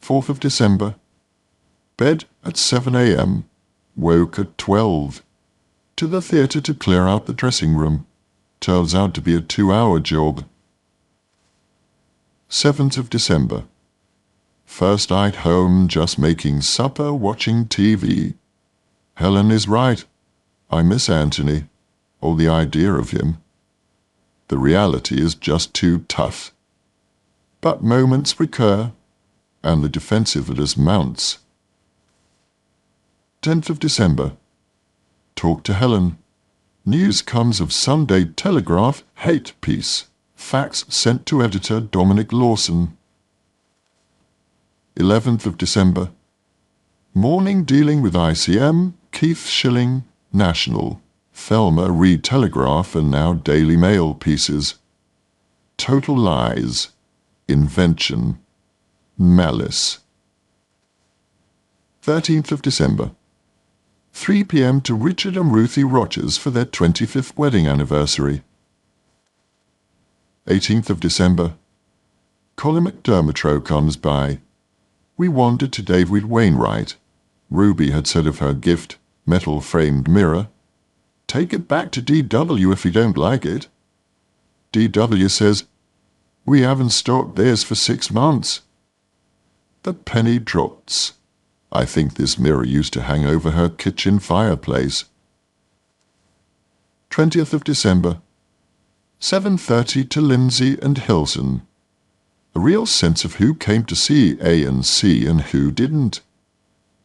4th of December. Bed at 7 a.m. Woke at 12. To the theatre to clear out the dressing room. Turns out to be a 2-hour job. 7th of December. First night home, just making supper, watching TV. Helen is right. I miss Antony, or the idea of him. The reality is just too tough. But moments recur, and the defensiveness mounts. 10th of December. Talk to Helen. News comes of Sunday Telegraph hate piece. Fax sent to editor Dominic Lawson. 11th of December. Morning dealing with ICM, Keith Schilling, National. Thelma Reed Telegraph and now Daily Mail pieces. Total lies, invention, malice. 13th of December. 3 p.m. to Richard and Ruthie Rogers for their 25th wedding anniversary. 18th of December. Colin McDermott comes by. We wandered to David Wainwright. Ruby had said of her gift, metal-framed mirror, "Take it back to DW if you don't like it." DW says, "We haven't stocked theirs for 6 months." The penny drops. I think this mirror used to hang over her kitchen fireplace. 20th of December. 7:30 to Lindsay and Hilson. A real sense of who came to see A and C and who didn't.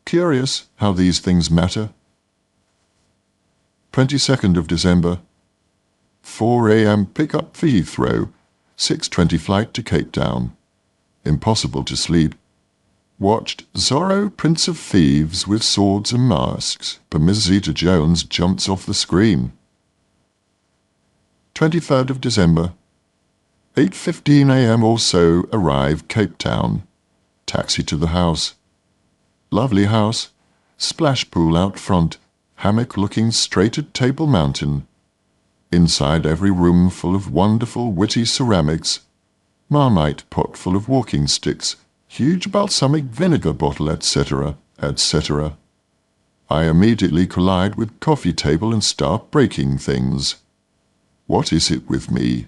Curious how these things matter. 22nd of December. 4 a.m. pick-up for Heathrow. 6:20 flight to Cape Town. Impossible to sleep. Watched Zorro, Prince of Thieves with swords and masks, but Miss Zeta-Jones jumps off the screen. 23rd of December. 8:15 a.m. or so arrive Cape Town. Taxi to the house. Lovely house. Splash pool out front. Hammock looking straight at Table Mountain. Inside every room full of wonderful witty ceramics. Marmite pot full of walking sticks. Huge balsamic vinegar bottle, etc., etc. I immediately collide with coffee table and start breaking things. What is it with me?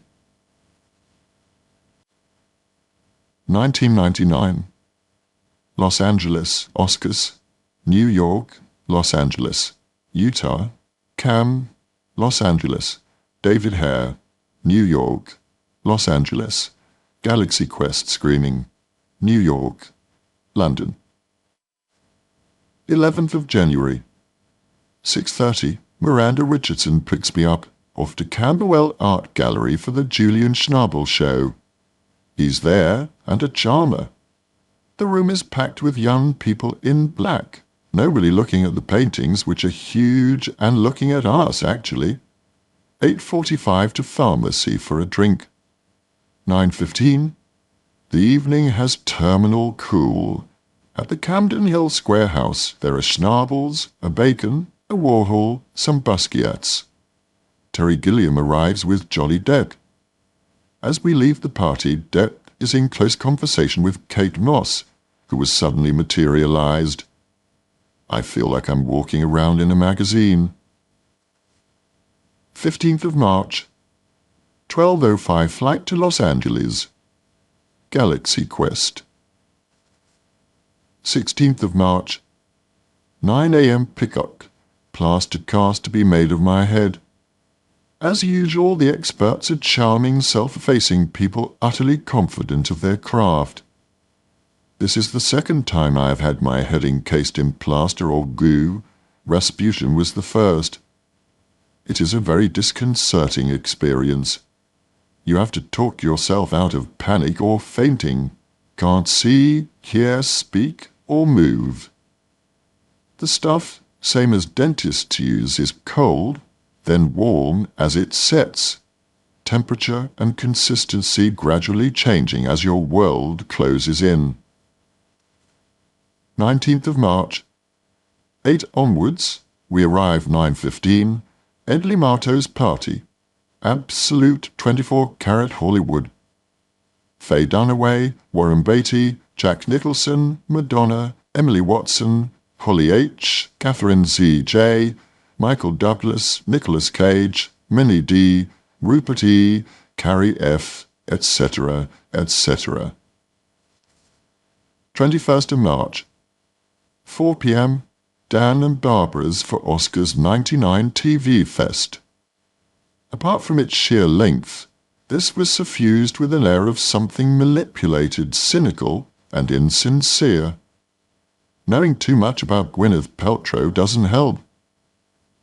1999. Los Angeles, Oscars. New York, Los Angeles. Utah, Cam, Los Angeles. David Hare, New York, Los Angeles. Galaxy Quest screening. New York, London. 11th of January. 6:30, Miranda Richardson picks me up off to Camberwell Art Gallery for the Julian Schnabel show. He's there and a charmer. The room is packed with young people in black, nobody looking at the paintings, which are huge, and looking at us, actually. 8:45 to pharmacy for a drink. 9:15. The evening has terminal cool. At the Camden Hill Square House, there are Schnabels, a Bacon, a Warhol, some Basquiats. Terry Gilliam arrives with Jolly Depp. As we leave the party, Depp is in close conversation with Kate Moss, who has suddenly materialized. I feel like I'm walking around in a magazine. 15th of March. 12:05 flight to Los Angeles. Galaxy Quest. 16th of March. 9 a.m. pickup. Plaster cast to be made of my head. As usual, the experts are charming, self-effacing people utterly confident of their craft. This is the second time I have had my head encased in plaster or goo. Rasputin was the first. It is a very disconcerting experience. You have to talk yourself out of panic or fainting. Can't see, hear, speak, or move. The stuff, same as dentists use, is cold, then warm as it sets. Temperature and consistency gradually changing as your world closes in. 19th of March. 8 onwards, we arrive 9:15, Ed Limato's party. Absolute 24-carat Hollywood. Faye Dunaway, Warren Beatty, Jack Nicholson, Madonna, Emily Watson, Holly H., Catherine Z.J., Michael Douglas, Nicolas Cage, Minnie D., Rupert E., Carrie F., etc., etc. 21st of March. 4 p.m. Dan and Barbara's for Oscar's 99 TV Fest. Apart from its sheer length, this was suffused with an air of something manipulated, cynical, and insincere. Knowing too much about Gwyneth Paltrow doesn't help.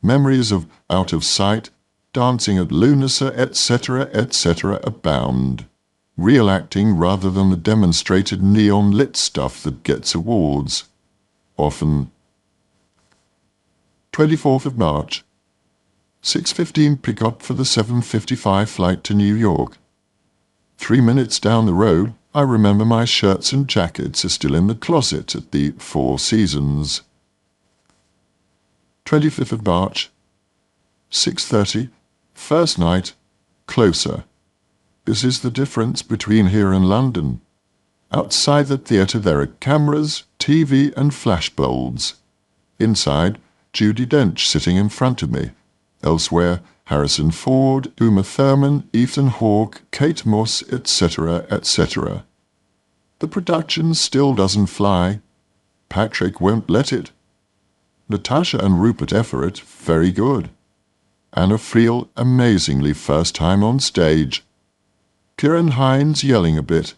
Memories of Out of Sight, Dancing at Lunasa, etc., etc. abound. Real acting rather than the demonstrated neon-lit stuff that gets awards. Often. 24th of March. 6:15 pick-up for the 7:55 flight to New York. 3 minutes down the road, I remember my shirts and jackets are still in the closet at the Four Seasons. 25th of March, 6:30, first night, closer. This is the difference between here and London. Outside the theatre there are cameras, TV and flashbulbs. Inside, Judi Dench sitting in front of me. Elsewhere, Harrison Ford, Uma Thurman, Ethan Hawke, Kate Moss, etc., etc. The production still doesn't fly. Patrick won't let it. Natasha and Rupert Everett, very good. Anna Friel, amazingly first time on stage. Ciarán Hinds yelling a bit.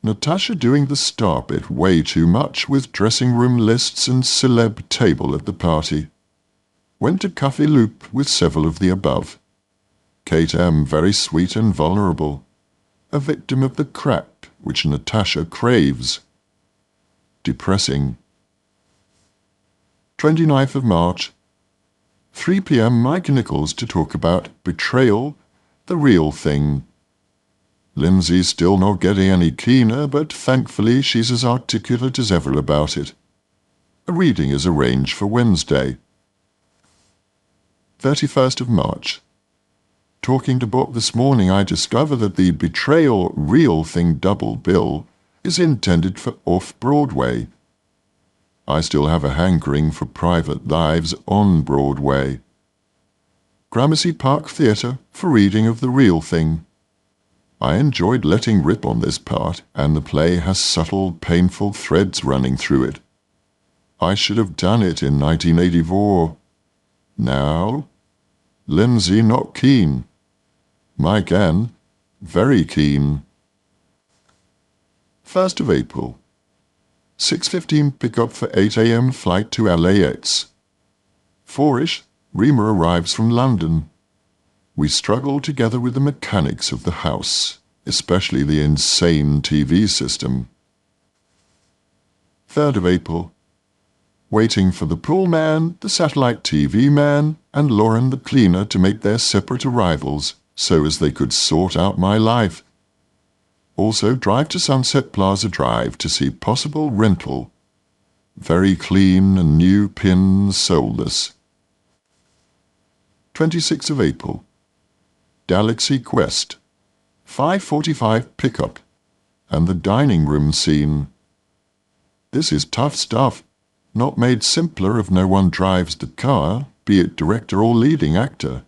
Natasha doing the star bit way too much with dressing room lists and celeb table at the party. Went to Coffee Loop with several of the above. Kate M. very sweet and vulnerable. A victim of the crap which Natasha craves. Depressing. 29th of March, 3 p.m. Mike Nichols to talk about Betrayal, the Real Thing. Lindsay's still not getting any keener, but thankfully she's as articulate as ever about it. A reading is arranged for Wednesday. 31st of March. Talking to Bob this morning, I discover that the Betrayal Real Thing double bill is intended for off-Broadway. I still have a hankering for Private Lives on Broadway. Gramercy Park Theatre for reading of The Real Thing. I enjoyed letting rip on this part, and the play has subtle, painful threads running through it. I should have done it in 1984. Now, Lindsay not keen. Mike N. very keen. 1st of April. 6:15 pick-up for 8 a.m. flight to LAX. 4-ish, Rima arrives from London. We struggle together with the mechanics of the house, especially the insane TV system. 3rd of April. Waiting for the pool man, the satellite TV man, and Lauren the cleaner to make their separate arrivals, so as they could sort out my life. Also drive to Sunset Plaza Drive to see possible rental. Very clean and new pins soulless. 26th of April. Galaxy Quest. 5:45 pickup. And the dining room scene. This is tough stuff. Not made simpler if no one drives the car, be it director or leading actor.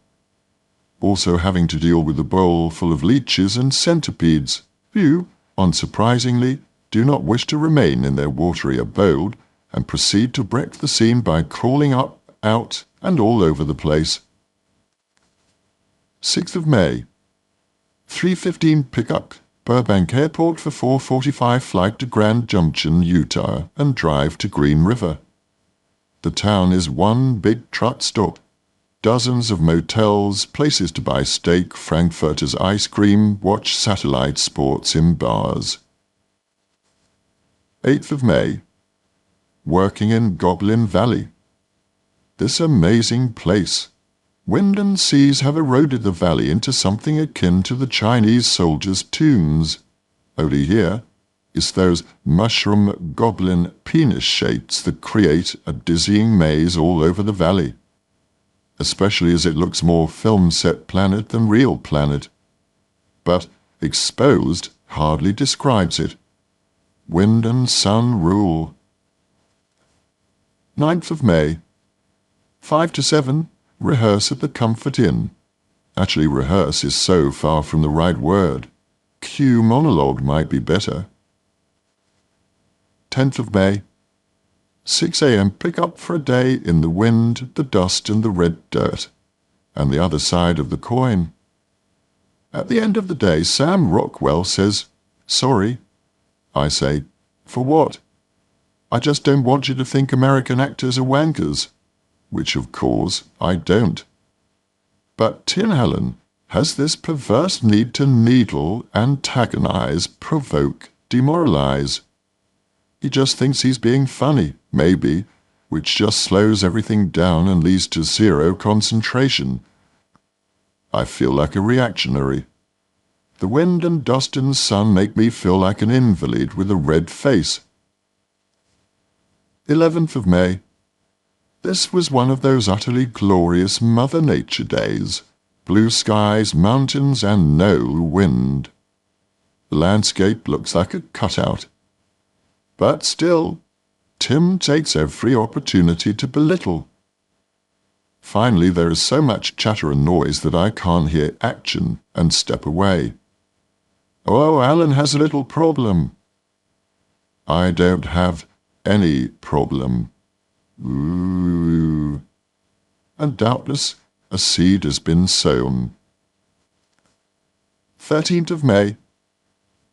Also having to deal with a bowl full of leeches and centipedes, who, unsurprisingly, do not wish to remain in their watery abode and proceed to wreck the scene by crawling up, out, and all over the place. 6th of May. 3:15 pickup, Burbank Airport for 4:45 flight to Grand Junction, Utah, and drive to Green River. The town is one big truck stop. Dozens of motels, places to buy steak, frankfurters ice cream, watch satellite sports in bars. 8th of May. Working in Goblin Valley. This amazing place. Wind and seas have eroded the valley into something akin to the Chinese soldiers' tombs. Only here, it's those mushroom goblin penis shapes that create a dizzying maze all over the valley. Especially as it looks more film set planet than real planet. But exposed hardly describes it. Wind and sun rule. 9th of May. 5 to 7, rehearse at the Comfort Inn. Actually, rehearse is so far from the right word. Cue monologue might be better. 10th of May. 6 a.m. pick up for a day in the wind, the dust and the red dirt. And the other side of the coin. At the end of the day, Sam Rockwell says, "Sorry." I say, "For what?" "I just don't want you to think American actors are wankers." Which, of course, I don't. But Tin Helen has this perverse need to needle, antagonize, provoke, demoralize. He just thinks he's being funny, maybe, which just slows everything down and leads to zero concentration, I feel like a reactionary. The wind and dust and sun make me feel like an invalid with a red face. 11th of May. This was one of those utterly glorious Mother Nature days. Blue skies, mountains, and no wind. The landscape looks like a cutout. But still, Tim takes every opportunity to belittle. Finally, there is so much chatter and noise that I can't hear action and step away. Oh, Alan has a little problem. I don't have any problem. Ooh. And doubtless a seed has been sown. 13th of May.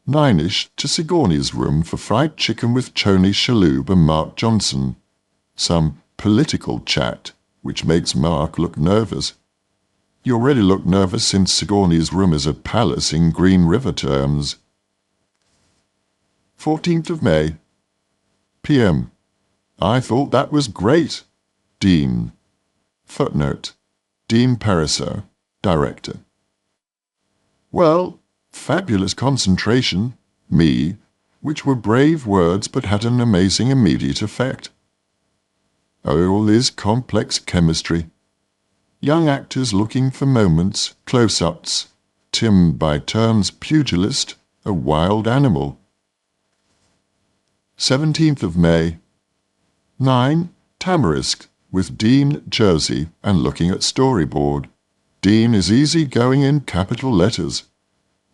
9ish to Sigourney's room for fried chicken with Tony Shalhoub and Mark Johnson. Some political chat, which makes Mark look nervous. You already look nervous since Sigourney's room is a palace in Green River terms. 14th of May. PM. I thought that was great. Dean. Footnote. Dean Pariser, Director. Well, fabulous concentration, me, which were brave words but had an amazing immediate effect. All is complex chemistry. Young actors looking for moments, close-ups. Tim by turns pugilist, a wild animal. 17th of May. 9. Tamarisk, with Dean, Jersey, and looking at storyboard. Dean is easy-going in capital letters.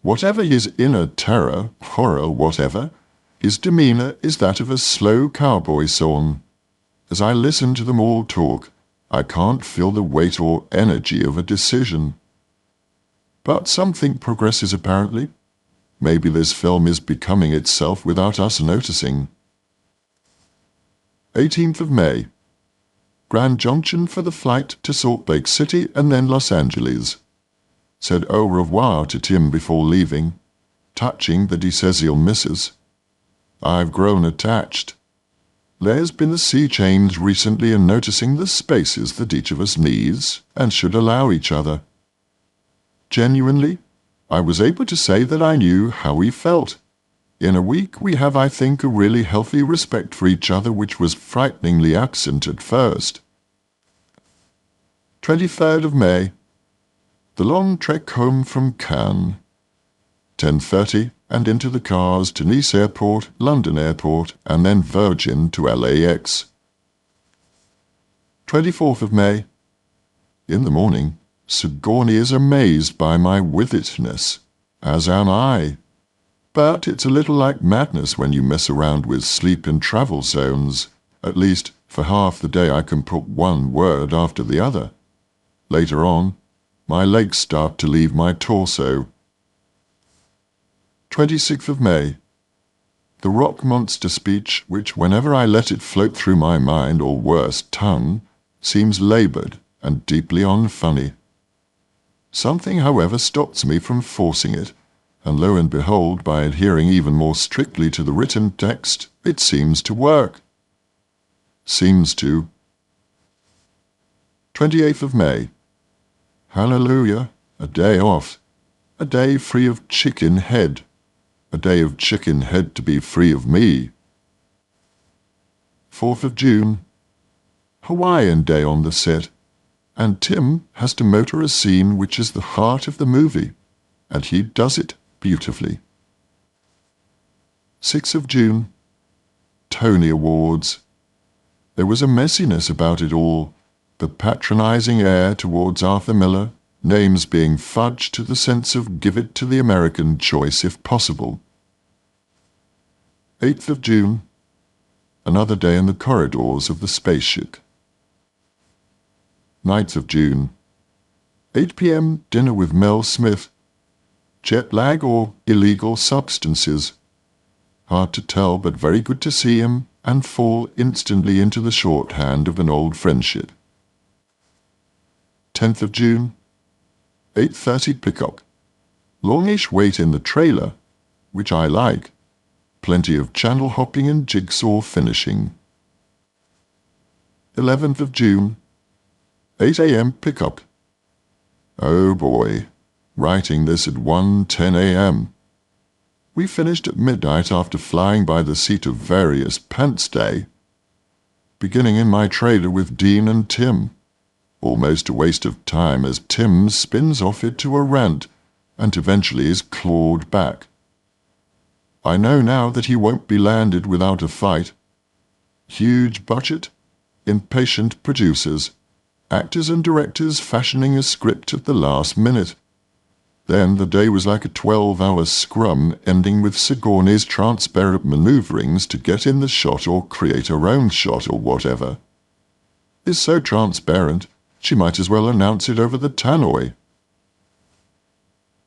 Whatever his inner terror, horror, whatever, his demeanour is that of a slow cowboy song. As I listen to them all talk, I can't feel the weight or energy of a decision. But something progresses apparently. Maybe this film is becoming itself without us noticing. 18th of May. Grand Junction for the flight to Salt Lake City and then Los Angeles. Said au revoir to Tim before leaving, touching that he says he'll miss us. I've grown attached. There's been a sea change recently in noticing the spaces that each of us needs and should allow each other. Genuinely, I was able to say that I knew how he felt. In a week we have, I think, a really healthy respect for each other which was frighteningly absent at first. 23rd of May. The long trek home from Cannes. 10:30 and into the cars to Nice Airport, London Airport, and then Virgin to LAX. 24th of May. In the morning, Sigourney is amazed by my with-itness, as am I. But it's a little like madness when you mess around with sleep in travel zones. At least, for half the day I can put one word after the other. Later on, my legs start to leave my torso. 26th of May. The rock monster speech, which whenever I let it float through my mind, or worse, tongue, seems laboured and deeply unfunny. Something, however, stops me from forcing it, and lo and behold, by adhering even more strictly to the written text, it seems to work. Seems to. 28th of May. Hallelujah, a day off. A day free of chicken head. A day of chicken head to be free of me. 4th of June. Hawaiian day on the set, and Tim has to motor a scene which is the heart of the movie, and he does it beautifully. 6th of June. Tony Awards. There was a messiness about it all, the patronising air towards Arthur Miller, names being fudged to the sense of give it to the American choice if possible. 8th of June. Another day in the corridors of the spaceship. 9th of June. 8 p.m. dinner with Mel Smith. Jet lag or illegal substances. Hard to tell, but very good to see him and fall instantly into the shorthand of an old friendship. 10th of June. 8:30 pickup. Longish wait in the trailer, which I like. Plenty of channel hopping and jigsaw finishing. 11th of June. 8 a.m. pickup. Oh boy, writing this at 1:10 a.m. We finished at midnight after flying by the seat of various pants day, beginning in my trailer with Dean and Tim. Almost a waste of time as Tim spins off into a rant and eventually is clawed back. I know now that he won't be landed without a fight. Huge budget, impatient producers, actors and directors fashioning a script at the last minute. Then the day was like a 12-hour scrum ending with Sigourney's transparent maneuverings to get in the shot or create her own shot or whatever. Is so transparent, she might as well announce it over the tannoy.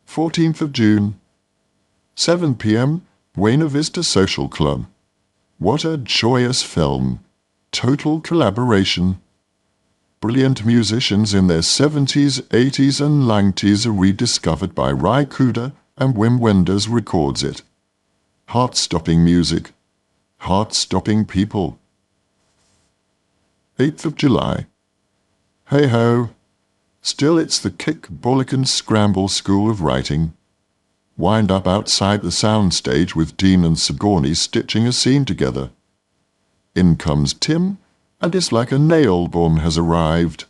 14th of June, 7 p.m., Buena Vista Social Club. What a joyous film. Total collaboration. Brilliant musicians in their 70s, 80s and 90s are rediscovered by Ry Cooder, and Wim Wenders records it. Heart-stopping music. Heart-stopping people. 8th of July. Hey-ho. Still it's the kick-bollican scramble school of writing. Wind up outside the soundstage with Dean and Sigourney stitching a scene together. In comes Tim, and it's like a nail bomb has arrived.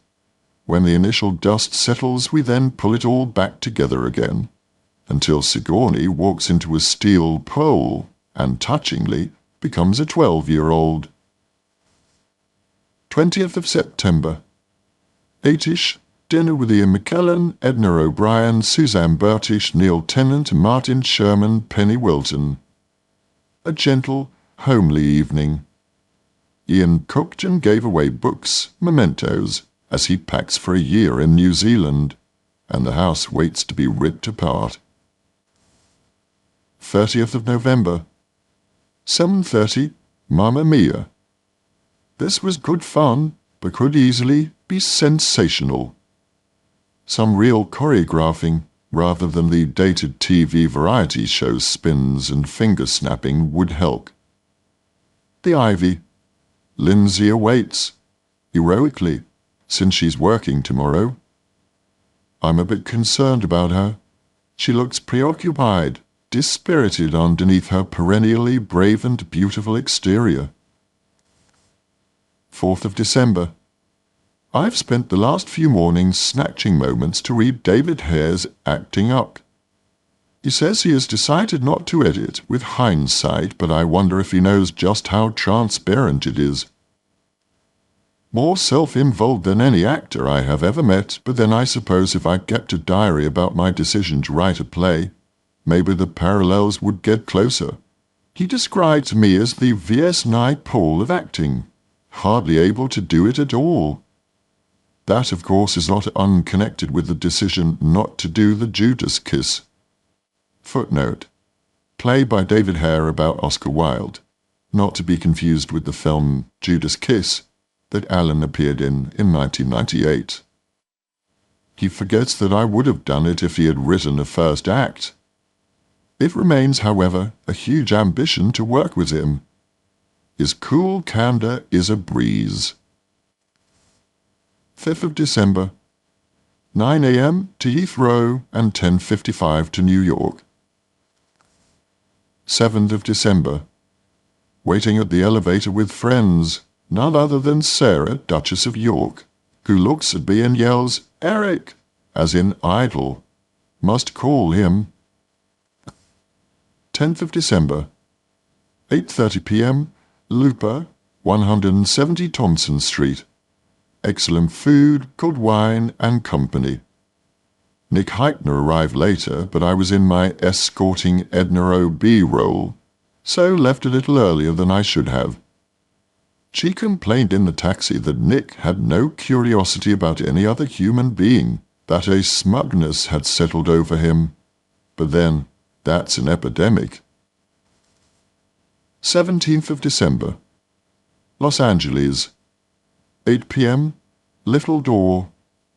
When the initial dust settles, we then pull it all back together again, until Sigourney walks into a steel pole and, touchingly, becomes a 12-year-old. 20th of September. 8ish, dinner with Ian McKellen, Edna O'Brien, Suzanne Burtish, Neil Tennant, Martin Sherman, Penny Wilton. A gentle, homely evening. Ian cooked and gave away books, mementos, as he packs for a year in New Zealand, and the house waits to be ripped apart. 30th of November. 7:30, Mamma Mia. This was good fun, but could easily be sensational. Some real choreographing, rather than the dated TV variety show spins and finger-snapping, would help. The Ivy. Lindsay awaits, heroically, since she's working tomorrow. I'm a bit concerned about her. She looks preoccupied, dispirited underneath her perennially brave and beautiful exterior. 4th of December. I've spent the last few mornings snatching moments to read David Hare's Acting Up. He says he has decided not to edit with hindsight, but I wonder if he knows just how transparent it is. More self-involved than any actor I have ever met, but then I suppose if I kept a diary about my decision to write a play, maybe the parallels would get closer. He described me as the V.S. Naipaul of acting, hardly able to do it at all. That, of course, is not unconnected with the decision not to do the Judas Kiss. Footnote. Play by David Hare about Oscar Wilde, not to be confused with the film Judas Kiss that Alan appeared in 1998. He forgets that I would have done it if he had written a first act. It remains, however, a huge ambition to work with him. His cool candor is a breeze. 5th of December. 9 a.m. to Heathrow and 10:55 to New York. 7th of December. Waiting at the elevator with friends, none other than Sarah, Duchess of York, who looks at me and yells, "Eric!" as in idle. Must call him. 10th of December. 8:30 p.m. Looper, 170 Thompson Street. Excellent food, good wine, and company. Nick Heitner arrived later, but I was in my escorting Edna O.B. role, so left a little earlier than I should have. She complained in the taxi that Nick had no curiosity about any other human being, that a smugness had settled over him. But then, that's an epidemic. 17th of December. Los Angeles. 8 p.m. Little Door.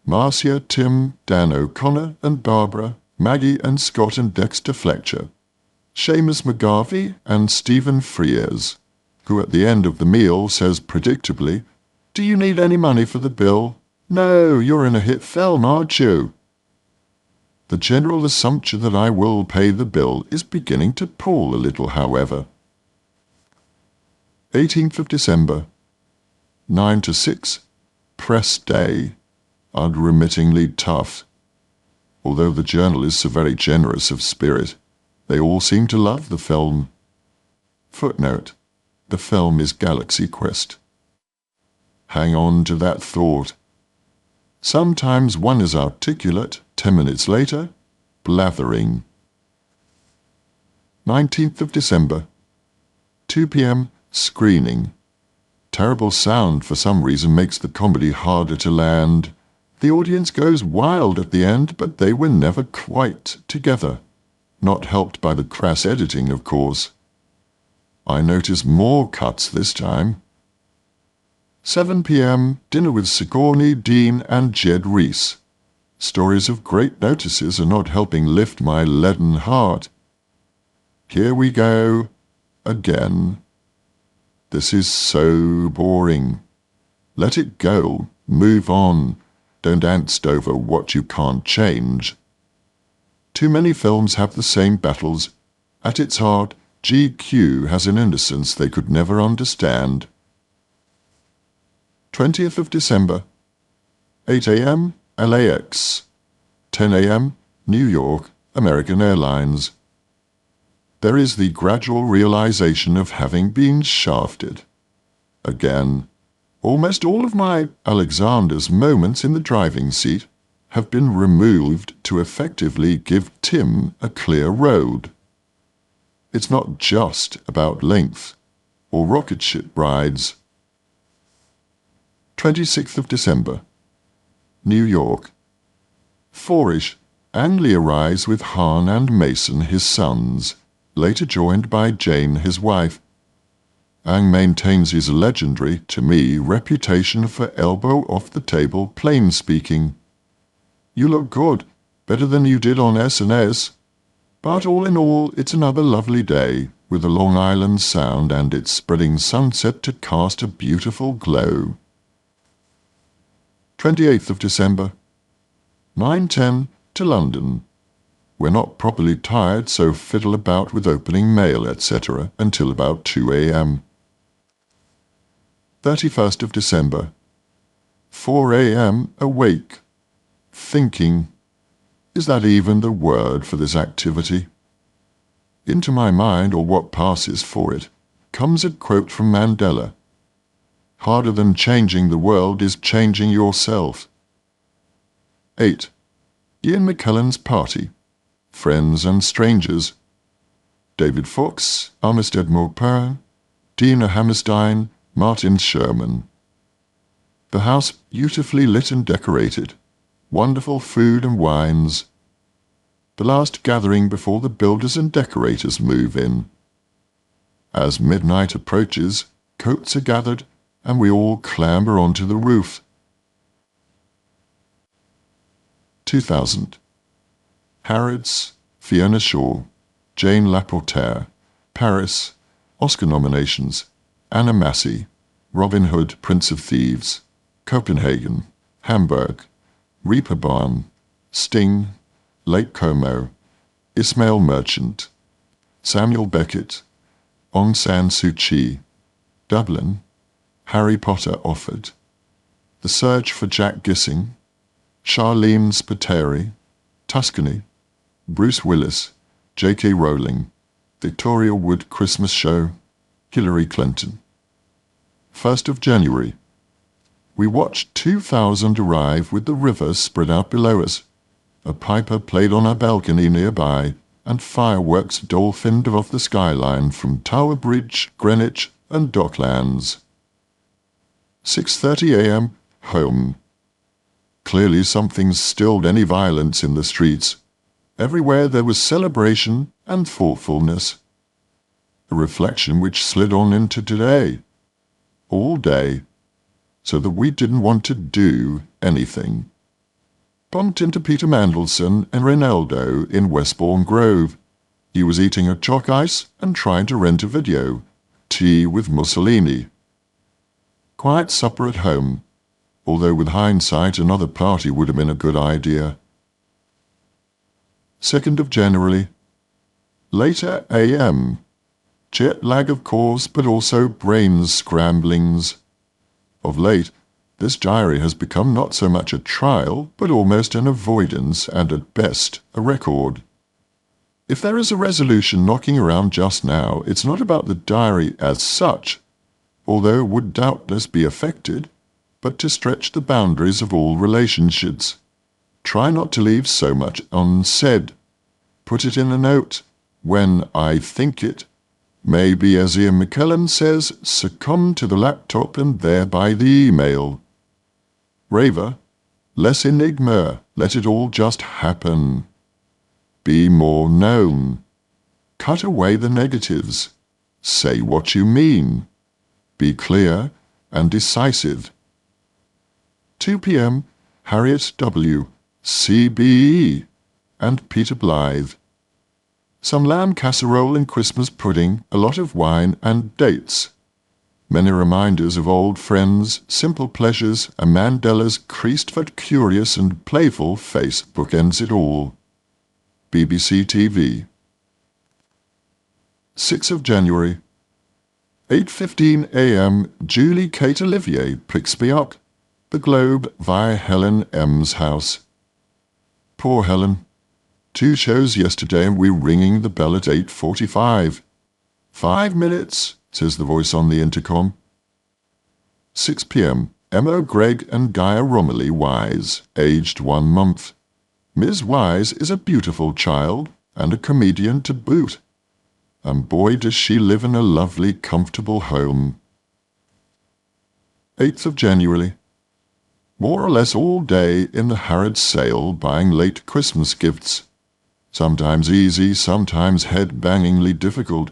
Marcia, Tim, Dan O'Connor and Barbara, Maggie and Scott and Dexter Fletcher. Seamus McGarvey and Stephen Frears, who at the end of the meal says predictably, "Do you need any money for the bill? No, you're in a hit film, aren't you?" The general assumption that I will pay the bill is beginning to pall a little, however. 18th of December, 9 to 6, press day, unremittingly tough. Although the journalists are very generous of spirit, they all seem to love the film. Footnote: the film is Galaxy Quest. Hang on to that thought. Sometimes one is articulate, 10 minutes later, blathering. 19th of December, 2 p.m, screening. Terrible sound for some reason makes the comedy harder to land. The audience goes wild at the end, but they were never quite together. Not helped by the crass editing, of course. I noticed more cuts this time. 7 p.m, dinner with Sigourney, Dean and Jed Reese. Stories of great notices are not helping lift my leaden heart. Here we go, again. This is so boring. Let it go, move on. Don't angst over what you can't change. Too many films have the same battles. At its heart, GQ has an innocence they could never understand. 20th of December, 8 a.m, LAX, 10 a.m, New York, American Airlines. There is the gradual realization of having been shafted. Again, almost all of my Alexander's moments in the driving seat have been removed to effectively give Tim a clear road. It's not just about length or rocket ship rides. 26th of December, New York. 4-ish, Angley arrives with Han and Mason, his sons, later joined by Jane, his wife. Ang maintains his legendary, to me, reputation for elbow-off-the-table plain-speaking. You look good, better than you did on S&S. But all in all, it's another lovely day, with the Long Island Sound and its spreading sunset to cast a beautiful glow. 28th of December, 9:10 to London. We're not properly tired, so fiddle about with opening mail, etc. until about 2 a.m. 31st of December, 4 a.m. awake, thinking. Is that even the word for this activity? Into my mind, or what passes for it, comes a quote from Mandela. Harder than changing the world is changing yourself. 8. Ian McKellen's party. Friends and strangers. David Fox, Armistead Maupin, Dina Hammerstein, Martin Sherman. The house beautifully lit and decorated. Wonderful food and wines. The last gathering before the builders and decorators move in. As midnight approaches, coats are gathered, and we all clamber onto the roof. 2000. Harrods, Fiona Shaw, Jane Laportaire, Paris, Oscar nominations, Anna Massey, Robin Hood, Prince of Thieves, Copenhagen, Hamburg, Reeperbahn, Sting, Lake Como, Ismail Merchant, Samuel Beckett, Aung San Suu Kyi, Dublin, Harry Potter offered, The Search for Jack Gissing, Charlene Spiteri, Tuscany, Bruce Willis, J.K. Rowling, Victoria Wood Christmas Show, Hillary Clinton. 1st of January. We watched 2,000 arrive with the river spread out below us. A piper played on a balcony nearby, and fireworks dolphined above the skyline from Tower Bridge, Greenwich, and Docklands. 6:30 a.m. Home. Clearly something stilled any violence in the streets. Everywhere there was celebration and thoughtfulness. A reflection which slid on into today. All day. So that we didn't want to do anything. Bumped into Peter Mandelson and Ronaldo in Westbourne Grove. He was eating a chalk ice and trying to rent a video. Tea with Mussolini. Quiet supper at home, although with hindsight another party would have been a good idea. 2nd of January. Later AM. Jet lag, of course, but also brain scramblings. Of late, this diary has become not so much a trial, but almost an avoidance and at best a record. If there is a resolution knocking around just now, it's not about the diary as such, although it would doubtless be affected, but to stretch the boundaries of all relationships. Try not to leave so much unsaid. Put it in a note, when I think it. Maybe, as Ian McKellen says, succumb to the laptop and thereby the email. Raver, less enigma, let it all just happen. Be more known. Cut away the negatives. Say what you mean. Be clear and decisive. 2 p.m. Harriet W., CBE, and Peter Blythe. Some lamb casserole and Christmas pudding, a lot of wine and dates. Many reminders of old friends, simple pleasures, and Mandela's creased but curious and playful face bookends it all. BBC TV. 6th of January. 8:15 a.m. Julie Kate Olivier picks me up. The Globe via Helen M.'s house. Poor Helen. 2 shows yesterday and we're ringing the bell at 8:45. 5 minutes, says the voice on the intercom. 6 p.m. Emma Gregg and Gaia Romilly Wise, aged 1 month. Ms. Wise is a beautiful child and a comedian to boot. And boy does she live in a lovely, comfortable home. 8th of January. More or less all day in the Harrods sale buying late Christmas gifts. Sometimes easy, sometimes head-bangingly difficult.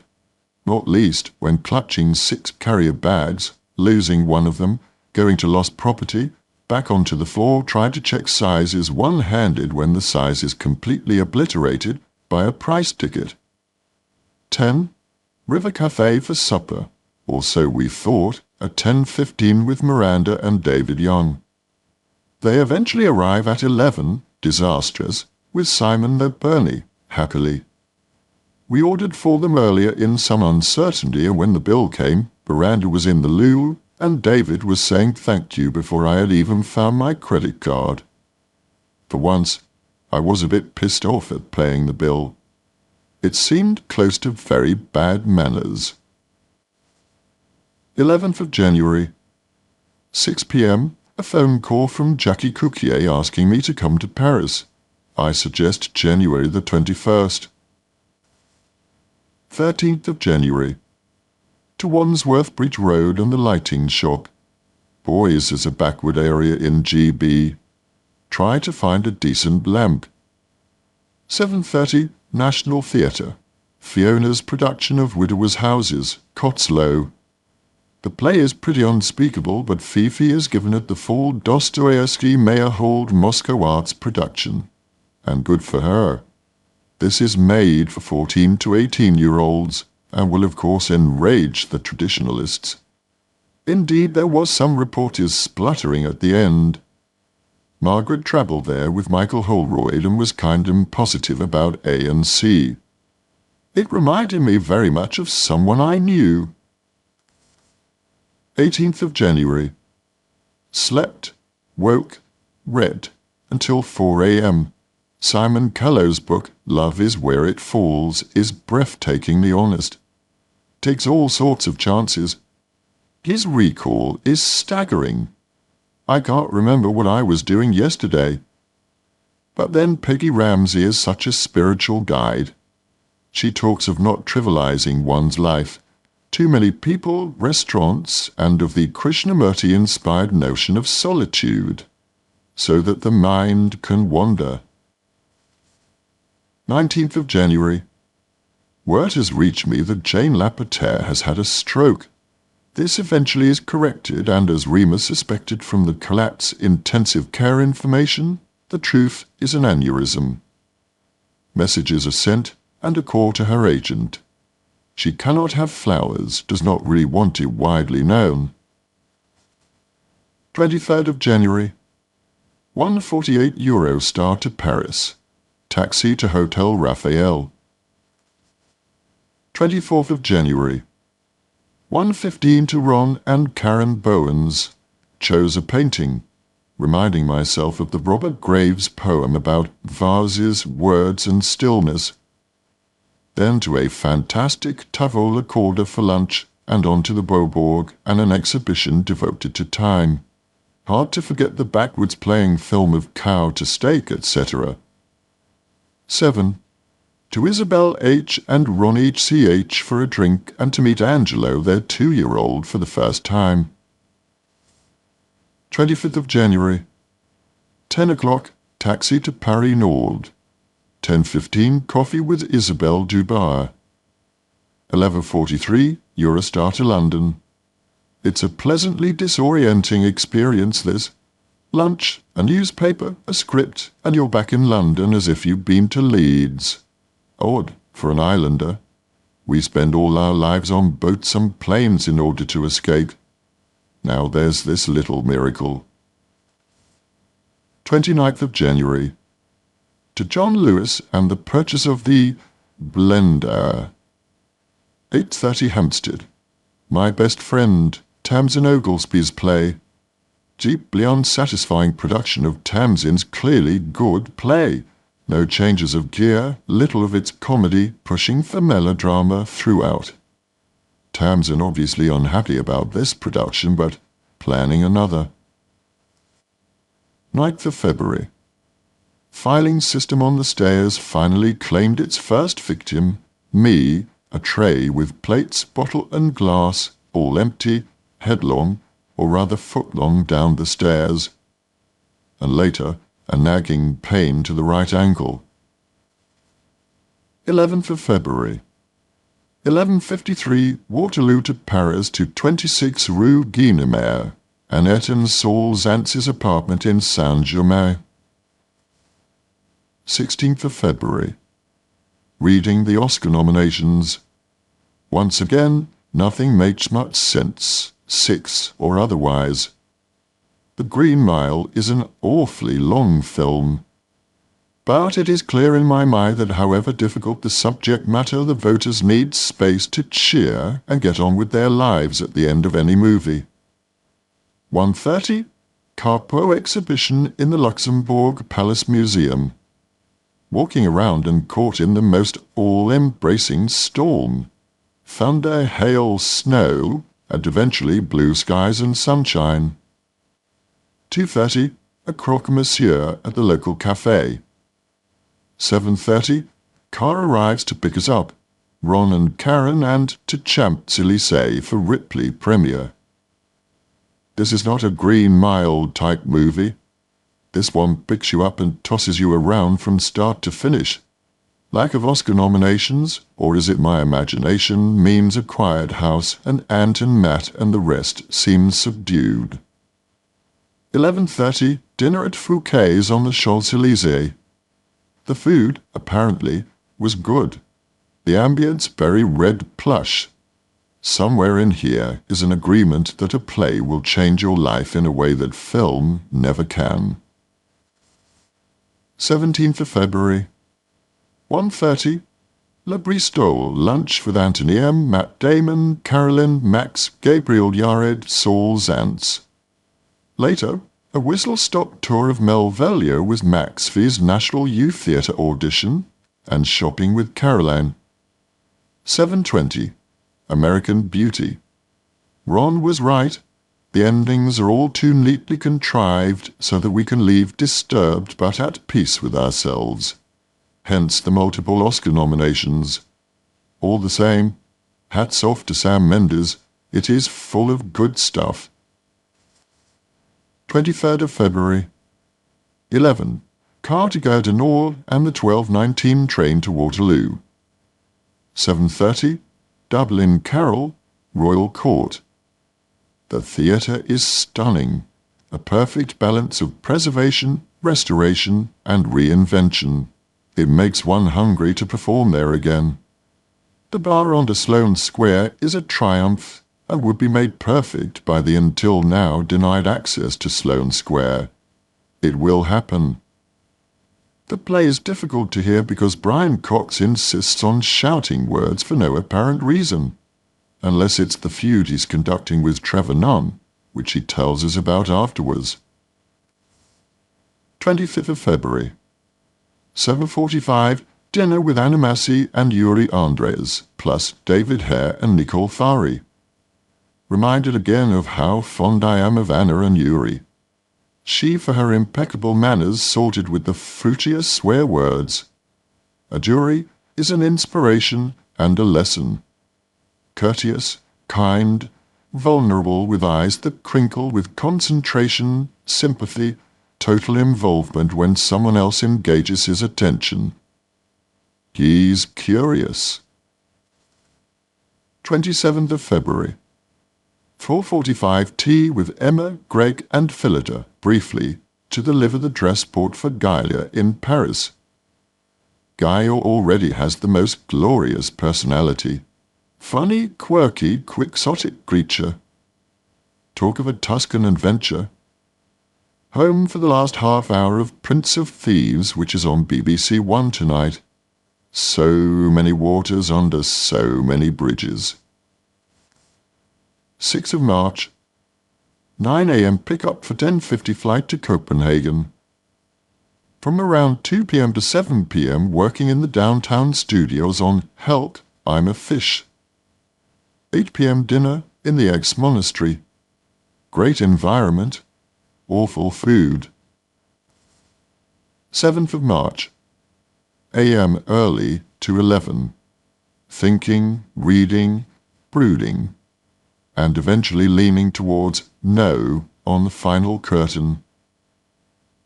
Not least when clutching 6 carrier bags, losing one of them, going to lost property, back onto the floor, trying to check sizes one-handed when the size is completely obliterated by a price ticket. 10. River Cafe for supper, or so we thought, at 10:15 with Miranda and David Young. They eventually arrive at 11, disastrous, with Simon the Bernie, happily. We ordered for them earlier in some uncertainty, and when the bill came, Miranda was in the loo, and David was saying thank you before I had even found my credit card. For once, I was a bit pissed off at paying the bill. It seemed close to very bad manners. 11th of January. 6 p.m. A phone call from Jackie Coutier asking me to come to Paris. I suggest January the 21st. 13th of January. To Wandsworth Bridge Road and the lighting shop. Boys is a backward area in GB. Try to find a decent lamp. 7:30, National Theatre. Fiona's production of Widowers' Houses, Cotslow. The play is pretty unspeakable, but Fifi has given it the full Dostoevsky Meyerhold Moscow Arts production. And good for her. This is made for 14 to 18-year-olds, and will of course enrage the traditionalists. Indeed, there was some reporters spluttering at the end. Margaret travelled there with Michael Holroyd and was kind and positive about A and C. It reminded me very much of someone I knew. 18th of January. Slept, woke, read, until 4 a.m. Simon Callow's book, Love is Where It Falls, is breathtakingly honest. Takes all sorts of chances. His recall is staggering. I can't remember what I was doing yesterday. But then Peggy Ramsey is such a spiritual guide. She talks of not trivializing one's life, too many people, restaurants, and of the Krishnamurti-inspired notion of solitude, so that the mind can wander. 19th of January. Word has reached me that Jane Lapotaire has had a stroke. This eventually is corrected, and as Rima suspected from the Collat's intensive care information, the truth is an aneurysm. Messages are sent, and a call to her agent. She cannot have flowers, does not really want it widely known. 23rd of January. €148 Eurostar to Paris. taxi to Hotel Raphael. 24th of January. 1:15 to Ron and Karen Bowen's. Chose a painting, reminding myself of the Robert Graves poem about vases, words and stillness. Then to a fantastic tavola corda for lunch, and on to the Beaubourg and an exhibition devoted to time. Hard to forget the backwards playing film of cow to steak, etc. 7. To Isabel H. and Ron H.C.H. for a drink and to meet Angelo, their 2-year-old, for the first time. 25th of January. 10 o'clock, taxi to Paris Nord. 10:15, coffee with Isabelle Dubar. 11:43, Eurostar to London. It's a pleasantly disorienting experience, this. Lunch, a newspaper, a script, and you're back in London as if you'd been to Leeds. Odd for an islander. We spend all our lives on boats and planes in order to escape. Now there's this little miracle. 29th of January. To John Lewis and the purchase of the blender. 8:30 Hampstead. My best friend, Tamsin Oglesby's play. Deeply unsatisfying production of Tamsin's clearly good play. No changes of gear, little of its comedy, pushing for melodrama throughout. Tamsin obviously unhappy about this production, but planning another. 9th of February. Filing system on the stairs finally claimed its first victim, me, a tray with plates, bottle and glass, all empty, headlong, or rather footlong down the stairs. And later, a nagging pain to the right ankle. 11th of February. 11:53, Waterloo to Paris to 26 Rue Guinemer, Annette and Saul Zantz's apartment in Saint-Germain. 16th of February. Reading the Oscar nominations. Once again, nothing makes much sense, 6 or otherwise. The Green Mile is an awfully long film. But it is clear in my mind that however difficult the subject matter, the voters need space to cheer and get on with their lives at the end of any movie. 1:30, Carpo exhibition in the Luxembourg Palace Museum. Walking around and caught in the most all-embracing storm. Thunder, hail, snow, and eventually blue skies and sunshine. 2:30, a croque monsieur at the local cafe. 7:30, car arrives to pick us up, Ron and Karen, and to Champs-Élysées for Ripley premiere. This is not a Green Mile type movie. This one picks you up and tosses you around from start to finish. Lack of Oscar nominations, or is it my imagination, means a quiet house, and Ant and Matt and the rest seem subdued. 11:30, dinner at Fouquet's on the Champs-Élysées. The food, apparently, was good. The ambience very red plush. Somewhere in here is an agreement that a play will change your life in a way that film never can. 17th of February. 1:30, Le Bristol, lunch with Anthony M., Matt Damon, Carolyn, Max, Gabriel Yared, Saul Zantz. Later, a whistle-stop tour of Melvelio with Max for his National Youth Theatre audition, and shopping with Caroline. 7:20, American Beauty. Ron was right. The endings are all too neatly contrived so that we can leave disturbed but at peace with ourselves. Hence the multiple Oscar nominations. All the same, hats off to Sam Mendes. It is full of good stuff. 23rd of February. 11. Car to Gare du Nord and the 12:19 train to Waterloo. 7:30. Dublin Carol, Royal Court. The theatre is stunning. A perfect balance of preservation, restoration, and reinvention. It makes one hungry to perform there again. The bar under Sloane Square is a triumph and would be made perfect by the until now denied access to Sloane Square. It will happen. The play is difficult to hear because Brian Cox insists on shouting words for no apparent reason, unless it's the feud he's conducting with Trevor Nunn, which he tells us about afterwards. 25th of February, 7:45, dinner with Anna Massey and Yuri Andres, plus David Hare and Nicole Fari. Reminded again of how fond I am of Anna and Yuri. She, for her impeccable manners sorted with the fruitiest swear words. A jury is an inspiration and a lesson. Courteous, kind, vulnerable, with eyes that crinkle with concentration, sympathy, total involvement when someone else engages his attention. He's curious. 27th of February. 4:45, tea with Emma, Greg and Phillida, briefly, to deliver the dress bought for Gaia in Paris. Gaia already has the most glorious personality. Funny, quirky, quixotic creature. Talk of a Tuscan adventure. Home for the last half hour of Prince of Thieves, which is on BBC One tonight. So many waters under so many bridges. 6th of March, 9 a.m. pick-up for 10:50 flight to Copenhagen. From around 2 p.m. to 7 p.m. working in the downtown studios on Helk, I'm a Fish. 8 p.m. dinner in the ex-monastery. Great environment, awful food. 7th of March, a.m. early to 11. Thinking, reading, brooding, and eventually leaning towards no on the final curtain.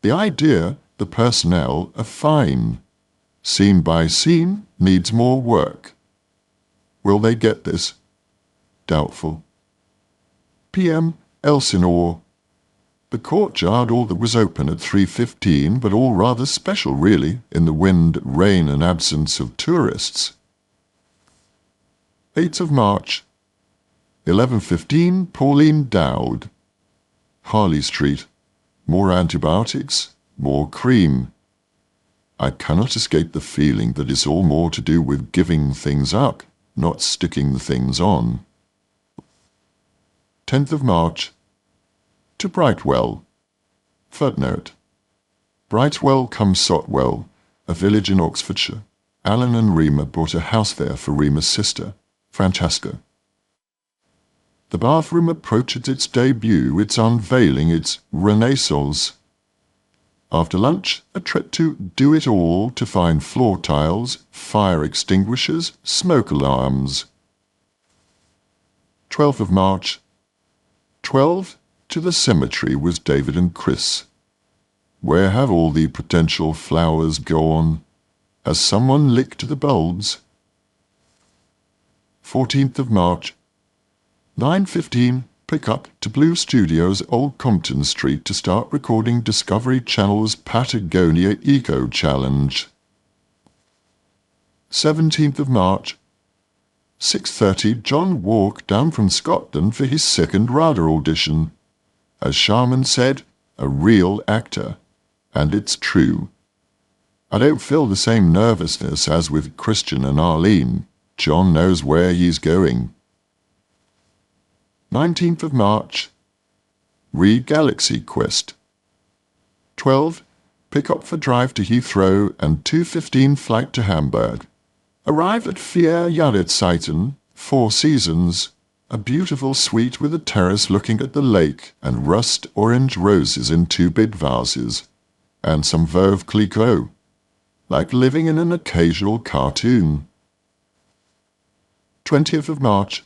The idea, the personnel are fine. Scene by scene needs more work. Will they get this? Doubtful. PM, Elsinore. The courtyard all that was open at 3:15, but all rather special really, in the wind, rain and absence of tourists. 8th of March, 11:15, Pauline Dowd. Harley Street. More antibiotics, more cream. I cannot escape the feeling that it's all more to do with giving things up, not sticking things on. 10th of March, to Brightwell. Footnote. Brightwell cum Sotwell, a village in Oxfordshire. Alan and Rima bought a house there for Rima's sister, Francesca. The bathroom approaches its debut, its unveiling, its renaissance. After lunch, a trip to Do It All to find floor tiles, fire extinguishers, smoke alarms. 12th of March, 12 to the cemetery with David and Chris. Where have all the potential flowers gone? Has someone licked the bulbs? 14th of March, 9:15, pick up to Blue Studios, Old Compton Street to start recording Discovery Channel's Patagonia Eco Challenge. 17th of March, 6:30, John Walk down from Scotland for his second RADA audition. As Sharman said, a real actor. And it's true. I don't feel the same nervousness as with Christian and Arlene. John knows where he's going. 19th of March, read Galaxy Quest. 12, pick up for drive to Heathrow and 2:15 flight to Hamburg. Arrive at Vier Jahrzeiten, Four Seasons, a beautiful suite with a terrace looking at the lake and rust orange roses in 2-bit vases, and some Veuve Clicquot, like living in an occasional cartoon. 20th of March,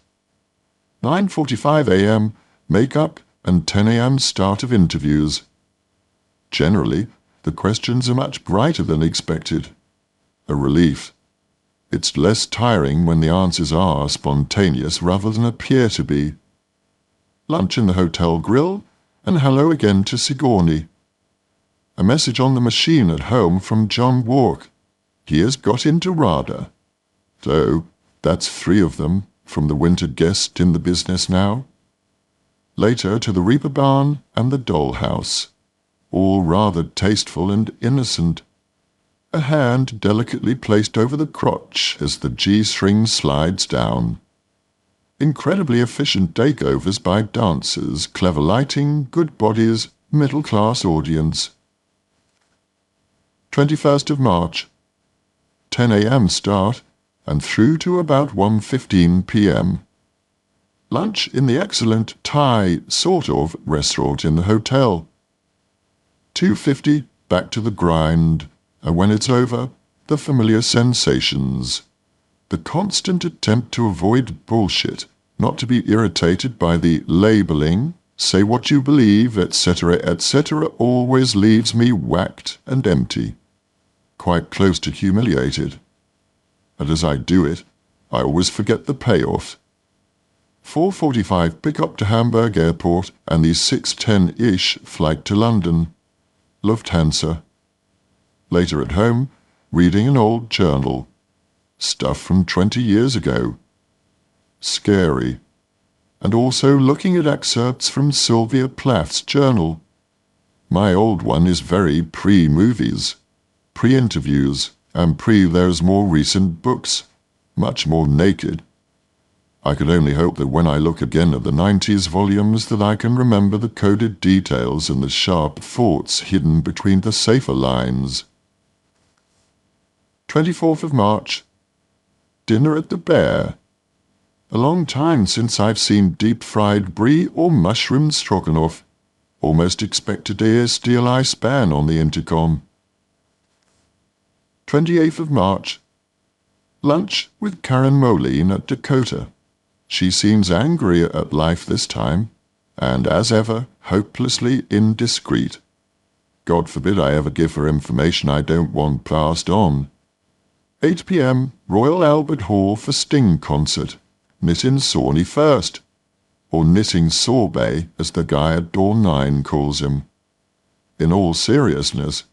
9:45 a.m., make-up and 10 a.m. start of interviews. Generally, the questions are much brighter than expected. A relief. It's less tiring when the answers are spontaneous rather than appear to be. Lunch in the hotel grill, and hello again to Sigourney. A message on the machine at home from John Walk. He has got into RADA. So, that's 3 of them from the winter guest in the business now. Later to the Reaper Barn and the Dollhouse. All rather tasteful and innocent. a hand delicately placed over the crotch as the G-string slides down. Incredibly efficient takeovers by dancers, clever lighting, good bodies, middle-class audience. 21st of March, 10 a.m. start, and through to about 1:15 p.m. Lunch in the excellent Thai sort of restaurant in the hotel. 2:50 back to the grind, and when it's over, the familiar sensations. The constant attempt to avoid bullshit, not to be irritated by the labeling, say what you believe, etc., always leaves me whacked and empty, quite close to humiliated. And as I do it, I always forget the payoff. 4:45 pick-up to Hamburg Airport and the 6:10-ish flight to London. Lufthansa. Later at home, reading an old journal. Stuff from 20 years ago. Scary. And also looking at excerpts from Sylvia Plath's journal. My old one is very pre-movies, pre-interviews, and pre-there's more recent books, much more naked. I can only hope that when I look again at the 90s volumes that I can remember the coded details and the sharp thoughts hidden between the safer lines. 24th of March. Dinner at the Bear. A long time since I've seen deep-fried brie or mushroom stroganoff. Almost expect to hear Steel Eye Span on the intercom. 28th of March. Lunch with Karen Moline at Dakota. She seems angry at life this time, and as ever, hopelessly indiscreet. God forbid I ever give her information I don't want passed on. 8 p.m. Royal Albert Hall for Sting concert. Knitting Sawney first, or Knitting Sorbet as the guy at door 9 calls him. In all seriousness,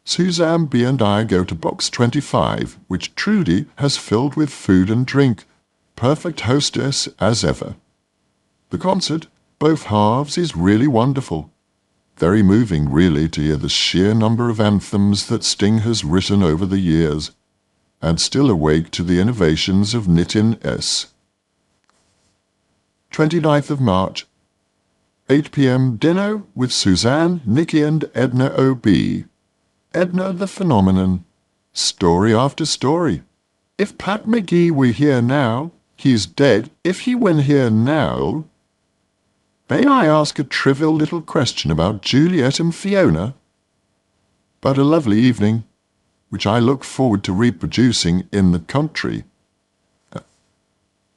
Suzanne B. and I go to box 25, which Trudy has filled with food and drink. Perfect hostess as ever. The concert, both halves, is really wonderful. Very moving, really, to hear the sheer number of anthems that Sting has written over the years, and still awake to the innovations of Knitting S. 29th of March. 8 p.m. dinner with Suzanne, Nikki and Edna O.B. Edna the phenomenon. Story after story. If Pat McGee were here now, he's dead. If he were here now... May I ask a trivial little question about Juliet and Fiona? But a lovely evening, which I look forward to reproducing in the country.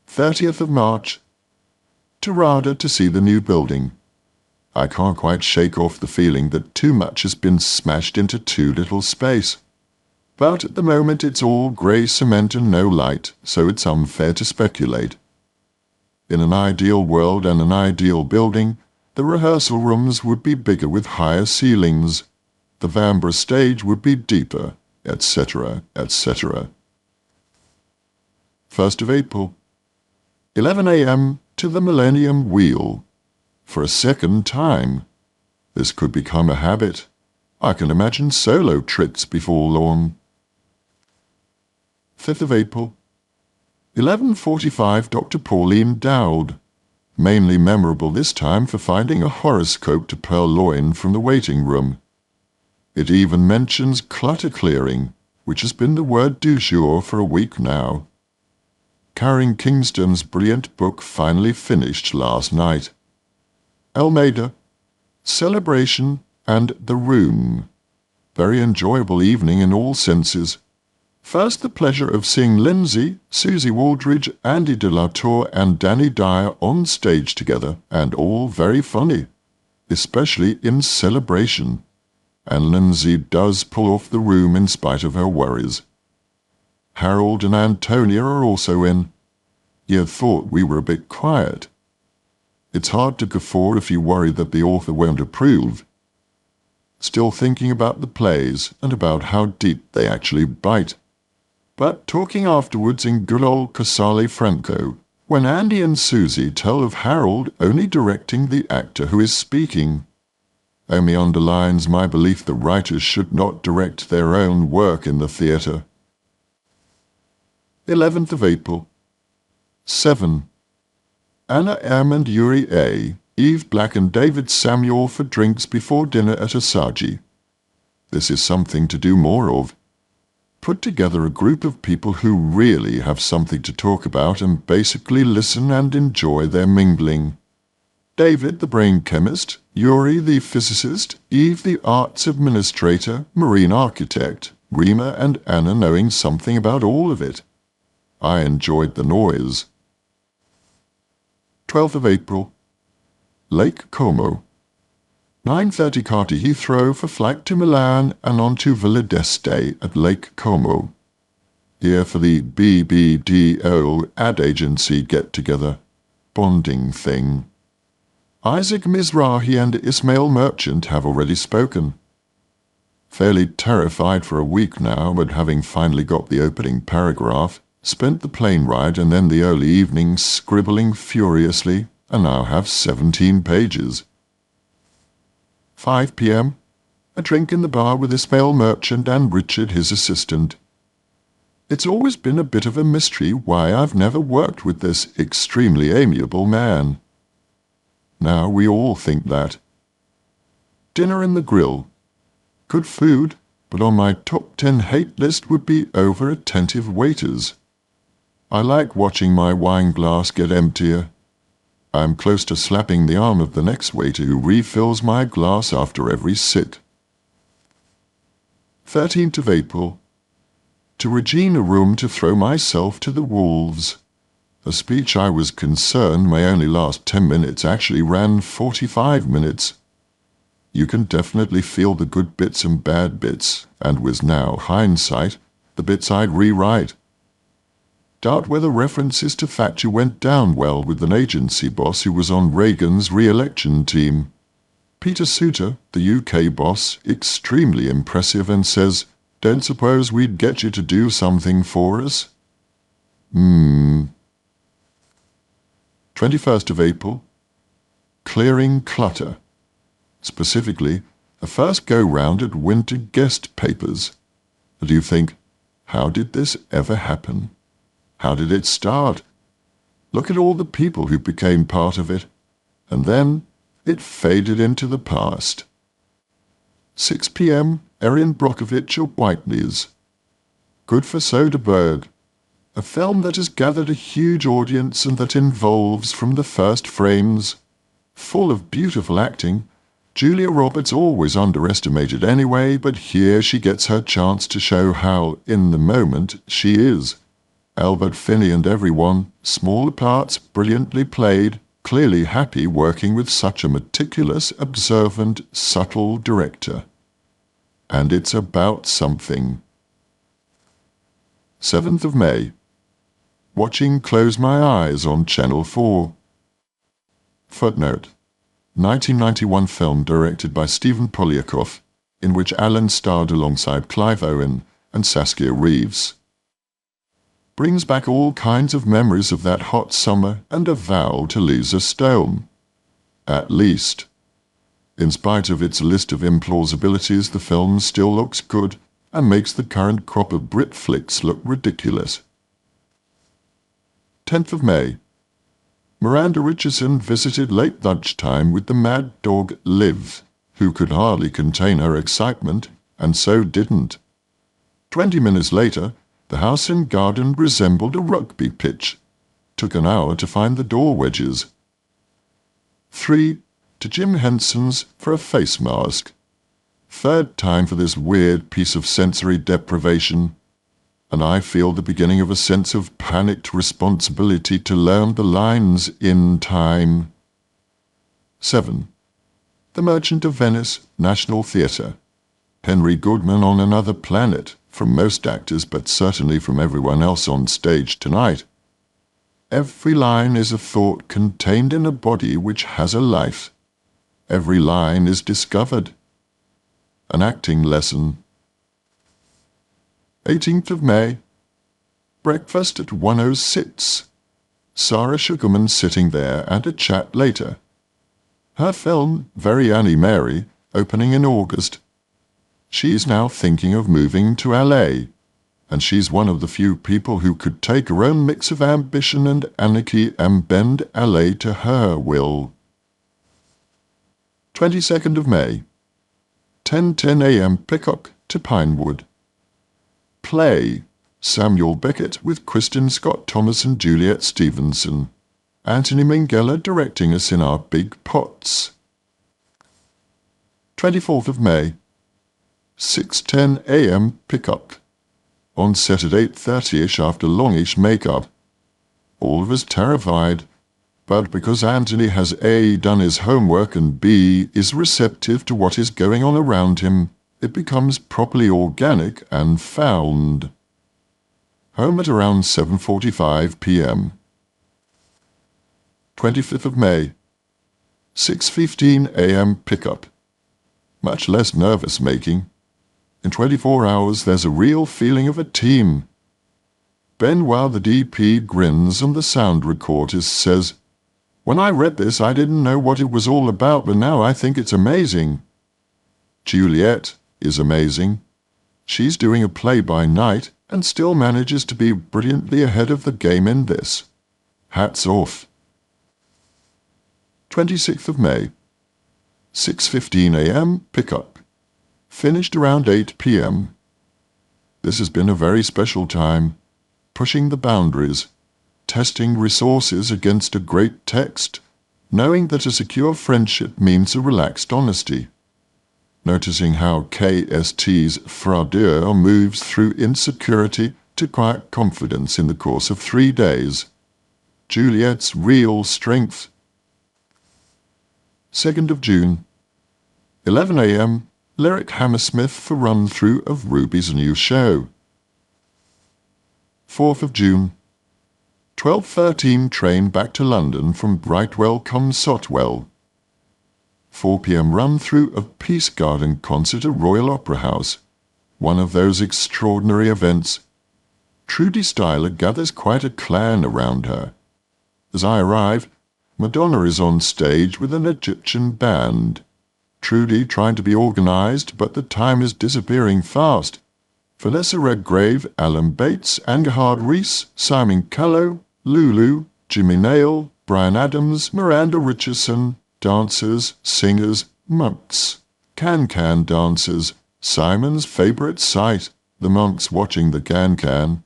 30th of March. To RADA to see the new building. I can't quite shake off the feeling that too much has been smashed into too little space. But at the moment it's all grey cement and no light, so it's unfair to speculate. In an ideal world and an ideal building, the rehearsal rooms would be bigger with higher ceilings, the Vanbrugh stage would be deeper, etc., etc. 1st of April. 11 a.m. to the Millennium Wheel. For a second time. This could become a habit. I can imagine solo trips before long. 5th of April. 11:45 Dr. Pauline Dowd. Mainly memorable this time for finding a horoscope to purloin from the waiting room. It even mentions clutter clearing, which has been the word du jour for a week now. Karen Kingston's brilliant book finally finished last night. Almeida, Celebration and The Room. Very enjoyable evening in all senses. First, the pleasure of seeing Lindsay, Susie Waldridge, Andy de la Tour and Danny Dyer on stage together, and all very funny, especially in Celebration. And Lindsay does pull off The Room in spite of her worries. Harold and Antonia are also in. You'd thought we were a bit quiet. It's hard to guffaw if you worry that the author won't approve. Still thinking about the plays and about how deep they actually bite. But talking afterwards in good old Casale Franco, when Andy and Susie tell of Harold only directing the actor who is speaking. only underlines my belief that writers should not direct their own work in the theatre. 11th of April. 7. Anna M. and Yuri A., Eve Black and David Samuel for drinks before dinner at Asaji. This is something to do more of. Put together a group of people who really have something to talk about and basically listen and enjoy their mingling. David, the brain chemist, Yuri, the physicist, Eve, the arts administrator, marine architect, Rima and Anna knowing something about all of it. I enjoyed the noise. 12th of April. Lake Como. 9:30 car to Heathrow for flight to Milan and on to Villa d'Este at Lake Como. Here for the BBDO ad agency get-together. Bonding thing. Isaac Mizrahi and Ismail Merchant have already spoken. Fairly terrified for a week now, but having finally got the opening paragraph, spent the plane ride and then the early evening scribbling furiously, and now have 17 pages. 5 p.m. A drink in the bar with Ismail Merchant and Richard, his assistant. It's always been a bit of a mystery why I've never worked with this extremely amiable man. Now we all think that. Dinner in the grill. Good food, but on my top 10 hate list would be over-attentive waiters. I like watching my wine glass get emptier. I'm close to slapping the arm of the next waiter who refills my glass after every sit. 13th of April. To Regina Room to throw myself to the wolves. A speech I was concerned may only last 10 minutes actually ran 45 minutes. You can definitely feel the good bits and bad bits, and with now hindsight, the bits I'd rewrite. Doubt whether references to Thatcher went down well with an agency boss who was on Reagan's re-election team. Peter Souter, the UK boss, extremely impressive and says, "Don't suppose we'd get you to do something for us?" 21st of April. Clearing clutter. Specifically, a first go-round at winter guest papers. Do you think, how did this ever happen? How did it start? Look at all the people who became part of it. And then it faded into the past. 6 p.m. Erin Brockovich of Whiteley's. Good for Soderbergh. A film that has gathered a huge audience and that involves from the first frames. Full of beautiful acting. Julia Roberts always underestimated anyway, but here she gets her chance to show how, in the moment, she is. Albert Finney and everyone, smaller parts brilliantly played, clearly happy working with such a meticulous, observant, subtle director. And it's about something. 7th of May. Watching Close My Eyes on Channel 4. Footnote. 1991 film directed by Stephen Polyakov, in which Alan starred alongside Clive Owen and Saskia Reeves. Brings back all kinds of memories of that hot summer and a vow to Lisa Stone. At least. In spite of its list of implausibilities, the film still looks good and makes the current crop of Brit flicks look ridiculous. 10th of May. Miranda Richardson visited late lunchtime with the mad dog Liv, who could hardly contain her excitement, and so didn't. 20 minutes later, the house and garden resembled a rugby pitch. Took an hour to find the door wedges. 3. To Jim Henson's for a face mask. Third time for this weird piece of sensory deprivation, and I feel the beginning of a sense of panicked responsibility to learn the lines in time. 7. The Merchant of Venice, National Theatre. Henry Goodman on another planet, from most actors, but certainly from everyone else on stage tonight. Every line is a thought contained in a body which has a life. Every line is discovered. An acting lesson. 18th of May. Breakfast at 106. Sarah Sugarman sitting there and a chat later. Her film, Very Annie Mary, opening in August. She's now thinking of moving to LA, and she's one of the few people who could take her own mix of ambition and anarchy and bend LA to her will. 22nd of May, 10:10 a.m. pickup to Pinewood. Play, Samuel Beckett with Kristen Scott Thomas and Juliet Stevenson. Anthony Minghella directing us in our big pots. 24th of May, 6:10 a.m. pickup. On set at 8:30ish after longish makeup. All of us terrified, but because Anthony has A, done his homework, and B, is receptive to what is going on around him, it becomes properly organic and found. Home at around 7:45 p.m. 25th of May, 6:15 a.m. pickup. Much less nervous-making. In 24 hours there's a real feeling of a team. Ben, while the DP grins and the sound recordist says, "When I read this I didn't know what it was all about, but now I think it's amazing." Juliet is amazing. She's doing a play-by-night and still manages to be brilliantly ahead of the game in this. Hats off. 26th of May, 6:15 a.m. pickup. Finished around 8 p.m. This has been a very special time, pushing the boundaries, testing resources against a great text, knowing that a secure friendship means a relaxed honesty, noticing how KST's froideur moves through insecurity to quiet confidence in the course of 3 days, Juliet's real strength. 2nd of June, 11 a.m. Lyric Hammersmith for run-through of Ruby's new show. 4th of June, 12:13 train back to London from Brightwell-cum-Sotwell. 4 p.m. run-through of Peace Garden concert at Royal Opera House, one of those extraordinary events. Trudy Styler gathers quite a clan around her. As I arrive, Madonna is on stage with an Egyptian band. Trudy trying to be organized, but the time is disappearing fast. Vanessa Redgrave, Alan Bates, Angahard Reese, Simon Callow, Lulu, Jimmy Nail, Brian Adams, Miranda Richardson, dancers, singers, monks. Can-can dancers, Simon's favourite sight, the monks watching the can-can.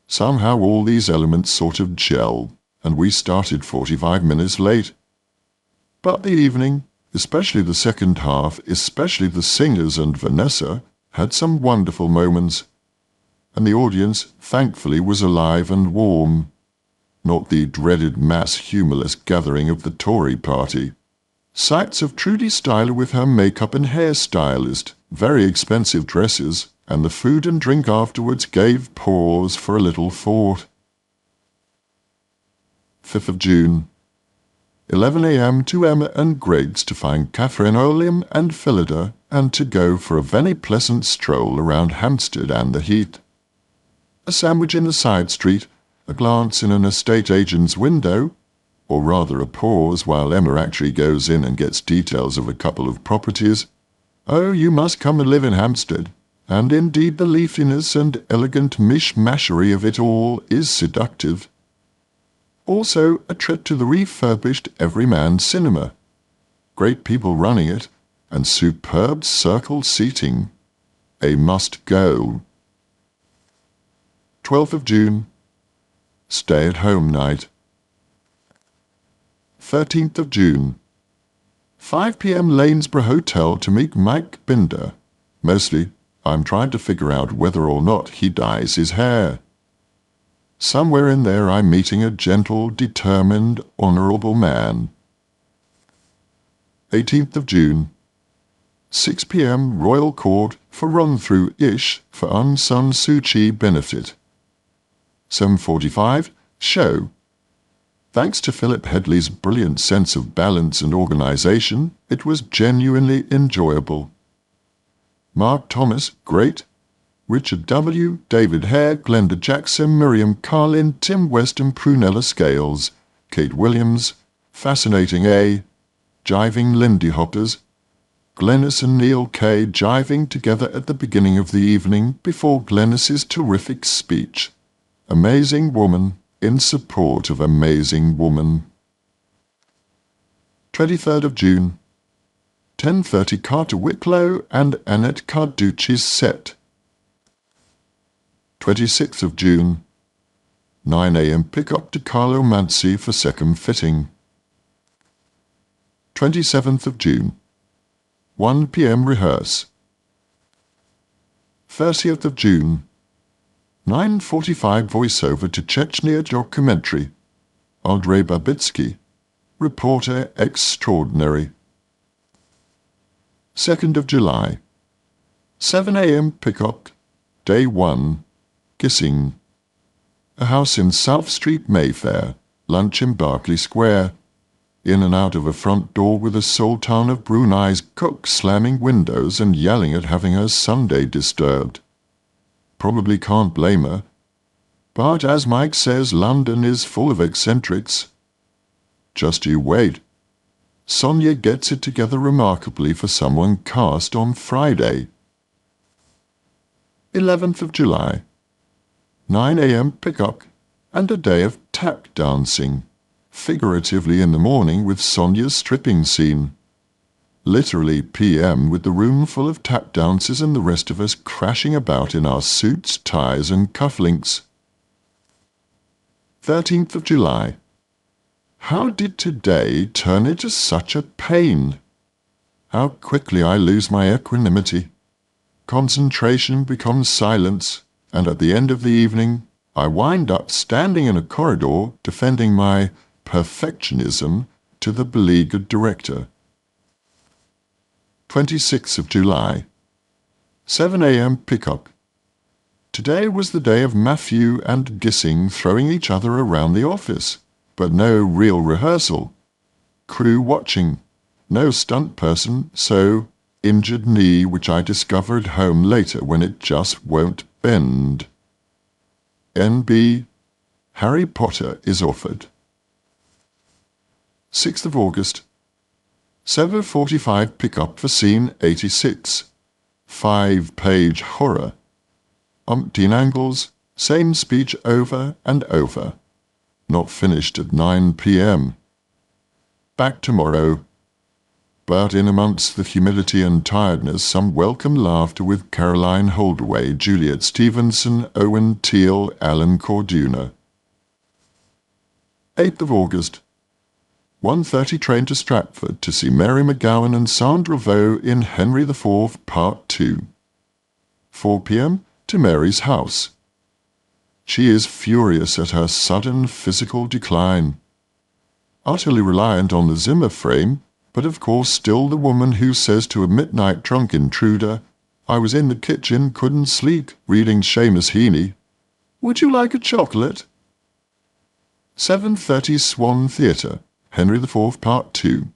Somehow all these elements sort of gel, and we started 45 minutes late. But the evening, especially the second half, especially the singers and Vanessa, had some wonderful moments, and the audience, thankfully, was alive and warm. Not the dreaded mass humorless gathering of the Tory party. Sights of Trudy Styler with her makeup and hairstylist, very expensive dresses, and the food and drink afterwards gave pause for a little thought. 5th of June, 11 a.m. to Emma and Greg's to find Catherine Oliam and Phillida, and to go for a very pleasant stroll around Hampstead and the Heath. A sandwich in a side street, a glance in an estate agent's window, or rather a pause while Emma actually goes in and gets details of a couple of properties. Oh, you must come and live in Hampstead, and indeed the leafiness and elegant mishmashery of it all is seductive. Also a trip to the refurbished Everyman Cinema. Great people running it, and superb circle seating. A must-go. 12th of June, stay-at-home night. 13th of June, 5 p.m. Lanesborough Hotel to meet Mike Binder. Mostly, I'm trying to figure out whether or not he dyes his hair. Somewhere in there I'm meeting a gentle, determined, honourable man. 18th of June, 6 p.m. Royal Court for run-through-ish for Aung San Suu Kyi benefit. 7:45, show. Thanks to Philip Headley's brilliant sense of balance and organisation, it was genuinely enjoyable. Mark Thomas, great. Richard W., David Hare, Glenda Jackson, Miriam Carlin, Tim Weston, Prunella Scales, Kate Williams, fascinating A, jiving Lindy Hoppers, Glenys and Neil Kay jiving together at the beginning of the evening before Glenys's terrific speech. Amazing woman in support of amazing woman. 23rd of June. 10:30 Carter Wicklow and Annette Carducci's set. 26th of June. 9 a.m. pick-up to Carlo Manzi for second fitting. 27th of June. 1 p.m. rehearse. 30th of June. 9:45 voiceover to Chechnya documentary. Andrei Babitsky, reporter extraordinary. 2nd of July. 7 a.m. pickup. Day 1. Kissing. A house in South Street, Mayfair. Lunch in Berkeley Square. In and out of a front door with a Sultan of Brunei's cook slamming windows and yelling at having her Sunday disturbed. Probably can't blame her. But as Mike says, London is full of eccentrics. Just you wait. Sonia gets it together remarkably for someone cast on Friday. 11th of July. 9 a.m. pickup and a day of tap dancing. Figuratively in the morning with Sonia's stripping scene. Literally p.m. with the room full of tap dancers and the rest of us crashing about in our suits, ties and cufflinks. 13th of July. How did today turn into such a pain? How quickly I lose my equanimity. Concentration becomes silence, and at the end of the evening, I wind up standing in a corridor defending my perfectionism to the beleaguered director. 26th of July. 7 a.m. pickup. Today was the day of Matthew and Gissing throwing each other around the office. But no real rehearsal. Crew watching. No stunt person, so injured knee which I discovered home later when it just won't bend. N.B. Harry Potter is offered. 6th of August. 7:45 pick-up for scene 86. 5-page horror. Umpteen angles, same speech over and over. Not finished at 9 p.m. Back tomorrow. But in amongst the humility and tiredness, some welcome laughter with Caroline Holdaway, Juliet Stevenson, Owen Teale, Alan Corduna. 8th of August. 1:30 train to Stratford to see Mary McGowan and Sandra Vaux in Henry IV Part 2. 4 p.m. to Mary's house. She is furious at her sudden physical decline. Utterly reliant on the Zimmer frame, but of course still the woman who says to a midnight drunk intruder, "I was in the kitchen, couldn't sleep, reading Seamus Heaney. Would you like a chocolate?" 7:30 Swan Theatre, Henry IV Part 2.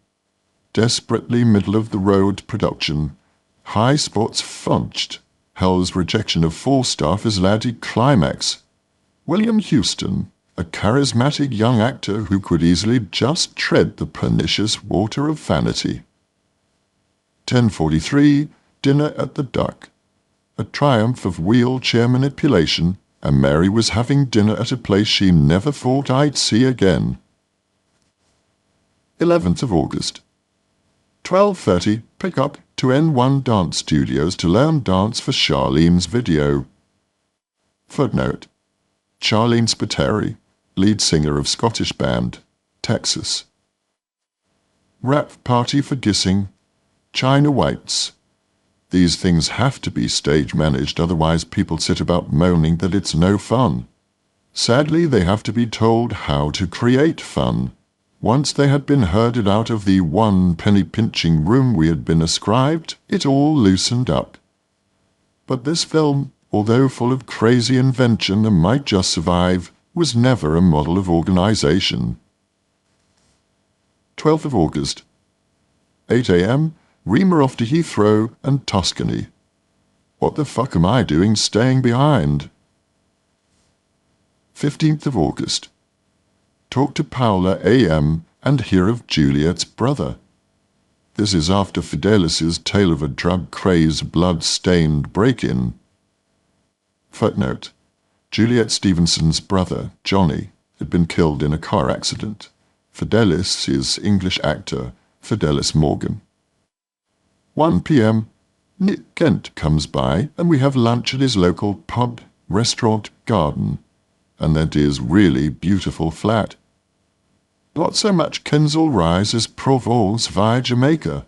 Desperately middle-of-the-road production. High spots funched. Hell's rejection of Falstaff is laddie climax. William Houston, a charismatic young actor who could easily just tread the pernicious water of vanity. 10:43, dinner at the Duck. A triumph of wheelchair manipulation, and Mary was having dinner at a place she never thought I'd see again. 11th of August. 12:30, pick up to N1 Dance Studios to learn dance for Charlene's video. Footnote: Charlene Spiteri, lead singer of Scottish band, Texas. Wrap party for Gissing, China Whites. These things have to be stage managed, otherwise people sit about moaning that it's no fun. Sadly, they have to be told how to create fun. Once they had been herded out of the one-penny-pinching room we had been ascribed, it all loosened up. But this film, although full of crazy invention and might just survive, was never a model of organization. 12th of August. 8 a.m., Reamer off to Heathrow and Tuscany. What the fuck am I doing staying behind? 15th of August. Talk to Paula a.m. and hear of Juliet's brother. This is after Fidelis's tale of a drug-crazed, blood-stained break-in. Footnote: Juliet Stevenson's brother, Johnny, had been killed in a car accident. Fidelis is English actor Fidelis Morgan. 1 p.m. Nick Kent comes by and we have lunch at his local pub, restaurant, garden, and that is really beautiful flat. Not so much Kensal Rise as Provence via Jamaica.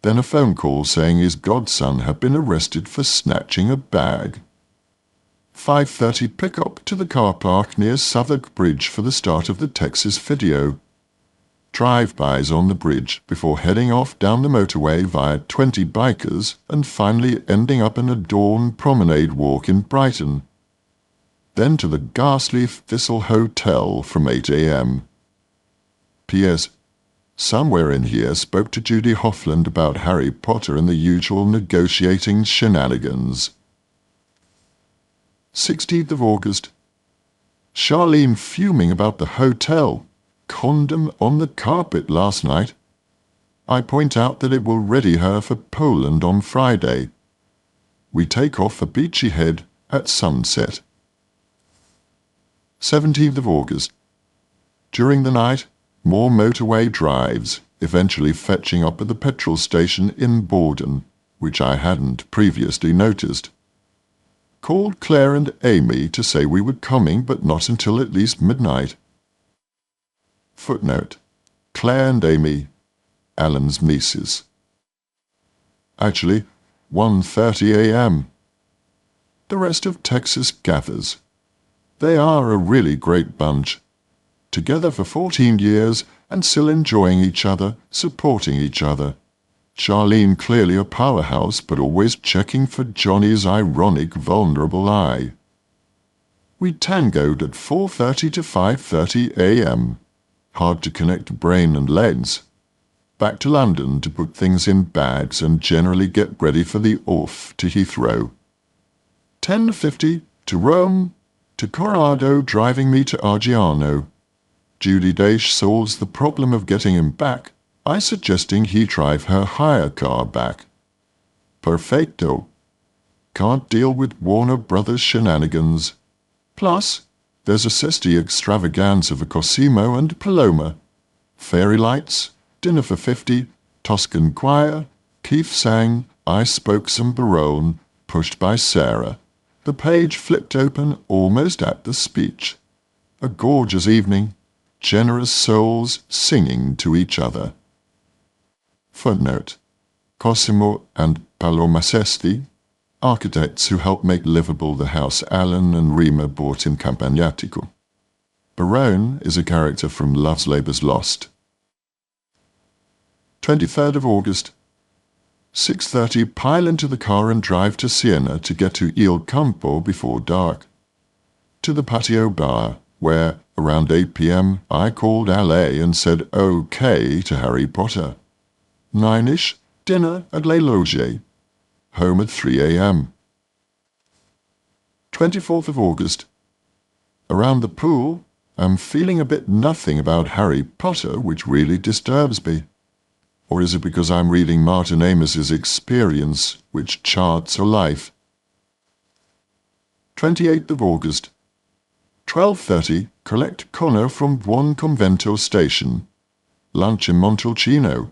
Then a phone call saying his godson had been arrested for snatching a bag. 5:30 pick-up to the car park near Southwark Bridge for the start of the Texas video. Drive-bys on the bridge before heading off down the motorway via 20 bikers and finally ending up in a dawn promenade walk in Brighton. Then to the ghastly Thistle Hotel from 8 a.m. P.S. Somewhere in here spoke to Judy Hoffland about Harry Potter and the usual negotiating shenanigans. 16th of August. Charlene fuming about the hotel. Condom on the carpet last night. I point out that it will ready her for Poland on Friday. We take off for Beachy Head at sunset. 17th of August. During the night, more motorway drives, eventually fetching up at the petrol station in Borden, which I hadn't previously noticed. Called Claire and Amy to say we were coming, but not until at least midnight. Footnote: Claire and Amy, Alan's nieces. Actually, 1:30 a.m. The rest of Texas gathers. They are a really great bunch. Together for 14 years and still enjoying each other, supporting each other. Charlene clearly a powerhouse, but always checking for Johnny's ironic, vulnerable eye. We tangoed at 4:30 to 5:30 a.m. Hard to connect brain and legs. Back to London to put things in bags and generally get ready for the off to Heathrow. 10:50 to Rome, to Corrado driving me to Argiano. Judy Daesh solves the problem of getting him back by suggesting he drive her hire car back. Perfecto. Can't deal with Warner Brothers shenanigans. Plus, there's a Sesti extravaganza for Cosimo and Paloma. Fairy lights, dinner for 50, Tuscan choir, Keith sang, I spoke some Barone, pushed by Sarah. The page flipped open almost at the speech. A gorgeous evening, generous souls singing to each other. Footnote: Cosimo and Paloma Sesti, architects who helped make livable the house Alan and Rima bought in Campagnatico. Barone is a character from Love's Labour's Lost. 23rd of August. 6:30 pile into the car and drive to Siena to get to Il Campo before dark. To the patio bar, where, around 8 p.m., I called LA and said OK to Harry Potter. 9-ish, dinner at Les Loges. Home at 3 a.m. 24th of August. Around the pool, I'm feeling a bit nothing about Harry Potter, which really disturbs me. Or is it because I'm reading Martin Amos's Experience, which charts a life? 28th of August. 12:30, collect Connor from Buon Convento station. Lunch in Montalcino.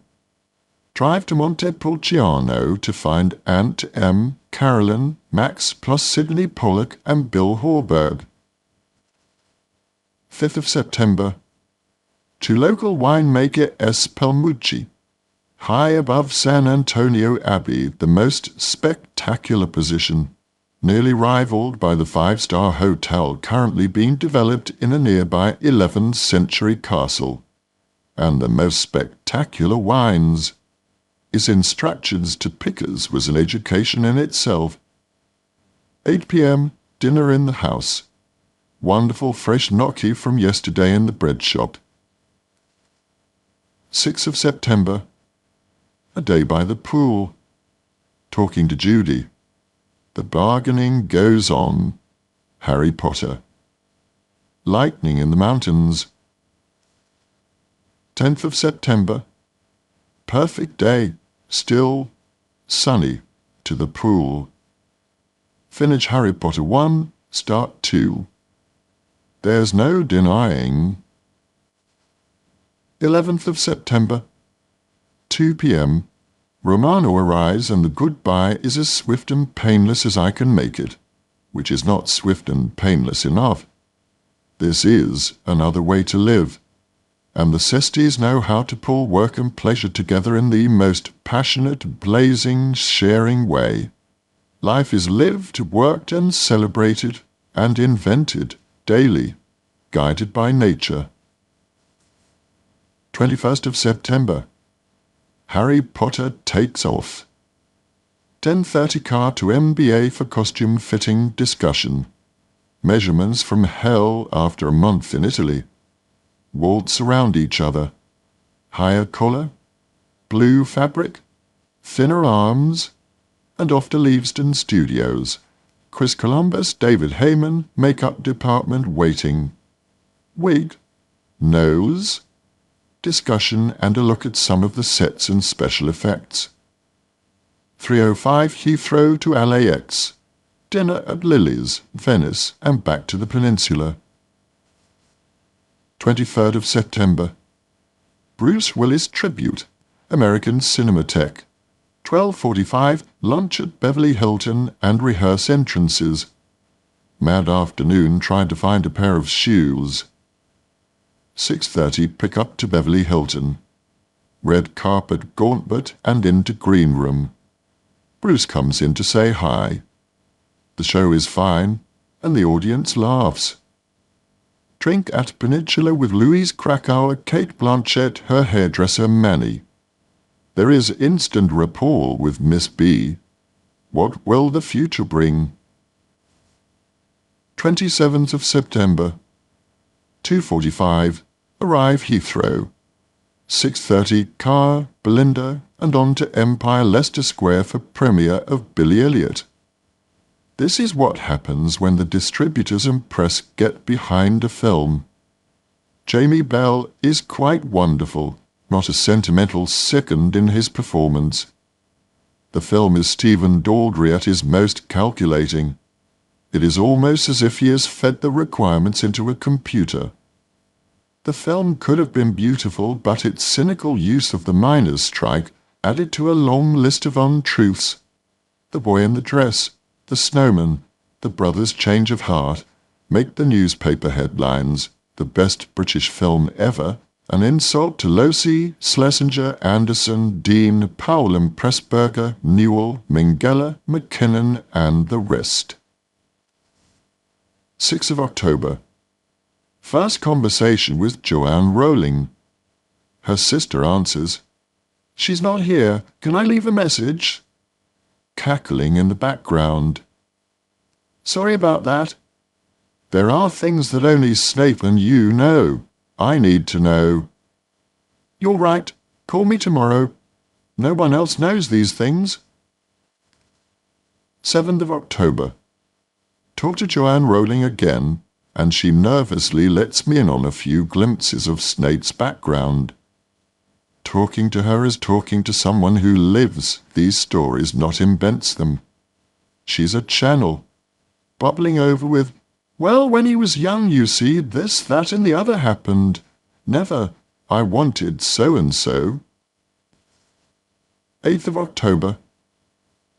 Drive to Montepulciano to find Aunt M, Carolyn, Max plus Sidney Pollock and Bill Horberg. 5th of September. To local winemaker S. Pelmucci. High above San Antonio Abbey, the most spectacular position, nearly rivaled by the five-star hotel currently being developed in a nearby 11th century castle. And the most spectacular wines. His instructions to pickers was an education in itself. 8 p.m, dinner in the house. Wonderful fresh gnocchi from yesterday in the bread shop. 6th of September. A day by the pool. Talking to Judy. The bargaining goes on. Harry Potter. Lightning in the mountains. 10th of September. Perfect day, still, sunny, to the pool. Finish Harry Potter 1, start 2. There's no denying. 11th of September, 2 p.m. Romano arrives and the goodbye is as swift and painless as I can make it, which is not swift and painless enough. This is another way to live, and the Cesties know how to pull work and pleasure together in the most passionate, blazing, sharing way. Life is lived, worked and celebrated and invented daily, guided by nature. 21st of September. Harry Potter takes off. 10:30 car to MBA for costume fitting discussion. Measurements from hell after a month in Italy. Waltz around each other. Higher collar, blue fabric, thinner arms, and off to Leavesden Studios. Chris Columbus, David Heyman, makeup department waiting. Wig, nose, discussion and a look at some of the sets and special effects. 3:05 Heathrow to LAX. Dinner at Lily's, Venice, and back to the peninsula. 23rd of September. Bruce Willis Tribute, American Cinematheque. 12:45 lunch at Beverly Hilton and rehearse entrances. Mad afternoon trying to find a pair of shoes. 6:30 pick up to Beverly Hilton. Red carpet gauntlet and into green room. Bruce comes in to say hi. The show is fine and the audience laughs. Drink at Peninsula with Louise Krakauer, Kate Blanchett, her hairdresser Manny. There is instant rapport with Miss B. What will the future bring? 27th of September. 2:45, arrive Heathrow. 6:30, car, Belinda, and on to Empire Leicester Square for premiere of Billy Elliot. This is what happens when the distributors and press get behind a film. Jamie Bell is quite wonderful, not a sentimental second in his performance. The film is Stephen Daldry at his most calculating. It is almost as if he has fed the requirements into a computer. The film could have been beautiful, but its cynical use of the miners' strike added to a long list of untruths. The boy in the dress, the snowman, the brothers' change of heart make the newspaper headlines. The best British film ever, an insult to Losi, Schlesinger, Anderson, Dean, Powell and Pressburger, Newell, Minghella, McKinnon and the rest. 6th of October. First conversation with Joanne Rowling. Her sister answers, "She's not here. Can I leave a message?" Cackling in the background. "Sorry about that. There are things that only Snape and you know. I need to know." "You're right. Call me tomorrow. No one else knows these things." 7th of October. Talk to Joanne Rowling again, and she nervously lets me in on a few glimpses of Snape's background. Talking to her is talking to someone who lives these stories, not invents them. She's a channel, bubbling over with, "Well, when he was young, you see, this, that, and the other happened. Never, I wanted so-and-so." 8th of October.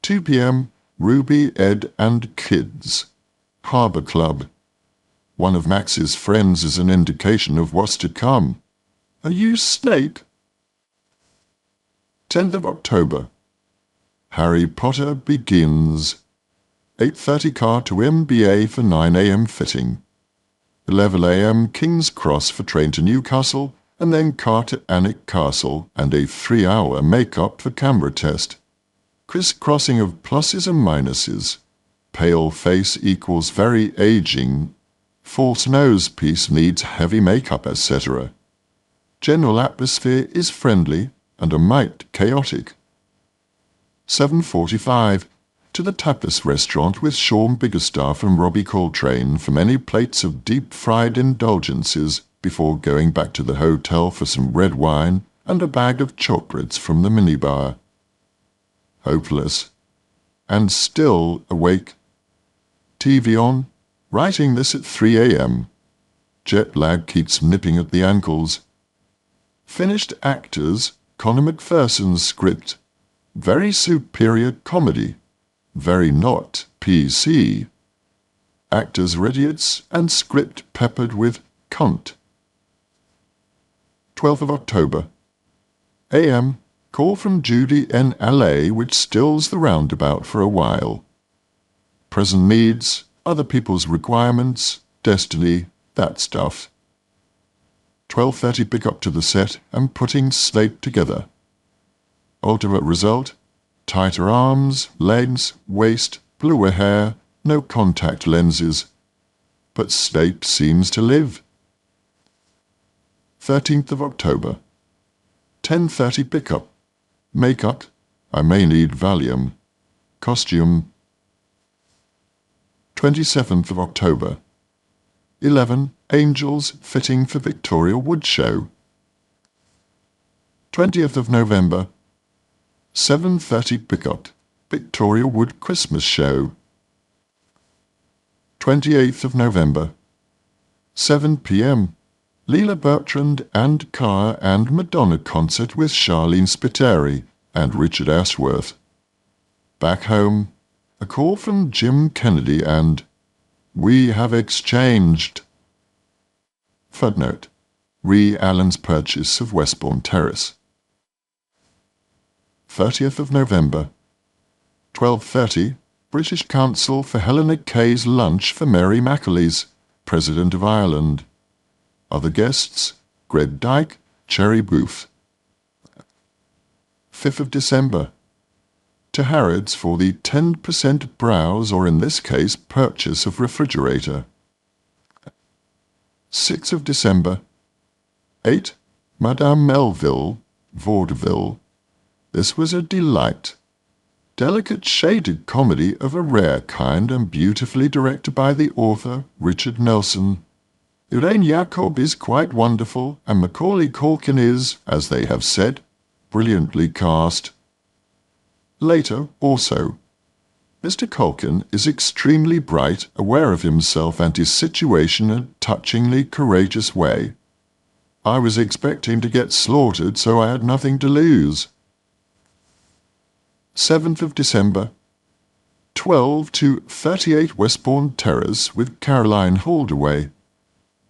2 p.m. Ruby, Ed, and kids. Harbour Club. One of Max's friends is an indication of what's to come. "Are you Snape?" 10th of October. Harry Potter begins. 8:30 car to MBA for 9 a.m. fitting. 11 a.m. King's Cross for train to Newcastle, and then car to Alnwick Castle and a 3-hour make-up for camera test. Crisscrossing of pluses and minuses. Pale face equals very aging. False nose piece needs heavy makeup, etc. General atmosphere is friendly and a mite chaotic. 7:45. To the tapas restaurant with Sean Biggerstaff and Robbie Coltrane for many plates of deep-fried indulgences before going back to the hotel for some red wine and a bag of chocolates from the minibar. Hopeless. And still awake. TV on, writing this at 3 a.m. Jet lag keeps nipping at the ankles. Finished actors, Conor McPherson's script. Very superior comedy. Very not PC. Actors' idiots and script peppered with cunt. 12th of October. AM. Call from Judy in LA which stills the roundabout for a while. Present needs, other people's requirements, destiny, that stuff. 12:30 pick up to the set and putting slate together. Ultimate result, tighter arms, legs, waist, bluer hair, no contact lenses. But slate seems to live. 13th of October. 10:30 pick up. Makeup, I may need Valium. Costume. 27th of October. 11 angels fitting for Victoria Wood Show. 20th of November. 7:30 pickup. Victoria Wood Christmas Show. 28th of November. 7 p.m. Leela Bertrand and Carr and Madonna concert with Charlene Spiteri and Richard Ashworth. Back home, a call from Jim Kennedy and "We have exchanged." Footnote: Re Allen's purchase of Westbourne Terrace. 30th of November. 12:30, British Council for Helena Kay's lunch for Mary Macaulay's, President of Ireland. Other guests, Greg Dyke, Cherry Booth. 5th of December. To Harrods for the 10% browse or in this case purchase of refrigerator. 6th of December. 8. Madame Melville, Vaudeville. This was a delight. Delicate shaded comedy of a rare kind and beautifully directed by the author Richard Nelson. Elaine Jacob is quite wonderful, and Macaulay Culkin is, as they have said, brilliantly cast. Later, also, Mr. Culkin is extremely bright, aware of himself and his situation in a touchingly courageous way. I was expecting to get slaughtered, so I had nothing to lose. 7th of December. 12 to 38 Westbourne Terrace with Caroline Holdaway,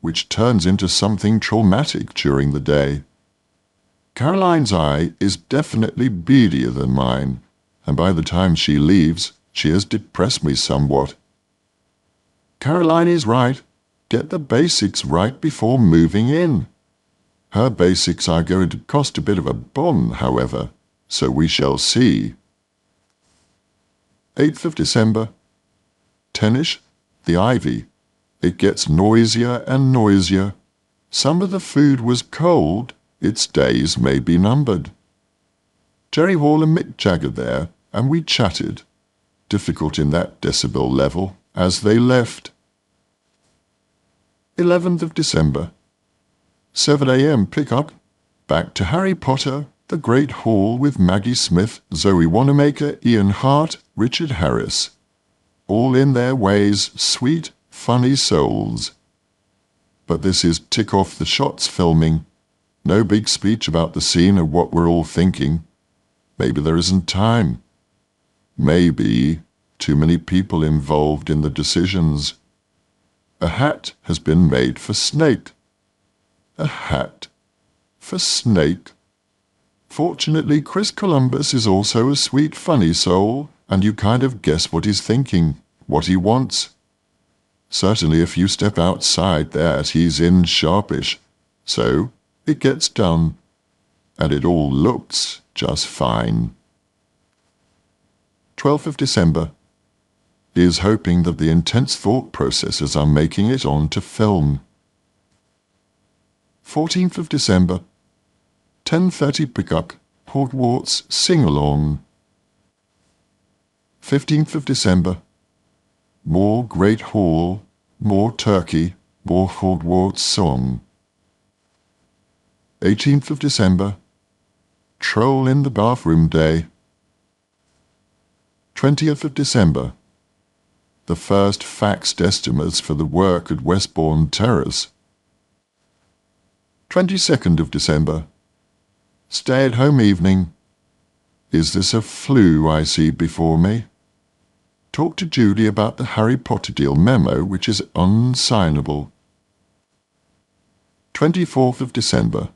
which turns into something traumatic during the day. Caroline's eye is definitely beadier than mine, and by the time she leaves, she has depressed me somewhat. Caroline is right. Get the basics right before moving in. Her basics are going to cost a bit of a bomb, however, so we shall see. 8th of December. Tennis, the Ivy. It gets noisier and noisier. Some of the food was cold. Its days may be numbered. Jerry Hall and Mick Jagger there, and we chatted. Difficult in that decibel level, as they left. 11th of December. 7 a.m. pick-up. Back to Harry Potter, the Great Hall with Maggie Smith, Zoe Wanamaker, Ian Hart, Richard Harris. All in their ways sweet, funny souls. But this is tick-off-the-shots filming. No big speech about the scene or what we're all thinking. Maybe there isn't time. Maybe too many people involved in the decisions. A hat has been made for Snake. A hat for Snake. Fortunately, Chris Columbus is also a sweet, funny soul, and you kind of guess what he's thinking, what he wants. Certainly if you step outside that, he's in sharpish. So it gets done, and it all looks just fine. 12th of December. He is hoping that the intense thought processes are making it onto film. 14th of December. 10:30 pickup, Hogwarts sing-along. 15th of December. More Great Hall, more turkey, more Hogwarts song. 18th of December. troll in the bathroom day. 20th of December. The first faxed estimates for the work at Westbourne Terrace. 22nd of December. Stay-at-home evening. Is this a flu I see before me? Talk to Judy about the Harry Potter deal memo, which is unsignable. 24th of December.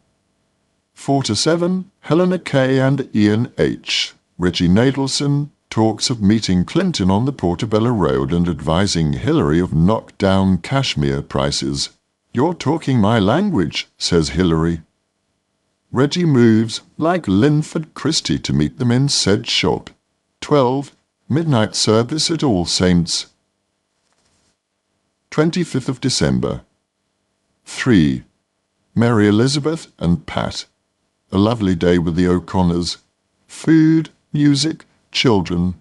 4 to 7, Helena K. and Ian H. Reggie Nadelson talks of meeting Clinton on the Portobello Road and advising Hillary of knock-down cashmere prices. You're talking my language, says Hillary. Reggie moves like Linford Christie to meet them in said shop. 12. Midnight service at All Saints. 25th of December. 3. Mary Elizabeth and Pat. A lovely day with the O'Connors. Food, music, children.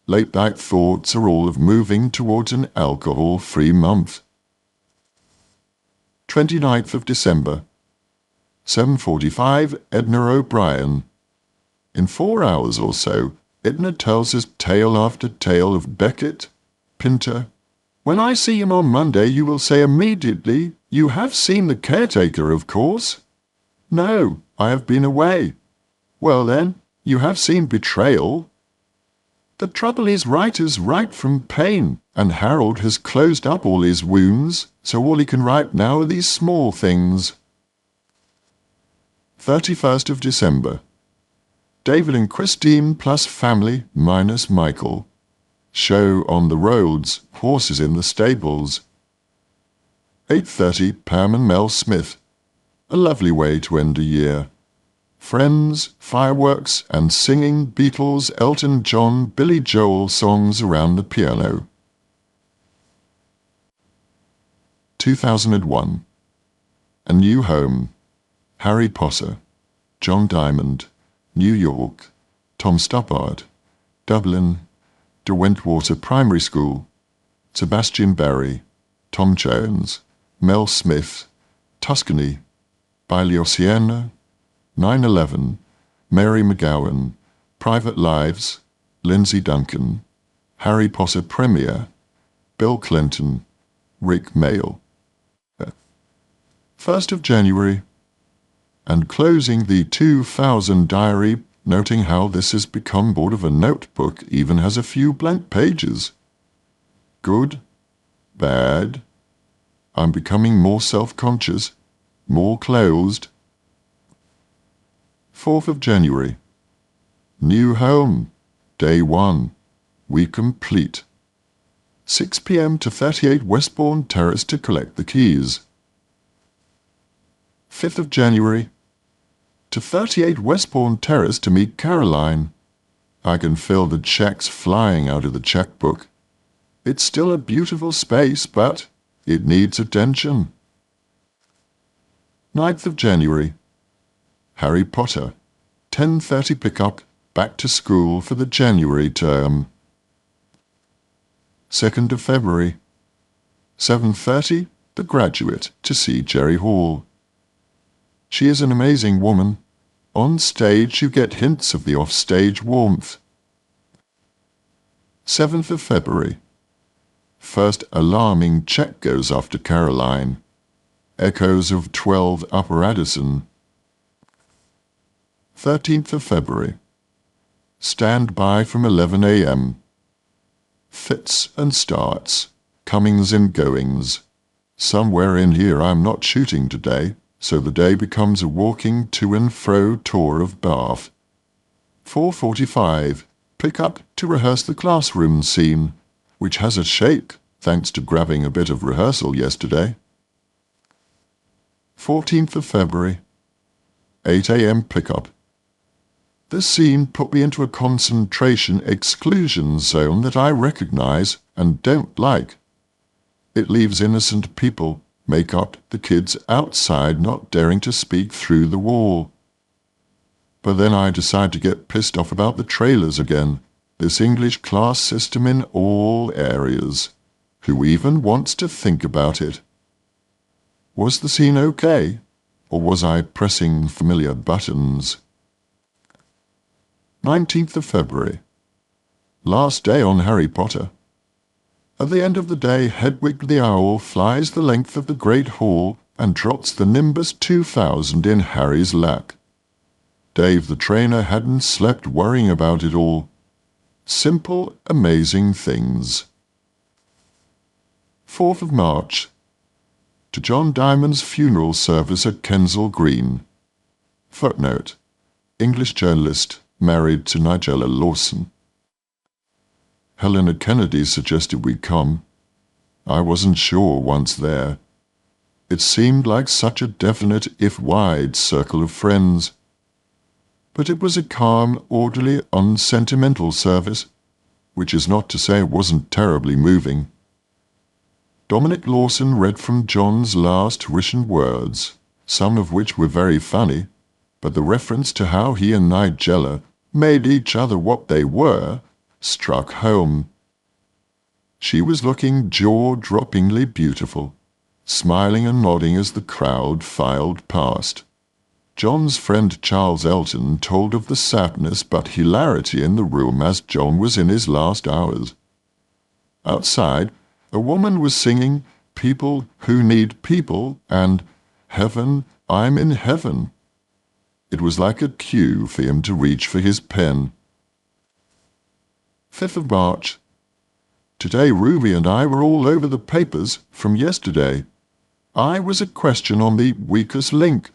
Late-night thoughts are all of moving towards an alcohol-free month. 29th of December. 7:45, Edna O'Brien. In 4 hours or so, Edna tells us tale after tale of Beckett, Pinter. When I see him on Monday, you will say immediately, "You have seen the caretaker, of course?" "No, I have been away." "Well then, you have seen Betrayal." The trouble is writers write from pain, and Harold has closed up all his wounds, so all he can write now are these small things. 31st of December. David and Christine plus family minus Michael. Show on the roads, horses in the stables. 8:30, Pam and Mel Smith. A lovely way to end a year. Friends, fireworks, and singing Beatles, Elton John, Billy Joel songs around the piano. 2001. A New Home. Harry Potter. John Diamond. New York. Tom Stoppard. Dublin. Derwentwater Primary School. Sebastian Barry. Tom Jones. Mel Smith. Tuscany. Bigliosiena. 9/11. Mary McGowan. Private Lives. Lindsay Duncan. Harry Potter Premiere. Bill Clinton. Rick Mail. 1st of January. And closing the 2000 diary, noting how this has become more of a notebook, even has a few blank pages. Good, bad. I'm becoming more self-conscious, more closed. 4th of January. New home. Day 1. We complete. 6 p.m. to 38 Westbourne Terrace to collect the keys. 5th of January. To 38 Westbourne Terrace to meet Caroline. I can feel the checks flying out of the checkbook. It's still a beautiful space, but it needs attention. 9th of January. Harry Potter. 10:30 pickup, back to school for the January term. 2nd of February. 7:30, The Graduate, to see Jerry Hall. She is an amazing woman. On stage you get hints of the off-stage warmth. 7th of February. First alarming check goes after Caroline. Echoes of 12 Upper Addison. 13th of February. Stand by from 11 a.m. Fits and starts. Comings and goings. Somewhere in here I'm not shooting today, so the day becomes a walking to and fro tour of Bath. 4:45. Pick up to rehearse the classroom scene, which has a shake, thanks to grabbing a bit of rehearsal yesterday. 14th of February. 8 a.m. pickup. This scene put me into a concentration exclusion zone that I recognize and don't like. It leaves innocent people, make up the kids outside not daring to speak through the wall. But then I decide to get pissed off about the trailers again, this English class system in all areas. Who even wants to think about it? Was the scene okay, or was I pressing familiar buttons? 19th of February. Last day on Harry Potter. At the end of the day, Hedwig the Owl flies the length of the Great Hall and trots the Nimbus 2000 in Harry's lap. Dave the trainer hadn't slept worrying about it all. Simple, amazing things. 4th of March. To John Diamond's funeral service at Kensal Green. Footnote: English journalist, married to Nigella Lawson. Helena Kennedy suggested we come. I wasn't sure once there. It seemed like such a definite, if wide, circle of friends. But it was a calm, orderly, unsentimental service, which is not to say it wasn't terribly moving. Dominic Lawson read from John's last written words, some of which were very funny, but the reference to how he and Nigella made each other what they were struck home. She was looking jaw-droppingly beautiful, smiling and nodding as the crowd filed past. John's friend Charles Elton told of the sadness but hilarity in the room as John was in his last hours. Outside, a woman was singing "People Who Need People" and "Heaven, I'm in Heaven." It was like a cue for him to reach for his pen. 5th of March. Today Ruby and I were all over the papers from yesterday. I was a question on the weakest link,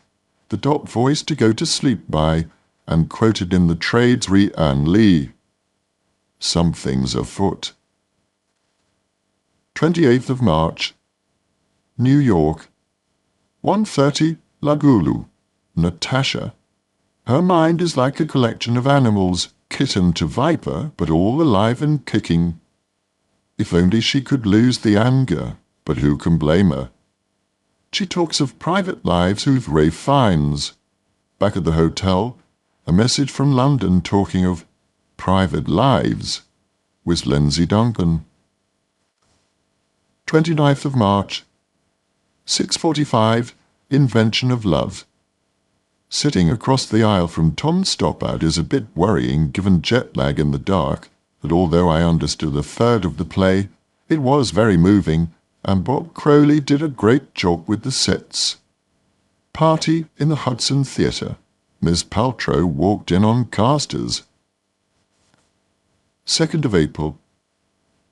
the dot voice to go to sleep by, and quoted in the Trades re Ann Lee. Something's afoot. 28th of March. New York. 1:30 Lagulu. Natasha. Her mind is like a collection of animals, kitten to viper, but all alive and kicking. If only she could lose the anger, but who can blame her? She talks of private lives with Ray Fiennes. Back at the hotel, a message from London talking of private lives with Lindsay Duncan. 29th of March. 6:45, Invention of Love. Sitting across the aisle from Tom Stoppard is a bit worrying given jet lag in the dark, but although I understood a third of the play, it was very moving, and Bob Crowley did a great job with the sets. Party in the Hudson Theatre. Miss Paltrow walked in on casters. 2nd of April.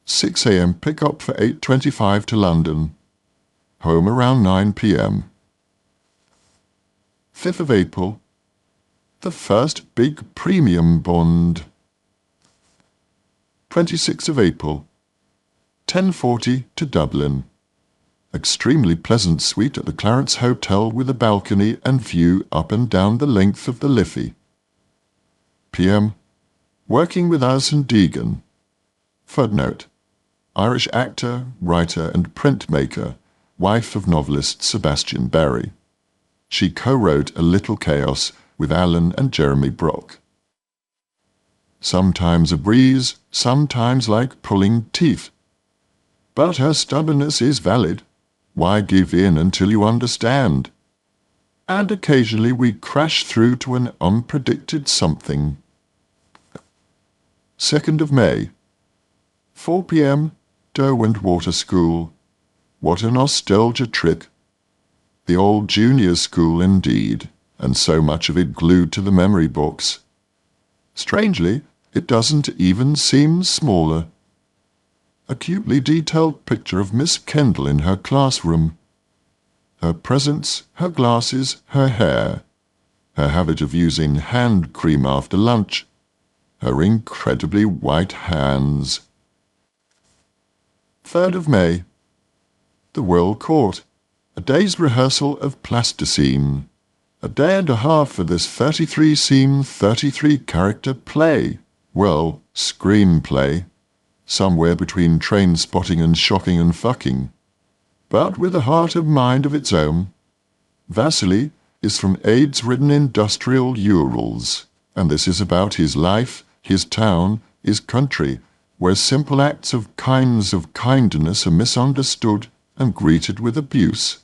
6 a.m. pick-up for 8:25 to London. Home around 9 p.m. 5th of April. The first big premium bond. 26th of April. 10:40 to Dublin. Extremely pleasant suite at the Clarence Hotel with a balcony and view up and down the length of the Liffey. p.m. Working with Alison Deegan. Footnote: Irish actor, writer and printmaker, wife of novelist Sebastian Barry. She co-wrote A Little Chaos with Alan and Jeremy Brock. Sometimes a breeze, sometimes like pulling teeth. But her stubbornness is valid. Why give in until you understand? And occasionally we crash through to an unpredicted something. 2nd of May. 4 p.m. Derwent Water School. What a nostalgia trick. The old junior school indeed, and so much of it glued to the memory box. Strangely, it doesn't even seem smaller. A cutely detailed picture of Miss Kendall in her classroom. Her presents, her glasses, her hair. Her habit of using hand cream after lunch. Her incredibly white hands. 3rd of May. The World Court. A day's rehearsal of Plasticine. A day and a half for this 33-scene, 33-character play. Well, screenplay. Somewhere between Train Spotting and Shocking and Fucking. But with a heart and mind of its own. Vasily is from AIDS-ridden industrial Urals, and this is about his life, his town, his country, where simple acts of kindness are misunderstood and greeted with abuse.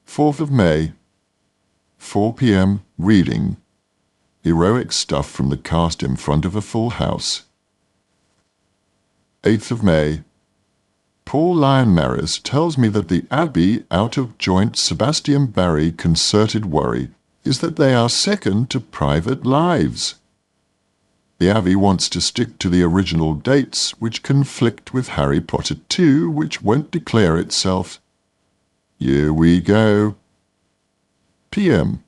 4th of May. 4 p.m. Reading. Heroic stuff from the cast in front of a full house. 8th of May. Paul Lyon Maris tells me that the Abbey out-of-joint Sebastian Barry concerted worry is that they are second to private lives. The Abbey wants to stick to the original dates, which conflict with Harry Potter 2, which won't declare itself. Here we go. PM.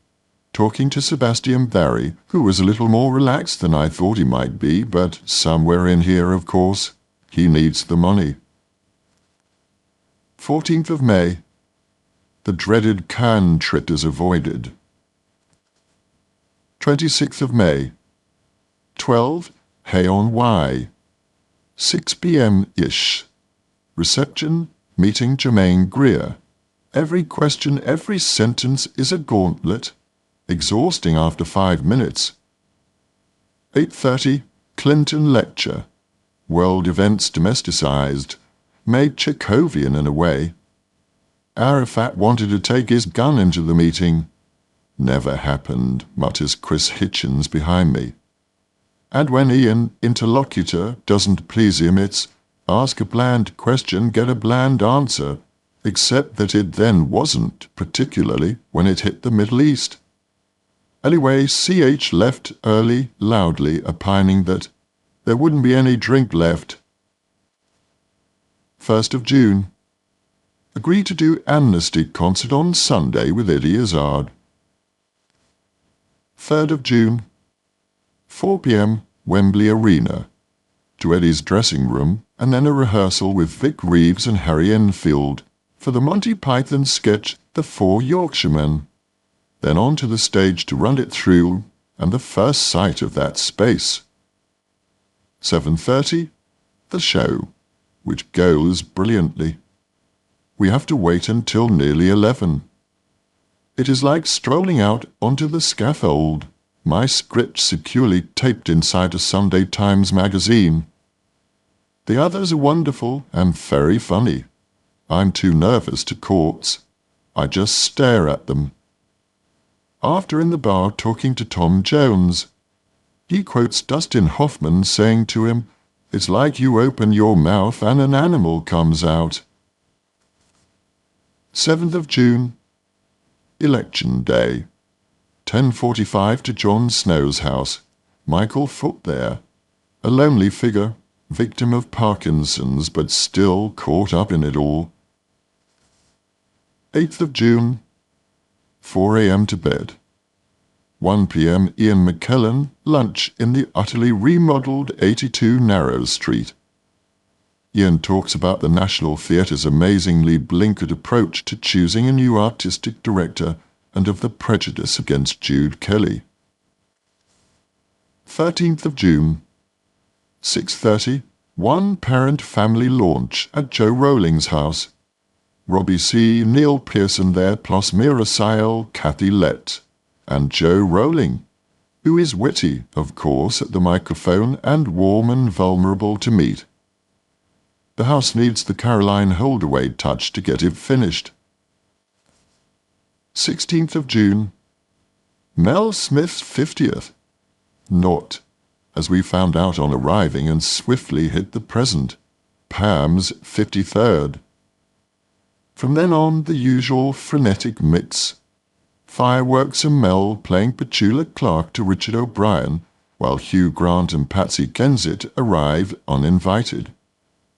Talking to Sebastian Barry, who was a little more relaxed than I thought he might be, but somewhere in here, of course, he needs the money. 14th of May. The dreaded Cannes trip is avoided. 26th of May. 12. Hay on Wye. 6 p.m.-ish. Reception, meeting Germaine Greer. Every question, every sentence is a gauntlet, exhausting after 5 minutes. 8:30. Clinton lecture. World events domesticized, made Chekhovian in a way. Arafat wanted to take his gun into the meeting. Never happened, mutters Chris Hitchens behind me. And when Ian, interlocutor, doesn't please him, it's ask a bland question, get a bland answer, except that it then wasn't, particularly when it hit the Middle East. Anyway, CH left early, loudly opining that there wouldn't be any drink left. 1st of June. Agreed to do Amnesty concert on Sunday with Eddie Izzard. 3rd of June. 4 p.m. Wembley Arena. To Eddie's dressing room, and then a rehearsal with Vic Reeves and Harry Enfield for the Monty Python sketch The Four Yorkshiremen. Then on to the stage to run it through, and the first sight of that space. 7:30. The show, which goes brilliantly. We have to wait until nearly 11. It is like strolling out onto the scaffold, my script securely taped inside a Sunday Times magazine. The others are wonderful and very funny. I'm too nervous to corpse. I just stare at them. After in the bar talking to Tom Jones, he quotes Dustin Hoffman saying to him, "It's like you open your mouth and an animal comes out." 7th of June. Election Day. 10:45 to Jon Snow's house. Michael Foot there. A lonely figure, victim of Parkinson's, but still caught up in it all. 8th of June. 4 a.m. to bed. 1 p.m. Ian McKellen, lunch in the utterly remodeled 82 Narrow Street. Ian talks about the National Theatre's amazingly blinkered approach to choosing a new artistic director and of the prejudice against Jude Kelly. 13th of June. 6:30. One-parent family launch at Joe Rowling's house. Robbie C., Neil Pearson there, plus Mira Sayal, Kathy Lett, and Joe Rowling, who is witty, of course, at the microphone and warm and vulnerable to meet. The house needs the Caroline Holdaway touch to get it finished. 16th of June. Mel Smith's 50th. Not, as we found out on arriving and swiftly hit the present, Pam's 53rd. From then on, the usual frenetic mix. Fireworks and Mel playing Petula Clark to Richard O'Brien, while Hugh Grant and Patsy Kensit arrive uninvited.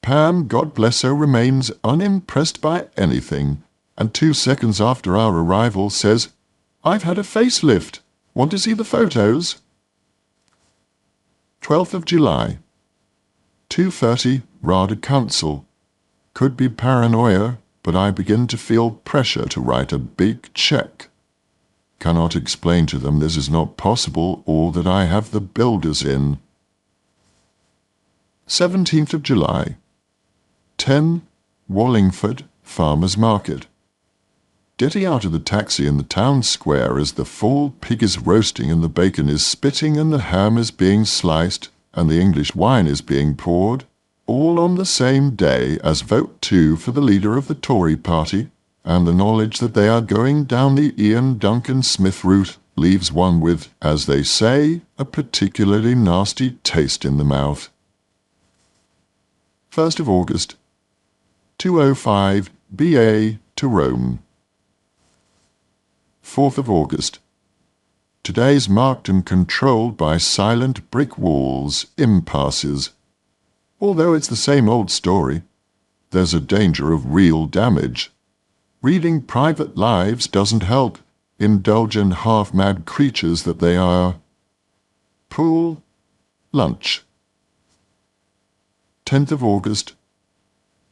Pam, God bless her, remains unimpressed by anything, and 2 seconds after our arrival says, "I've had a facelift. Want to see the photos?" 12th of July. 2:30, RADA Council. Could be paranoia, but I begin to feel pressure to write a big check. Cannot explain to them this is not possible or that I have the builders in. 17th of July. 10, Wallingford, Farmers Market. Getting out of the taxi in the town square as the fall pig is roasting and the bacon is spitting and the ham is being sliced and the English wine is being poured, all on the same day as vote 2 for the leader of the Tory party, and the knowledge that they are going down the Ian Duncan Smith route leaves one with, as they say, a particularly nasty taste in the mouth. 1st of August, 2:05 BA to Rome. 4th of August. Today's marked and controlled by silent brick walls, impasses. Although it's the same old story, there's a danger of real damage. Reading private lives doesn't help indulgent half-mad creatures that they are. Pool, lunch. 10th of August.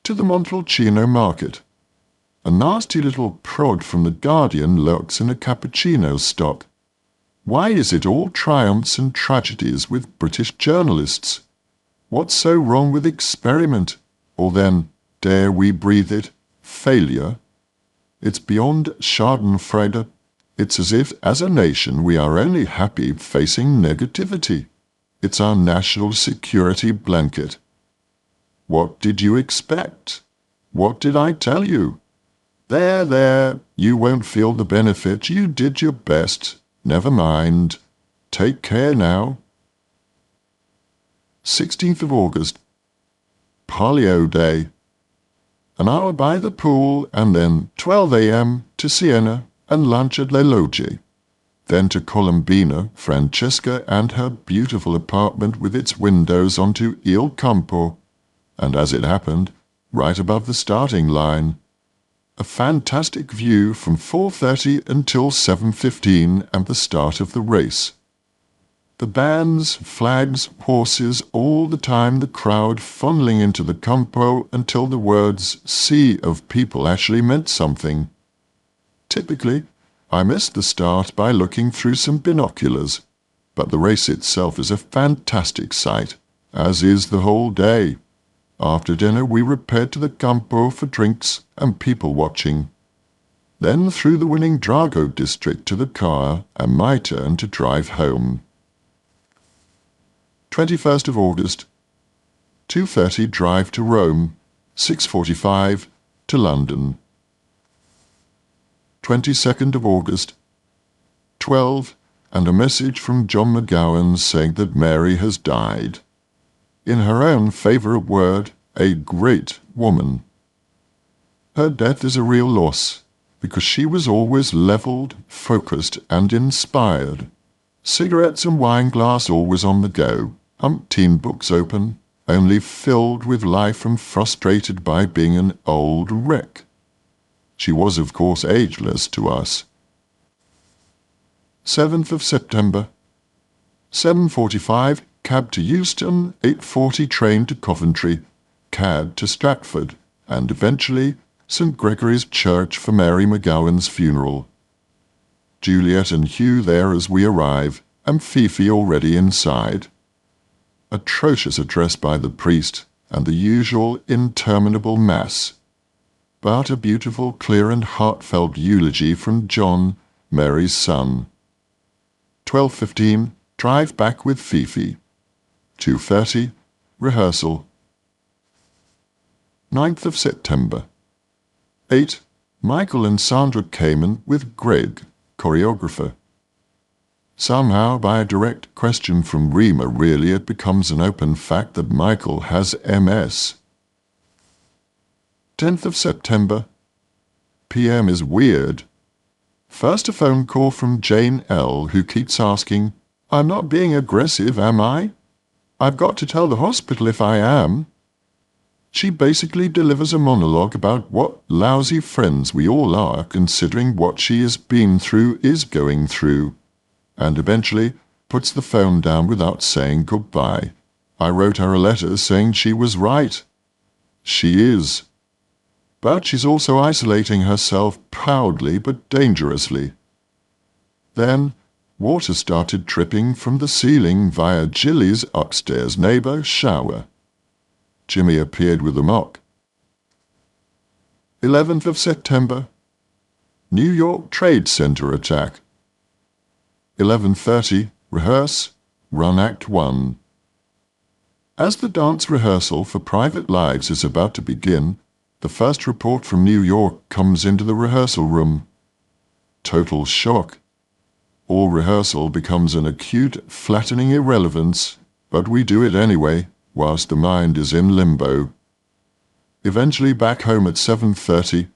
To the Montalcino market. A nasty little prod from the Guardian lurks in a cappuccino stock. Why is it all triumphs and tragedies with British journalists? What's so wrong with experiment? Or then, dare we breathe it, failure? It's beyond schadenfreude. It's as if, as a nation, we are only happy facing negativity. It's our national security blanket. What did you expect? What did I tell you? There, you won't feel the benefit. You did your best. Never mind. Take care now. 16th of August. Palio Day. An hour by the pool, and then 12 a.m. to Siena and lunch at Le Loggie. Then to Colombina, Francesca and her beautiful apartment with its windows onto Il Campo, and as it happened, right above the starting line. A fantastic view from 4:30 until 7:15 and the start of the race. The bands, flags, horses, all the time the crowd funneling into the Campo until the words "sea of people" actually meant something. Typically, I missed the start by looking through some binoculars, but the race itself is a fantastic sight, as is the whole day. After dinner we repaired to the Campo for drinks and people watching. Then through the winning Drago district to the car and my turn to drive home. 21st of August, 2:30 drive to Rome, 6:45 to London. 22nd of August, 12, and a message from John McGowan saying that Mary has died. In her own favourite word, a great woman. Her death is a real loss, because she was always levelled, focused and inspired. Cigarettes and wine glass always on the go, umpteen books open, only filled with life and frustrated by being an old wreck. She was, of course, ageless to us. 7th of September, 7:45, cab to Euston, 8:40 train to Coventry, cab to Stratford, and eventually St. Gregory's Church for Mary McGowan's funeral. Juliet and Hugh there as we arrive, and Fifi already inside. Atrocious address by the priest, and the usual interminable mass. But a beautiful, clear and heartfelt eulogy from John, Mary's son. 12:15, drive back with Fifi. 2:30, rehearsal. 9th of September. 8, Michael and Sandra Kamen with Greg, choreographer. Somehow, by a direct question from Rima, really it becomes an open fact that Michael has MS. 10th of September. PM is weird. First a phone call from Jane L., who keeps asking, "I'm not being aggressive, am I? I've got to tell the hospital if I am." She basically delivers a monologue about what lousy friends we all are, considering what she has been through, is going through, and eventually puts the phone down without saying goodbye. I wrote her a letter saying she was right. She is. But she's also isolating herself proudly but dangerously. Then water started dripping from the ceiling via Jilly's upstairs neighbour shower. Jimmy appeared with a mop. 11th of September. New York Trade Center attack. 11:30, rehearse, run Act 1. As the dance rehearsal for Private Lives is about to begin, the first report from New York comes into the rehearsal room. Total shock. All rehearsal becomes an acute, flattening irrelevance, but we do it anyway, whilst the mind is in limbo. Eventually back home at 7:30,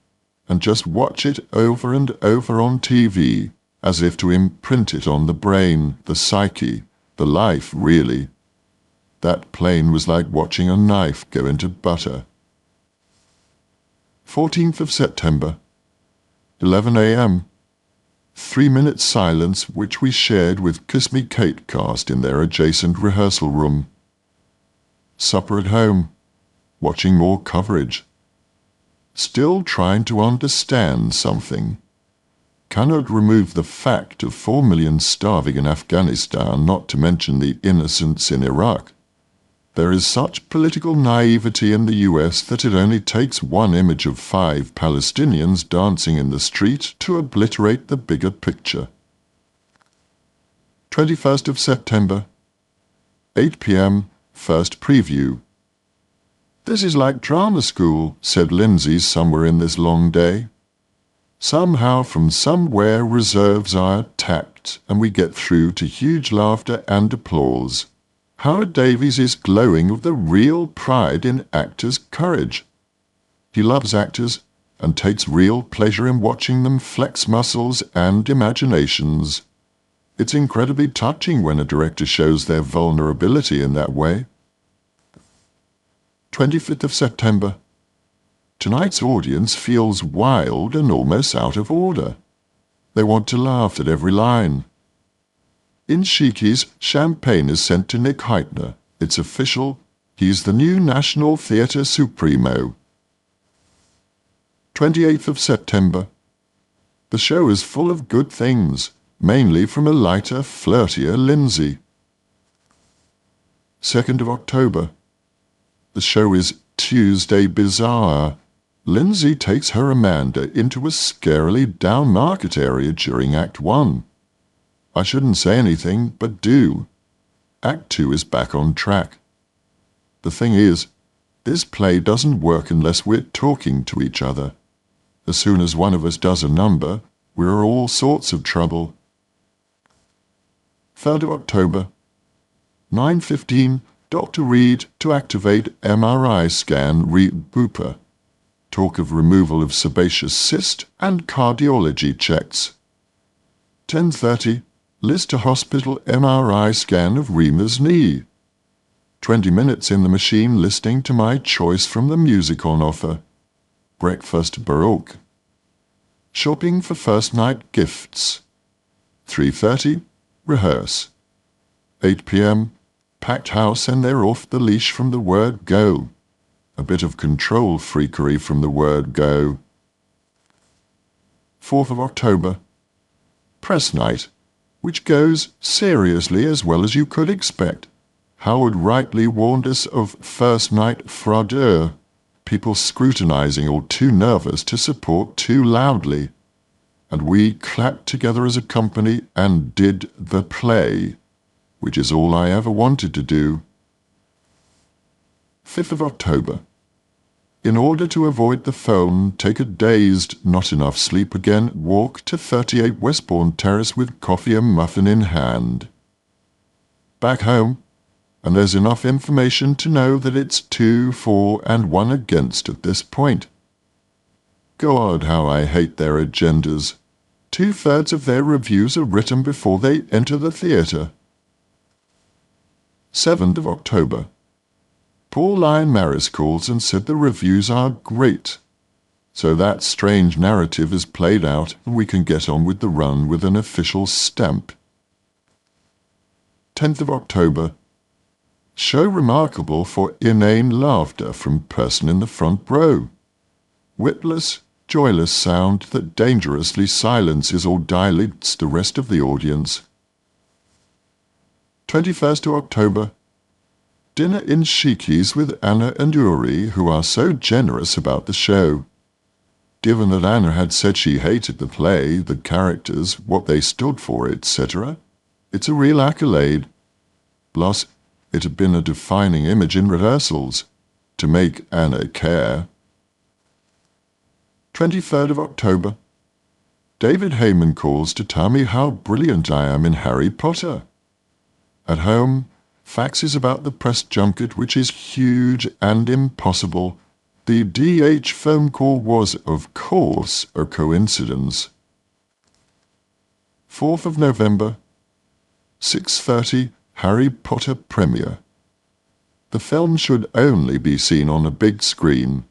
and just watch it over and over on TV, as if to imprint it on the brain, the psyche, the life, really. That plane was like watching a knife go into butter. 14th of September, 11 a.m. 3-minute silence which we shared with Kiss Me Kate cast in their adjacent rehearsal room. Supper at home, watching more coverage. Still trying to understand something. Cannot remove the fact of 4 million starving in Afghanistan, not to mention the innocents in Iraq. There is such political naivety in the US that it only takes one image of 5 Palestinians dancing in the street to obliterate the bigger picture. 21st of September, 8 p.m., first preview. "This is like drama school," said Lindsay somewhere in this long day. Somehow from somewhere reserves are tapped and we get through to huge laughter and applause. Howard Davies is glowing with the real pride in actors' courage. He loves actors and takes real pleasure in watching them flex muscles and imaginations. It's incredibly touching when a director shows their vulnerability in that way. 25th of September. Tonight's audience feels wild and almost out of order. They want to laugh at every line. In Sheiky's, champagne is sent to Nick Heitner. It's official. He's the new National Theatre Supremo. 28th of September. The show is full of good things, mainly from a lighter, flirtier Lindsay. 2nd of October. The show is Tuesday Bizarre. Lindsay takes her Amanda into a scarily down-market area during Act 1. I shouldn't say anything, but do. Act 2 is back on track. The thing is, this play doesn't work unless we're talking to each other. As soon as one of us does a number, we're all sorts of trouble. 3rd of October, 9:15, Dr. Reed to activate MRI scan Booper. Talk of removal of sebaceous cyst and cardiology checks. 10:30, Liz to hospital MRI scan of Rima's knee. 20 minutes in the machine listening to my choice from the music on offer. Breakfast Baroque. Shopping for first night gifts. 3:30, rehearse. 8 p.m, packed house and they're off the leash from the word go. A bit of control freakery from the word go. 4th of October, press night, which goes seriously as well as you could expect. Howard rightly warned us of first night fraudeur, people scrutinizing or too nervous to support too loudly. And we clapped together as a company and did the play, which is all I ever wanted to do. 5th of October. In order to avoid the phone, take a dazed, not enough sleep again, walk to 38 Westbourne Terrace with coffee and muffin in hand. Back home, and there's enough information to know that it's 2 for and 1 against at this point. God, how I hate their agendas. 2/3 of their reviews are written before they enter the theatre. 7th of October. Paul Lyon Maris calls and said the reviews are great. So that strange narrative is played out and we can get on with the run with an official stamp. 10th of October. Show remarkable for inane laughter from person in the front row. Witless, joyless sound that dangerously silences or dilates the rest of the audience. 21st of October. Dinner in Sheiky's with Anna and Uri, who are so generous about the show. Given that Anna had said she hated the play, the characters, what they stood for, etc., it's a real accolade. Plus, it had been a defining image in rehearsals, to make Anna care. 23rd of October. David Heyman calls to tell me how brilliant I am in Harry Potter. At home, faxes about the press junket, which is huge and impossible. The DH phone call was, of course, a coincidence. 4th of November, 6:30, Harry Potter premiere. The film should only be seen on a big screen.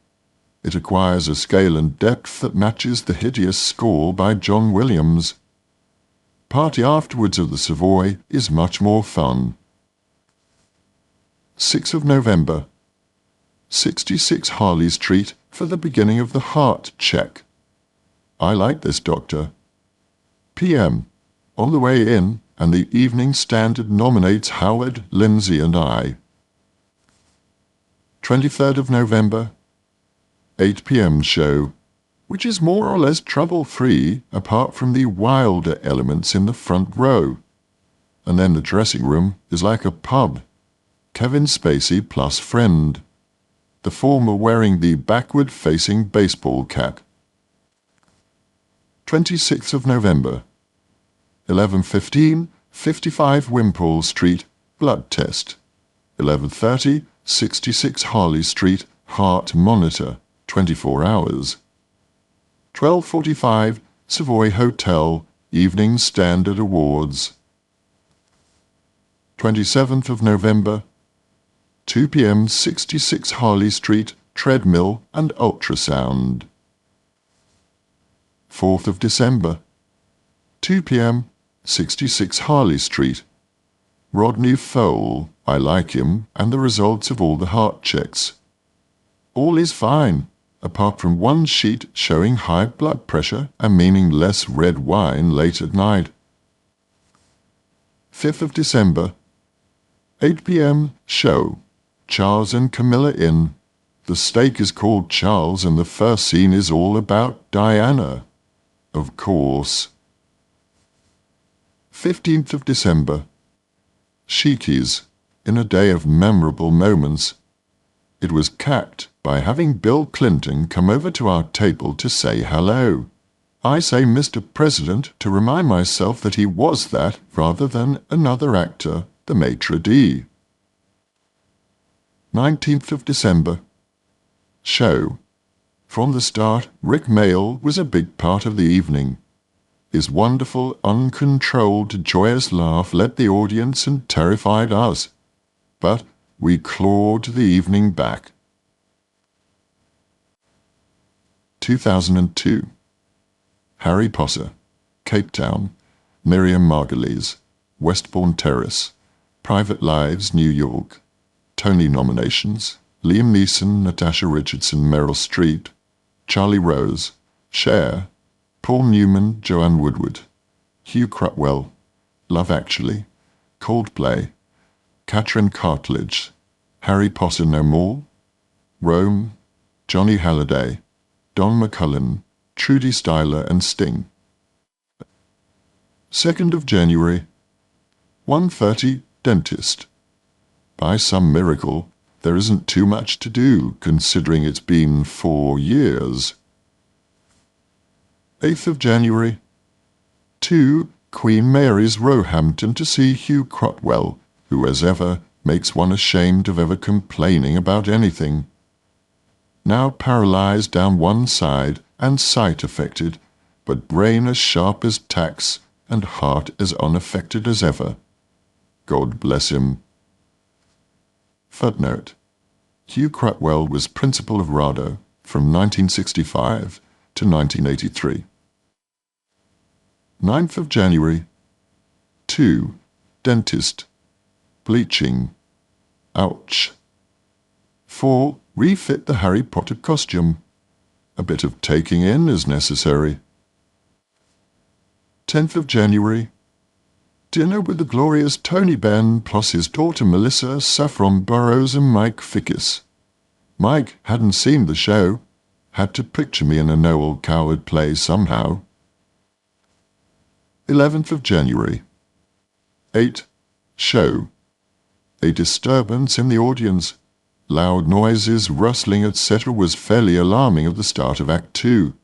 It acquires a scale and depth that matches the hideous score by John Williams. Party afterwards at the Savoy is much more fun. 6th of November, 66 Harley Street for the beginning of the heart check. I like this doctor. PM. On the way in, and the Evening Standard nominates Howard, Lindsay and I. 23rd of November, 8 p.m. show, which is more or less trouble-free apart from the wilder elements in the front row. And then the dressing room is like a pub. Kevin Spacey plus friend. The former wearing the backward-facing baseball cap. 26th of November, 11:15, 55 Wimpole Street, blood test. 11:30, 66 Harley Street, heart monitor, 24 hours. 12:45, Savoy Hotel, Evening Standard Awards. 27th of November, 2 p.m. 66 Harley Street, treadmill and ultrasound. 4th of December, 2 p.m. 66 Harley Street. Rodney Fowle, I like him, and the results of all the heart checks. All is fine, apart from one sheet showing high blood pressure and meaning less red wine late at night. 5th of December, 8 p.m. show. Charles and Camilla in. The steak is called Charles and the first scene is all about Diana. Of course. 15th of December. Sheikies, in a day of memorable moments. It was capped by having Bill Clinton come over to our table to say hello. I say Mr. President to remind myself that he was that rather than another actor, the maitre d'. 19th of December. Show. From the start, Rick Mail was a big part of the evening. His wonderful, uncontrolled, joyous laugh led the audience and terrified us. But we clawed the evening back. 2002. Harry Potter, Cape Town, Miriam Margolyes, Westbourne Terrace, Private Lives, New York. Tony nominations: Liam Neeson, Natasha Richardson, Meryl Streep, Charlie Rose, Cher, Paul Newman, Joanne Woodward, Hugh Crutwell, Love Actually, Coldplay, Catherine Cartledge, Harry Potter No More, Rome, Johnny Halliday, Don McCullin, Trudy Styler and Sting. 2nd of January, 1:30, Dentist. By some miracle, there isn't too much to do, considering it's been 4 years. 8th of January, 2, Queen Mary's, Roehampton, to see Hugh Crutwell, who, as ever, makes one ashamed of ever complaining about anything. Now paralysed down one side and sight affected, but brain as sharp as tacks and heart as unaffected as ever. God bless him. Footnote: Hugh Crutwell was Principal of RADO from 1965 to 1983. 9th of January, 2, Dentist, bleaching, ouch. 4, refit the Harry Potter costume. A bit of taking in is necessary. 10th of January, dinner with the glorious Tony Benn plus his daughter Melissa, Saffron Burrows and Mike Fickus. Mike hadn't seen the show, had to picture me in a Noel Coward play somehow. 11th of January, 8, show. A disturbance in the audience. Loud noises, rustling, etc. was fairly alarming at the start of Act 2.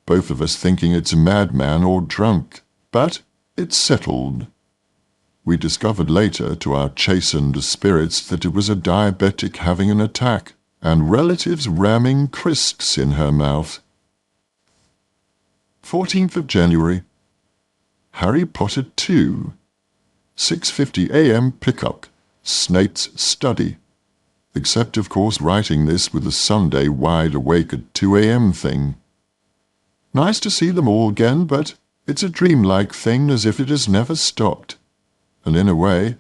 both of us thinking it's a madman or drunk, but it's settled. We discovered later, to our chastened spirits, that it was a diabetic having an attack, and relatives ramming crisps in her mouth. 14th of January. Harry Potter 2. 6:50 a.m. pickup. Snape's study. Except, of course, writing this with a Sunday wide awake at 2 a.m. thing. Nice to see them all again, but it's a dreamlike thing, as if it has never stopped. And in a way,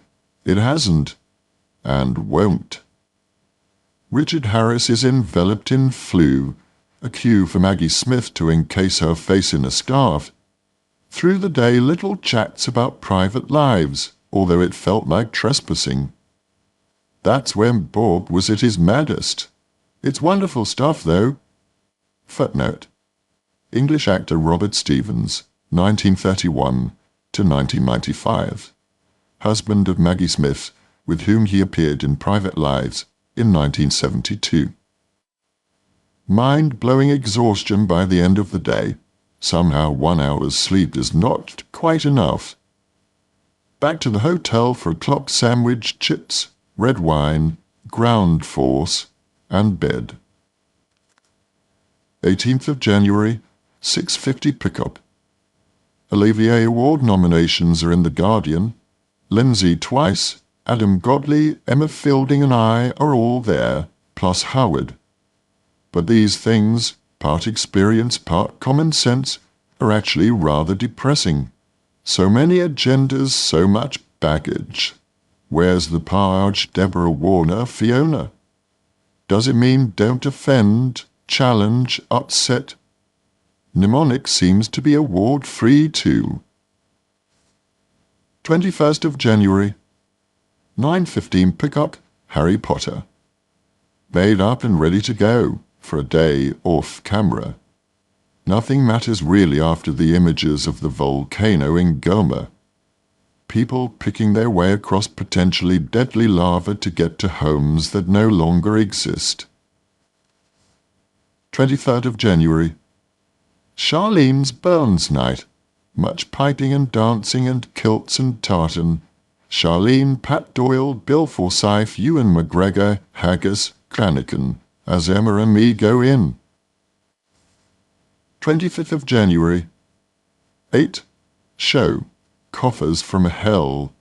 it hasn't, and won't. Richard Harris is enveloped in flu, a cue for Maggie Smith to encase her face in a scarf. Through the day, little chats about private lives, although it felt like trespassing. That's when Bob was at his maddest. It's wonderful stuff, though. Footnote. English actor Robert Stevens, 1931 to 1995. Husband of Maggie Smith, with whom he appeared in Private Lives in 1972. Mind-blowing exhaustion by the end of the day. Somehow 1 hour's sleep is not quite enough. Back to the hotel for a clock sandwich, chips, red wine, ground force, and bed. 18th of January, 6:50 pickup. Olivier Award nominations are in The Guardian. Lindsay twice, Adam Godley, Emma Fielding and I are all there, plus Howard. But these things, part experience, part common sense, are actually rather depressing. So many agendas, so much baggage. Where's the Parge, Deborah Warner, Fiona? Does it mean don't offend, challenge, upset? Mnemonic seems to be award-free too. 21st of January. 9:15 pickup, Harry Potter. Made up and ready to go for a day off camera. Nothing matters really after the images of the volcano in Goma. People picking their way across potentially deadly lava to get to homes that no longer exist. 23rd of January. Charlene's Burns night. Much piping and dancing and kilts and tartan. Charlene, Pat Doyle, Bill Forsyth, Ewan McGregor, Haggis, Cranican, as Emma and me go in. 25th of January. 8. Show. Coffers from Hell.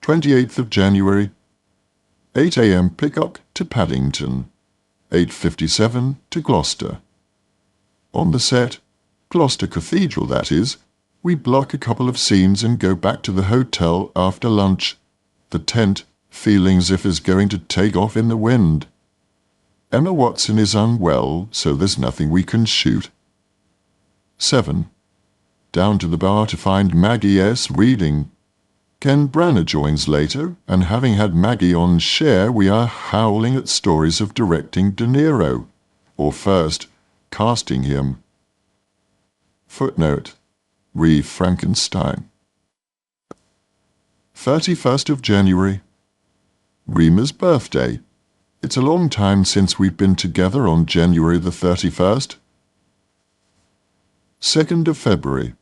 28th of January. 8 a.m. pickup to Paddington. 8:57 to Gloucester. On the set, Gloucester Cathedral that is, we block a couple of scenes and go back to the hotel after lunch. The tent feeling as if it's going to take off in the wind. Emma Watson is unwell, so there's nothing we can shoot. 7. Down to the bar to find Maggie S. reading. Ken Branagh joins later, and having had Maggie on share, we are howling at stories of directing De Niro, or first, casting him. Footnote. Re Frankenstein. 31st of January. Rima's birthday. It's a long time since we've been together on January the 31st. 2nd of February.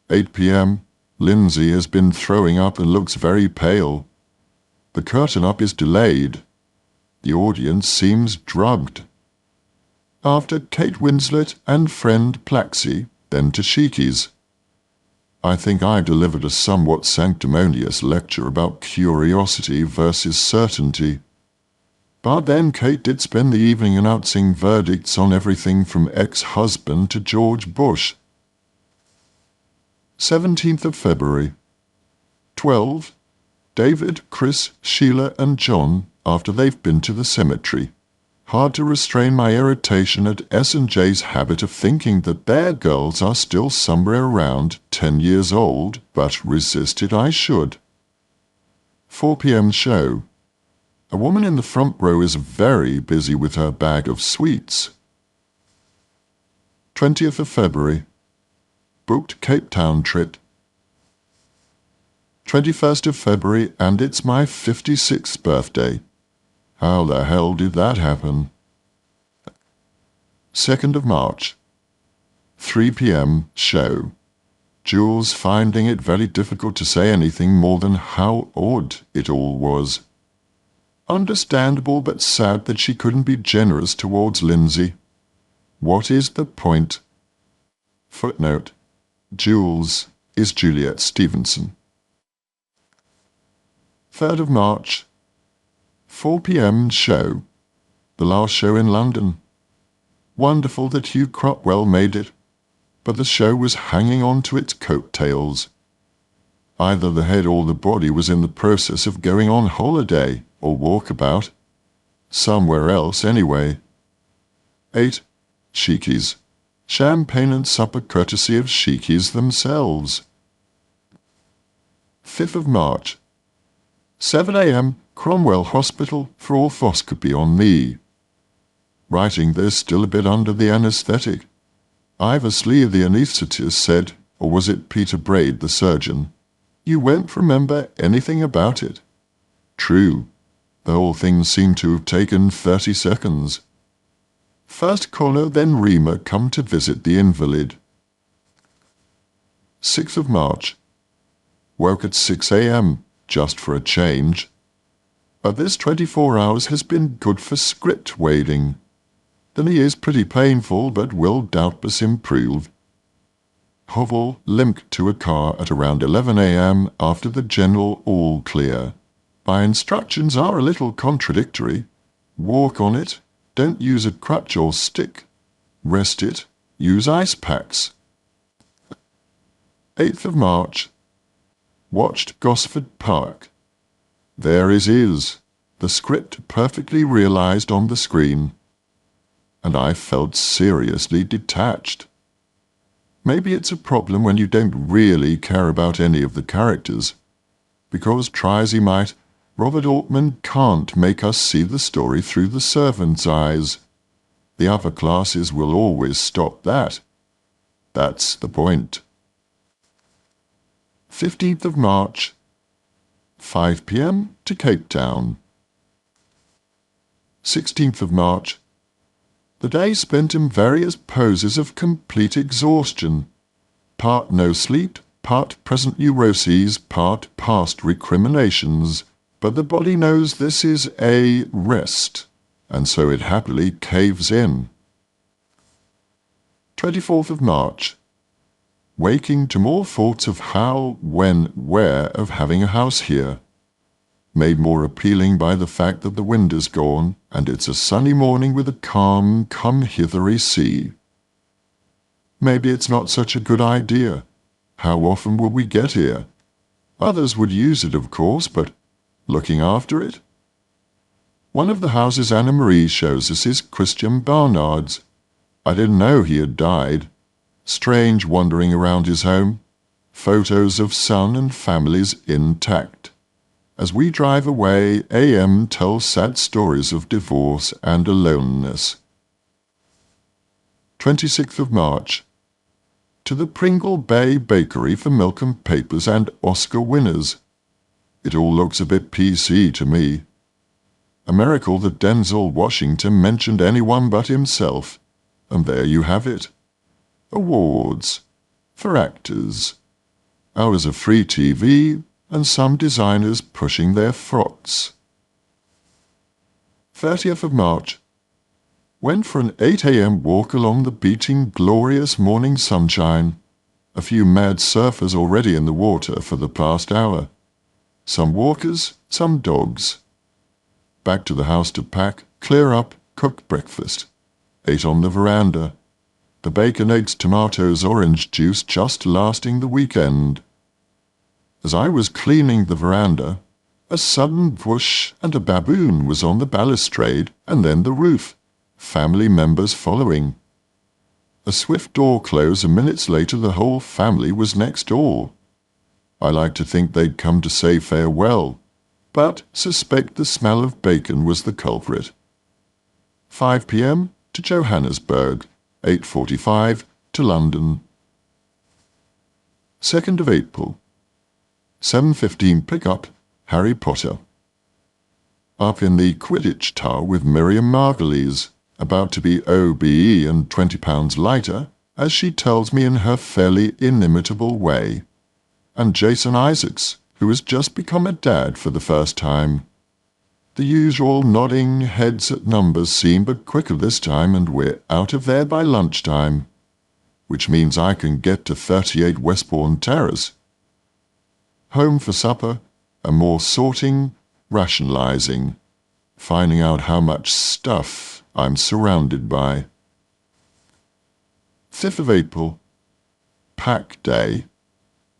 8 p.m. Lindsay has been throwing up and looks very pale. The curtain up is delayed. The audience seems drugged. After Kate Winslet and friend Plaxi, then Tashiki's. I think I delivered a somewhat sanctimonious lecture about curiosity versus certainty. But then Kate did spend the evening announcing verdicts on everything from ex-husband to George Bush. 17th of February. 12. David, Chris, Sheila and John after they've been to the cemetery. Hard to restrain my irritation at S&J's habit of thinking that their girls are still somewhere around 10 years old, but resisted I should. 4 p.m. show. A woman in the front row is very busy with her bag of sweets. 20th of February. Booked Cape Town trip. 21st of February, and it's my 56th birthday. How the hell did that happen? 2nd of March, 3 p.m. show. Jules finding it very difficult to say anything more than how odd it all was. Understandable but sad that she couldn't be generous towards Lindsay. What is the point? Footnote: Jules is Juliet Stevenson. 3rd of March, 4 p.m. show. The last show in London. Wonderful that Hugh Cropwell made it, but the show was hanging on to its coattails. Either the head or the body was in the process of going on holiday or walkabout. Somewhere else anyway. 8. Sheikies. Champagne and supper courtesy of Sheikies themselves. 5th of March, 7 a.m. Cromwell Hospital for orthoscopy on me. Writing this still a bit under the anaesthetic. Ivers Lee, the anaesthetist, said, or was it Peter Braid, the surgeon, "You won't remember anything about it." True. The whole thing seemed to have taken 30 seconds. First Connor, then Rima come to visit the invalid. 6th of March. Woke at 6 a.m, just for a change. But this 24 hours has been good for script wading. The knee is pretty painful, but will doubtless improve. Hovel limped to a car at around 11 a.m. after the general all clear. My instructions are a little contradictory. Walk on it, don't use a crutch or stick. Rest it, use ice packs. 8th of March. Watched Gosford Park. There it is, the script perfectly realized on the screen. And I felt seriously detached. Maybe it's a problem when you don't really care about any of the characters. Because try as he might, Robert Altman can't make us see the story through the servant's eyes. The other classes will always stop that. That's the point. 15th of March, 5 p.m. to Cape Town. 16th of March. The day spent in various poses of complete exhaustion. Part no sleep, part present neuroses, part past recriminations. But the body knows this is a rest, and so it happily caves in. 24th of March. Waking to more thoughts of how, when, where of having a house here. Made more appealing by the fact that the wind is gone, and it's a sunny morning with a calm, come-hithery sea. Maybe it's not such a good idea. How often will we get here? Others would use it, of course, but looking after it? One of the houses Anna Marie shows us is Christian Barnard's. I didn't know he had died. Strange wandering around his home. Photos of son and families intact. As we drive away, AM tells sad stories of divorce and aloneness. 26th of March. To the Pringle Bay Bakery for milk and papers and Oscar winners. It all looks a bit PC to me. A miracle that Denzel Washington mentioned anyone but himself. And there you have it. Awards. For actors. Hours of free TV, and some designers pushing their frocks. 30th of March. Went for an 8 a.m. walk along the beating glorious morning sunshine. A few mad surfers already in the water for the past hour. Some walkers, some dogs. Back to the house to pack, clear up, cook breakfast. Ate on the veranda. The bacon, eggs, tomatoes, orange juice just lasting the weekend. As I was cleaning the veranda, a sudden whoosh and a baboon was on the balustrade and then the roof, family members following. A swift door close and minutes later the whole family was next door. I like to think they'd come to say farewell, but suspect the smell of bacon was the culprit. 5 p.m. to Johannesburg, 8:45 to London. 2nd of April. 7:15 pickup, Harry Potter. Up in the Quidditch Tower with Miriam Margolyes. about to be OBE and 20 pounds lighter, as she tells me in her fairly inimitable way, and Jason Isaacs, who has just become a dad for the first time. The usual nodding heads at numbers seem but quicker this time, and we're out of there by lunchtime, which means I can get to 38 Westbourne Terrace. Home for supper, and more sorting, rationalizing, finding out how much stuff I'm surrounded by. 5th of April, Pack Day.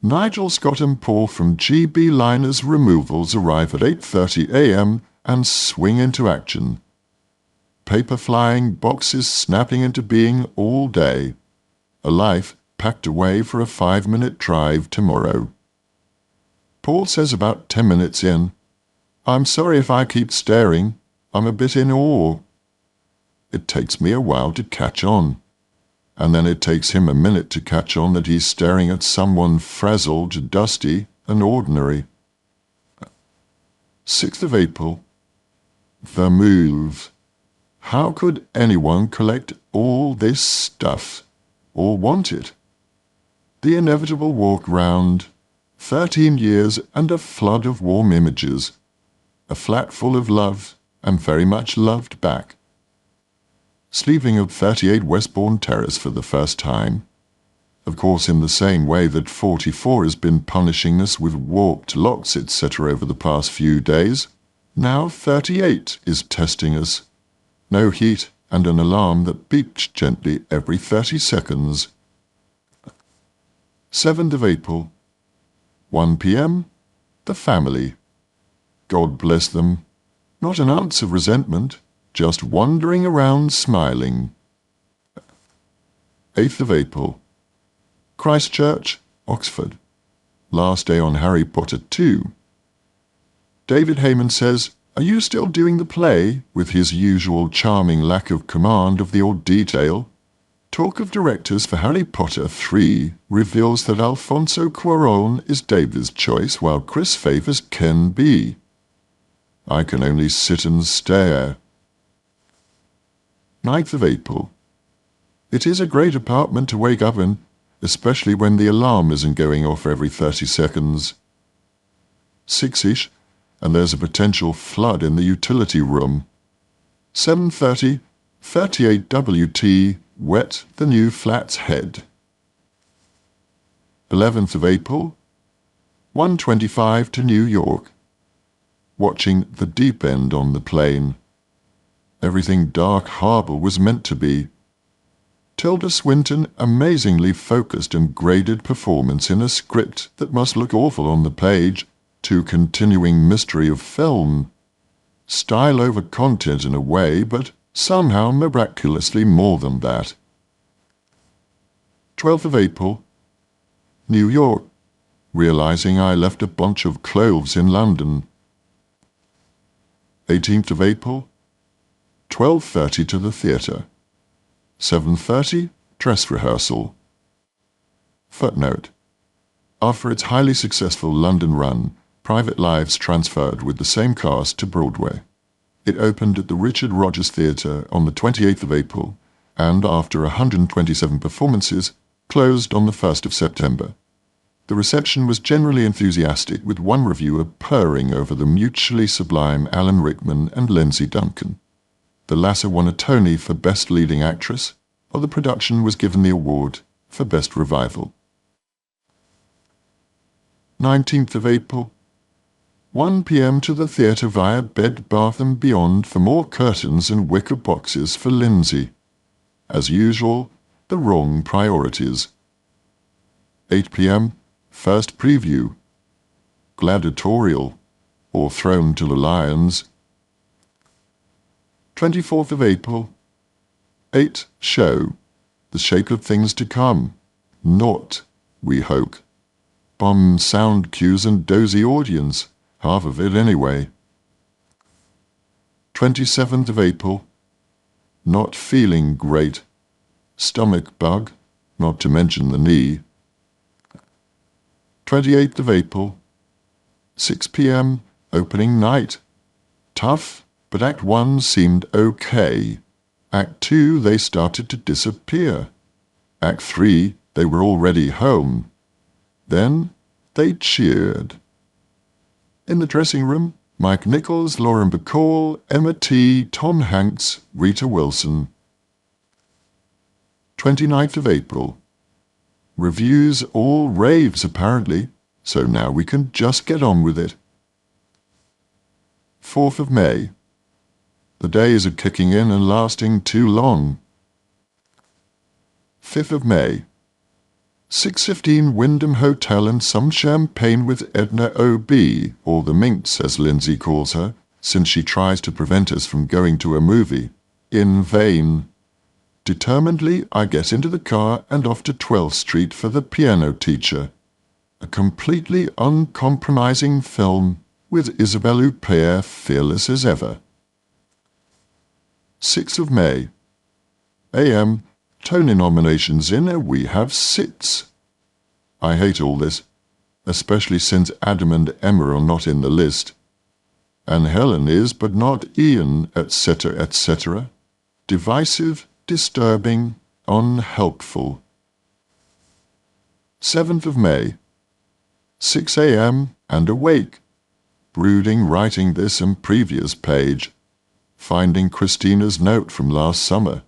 Nigel, Scott and Paul from GB Liners Removals arrive at 8:30 a.m. and swing into action. Paper flying, boxes snapping into being all day. A life packed away for a 5-minute drive tomorrow. Paul says about 10 minutes in, "I'm sorry if I keep staring. I'm a bit in awe." It takes me a while to catch on, and then it takes him a minute to catch on that he's staring at someone frazzled, dusty, and ordinary. 6th of April, The Move. How could anyone collect all this stuff, or want it? The inevitable walk round, 13 years and a flood of warm images, a flat full of love, and very much loved back. Sleeping at 38 Westbourne Terrace for the first time. Of course, in the same way that 44 has been punishing us with warped locks, etc. over the past few days, now 38 is testing us. No heat and an alarm that beeps gently every 30 seconds. 7th of April, 1 p.m, The Family. God bless them. Not an ounce of resentment, just wandering around smiling. 8th of April, Christchurch, Oxford. Last day on Harry Potter 2. David Heyman says, "Are you still doing the play?" with his usual charming lack of command of the odd detail. Talk of directors for Harry Potter 3 reveals that Alfonso Cuarón is David's choice, while Chris favours Ken B. I can only sit and stare. 9th of April. It is a great apartment to wake up in, especially when the alarm isn't going off every 30 seconds. 6-ish, and there's a potential flood in the utility room. 7:30, 38 WT, wet the new flat's head. 11th of April, 1:25 to New York. Watching The Deep End on the plane. Everything Dark Harbour was meant to be. Tilda Swinton amazingly focused and graded performance in a script that must look awful on the page, to continuing mystery of film. Style over content in a way, but somehow miraculously more than that. 12th of April, New York, realizing I left a bunch of clothes in London. 18th of April, 12:30 to the theatre. 7:30, dress rehearsal. Footnote. After its highly successful London run, Private Lives transferred with the same cast to Broadway. It opened at the Richard Rogers Theatre on the 28th of April, and after 127 performances, closed on the 1st of September. The reception was generally enthusiastic, with one reviewer purring over the mutually sublime Alan Rickman and Lindsay Duncan. The latter won a Tony for Best Leading Actress, while the production was given the award for Best Revival. 19th of April, 1 p.m. to the theatre via Bed Bath & Beyond for more curtains and wicker boxes for Lindsay. As usual, the wrong priorities. 8 p.m, first preview. Gladiatorial, or Thrown to the Lions. 24th of April, 8 show. The Shape of Things to Come. Not, we hope. Bomb sound cues and dozy audience. Half of it anyway. 27th of April, not feeling great. Stomach bug, not to mention the knee. 28th of April, 6 p.m, opening night. Tough, but Act 1 seemed okay. Act 2, they started to disappear. Act 3, they were already home. Then they cheered. In the dressing room, Mike Nichols, Lauren Bacall, Emma T., Tom Hanks, Rita Wilson. 29th of April. Reviews all raves apparently, so now we can just get on with it. 4th of May. The days are kicking in and lasting too long. 5th of May. 6:15 Wyndham Hotel and some champagne with Edna O.B., or the Minx as Lindsay calls her, since she tries to prevent us from going to a movie. In vain. Determinedly, I get into the car and off to 12th Street for The Piano Teacher, a completely uncompromising film with Isabelle Huppert fearless as ever. 6th of May. AM. Tony nominations in, and we have sits. I hate all this, especially since Adam and Emma are not in the list. And Helen is, but not Ian, etc., etc. Divisive, disturbing, unhelpful. 7th of May. 6 a.m. and awake, brooding, writing this and previous page, finding Christina's note from last summer.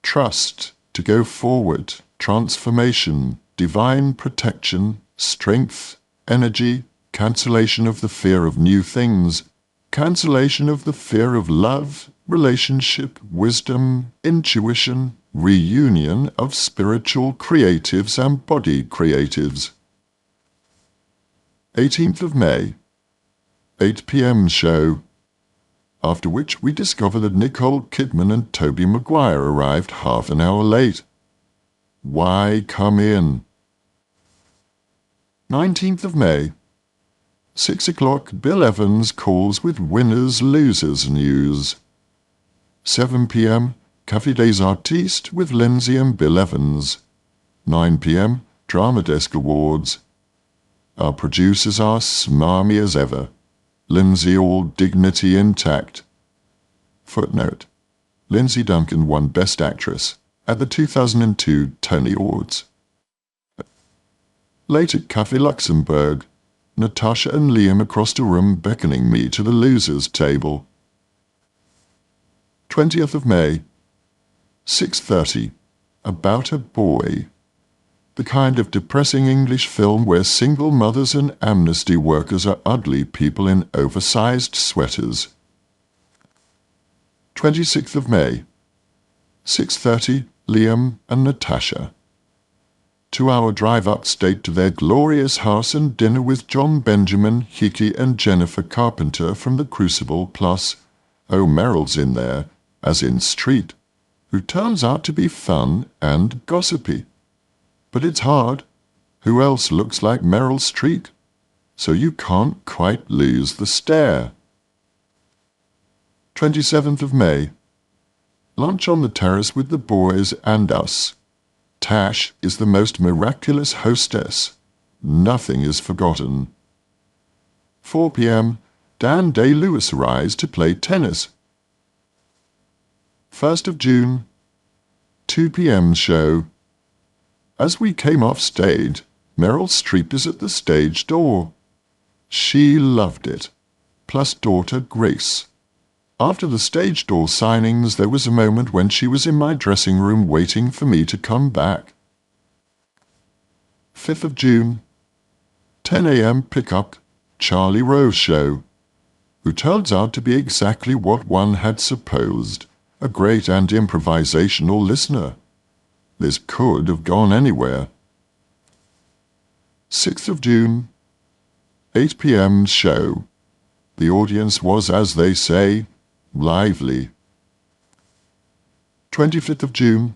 Trust, to go forward, transformation, divine protection, strength, energy, cancellation of the fear of new things, cancellation of the fear of love, relationship, wisdom, intuition, reunion of spiritual creatives and body creatives. 18th of May, 8 p.m. show, after which we discover that Nicole Kidman and Tobey Maguire arrived half an hour late. Why come in? 19th of May, 6 o'clock, Bill Evans calls with winners-losers news. 7 p.m, Café des Artistes with Lindsay and Bill Evans. 9 p.m, Drama Desk Awards. Our producers are smarmy as ever. Lindsay all dignity intact. Footnote: Lindsay Duncan won Best Actress at the 2002 Tony Awards. Late at Café Luxembourg, Natasha and Liam across the room beckoning me to the losers' table. 20th of May, 6:30, About a Boy. The kind of depressing English film where single mothers and amnesty workers are ugly people in oversized sweaters. 26th of May, 6:30, Liam and Natasha. 2-hour drive upstate to their glorious house and dinner with John Benjamin, Hickey and Jennifer Carpenter from the Crucible, plus, oh, Meryl's in there, as in Street, who turns out to be fun and gossipy. But it's hard. Who else looks like Meryl Streep? So you can't quite lose the stare. 27th of May. Lunch on the terrace with the boys and us. Tash is the most miraculous hostess. Nothing is forgotten. 4 p.m. Dan Day-Lewis arrives to play tennis. 1st of June. 2 p.m. show. As we came off stage, Meryl Streep is at the stage door. She loved it, plus daughter Grace. After the stage door signings, there was a moment when she was in my dressing room waiting for me to come back. 5th of June, 10 a.m. pickup, Charlie Rose show, who turns out to be exactly what one had supposed, a great and improvisational listener. This could have gone anywhere. 6th of June, 8 p.m. show. The audience was, as they say, lively. 25th of June.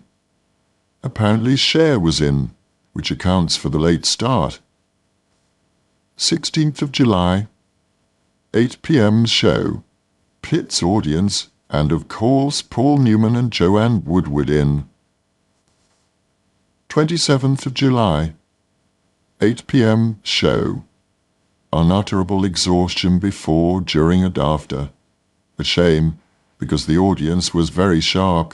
Apparently Cher was in, which accounts for the late start. 16th of July. 8 p.m. show. Pitt's audience, and of course Paul Newman and Joanne Woodward in. 27th of July, 8 p.m. show. Unutterable exhaustion before, during and after. A shame, because the audience was very sharp.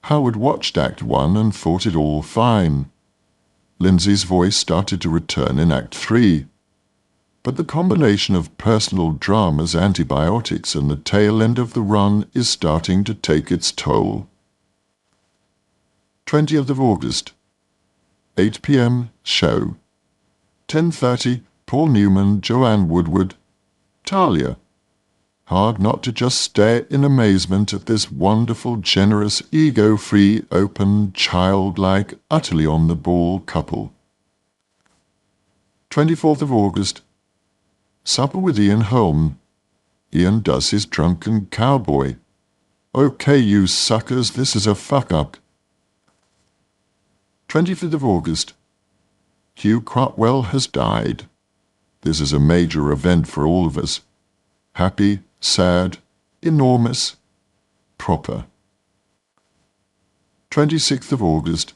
Howard watched Act 1 and thought it all fine. Lindsay's voice started to return in Act 3. But the combination of personal dramas, antibiotics, and the tail end of the run is starting to take its toll. 20th of August, 8 p.m. show. 10:30, Paul Newman, Joanne Woodward, Talia. Hard not to just stare in amazement at this wonderful, generous, ego-free, open, childlike, utterly on-the-ball couple. 24th of August, supper with Ian Holm. Ian does his drunken cowboy. Okay, you suckers, this is a fuck-up. 25th of August, Hugh Crotwell has died. This is a major event for all of us. Happy, sad, enormous, proper. 26th of August,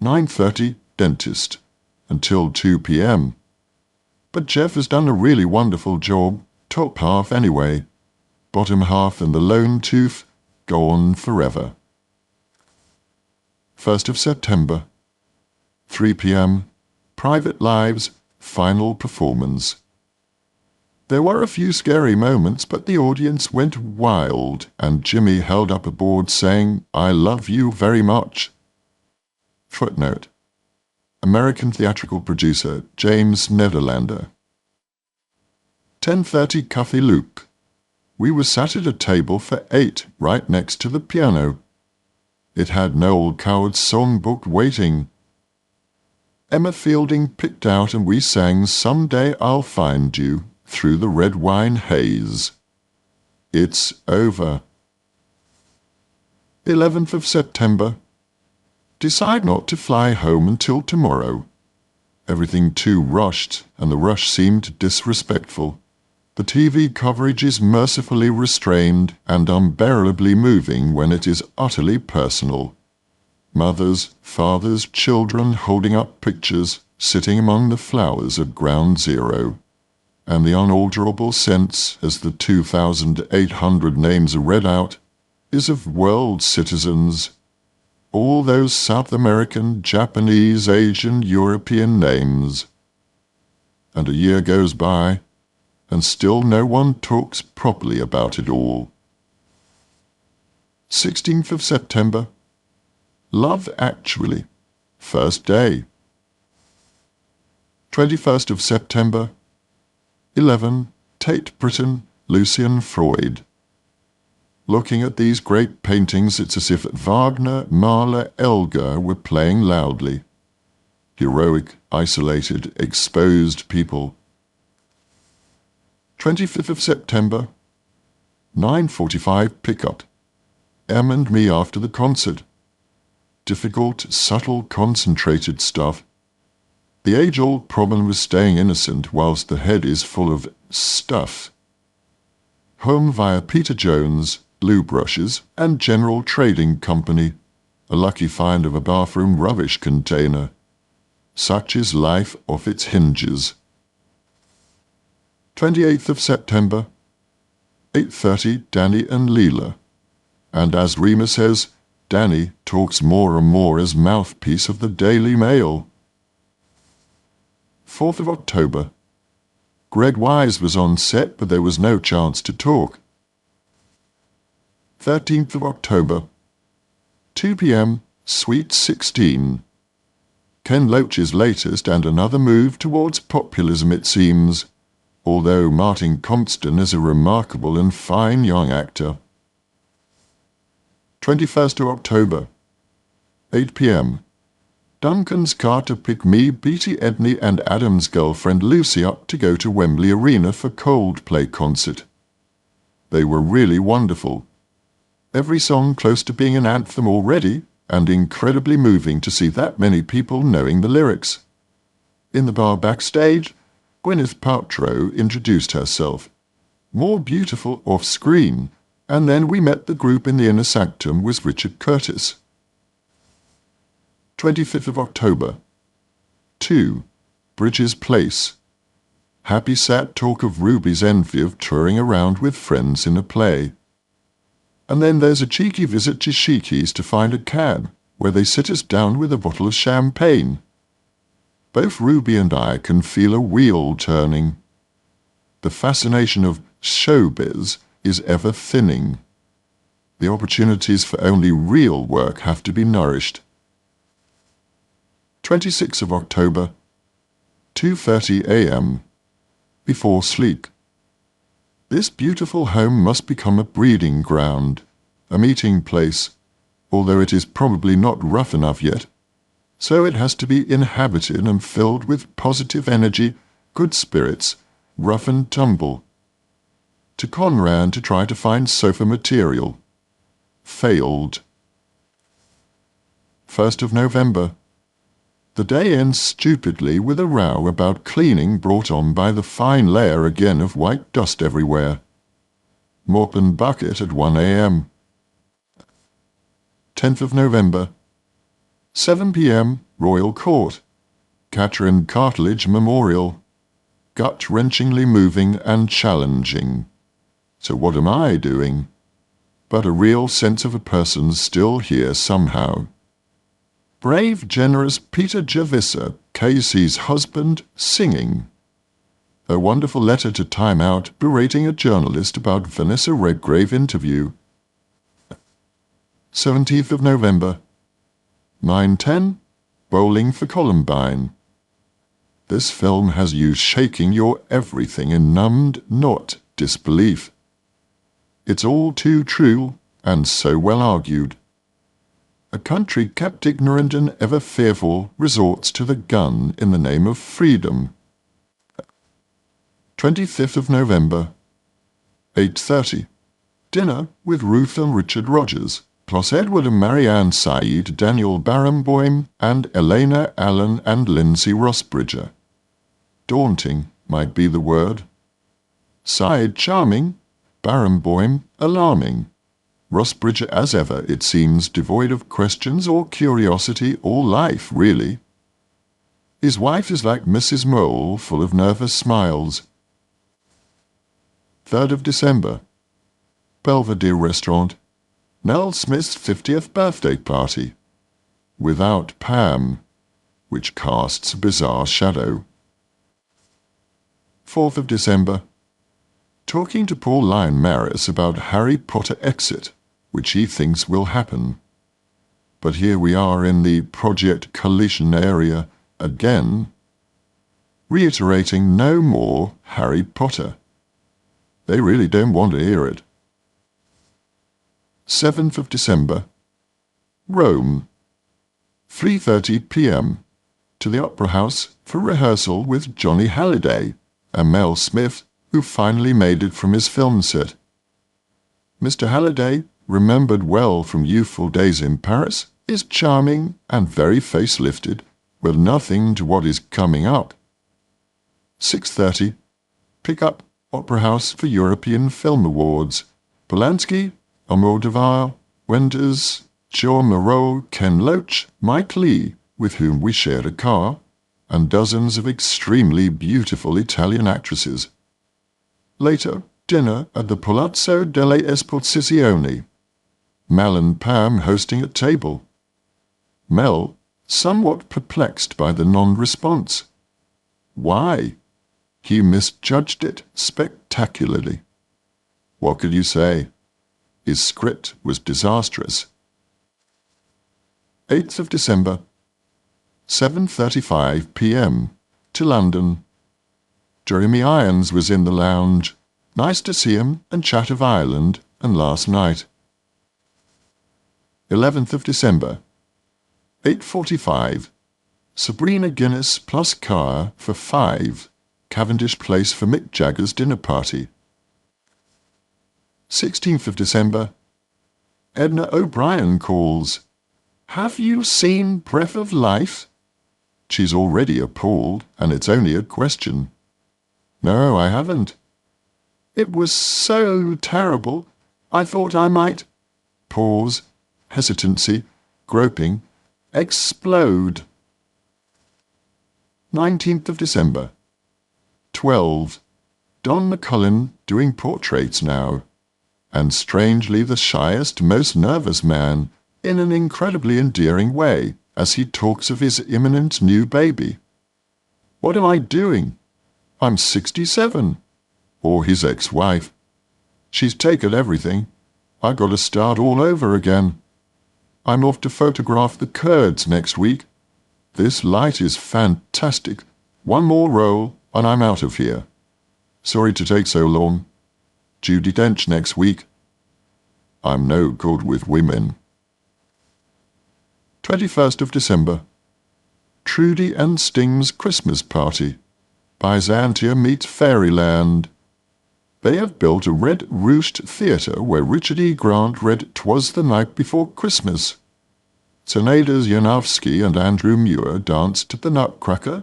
9:30, dentist, until 2 p.m. But Jeff has done a really wonderful job, top half anyway. Bottom half and the lone tooth, gone forever. 1st of September, 3 p.m., Private Lives, final performance. There were a few scary moments, but the audience went wild, and Jimmy held up a board saying, "I love you very much." Footnote: American theatrical producer James Nederlander. 10:30, Coffee Luke. We were sat at a table for 8 right next to the piano. It had Noel Coward's songbook waiting. Emma Fielding picked out and we sang "Someday I'll Find You" through the red wine haze. It's over. 11th of September. Decide not to fly home until tomorrow. Everything too rushed, and the rush seemed disrespectful. The TV coverage is mercifully restrained and unbearably moving when it is utterly personal. Mothers, fathers, children holding up pictures, sitting among the flowers at Ground Zero. And the unalterable sense, as the 2,800 names are read out, is of world citizens. All those South American, Japanese, Asian, European names. And a year goes by, and still no one talks properly about it all. 16th of September. Love Actually, first day. 21st of September. 11. Tate Britain, Lucian Freud. Looking at these great paintings, it's as if Wagner, Mahler, Elgar were playing loudly. Heroic, isolated, exposed people. 25th of September. 9:45 pickup. Em and me after the concert. Difficult, subtle, concentrated stuff. The age-old problem with staying innocent whilst the head is full of stuff. Home via Peter Jones, Blue Brushes, and General Trading Company. A lucky find of a bathroom rubbish container. Such is life off its hinges. 28th of September. 8:30, Danny and Leela. And as Rima says, Danny talks more and more as mouthpiece of the Daily Mail. 4th of October. Greg Wise was on set, but there was no chance to talk. 13th of October. 2 p.m. Sweet 16. Ken Loach's latest and another move towards populism, it seems, although Martin Compston is a remarkable and fine young actor. 21st of October. 8 p.m. Duncan's car to pick me, Beatty Edney and Adam's girlfriend Lucy up to go to Wembley Arena for Coldplay concert. They were really wonderful. Every song close to being an anthem already, and incredibly moving to see that many people knowing the lyrics. In the bar backstage, Gwyneth Paltrow introduced herself. More beautiful off-screen, and then we met the group in the inner sanctum with Richard Curtis. 25th of October. 2. Bridges Place. Happy sad talk of Ruby's envy of touring around with friends in a play. And then there's a cheeky visit to Sheiky's to find a cab, where they sit us down with a bottle of champagne. Both Ruby and I can feel a wheel turning. The fascination of showbiz is ever thinning. The opportunities for only real work have to be nourished. 26th of October, 2:30 a.m. Before sleep. This beautiful home must become a breeding ground, a meeting place, although it is probably not rough enough yet. So it has to be inhabited and filled with positive energy, good spirits, rough and tumble. To Conrad to try to find sofa material. Failed. 1st of November. The day ends stupidly with a row about cleaning brought on by the fine layer again of white dust everywhere. Mop and bucket at 1 a.m. 10th of November. 7 p.m. Royal Court. Catherine Cartledge Memorial. Gut-wrenchingly moving and challenging. So what am I doing? But a real sense of a person still here somehow. Brave, generous Peter Javissa, Casey's husband, singing. A wonderful letter to Time Out berating a journalist about Vanessa Redgrave interview. 17th of November. 9:10. Bowling for Columbine. This film has you shaking your everything in numbed, not disbelief. It's all too true, and so well argued. A country kept ignorant and ever fearful resorts to the gun in the name of freedom. 25th of November, 8:30. Dinner with Ruth and Richard Rogers, plus Edward and Marianne Said, Daniel Barenboim, and Elena Allen and Lindsay Rossbridger. Daunting might be the word. Said charming, Barenboim alarming. Rossbridger, as ever, it seems, devoid of questions or curiosity or life, really. His wife is like Mrs. Mole, full of nervous smiles. 3rd of December. Belvedere Restaurant. Nell Smith's 50th birthday party. Without Pam, which casts a bizarre shadow. 4th of December. Talking to Paul Lyon Maris about Harry Potter exit, which he thinks will happen. But here we are in the Project Collision area again, reiterating no more Harry Potter. They really don't want to hear it. 7th of December. Rome. 3:30 p.m. to the Opera House for rehearsal with Johnny Halliday and Mel Smith, who finally made it from his film set. Mr. Halliday, remembered well from youthful days in Paris, is charming and very facelifted, with nothing to what is coming up. 6:30. Pick up Opera House for European Film Awards. Polanski, Almodovar, Wenders, Joe Moreau, Ken Loach, Mike Lee, with whom we shared a car, and dozens of extremely beautiful Italian actresses. Later, dinner at the Palazzo delle Esposizioni. Mel and Pam hosting at table. Mel, somewhat perplexed by the non-response. Why? He misjudged it spectacularly. What could you say? His script was disastrous. 8th of December, 7:35 p.m. to London. Jeremy Irons was in the lounge. Nice to see him and chat of Ireland and last night. 11th of December, 8:45. Sabrina Guinness plus car for 5. Cavendish Place for Mick Jagger's dinner party. 16th of December. Edna O'Brien calls. Have you seen Breath of Life? She's already appalled, and it's only a question. No, I haven't. It was so terrible. I thought I might. Pause, hesitancy, groping, explode. 19th of December. 12. Don McCullin doing portraits now. and strangely the shyest, most nervous man, in an incredibly endearing way, as he talks of his imminent new baby. "What am I doing? I'm 67. Or his ex-wife. "She's taken everything. I got to start all over again. I'm off to photograph the Kurds next week. This light is fantastic. One more roll, and I'm out of here. Sorry to take so long. Judi Dench next week. I'm no good with women." 21st of December. Trudy and Sting's Christmas Party. Byzantia meets Fairyland. They have built a red-roofed theatre where Richard E. Grant read "'Twas the Night Before Christmas." Zinaida Yanowski and Andrew Muir danced the Nutcracker,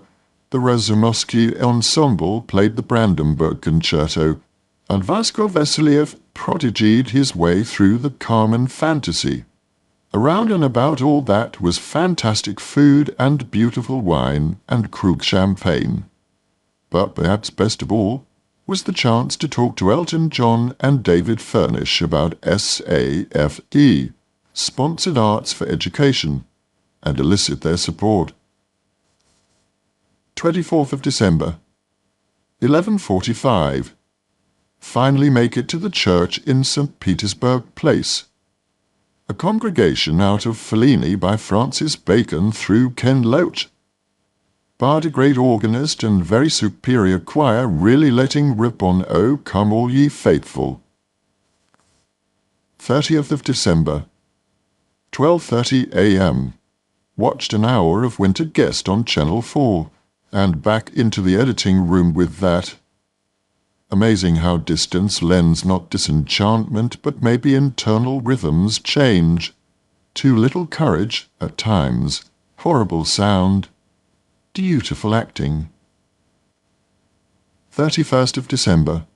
the Razumovsky Ensemble played the Brandenburg Concerto, and Vasco Vasiliev prodigied his way through the Carmen Fantasy. Around and about all that was fantastic food and beautiful wine and Krug champagne. But perhaps best of all was the chance to talk to Elton John and David Furnish about SAFE, Sponsored Arts for Education, and elicit their support. 24th of December. 11:45. Finally make it to the church in St. Petersburg Place. A congregation out of Fellini by Francis Bacon through Ken Loach. Bard a great organist and very superior choir really letting rip on "Oh, Come All Ye Faithful." 30th of December. 12:30 a.m. Watched an hour of Winter Guest on Channel 4, and back into the editing room with that. Amazing how distance lends not disenchantment, but maybe internal rhythms change. Too little courage, at times. Horrible sound. Beautiful acting. 31st of December.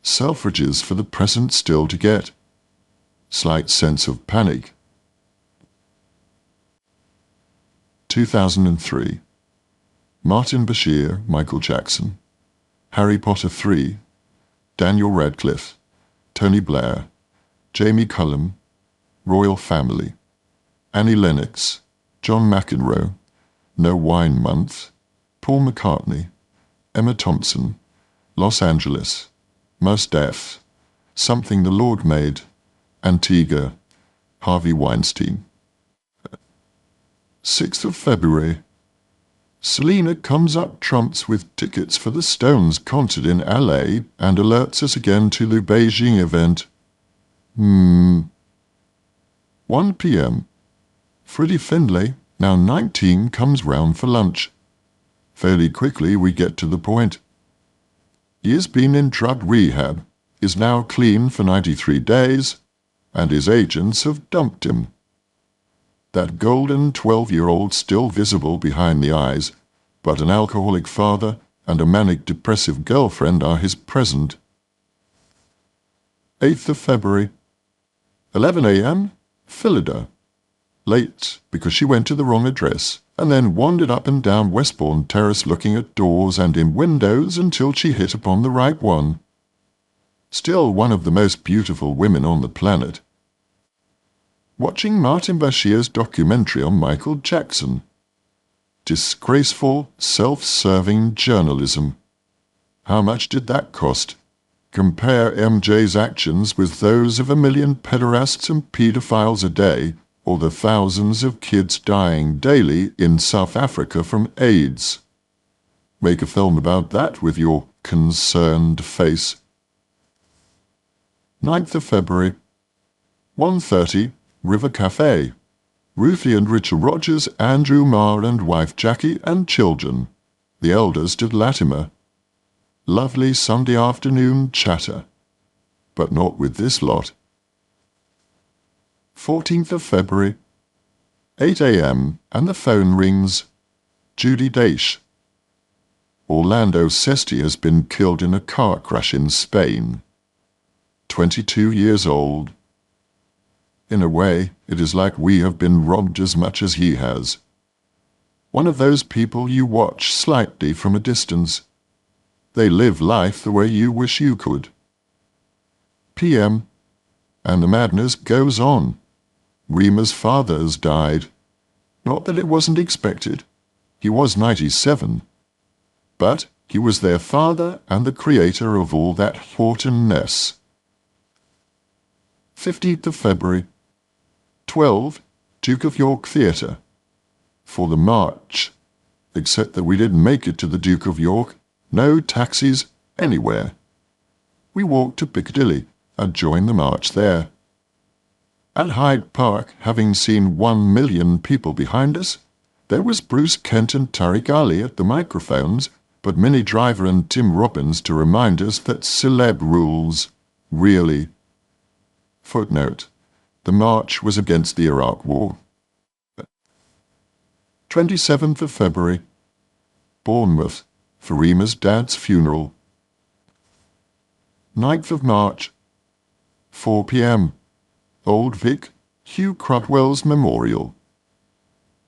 Selfridges for the present still to get. Slight sense of panic. 2003. Martin Bashir, Michael Jackson. Harry Potter 3, Daniel Radcliffe, Tony Blair, Jamie Cullum, Royal Family, Annie Lennox, John McEnroe, No Wine Month, Paul McCartney, Emma Thompson, Los Angeles, Mos Def, Something the Lord Made, Antigua, Harvey Weinstein. 6th of February. Selena comes up trumps with tickets for the Stones concert in LA and alerts us again to the Beijing event. 1 p.m. Freddie Findlay, now 19, comes round for lunch. Fairly quickly we get to the point. He has been in drug rehab, is now clean for 93 days, and his agents have dumped him. That golden 12-year-old still visible behind the eyes, but an alcoholic father and a manic-depressive girlfriend are his present. 8th of February. 11 a.m. Phillida. Late because she went to the wrong address and then wandered up and down Westbourne Terrace looking at doors and in windows until she hit upon the right one. Still one of the most beautiful women on the planet. Watching Martin Bashir's documentary on Michael Jackson. Disgraceful, self-serving journalism. How much did that cost? Compare MJ's actions with those of 1 million pederasts and pedophiles a day, or the thousands of kids dying daily in South Africa from AIDS. Make a film about that with your concerned face. 9th of February. 1:30. River Cafe. Ruthie and Richard Rogers, Andrew Marr and wife Jackie and children. The elders to Latimer. Lovely Sunday afternoon chatter. But not with this lot. 14th of February. 8 a.m. and the phone rings. Judi Dench. Orlando Sesti has been killed in a car crash in Spain. 22 years old. In a way, it is like we have been robbed as much as he has. One of those people you watch slightly from a distance. They live life the way you wish you could. PM. And the madness goes on. Reema's father has died. Not that it wasn't expected. He was 97. But he was their father and the creator of all that Horton-ness. 15th of February. 12, Duke of York Theatre. For the march. Except that we didn't make it to the Duke of York. No taxis anywhere. We walked to Piccadilly and joined the march there. At Hyde Park, having seen 1 million people behind us, there was Bruce Kent and Tariq Ali at the microphones, but Minnie Driver and Tim Robbins to remind us that celeb rules, really. Footnote: the march was against the Iraq War. 27th of February. Bournemouth, for Reema's dad's funeral. 9th of March. 4 p.m. Old Vic, Hugh Crotwell's memorial.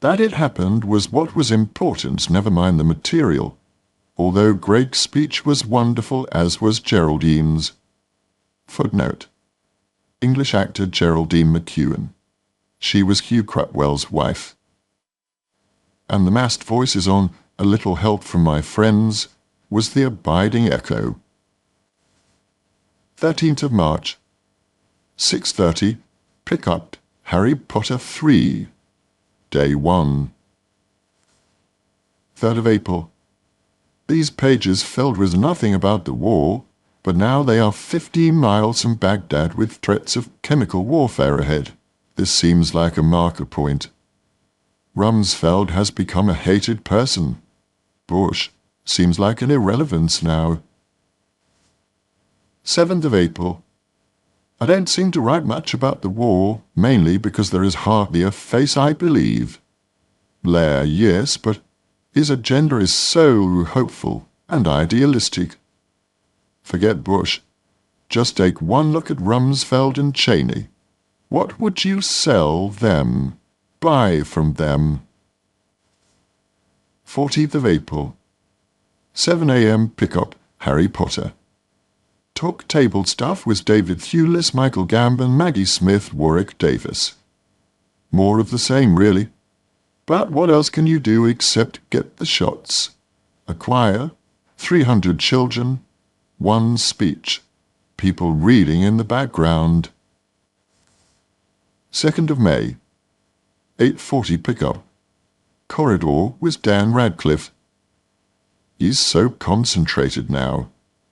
That it happened was what was important, never mind the material, although Greg's speech was wonderful, as was Geraldine's. Footnote: English actor Geraldine McEwen. She was Hugh Crotwell's wife. And the massed voices on A Little Help from My Friends was the abiding echo. 13th of March. 6:30. Pick up Harry Potter 3. Day 1. 3rd of April. These pages filled with nothing about the war, but now they are 15 miles from Baghdad with threats of chemical warfare ahead. This seems like a marker point. Rumsfeld has become a hated person. Bush seems like an irrelevance now. 7th of April. I don't seem to write much about the war, mainly because there is hardly a face I believe. Blair, yes, but his agenda is so hopeful and idealistic. Forget Bush. Just take one look at Rumsfeld and Cheney. What would you sell them? Buy from them? 14th of April. 7 a.m. Pick-up Harry Potter. Talk table stuff with David Thewlis, Michael Gambon, Maggie Smith, Warwick Davis. More of the same, really. But what else can you do except get the shots? A choir, 300 children, one speech, people reading in the background. 2nd of May. 8:40 pickup. Corridor with Dan Radcliffe. He's so concentrated now,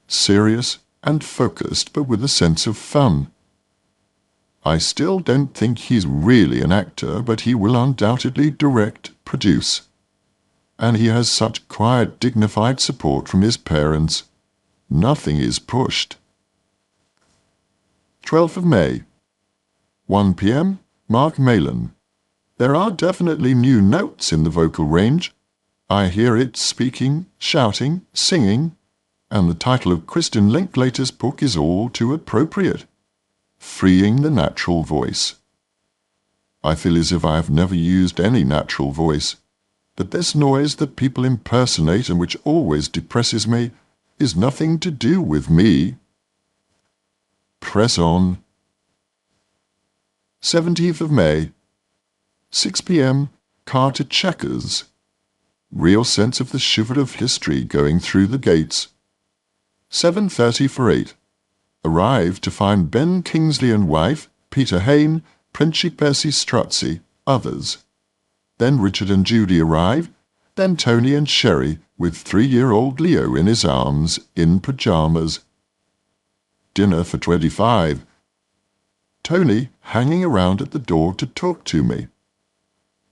serious and focused, but with a sense of fun. I still don't think he's really an actor, but he will undoubtedly direct, produce. And he has such quiet, dignified support from his parents. Nothing is pushed. 12th of May. 1 p.m. Mark Malin. There are definitely new notes in the vocal range. I hear it speaking, shouting, singing, and the title of Kristen Linklater's book is all too appropriate. Freeing the Natural Voice. I feel as if I have never used any natural voice, that this noise that people impersonate and which always depresses me is nothing to do with me. Press on. 17th of May. 6 p.m. Car to Chequers. Real sense of the shiver of history going through the gates. 7:30 for 8. Arrived to find Ben Kingsley and wife, Peter Hayne, Principessi Strozzi, others. Then Richard and Judy arrive, then Tony and Sherry with 3-year-old Leo in his arms, in pyjamas. Dinner for 25. Tony hanging around at the door to talk to me.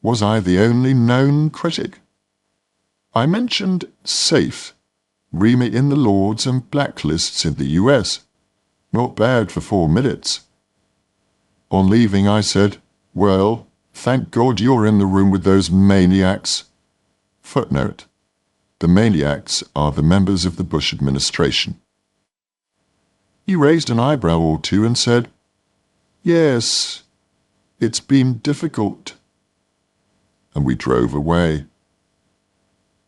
Was I the only known critic? I mentioned safe. Reema in the Lords and blacklists in the US. Not bad for 4 minutes. On leaving I said, well, thank God you're in the room with those maniacs. Footnote: the maniacs are the members of the Bush administration. He raised an eyebrow or two and said, yes, it's been difficult. And we drove away.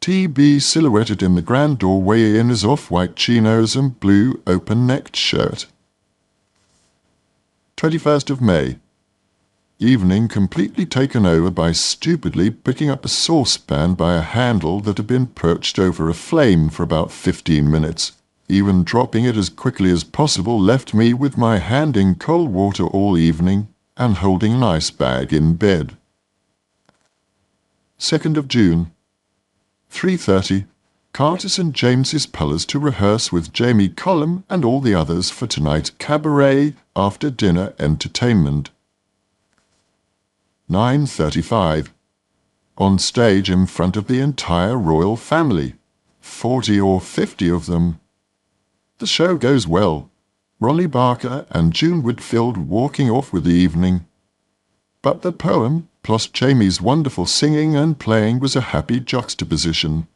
TB silhouetted in the grand doorway in his off-white chinos and blue open-necked shirt. 21st of May. Evening completely taken over by stupidly picking up a saucepan by a handle that had been perched over a flame for about 15 minutes. Even dropping it as quickly as possible left me with my hand in cold water all evening and holding an ice bag in bed. 2nd of June. 3:30. Carter St. James's Palace to rehearse with Jamie Cullum and all the others for tonight's cabaret after dinner entertainment. 9:35. On stage in front of the entire royal family, 40 or 50 of them. The show goes well. Ronnie Barker and June Whitfield walking off with the evening. But the poem, plus Jamie's wonderful singing and playing, was a happy juxtaposition.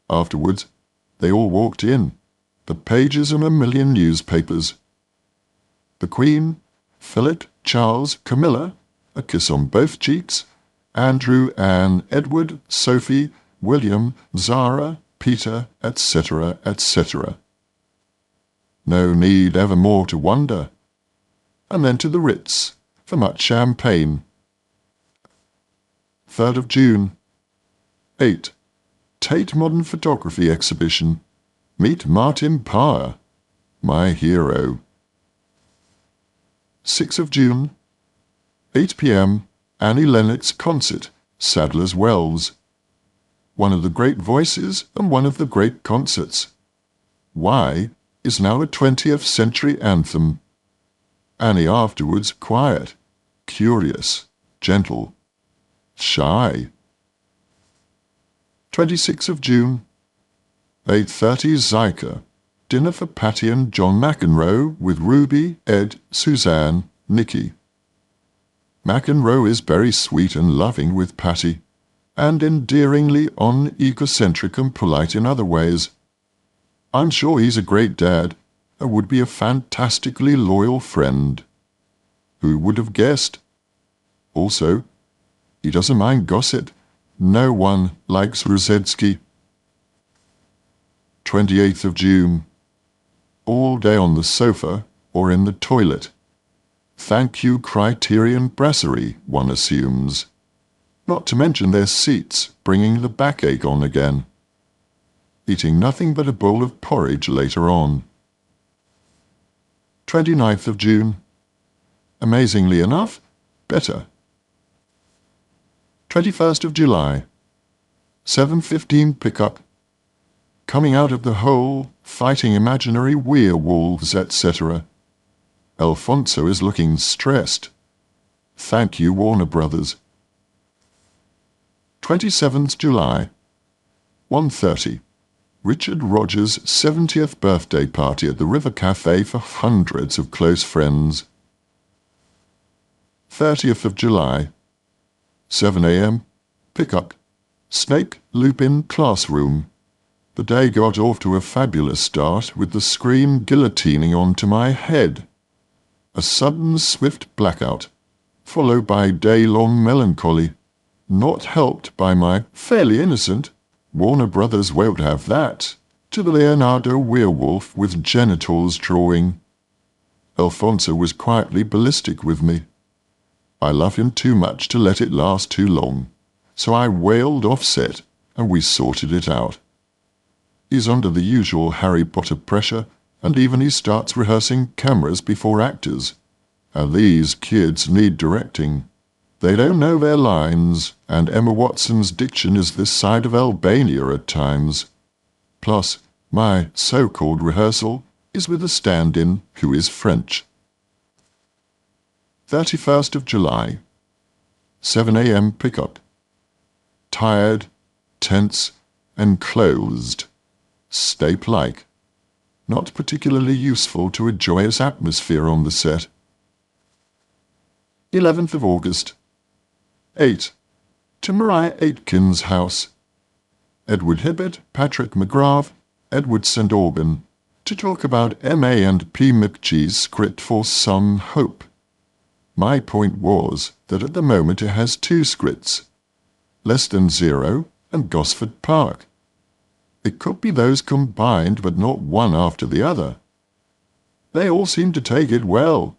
Afterwards, they all walked in, the pages of a million newspapers. The Queen, Philip, Charles, Camilla, a kiss on both cheeks, Andrew, Anne, Edward, Sophie, William, Zara, Peter, etc., etc. No need ever more to wonder. And then to the Ritz, for much champagne. 3rd of June. 8. Tate Modern Photography Exhibition. Meet Martin Parr, my hero. 6th of June. 8 p.m. Annie Lennox concert, Sadler's Wells. One of the great voices and one of the great concerts. Why is now a 20th century anthem. Annie afterwards quiet, curious, gentle, shy. 26th of June. 8:30 Zyka. Dinner for Patty and John McEnroe with Ruby, Ed, Suzanne, Nikki. McEnroe is very sweet and loving with Patty, and endearingly egocentric and polite in other ways. I'm sure he's a great dad, and would be a fantastically loyal friend. Who would have guessed? Also, he doesn't mind gossip. No one likes Rosetsky. 28th of June. All day on the sofa or in the toilet. Thank you Criterion Brasserie, one assumes. Not to mention their seats, bringing the backache on again. Eating nothing but a bowl of porridge later on. 29th of June. Amazingly enough, better. 21st of July. 7:15 pickup. Coming out of the hole, fighting imaginary werewolves, etc. Alfonso is looking stressed. Thank you, Warner Brothers. 27th July. 1:30. Richard Rogers' 70th birthday party at the River Cafe for hundreds of close friends. 30th of July. 7 a.m. Pickup. Snake Lupin classroom. The day got off to a fabulous start with the scream guillotining onto my head. A sudden swift blackout, followed by day-long melancholy, not helped by my fairly innocent Warner Brothers won't have that to the Leonardo werewolf with genitals drawing. Alfonso was quietly ballistic with me. I love him too much to let it last too long, so I wailed offset and we sorted it out. He's under the usual Harry Potter pressure, and even he starts rehearsing cameras before actors. And these kids need directing. They don't know their lines, and Emma Watson's diction is this side of Albania at times. Plus, my so-called rehearsal is with a stand-in who is French. 31st of July. 7 a.m. pickup. Tired, tense, and closed. Stape-like. Not particularly useful to a joyous atmosphere on the set. 11th of August. 8. To Mariah Aitken's house. Edward Hibbert, Patrick McGrath, Edward St. Aubin, to talk about M.A. and P. McGee's script for Some Hope. My point was that at the moment it has two scripts, Less Than Zero and Gosford Park. It could be those combined, but not one after the other. They all seem to take it well.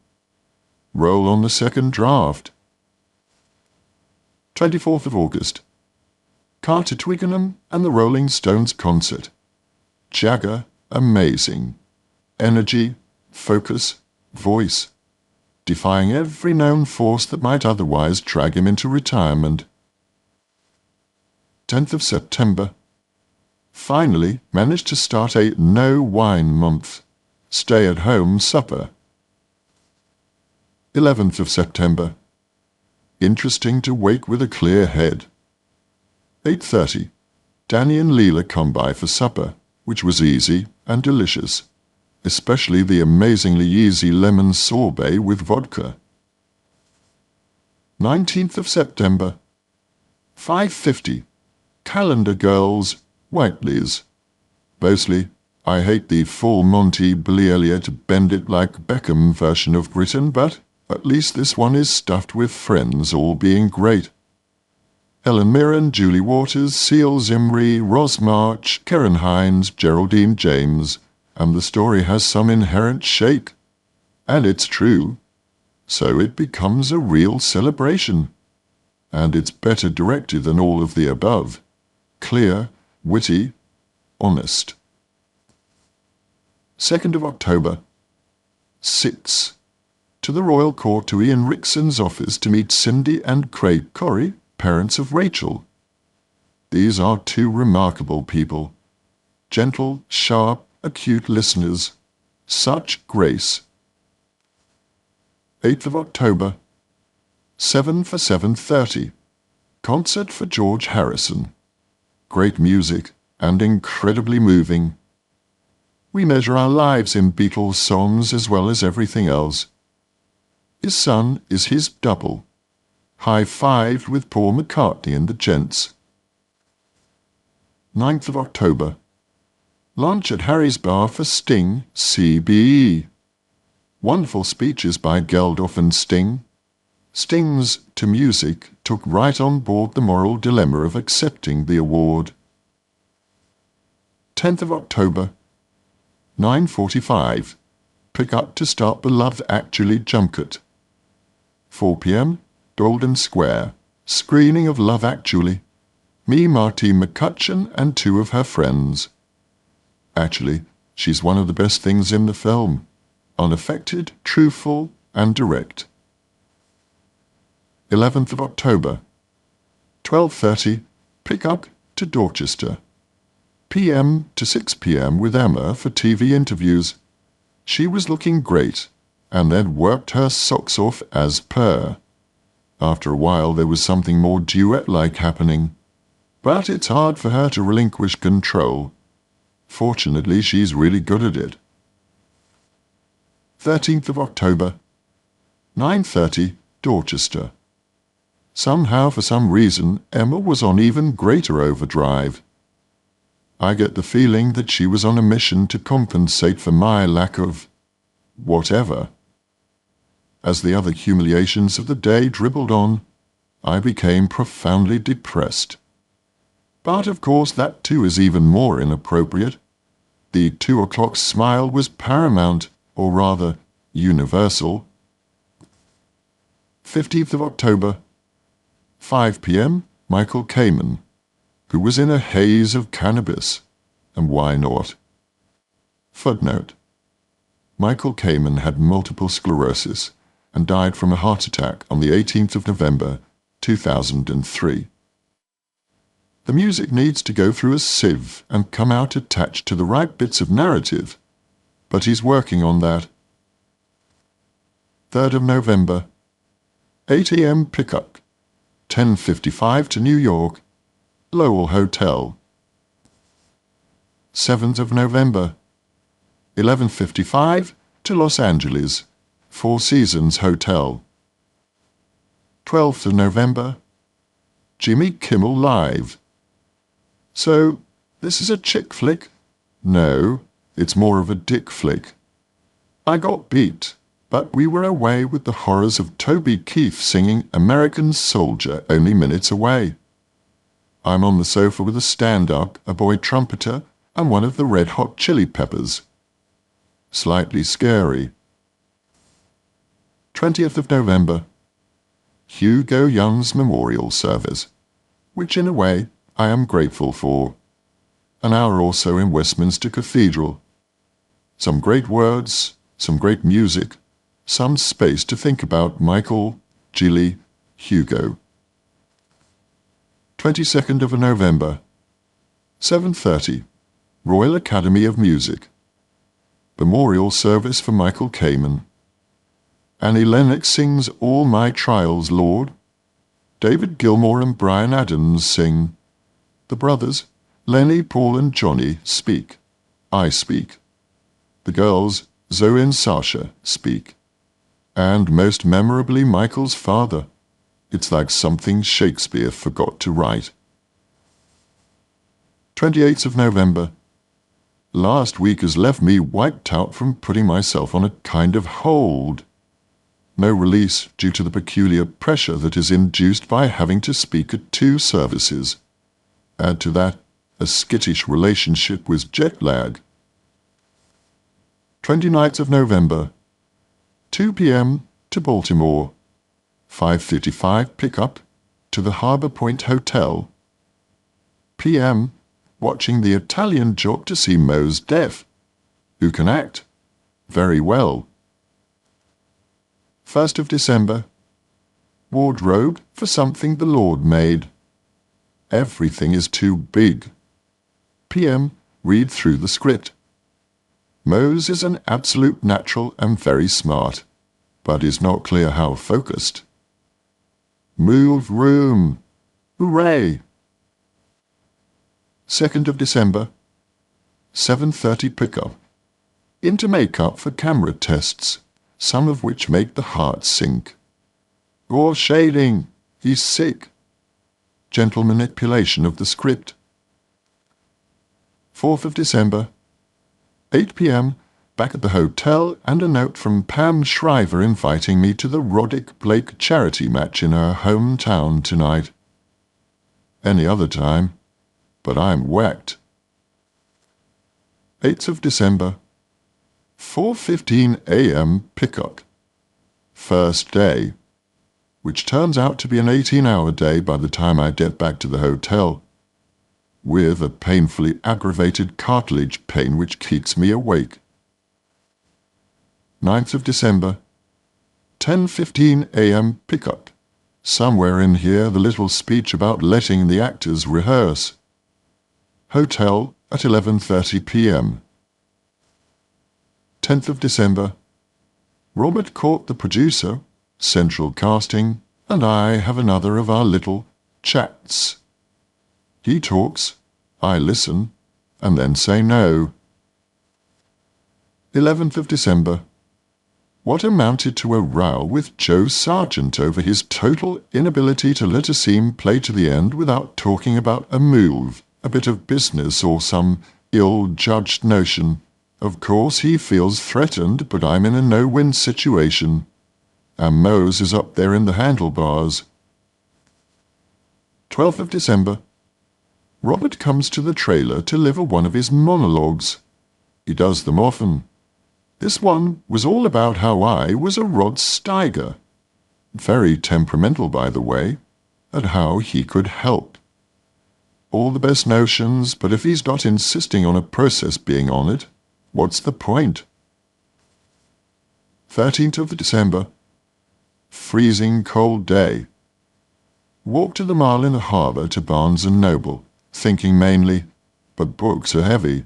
roll on the second draft. 24th of August. Carter Twickenham and the Rolling Stones concert. Jagger, amazing. Energy, focus, voice, defying every known force that might otherwise drag him into retirement. 10th of September. Finally managed to start a no-wine month. Stay-at-home supper. 11th of September. Interesting to wake with a clear head. 8:30. Danny and Leela come by for supper, which was easy and delicious, especially the amazingly easy lemon sorbet with vodka. 19th of September. 5:50. Calendar Girls, Whiteley's. Mostly, I hate the full Monty Billy Elliot Bend It Like Beckham version of Britain, but at least this one is stuffed with friends all being great. Helen Mirren, Julie Waters, Seal Zimri, Ross March, Karen Hines, Geraldine James, and the story has some inherent shake. And it's true. So it becomes a real celebration. And it's better directed than all of the above. Clear, witty, honest. 2nd of October. Sits. To the Royal Court to Ian Rickson's office to meet Cindy and Craig Corrie, parents of Rachel. These are two remarkable people. Gentle, sharp, acute listeners. Such grace. 8th of October. 7 for 7:30. Concert for George Harrison. Great music and incredibly moving. We measure our lives in Beatles songs as well as everything else. His son is his double. High-fived with Paul McCartney and the Gents. 9th of October. Lunch at Harry's Bar for Sting, CBE. Wonderful speeches by Geldof and Sting. Sting's To Music took right on board the moral dilemma of accepting the award. 10th of October. 9:45. Pick up to start the Love Actually junket. 4 p.m. Golden Square. Screening of Love Actually. Me, Martine McCutcheon, and 2 of her friends. Actually, she's one of the best things in the film. Unaffected, truthful, and direct. 11th of October. 12:30. Pick up to Dorchester. p.m. to 6 p.m. with Emma for TV interviews. She was looking great, and then worked her socks off as per. After a while there was something more duet-like happening, but it's hard for her to relinquish control. Fortunately, she's really good at it. 13th of October. 9:30, Dorchester. Somehow, for some reason, Emma was on even greater overdrive. I get the feeling that she was on a mission to compensate for my lack of whatever. As the other humiliations of the day dribbled on, I became profoundly depressed. But of course that too is even more inappropriate. The 2 o'clock smile was paramount, or rather, universal. 15th of October. 5 p.m. Michael Kamen, who was in a haze of cannabis. And why not? Footnote. Michael Kamen had multiple sclerosis and died from a heart attack on the 18th of November, 2003. The music needs to go through a sieve and come out attached to the right bits of narrative, but he's working on that. 3rd of November. 8 a.m. pickup. 10:55 to New York. Lowell Hotel. 7th of November. 11:55 to Los Angeles. Four Seasons Hotel. 12th of November. Jimmy Kimmel Live. So, this is a chick flick? No, it's more of a dick flick. I got beat, but we were away with the horrors of Toby Keith singing American Soldier only minutes away. I'm on the sofa with a stand-up, a boy trumpeter, and one of the Red Hot Chili Peppers. Slightly scary. 20th of November, Hugo Young's memorial service, which in a way I am grateful for. An hour or so in Westminster Cathedral. Some great words, some great music, some space to think about Michael, Gilly, Hugo. 22nd of November, 7:30, Royal Academy of Music. Memorial service for Michael Kamen. Annie Lennox sings All My Trials, Lord. David Gilmour and Bryan Adams sing. The brothers, Lenny, Paul and Johnny, speak. I speak. The girls, Zoe and Sasha, speak. And most memorably Michael's father. It's like something Shakespeare forgot to write. 28th of November. Last week has left me wiped out from putting myself on a kind of hold. No release due to the peculiar pressure that is induced by having to speak at 2 services. Add to that a skittish relationship with jet lag. 29th of November, 2 p.m. to Baltimore, 5:55 pickup to the Harbor Point Hotel. p.m. watching the Italian job to see Mos Def, who can act very well. 1st of December, wardrobe for something the Lord made. Everything is too big. p.m. read through the script. Mose is an absolute natural and very smart, but is not clear how focused. Move room. Hooray! 2nd of December, 7:30 pickup. Into makeup for camera tests, some of which make the heart sink. Or shading. He's sick. Gentle manipulation of the script. 4th of December, 8 p.m., back at the hotel, and a note from Pam Shriver inviting me to the Roddick Blake charity match in her hometown tonight. Any other time, but I'm whacked. 8th of December, 4:15 a.m. pickup. First day, which turns out to be an 18-hour day by the time I get back to the hotel, with a painfully aggravated cartilage pain which keeps me awake. 9th of December, 10:15 a.m. pickup. Somewhere in here the little speech about letting the actors rehearse. Hotel at 11:30 p.m. 10th of December, Robert Court, the producer, central casting, and I have another of our little chats. He talks, I listen, and then say no. 11th of December, what amounted to a row with Joe Sargent over his total inability to let a scene play to the end without talking about a move, a bit of business, or some ill-judged notion. Of course he feels threatened, but I'm in a no-win situation. And Mose is up there in the handlebars. 12th of December. Robert comes to the trailer to deliver one of his monologues. He does them often. This one was all about how I was a Rod Steiger. Very temperamental, by the way, and how he could help. All the best notions, but if he's not insisting on a process being on it, what's the point? 13th of December. Freezing cold day. Walk to the Mile in the Harbour to Barnes & Noble, thinking mainly, but books are heavy.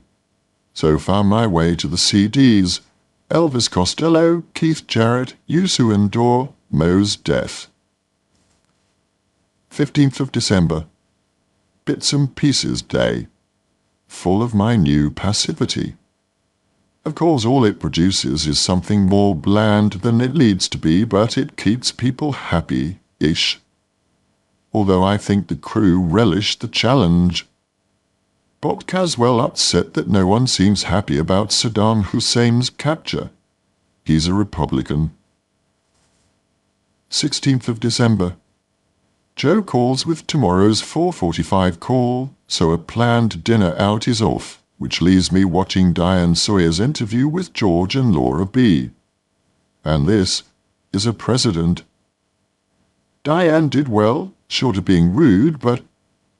So found my way to the CDs, Elvis Costello, Keith Jarrett, Youssou N'Dour, Mos Def. 15th of December. Bits and Pieces Day. Full of my new passivity. Of course, all it produces is something more bland than it needs to be, but it keeps people happy-ish. Although I think the crew relished the challenge. Bob Caswell upset that no one seems happy about Saddam Hussein's capture. He's a Republican. 16th of December. Joe calls with tomorrow's 4:45 call, so a planned dinner out is off, which leaves me watching Diane Sawyer's interview with George and Laura B. And this, is a president. Diane did well, short of being rude, but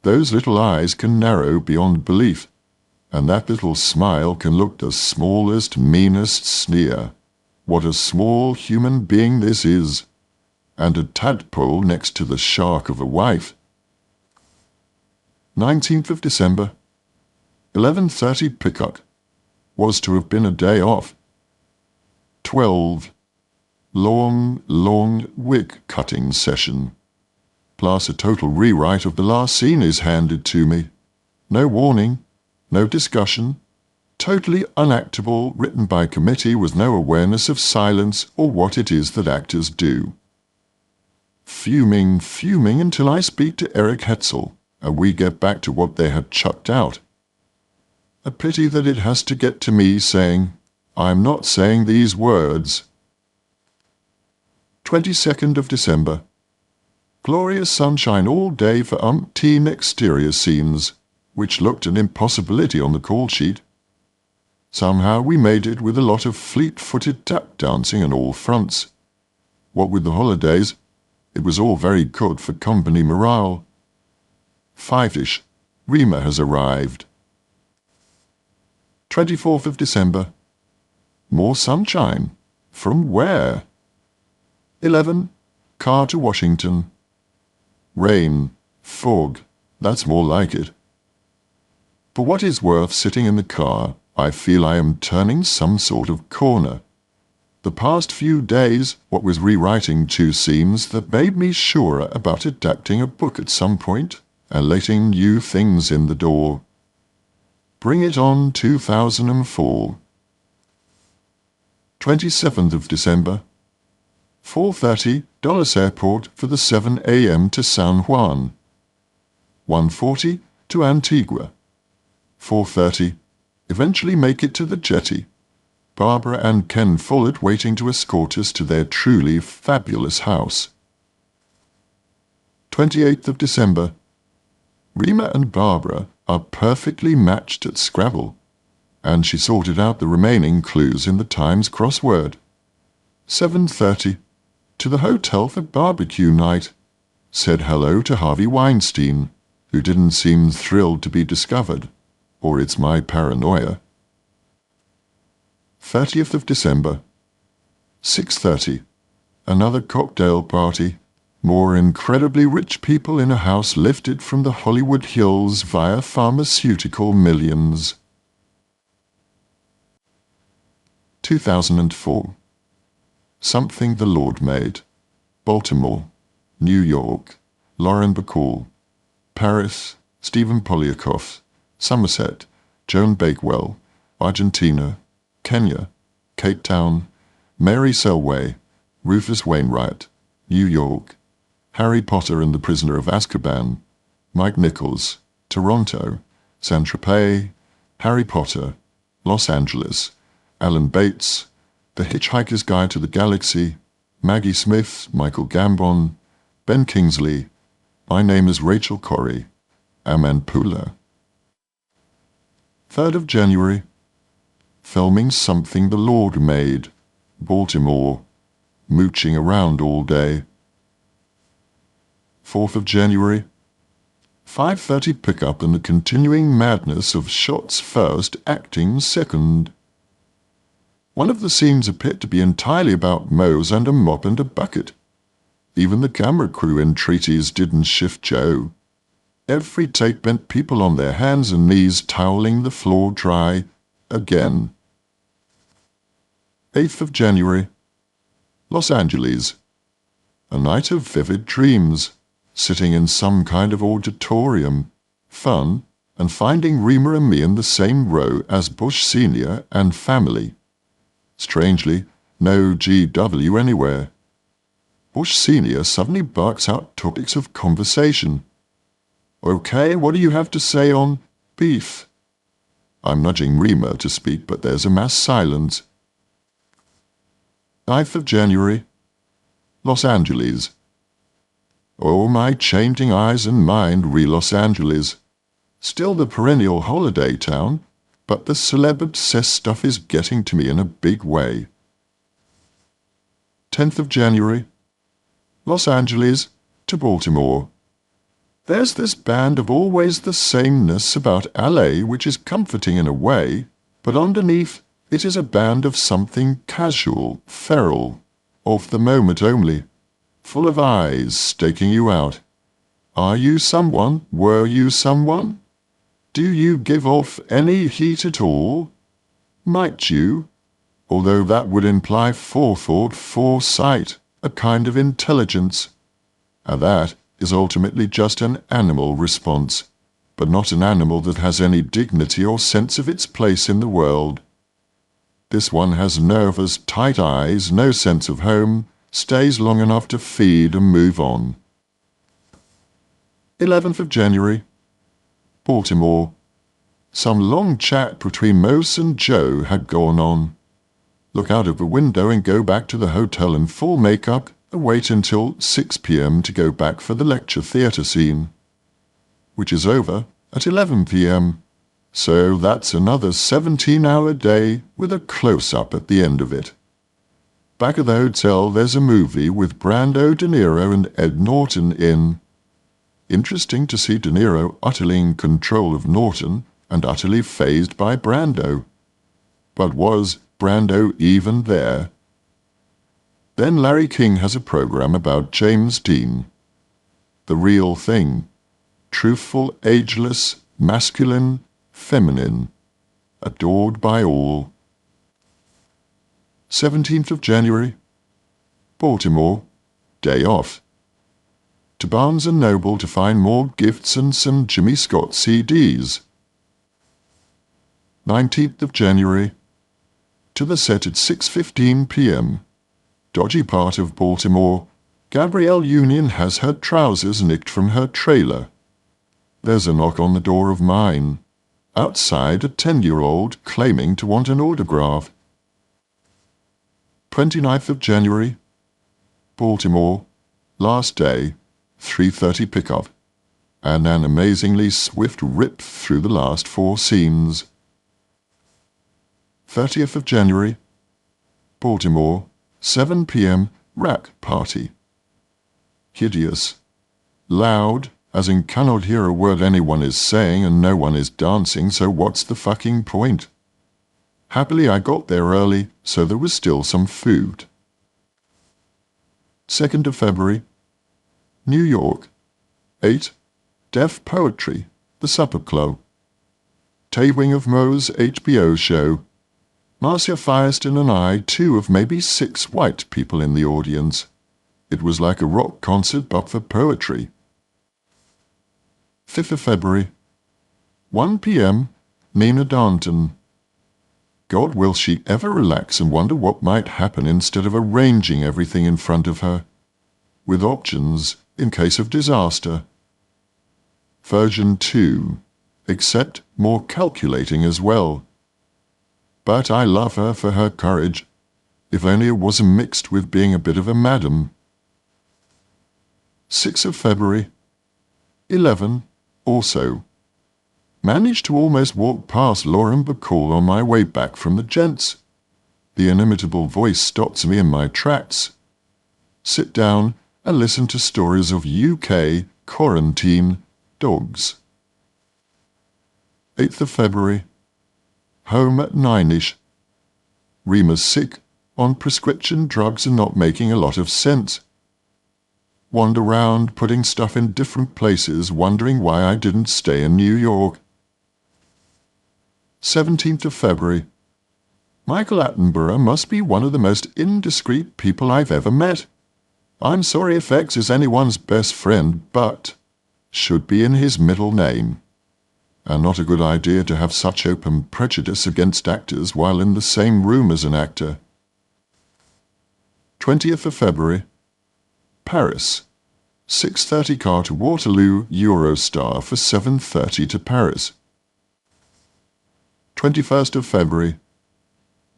those little eyes can narrow beyond belief, and that little smile can look the smallest, meanest sneer. What a small human being this is, and a tadpole next to the shark of a wife. 19th of December, 11:30 pickup. Was to have been a day off. 12. Long wig-cutting session. Plus a total rewrite of the last scene is handed to me. No warning, no discussion, totally unactable, written by committee with no awareness of silence or what it is that actors do. Fuming until I speak to Eric Hetzel, and we get back to what they had chucked out. A pity that it has to get to me saying, I'm not saying these words. 22nd of December. Glorious sunshine all day for umpteen exterior scenes, which looked an impossibility on the call sheet. Somehow we made it with a lot of fleet-footed tap dancing on all fronts. What with the holidays, it was all very good for company morale. 5-ish, Rima has arrived. 24th of December. More sunshine. From where? 11. Car to Washington. Rain. Fog. That's more like it. For what is worth sitting in the car, I feel I am turning some sort of corner. The past few days, what with rewriting 2 scenes that made me surer about adapting a book at some point and letting new things in the door. Bring it on 2004. 27th of December. 4:30, Dulles Airport for the 7 a.m. to San Juan. 1:40 to Antigua. 4:30, eventually make it to the jetty. Barbara and Ken Follett waiting to escort us to their truly fabulous house. 28th of December. Rima and Barbara are perfectly matched at Scrabble, and she sorted out the remaining clues in the Times crossword. 7:30, to the hotel for barbecue night. Said hello to Harvey Weinstein, who didn't seem thrilled to be discovered, or it's my paranoia. 30th of December. 6:30, another cocktail party. More incredibly rich people in a house lifted from the Hollywood Hills via pharmaceutical millions. 2004. Something the Lord Made. Baltimore, New York, Lauren Bacall. Paris, Stephen Polyakov. Somerset, Joan Bakewell. Argentina, Kenya, Cape Town, Mary Selway, Rufus Wainwright. New York, Harry Potter and the Prisoner of Azkaban. Mike Nichols, Toronto, Saint-Tropez, Harry Potter, Los Angeles, Alan Bates, The Hitchhiker's Guide to the Galaxy, Maggie Smith, Michael Gambon, Ben Kingsley, My Name is Rachel Corrie, Aman Pula. 3rd of January. Filming Something the Lord Made. Baltimore. Mooching around all day. 4th of January. 5:30 pickup and the continuing madness of shots first, acting second. One of the scenes appeared to be entirely about Mose and a mop and a bucket. Even the camera crew entreaties didn't shift Joe. Every take bent people on their hands and knees toweling the floor dry again. 8th of January. Los Angeles. A night of vivid dreams. Sitting in some kind of auditorium. Fun, and finding Rima and me in the same row as Bush Sr. and family. Strangely, no GW anywhere. Bush Sr. suddenly barks out topics of conversation. Okay, what do you have to say on beef? I'm nudging Rima to speak, but there's a mass silence. 9th of January. Los Angeles. Oh, my changing eyes and mind re-Los Angeles. Still the perennial holiday town, but the celeb-obsessed stuff is getting to me in a big way. 10th of January, Los Angeles to Baltimore. There's this band of always the sameness about LA which is comforting in a way, but underneath it is a band of something casual, feral, of the moment only, full of eyes staking you out. Are you someone? Were you someone? Do you give off any heat at all? Might you? Although that would imply forethought, foresight, a kind of intelligence. And that is ultimately just an animal response, but not an animal that has any dignity or sense of its place in the world. This one has nervous, tight eyes, no sense of home, stays long enough to feed and move on. 11th of January, Baltimore. Some long chat between Mose and Joe had gone on. Look out of the window and go back to the hotel in full makeup and wait until 6 p.m. to go back for the lecture theatre scene, which is over at 11 p.m. So that's another 17-hour day with a close-up at the end of it. Back at the hotel there's a movie with Brando, De Niro and Ed Norton in. Interesting to see De Niro utterly in control of Norton and utterly fazed by Brando. But was Brando even there? Then Larry King has a program about James Dean. The real thing. Truthful, ageless, masculine, feminine. Adored by all. 17th of January, Baltimore. Day off. To Barnes & Noble to find more gifts and some Jimmy Scott CDs. 19th of January, to the set at 6:15 p.m. Dodgy part of Baltimore. Gabrielle Union has her trousers nicked from her trailer. There's a knock on the door of mine. Outside, a 10-year-old claiming to want an autograph. 29th of January, Baltimore. Last day, 3:30 pickup. And an amazingly swift rip through the last 4 scenes. 30th of January, Baltimore. 7 p.m. rack party. Hideous. Loud, as in cannot hear a word anyone is saying and no one is dancing, so what's the fucking point? Happily I got there early, so there was still some food. 2nd of February, New York. 8. Deaf Poetry, the Supper Club. Taping of Moe's HBO show. Marcia Firestone and I, 2 of maybe 6 white people in the audience. It was like a rock concert but for poetry. 5th of February, 1 p.m, Nina Darnton. God, will she ever relax and wonder what might happen instead of arranging everything in front of her, with options in case of disaster. Version 2, except more calculating as well. But I love her for her courage, if only it wasn't mixed with being a bit of a madam. 6th of February, 11, also. Managed to almost walk past Lauren Bacall on my way back from the gents. The inimitable voice stops me in my tracks. Sit down and listen to stories of UK quarantine dogs. 8th of February, home at 9ish. Rima's sick, on prescription drugs and not making a lot of sense. Wander round putting stuff in different places, wondering why I didn't stay in New York. 17th of February. Michael Attenborough must be one of the most indiscreet people I've ever met. I'm sorry if X is anyone's best friend, but should be in his middle name. And not a good idea to have such open prejudice against actors while in the same room as an actor. 20th of February. Paris. 6:30 car to Waterloo, Eurostar for 7:30 to Paris. 21st of February.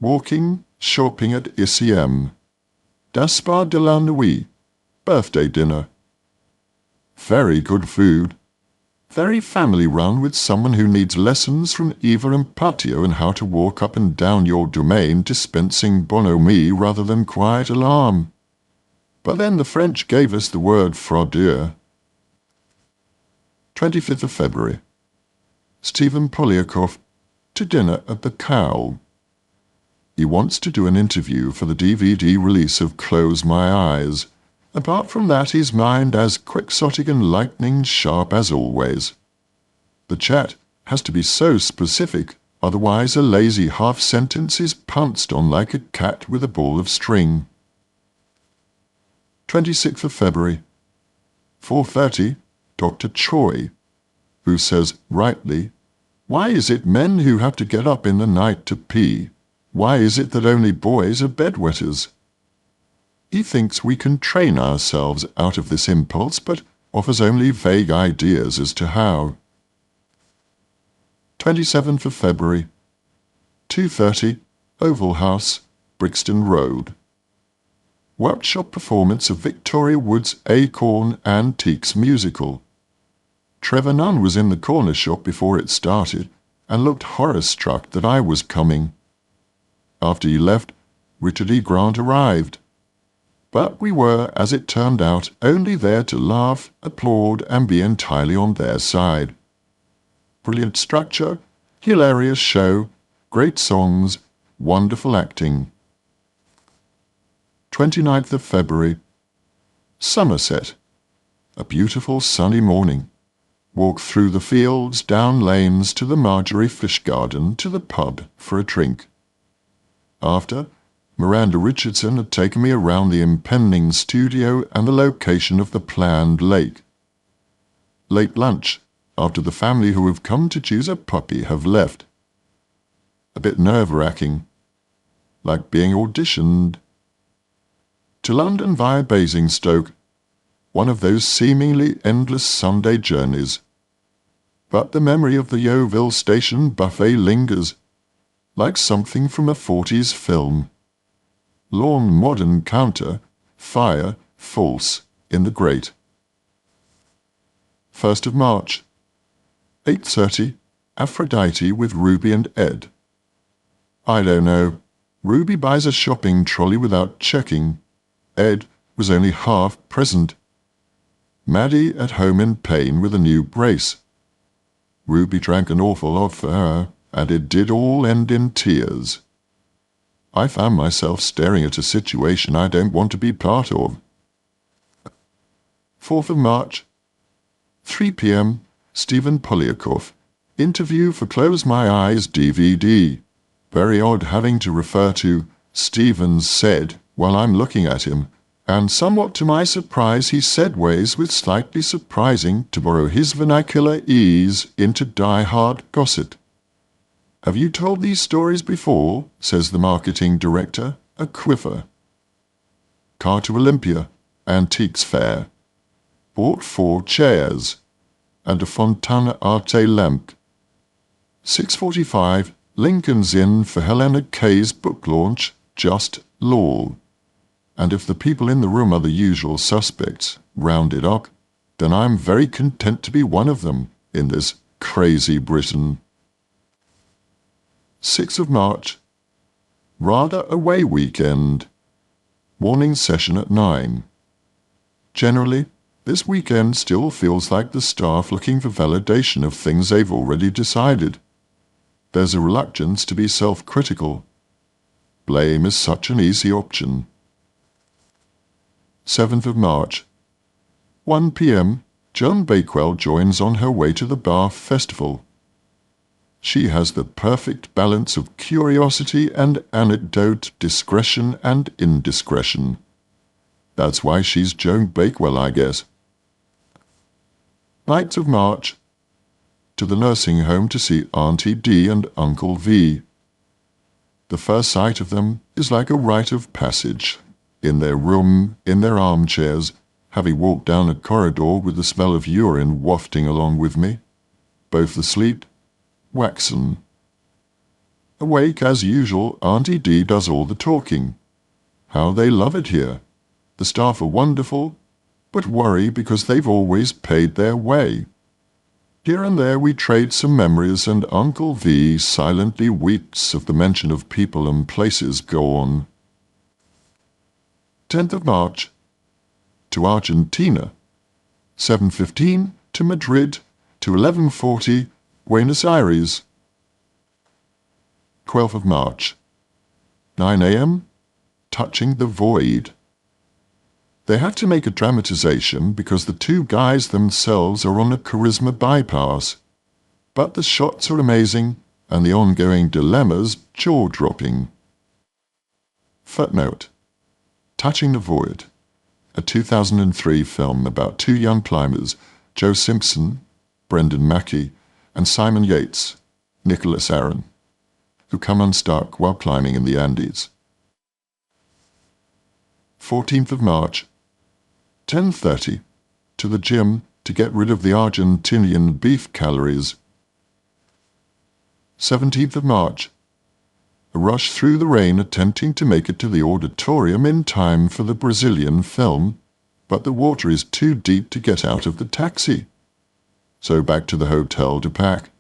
Walking, shopping at ICM. Gaspard de la Nuit. Birthday dinner. Very good food. Very family-run with someone who needs lessons from Eva and Patio on how to walk up and down your domain dispensing bonhomie rather than quiet alarm. But then the French gave us the word fraudeur. 25th of February. Stephen Polyakov to dinner at the Cow. He wants to do an interview for the DVD release of Close My Eyes. Apart from that, his mind as quixotic and lightning sharp as always. The chat has to be so specific, otherwise a lazy half-sentence is pounced on like a cat with a ball of string. 26th of February. 4:30, Dr. Choi, who says rightly, "Why is it men who have to get up in the night to pee? Why is it that only boys are bedwetters?" He thinks we can train ourselves out of this impulse, but offers only vague ideas as to how. 27th of February. 2:30, Oval House, Brixton Road. Workshop performance of Victoria Wood's Acorn Antiques musical. Trevor Nunn was in the corner shop before it started and looked horror-struck that I was coming. After he left, Richard E. Grant arrived. But we were, as it turned out, only there to laugh, applaud, and be entirely on their side. Brilliant structure, hilarious show, great songs, wonderful acting. 29th of February. Somerset. A beautiful sunny morning. Walk through the fields, down lanes, to the Marjorie Fish Garden, to the pub for a drink. After, Miranda Richardson had taken me around the impending studio and the location of the planned lake. Late lunch, after the family who have come to choose a puppy have left. A bit nerve-wracking, like being auditioned. To London via Basingstoke, one of those seemingly endless Sunday journeys. But the memory of the Yeovil station buffet lingers, like something from a 40s film. Lawn modern counter, fire, false, in the grate. 1st of March. 8:30, Aphrodite with Ruby and Ed. I don't know. Ruby buys a shopping trolley without checking. Ed was only half present. Maddie at home in pain with a new brace. Ruby drank an awful lot for her, and it did all end in tears. I found myself staring at a situation I don't want to be part of. 4th of March. 3 p.m. Stephen Polyakov. Interview for Close My Eyes DVD. Very odd having to refer to Stephen said while I'm looking at him, and somewhat to my surprise he segues with slightly surprising, to borrow his vernacular ease, into die-hard gossip. "Have you told these stories before?" says the marketing director, a quiver. Car to Olympia, Antiques Fair. Bought 4 chairs and a Fontana Arte lamp. 6:45, Lincoln's Inn for Helena Kay's book launch, Just Law. And if the people in the room are the usual suspects, rounded up, then I'm very content to be one of them in this crazy Britain. 6th of March. Rather away weekend. Morning session at 9. Generally, this weekend still feels like the staff looking for validation of things they've already decided. There's a reluctance to be self-critical. Blame is such an easy option. 7th of March. 1 p.m. Joan Bakewell joins on her way to the Bath Festival. She has the perfect balance of curiosity and anecdote, discretion and indiscretion. That's why she's Joan Bakewell, I guess. 9th of March. To the nursing home to see Auntie D and Uncle V. The first sight of them is like a rite of passage. In their room, in their armchairs, having walked down a corridor with the smell of urine wafting along with me. Both asleep, waxen. Awake as usual, Auntie D does all the talking. How they love it here. The staff are wonderful, but worry because they've always paid their way. Here and there we trade some memories, and Uncle V silently weeps of the mention of people and places gone. 10th of March. to Argentina. 7:15 to Madrid to 11:40 Buenos Aires. 12th of March, 9 a.m. Touching the Void. They had to make a dramatization because the two guys themselves are on a charisma bypass. But the shots are amazing and the ongoing dilemmas jaw-dropping. Footnote: Touching the Void, a 2003 film about two young climbers, Joe Simpson, Brendan Mackey, and Simon Yates, Nicholas Aaron, who come unstuck while climbing in the Andes. 14th of March, 10:30, to the gym to get rid of the Argentinian beef calories. 17th of March, a rush through the rain attempting to make it to the auditorium in time for the Brazilian film, but the water is too deep to get out of the taxi. So back to the hotel to pack.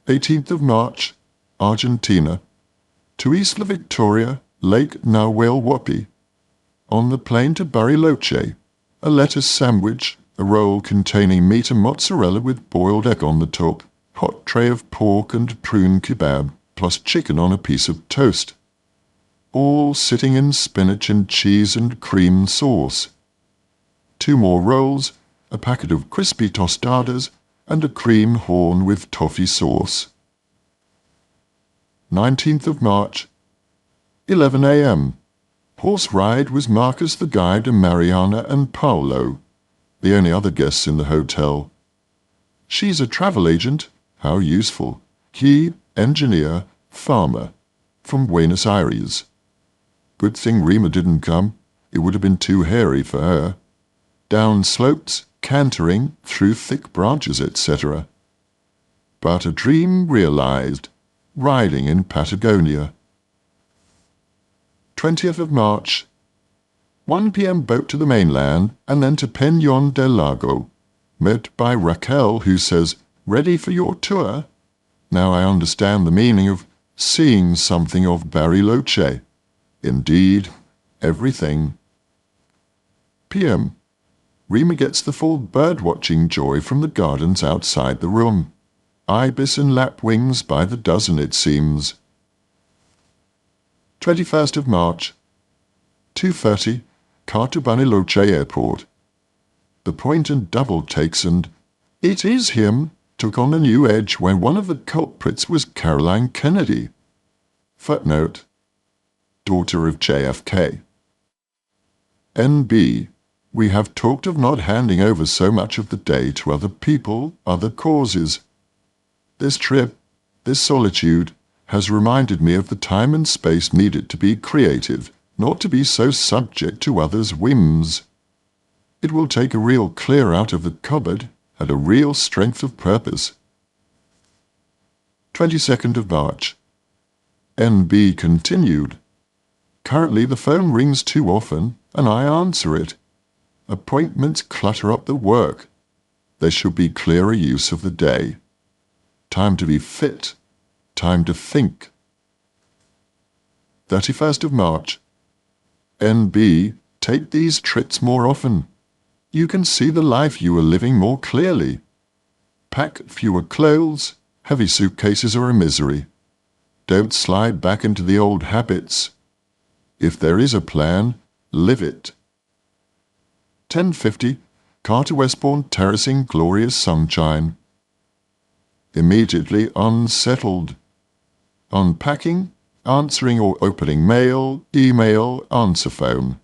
18th of March, Argentina, to Isla Victoria, Lake Nahuel on the plane to Bariloche, a lettuce sandwich, a roll containing meat and mozzarella with boiled egg on the top, hot tray of pork and prune kebab, plus chicken on a piece of toast, all sitting in spinach and cheese and cream sauce. 2 more rolls, a packet of crispy tostadas, and a cream horn with toffee sauce. 19th of March, 11 a.m. Horse ride was Marcus the guide and Mariana and Paolo, the only other guests in the hotel. She's a travel agent, how useful. He, engineer, farmer, from Buenos Aires. Good thing Rima didn't come, it would have been too hairy for her. Down slopes, cantering, through thick branches, etc. But a dream realized, riding in Patagonia. 20th of March, 1 p.m. boat to the mainland and then to Peñón del Lago, met by Raquel, who says, "Ready for your tour?" Now I understand the meaning of seeing something of Bariloche. Indeed, everything. PM. Rima gets the full bird-watching joy from the gardens outside the room. Ibis and lapwings by the dozen, it seems. 21st of March, 2:30, car to Bariloche Airport. The point and double takes and "It is him" took on a new edge when one of the culprits was Caroline Kennedy. Footnote: daughter of JFK. NB. We have talked of not handing over so much of the day to other people, other causes. This trip, this solitude, has reminded me of the time and space needed to be creative, not to be so subject to others' whims. It will take a real clear out of the cupboard and a real strength of purpose. 22nd of March. NB continued. Currently the phone rings too often, and I answer it. Appointments clutter up the work. There should be clearer use of the day. Time to be fit. Time to think. 31st of March. NB, take these trips more often. You can see the life you are living more clearly. Pack fewer clothes. Heavy suitcases are a misery. Don't slide back into the old habits. If there is a plan, live it. 10:50, car to Westbourne Terracing, glorious sunshine. Immediately unsettled. Unpacking, answering or opening mail, email, answer phone.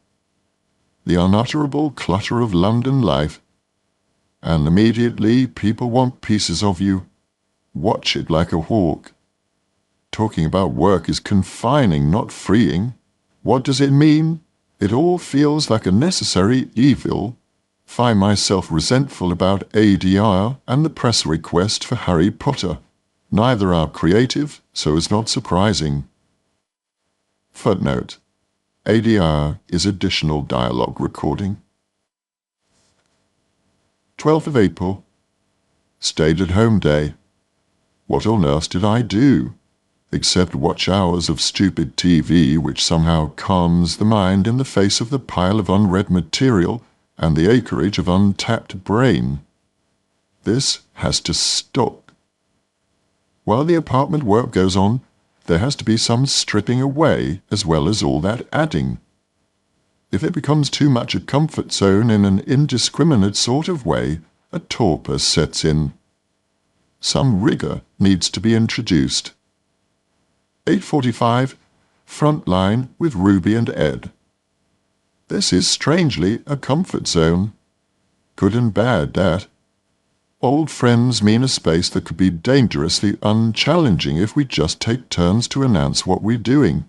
The unutterable clutter of London life. And immediately people want pieces of you. Watch it like a hawk. Talking about work is confining, not freeing. What does it mean? It all feels like a necessary evil. Find myself resentful about ADR and the press request for Harry Potter. Neither are creative, so it's not surprising. Footnote: ADR is additional dialogue recording. 12th of April. Stayed at home day. What on earth did I do? except watch hours of stupid TV which somehow calms the mind in the face of the pile of unread material and the acreage of untapped brain. This has to stop. While the apartment work goes on, there has to be some stripping away as well as all that adding. If it becomes too much a comfort zone in an indiscriminate sort of way, a torpor sets in. Some rigour needs to be introduced. 8:45, Frontline with Ruby and Ed. This is strangely a comfort zone. Good and bad, that. Old friends mean a space that could be dangerously unchallenging if we just take turns to announce what we're doing.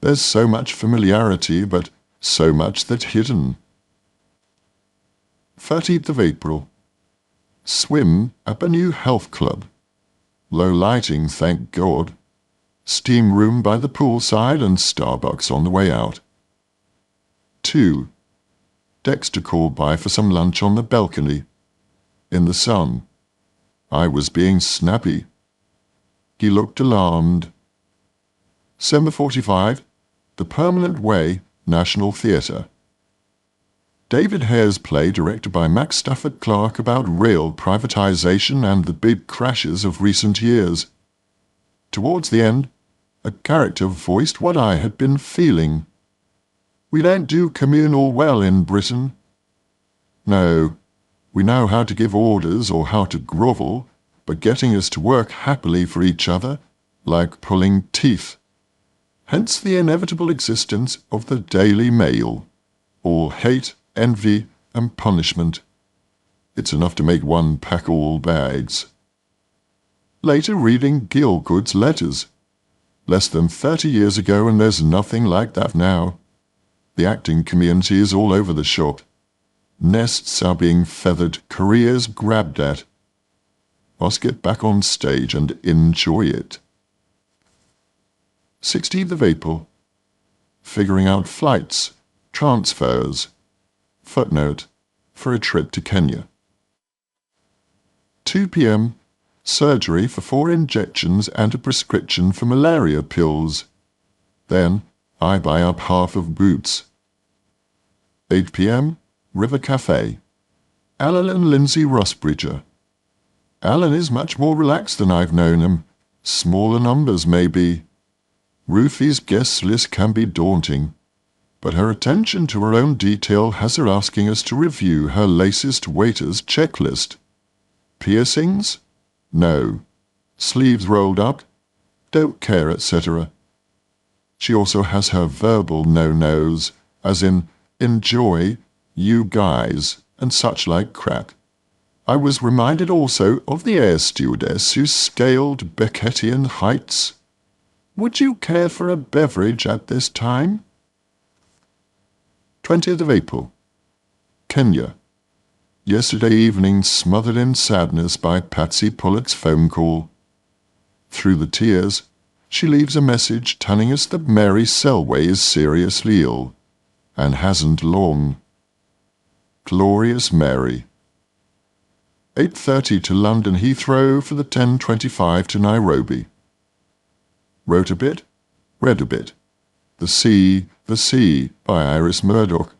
There's so much familiarity, but so much that's hidden. 13th of April. Swim at a new health club. Low lighting, thank God. Steam room by the poolside and Starbucks on the way out. 2. Dexter called by for some lunch on the balcony. In the sun. I was being snappy. He looked alarmed. December 45. The Permanent Way, National Theatre. David Hare's play, directed by Max Stafford Clark, about rail privatisation and the big crashes of recent years. Towards the end, a character voiced what I had been feeling. We don't do communal well in Britain. No, we know how to give orders or how to grovel, but getting us to work happily for each other, like pulling teeth. Hence the inevitable existence of the Daily Mail. All hate, envy, and punishment. It's enough to make one pack all bags. Later reading Gielgud's letters. Less than 30 years ago, and there's nothing like that now. The acting community is all over the shop. Nests are being feathered, careers grabbed at. Must get back on stage and enjoy it. 16th of April. Figuring out flights, transfers. Footnote, for a trip to Kenya. 2 p.m. Surgery for 4 injections and a prescription for malaria pills. Then I buy up half of Boots. 8 p.m. River Cafe. Alan and Lindsay Rossbridger. Alan is much more relaxed than I've known him. Smaller numbers, maybe. Ruthie's guest list can be daunting, but her attention to her own detail has her asking us to review her latest waiter's checklist. Piercings? No. Sleeves rolled up? Don't care, etc. She also has her verbal no-nos, as in, enjoy, you guys, and such like crap. I was reminded also of the air stewardess who scaled Beckettian heights. Would you care for a beverage at this time? 20th of April. Kenya. Yesterday evening smothered in sadness by Patsy Pullett's phone call. Through the tears, she leaves a message telling us that Mary Selway is seriously ill, and hasn't long. Glorious Mary. 8:30 to London Heathrow for the 10:25 to Nairobi. Wrote a bit, read a bit. The Sea by Iris Murdoch.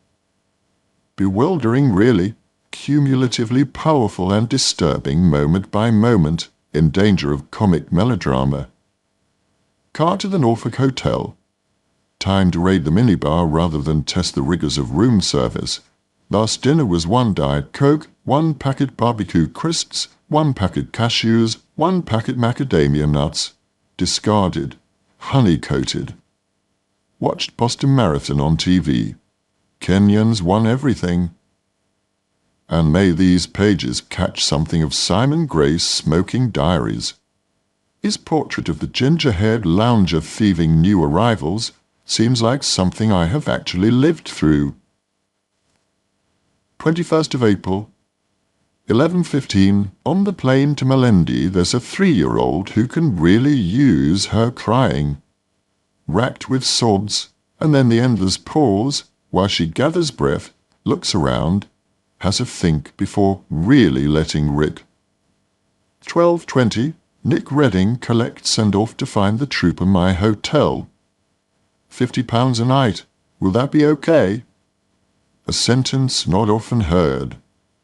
Bewildering, really, cumulatively powerful and disturbing moment by moment, in danger of comic melodrama. Car to the Norfolk Hotel. Time to raid the minibar rather than test the rigours of room service. Last dinner was 1 Diet Coke, 1 packet barbecue crisps, 1 packet cashews, 1 packet macadamia nuts. Discarded. Honey-coated. Watched Boston Marathon on TV. Kenyans won everything. And may these pages catch something of Simon Gray's Smoking Diaries. His portrait of the ginger-haired lounger thieving new arrivals seems like something I have actually lived through. 21st of April. 11:15, on the plane to Melendi, there's a 3-year-old who can really use her crying. Racked with sobs, and then the endless pause, while she gathers breath, looks around, has a think before really letting rip. 12:20, Nick Redding collects and off to find the trooper my hotel. £50 a night. Will that be okay? A sentence not often heard.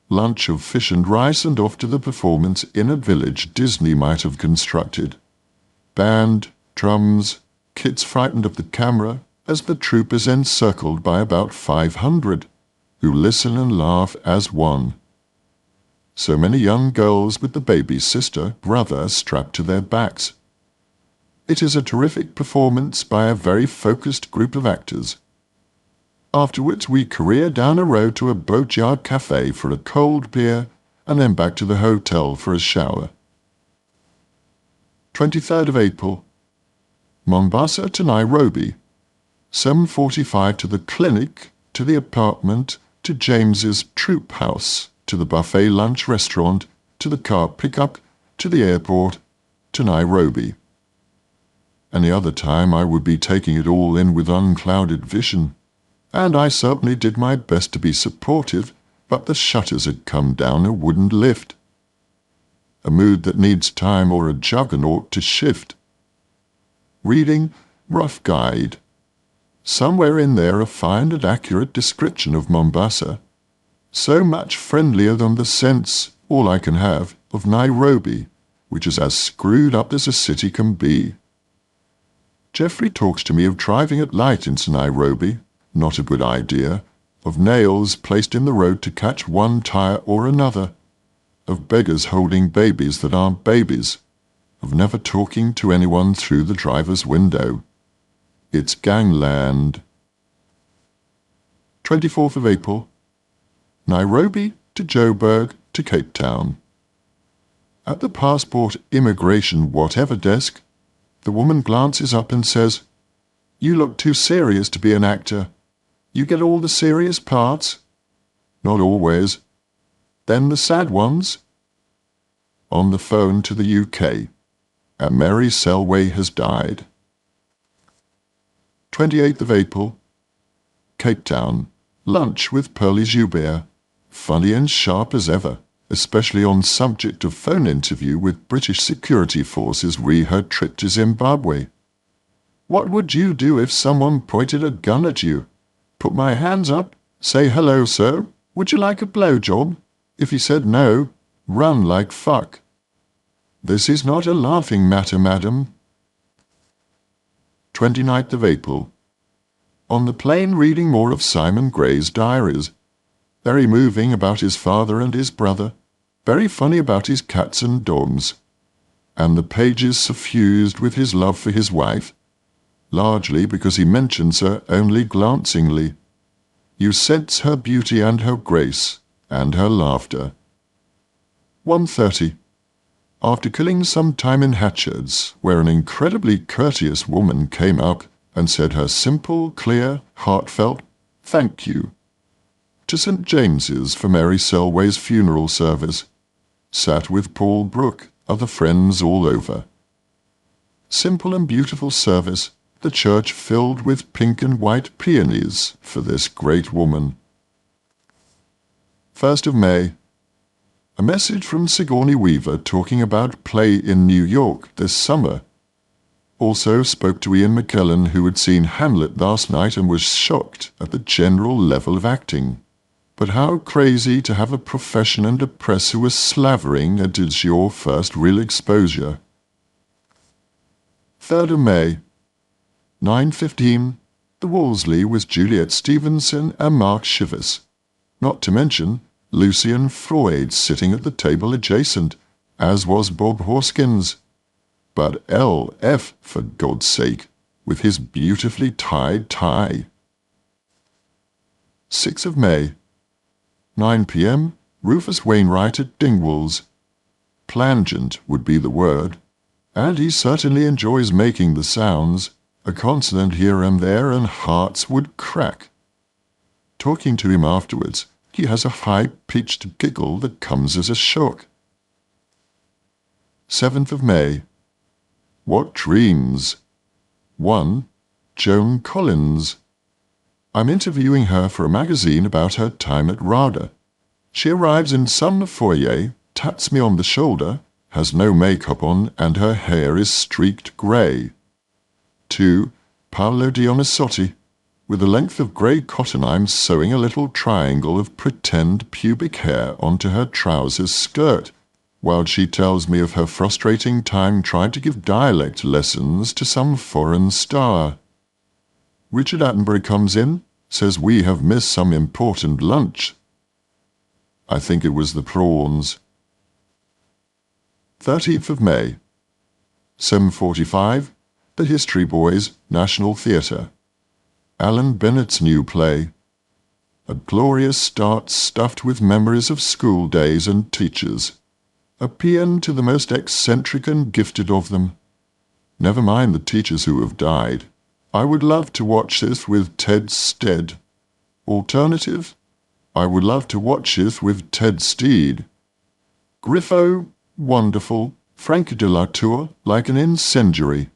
Lunch of fish and rice and off to the performance in a village Disney might have constructed. Band, drums, kids frightened of the camera as the troupe is encircled by about 500, who listen and laugh as one. So many young girls with the baby sister, brother strapped to their backs. It is a terrific performance by a very focused group of actors. Afterwards we career down a road to a boatyard cafe for a cold beer and then back to the hotel for a shower. 23rd of April. Mombasa to Nairobi. 7:45 to the clinic, to the apartment, to James's troupe house, to the buffet lunch restaurant, to the car pickup, to the airport, to Nairobi. Any other time I would be taking it all in with unclouded vision, and I certainly did my best to be supportive, but the shutters had come down and wouldn't lift. A mood that needs time or a juggernaut to shift. Reading Rough Guide. Somewhere in there a fine and accurate description of Mombasa. So much friendlier than the sense, all I can have, of Nairobi, which is as screwed up as a city can be. Geoffrey talks to me of driving at light into Nairobi, not a good idea, of nails placed in the road to catch one tire or another, of beggars holding babies that aren't babies, of never talking to anyone through the driver's window. It's gangland. 24th of April. Nairobi to Joburg to Cape Town. At the passport immigration whatever desk, the woman glances up and says, "You look too serious to be an actor. You get all the serious parts?" "Not always." "Then the sad ones?" On the phone to the UK. And Mary Selway has died. 28th of April. Cape Town. Lunch with Pearlie Joubert. Funny and sharp as ever, especially on subject of phone interview with British security forces re her trip to Zimbabwe. "What would you do if someone pointed a gun at you? Put my hands up, say hello, sir, would you like a blowjob? If he said no, run like fuck. This is not a laughing matter, madam." 29th of April. On the plane reading more of Simon Gray's diaries. Very moving about his father and his brother. Very funny about his cats and dogs. And the pages suffused with his love for his wife, largely because he mentions her only glancingly. You sense her beauty and her grace, and her laughter. 1:30. After killing some time in Hatchards, where an incredibly courteous woman came up and said her simple, clear, heartfelt thank you, to St. James's for Mary Selway's funeral service, sat with Paul Brooke, other friends all over. Simple and beautiful service, the church filled with pink and white peonies for this great woman. 1st of May. A message from Sigourney Weaver talking about play in New York this summer. Also spoke to Ian McKellen, who had seen Hamlet last night and was shocked at the general level of acting. But how crazy to have a profession and a press who are slavering at it's your first real exposure. 3rd of May. 9:15. The Wolseley with Juliet Stevenson and Mark Chivas. Not to mention Lucian Freud sitting at the table adjacent, as was Bob Hoskins. But LF, for God's sake, with his beautifully tied tie. 6th of May. 9 p.m. Rufus Wainwright at Dingwall's. Plangent would be the word, and he certainly enjoys making the sounds. A consonant here and there and hearts would crack. Talking to him afterwards, he has a high-pitched giggle that comes as a shock. 7th of May. What dreams! 1. Joan Collins. I'm interviewing her for a magazine about her time at RADA. She arrives in some foyer, taps me on the shoulder, has no makeup on and her hair is streaked grey. 2. Paolo Dionisotti. With a length of grey cotton, I'm sewing a little triangle of pretend pubic hair onto her trousers skirt, while she tells me of her frustrating time trying to give dialect lessons to some foreign star. Richard Attenborough comes in, says we have missed some important lunch. I think it was the prawns. 13th of May, 7:45, The History Boys, National Theatre. Alan Bennett's new play. A glorious start stuffed with memories of school days and teachers. A paean to the most eccentric and gifted of them. Never mind the teachers who have died. I would love to watch this with Ted Stead. Alternative? I would love to watch this with Ted Steed. Griffo, wonderful. Frank de la Tour, like an incendiary.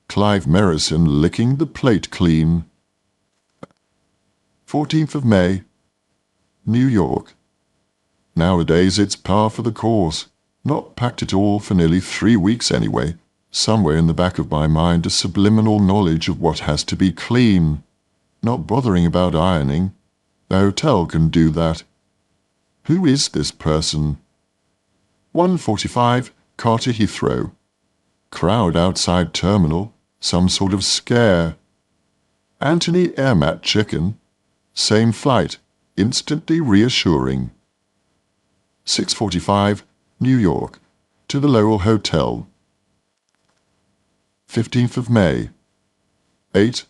Clive Merrison licking the plate clean. 14th of May, New York. Nowadays it's par for the course. Not packed at all for nearly 3 weeks anyway. Somewhere in the back of my mind a subliminal knowledge of what has to be clean. Not bothering about ironing. The hotel can do that. Who is this person? 1:45, Carter Heathrow. Crowd outside terminal. Some sort of scare. Anthony Airmat Chicken. Same flight. Instantly reassuring. 6:45, New York. To the Lowell Hotel. 15th of May. 8.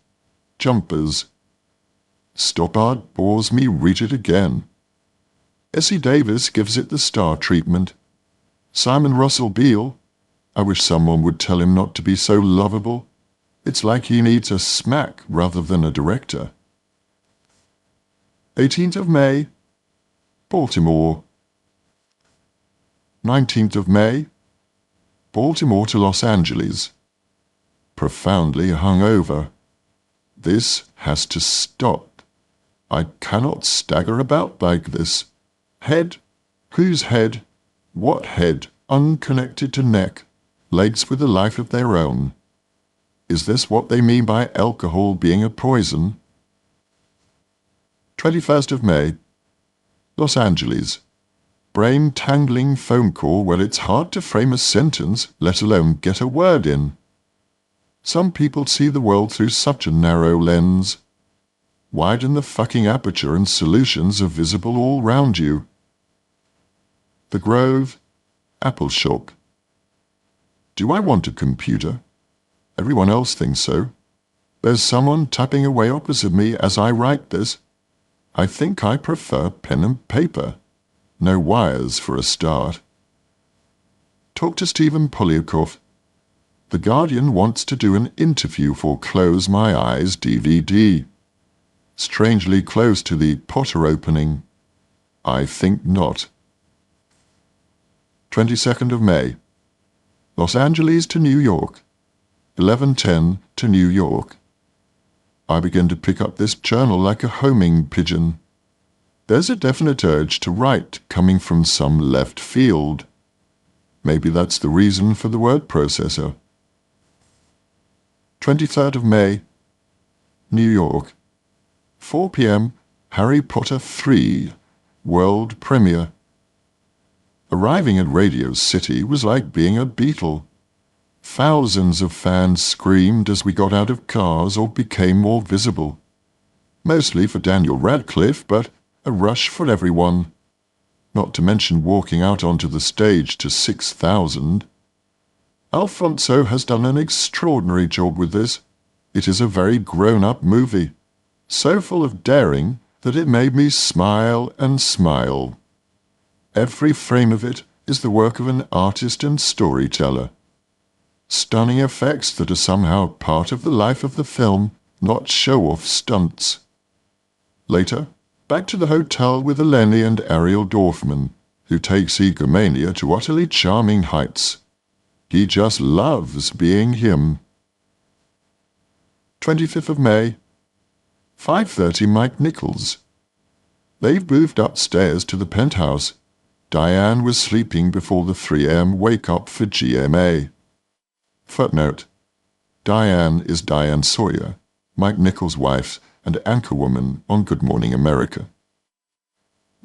Jumpers. Stoppard bores me, read it again. Essie Davis gives it the star treatment. Simon Russell Beale. I wish someone would tell him not to be so lovable. It's like he needs a smack rather than a director. 18th of May, Baltimore. 19th of May, Baltimore to Los Angeles. Profoundly hungover. This has to stop. I cannot stagger about like this. Head? Whose head? What head? Unconnected to neck. Legs with a life of their own. Is this what they mean by alcohol being a poison? 21st of May, Los Angeles. Brain-tangling phone call where it's hard to frame a sentence, let alone get a word in. Some people see the world through such a narrow lens. Widen the fucking aperture and solutions are visible all round you. The Grove, Apple Shop. Do I want a computer? Everyone else thinks so. There's someone tapping away opposite me as I write this. I think I prefer pen and paper. No wires for a start. Talk to Stephen Polyakov. The Guardian wants to do an interview for Close My Eyes DVD. Strangely close to the Potter opening. I think not. 22nd of May. Los Angeles to New York. 11:10 to New York. I begin to pick up this journal like a homing pigeon. There's a definite urge to write coming from some left field. Maybe that's the reason for the word processor. 23rd of May, New York. 4 p.m. Harry Potter 3, world premiere. Arriving at Radio City was like being a Beatle. Thousands of fans screamed as we got out of cars or became more visible. Mostly for Daniel Radcliffe, but a rush for everyone. Not to mention walking out onto the stage to 6,000. Alfonso has done an extraordinary job with this. It is a very grown-up movie. So full of daring that it made me smile and smile. Every frame of it is the work of an artist and storyteller. Stunning effects that are somehow part of the life of the film, not show-off stunts. Later, back to the hotel with Eleni and Ariel Dorfman, who takes egomania to utterly charming heights. He just loves being him. 25th of May, 5:30 Mike Nichols. They've moved upstairs to the penthouse. Diane was sleeping before the 3 a.m. wake-up for GMA. Footnote: Diane is Diane Sawyer, Mike Nichols' wife and anchorwoman on Good Morning America.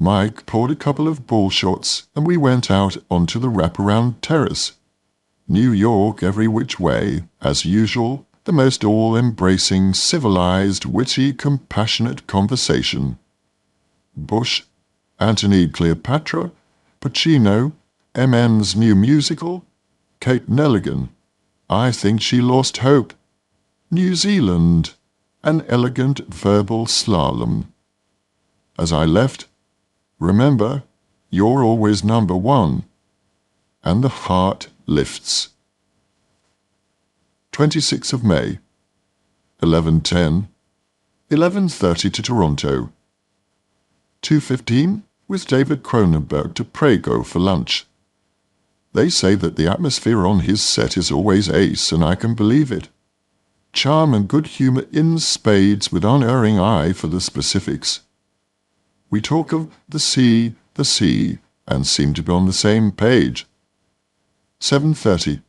Mike poured a couple of ball shots and we went out onto the wraparound terrace. New York every which way, as usual, the most all-embracing, civilized, witty, compassionate conversation. Bush, Antony Cleopatra, Pacino, MN's new musical, Kate Nelligan, I think she lost hope, New Zealand, an elegant verbal slalom. As I left, remember, you're always number one, and the heart lifts. 26th of May, 11:10, 11:30 to Toronto. 2:15 with David Cronenberg to Prego for lunch. They say that the atmosphere on his set is always ace, and I can believe it. Charm and good humour in spades with unerring eye for the specifics. We talk of the sea, and seem to be on the same page. 7:30.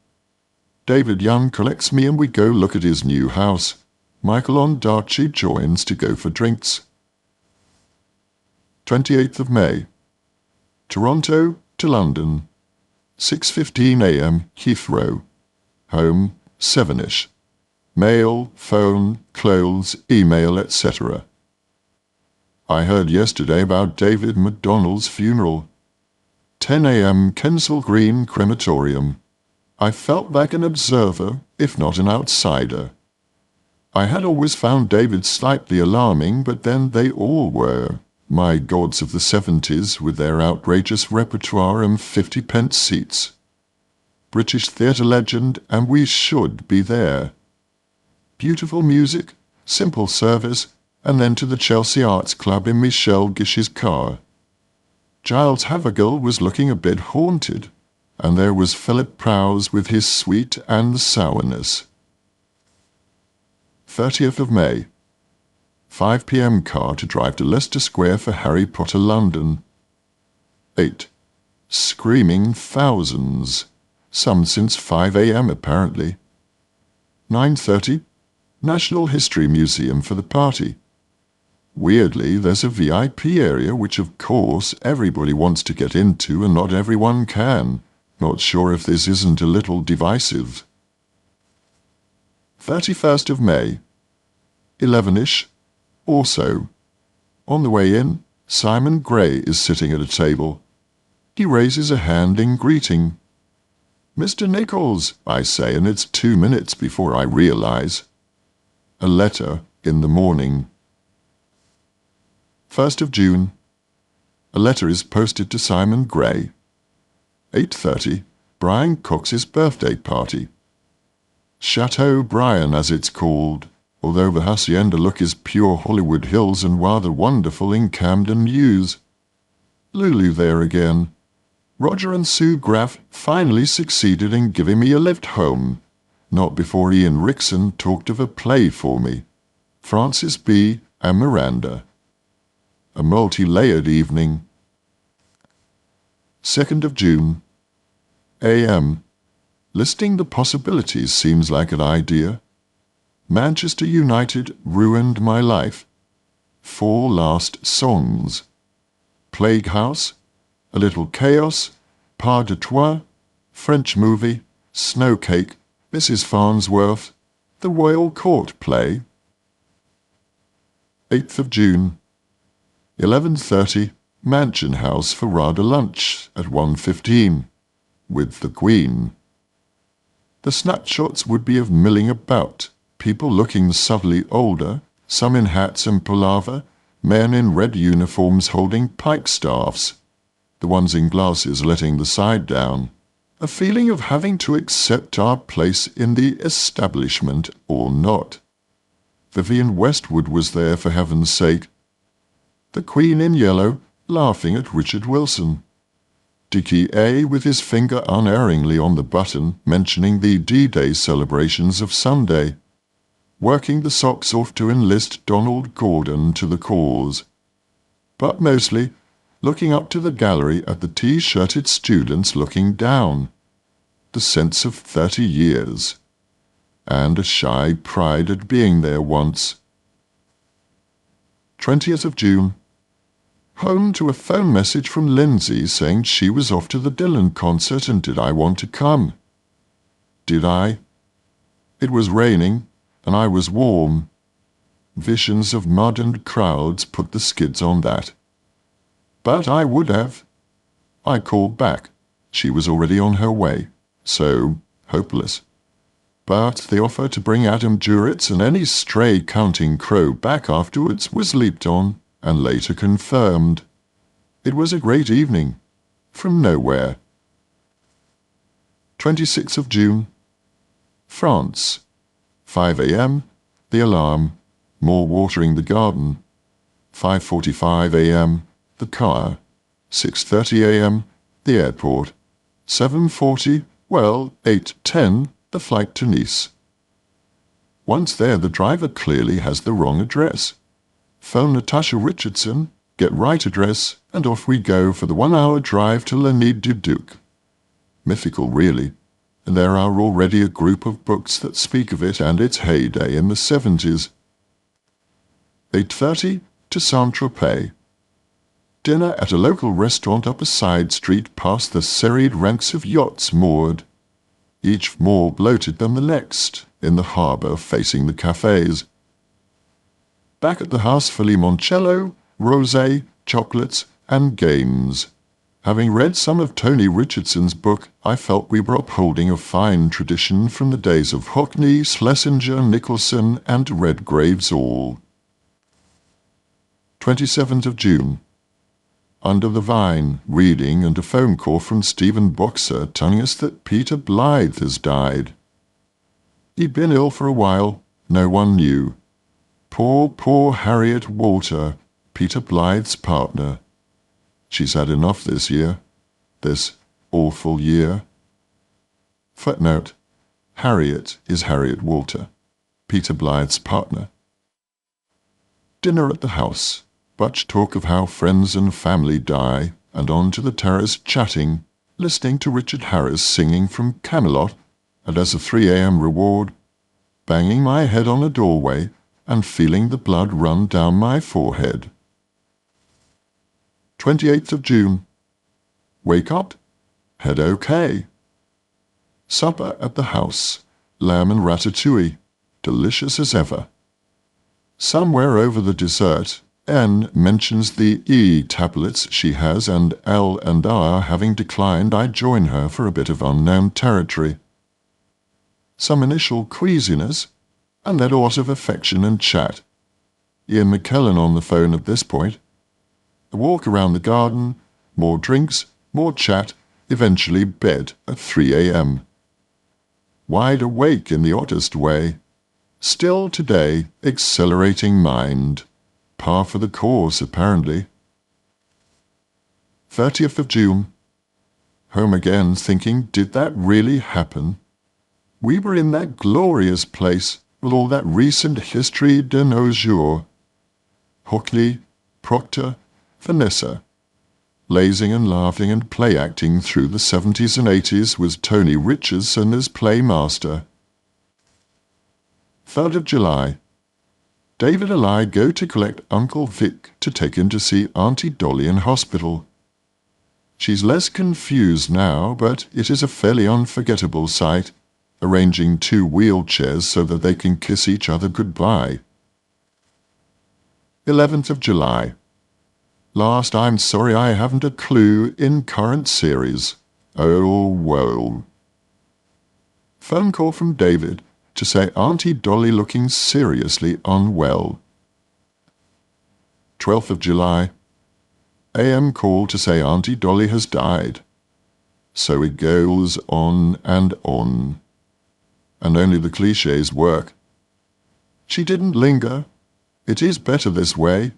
David Young collects me and we go look at his new house. Michael Ondaatje joins to go for drinks. 28th of May. Toronto to London. 6:15 a.m. Heathrow. Home 7ish. Mail, phone, clothes, email, etc. I heard yesterday about David MacDonald's funeral. 10 a.m. Kensal Green Crematorium. I felt like an observer, if not an outsider. I had always found David slightly alarming, but then they all were. My gods of the 70s with their outrageous repertoire and 50-pence seats. British theatre legend, and we should be there. Beautiful music, simple service, and then to the Chelsea Arts Club in Michelle Gish's car. Giles Havergal was looking a bit haunted, and there was Philip Prowse with his sweet and sourness. 30th of May. 5 p.m. car to drive to Leicester Square for Harry Potter London. 8. Screaming thousands, some since 5 a.m. apparently. 9:30. National History Museum for the party. Weirdly, there's a VIP area which of course everybody wants to get into and not everyone can. Not sure if this isn't a little divisive. 31st of May. 11ish. Also, on the way in, Simon Gray is sitting at a table. He raises a hand in greeting. "Mr. Nichols," I say, and it's 2 minutes before I realize. A letter in the morning. 1st of June. A letter is posted to Simon Gray. 8:30, Brian Cox's birthday party. Chateau Brian, as it's called, although the hacienda look is pure Hollywood Hills and rather wonderful in Camden Mews. Lulu there again. Roger and Sue Graff finally succeeded in giving me a lift home, not before Ian Rickson talked of a play for me. Francis B. and Miranda. A multi-layered evening. 2nd of June. a.m. Listing the possibilities seems like an idea. Manchester United ruined my life. 4 last songs. Plague House, A Little Chaos, Pas de Trois, French movie, Snowcake, Mrs. Farnsworth, The Royal Court play. 8th of June. 11:30, Mansion House for Rada lunch at 1:15, with the Queen. The snapshots would be of milling about, people looking subtly older, some in hats and palaver, men in red uniforms holding pike staffs, the ones in glasses letting the side down, a feeling of having to accept our place in the establishment or not. Vivienne Westwood was there, for heaven's sake. The Queen in yellow, laughing at Richard Wilson. Dickie A. with his finger unerringly on the button, mentioning the D-Day celebrations of Sunday. Working the socks off to enlist Donald Gordon to the cause. But mostly, looking up to the gallery at the T-shirted students looking down. The sense of 30 years, and a shy pride at being there once. 20th of June. Home to a phone message from Lindsay saying she was off to the Dylan concert and did I want to come. Did I? It was raining, and I was warm. Visions of mud and crowds put the skids on that. But I would have. I called back. She was already on her way, so hopeless. But the offer to bring Adam Duritz and any stray Counting Crow back afterwards was leaped on, and later confirmed. It was a great evening. From nowhere. 26th of June. France. 5 a.m. The alarm. More watering the garden. 5:45 a.m. The car. 6:30 a.m. The airport. 7:40, well, 8:10, the flight to Nice. Once there, the driver clearly has the wrong address. Phone Natasha Richardson, get right address, and off we go for the 1-hour drive to La Nid du Duc. Mythical, really, and there are already a group of books that speak of it and its heyday in the 70s. 8:30 to Saint-Tropez. Dinner at a local restaurant up a side street past the serried ranks of yachts moored, each more bloated than the next, in the harbour facing the cafes. Back at the house for limoncello, rosé, chocolates, and games. Having read some of Tony Richardson's book, I felt we were upholding a fine tradition from the days of Hockney, Schlesinger, Nicholson, and Redgrave's all. 27th of June. Under the Vine, reading, and a phone call from Stephen Boxer telling us that Peter Blythe has died. He'd been ill for a while, no one knew. Poor Harriet Walter, Peter Blythe's partner. She's had enough this year, this awful year. Footnote: Harriet is Harriet Walter, Peter Blythe's partner. Dinner at the house. Much talk of how friends and family die, and on to the terrace chatting, listening to Richard Harris singing from Camelot, and as a 3 a.m. reward, banging my head on a doorway and feeling the blood run down my forehead. 28th of June. Wake up. Head okay. Supper at the house. Lamb and ratatouille. Delicious as ever. Somewhere over the dessert, N mentions the E tablets she has, and L and R having declined, I join her for a bit of unknown territory. Some initial queasiness, and that aught of affection and chat. Ian McKellen on the phone at this point. A walk around the garden, more drinks, more chat, eventually bed at 3 a.m. Wide awake in the oddest way. Still today, accelerating mind. Par for the course, apparently. 30th of June. Home again, thinking, did that really happen? We were in that glorious place, with all that recent history de nos jours. Hockley, Proctor, Vanessa. Lazing and laughing and play-acting through the 70s and 80s was Tony Richardson as playmaster. 3rd of July. David and I go to collect Uncle Vic to take him to see Auntie Dolly in hospital. She's less confused now, but it is a fairly unforgettable sight, arranging 2 wheelchairs so that they can kiss each other goodbye. 11th of July. Last I'm sorry I haven't a clue in current series. Oh, whoa. Phone call from David to say Auntie Dolly looking seriously unwell. 12th of July. AM call to say Auntie Dolly has died. So it goes on, and only the clichés work. She didn't linger. It is better this way.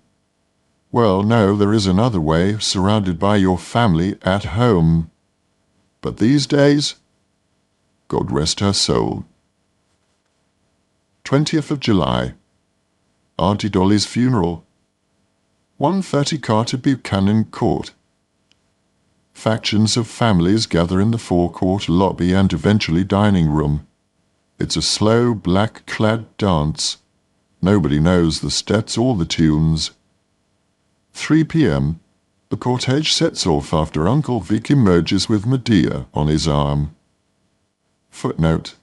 Well, no, there is another way, surrounded by your family at home. But these days, God rest her soul. 20th of July. Auntie Dolly's funeral. 1:30 car to Buchanan Court. Factions of families gather in the forecourt lobby and eventually dining room. It's a slow, black-clad dance. Nobody knows the steps or the tunes. 3 p.m. The cortege sets off after Uncle Vic emerges with Medea on his arm. Footnote: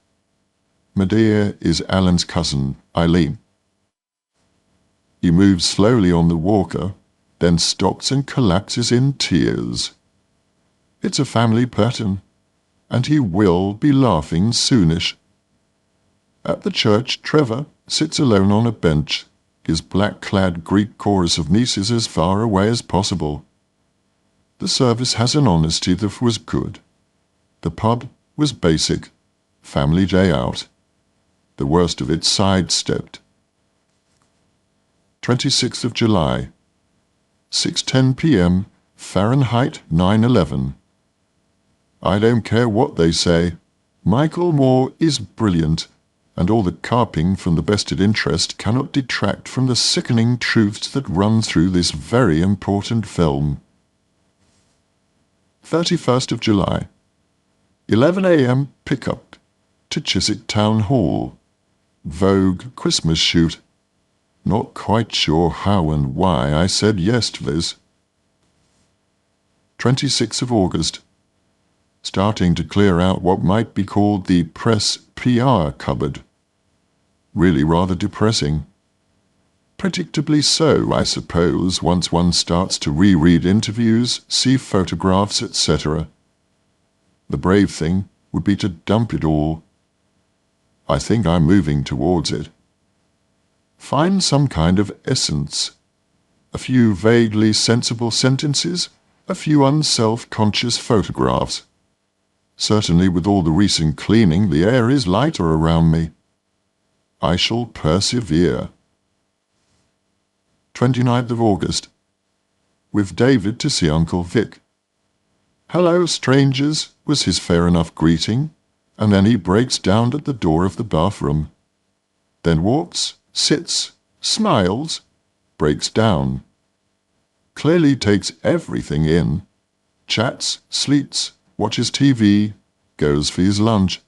Medea is Alan's cousin, Eileen. He moves slowly on the walker, then stops and collapses in tears. It's a family pattern, and he will be laughing soonish. At the church, Trevor sits alone on a bench, his black-clad Greek chorus of nieces as far away as possible. The service has an honesty that was good. The pub was basic, family day out. The worst of it sidestepped. 26th of July, 6:10 p.m., Fahrenheit 9/11. I don't care what they say. Michael Moore is brilliant, and all the carping from the vested interest cannot detract from the sickening truths that run through this very important film. 31st of July, 11 a.m. pickup to Chiswick Town Hall. Vogue Christmas shoot. Not quite sure how and why I said yes to this. 26th of August. Starting to clear out what might be called the press PR cupboard. Really rather depressing. Predictably so, I suppose, once one starts to reread interviews, see photographs, etc. The brave thing would be to dump it all. I think I'm moving towards it. Find some kind of essence. A few vaguely sensible sentences, a few unself-conscious photographs. Certainly with all the recent cleaning, the air is lighter around me. I shall persevere. 29th of August. With David to see Uncle Vic. "Hello, strangers," was his fair enough greeting, and then he breaks down at the door of the bathroom. Then walks, sits, smiles, breaks down. Clearly takes everything in. Chats, sleeps, watches TV, goes for his lunch.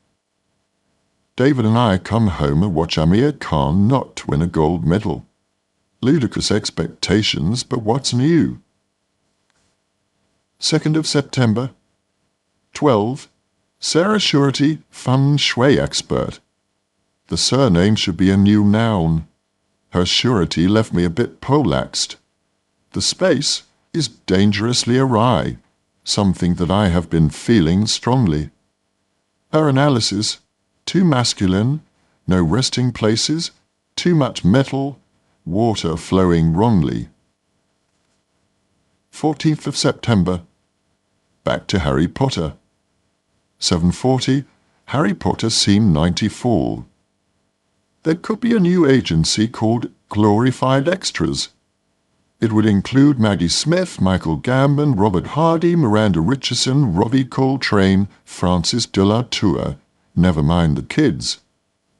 David and I come home and watch Amir Khan not win a gold medal. Ludicrous expectations, but what's new? 2nd of September. 12. Sarah Surety, feng shui expert. The surname should be a new noun. Her surety left me a bit poleaxed. The space is dangerously awry, something that I have been feeling strongly. Her analysis, too masculine, no resting places, too much metal, water flowing wrongly. 14th of September. Back to Harry Potter. 7:40, Harry Potter Scene 94. There could be a new agency called Glorified Extras. It would include Maggie Smith, Michael Gambon, Robert Hardy, Miranda Richardson, Robbie Coltrane, Francis de la Tour. Never mind the kids.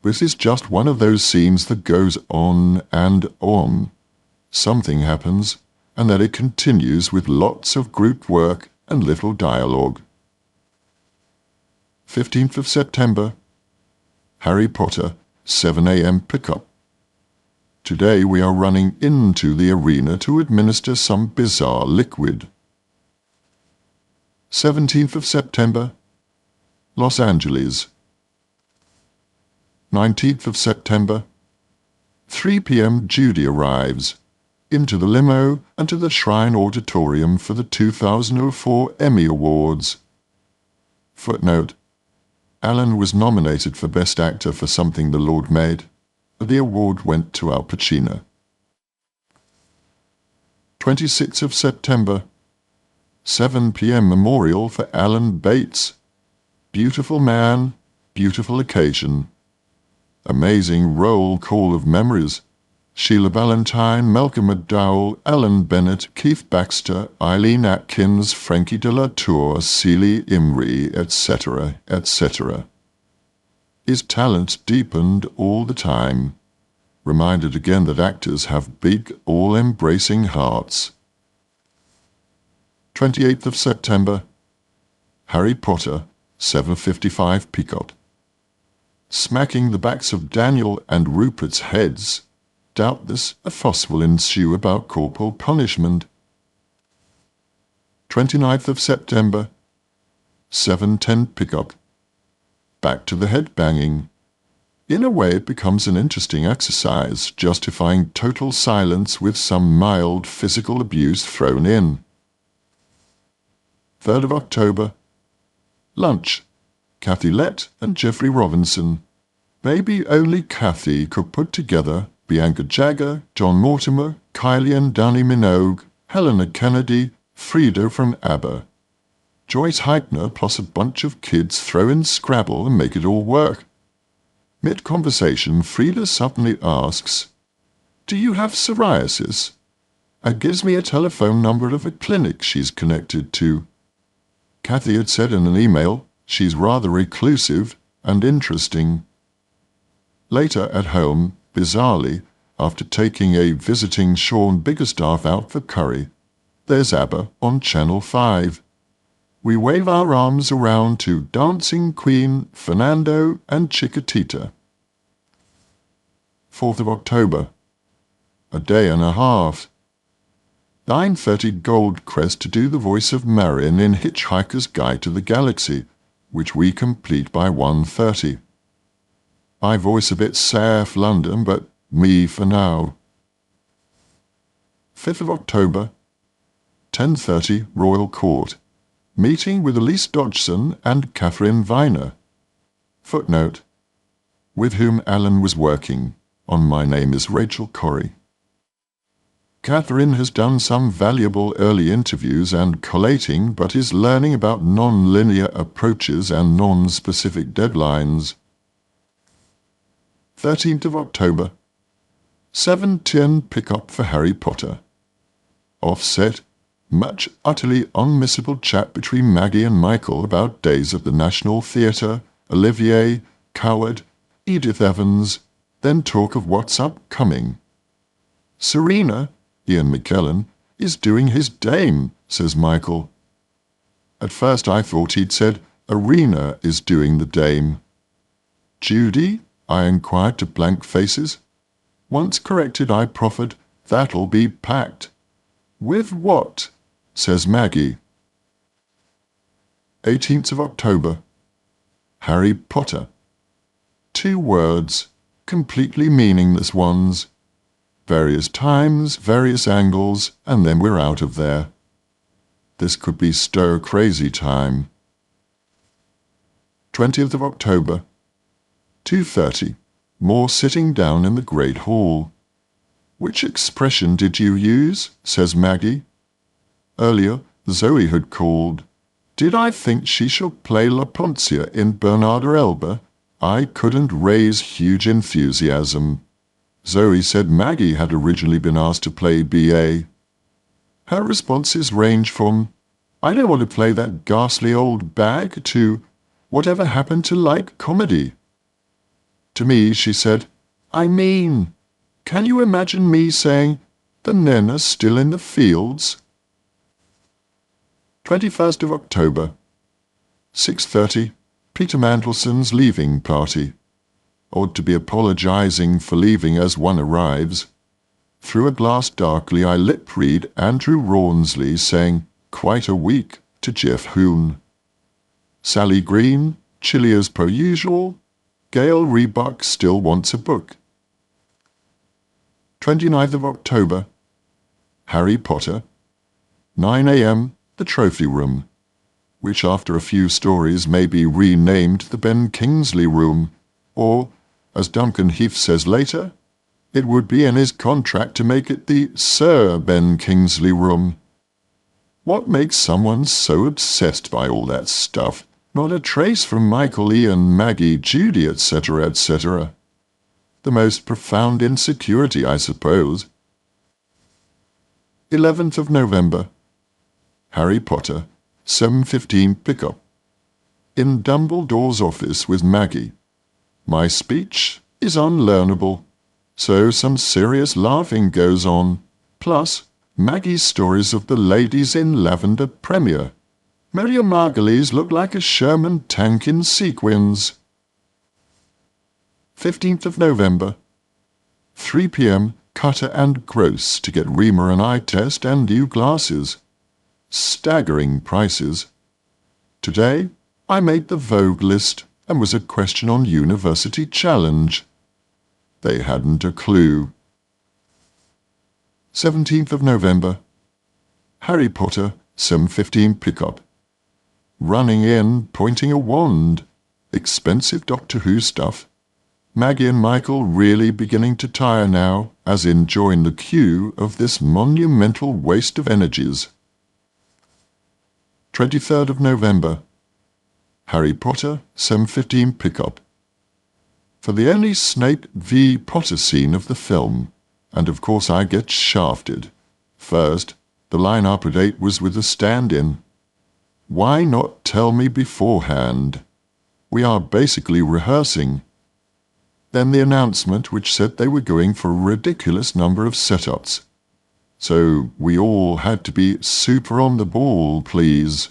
This is just one of those scenes that goes on and on. Something happens, and then it continues with lots of group work and little dialogue. 15th of September. Harry Potter, 7 a.m. pickup. Today we are running into the arena to administer some bizarre liquid. 17th of September. Los Angeles. 19th of September. 3 p.m. Judy arrives. Into the limo and to the Shrine Auditorium for the 2004 Emmy Awards. Footnote: Alan was nominated for Best Actor for Something the Lord Made. The award went to Al Pacino. 26th of September. 7 p.m. memorial for Alan Bates. Beautiful man, beautiful occasion. Amazing roll call of memories. Sheila Valentine, Malcolm McDowell, Alan Bennett, Keith Baxter, Eileen Atkins, Frankie de la Tour, Celie Imrie, etc., etc. His talent deepened all the time. reminded again that actors have big, all-embracing hearts. 28th of September, Harry Potter, 7:55 Peacock. Smacking the backs of Daniel and Rupert's heads, doubtless a fuss will ensue about corporal punishment. 29th of September, 7:10 Peacock. Back to the head-banging. In a way it becomes an interesting exercise, justifying total silence with some mild physical abuse thrown in. 3rd of October, lunch. Kathy Lett and Jeffrey Robinson. Maybe only Kathy could put together Bianca Jagger, John Mortimer, Kylie and Danny Minogue, Helena Kennedy, Frida from ABBA. Joyce Heitner plus a bunch of kids throw in Scrabble and make it all work. Mid-conversation, Frida suddenly asks, "Do you have psoriasis?" and gives me a telephone number of a clinic she's connected to. Kathy had said in an email, she's rather reclusive and interesting. Later at home, bizarrely, after taking a visiting Sean Biggerstaff out for curry, there's ABBA on Channel 5. We wave our arms around to Dancing Queen, Fernando and Chiquitita. 4th of October. A day and a half. 9:30 Goldcrest to do the voice of Marion in Hitchhiker's Guide to the Galaxy, which we complete by 1:30. I voice a bit South London, but me for now. 5th of October, 10:30 Royal Court. Meeting with Elise Dodgson and Catherine Viner. Footnote, with whom Alan was working on My Name is Rachel Corrie. Catherine has done some valuable early interviews and collating, but is learning about non-linear approaches and non-specific deadlines. 13th of October, 7:10 Pick-up for Harry Potter. Offset, much utterly unmissable chat between Maggie and Michael about days at the National Theatre, Olivier, Coward, Edith Evans, then talk of what's upcoming. Serena, Ian McKellen, is doing his Dame, says Michael. At first I thought he'd said Arena is doing the Dame. Judy? I inquired to blank faces. Once corrected, I proffered, that'll be packed. With what? Says Maggie. 18th of October. Harry Potter. 2 words, completely meaningless ones. Various times, various angles, and then we're out of there. This could be stir-crazy time. 20th of October. 2:30. More sitting down in the Great Hall. Which expression did you use? Says Maggie. Earlier, Zoe had called. Did I think she should play La Poncia in Bernarda Elba? I couldn't raise huge enthusiasm. Zoe said Maggie had originally been asked to play B.A. Her responses range from, I don't want to play that ghastly old bag, to, whatever happened to like comedy? To me, she said, I mean, can you imagine me saying, the Nenna's still in the fields? 21st of October, 6:30, Peter Mandelson's leaving party. Ought to be apologizing for leaving as one arrives. Through a glass darkly I lip-read Andrew Rawnsley saying, quite a week, to Jeff Hoon. Sally Green, chilly as per usual. Gail Rebuck still wants a book. 29th of October, Harry Potter. 9 a.m, the Trophy Room, which after a few stories may be renamed the Ben Kingsley Room, or, as Duncan Heath says later, it would be in his contract to make it the Sir Ben Kingsley Room. What makes someone so obsessed by all that stuff? Not a trace from Michael, Ian, Maggie, Judy, etc., etc. The most profound insecurity, I suppose. 11th of November. Harry Potter, 7:15 Pickup. In Dumbledore's office with Maggie. My speech is unlearnable. So some serious laughing goes on. Plus, Maggie's stories of the ladies in lavender premiere. Miriam Margolyes look like a Sherman tank in sequins. 15th of November. 3 p.m. Cutter and Gross to get Reamer an eye test and new glasses. Staggering prices. Today, I made the Vogue list and was a question on University Challenge. They hadn't a clue. 17th of November. Harry Potter, 7:15 pickup. Running in, pointing a wand. Expensive Doctor Who stuff. Maggie and Michael really beginning to tire now, as in join the queue of this monumental waste of energies. 23rd of November. Harry Potter, 7:15 pickup. For the only Snape v Potter scene of the film, and of course I get shafted. First, the line-up date was with a stand-in. Why not tell me beforehand? We are basically rehearsing. Then the announcement which said they were going for a ridiculous number of setups. So we all had to be super on the ball, please.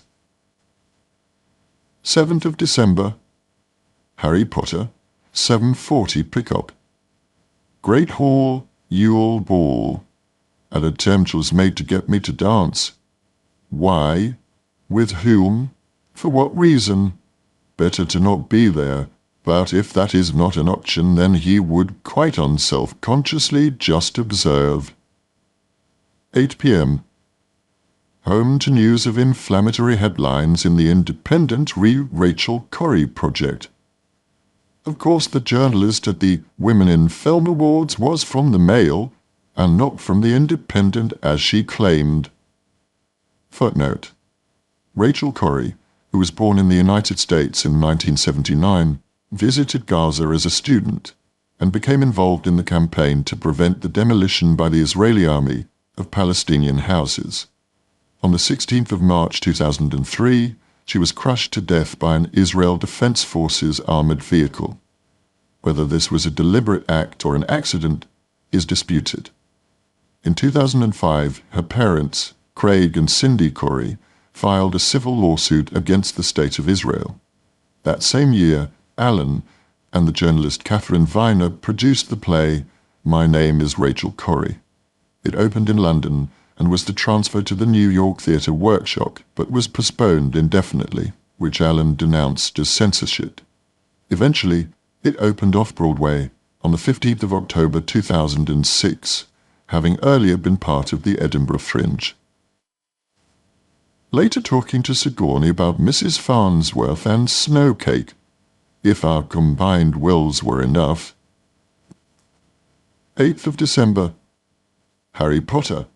7th of December. Harry Potter, 7:40 pickup. Great Hall, Yule Ball. An attempt was made to get me to dance. Why? With whom? For what reason? Better to not be there, but if that is not an option, then he would quite unself-consciously just observe. 8 p.m. Home to news of inflammatory headlines in the independent Rachel Corrie project. Of course, the journalist at the Women in Film Awards was from the Mail, and not from the Independent as she claimed. Footnote. Rachel Corrie, who was born in the United States in 1979, visited Gaza as a student and became involved in the campaign to prevent the demolition by the Israeli army of Palestinian houses. On the 16th of March 2003, she was crushed to death by an Israel Defense Forces armored vehicle. Whether this was a deliberate act or an accident is disputed. In 2005, her parents, Craig and Cindy Corrie, filed a civil lawsuit against the State of Israel. That same year, Alan and the journalist Catherine Viner produced the play My Name is Rachel Corrie. It opened in London and was to transfer to the New York Theatre Workshop, but was postponed indefinitely, which Alan denounced as censorship. Eventually, it opened off-Broadway on the 15th of October 2006, having earlier been part of the Edinburgh Fringe. Later talking to Sigourney about Mrs. Farnsworth and Snowcake, if our combined wills were enough. 8th of December. Harry Potter.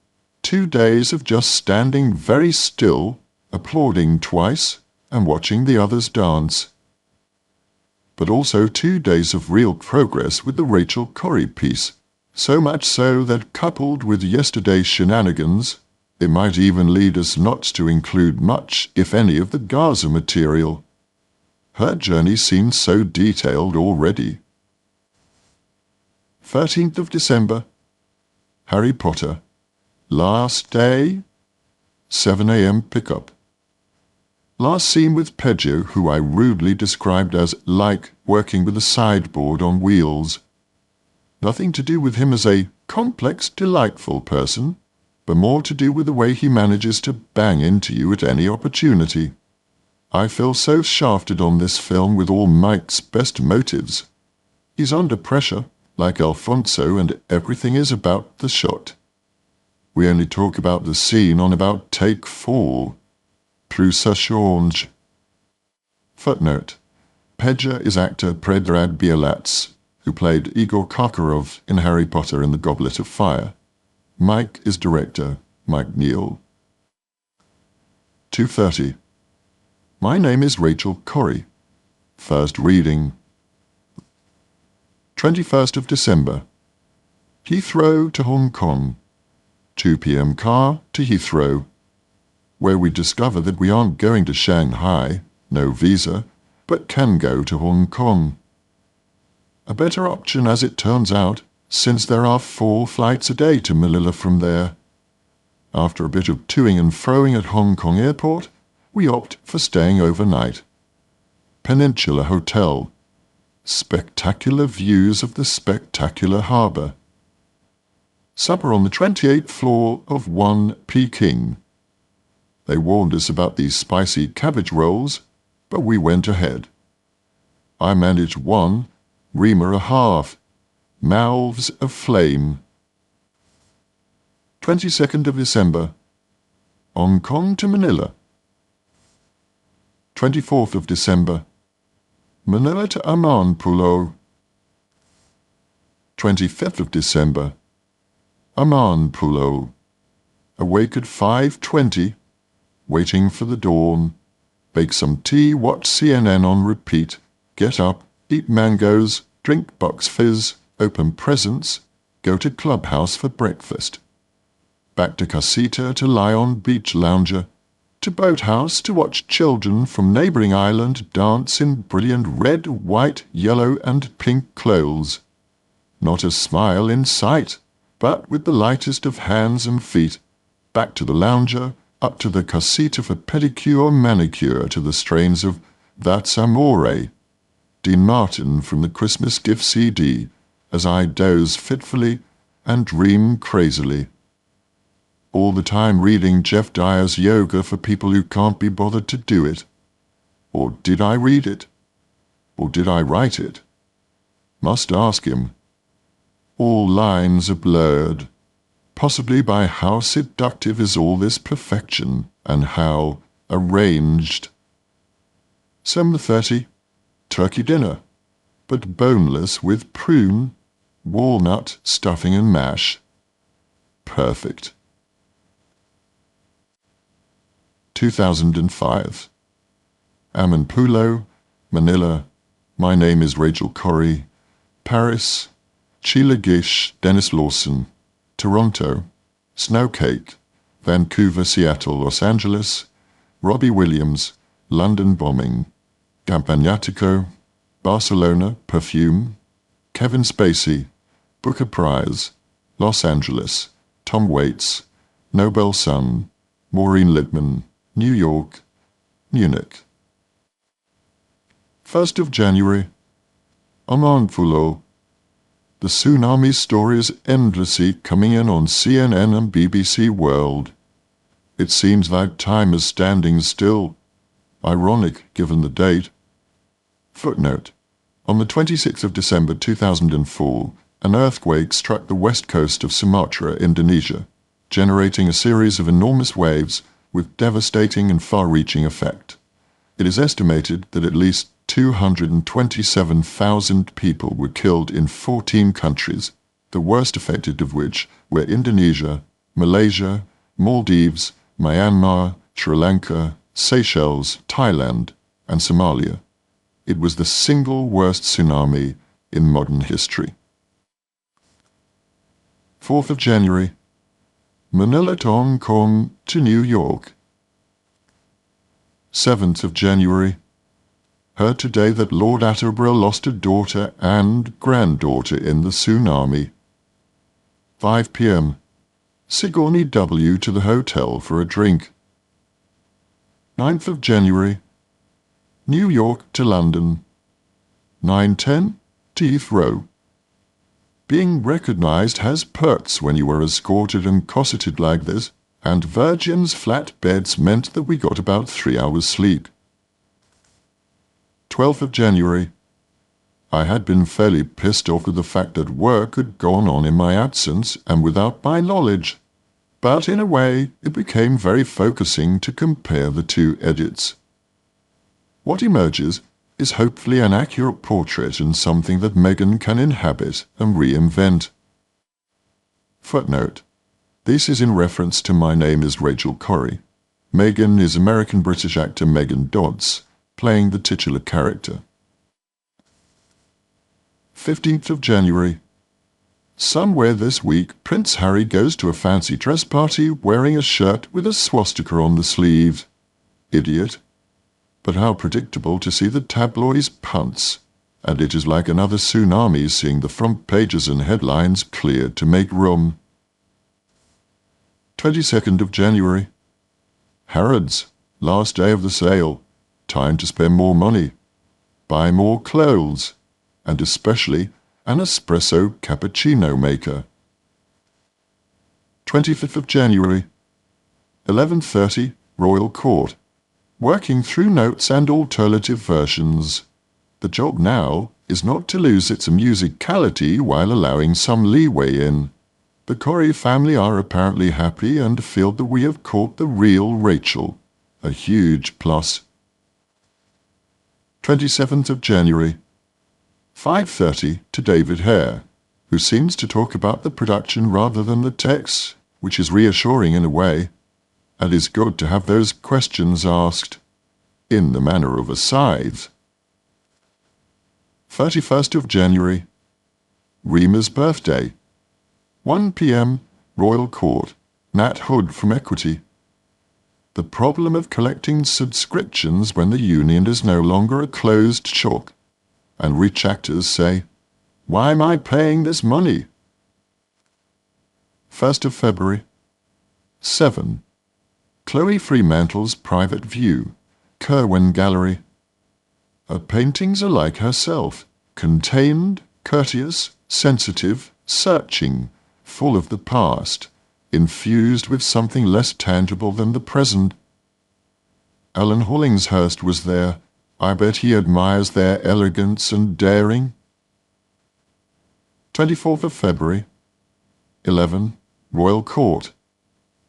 2 days of just standing very still, applauding twice, and watching the others dance. But also 2 days of real progress with the Rachel Corrie piece, so much so that coupled with yesterday's shenanigans, it might even lead us not to include much, if any, of the Gaza material. Her journey seems so detailed already. 13th of December. Harry Potter. Last day. 7 a.m. pickup. Last seen with Pedro, who I rudely described as like working with a sideboard on wheels. Nothing to do with him as a complex, delightful person, but more to do with the way he manages to bang into you at any opportunity. I feel so shafted on this film with all Mike's best motives. He's under pressure, like Alfonso, and everything is about the shot. We only talk about the scene on about take 4. Plus ça change. Footnote. Pedja is actor Predrag Bielats, who played Igor Karkaroff in Harry Potter and the Goblet of Fire. Mike is director Mike Neal. 2:30. My Name is Rachel Corrie. First reading. 21st of December. Heathrow to Hong Kong. 2 p.m. car to Heathrow, where we discover that we aren't going to Shanghai, no visa, but can go to Hong Kong. A better option as it turns out, since there are 4 flights a day to Manila from there. After a bit of toing and froing at Hong Kong Airport, we opt for staying overnight. Peninsula Hotel. Spectacular views of the spectacular harbour. Supper on the 28th floor of 1 Peking. They warned us about these spicy cabbage rolls, but we went ahead. I managed 1, reamer a half, mouths of flame. 22nd of December, Hong Kong to Manila. 24th of December, Manila to Amman Pulo. 25th of December, Amman Pulo. Awake at 5:20, waiting for the dawn. Bake some tea, watch CNN on repeat. Get up, eat mangoes, drink Bucks Fizz, open presents, go to clubhouse for breakfast. Back to casita to lie on beach lounger, to boathouse to watch children from neighbouring island dance in brilliant red, white, yellow and pink clothes. Not a smile in sight, but with the lightest of hands and feet. Back to the lounger, up to the casita for pedicure manicure to the strains of That's Amore, Dean Martin from the Christmas gift CD, as I doze fitfully and dream crazily. All the time reading Jeff Dyer's Yoga for People Who Can't Be Bothered to Do It. Or did I read it? Or did I write it? Must ask him. All lines are blurred, possibly by how seductive is all this perfection, and how arranged. 7:30, turkey dinner, but boneless with prune, walnut, stuffing and mash. Perfect. 2005. Amman Pulo, Manila. My name is Rachel Corrie. Paris, Sheila Gish, Dennis Lawson. Toronto, Snowcake. Vancouver, Seattle, Los Angeles. Robbie Williams, London Bombing. Campagnatico, Barcelona, Perfume. Kevin Spacey, Booker Prize. Los Angeles, Tom Waits. Nobel Sun. Maureen Lipman, New York, Munich. 1st of January, Amman Pulo. The tsunami stories endlessly coming in on CNN and BBC World. It seems that time is standing still. Ironic, given the date. Footnote. On the 26th of December 2004, an earthquake struck the west coast of Sumatra, Indonesia, generating a series of enormous waves with devastating and far-reaching effect. It is estimated that at least 227,000 people were killed in 14 countries, the worst affected of which were Indonesia, Malaysia, Maldives, Myanmar, Sri Lanka, Seychelles, Thailand, and Somalia. It was the single worst tsunami in modern history. 4th of January, Manila to Hong Kong to New York. 7th of January, heard today that Lord Attenborough lost a daughter and granddaughter in the tsunami. 5 p.m. Sigourney W. to the hotel for a drink. 9th of January, New York to London. 9:10 to Heathrow. Being recognized has perks when you were escorted and cosseted like this, and Virgin's flat beds meant that we got about 3 hours sleep. 12th of January. I had been fairly pissed off with the fact that work had gone on in my absence and without my knowledge, but in a way it became very focusing to compare the two edits. What emerges is hopefully an accurate portrait and something that Meghan can inhabit and reinvent. Footnote. This is in reference to My Name is Rachel Corrie. Meghan is American-British actor Megan Dodds, playing the titular character. 15th of January. Somewhere this week, Prince Harry goes to a fancy dress party wearing a shirt with a swastika on the sleeve. Idiot. But how predictable to see the tabloids' punts. and it is like another tsunami seeing the front pages and headlines cleared to make room. 22nd of January. Harrods, last day of the sale. Time to spend more money, buy more clothes, and especially an espresso cappuccino maker. 25th of January. 11:30, Royal Court. Working through notes and alternative versions. The job now is not to lose its musicality while allowing some leeway in. The Corrie family are apparently happy and feel that we have caught the real Rachel. A huge plus. 27th of January. 5:30 to David Hare, who seems to talk about the production rather than the text, which is reassuring in a way, and is good to have those questions asked, in the manner of a scythe. 31st of January. Rima's birthday. 1 p.m. Royal Court. Nat Hood from Equity. The problem of collecting subscriptions when the union is no longer a closed shop, and rich actors say, "Why am I paying this money?" 1st of February. 7. Chloe Fremantle's Private View, Kerwin Gallery. Her paintings are like herself, contained, courteous, sensitive, searching, full of the past, infused with something less tangible than the present. Alan Hollingsworth was there. I bet he admires their elegance and daring. 24th of February. 11. Royal Court.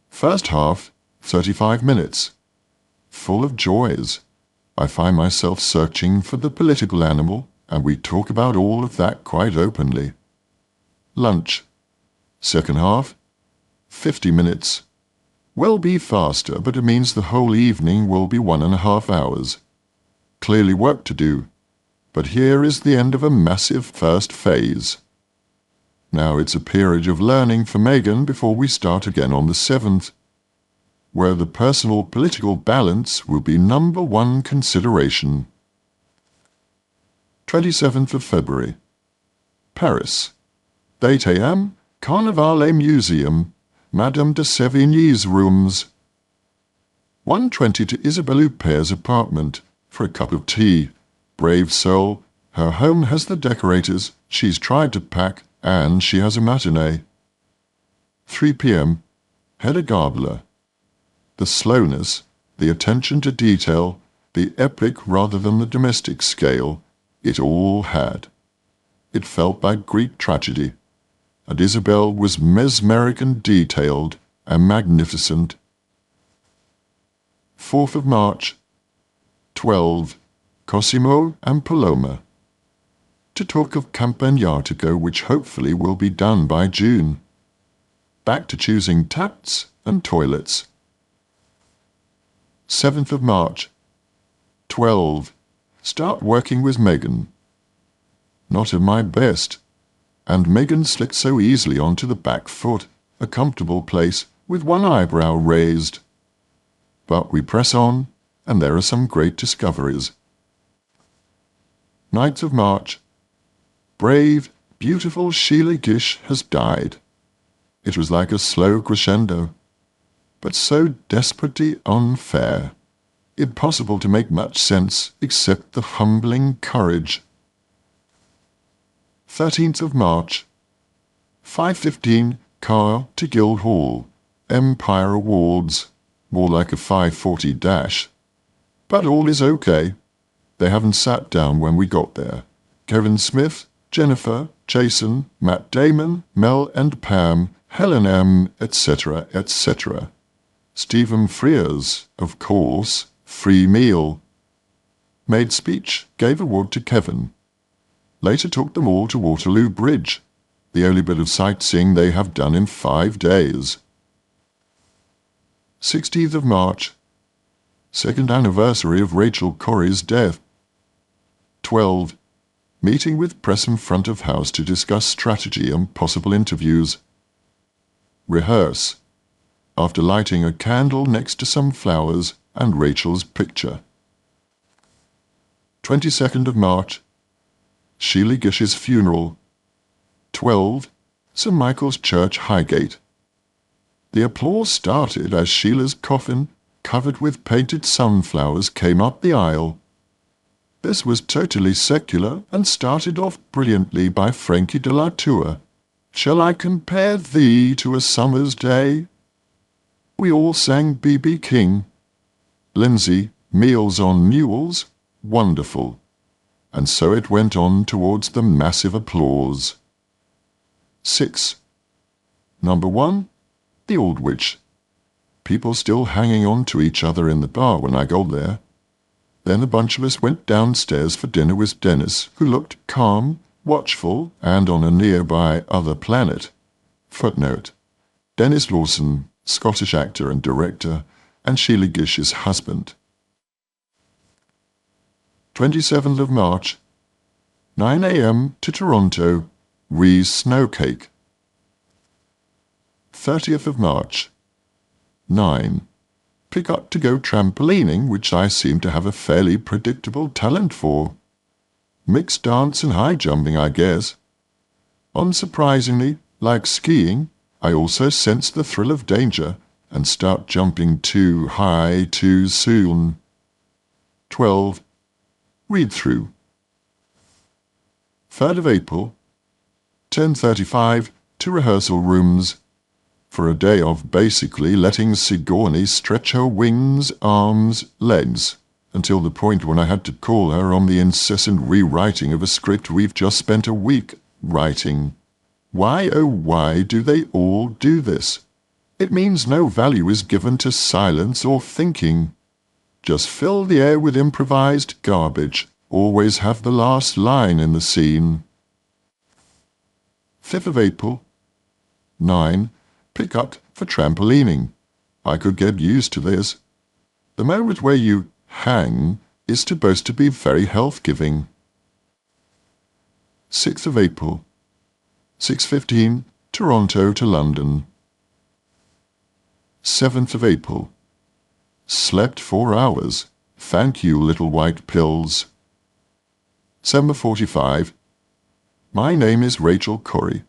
First half, 35 minutes. Full of joys. I find myself searching for the political animal, and we talk about all of that quite openly. Lunch. Second half, 50 minutes. Will be faster, but it means the whole evening will be 1.5 hours. Clearly work to do, but here is the end of a massive first phase. Now it's a period of learning for Megan before we start again on the 7th, where the personal political balance will be number one consideration. 27th of February. Paris. 8 a.m. Carnivale Museum, Madame de Sévigny's rooms. 1:20 to Isabelle Huppér's apartment for a cup of tea. Brave soul, her home has the decorators, she's tried to pack, and she has a matinee. 3 p.m. Hedda Gabler. The slowness, the attention to detail, the epic rather than the domestic scale, it all had. It felt like Greek tragedy, and Isabel was mesmeric and detailed and magnificent. 4th of March. 12. Cosimo and Paloma. To talk of Campagnatico, which hopefully will be done by June. Back to choosing taps and toilets. 7th of March. 12. Start working with Megan. Not at my best, and Megan slipped so easily onto the back foot, a comfortable place with one eyebrow raised. But we press on, and there are some great discoveries. 9th of March. Brave, beautiful Sheila Gish has died. It was like a slow crescendo, but so desperately unfair. Impossible to make much sense except the humbling courage. 13th of March. 5:15 car to Guildhall, Empire Awards, more like a 5:40 dash. But all is okay. They haven't sat down when we got there. Kevin Smith, Jennifer, Jason, Matt Damon, Mel and Pam, Helen M., etc., etc. Stephen Frears, of course, free meal. Made speech, gave award to Kevin. Later took them all to Waterloo Bridge, the only bit of sightseeing they have done in 5 days. 16th of March. Second anniversary of Rachel Corrie's death. 12. Meeting with press in front of house to discuss strategy and possible interviews. Rehearse. After lighting a candle next to some flowers and Rachel's picture. 22nd of March. Sheila Gish's funeral. 12. St. Michael's Church, Highgate. The applause started as Sheila's coffin, covered with painted sunflowers, came up the aisle. This was totally secular and started off brilliantly by Frankie de la Tour. Shall I compare thee to a summer's day? We all sang B.B. King. Lindsay, Meals on Mules, wonderful. And so it went on towards the massive applause. 6. Number 1. The Old Witch. People still hanging on to each other in the bar when I got there. Then a bunch of us went downstairs for dinner with Dennis, who looked calm, watchful, and on a nearby other planet. Footnote: Dennis Lawson, Scottish actor and director, and Sheila Gish's husband. 27th of March, 9 a.m. to Toronto, Ree's Snow Cake. 30th of March, 9. Pick up to go trampolining, which I seem to have a fairly predictable talent for. Mixed dance and high jumping, I guess. Unsurprisingly, like skiing, I also sense the thrill of danger and start jumping too high too soon. 12. Read through. 3rd of April, 10:35 to rehearsal rooms. For a day of basically letting Sigourney stretch her wings, arms, legs, until the point when I had to call her on the incessant rewriting of a script we've just spent a week writing. Why, oh why, do they all do this? It means no value is given to silence or thinking. Just fill the air with improvised garbage. Always have the last line in the scene. 5th of April, 9. Pick up for trampolining. I could get used to this. The moment where you hang is supposed to be very health-giving. 6th of April, 6:15, Toronto to London. 7th of April. Slept 4 hours. Thank you, little white pills. 7:45. My name is Rachel Corrie.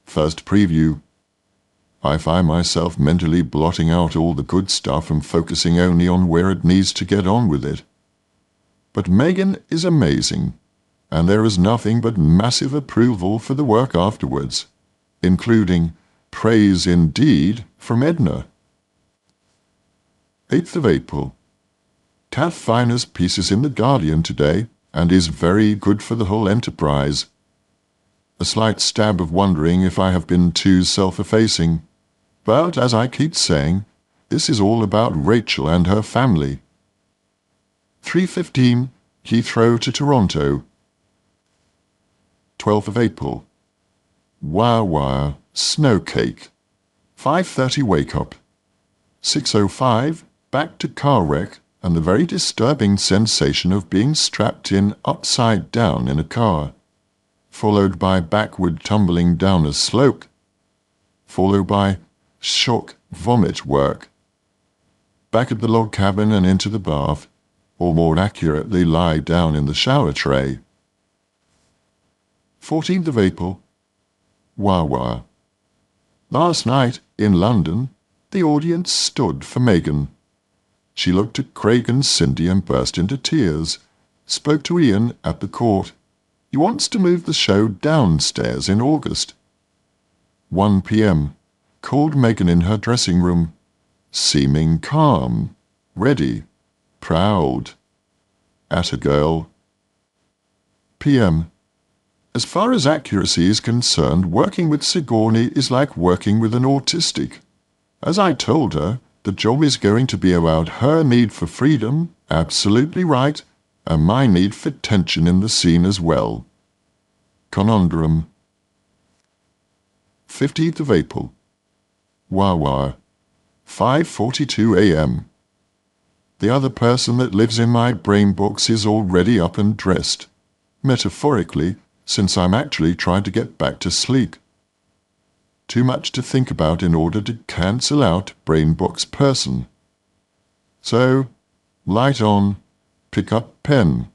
First preview. I find myself mentally blotting out all the good stuff and focusing only on where it needs to get on with it. But Megan is amazing, and there is nothing but massive approval for the work afterwards, including praise indeed from Edna. 8th of April. Kath Finer's piece is in The Guardian today, and is very good for the whole enterprise. A slight stab of wondering if I have been too self-effacing. But, as I keep saying, this is all about Rachel and her family. 3:15, Heathrow to Toronto. 12th of April. Wah, snow cake. 5:30 wake up. 6:05, back to car wreck and the very disturbing sensation of being strapped in upside down in a car, followed by backward tumbling down a slope, followed by shock vomit work. Back at the log cabin and into the bath, or more accurately lie down in the shower tray. 14th of April. Wah. Last night, in London, the audience stood for Megan. She looked at Craig and Cindy and burst into tears, spoke to Ian at the court. He wants to move the show downstairs in August. 1 p.m. Called Megan in her dressing room, seeming calm, ready, proud. Atta girl. p.m. As far as accuracy is concerned, working with Sigourney is like working with an autistic. As I told her, the job is going to be about her need for freedom, absolutely right, and my need for tension in the scene as well. Conundrum. 15th of April. Wah. 5:42 a.m. The other person that lives in my brain box is already up and dressed. Metaphorically, since I'm actually trying to get back to sleep. Too much to think about in order to cancel out brain box person. So, light on, pick up pen.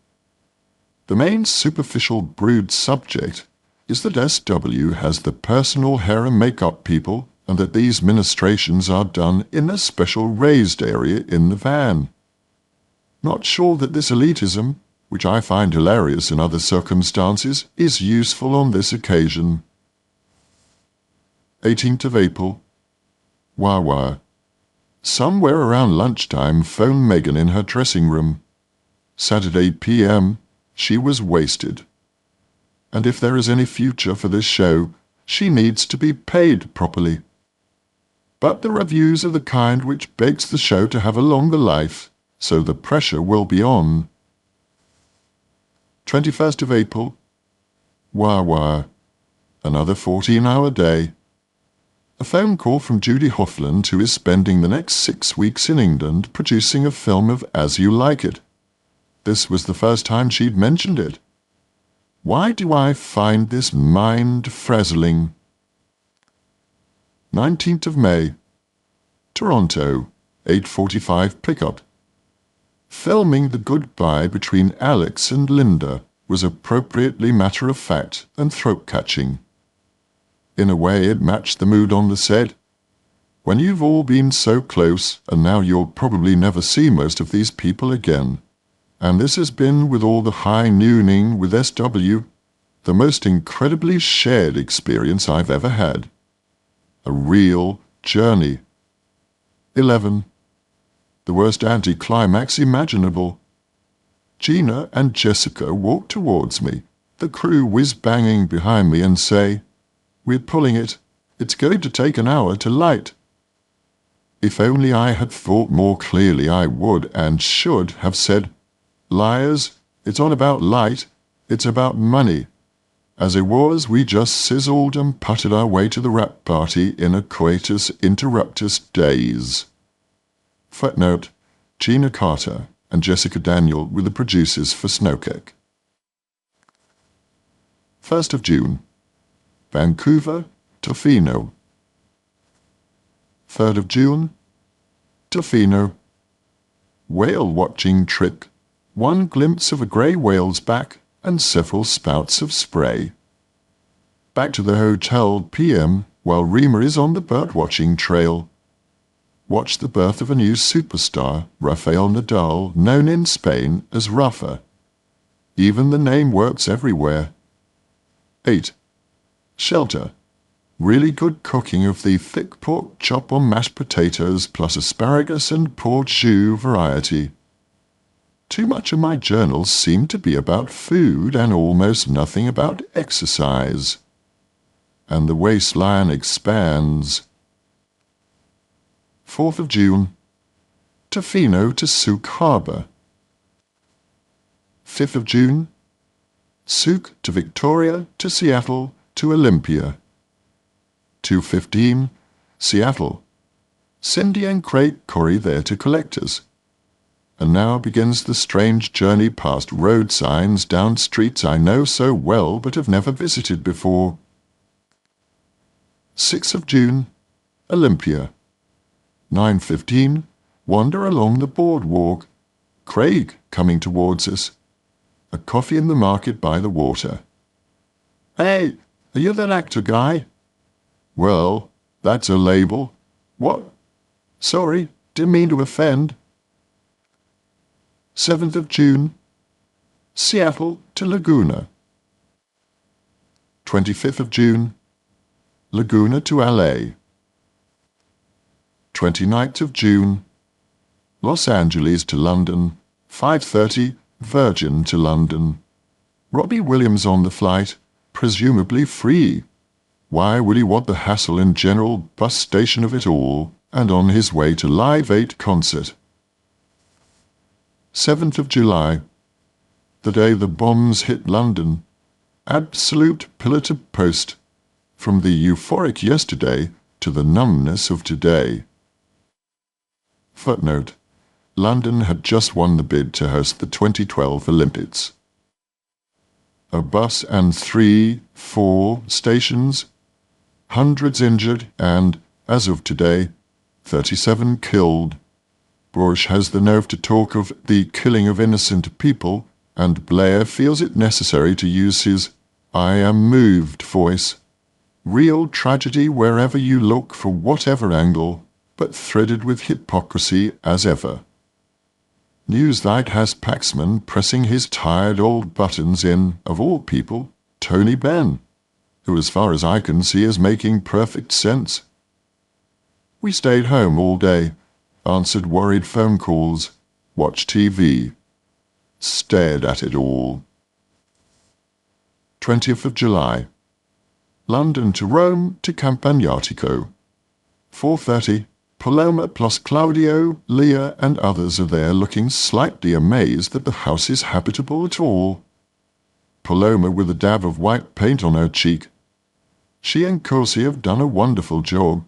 The main superficial brood subject is that SW has the personal hair and makeup people, and that these ministrations are done in a special raised area in the van. Not sure that this elitism, which I find hilarious in other circumstances, is useful on this occasion. 18th of April. Wawa. Somewhere around lunchtime, phoned Megan in her dressing room. Saturday p.m. She was wasted. And if there is any future for this show, she needs to be paid properly. But the reviews are the kind which begs the show to have a longer life, so the pressure will be on. 21st of April. Wawa. Another 14-hour day. A phone call from Judy Hoffland, who is spending the next 6 weeks in England producing a film of As You Like It. This was the first time she'd mentioned it. Why do I find this mind-frazzling? 19th of May. Toronto, 8:45 pickup. Filming the goodbye between Alex and Linda was appropriately matter-of-fact and throat-catching. In a way, it matched the mood on the set. When you've all been so close, and now you'll probably never see most of these people again. And this has been, with all the high nooning with SW, the most incredibly shared experience I've ever had. A real journey. 11. The worst anticlimax imaginable. Gina and Jessica walk towards me, the crew whiz-banging behind me, and say, "We're pulling it. It's going to take an hour to light." If only I had thought more clearly, I would and should have said, "Liars, it's not about light, it's about money." As it was, we just sizzled and putted our way to the wrap party in a coitus interruptus daze. Footnote: Gina Carter and Jessica Daniel were the producers for Snowcake. 1st of June. Vancouver, Tofino. 3rd of June. Tofino. Whale-watching trip. One glimpse of a grey whale's back and several spouts of spray. Back to the hotel p.m. while Rima is on the bird-watching trail. Watch the birth of a new superstar, Rafael Nadal, known in Spain as Rafa. Even the name works everywhere. 8. Shelter. Really good cooking of the thick pork chop on mashed potatoes plus asparagus and port jus variety. Too much of my journals seem to be about food and almost nothing about exercise. And the waistline expands. 4th of June. Tofino to Souk Harbour. 5th of June. Souk to Victoria to Seattle to Olympia. 2:15, Seattle. Cindy and Craig Corey there to collectors. And now begins the strange journey past road signs down streets I know so well but have never visited before. 6th of June, Olympia. 9:15, wander along the boardwalk. Craig coming towards us. A coffee in the market by the water. "Hey, are you that actor guy?" "Well, that's a label." "What? Sorry, didn't mean to offend." 7th of June. Seattle to Laguna. 25th of June. Laguna to LA. 29th of June. Los Angeles to London. 5:30, Virgin to London. Robbie Williams on the flight, presumably free. Why would he want the hassle and general bus station of it all, and on his way to Live 8 concert? 7th of July. The day the bombs hit London. Absolute pillar to post. From the euphoric yesterday to the numbness of today. Footnote: London had just won the bid to host the 2012 Olympics. A bus and 3-4 stations, hundreds injured and, as of today, 37 killed. Bush has the nerve to talk of the killing of innocent people and Blair feels it necessary to use his "I am moved" voice. Real tragedy wherever you look, for whatever angle, but threaded with hypocrisy as ever. Newsnight has Paxman pressing his tired old buttons in, of all people, Tony Benn, who as far as I can see is making perfect sense. We stayed home all day, answered worried phone calls, watched TV, stared at it all. 20th of July. London to Rome to Campagnatico. 4:30. Paloma plus Claudio, Leah and others are there, looking slightly amazed that the house is habitable at all. Paloma with a dab of white paint on her cheek. She and Corsi have done a wonderful job.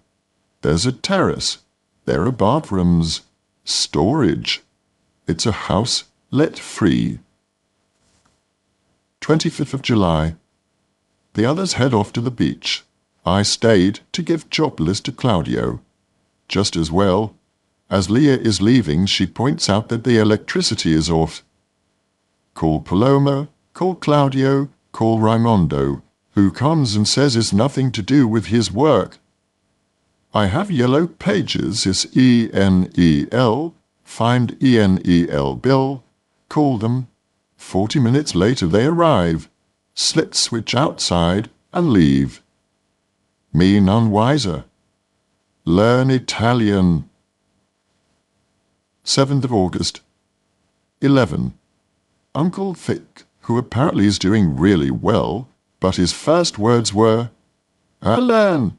There's a terrace. There are bathrooms. Storage. It's a house let free. 25th of July. The others head off to the beach. I stayed to give job list to Claudio. Just as well. As Leah is leaving, she points out that the electricity is off. Call Paloma, call Claudio, call Raimondo, who comes and says it's nothing to do with his work. I have yellow pages, it's ENEL, find ENEL bill, call them. 40 minutes later they arrive, slit switch outside and leave. Me none wiser. Learn Italian. 7th of August. 11. Uncle Thick, who apparently is doing really well, but his first words were, "Alan,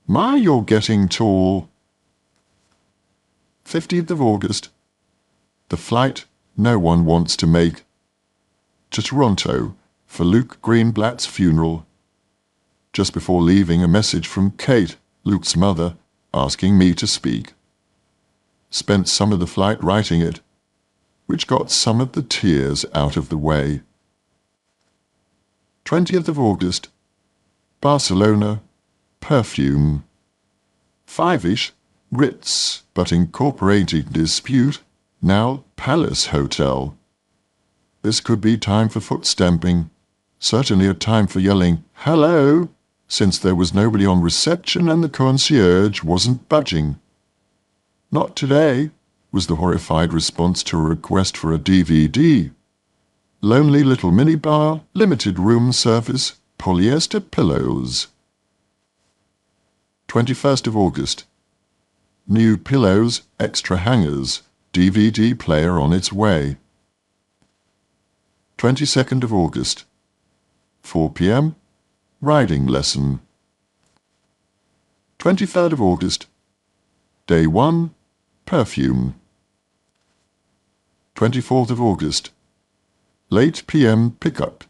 my, you're getting tall." 15th of August. The flight no one wants to make. To Toronto for Luke Greenblatt's funeral. Just before leaving, a message from Kate, Luke's mother, asking me to speak. Spent some of the flight writing it, which got some of the tears out of the way. 20th of August. Barcelona, perfume. 5-ish, Ritz, but incorporating dispute, now Palace Hotel. This could be time for foot stamping, certainly a time for yelling, "Hello!" since there was nobody on reception and the concierge wasn't budging. "Not today," was the horrified response to a request for a DVD. Lonely little minibar, limited room service, polyester pillows. 21st of August. New pillows, extra hangers, DVD player on its way. 22nd of August. 4 p.m. Riding lesson. 23rd of August. Day 1. Perfume. 24th of August. Late p.m. pickup.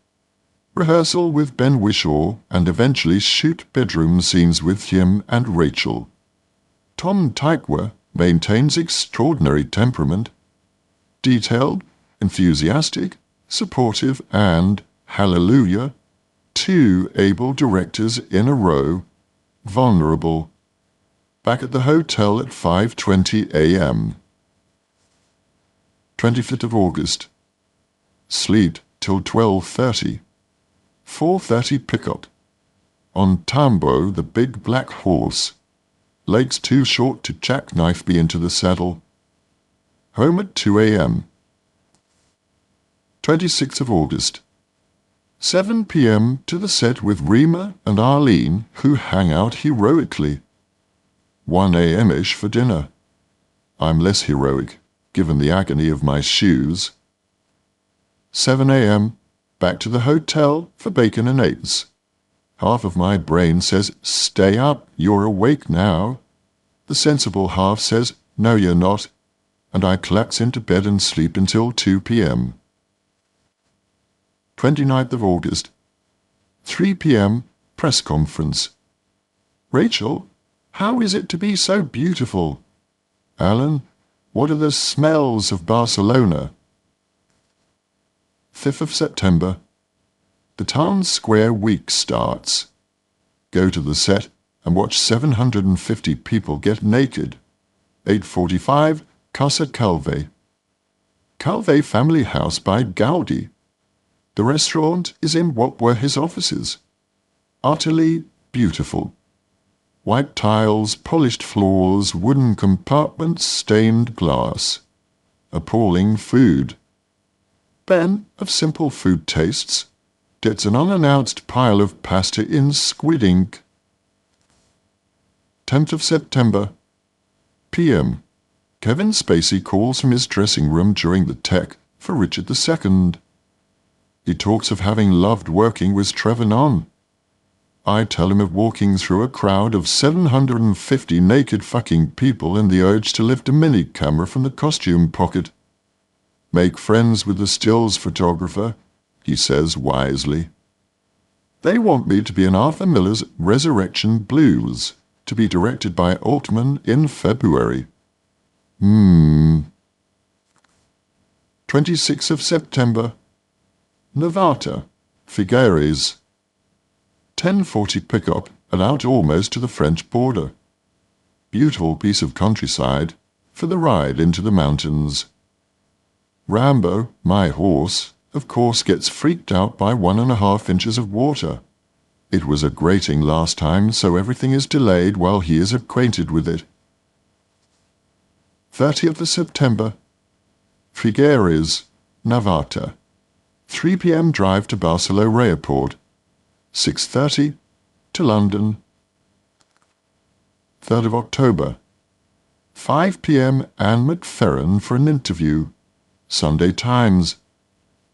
Rehearsal with Ben Whishaw and eventually shoot bedroom scenes with him and Rachel. Tom Tykwer maintains extraordinary temperament. Detailed, enthusiastic, supportive and, hallelujah, 2 able directors in a row, vulnerable. Back at the hotel at 5:20 a.m. 25th of August. Sleep till 12:30. 4:30 pickup. On Tambo, the big black horse. Legs too short to jackknife me into the saddle. Home at 2 a.m. 26th of August. 7 p.m. to the set with Rima and Arlene, who hang out heroically. 1 a.m.-ish for dinner. I'm less heroic, given the agony of my shoes. 7 a.m. Back to the hotel for bacon and eggs. Half of my brain says, "Stay up, you're awake now." The sensible half says, "No, you're not," and I collapse into bed and sleep until 2 p.m. 29th of August. 3 p.m. Press conference. "Rachel, how is it to be so beautiful?" "Alan, what are the smells of Barcelona?" 5th of September. The Town Square week starts. Go to the set and watch 750 people get naked. 8:45, Casa Calve. Calve family house by Gaudi. The restaurant is in what were his offices. Utterly beautiful. White tiles, polished floors, wooden compartments, stained glass. Appalling food. Ben, of simple food tastes, gets an unannounced pile of pasta in squid ink. 10th of September, p.m. Kevin Spacey calls from his dressing room during the tech for Richard II. He talks of having loved working with Trevor Nunn. I tell him of walking through a crowd of 750 naked fucking people and the urge to lift a mini camera from the costume pocket. Make friends with the stills photographer, he says wisely. They want me to be in Arthur Miller's Resurrection Blues, to be directed by Altman in February. 26th of September, Nevada, Figueres. 10:40 pickup and out almost to the French border. Beautiful piece of countryside for the ride into the mountains. Rambo, my horse, of course gets freaked out by 1.5 inches of water. It was a grating last time, so everything is delayed while he is acquainted with it. 30th of September, Figueres, Nevada. 3 p.m. drive to Barcelona Airport. 6:30 to London. 3rd of October, 5 p.m. Anne McFerrin for an interview. Sunday Times.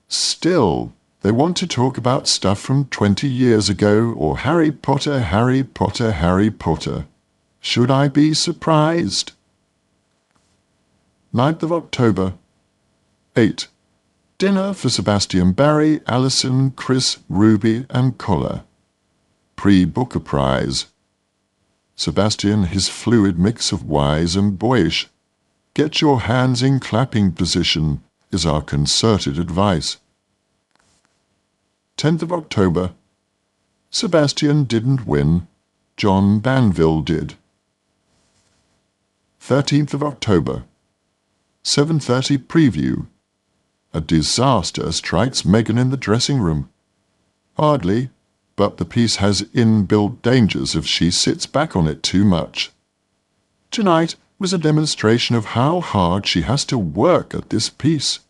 Still, they want to talk about stuff from 20 years ago or Harry Potter, Harry Potter, Harry Potter. Should I be surprised? 9th of October, 8. Dinner for Sebastian Barry, Alison, Chris, Ruby and Collar. Pre-Booker Prize. Sebastian, his fluid mix of wise and boyish. Get your hands in clapping position is our concerted advice. 10th of October. Sebastian didn't win. John Banville did. 13th of October. 7:30 preview. A disaster strikes Meghan in the dressing room. Hardly, but the piece has inbuilt dangers if she sits back on it too much. Tonight was a demonstration of how hard she has to work at this piece.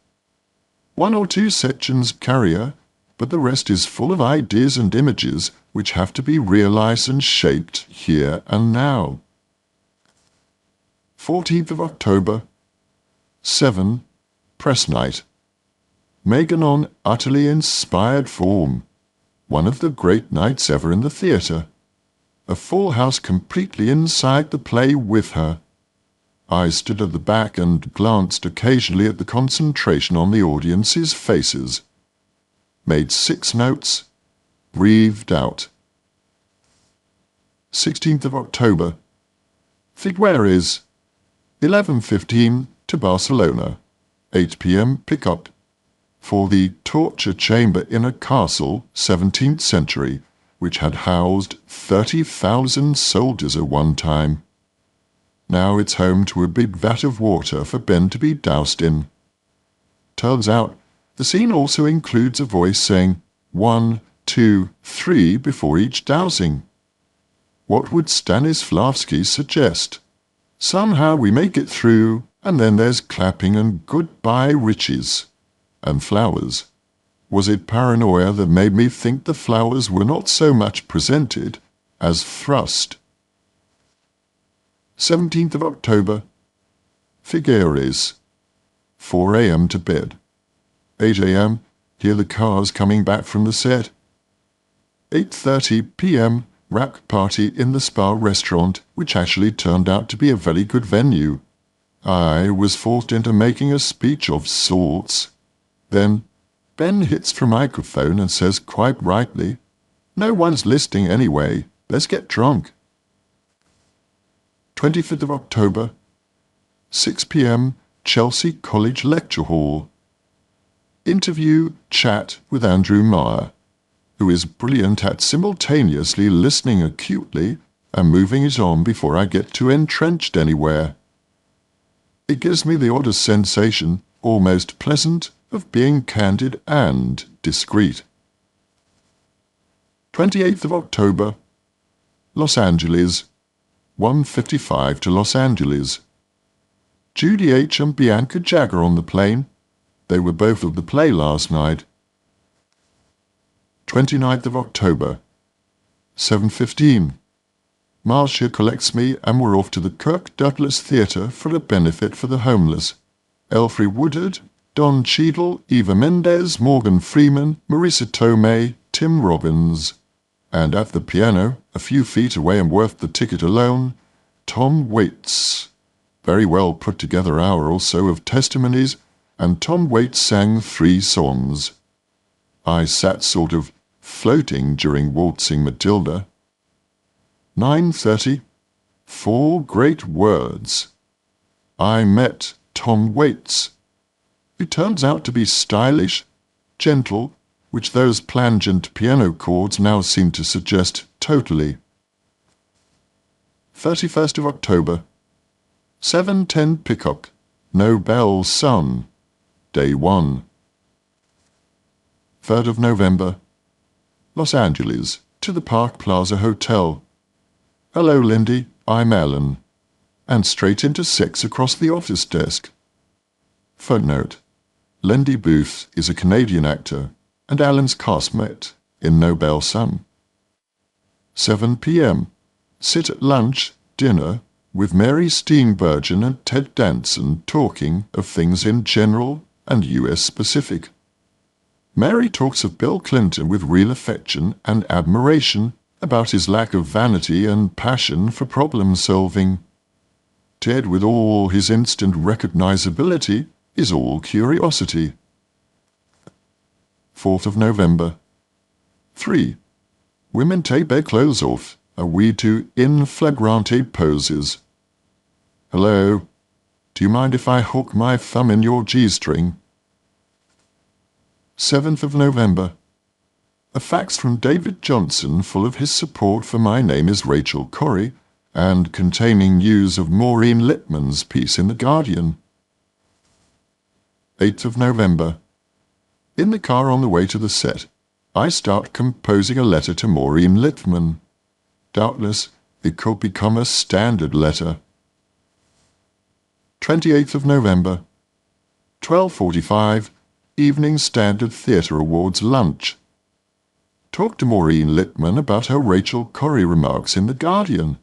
1 or 2 sections carry her, but the rest is full of ideas and images which have to be realized and shaped here and now. 14th of October, 7, press night. Meghan on utterly inspired form. One of the great nights ever in the theatre. A full house completely inside the play with her. I stood at the back and glanced occasionally at the concentration on the audience's faces. Made 6 notes. Breathed out. 16th of October. Figueres. 11:15 to Barcelona. 8 p.m. pickup. For the torture chamber in a castle, 17th century, which had housed 30,000 soldiers at one time. Now it's home to a big vat of water for Ben to be doused in. Turns out, the scene also includes a voice saying 1, 2, 3 before each dousing. What would Stanislavski suggest? Somehow we make it through, and then there's clapping and goodbye riches. And flowers. Was it paranoia that made me think the flowers were not so much presented as thrust? 17th of October, Figueres. 4 a.m. to bed. 8 a.m. hear the cars coming back from the set. 8:30 p.m. wrap party in the Spa restaurant, which actually turned out to be a very good venue. I was forced into making a speech of sorts. Then Ben hits for microphone and says quite rightly, "No one's listening anyway, let's get drunk." 25th of October, 6 p.m. Chelsea College Lecture Hall. Interview, chat with Andrew Marr, who is brilliant at simultaneously listening acutely and moving it on before I get too entrenched anywhere. It gives me the oddest sensation, almost pleasant, of being candid and discreet. 28th of October, Los Angeles, 1:55 to Los Angeles. Judy H. and Bianca Jagger on the plane. They were both of the play last night. 29th of October, 7:15. Marcia collects me and we're off to the Kirk Douglas Theatre for a benefit for the homeless. Elfrey Woodard, Don Cheadle, Eva Mendes, Morgan Freeman, Marisa Tomei, Tim Robbins. And at the piano, a few feet away and worth the ticket alone, Tom Waits. Very well put together hour or so of testimonies, and Tom Waits sang 3 songs. I sat sort of floating during Waltzing Matilda. 9:30, 4 great words. I met Tom Waits, who turns out to be stylish, gentle, which those plangent piano chords now seem to suggest totally. 31st of October, 7:10 Pickok, No Bell Sun, Day 1. 3rd of November, Los Angeles, to the Park Plaza Hotel. Hello, Lindy, I'm Alan. And straight into 6 across the office desk. Footnote: Lindy Booth is a Canadian actor and Alan's castmate in No Bell Sun. 7 p.m. Sit at lunch, dinner, with Mary Steenburgen and Ted Danson talking of things in general and U.S. specific. Mary talks of Bill Clinton with real affection and admiration about his lack of vanity and passion for problem-solving. Ted, with all his instant recognizability, is all curiosity. 4th of November. 3. Women take their clothes off, are we to in flagrante poses. Hello, do you mind if I hook my thumb in your G-string? 7th of November. A fax from David Johnson full of his support for My Name is Rachel Corrie and containing news of Maureen Lipman's piece in The Guardian. 8th of November. In the car on the way to the set, I start composing a letter to Maureen Lipman. Doubtless, it could become a standard letter. 28th of November. 12:45, Evening Standard Theatre Awards lunch. Talk to Maureen Lipman about her Rachel Corrie remarks in The Guardian.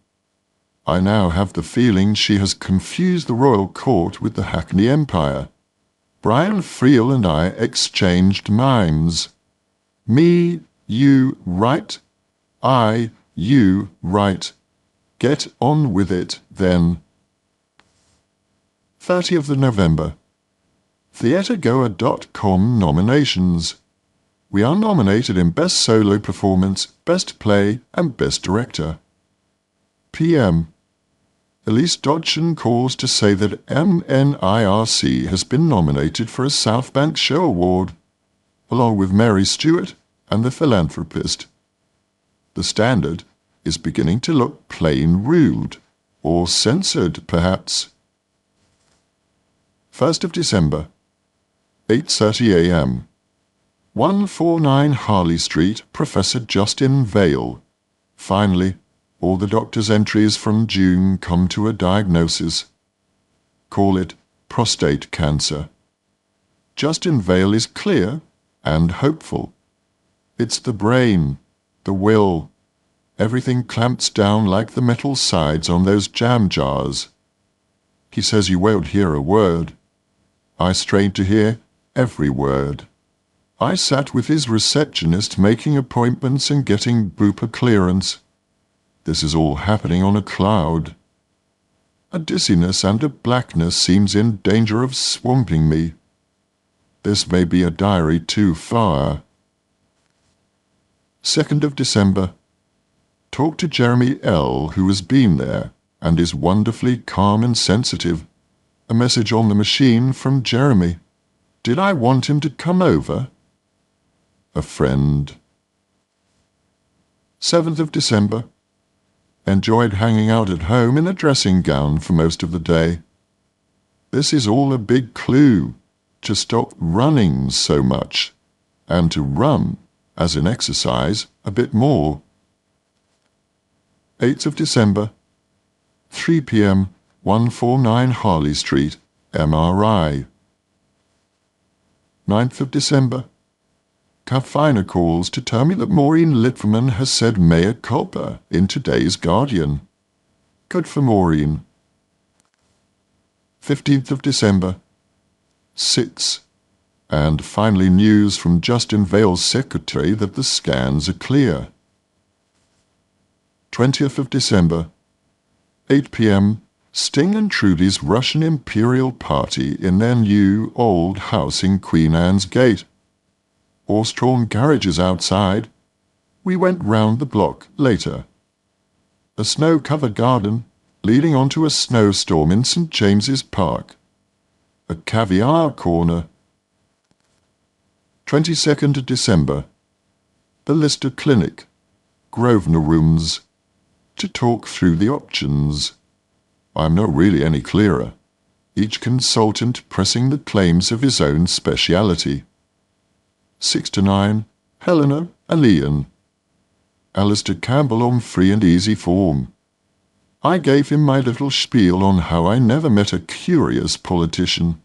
I now have the feeling she has confused the royal court with the Hackney Empire. Brian Friel and I exchanged mimes. Me, you, right. I, you, right. Get on with it, then. 30th of November. TheatreGoer.com nominations. We are nominated in Best Solo Performance, Best Play, and Best Director. PM. Elise Dodson calls to say that MNIRC has been nominated for a South Bank Show Award, along with Mary Stewart and The Philanthropist. The Standard is beginning to look plain rude, or censored, perhaps. 1st of December, 8:30 a.m. 149 Harley Street, Professor Justin Vale. Finally, all the doctor's entries from June come to a diagnosis. Call it prostate cancer. Justin Vale is clear and hopeful. It's the brain, the will. Everything clamps down like the metal sides on those jam jars. He says you won't hear a word. I strained to hear every word. I sat with his receptionist making appointments and getting Bupa clearance. This is all happening on a cloud. A dizziness and a blackness seems in danger of swamping me. This may be a diary too far. 2nd of December. Talk to Jeremy L., who has been there and is wonderfully calm and sensitive. A message on the machine from Jeremy. Did I want him to come over? A friend. 7th of December. Enjoyed hanging out at home in a dressing gown for most of the day. This is all a big clue. to stop running so much and to run, as in exercise, a bit more. 8th of December, 3 p.m., 149 Harley Street, MRI. 9th of December, Kafina calls to tell me that Maureen Litverman has said mea culpa in today's Guardian. Good for Maureen. 15th of December, 6. And finally news from Justin Vale's secretary that the scans are clear. 20th of December, 8 p.m., Sting and Trudy's Russian Imperial Party in their new old house in Queen Anne's Gate. Horse-drawn carriages outside. We went round the block later. A snow-covered garden leading onto a snowstorm in St. James's Park. A caviar corner. 22nd of December, the Lister Clinic, Grosvenor Rooms, to talk through the options. I'm not really any clearer, each consultant pressing the claims of his own speciality. 6 to 9, Helena and Ian. Alistair Campbell on free and easy form. I gave him my little spiel on how I never met a curious politician,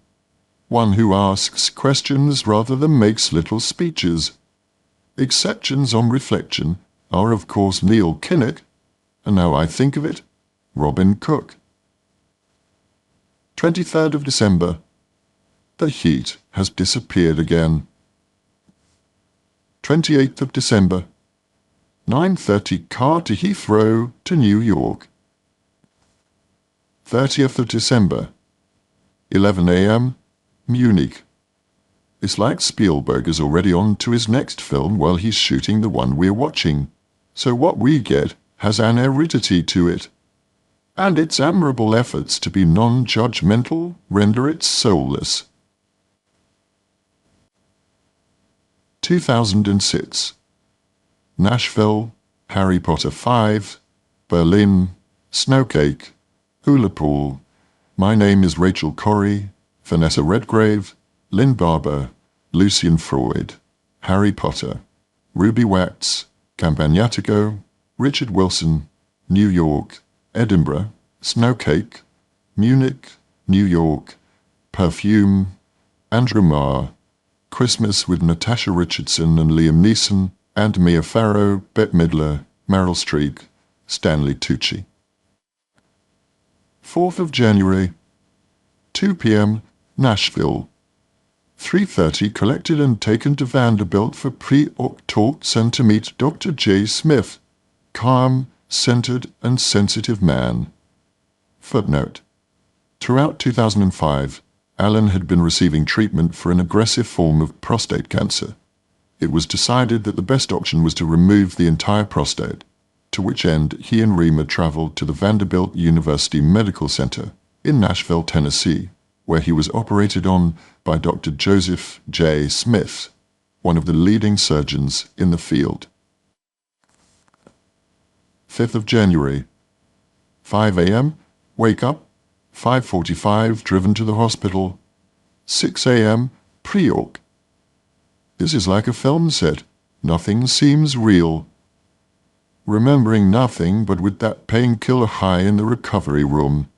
one who asks questions rather than makes little speeches. Exceptions on reflection are of course Neil Kinnock, and now I think of it, Robin Cook. 23rd of December. The heat has disappeared again. 28th of December. 9:30 car to Heathrow to New York. 30th of December. 11 a.m. Munich. It's like Spielberg is already on to his next film while he's shooting the one we're watching, so what we get has an aridity to it, and its admirable efforts to be non-judgmental render it soulless. 2006. Nashville, Harry Potter 5, Berlin, Snowcake, Hula Pool. My name is Rachel Corrie, Vanessa Redgrave, Lynn Barber, Lucian Freud, Harry Potter, Ruby Wax, Campagnatico, Richard Wilson, New York, Edinburgh, Snowcake, Munich, New York, Perfume, Andrew Marr, Christmas with Natasha Richardson and Liam Neeson, and Mia Farrow, Bette Midler, Meryl Streep, Stanley Tucci. 4th of January, 2 p.m., Nashville. 3:30 collected and taken to Vanderbilt for pre-op talks and to meet Dr. J. Smith, calm, centered and sensitive man. Footnote. Throughout 2005, Alan had been receiving treatment for an aggressive form of prostate cancer. It was decided that the best option was to remove the entire prostate, to which end he and Rima traveled to the Vanderbilt University Medical Center in Nashville, Tennessee, where he was operated on by Dr. Joseph J. Smith, one of the leading surgeons in the field. 5th of January, 5 a.m., wake up, 5:45, driven to the hospital, 6 a.m., pre-op. This is like a film set. Nothing seems real. Remembering nothing but with that painkiller high in the recovery room.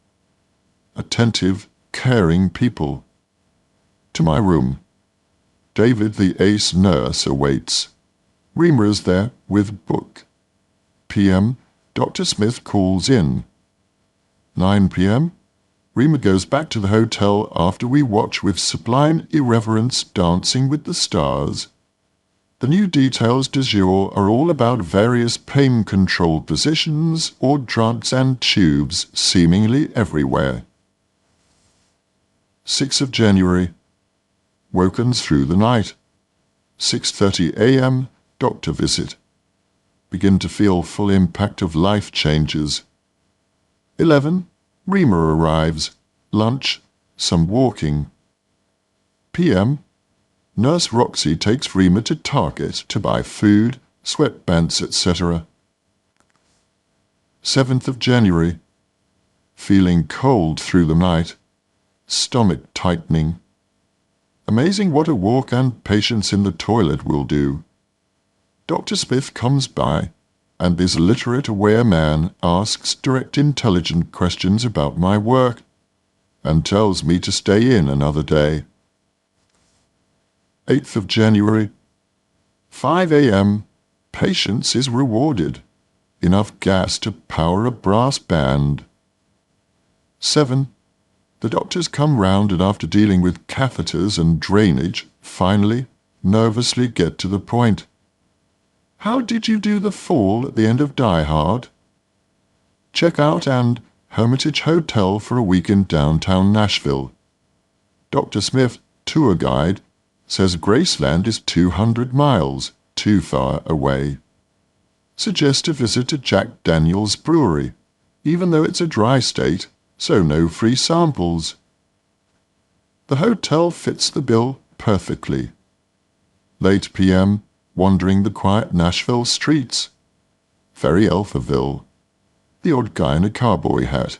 Attentive, caring people. To my room. David the ace nurse awaits. Rima is there with book. p.m. Dr. Smith calls in. 9 p.m. Rima goes back to the hotel after we watch with sublime irreverence Dancing with the Stars. The new details du jour are all about various pain control positions or drugs and tubes seemingly everywhere. 6th of January. Woken through the night. 6:30 a.m. Doctor visit. Begin to feel full impact of life changes. 11. Rima arrives. Lunch. Some walking. p.m. Nurse Roxy takes Rima to Target to buy food, sweatpants, etc. 7th of January. Feeling cold through the night. Stomach tightening. Amazing what a walk and patience in the toilet will do. Dr. Smith comes by, and this literate, aware man asks direct, intelligent questions about my work, and tells me to stay in another day. 8th of January, 5 a.m. Patience is rewarded. Enough gas to power a brass band. 7. The doctors come round, and after dealing with catheters and drainage, finally, nervously get to the point. How did you do the fall at the end of Die Hard? Check out and Hermitage Hotel for a week in downtown Nashville. Dr. Smith, tour guide, says Graceland is 200 miles too far away. Suggest a visit to Jack Daniel's Brewery, even though it's a dry state, so no free samples. The hotel fits the bill perfectly. Late p.m., wandering the quiet Nashville streets. Very Alphaville. The odd guy in a cowboy hat.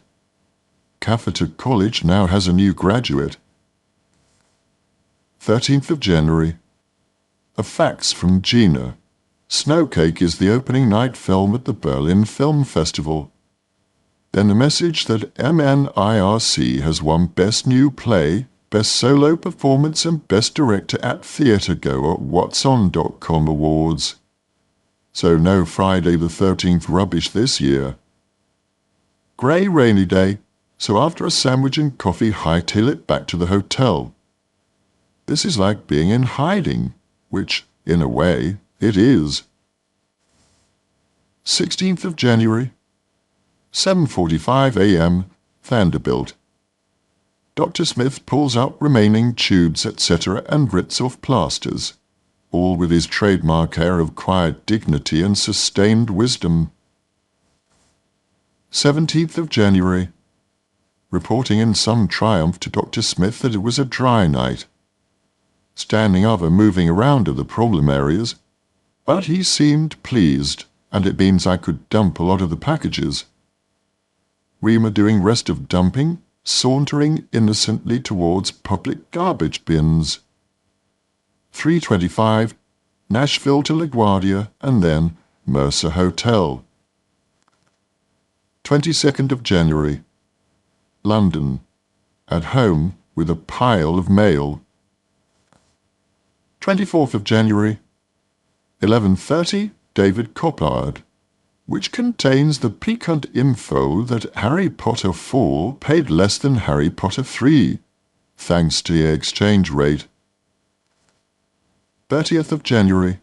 Catheter College now has a new graduate. 13th of January. A fax from Gina. Snowcake is the opening night film at the Berlin Film Festival. Then a message that MNIRC has won Best New Play, Best Solo Performance and Best Director at Theatregoer at whatson.com Awards. So no Friday the 13th rubbish this year. Grey rainy day, so after a sandwich and coffee hightail it back to the hotel. This is like being in hiding, which, in a way, it is. 16th of January, 7:45 a.m., Vanderbilt. Dr. Smith pulls out remaining tubes, etc., and rips off plasters, all with his trademark air of quiet dignity and sustained wisdom. 17th of January. Reporting in some triumph to Dr. Smith that it was a dry night. Standing over moving around to the problem areas, but he seemed pleased, and it means I could dump a lot of the packages. Rima doing rest of dumping, sauntering innocently towards public garbage bins. 3:25, Nashville to LaGuardia, and then Mercer Hotel. 22nd of January, London. At home with a pile of mail. 24th of January, 11:30, David Coppard, which contains the piquant info that Harry Potter 4 paid less than Harry Potter 3, thanks to the exchange rate. 30th of January.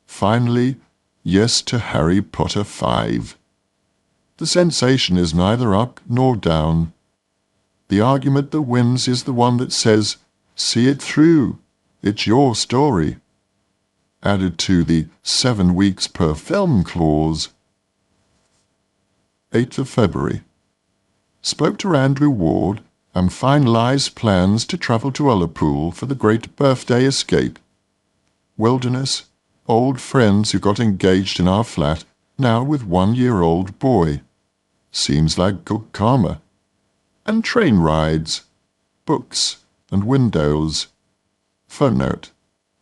Finally, yes to Harry Potter 5. The sensation is neither up nor down. The argument that wins is the one that says, see it through, it's your story. Added to the 7 weeks per film clause. 8th of February. Spoke to Andrew Ward and finalized plans to travel to Ullapool for the great birthday escape. Wilderness, old friends who got engaged in our flat, now with 1-year-old boy. Seems like good karma. And train rides, books, and windows. Footnote.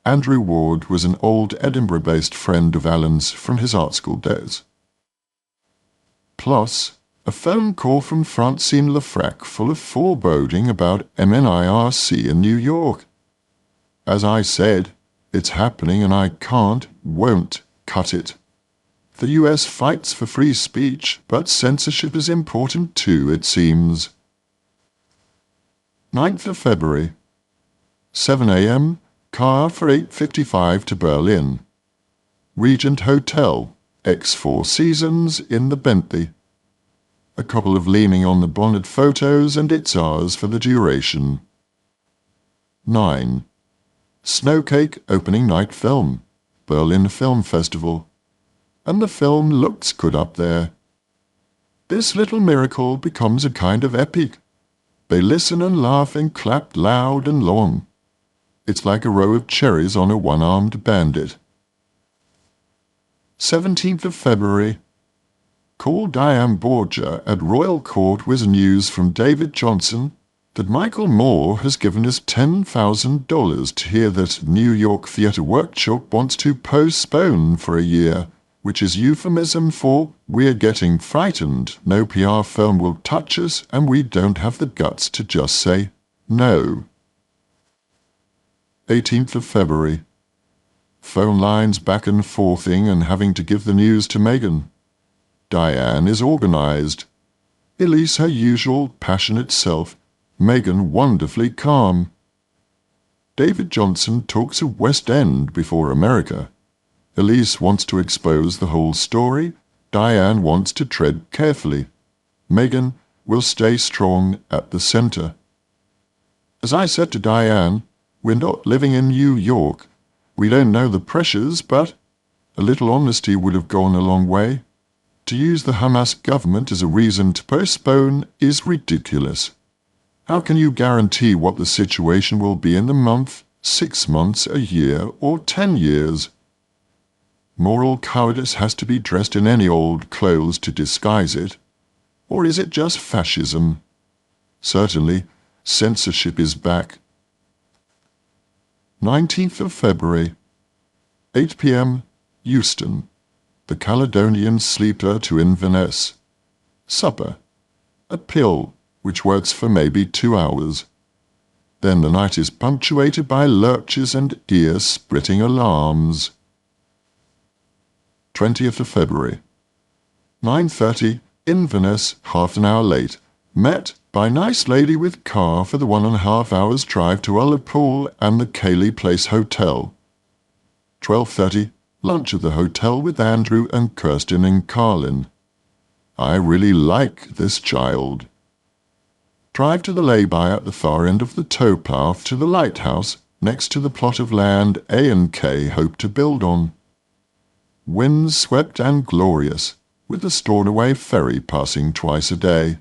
Andrew Ward was an old Edinburgh-based friend of Alan's from his art school days. Plus, a phone call from Francine Lefrak full of foreboding about MNIRC in New York. As I said, it's happening and I won't cut it. The US fights for free speech, but censorship is important too, it seems. 9th of February. 7 a.m., car for 8:55 to Berlin. Regent Hotel, X4 Seasons in the Bentley. A couple of leaning on the bonnet photos, and it's ours for the duration. 9. Snowcake opening night film, Berlin Film Festival. And the film looks good up there. This little miracle becomes a kind of epic. They listen and laugh and clap loud and long. It's like a row of cherries on a one-armed bandit. 17th of February. Call Diane Borgia at Royal Court with news from David Johnson, that Michael Moore has given us $10,000 to hear that New York Theatre Workshop wants to postpone for a year, which is euphemism for we're getting frightened, no PR firm will touch us, and we don't have the guts to just say no. 18th of February. Phone lines back and forthing and having to give the news to Megan. Diane is organized. Elise her usual passionate self. Megan wonderfully calm. David Johnson talks of West End before America. Elise wants to expose the whole story. Diane wants to tread carefully. Megan will stay strong at the center. As I said to Diane, we're not living in New York. We don't know the pressures, but a little honesty would have gone a long way. To use the Hamas government as a reason to postpone is ridiculous. How can you guarantee what the situation will be in the month, 6 months, a year, or 10 years? Moral cowardice has to be dressed in any old clothes to disguise it. Or is it just fascism? Certainly, censorship is back. 19th of February, 8 p.m., Euston. The Caledonian sleeper to Inverness. Supper. A pill, which works for maybe 2 hours. Then the night is punctuated by lurches and ear-splitting alarms. 20th of February. 9:30, Inverness, half an hour late. Met by nice lady with car for the 1.5 hours drive to Ullapool and the Cayley Place Hotel. 12:30, lunch at the hotel with Andrew and Kirsten and Carlin. I really like this child. Drive to the lay-by at the far end of the towpath to the lighthouse next to the plot of land A&K hope to build on. Winds swept and glorious, with the Stornoway ferry passing twice a day.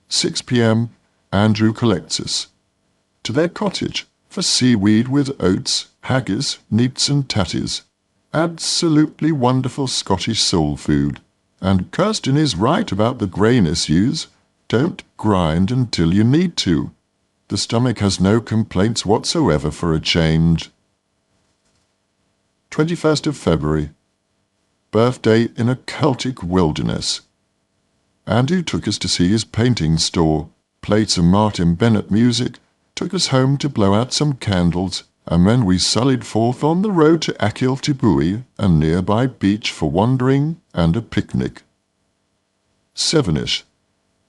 6 p.m, Andrew collects us. To their cottage, for seaweed with oats, haggis, neats and tatties. Absolutely wonderful Scottish soul food. And Kirsten is right about the grain issues. Don't grind until you need to. The stomach has no complaints whatsoever for a change. 21st of February. Birthday in a Celtic wilderness. Andrew took us to see his painting store, played some Martin Bennett music, took us home to blow out some candles, and then we sallied forth on the road to Akil-Tibui, a nearby beach for wandering and a picnic. 7ish.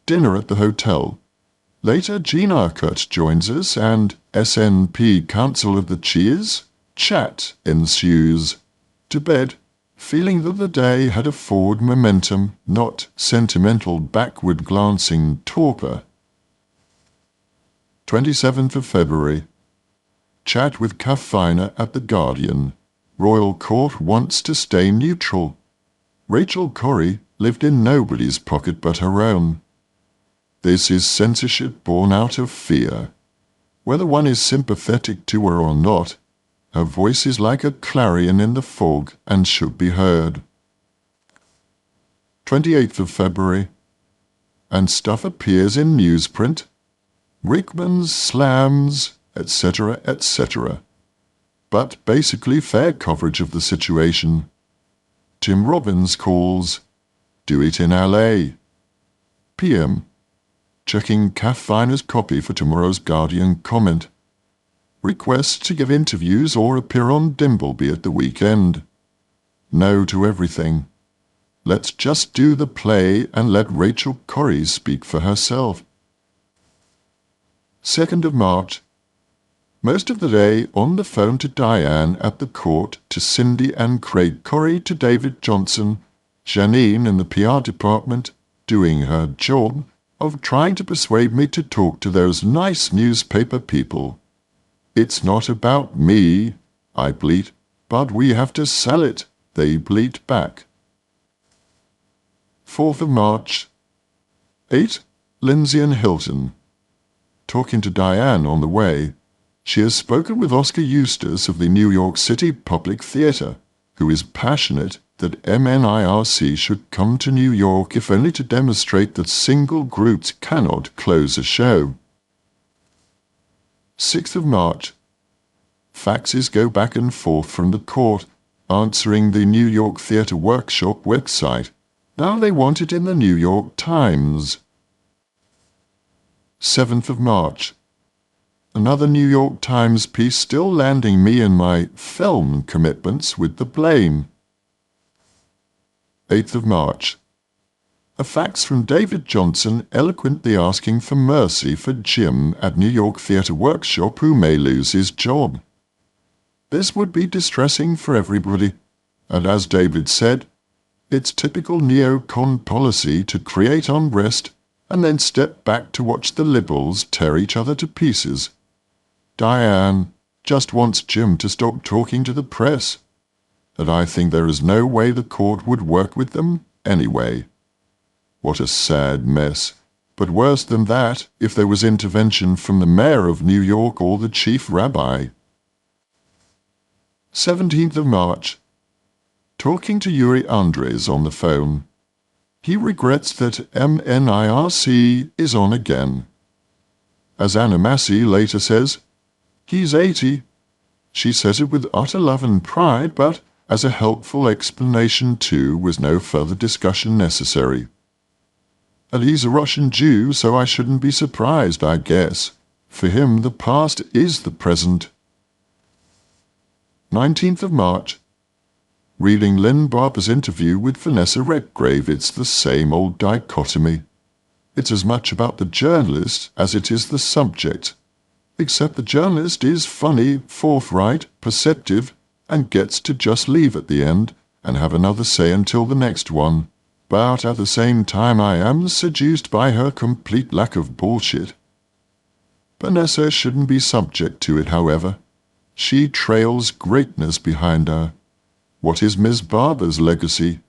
Dinner at the hotel. Later, Jean Arcott joins us, and SNP Council of the Cheers chat ensues. To bed, feeling that the day had a forward momentum, not sentimental backward-glancing torpor. 27th of February. Chat with Kath Finer at The Guardian. Royal Court wants to stay neutral. Rachel Corrie lived in nobody's pocket but her own. This is censorship born out of fear. Whether one is sympathetic to her or not, her voice is like a clarion in the fog and should be heard. 28th of February. And stuff appears in newsprint. Rickman's slams, etc., etc. But basically fair coverage of the situation. Tim Robbins calls. Do it in LA. PM. Checking Kath Finer's copy for tomorrow's Guardian comment. Request to give interviews or appear on Dimbleby at the weekend. No to everything. Let's just do the play and let Rachel Corrie speak for herself. 2nd of March. Most of the day on the phone to Diane at the court, to Cindy and Craig Corrie, to David Johnson, Janine in the PR department, doing her job of trying to persuade me to talk to those nice newspaper people. It's not about me, I bleat, but we have to sell it, they bleat back. 4th of March. 8. Lindsay and Hilton. Talking to Diane on the way, she has spoken with Oscar Eustace of the New York City Public Theatre, who is passionate that MNIRC should come to New York if only to demonstrate that single groups cannot close a show. 6th of March. Faxes go back and forth from the court, answering the New York Theatre Workshop website. Now they want it in the New York Times. 7th of March. Another New York Times piece still landing me and my film commitments with the blame. 8th of March. A fax from David Johnson eloquently asking for mercy for Jim at New York Theatre Workshop who may lose his job. This would be distressing for everybody, and as David said, it's typical neocon policy to create unrest and then step back to watch the liberals tear each other to pieces. Diane just wants Jim to stop talking to the press, and I think there is no way the court would work with them anyway. What a sad mess. But worse than that, if there was intervention from the mayor of New York or the chief rabbi. 17th of March. Talking to Yuri Andres on the phone. He regrets that MNIRC is on again. As Anna Massey later says, he's 80. She says it with utter love and pride, but as a helpful explanation too, was no further discussion necessary. And he's a Russian Jew, so I shouldn't be surprised, I guess. For him, the past is the present. 19th of March. Reading Lynn Barber's interview with Vanessa Redgrave, it's the same old dichotomy. It's as much about the journalist as it is the subject. Except the journalist is funny, forthright, perceptive, and gets to just leave at the end and have another say until the next one. But at the same time I am seduced by her complete lack of bullshit. Vanessa shouldn't be subject to it, however. She trails greatness behind her. What is Miss Barber's legacy?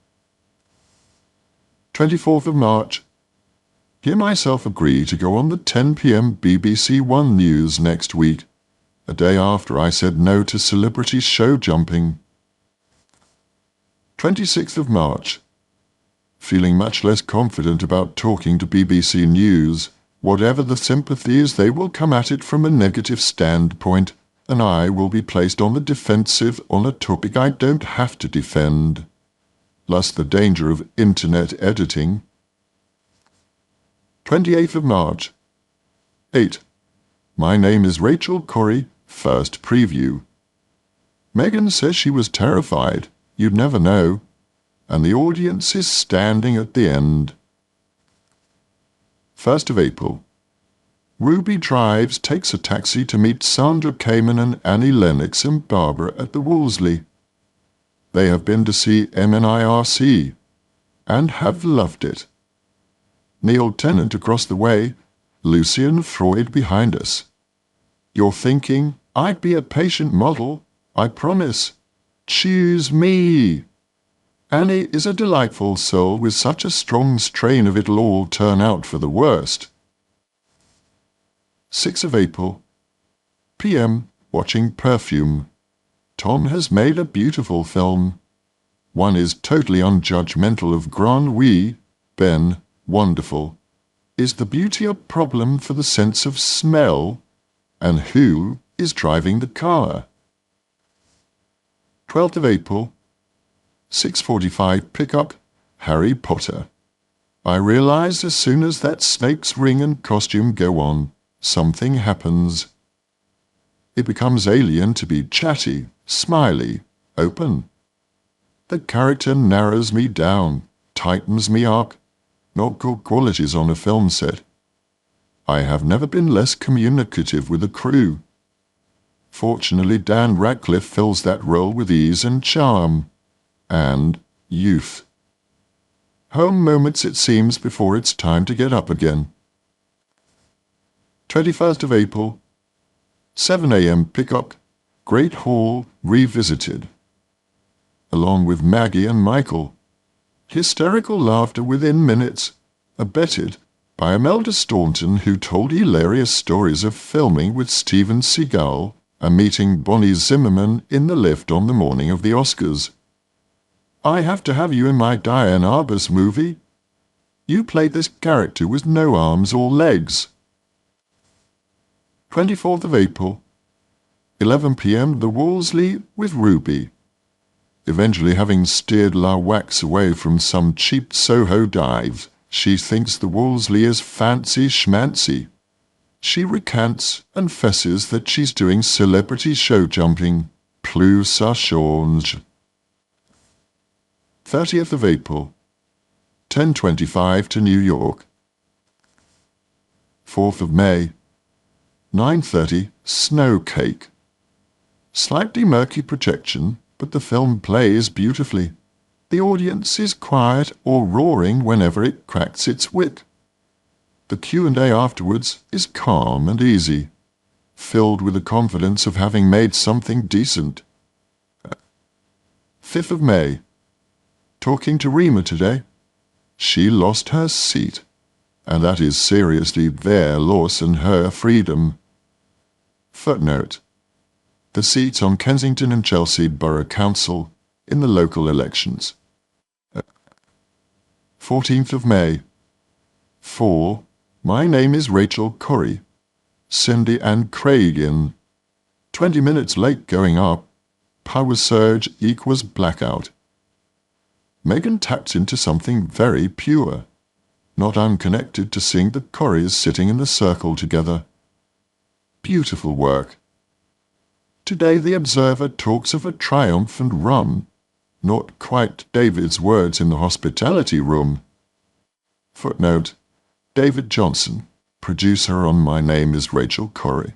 24th of March. Hear myself agree to go on the 10 p.m. BBC One News next week, a day after I said no to celebrity show jumping. 26th of March. Feeling much less confident about talking to BBC News. Whatever the sympathies, they will come at it from a negative standpoint, and I will be placed on the defensive on a topic I don't have to defend. Plus the danger of internet editing. 28th of March. 8. My name is Rachel Corrie, first preview. Megan says she was terrified. You'd never know. And the audience is standing at the end. 1st of April. Ruby drives, takes a taxi to meet Sandra Kamen and Annie Lennox and Barbara at the Wolseley. They have been to see MNIRC and have loved it. Neil Tennant across the way, Lucian Freud behind us. You're thinking, I'd be a patient model, I promise. Choose me. Annie is a delightful soul with such a strong strain of it'll all turn out for the worst. 6th of April. PM. Watching Perfume. Tom has made a beautiful film. One is totally unjudgmental of Grand Oui, Ben, wonderful. Is the beauty a problem for the sense of smell? And who is driving the car? 12th of April. 6:45 pickup, Harry Potter. I realize as soon as that snake's ring and costume go on, something happens. It becomes alien to be chatty, smiley, open. The character narrows me down, tightens me up. Not good qualities on a film set. I have never been less communicative with a crew. Fortunately, Dan Radcliffe fills that role with ease and charm. And youth. Home moments it seems before it's time to get up again. 21st of April. 7 a.m. pickup, Great Hall revisited. Along with Maggie and Michael. Hysterical laughter within minutes, abetted by Imelda Staunton, who told hilarious stories of filming with Steven Seagal and meeting Bonnie Zimmerman in the lift on the morning of the Oscars. I have to have you in my Diane Arbus movie. You played this character with no arms or legs. 24th of April, 11 p.m. The Wolseley with Ruby. Eventually, having steered La Wax away from some cheap Soho dive, she thinks the Wolseley is fancy schmancy. She recants and fesses that she's doing celebrity show jumping. Plus ça change. 30th of April, 10:25 to New York. 4th of May, 9:30, Snow Cake. Slightly murky projection, but the film plays beautifully. The audience is quiet or roaring whenever it cracks its wit. The Q&A afterwards is calm and easy, filled with the confidence of having made something decent. 5th of May. Talking to Rima today. She lost her seat, and that is seriously their loss and her freedom. Footnote: the seats on Kensington and Chelsea Borough Council in the local elections. 14th of May. 4. My name is Rachel Corrie. Cindy and Craig in. 20 minutes late going up. Power surge equals blackout. Megan taps into something very pure, not unconnected to seeing the Corries sitting in the circle together. Beautiful work. Today the Observer talks of a triumphant run, not quite David's words in the hospitality room. Footnote: David Johnson, producer on My Name is Rachel Corrie.